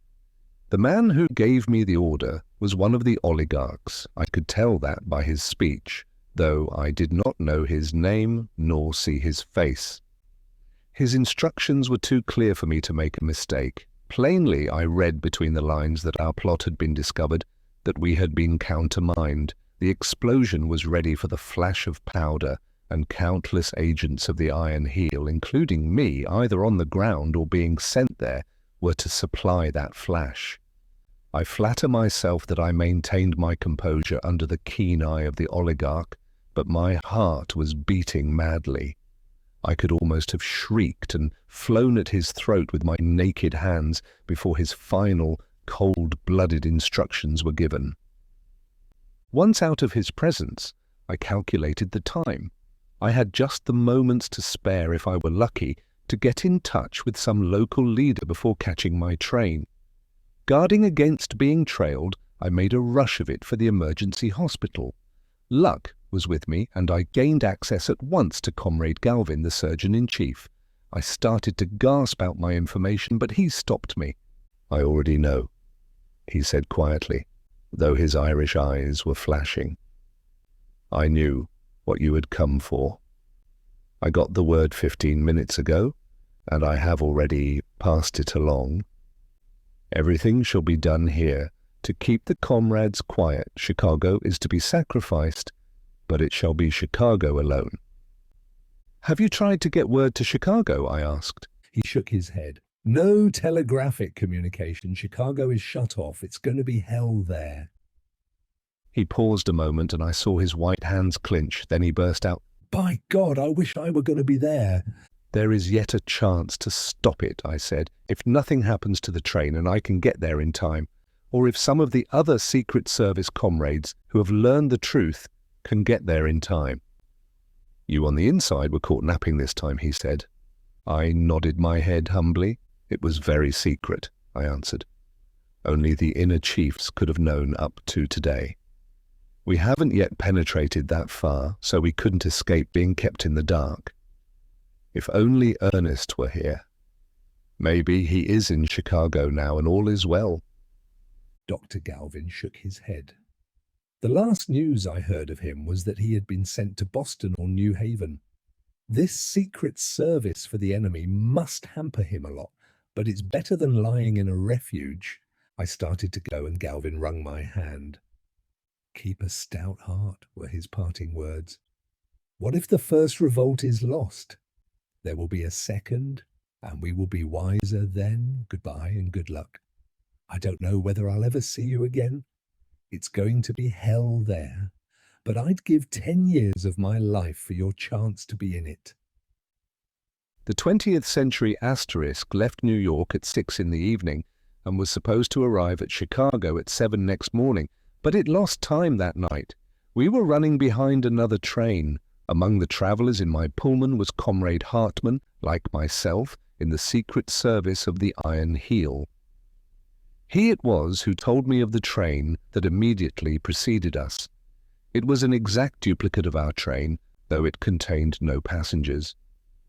The man who gave me the order was one of the oligarchs. I could tell that by his speech, though I did not know his name nor see his face. His instructions were too clear for me to make a mistake. Plainly I read between the lines that our plot had been discovered, that we had been countermined. The explosion was ready for the flash of powder, and countless agents of the Iron Heel, including me, either on the ground or being sent there, were to supply that flash. I flatter myself that I maintained my composure under the keen eye of the oligarch, but my heart was beating madly. I could almost have shrieked and flown at his throat with my naked hands before his final, Cold-blooded instructions were given. Once out of his presence, I calculated the time. I had just the moments to spare, if I were lucky, to get in touch with some local leader before catching my train. Guarding against being trailed, I made a rush of it for the emergency hospital. Luck was with me, and I gained access at once to Comrade Galvin, the Surgeon-in-Chief. I started to gasp out my information, but he stopped me. "I already know," he said quietly, though his Irish eyes were flashing. "I knew what you had come for. I got the word 15 minutes ago, and I have already passed it along. Everything shall be done here to keep the comrades quiet. Chicago is to be sacrificed, but it shall be Chicago alone." "Have you tried to get word to Chicago?" I asked. He shook his head. "No telegraphic communication. Chicago is shut off. It's going to be hell there." He paused a moment, and I saw his white hands clench. Then he burst out, "By God, I wish I were going to be there." "There is yet a chance to stop it," I said. "If nothing happens to the train and I can get there in time, or if some of the other Secret Service comrades who have learned the truth can get there in time." "You on the inside were caught napping this time," he said. I nodded my head humbly. "It was very secret," I answered. "Only the inner chiefs could have known up to today. We haven't yet penetrated that far, so we couldn't escape being kept in the dark. If only Ernest were here. Maybe he is in Chicago now and all is well." Dr. Galvin shook his head. "The last news I heard of him was that he had been sent to Boston or New Haven. This secret service for the enemy must hamper him a lot, but it's better than lying in a refuge." I started to go, and Galvin wrung my hand. "Keep a stout heart," were his parting words. "What if the first revolt is lost? There will be a second, and we will be wiser then. Goodbye and good luck. I don't know whether I'll ever see you again. It's going to be hell there, but I'd give 10 years of my life for your chance to be in it." The 20th Century Asterisk left New York at 6 in the evening and was supposed to arrive at Chicago at 7 next morning, but it lost time that night. We were running behind another train. Among the travelers in my Pullman was Comrade Hartman, like myself, in the Secret Service of the Iron Heel. He it was who told me of the train that immediately preceded us. It was an exact duplicate of our train, though it contained no passengers.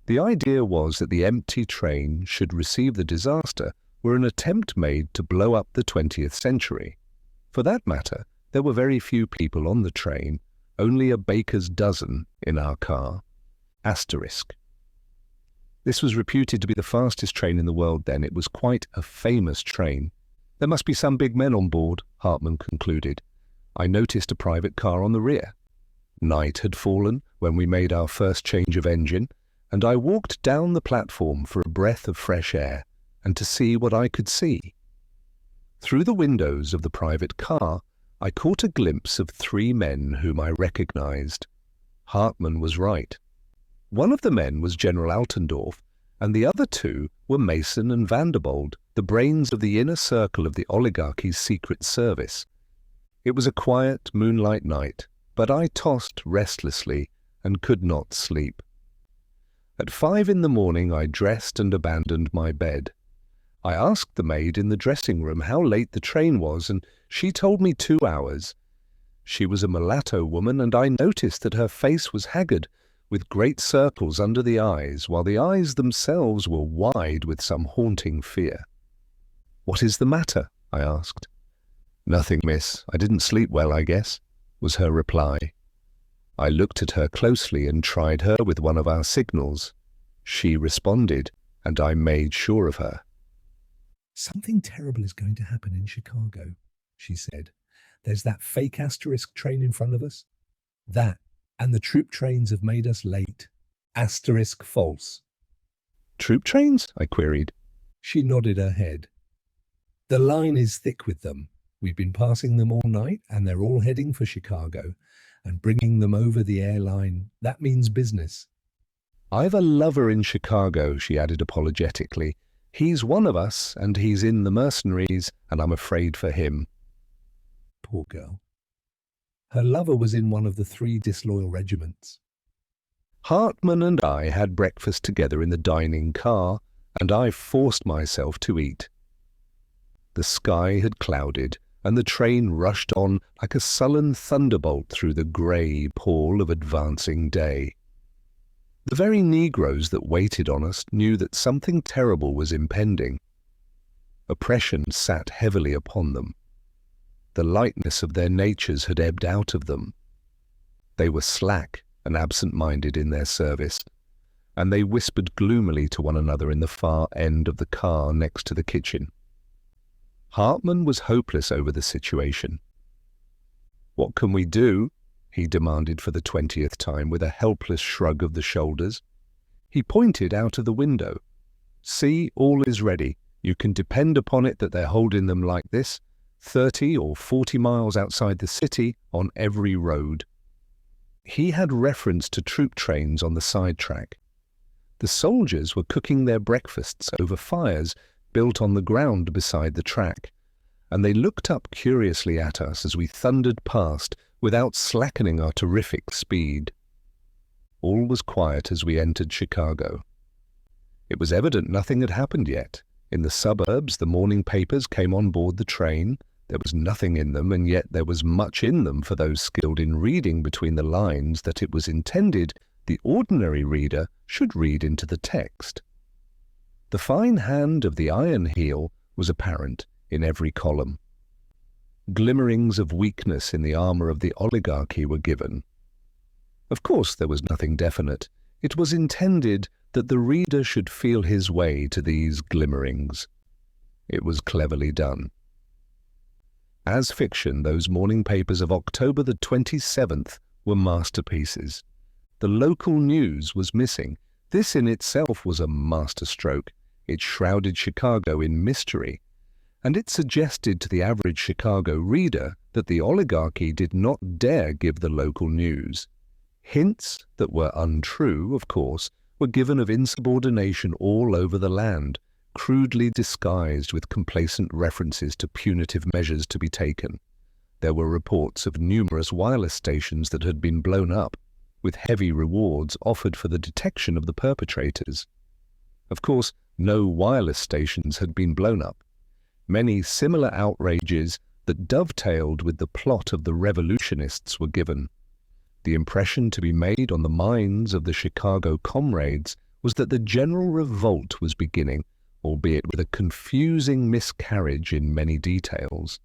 The idea was that the empty train should receive the disaster were an attempt made to blow up the 20th century. For that matter, there were very few people on the train, only a baker's dozen in our car. Asterisk. This was reputed to be the fastest train in the world then. It was quite a famous train. "There must be some big men on board," Hartman concluded. I noticed a private car on the rear. Night had fallen when we made our first change of engine, and I walked down the platform for a breath of fresh air and to see what I could see. Through the windows of the private car, I caught a glimpse of 3 men whom I recognized. Hartman was right. One of the men was General Altendorf, and the other 2 were Mason and Vanderbold, the brains of the inner circle of the oligarchy's secret service. It was a quiet moonlight night, but I tossed restlessly and could not sleep. At 5 in the morning I dressed and abandoned my bed. I asked the maid in the dressing room how late the train was, and she told me 2 hours. She was a mulatto woman, and I noticed that her face was haggard, with great circles under the eyes, while the eyes themselves were wide with some haunting fear. "What is the matter?" I asked. "Nothing, miss. I didn't sleep well, I guess," was her reply. I looked at her closely and tried her with one of our signals. She responded, and I made sure of her. "Something terrible is going to happen in Chicago," she said. "There's that fake asterisk train in front of us. That, and the troop trains have made us late. Asterisk false." "Troop trains?" I queried. She nodded her head. "The line is thick with them. We've been passing them all night, and they're all heading for Chicago and bringing them over the airline. That means business." "I've a lover in Chicago," she added apologetically, He's one of us, and he's in the mercenaries, and I'm afraid for him." Poor girl. Her lover was in one of the 3 disloyal regiments. Hartman and I had breakfast together in the dining car, and I forced myself to eat. The sky had clouded, and the train rushed on like a sullen thunderbolt through the grey pall of advancing day. The very negroes that waited on us knew that something terrible was impending. Oppression sat heavily upon them. The lightness of their natures had ebbed out of them. They were slack and absent-minded in their service, and they whispered gloomily to one another in the far end of the car next to the kitchen. Hartman was hopeless over the situation. "What can we do?" he demanded for the 20th time with a helpless shrug of the shoulders. He pointed out of the window. "See, all is ready. You can depend upon it that they're holding them like this, 30 or 40 miles outside the city on every road." He had reference to troop trains on the sidetrack. The soldiers were cooking their breakfasts over fires built on the ground beside the track, and they looked up curiously at us as we thundered past without slackening our terrific speed. All was quiet as we entered Chicago. It was evident nothing had happened yet. In the suburbs, the morning papers came on board the train. There was nothing in them, and yet there was much in them for those skilled in reading between the lines that it was intended the ordinary reader should read into the text. The fine hand of the Iron Heel was apparent in every column. Glimmerings of weakness in the armour of the oligarchy were given. Of course there was nothing definite. It was intended that the reader should feel his way to these glimmerings. It was cleverly done. As fiction, those morning papers of October the 27th were masterpieces. The local news was missing. This in itself was a masterstroke. It shrouded Chicago in mystery, and it suggested to the average Chicago reader that the oligarchy did not dare give the local news. Hints that were untrue, of course, were given of insubordination all over the land, crudely disguised with complacent references to punitive measures to be taken. There were reports of numerous wireless stations that had been blown up, with heavy rewards offered for the detection of the perpetrators. Of course, no wireless stations had been blown up. Many similar outrages that dovetailed with the plot of the revolutionists were given. The impression to be made on the minds of the Chicago comrades was that the general revolt was beginning, albeit with a confusing miscarriage in many details.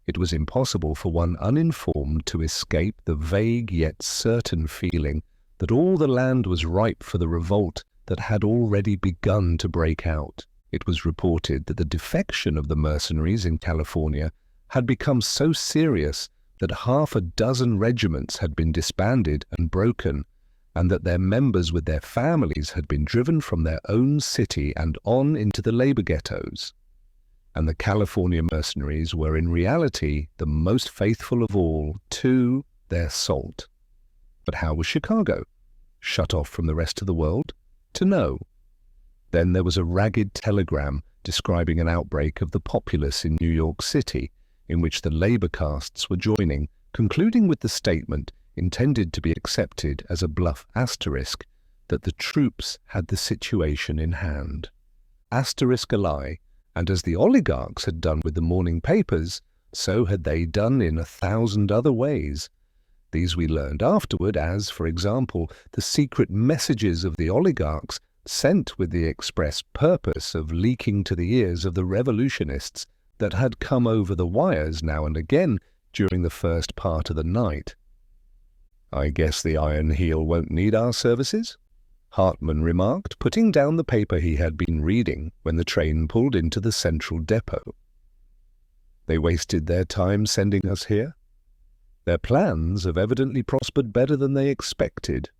It was impossible for one uninformed to escape the vague yet certain feeling that all the land was ripe for the revolt that had already begun to break out. It was reported that the defection of the mercenaries in California had become so serious that half a dozen regiments had been disbanded and broken, and that their members with their families had been driven from their own city and on into the labor ghettos. And the California mercenaries were in reality the most faithful of all to their salt. But how was Chicago? Shut off from the rest of the world? To no. Then there was a ragged telegram describing an outbreak of the populace in New York City, in which the labor castes were joining, concluding with the statement, intended to be accepted as a bluff asterisk, that the troops had the situation in hand. Asterisk a lie, and as the oligarchs had done with the morning papers, so had they done in 1,000 other ways. These we learned afterward as, for example, the secret messages of the oligarchs sent with the express purpose of leaking to the ears of the revolutionists that had come over the wires now and again during the first part of the night. "I guess the Iron Heel won't need our services," Hartman remarked, putting down the paper he had been reading when the train pulled into the central depot. "They wasted their time sending us here. Their plans have evidently prospered better than they expected.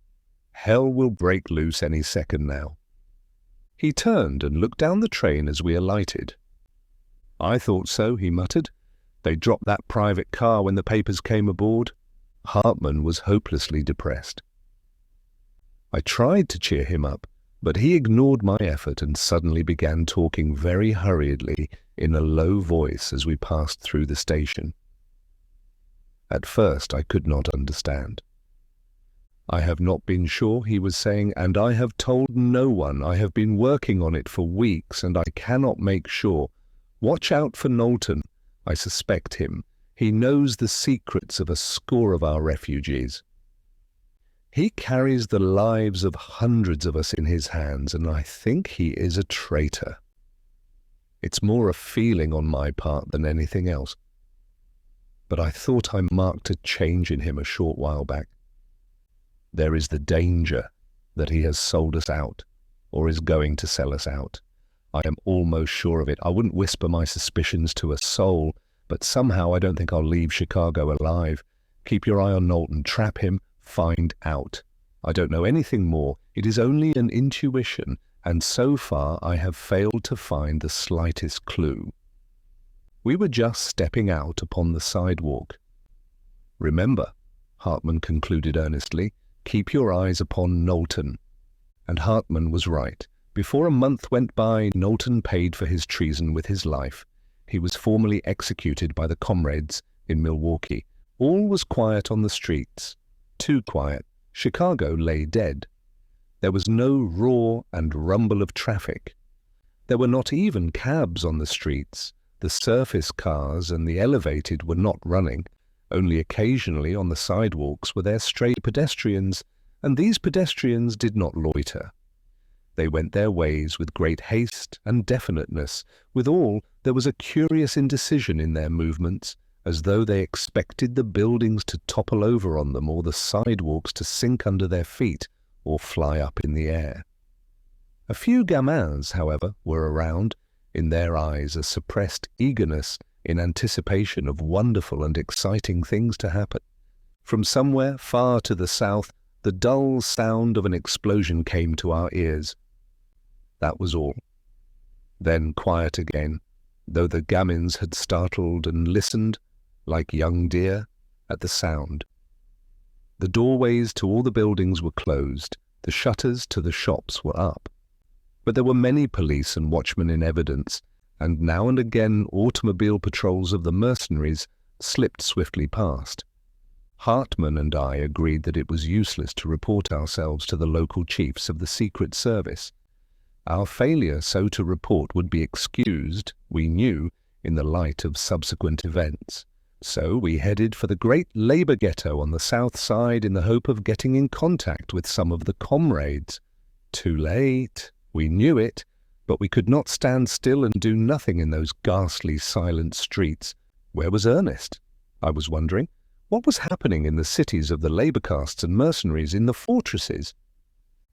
Hell will break loose any second now." He turned and looked down the train as we alighted. "I thought so," he muttered. "They dropped that private car when the papers came aboard." Hartman was hopelessly depressed. I tried to cheer him up, But he ignored my effort and suddenly began talking very hurriedly in a low voice as we passed through the station. At first I could not understand. "I have not been sure," he was saying, "and I have told no one. I have been working on it for weeks, and I cannot make sure. Watch out for Knowlton. I suspect him. He knows the secrets of a score of our refugees. He carries the lives of hundreds of us in his hands, and I think he is a traitor. It's more a feeling on my part than anything else. But I thought I marked a change in him a short while back. There is the danger that he has sold us out, or is going to sell us out. I am almost sure of it. I wouldn't whisper my suspicions to a soul, but somehow I don't think I'll leave Chicago alive. Keep your eye on Knowlton. Trap him. Find out. I don't know anything more. It is only an intuition, and so far I have failed to find the slightest clue." We were just stepping out upon the sidewalk. "Remember," Hartman concluded earnestly, "keep your eyes upon Knowlton." And Hartman was right. Before a month went by, Knowlton paid for his treason with his life. He was formally executed by the comrades in Milwaukee. All was quiet on the streets. Too quiet. Chicago lay dead. There was no roar and rumble of traffic. There were not even cabs on the streets. The surface cars and the elevated were not running. Only occasionally on the sidewalks were there stray pedestrians, and these pedestrians did not loiter. They went their ways with great haste and definiteness. Withal, there was a curious indecision in their movements, as though they expected the buildings to topple over on them or the sidewalks to sink under their feet or fly up in the air. A few gamins, however, were around, in their eyes a suppressed eagerness in anticipation of wonderful and exciting things to happen. From somewhere far to the south, the dull sound of an explosion came to our ears. That was all. Then quiet again, though the gamins had startled and listened, like young deer, at the sound. The doorways to all the buildings were closed, the shutters to the shops were up. But there were many police and watchmen in evidence, and now and again automobile patrols of the mercenaries slipped swiftly past. Hartman and I agreed that it was useless to report ourselves to the local chiefs of the Secret Service. Our failure so to report would be excused, we knew, in the light of subsequent events. So we headed for the great labor ghetto on the south side in the hope of getting in contact with some of the comrades. Too late. We knew it, but we could not stand still and do nothing in those ghastly silent streets. Where was Ernest? I was wondering. What was happening in the cities of the labor castes and mercenaries, in the fortresses?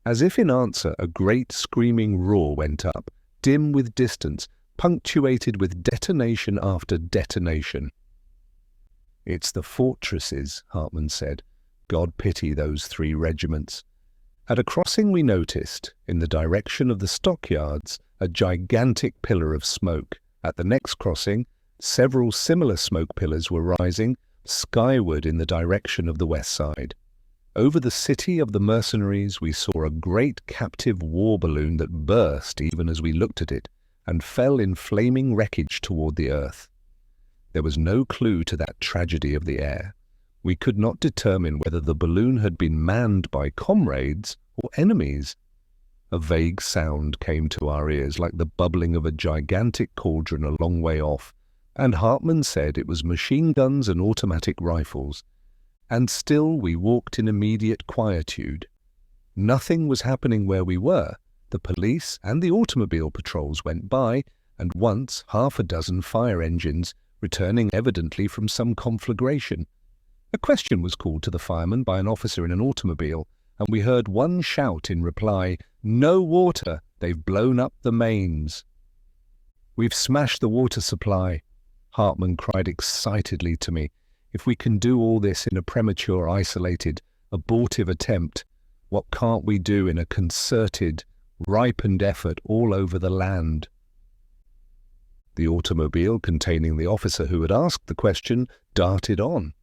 As if in answer, a great screaming roar went up, dim with distance, punctuated with detonation after detonation. "It's the fortresses," Hartman said. "God pity those 3 regiments." At a crossing we noticed, in the direction of the stockyards, a gigantic pillar of smoke. At the next crossing, several similar smoke pillars were rising skyward in the direction of the west side. Over the city of the mercenaries we saw a great captive war balloon that burst even as we looked at it, and fell in flaming wreckage toward the earth. There was no clue to that tragedy of the air. We could not determine whether the balloon had been manned by comrades or enemies. A vague sound came to our ears, like the bubbling of a gigantic cauldron a long way off, and Hartman said it was machine guns and automatic rifles. And still we walked in immediate quietude. Nothing was happening where we were. The police and the automobile patrols went by, and once 6 fire engines, returning evidently from some conflagration. A question was called to the fireman by an officer in an automobile, and we heard one shout in reply, "No water! They've blown up the mains." "We've smashed the water supply," Hartman cried excitedly to me. "If we can do all this in a premature, isolated, abortive attempt, what can't we do in a concerted, ripened effort all over the land?" The automobile containing the officer who had asked the question darted on.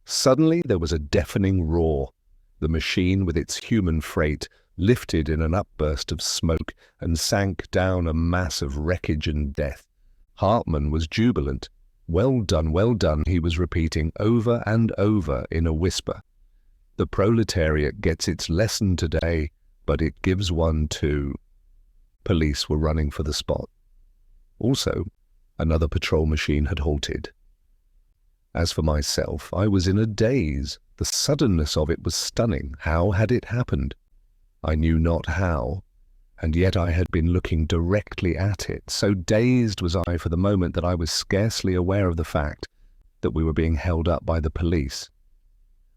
Suddenly there was a deafening roar. The machine with its human freight lifted in an upburst of smoke and sank down a mass of wreckage and death. Hartman was jubilant. Well done, he was repeating over and over in a whisper. The proletariat gets its lesson today, but it gives one too. Police were running for the spot. Also, another patrol machine had halted. As for myself, I was in a daze. The suddenness of it was stunning. How had it happened? I knew not how, and yet I had been looking directly at it. So dazed was I for the moment that I was scarcely aware of the fact that we were being held up by the police.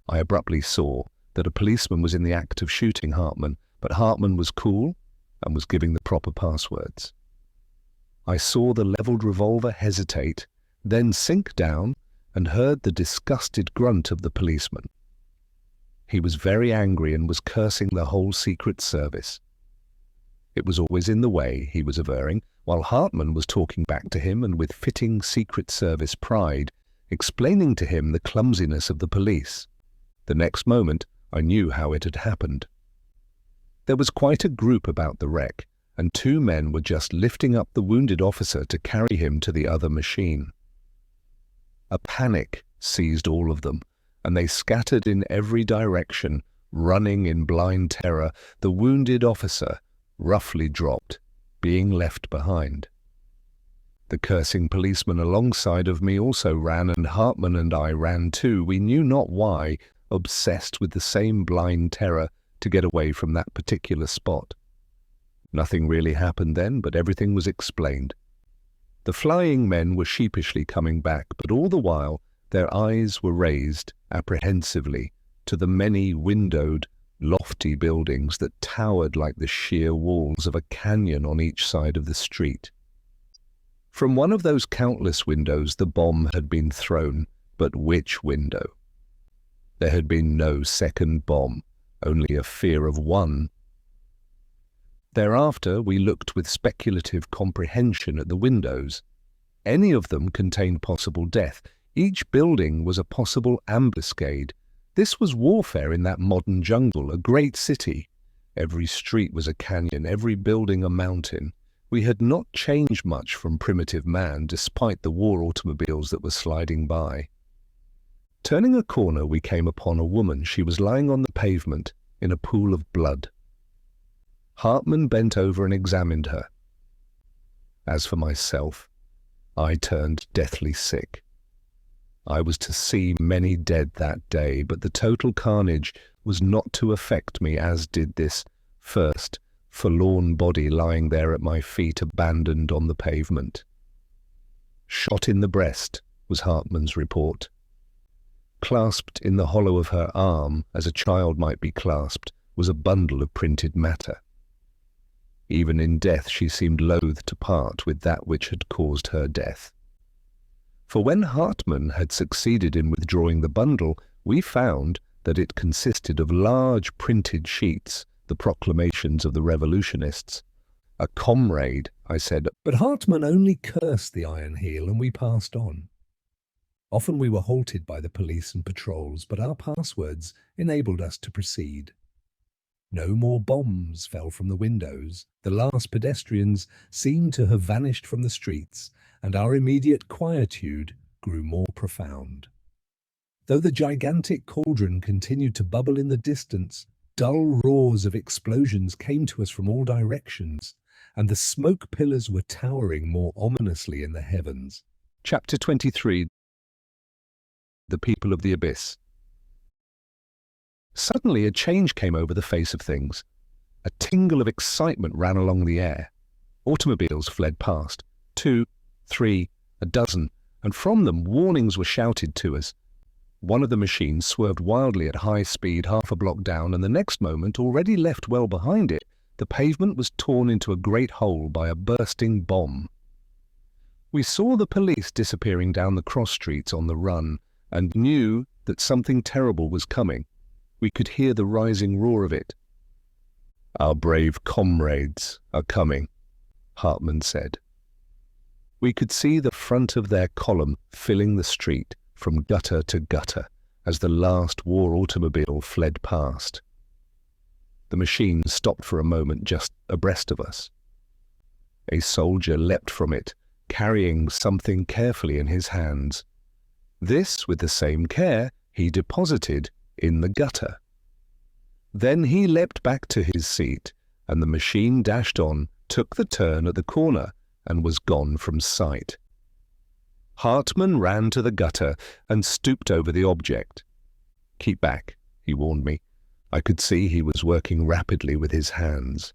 I abruptly saw that a policeman was in the act of shooting Hartman, but Hartman was cool and was giving the proper passwords. I saw the levelled revolver hesitate, then sink down, and heard the disgusted grunt of the policeman. He was very angry and was cursing the whole Secret Service. It was always in the way, he was averring, while Hartman was talking back to him and with fitting Secret Service pride, explaining to him the clumsiness of the police. The next moment, I knew how it had happened. There was quite a group about the wreck, and two men were just lifting up the wounded officer to carry him to the other machine. A panic seized all of them, and they scattered in every direction, running in blind terror, the wounded officer, roughly dropped, being left behind. The cursing policeman alongside of me also ran, and Hartman and I ran too, we knew not why, obsessed with the same blind terror to get away from that particular spot. Nothing really happened then, but everything was explained. The flying men were sheepishly coming back, but all the while their eyes were raised, apprehensively, to the many windowed, lofty buildings that towered like the sheer walls of a canyon on each side of the street. From one of those countless windows the bomb had been thrown, but which window? There had been no second bomb, only a fear of one. Thereafter we looked with speculative comprehension at the windows. Any of them contained possible death. Each building was a possible ambuscade. This was warfare in that modern jungle, a great city. Every street was a canyon, every building a mountain. We had not changed much from primitive man, despite the war automobiles that were sliding by. Turning a corner, we came upon a woman. She was lying on the pavement in a pool of blood. Hartman bent over and examined her. As for myself, I turned deathly sick. I was to see many dead that day, but the total carnage was not to affect me as did this first forlorn body lying there at my feet, abandoned on the pavement. Shot in the breast, was Hartman's report. Clasped in the hollow of her arm, as a child might be clasped, was a bundle of printed matter. Even in death she seemed loath to part with that which had caused her death. For when Hartman had succeeded in withdrawing the bundle, we found that it consisted of large printed sheets, the proclamations of the revolutionists. A comrade, I said. But Hartman only cursed the Iron Heel, and we passed on. Often we were halted by the police and patrols, but our passwords enabled us to proceed. No more bombs fell from the windows. The last pedestrians seemed to have vanished from the streets, and our immediate quietude grew more profound. Though the gigantic cauldron continued to bubble in the distance, dull roars of explosions came to us from all directions, and the smoke pillars were towering more ominously in the heavens. Chapter 23. The People of the Abyss. Suddenly a change came over the face of things. A tingle of excitement ran along the air. Automobiles fled past, 2, 3, a dozen, and from them warnings were shouted to us. One of the machines swerved wildly at high speed half a block down, and the next moment, already left well behind it, the pavement was torn into a great hole by a bursting bomb. We saw the police disappearing down the cross streets on the run, and knew that something terrible was coming. We could hear the rising roar of it. "Our brave comrades are coming," Hartman said. We could see the front of their column filling the street from gutter to gutter as the last war automobile fled past. The machine stopped for a moment just abreast of us. A soldier leapt from it, carrying something carefully in his hands. This, with the same care, he deposited in the gutter. Then he leapt back to his seat, and the machine dashed on, took the turn at the corner, and was gone from sight. Hartmann ran to the gutter and stooped over the object. "Keep back," he warned me. I could see he was working rapidly with his hands.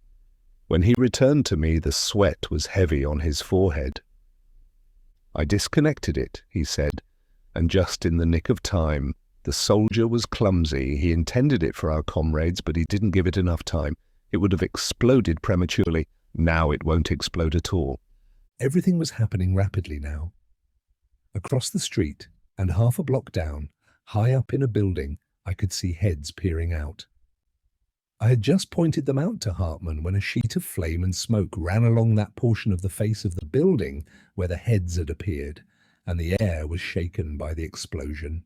When he returned to me, the sweat was heavy on his forehead. "I disconnected it," he said, and just in the nick of time. The soldier was clumsy. He intended it for our comrades, but he didn't give it enough time. It would have exploded prematurely. Now it won't explode at all. Everything was happening rapidly now. Across the street, and half a block down, high up in a building, I could see heads peering out. I had just pointed them out to Hartmann when a sheet of flame and smoke ran along that portion of the face of the building where the heads had appeared, and the air was shaken by the explosion.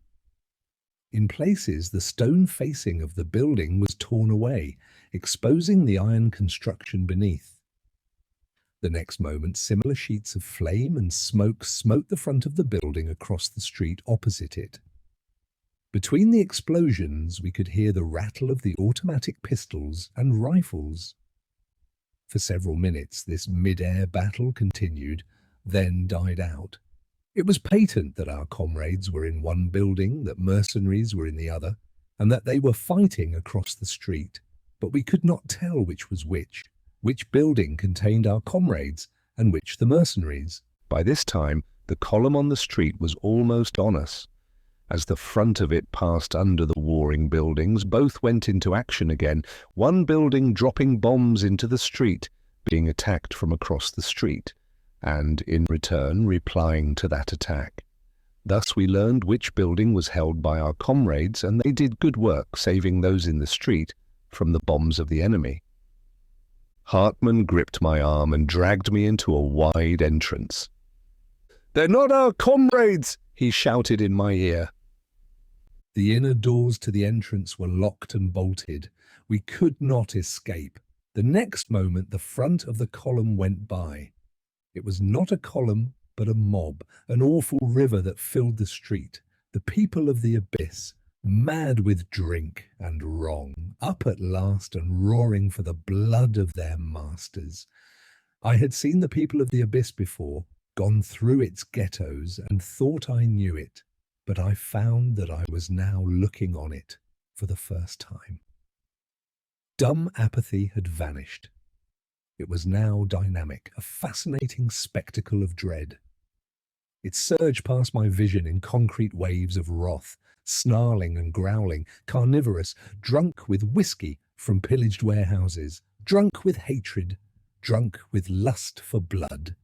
In places, the stone facing of the building was torn away, exposing the iron construction beneath. The next moment, similar sheets of flame and smoke smote the front of the building across the street opposite it. Between the explosions, we could hear the rattle of the automatic pistols and rifles. For several minutes, this mid-air battle continued, then died out. It was patent that our comrades were in one building, that mercenaries were in the other, and that they were fighting across the street, but we could not tell which was which building contained our comrades and which the mercenaries. By this time, the column on the street was almost on us. As the front of it passed under the warring buildings, both went into action again, one building dropping bombs into the street, being attacked from across the street, and in return replying to that attack. Thus we learned which building was held by our comrades, and they did good work saving those in the street from the bombs of the enemy. Hartmann gripped my arm and dragged me into a wide entrance. "They're not our comrades!" he shouted in my ear. The inner doors to the entrance were locked and bolted. We could not escape. The next moment, the front of the column went by. It was not a column, but a mob, an awful river that filled the street. The people of the abyss, mad with drink and wrong, up at last and roaring for the blood of their masters. I had seen the people of the abyss before, gone through its ghettos, and thought I knew it, but I found that I was now looking on it for the first time. Dumb apathy had vanished. It was now dynamic, a fascinating spectacle of dread. It surged past my vision in concrete waves of wrath, snarling and growling, carnivorous, drunk with whiskey from pillaged warehouses, drunk with hatred, drunk with lust for blood.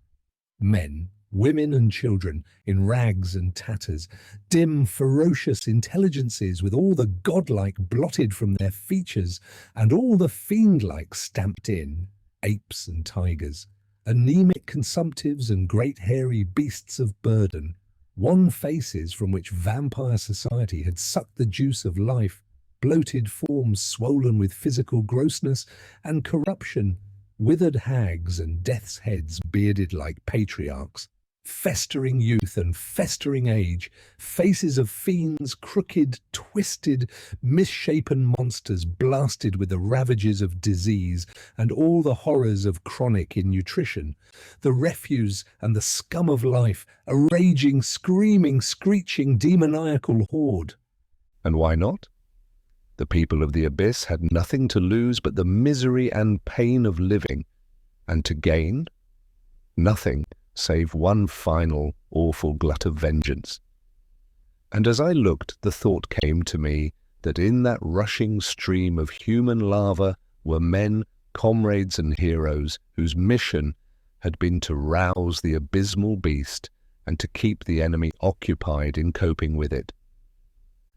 Men, women and children in rags and tatters, dim, ferocious intelligences with all the godlike blotted from their features and all the fiend-like stamped in, apes and tigers, anemic consumptives and great hairy beasts of burden, wan faces from which vampire society had sucked the juice of life, bloated forms swollen with physical grossness and corruption, withered hags and death's heads bearded like patriarchs, festering youth and festering age, faces of fiends, crooked, twisted, misshapen monsters blasted with the ravages of disease and all the horrors of chronic innutrition, the refuse and the scum of life, a raging, screaming, screeching, demoniacal horde. And why not? The people of the abyss had nothing to lose but the misery and pain of living, and to gain nothing save one final, awful glut of vengeance. And as I looked, the thought came to me that in that rushing stream of human lava were men, comrades and heroes whose mission had been to rouse the abysmal beast and to keep the enemy occupied in coping with it.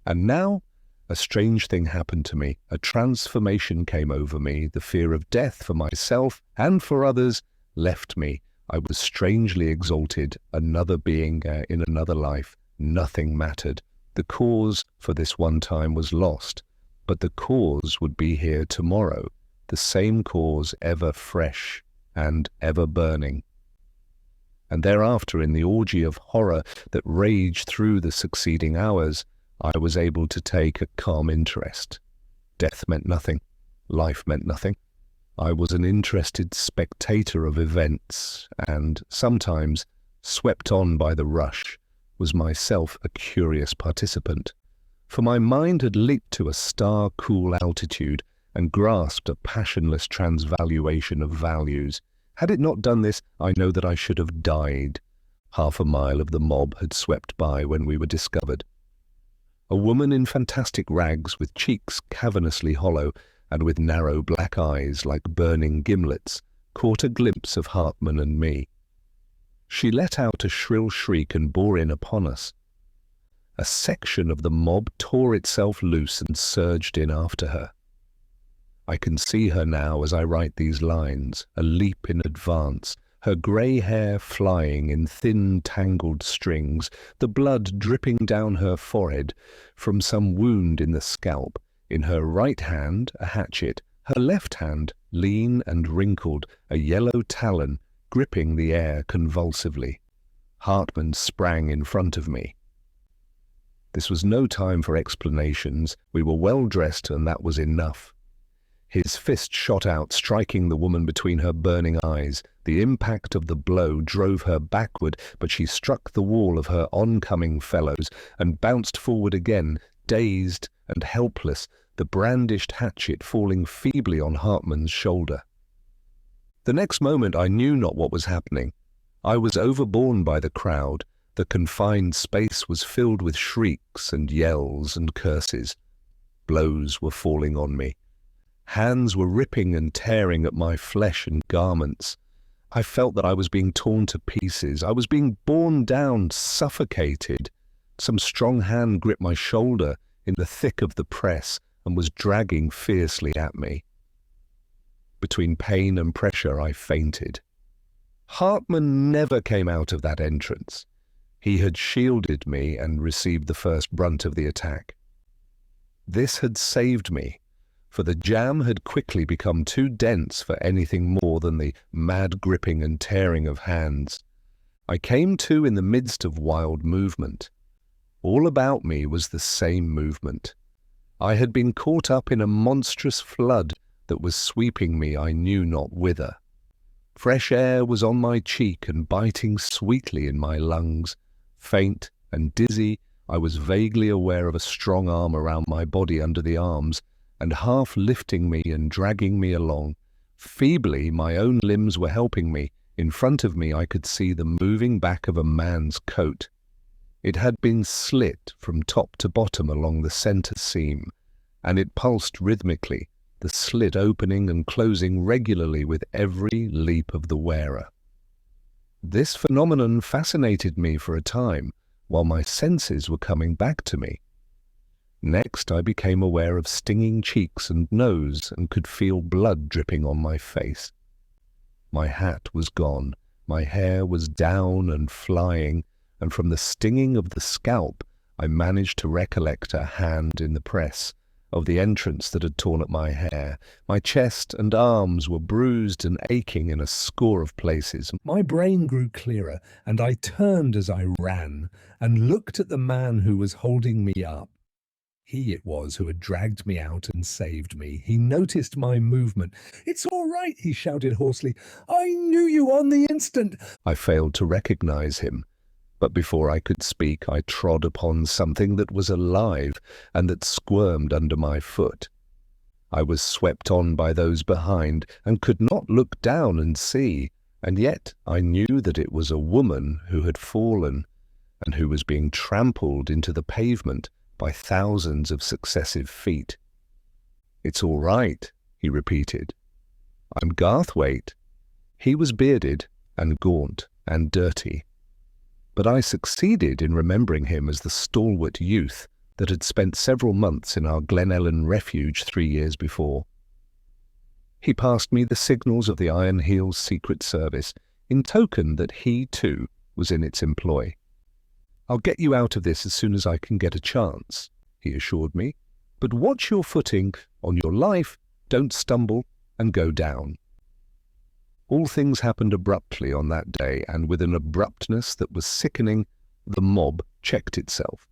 And now a strange thing happened to me. A transformation came over me. The fear of death for myself and for others left me. I was strangely exalted, another being in another life. Nothing mattered. The cause for this one time was lost, but the cause would be here tomorrow, the same cause ever fresh and ever burning. And thereafter, in the orgy of horror that raged through the succeeding hours, I was able to take a calm interest. Death meant nothing. Life meant nothing. I was an interested spectator of events, and sometimes, swept on by the rush, was myself a curious participant. For my mind had leaped to a star-cool altitude and grasped a passionless transvaluation of values. Had it not done this, I know that I should have died. Half a mile of the mob had swept by when we were discovered. A woman in fantastic rags, with cheeks cavernously hollow and with narrow black eyes like burning gimlets, caught a glimpse of Hartmann and me. She let out a shrill shriek and bore in upon us. A section of the mob tore itself loose and surged in after her. I can see her now as I write these lines, a leap in advance, her grey hair flying in thin tangled strings, the blood dripping down her forehead from some wound in the scalp, in her right hand a hatchet, her left hand, lean and wrinkled, a yellow talon gripping the air convulsively. Hartmann sprang in front of me. This was no time for explanations. We were well dressed, and that was enough. His fist shot out, striking the woman between her burning eyes. The impact of the blow drove her backward, but she struck the wall of her oncoming fellows and bounced forward again, dazed and helpless, the brandished hatchet falling feebly on Hartmann's shoulder. The next moment I knew not what was happening. I was overborne by the crowd. The confined space was filled with shrieks and yells and curses. Blows were falling on me. Hands were ripping and tearing at my flesh and garments. I felt that I was being torn to pieces. I was being borne down, suffocated. Some strong hand gripped my shoulder in the thick of the press and was dragging fiercely at me. Between pain and pressure, I fainted. Hartmann never came out of that entrance. He had shielded me and received the first brunt of the attack. This had saved me, for the jam had quickly become too dense for anything more than the mad gripping and tearing of hands. I came to in the midst of wild movement. All about me was the same movement. I had been caught up in a monstrous flood that was sweeping me I knew not whither. Fresh air was on my cheek and biting sweetly in my lungs. Faint and dizzy, I was vaguely aware of a strong arm around my body under the arms, and half lifting me and dragging me along. Feebly, my own limbs were helping me. In front of me I could see the moving back of a man's coat. It had been slit from top to bottom along the centre seam, and it pulsed rhythmically, the slit opening and closing regularly with every leap of the wearer. This phenomenon fascinated me for a time, while my senses were coming back to me. Next, I became aware of stinging cheeks and nose and could feel blood dripping on my face. My hat was gone, my hair was down and flying, and from the stinging of the scalp, I managed to recollect a hand in the press, of the entrance that had torn at my hair. My chest and arms were bruised and aching in a score of places. My brain grew clearer, and I turned as I ran and looked at the man who was holding me up. He it was who had dragged me out and saved me. He noticed my movement. "It's all right," he shouted hoarsely. "I knew you on the instant." I failed to recognize him. But before I could speak, I trod upon something that was alive and that squirmed under my foot. I was swept on by those behind and could not look down and see, and yet I knew that it was a woman who had fallen and who was being trampled into the pavement by thousands of successive feet. "It's all right," he repeated. "I'm Garthwaite." He was bearded and gaunt and dirty, but I succeeded in remembering him as the stalwart youth that had spent several months in our Glen Ellen refuge 3 years before. He passed me the signals of the Iron Heel's Secret Service, in token that he, too, was in its employ. "I'll get you out of this as soon as I can get a chance," he assured me, "but watch your footing, on your life, don't stumble, and go down. All things happened abruptly on that day, and with an abruptness that was sickening, the mob checked itself.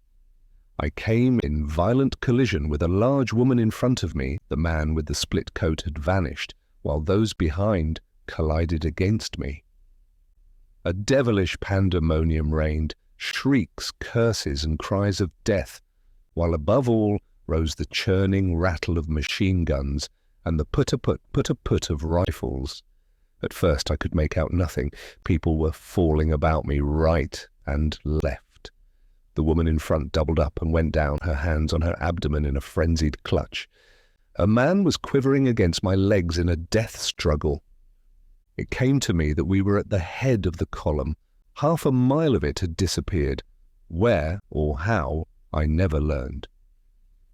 I came in violent collision with a large woman in front of me. The man with the split coat had vanished, while those behind collided against me. A devilish pandemonium reigned, shrieks, curses, and cries of death, while above all rose the churning rattle of machine guns and the put-a-put, put-a-put of rifles. At first I could make out nothing. People were falling about me right and left. The woman in front doubled up and went down, her hands on her abdomen in a frenzied clutch. A man was quivering against my legs in a death struggle. It came to me that we were at the head of the column. Half a mile of it had disappeared. Where or how, I never learned.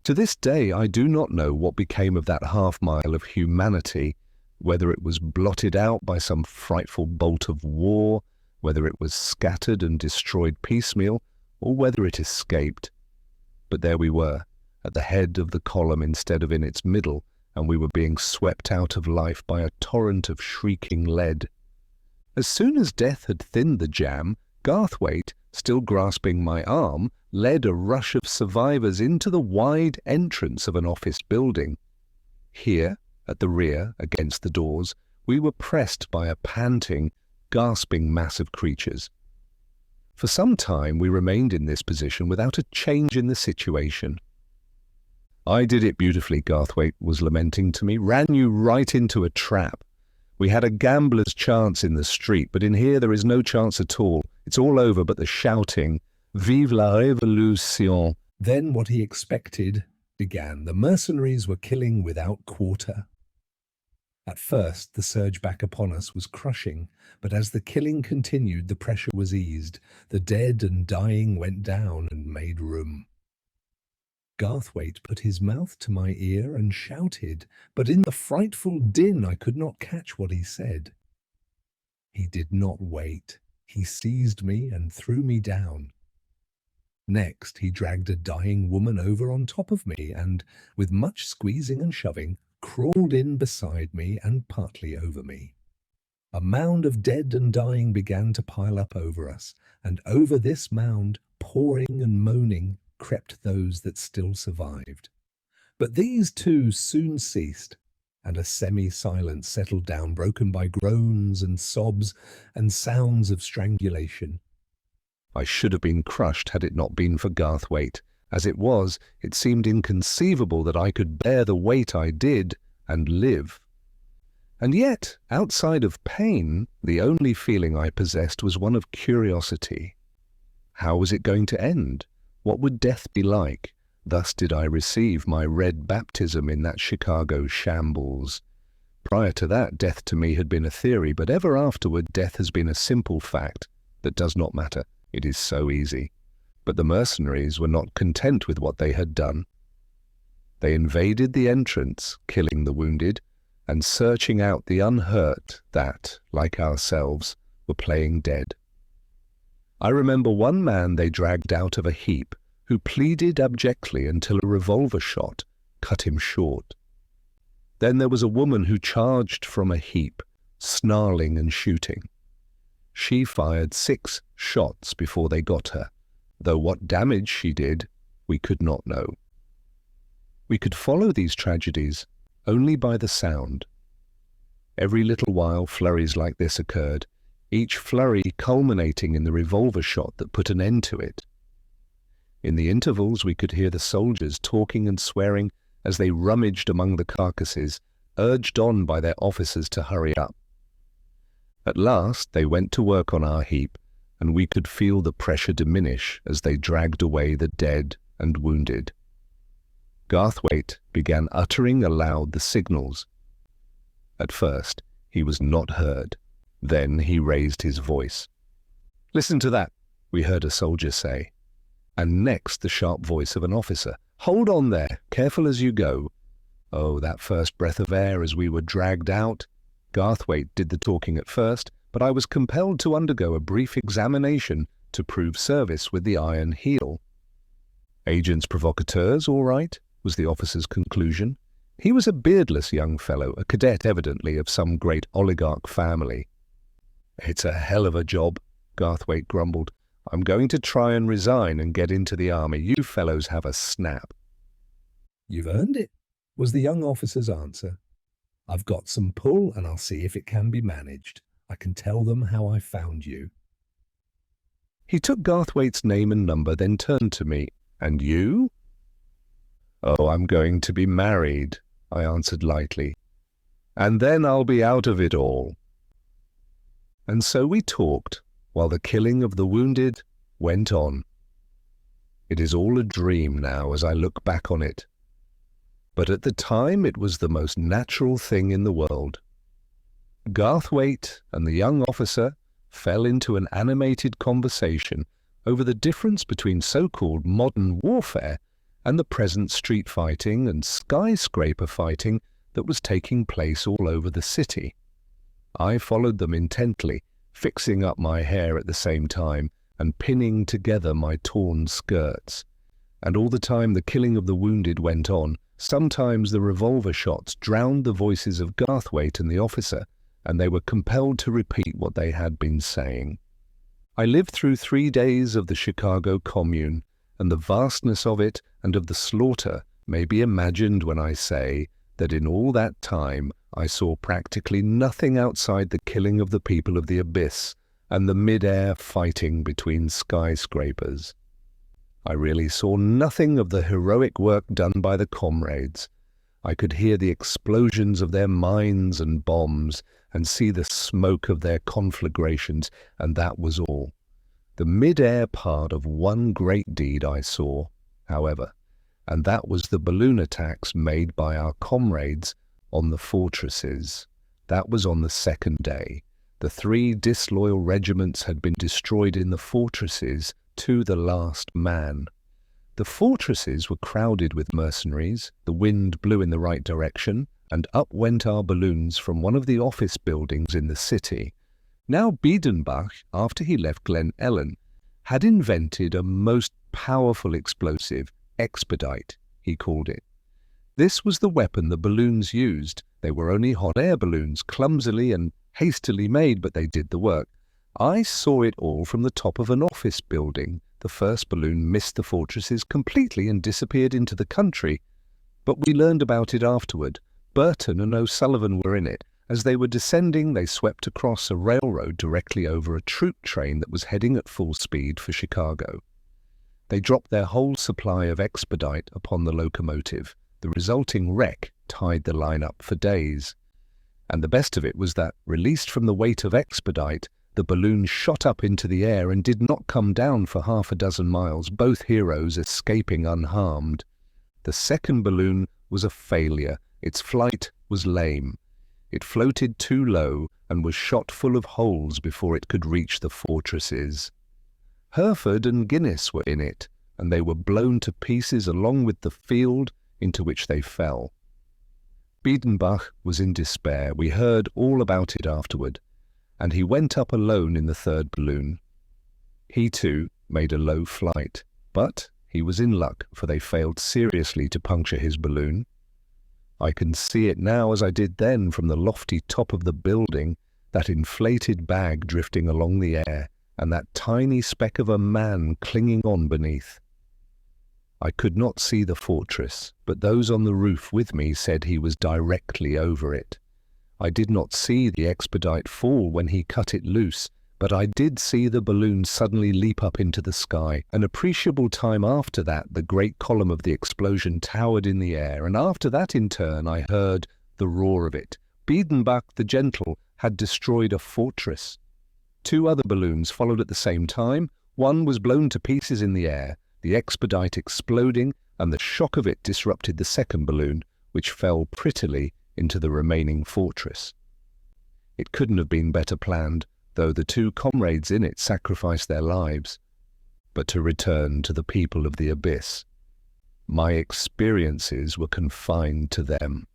To this day, I do not know what became of that half mile of humanity, whether it was blotted out by some frightful bolt of war, whether it was scattered and destroyed piecemeal, or whether it escaped. But there we were, at the head of the column instead of in its middle, and we were being swept out of life by a torrent of shrieking lead. As soon as death had thinned the jam, Garthwaite, still grasping my arm, led a rush of survivors into the wide entrance of an office building. Here, at the rear, against the doors, we were pressed by a panting, gasping mass of creatures. For some time we remained in this position without a change in the situation. "I did it beautifully," Garthwaite was lamenting to me. "Ran you right into a trap. We had a gambler's chance in the street, but in here there is no chance at all. It's all over but the shouting. Vive la révolution." Then what he expected began. The mercenaries were killing without quarter. At first, the surge back upon us was crushing, but as the killing continued, the pressure was eased. The dead and dying went down and made room. Garthwaite put his mouth to my ear and shouted, but in the frightful din I could not catch what he said. He did not wait. He seized me and threw me down. Next, he dragged a dying woman over on top of me and, with much squeezing and shoving, crawled in beside me and partly over me. A mound of dead and dying began to pile up over us, and over this mound, pouring and moaning, crept those that still survived. But these too soon ceased, and a semi-silence settled down, broken by groans and sobs and sounds of strangulation. I should have been crushed had it not been for Garthwaite. As it was, it seemed inconceivable that I could bear the weight I did and live. And yet, outside of pain, the only feeling I possessed was one of curiosity. How was it going to end? What would death be like? Thus did I receive my red baptism in that Chicago shambles. Prior to that, death to me had been a theory, but ever afterward death has been a simple fact that does not matter. It is so easy. But the mercenaries were not content with what they had done. They invaded the entrance, killing the wounded, and searching out the unhurt that, like ourselves, were playing dead. I remember one man they dragged out of a heap, who pleaded abjectly until a revolver shot cut him short. Then there was a woman who charged from a heap, snarling and shooting. She fired 6 shots before they got her, though what damage she did, we could not know. We could follow these tragedies only by the sound. Every little while flurries like this occurred, each flurry culminating in the revolver shot that put an end to it. In the intervals we could hear the soldiers talking and swearing as they rummaged among the carcasses, urged on by their officers to hurry up. At last they went to work on our heap, and we could feel the pressure diminish as they dragged away the dead and wounded. Garthwaite began uttering aloud the signals. At first he was not heard. Then he raised his voice. "Listen to that," we heard a soldier say. And next the sharp voice of an officer. "Hold on there, careful as you go." Oh, that first breath of air as we were dragged out. Garthwaite did the talking at first, but I was compelled to undergo a brief examination to prove service with the iron heel. "Agents provocateurs, all right," was the officer's conclusion. He was a beardless young fellow, a cadet evidently of some great oligarch family. "It's a hell of a job," Garthwaite grumbled. "I'm going to try and resign and get into the army. You fellows have a snap." "You've earned it," was the young officer's answer. "I've got some pull and I'll see if it can be managed. I can tell them how I found you." He took Garthwaite's name and number, then turned to me. "And you?" "Oh, I'm going to be married," I answered lightly. "And then I'll be out of it all." And so we talked, while the killing of the wounded went on. It is all a dream now as I look back on it. But at the time it was the most natural thing in the world. Garthwaite and the young officer fell into an animated conversation over the difference between so-called modern warfare and the present street fighting and skyscraper fighting that was taking place all over the city. I followed them intently, fixing up my hair at the same time and pinning together my torn skirts. And all the time the killing of the wounded went on. Sometimes the revolver shots drowned the voices of Garthwaite and the officer, and they were compelled to repeat what they had been saying. I lived through 3 days of the Chicago Commune, and the vastness of it and of the slaughter may be imagined when I say that in all that time I saw practically nothing outside the killing of the people of the abyss and the mid-air fighting between skyscrapers. I really saw nothing of the heroic work done by the comrades. I could hear the explosions of their mines and bombs and see the smoke of their conflagrations, and that was all. The mid-air part of one great deed I saw, however, and that was the balloon attacks made by our comrades on the fortresses. That was on the second day. The 3 disloyal regiments had been destroyed in the fortresses to the last man. The fortresses were crowded with mercenaries, the wind blew in the right direction, and up went our balloons from one of the office buildings in the city. Now Biedenbach, after he left Glen Ellen, had invented a most powerful explosive, expedite, he called it. This was the weapon the balloons used. They were only hot air balloons, clumsily and hastily made, but they did the work. I saw it all from the top of an office building. The first balloon missed the fortresses completely and disappeared into the country. But we learned about it afterward. Burton and O'Sullivan were in it. As they were descending, they swept across a railroad directly over a troop train that was heading at full speed for Chicago. They dropped their whole supply of expedite upon the locomotive. The resulting wreck tied the line up for days. And the best of it was that, released from the weight of expedite, the balloon shot up into the air and did not come down for 6 miles, both heroes escaping unharmed. The second balloon was a failure. Its flight was lame. It floated too low and was shot full of holes before it could reach the fortresses. Hereford and Guinness were in it, and they were blown to pieces along with the field into which they fell. Biedenbach was in despair. We heard all about it afterward, and he went up alone in the third balloon. He too made a low flight, but he was in luck, for they failed seriously to puncture his balloon. I can see it now as I did then from the lofty top of the building, that inflated bag drifting along the air, and that tiny speck of a man clinging on beneath. I could not see the fortress, but those on the roof with me said he was directly over it. I did not see the expedite fall when he cut it loose, but I did see the balloon suddenly leap up into the sky. An appreciable time after that, the great column of the explosion towered in the air, and after that in turn I heard the roar of it. Biedenbach the Gentle had destroyed a fortress. 2 other balloons followed at the same time. One was blown to pieces in the air, the expedite exploding, and the shock of it disrupted the second balloon, which fell prettily into the remaining fortress. It couldn't have been better planned, though the 2 comrades in it sacrificed their lives. But to return to the people of the abyss, my experiences were confined to them.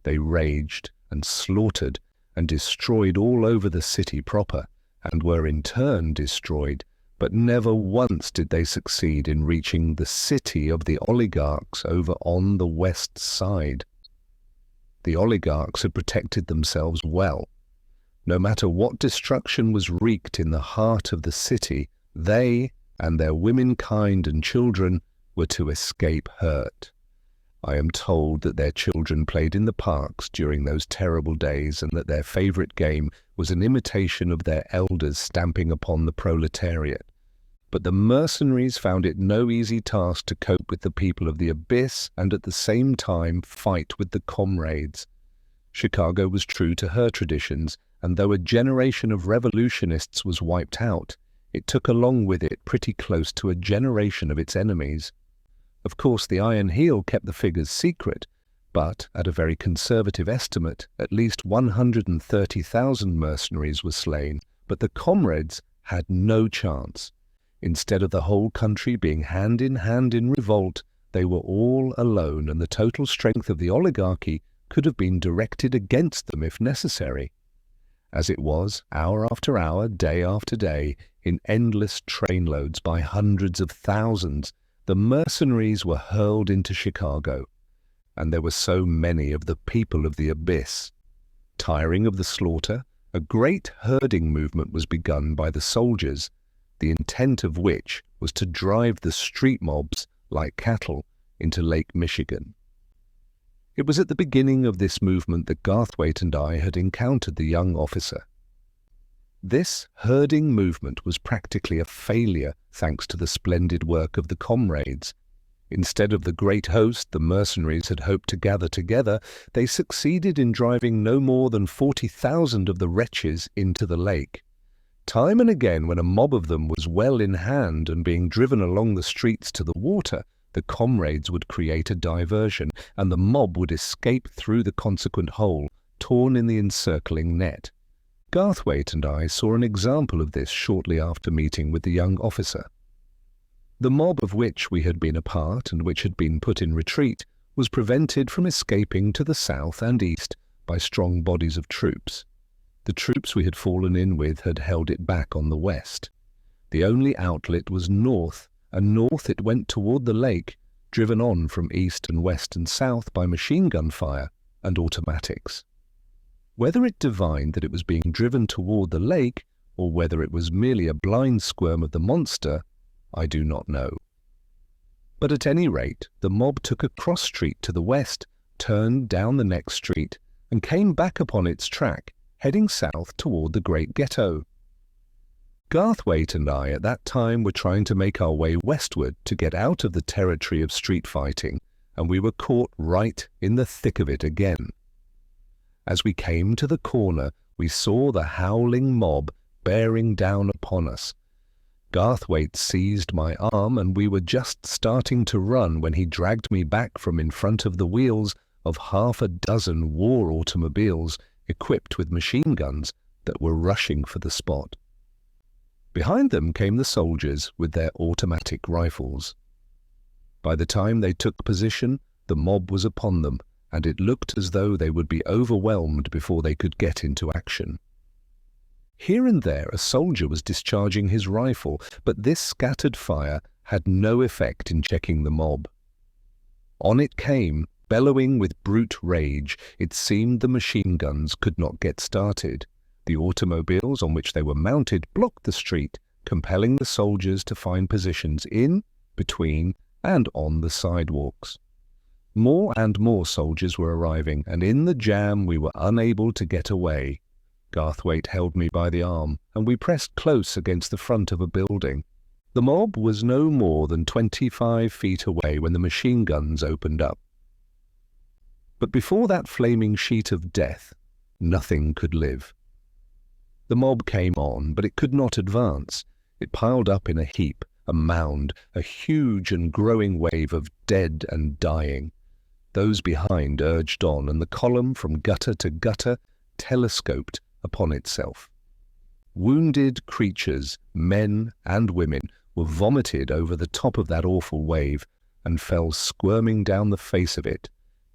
They raged and slaughtered and destroyed all over the city proper, and were in turn destroyed, but never once did they succeed in reaching the city of the oligarchs over on the west side. The oligarchs had protected themselves well. No matter what destruction was wreaked in the heart of the city, they and their womenkind and children were to escape hurt. I am told that their children played in the parks during those terrible days and that their favorite game was an imitation of their elders stamping upon the proletariat. But the mercenaries found it no easy task to cope with the people of the abyss and at the same time fight with the comrades. Chicago was true to her traditions, and though a generation of revolutionists was wiped out, it took along with it pretty close to a generation of its enemies. Of course, the Iron Heel kept the figures secret, but at a very conservative estimate, at least 130,000 mercenaries were slain, but the comrades had no chance. Instead of the whole country being hand in revolt, they were all alone, and the total strength of the oligarchy could have been directed against them if necessary. As it was, hour after hour, day after day, in endless trainloads by hundreds of thousands, the mercenaries were hurled into Chicago, and there were so many of the people of the abyss. Tiring of the slaughter, a great herding movement was begun by the soldiers, the intent of which was to drive the street mobs, like cattle, into Lake Michigan. It was at the beginning of this movement that Garthwaite and I had encountered the young officer. This herding movement was practically a failure thanks to the splendid work of the comrades. Instead of the great host the mercenaries had hoped to gather together, they succeeded in driving no more than 40,000 of the wretches into the lake. Time and again, when a mob of them was well in hand and being driven along the streets to the water, the comrades would create a diversion, and the mob would escape through the consequent hole, torn in the encircling net. Garthwaite and I saw an example of this shortly after meeting with the young officer. The mob of which we had been a part and which had been put in retreat was prevented from escaping to the south and east by strong bodies of troops. The troops we had fallen in with had held it back on the west. The only outlet was north, and north it went toward the lake, driven on from east and west and south by machine gun fire and automatics. Whether it divined that it was being driven toward the lake, or whether it was merely a blind squirm of the monster, I do not know. But at any rate, the mob took a cross street to the west, turned down the next street, and came back upon its track, heading south toward the Great Ghetto. Garthwaite and I at that time were trying to make our way westward to get out of the territory of street fighting, and we were caught right in the thick of it again. As we came to the corner, we saw the howling mob bearing down upon us. Garthwaite seized my arm, and we were just starting to run when he dragged me back from in front of the wheels of half a dozen war automobiles equipped with machine guns that were rushing for the spot. Behind them came the soldiers with their automatic rifles. By the time they took position, the mob was upon them, and it looked as though they would be overwhelmed before they could get into action. Here and there a soldier was discharging his rifle, but this scattered fire had no effect in checking the mob. On it came, bellowing with brute rage. It seemed the machine guns could not get started. The automobiles on which they were mounted blocked the street, compelling the soldiers to find positions in, between, and on the sidewalks. More and more soldiers were arriving, and in the jam we were unable to get away. Garthwaite held me by the arm, and we pressed close against the front of a building. The mob was no more than 25 feet away when the machine guns opened up. But before that flaming sheet of death, nothing could live. The mob came on, but it could not advance. It piled up in a heap, a mound, a huge and growing wave of dead and dying. Those behind urged on, and the column from gutter to gutter telescoped upon itself. Wounded creatures, men and women, were vomited over the top of that awful wave and fell squirming down the face of it,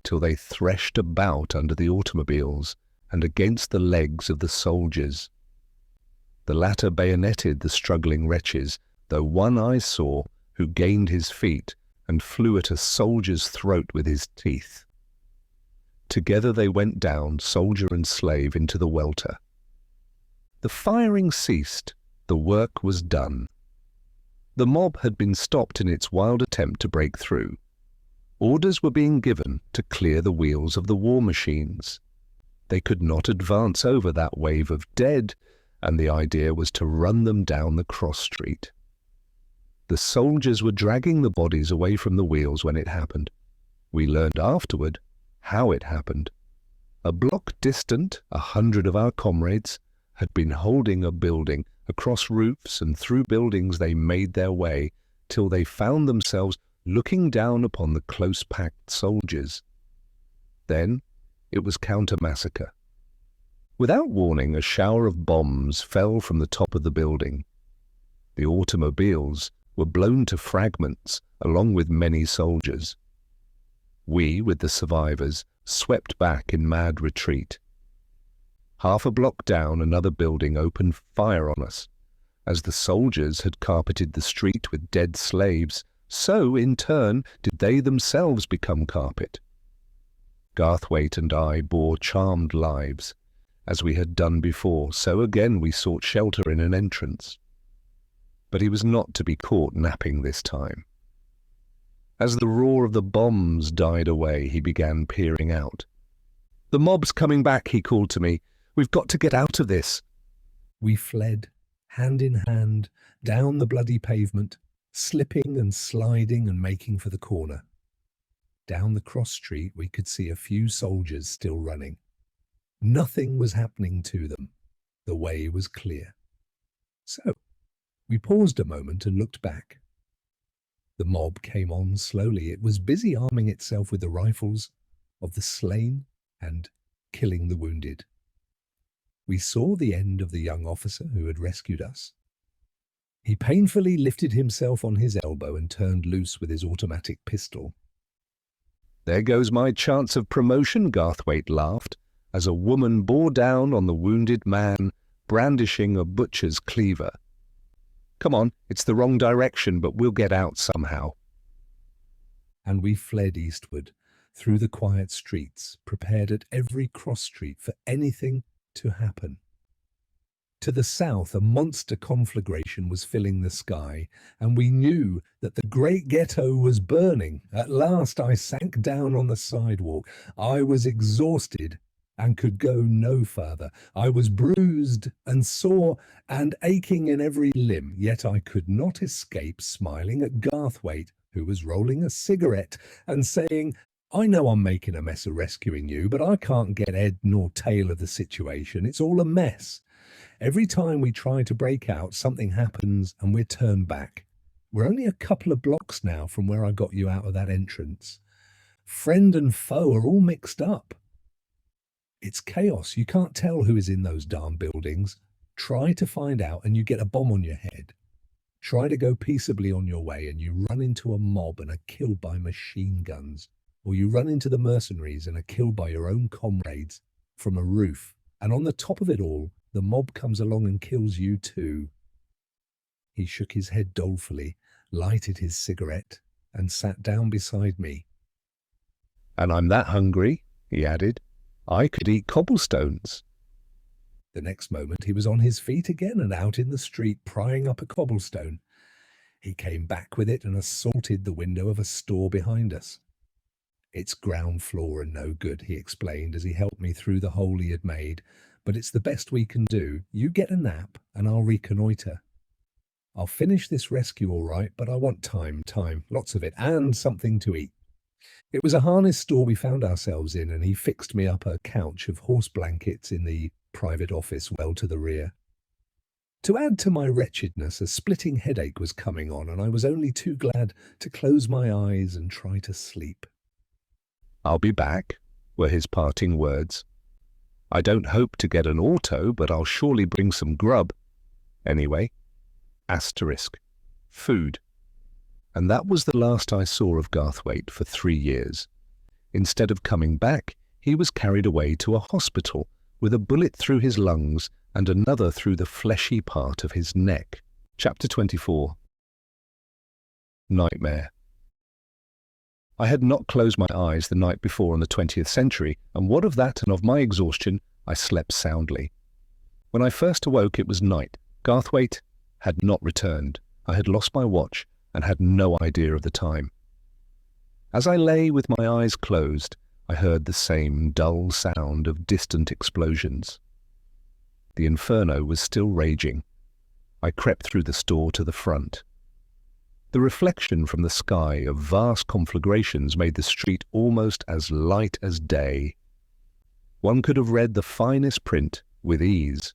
till they threshed about under the automobiles and against the legs of the soldiers. The latter bayoneted the struggling wretches, though one I saw, who gained his feet and flew at a soldier's throat with his teeth. Together they went down, soldier and slave, into the welter. The firing ceased. The work was done. The mob had been stopped in its wild attempt to break through. Orders were being given to clear the wheels of the war machines. They could not advance over that wave of dead, and the idea was to run them down the cross street. The soldiers were dragging the bodies away from the wheels when it happened. We learned afterward how it happened. A block distant, 100 of our comrades had been holding a building. Across roofs and through buildings they made their way till they found themselves looking down upon the close-packed soldiers. Then it was counter-massacre. Without warning, a shower of bombs fell from the top of the building. The automobiles were blown to fragments along with many soldiers. We, with the survivors, swept back in mad retreat. Half a block down, another building opened fire on us. As the soldiers had carpeted the street with dead slaves, so, in turn, did they themselves become carpet. Garthwaite and I bore charmed lives. As we had done before, so again we sought shelter in an entrance. But he was not to be caught napping this time. As the roar of the bombs died away, he began peering out. "The mob's coming back," he called to me. "We've got to get out of this." We fled, hand in hand, down the bloody pavement, slipping and sliding and making for the corner. Down the cross street we could see a few soldiers still running. Nothing was happening to them. The way was clear. So we paused a moment and looked back. The mob came on slowly. It was busy arming itself with the rifles of the slain and killing the wounded. We saw the end of the young officer who had rescued us. He painfully lifted himself on his elbow and turned loose with his automatic pistol. "There goes my chance of promotion," Garthwaite laughed, as a woman bore down on the wounded man, brandishing a butcher's cleaver. "Come on, it's the wrong direction, but we'll get out somehow." And we fled eastward, through the quiet streets, prepared at every cross street for anything to happen. To the south, a monster conflagration was filling the sky, and we knew that the great ghetto was burning. At last I sank down on the sidewalk. I was exhausted and could go no further. I was bruised and sore and aching in every limb, yet I could not escape smiling at Garthwaite, who was rolling a cigarette and saying, "I know I'm making a mess of rescuing you, but I can't get head nor tail of the situation. It's all a mess. Every time we try to break out, something happens and we're turned back. We're only a couple of blocks now from where I got you out of that entrance. Friend and foe are all mixed up. It's chaos. You can't tell who is in those darn buildings. Try to find out and you get a bomb on your head. Try to go peaceably on your way and you run into a mob and are killed by machine guns. Or you run into the mercenaries and are killed by your own comrades from a roof. And on the top of it all, the mob comes along and kills you too." He shook his head dolefully, lighted his cigarette, and sat down beside me. "And I'm that hungry," he added, "I could eat cobblestones." The next moment he was on his feet again and out in the street prying up a cobblestone. He came back with it and assaulted the window of a store behind us. "It's ground floor and no good," he explained as he helped me through the hole he had made. "But it's the best we can do. You get a nap and I'll reconnoiter. I'll finish this rescue all right, but I want time, lots of it, and something to eat." It was a harness store we found ourselves in, and he fixed me up a couch of horse blankets in the private office well to the rear. To add to my wretchedness, a splitting headache was coming on, and I was only too glad to close my eyes and try to sleep. "I'll be back," were his parting words. "I don't hope to get an auto, but I'll surely bring some grub. Anyway, food. And that was the last I saw of Garthwaite for 3 years. Instead of coming back, he was carried away to a hospital with a bullet through his lungs and another through the fleshy part of his neck. Chapter 24. Nightmare. I had not closed my eyes the night before in the 20th century, and what of that and of my exhaustion, I slept soundly. When I first awoke, it was night. Garthwaite had not returned. I had lost my watch and had no idea of the time. As I lay with my eyes closed, I heard the same dull sound of distant explosions. The inferno was still raging. I crept through the store to the front. The reflection from the sky of vast conflagrations made the street almost as light as day. One could have read the finest print with ease.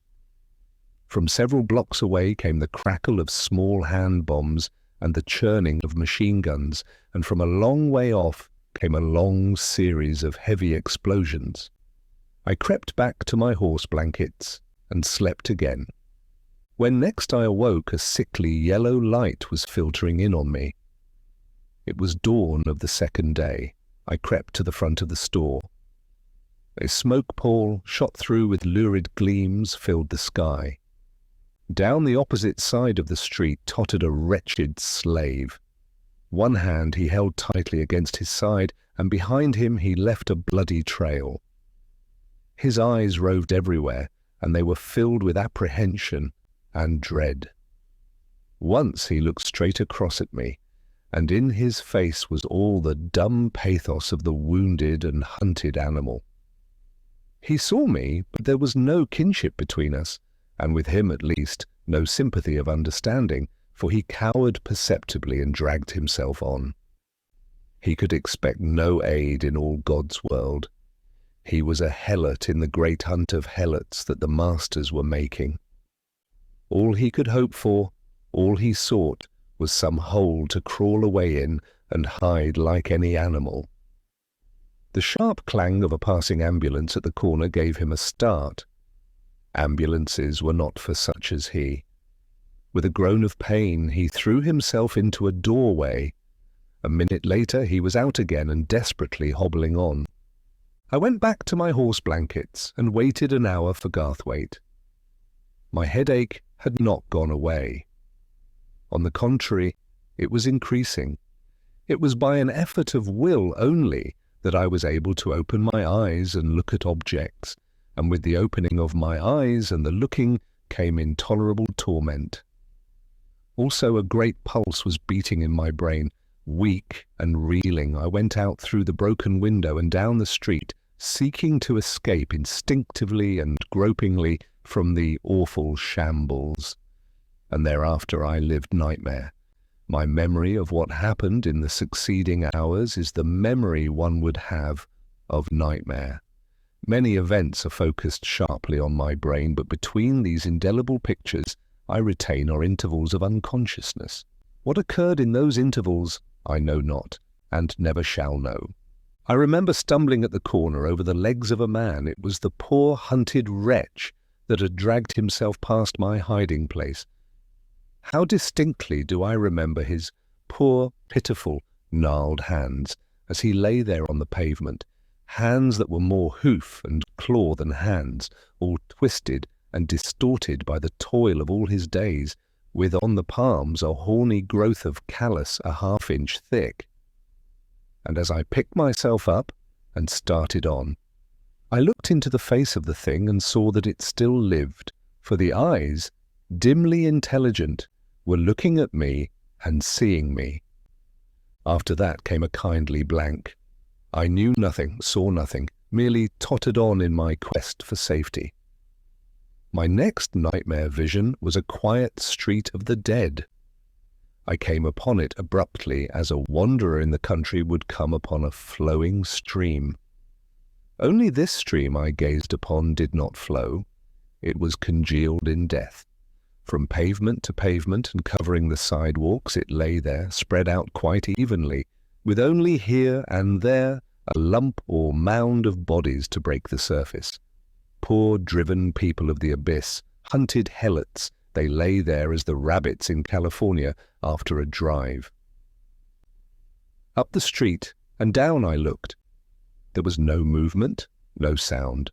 From several blocks away came the crackle of small hand bombs and the churning of machine guns, and from a long way off came a long series of heavy explosions. I crept back to my horse blankets and slept again. When next I awoke, a sickly yellow light was filtering in on me. It was dawn of the second day. I crept to the front of the store. A smoke pall, shot through with lurid gleams, filled the sky. Down the opposite side of the street tottered a wretched slave. One hand he held tightly against his side, and behind him he left a bloody trail. His eyes roved everywhere, and they were filled with apprehension and dread. Once he looked straight across at me, and in his face was all the dumb pathos of the wounded and hunted animal. He saw me, but there was no kinship between us, and with him at least no sympathy of understanding, for he cowered perceptibly and dragged himself on. He could expect no aid in all God's world. He was a helot in the great hunt of helots that the masters were making. All he could hope for, all he sought, was some hole to crawl away in and hide like any animal. The sharp clang of a passing ambulance at the corner gave him a start. Ambulances were not for such as he. With a groan of pain, he threw himself into a doorway. A minute later, he was out again and desperately hobbling on. I went back to my horse blankets and waited an hour for Garthwaite. My headache had not gone away. On the contrary, it was increasing. It was by an effort of will only that I was able to open my eyes and look at objects, and with the opening of my eyes and the looking came intolerable torment. Also a great pulse was beating in my brain. Weak and reeling, I went out through the broken window and down the street, seeking to escape instinctively and gropingly from the awful shambles. And thereafter I lived nightmare. My memory of what happened in the succeeding hours is the memory one would have of nightmare. Many events are focused sharply on my brain, but between these indelible pictures I retain are intervals of unconsciousness. What occurred in those intervals I know not, and never shall know. I remember stumbling at the corner over the legs of a man. It was the poor hunted wretch that had dragged himself past my hiding place. How distinctly do I remember his poor, pitiful, gnarled hands as he lay there on the pavement, hands that were more hoof and claw than hands, all twisted and distorted by the toil of all his days, with on the palms a horny growth of callus a half-inch thick. And as I picked myself up and started on, I looked into the face of the thing and saw that it still lived, for the eyes, dimly intelligent, were looking at me and seeing me. After that came a kindly blank. I knew nothing, saw nothing, merely tottered on in my quest for safety. My next nightmare vision was a quiet street of the dead. I came upon it abruptly as a wanderer in the country would come upon a flowing stream. Only this stream I gazed upon did not flow. It was congealed in death. From pavement to pavement and covering the sidewalks, it lay there, spread out quite evenly, with only here and there a lump or mound of bodies to break the surface. Poor driven people of the abyss, hunted helots, they lay there as the rabbits in California after a drive. Up the street and down I looked. There was no movement, no sound.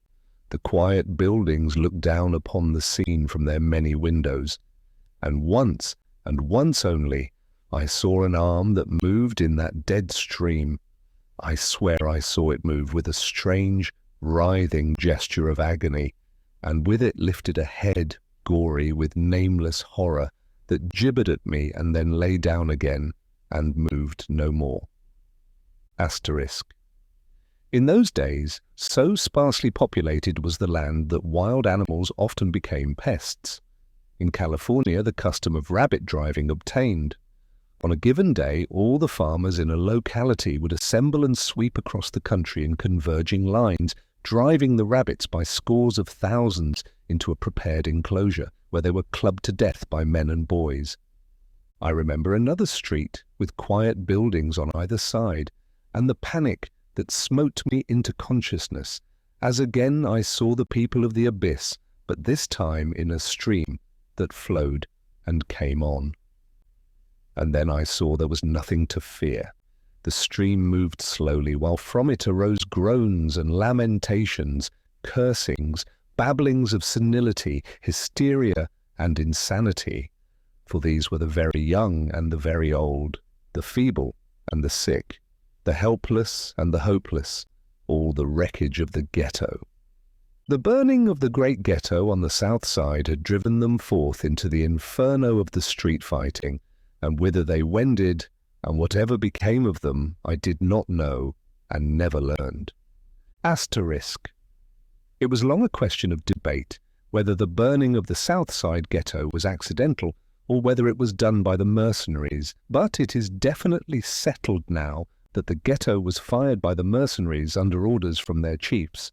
The quiet buildings looked down upon the scene from their many windows, and once only, I saw an arm that moved in that dead stream, I swear I saw it move with a strange, writhing gesture of agony, and with it lifted a head, gory with nameless horror, that gibbered at me and then lay down again and moved no more. Asterisk. In those days, so sparsely populated was the land that wild animals often became pests. In California, the custom of rabbit driving obtained. On a given day, all the farmers in a locality would assemble and sweep across the country in converging lines, driving the rabbits by scores of thousands into a prepared enclosure, where they were clubbed to death by men and boys. I remember another street with quiet buildings on either side, and the panic that smote me into consciousness, as again I saw the people of the abyss, but this time in a stream that flowed and came on. And then I saw there was nothing to fear. The stream moved slowly, while from it arose groans and lamentations, cursings, babblings of senility, hysteria, and insanity. For these were the very young and the very old, the feeble and the sick, the helpless and the hopeless, all the wreckage of the ghetto. The burning of the great ghetto on the south side had driven them forth into the inferno of the street fighting, and whither they wended, and whatever became of them, I did not know, and never learned. Asterisk. It was long a question of debate whether the burning of the south side ghetto was accidental, or whether it was done by the mercenaries, but it is definitely settled now that the ghetto was fired by the mercenaries under orders from their chiefs.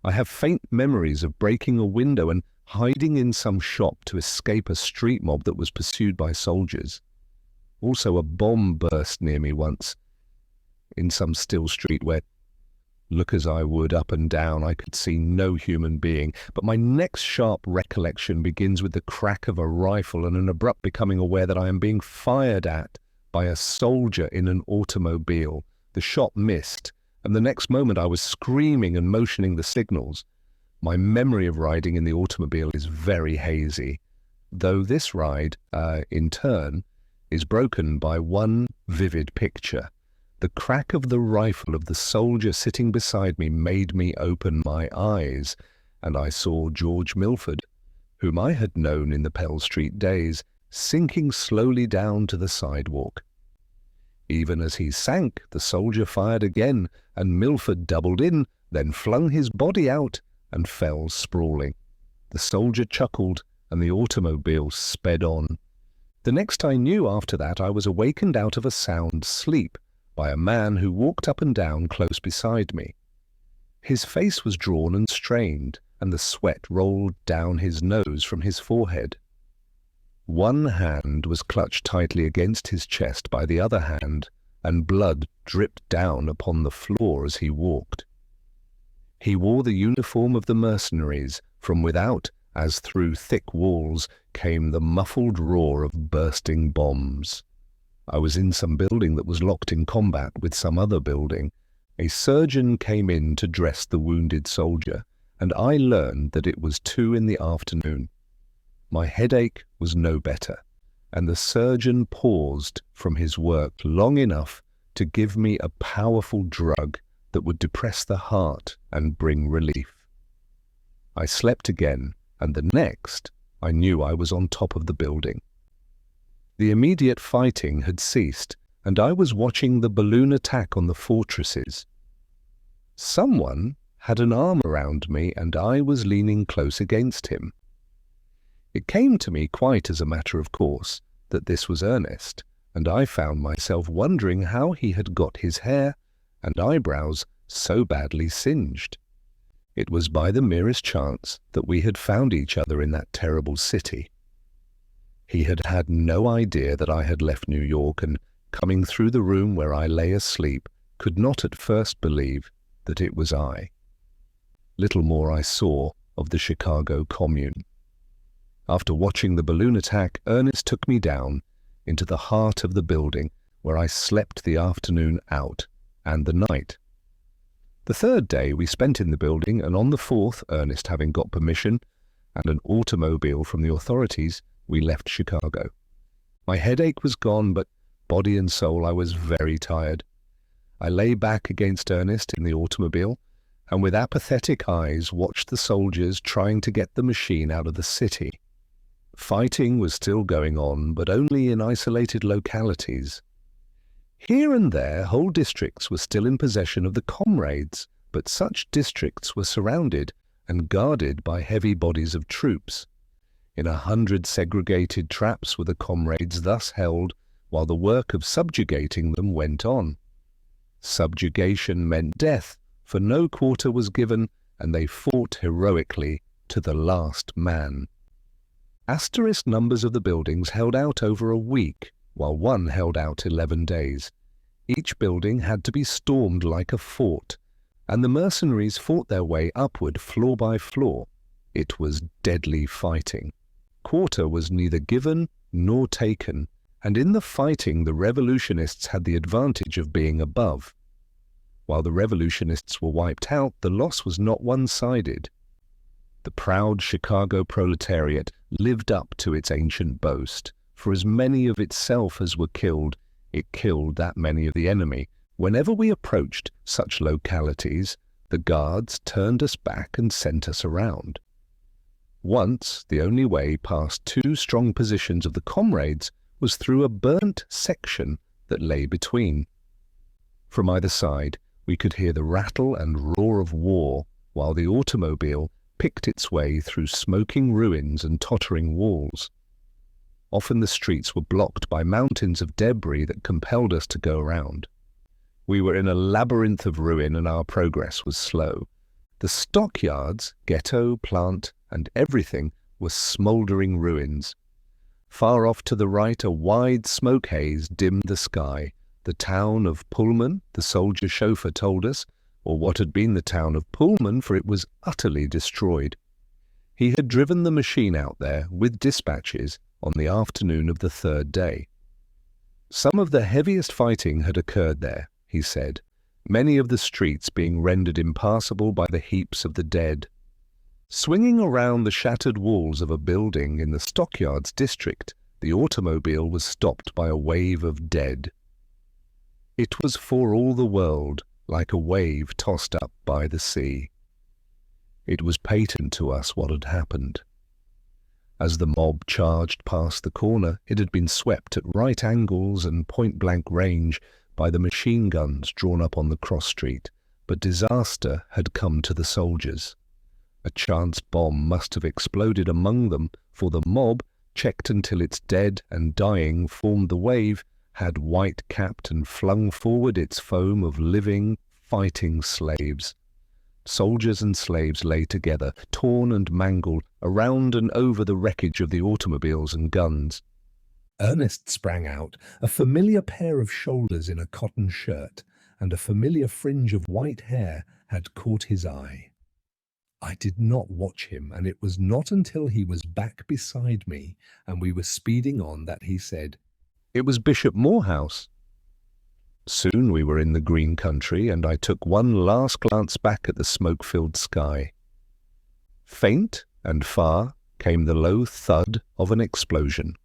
I have faint memories of breaking a window and hiding in some shop to escape a street mob that was pursued by soldiers. Also a bomb burst near me once, in some still street where, look as I would up and down, I could see no human being, but my next sharp recollection begins with the crack of a rifle and an abrupt becoming aware that I am being fired at by a soldier in an automobile. The shot missed, and the next moment I was screaming and motioning the signals. My memory of riding in the automobile is very hazy, though this ride, in turn, is broken by one vivid picture. The crack of the rifle of the soldier sitting beside me made me open my eyes, and I saw George Milford, whom I had known in the Pell Street days, sinking slowly down to the sidewalk. Even as he sank, the soldier fired again, and Milford doubled in, then flung his body out and fell sprawling. The soldier chuckled, and the automobile sped on. The next I knew after that, I was awakened out of a sound sleep by a man who walked up and down close beside me. His face was drawn and strained, and the sweat rolled down his nose from his forehead. One hand was clutched tightly against his chest by the other hand, and blood dripped down upon the floor as he walked. He wore the uniform of the mercenaries. From without, as through thick walls, came the muffled roar of bursting bombs. I was in some building that was locked in combat with some other building. A surgeon came in to dress the wounded soldier, and I learned that it was 2 p.m. My headache was no better, and the surgeon paused from his work long enough to give me a powerful drug that would depress the heart and bring relief. I slept again, and the next I knew I was on top of the building. The immediate fighting had ceased, and I was watching the balloon attack on the fortresses. Someone had an arm around me, and I was leaning close against him. It came to me quite as a matter of course that this was Ernest, and I found myself wondering how he had got his hair and eyebrows so badly singed. It was by the merest chance that we had found each other in that terrible city. He had had no idea that I had left New York, and coming through the room where I lay asleep, could not at first believe that it was I. Little more I saw of the Chicago Commune. After watching the balloon attack, Ernest took me down into the heart of the building, where I slept the afternoon out and the night. The third day we spent in the building, and on the fourth, Ernest having got permission and an automobile from the authorities, we left Chicago. My headache was gone, but body and soul I was very tired. I lay back against Ernest in the automobile, and with apathetic eyes watched the soldiers trying to get the machine out of the city. Fighting was still going on, but only in isolated localities. Here and there, whole districts were still in possession of the comrades, but such districts were surrounded and guarded by heavy bodies of troops. In 100 segregated traps were the comrades thus held, while the work of subjugating them went on. Subjugation meant death, for no quarter was given, and they fought heroically to the last man. Asterisk numbers of the buildings held out over a week, while one held out 11 days. Each building had to be stormed like a fort, and the mercenaries fought their way upward floor by floor. It was deadly fighting. Quarter was neither given nor taken, and in the fighting the revolutionists had the advantage of being above. While the revolutionists were wiped out, the loss was not one-sided. The proud Chicago proletariat lived up to its ancient boast. For as many of itself as were killed, it killed that many of the enemy. Whenever we approached such localities, the guards turned us back and sent us around. Once, the only way past 2 strong positions of the comrades was through a burnt section that lay between. From either side, we could hear the rattle and roar of war, while the automobile picked its way through smoking ruins and tottering walls. Often the streets were blocked by mountains of debris that compelled us to go around. We were in a labyrinth of ruin, and our progress was slow. The stockyards, ghetto, plant, and everything were smouldering ruins. Far off to the right, a wide smoke haze dimmed the sky. The town of Pullman, the soldier chauffeur told us, or what had been the town of Pullman, for it was utterly destroyed. He had driven the machine out there with dispatches on the afternoon of the 3rd day. Some of the heaviest fighting had occurred there, he said, many of the streets being rendered impassable by the heaps of the dead. Swinging around the shattered walls of a building in the Stockyards district, the automobile was stopped by a wave of dead. It was for all the world like a wave tossed up by the sea. It was patent to us what had happened. As the mob charged past the corner, it had been swept at right angles and point-blank range by the machine guns drawn up on the cross street, but disaster had come to the soldiers. A chance bomb must have exploded among them, for the mob, checked until its dead and dying formed the wave, had white-capped and flung forward its foam of living, fighting slaves. Soldiers and slaves lay together, torn and mangled, around and over the wreckage of the automobiles and guns. Ernest sprang out, a familiar pair of shoulders in a cotton shirt, and a familiar fringe of white hair had caught his eye. I did not watch him, and it was not until he was back beside me and we were speeding on that he said, "It was Bishop Morehouse." Soon we were in the green country, and I took one last glance back at the smoke-filled sky. Faint and far came the low thud of an explosion.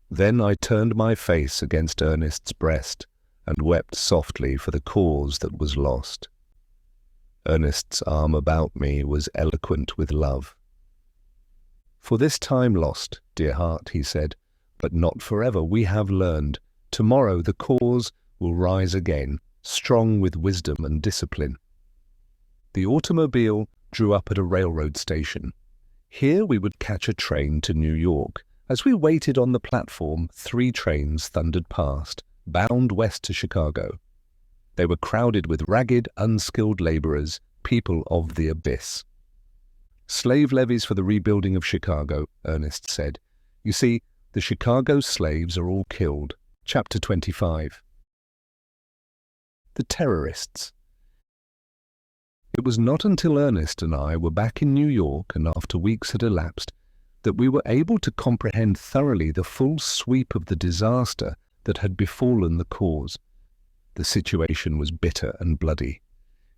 Then I turned my face against Ernest's breast and wept softly for the cause that was lost. Ernest's arm about me was eloquent with love. "For this time lost, dear heart," he said, "but not forever. We have learned. Tomorrow the cause will rise again, strong with wisdom and discipline." The automobile drew up at a railroad station. Here we would catch a train to New York. As we waited on the platform, 3 trains thundered past, bound west to Chicago. They were crowded with ragged, unskilled laborers, people of the abyss. "Slave levies for the rebuilding of Chicago," Ernest said. "You see, the Chicago slaves are all killed." Chapter 25. The terrorists. It was not until Ernest and I were back in New York, and after weeks had elapsed, that we were able to comprehend thoroughly the full sweep of the disaster that had befallen the cause. The situation was bitter and bloody.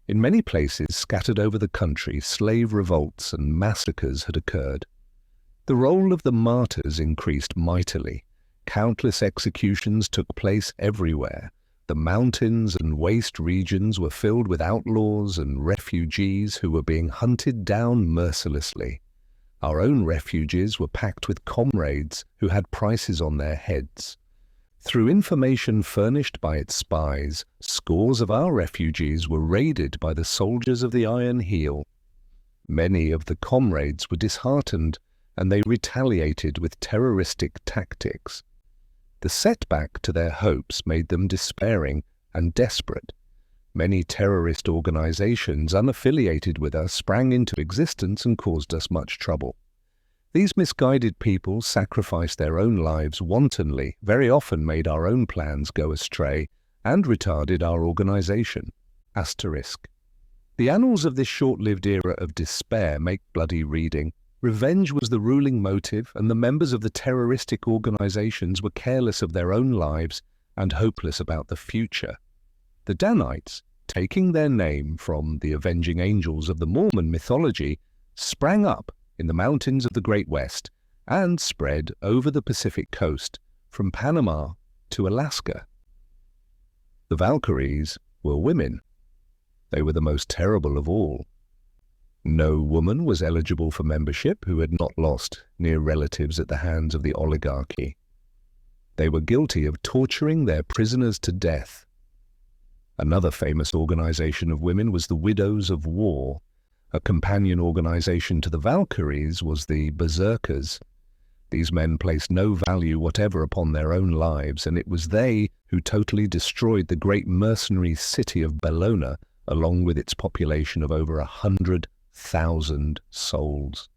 In many places scattered over the country, slave revolts and massacres had occurred. The role of the martyrs increased mightily. Countless executions took place everywhere. The mountains and waste regions were filled with outlaws and refugees who were being hunted down mercilessly. Our own refuges were packed with comrades who had prices on their heads. Through information furnished by its spies, scores of our refugees were raided by the soldiers of the Iron Heel. Many of the comrades were disheartened, and they retaliated with terroristic tactics. The setback to their hopes made them despairing and desperate. Many terrorist organizations unaffiliated with us sprang into existence and caused us much trouble. These misguided people sacrificed their own lives wantonly, very often made our own plans go astray, and retarded our organization. Asterisk. The annals of this short-lived era of despair make bloody reading. Revenge was the ruling motive, and the members of the terroristic organizations were careless of their own lives and hopeless about the future. The Danites, taking their name from the avenging angels of the Mormon mythology, sprang up in the mountains of the Great West and spread over the Pacific coast from Panama to Alaska. The Valkyries were women. They were the most terrible of all. No woman was eligible for membership who had not lost near relatives at the hands of the oligarchy. They were guilty of torturing their prisoners to death. Another famous organization of women was the Widows of War. A companion organization to the Valkyries was the Berserkers. These men placed no value whatever upon their own lives, and it was they who totally destroyed the great mercenary city of Bellona, along with its population of over 100,000 souls.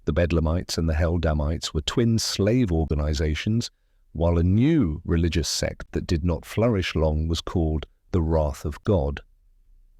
The Bedlamites and the Heldamites were twin slave organizations, while a new religious sect that did not flourish long was called the Wrath of God.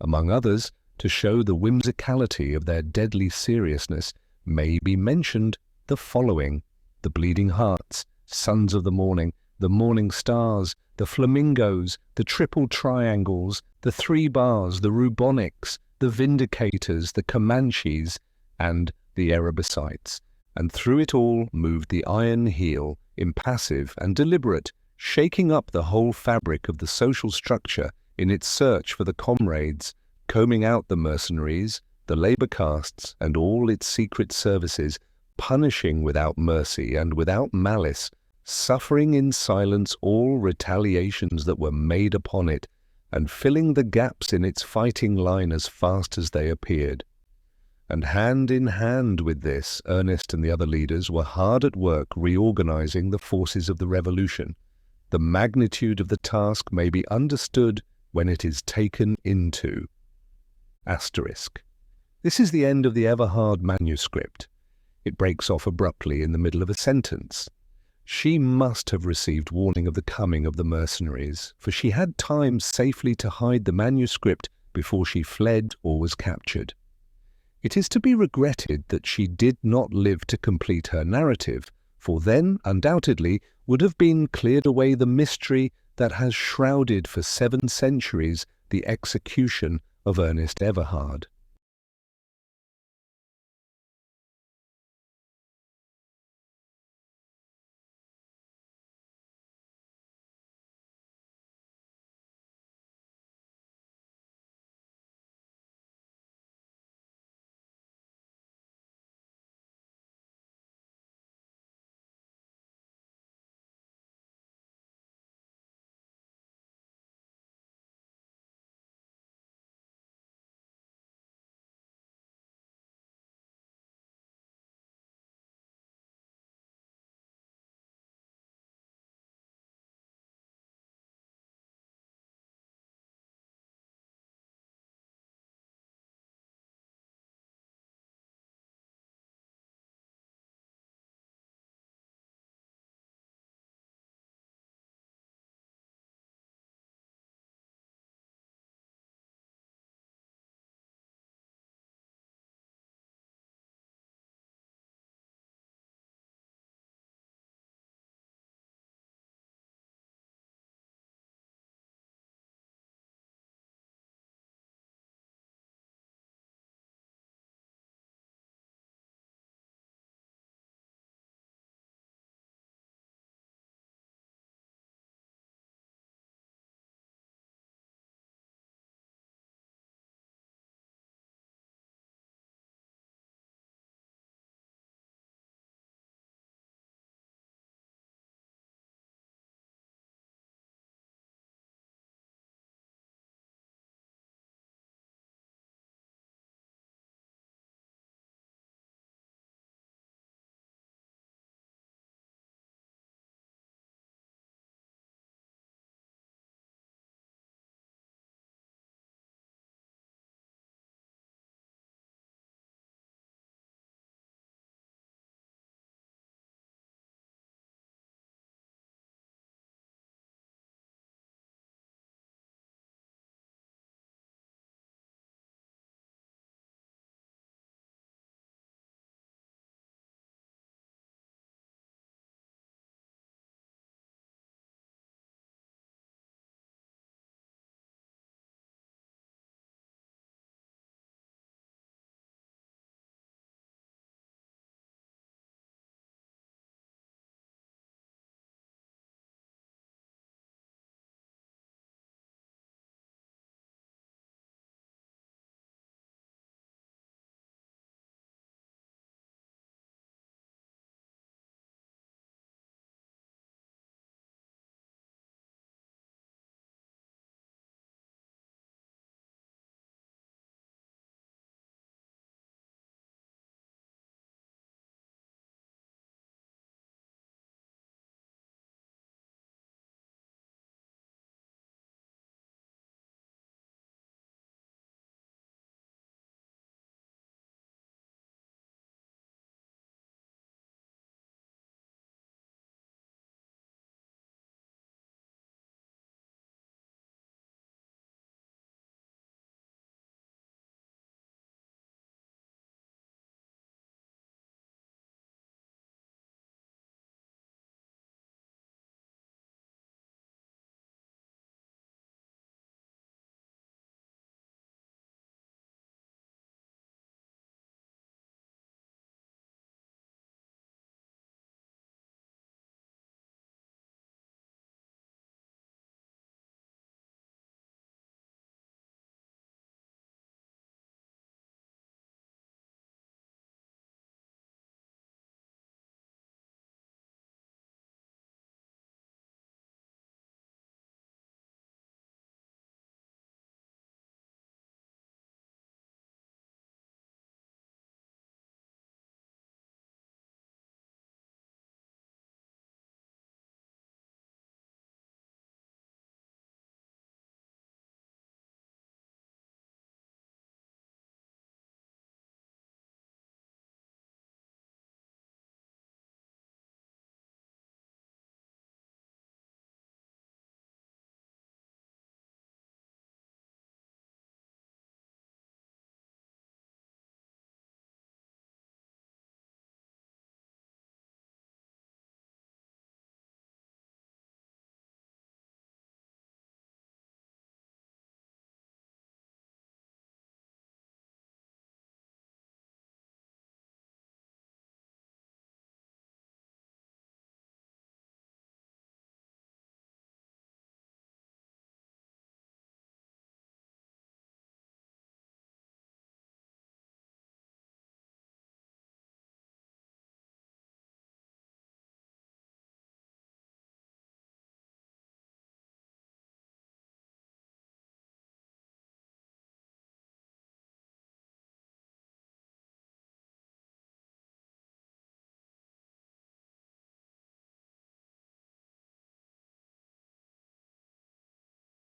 Among others, to show the whimsicality of their deadly seriousness, may be mentioned the following: the Bleeding Hearts, Sons of the Morning Stars, the Flamingos, the Triple Triangles, the Three Bars, the Rubonics, the Vindicators, the Comanches, and the Erebosites. And through it all moved the Iron Heel, impassive and deliberate, shaking up the whole fabric of the social structure in its search for the comrades, combing out the mercenaries, the labor castes, and all its secret services, punishing without mercy and without malice, suffering in silence all retaliations that were made upon it, and filling the gaps in its fighting line as fast as they appeared. And hand in hand with this, Ernest and the other leaders were hard at work reorganizing the forces of the revolution. The magnitude of the task may be understood when it is taken into. Asterisk. This is the end of the Everhard manuscript. It breaks off abruptly in the middle of a sentence. She must have received warning of the coming of the mercenaries, for she had time safely to hide the manuscript before she fled or was captured. It is to be regretted that she did not live to complete her narrative, for then, undoubtedly, would have been cleared away the mystery that has shrouded for 7 centuries the execution of Ernest Everhard.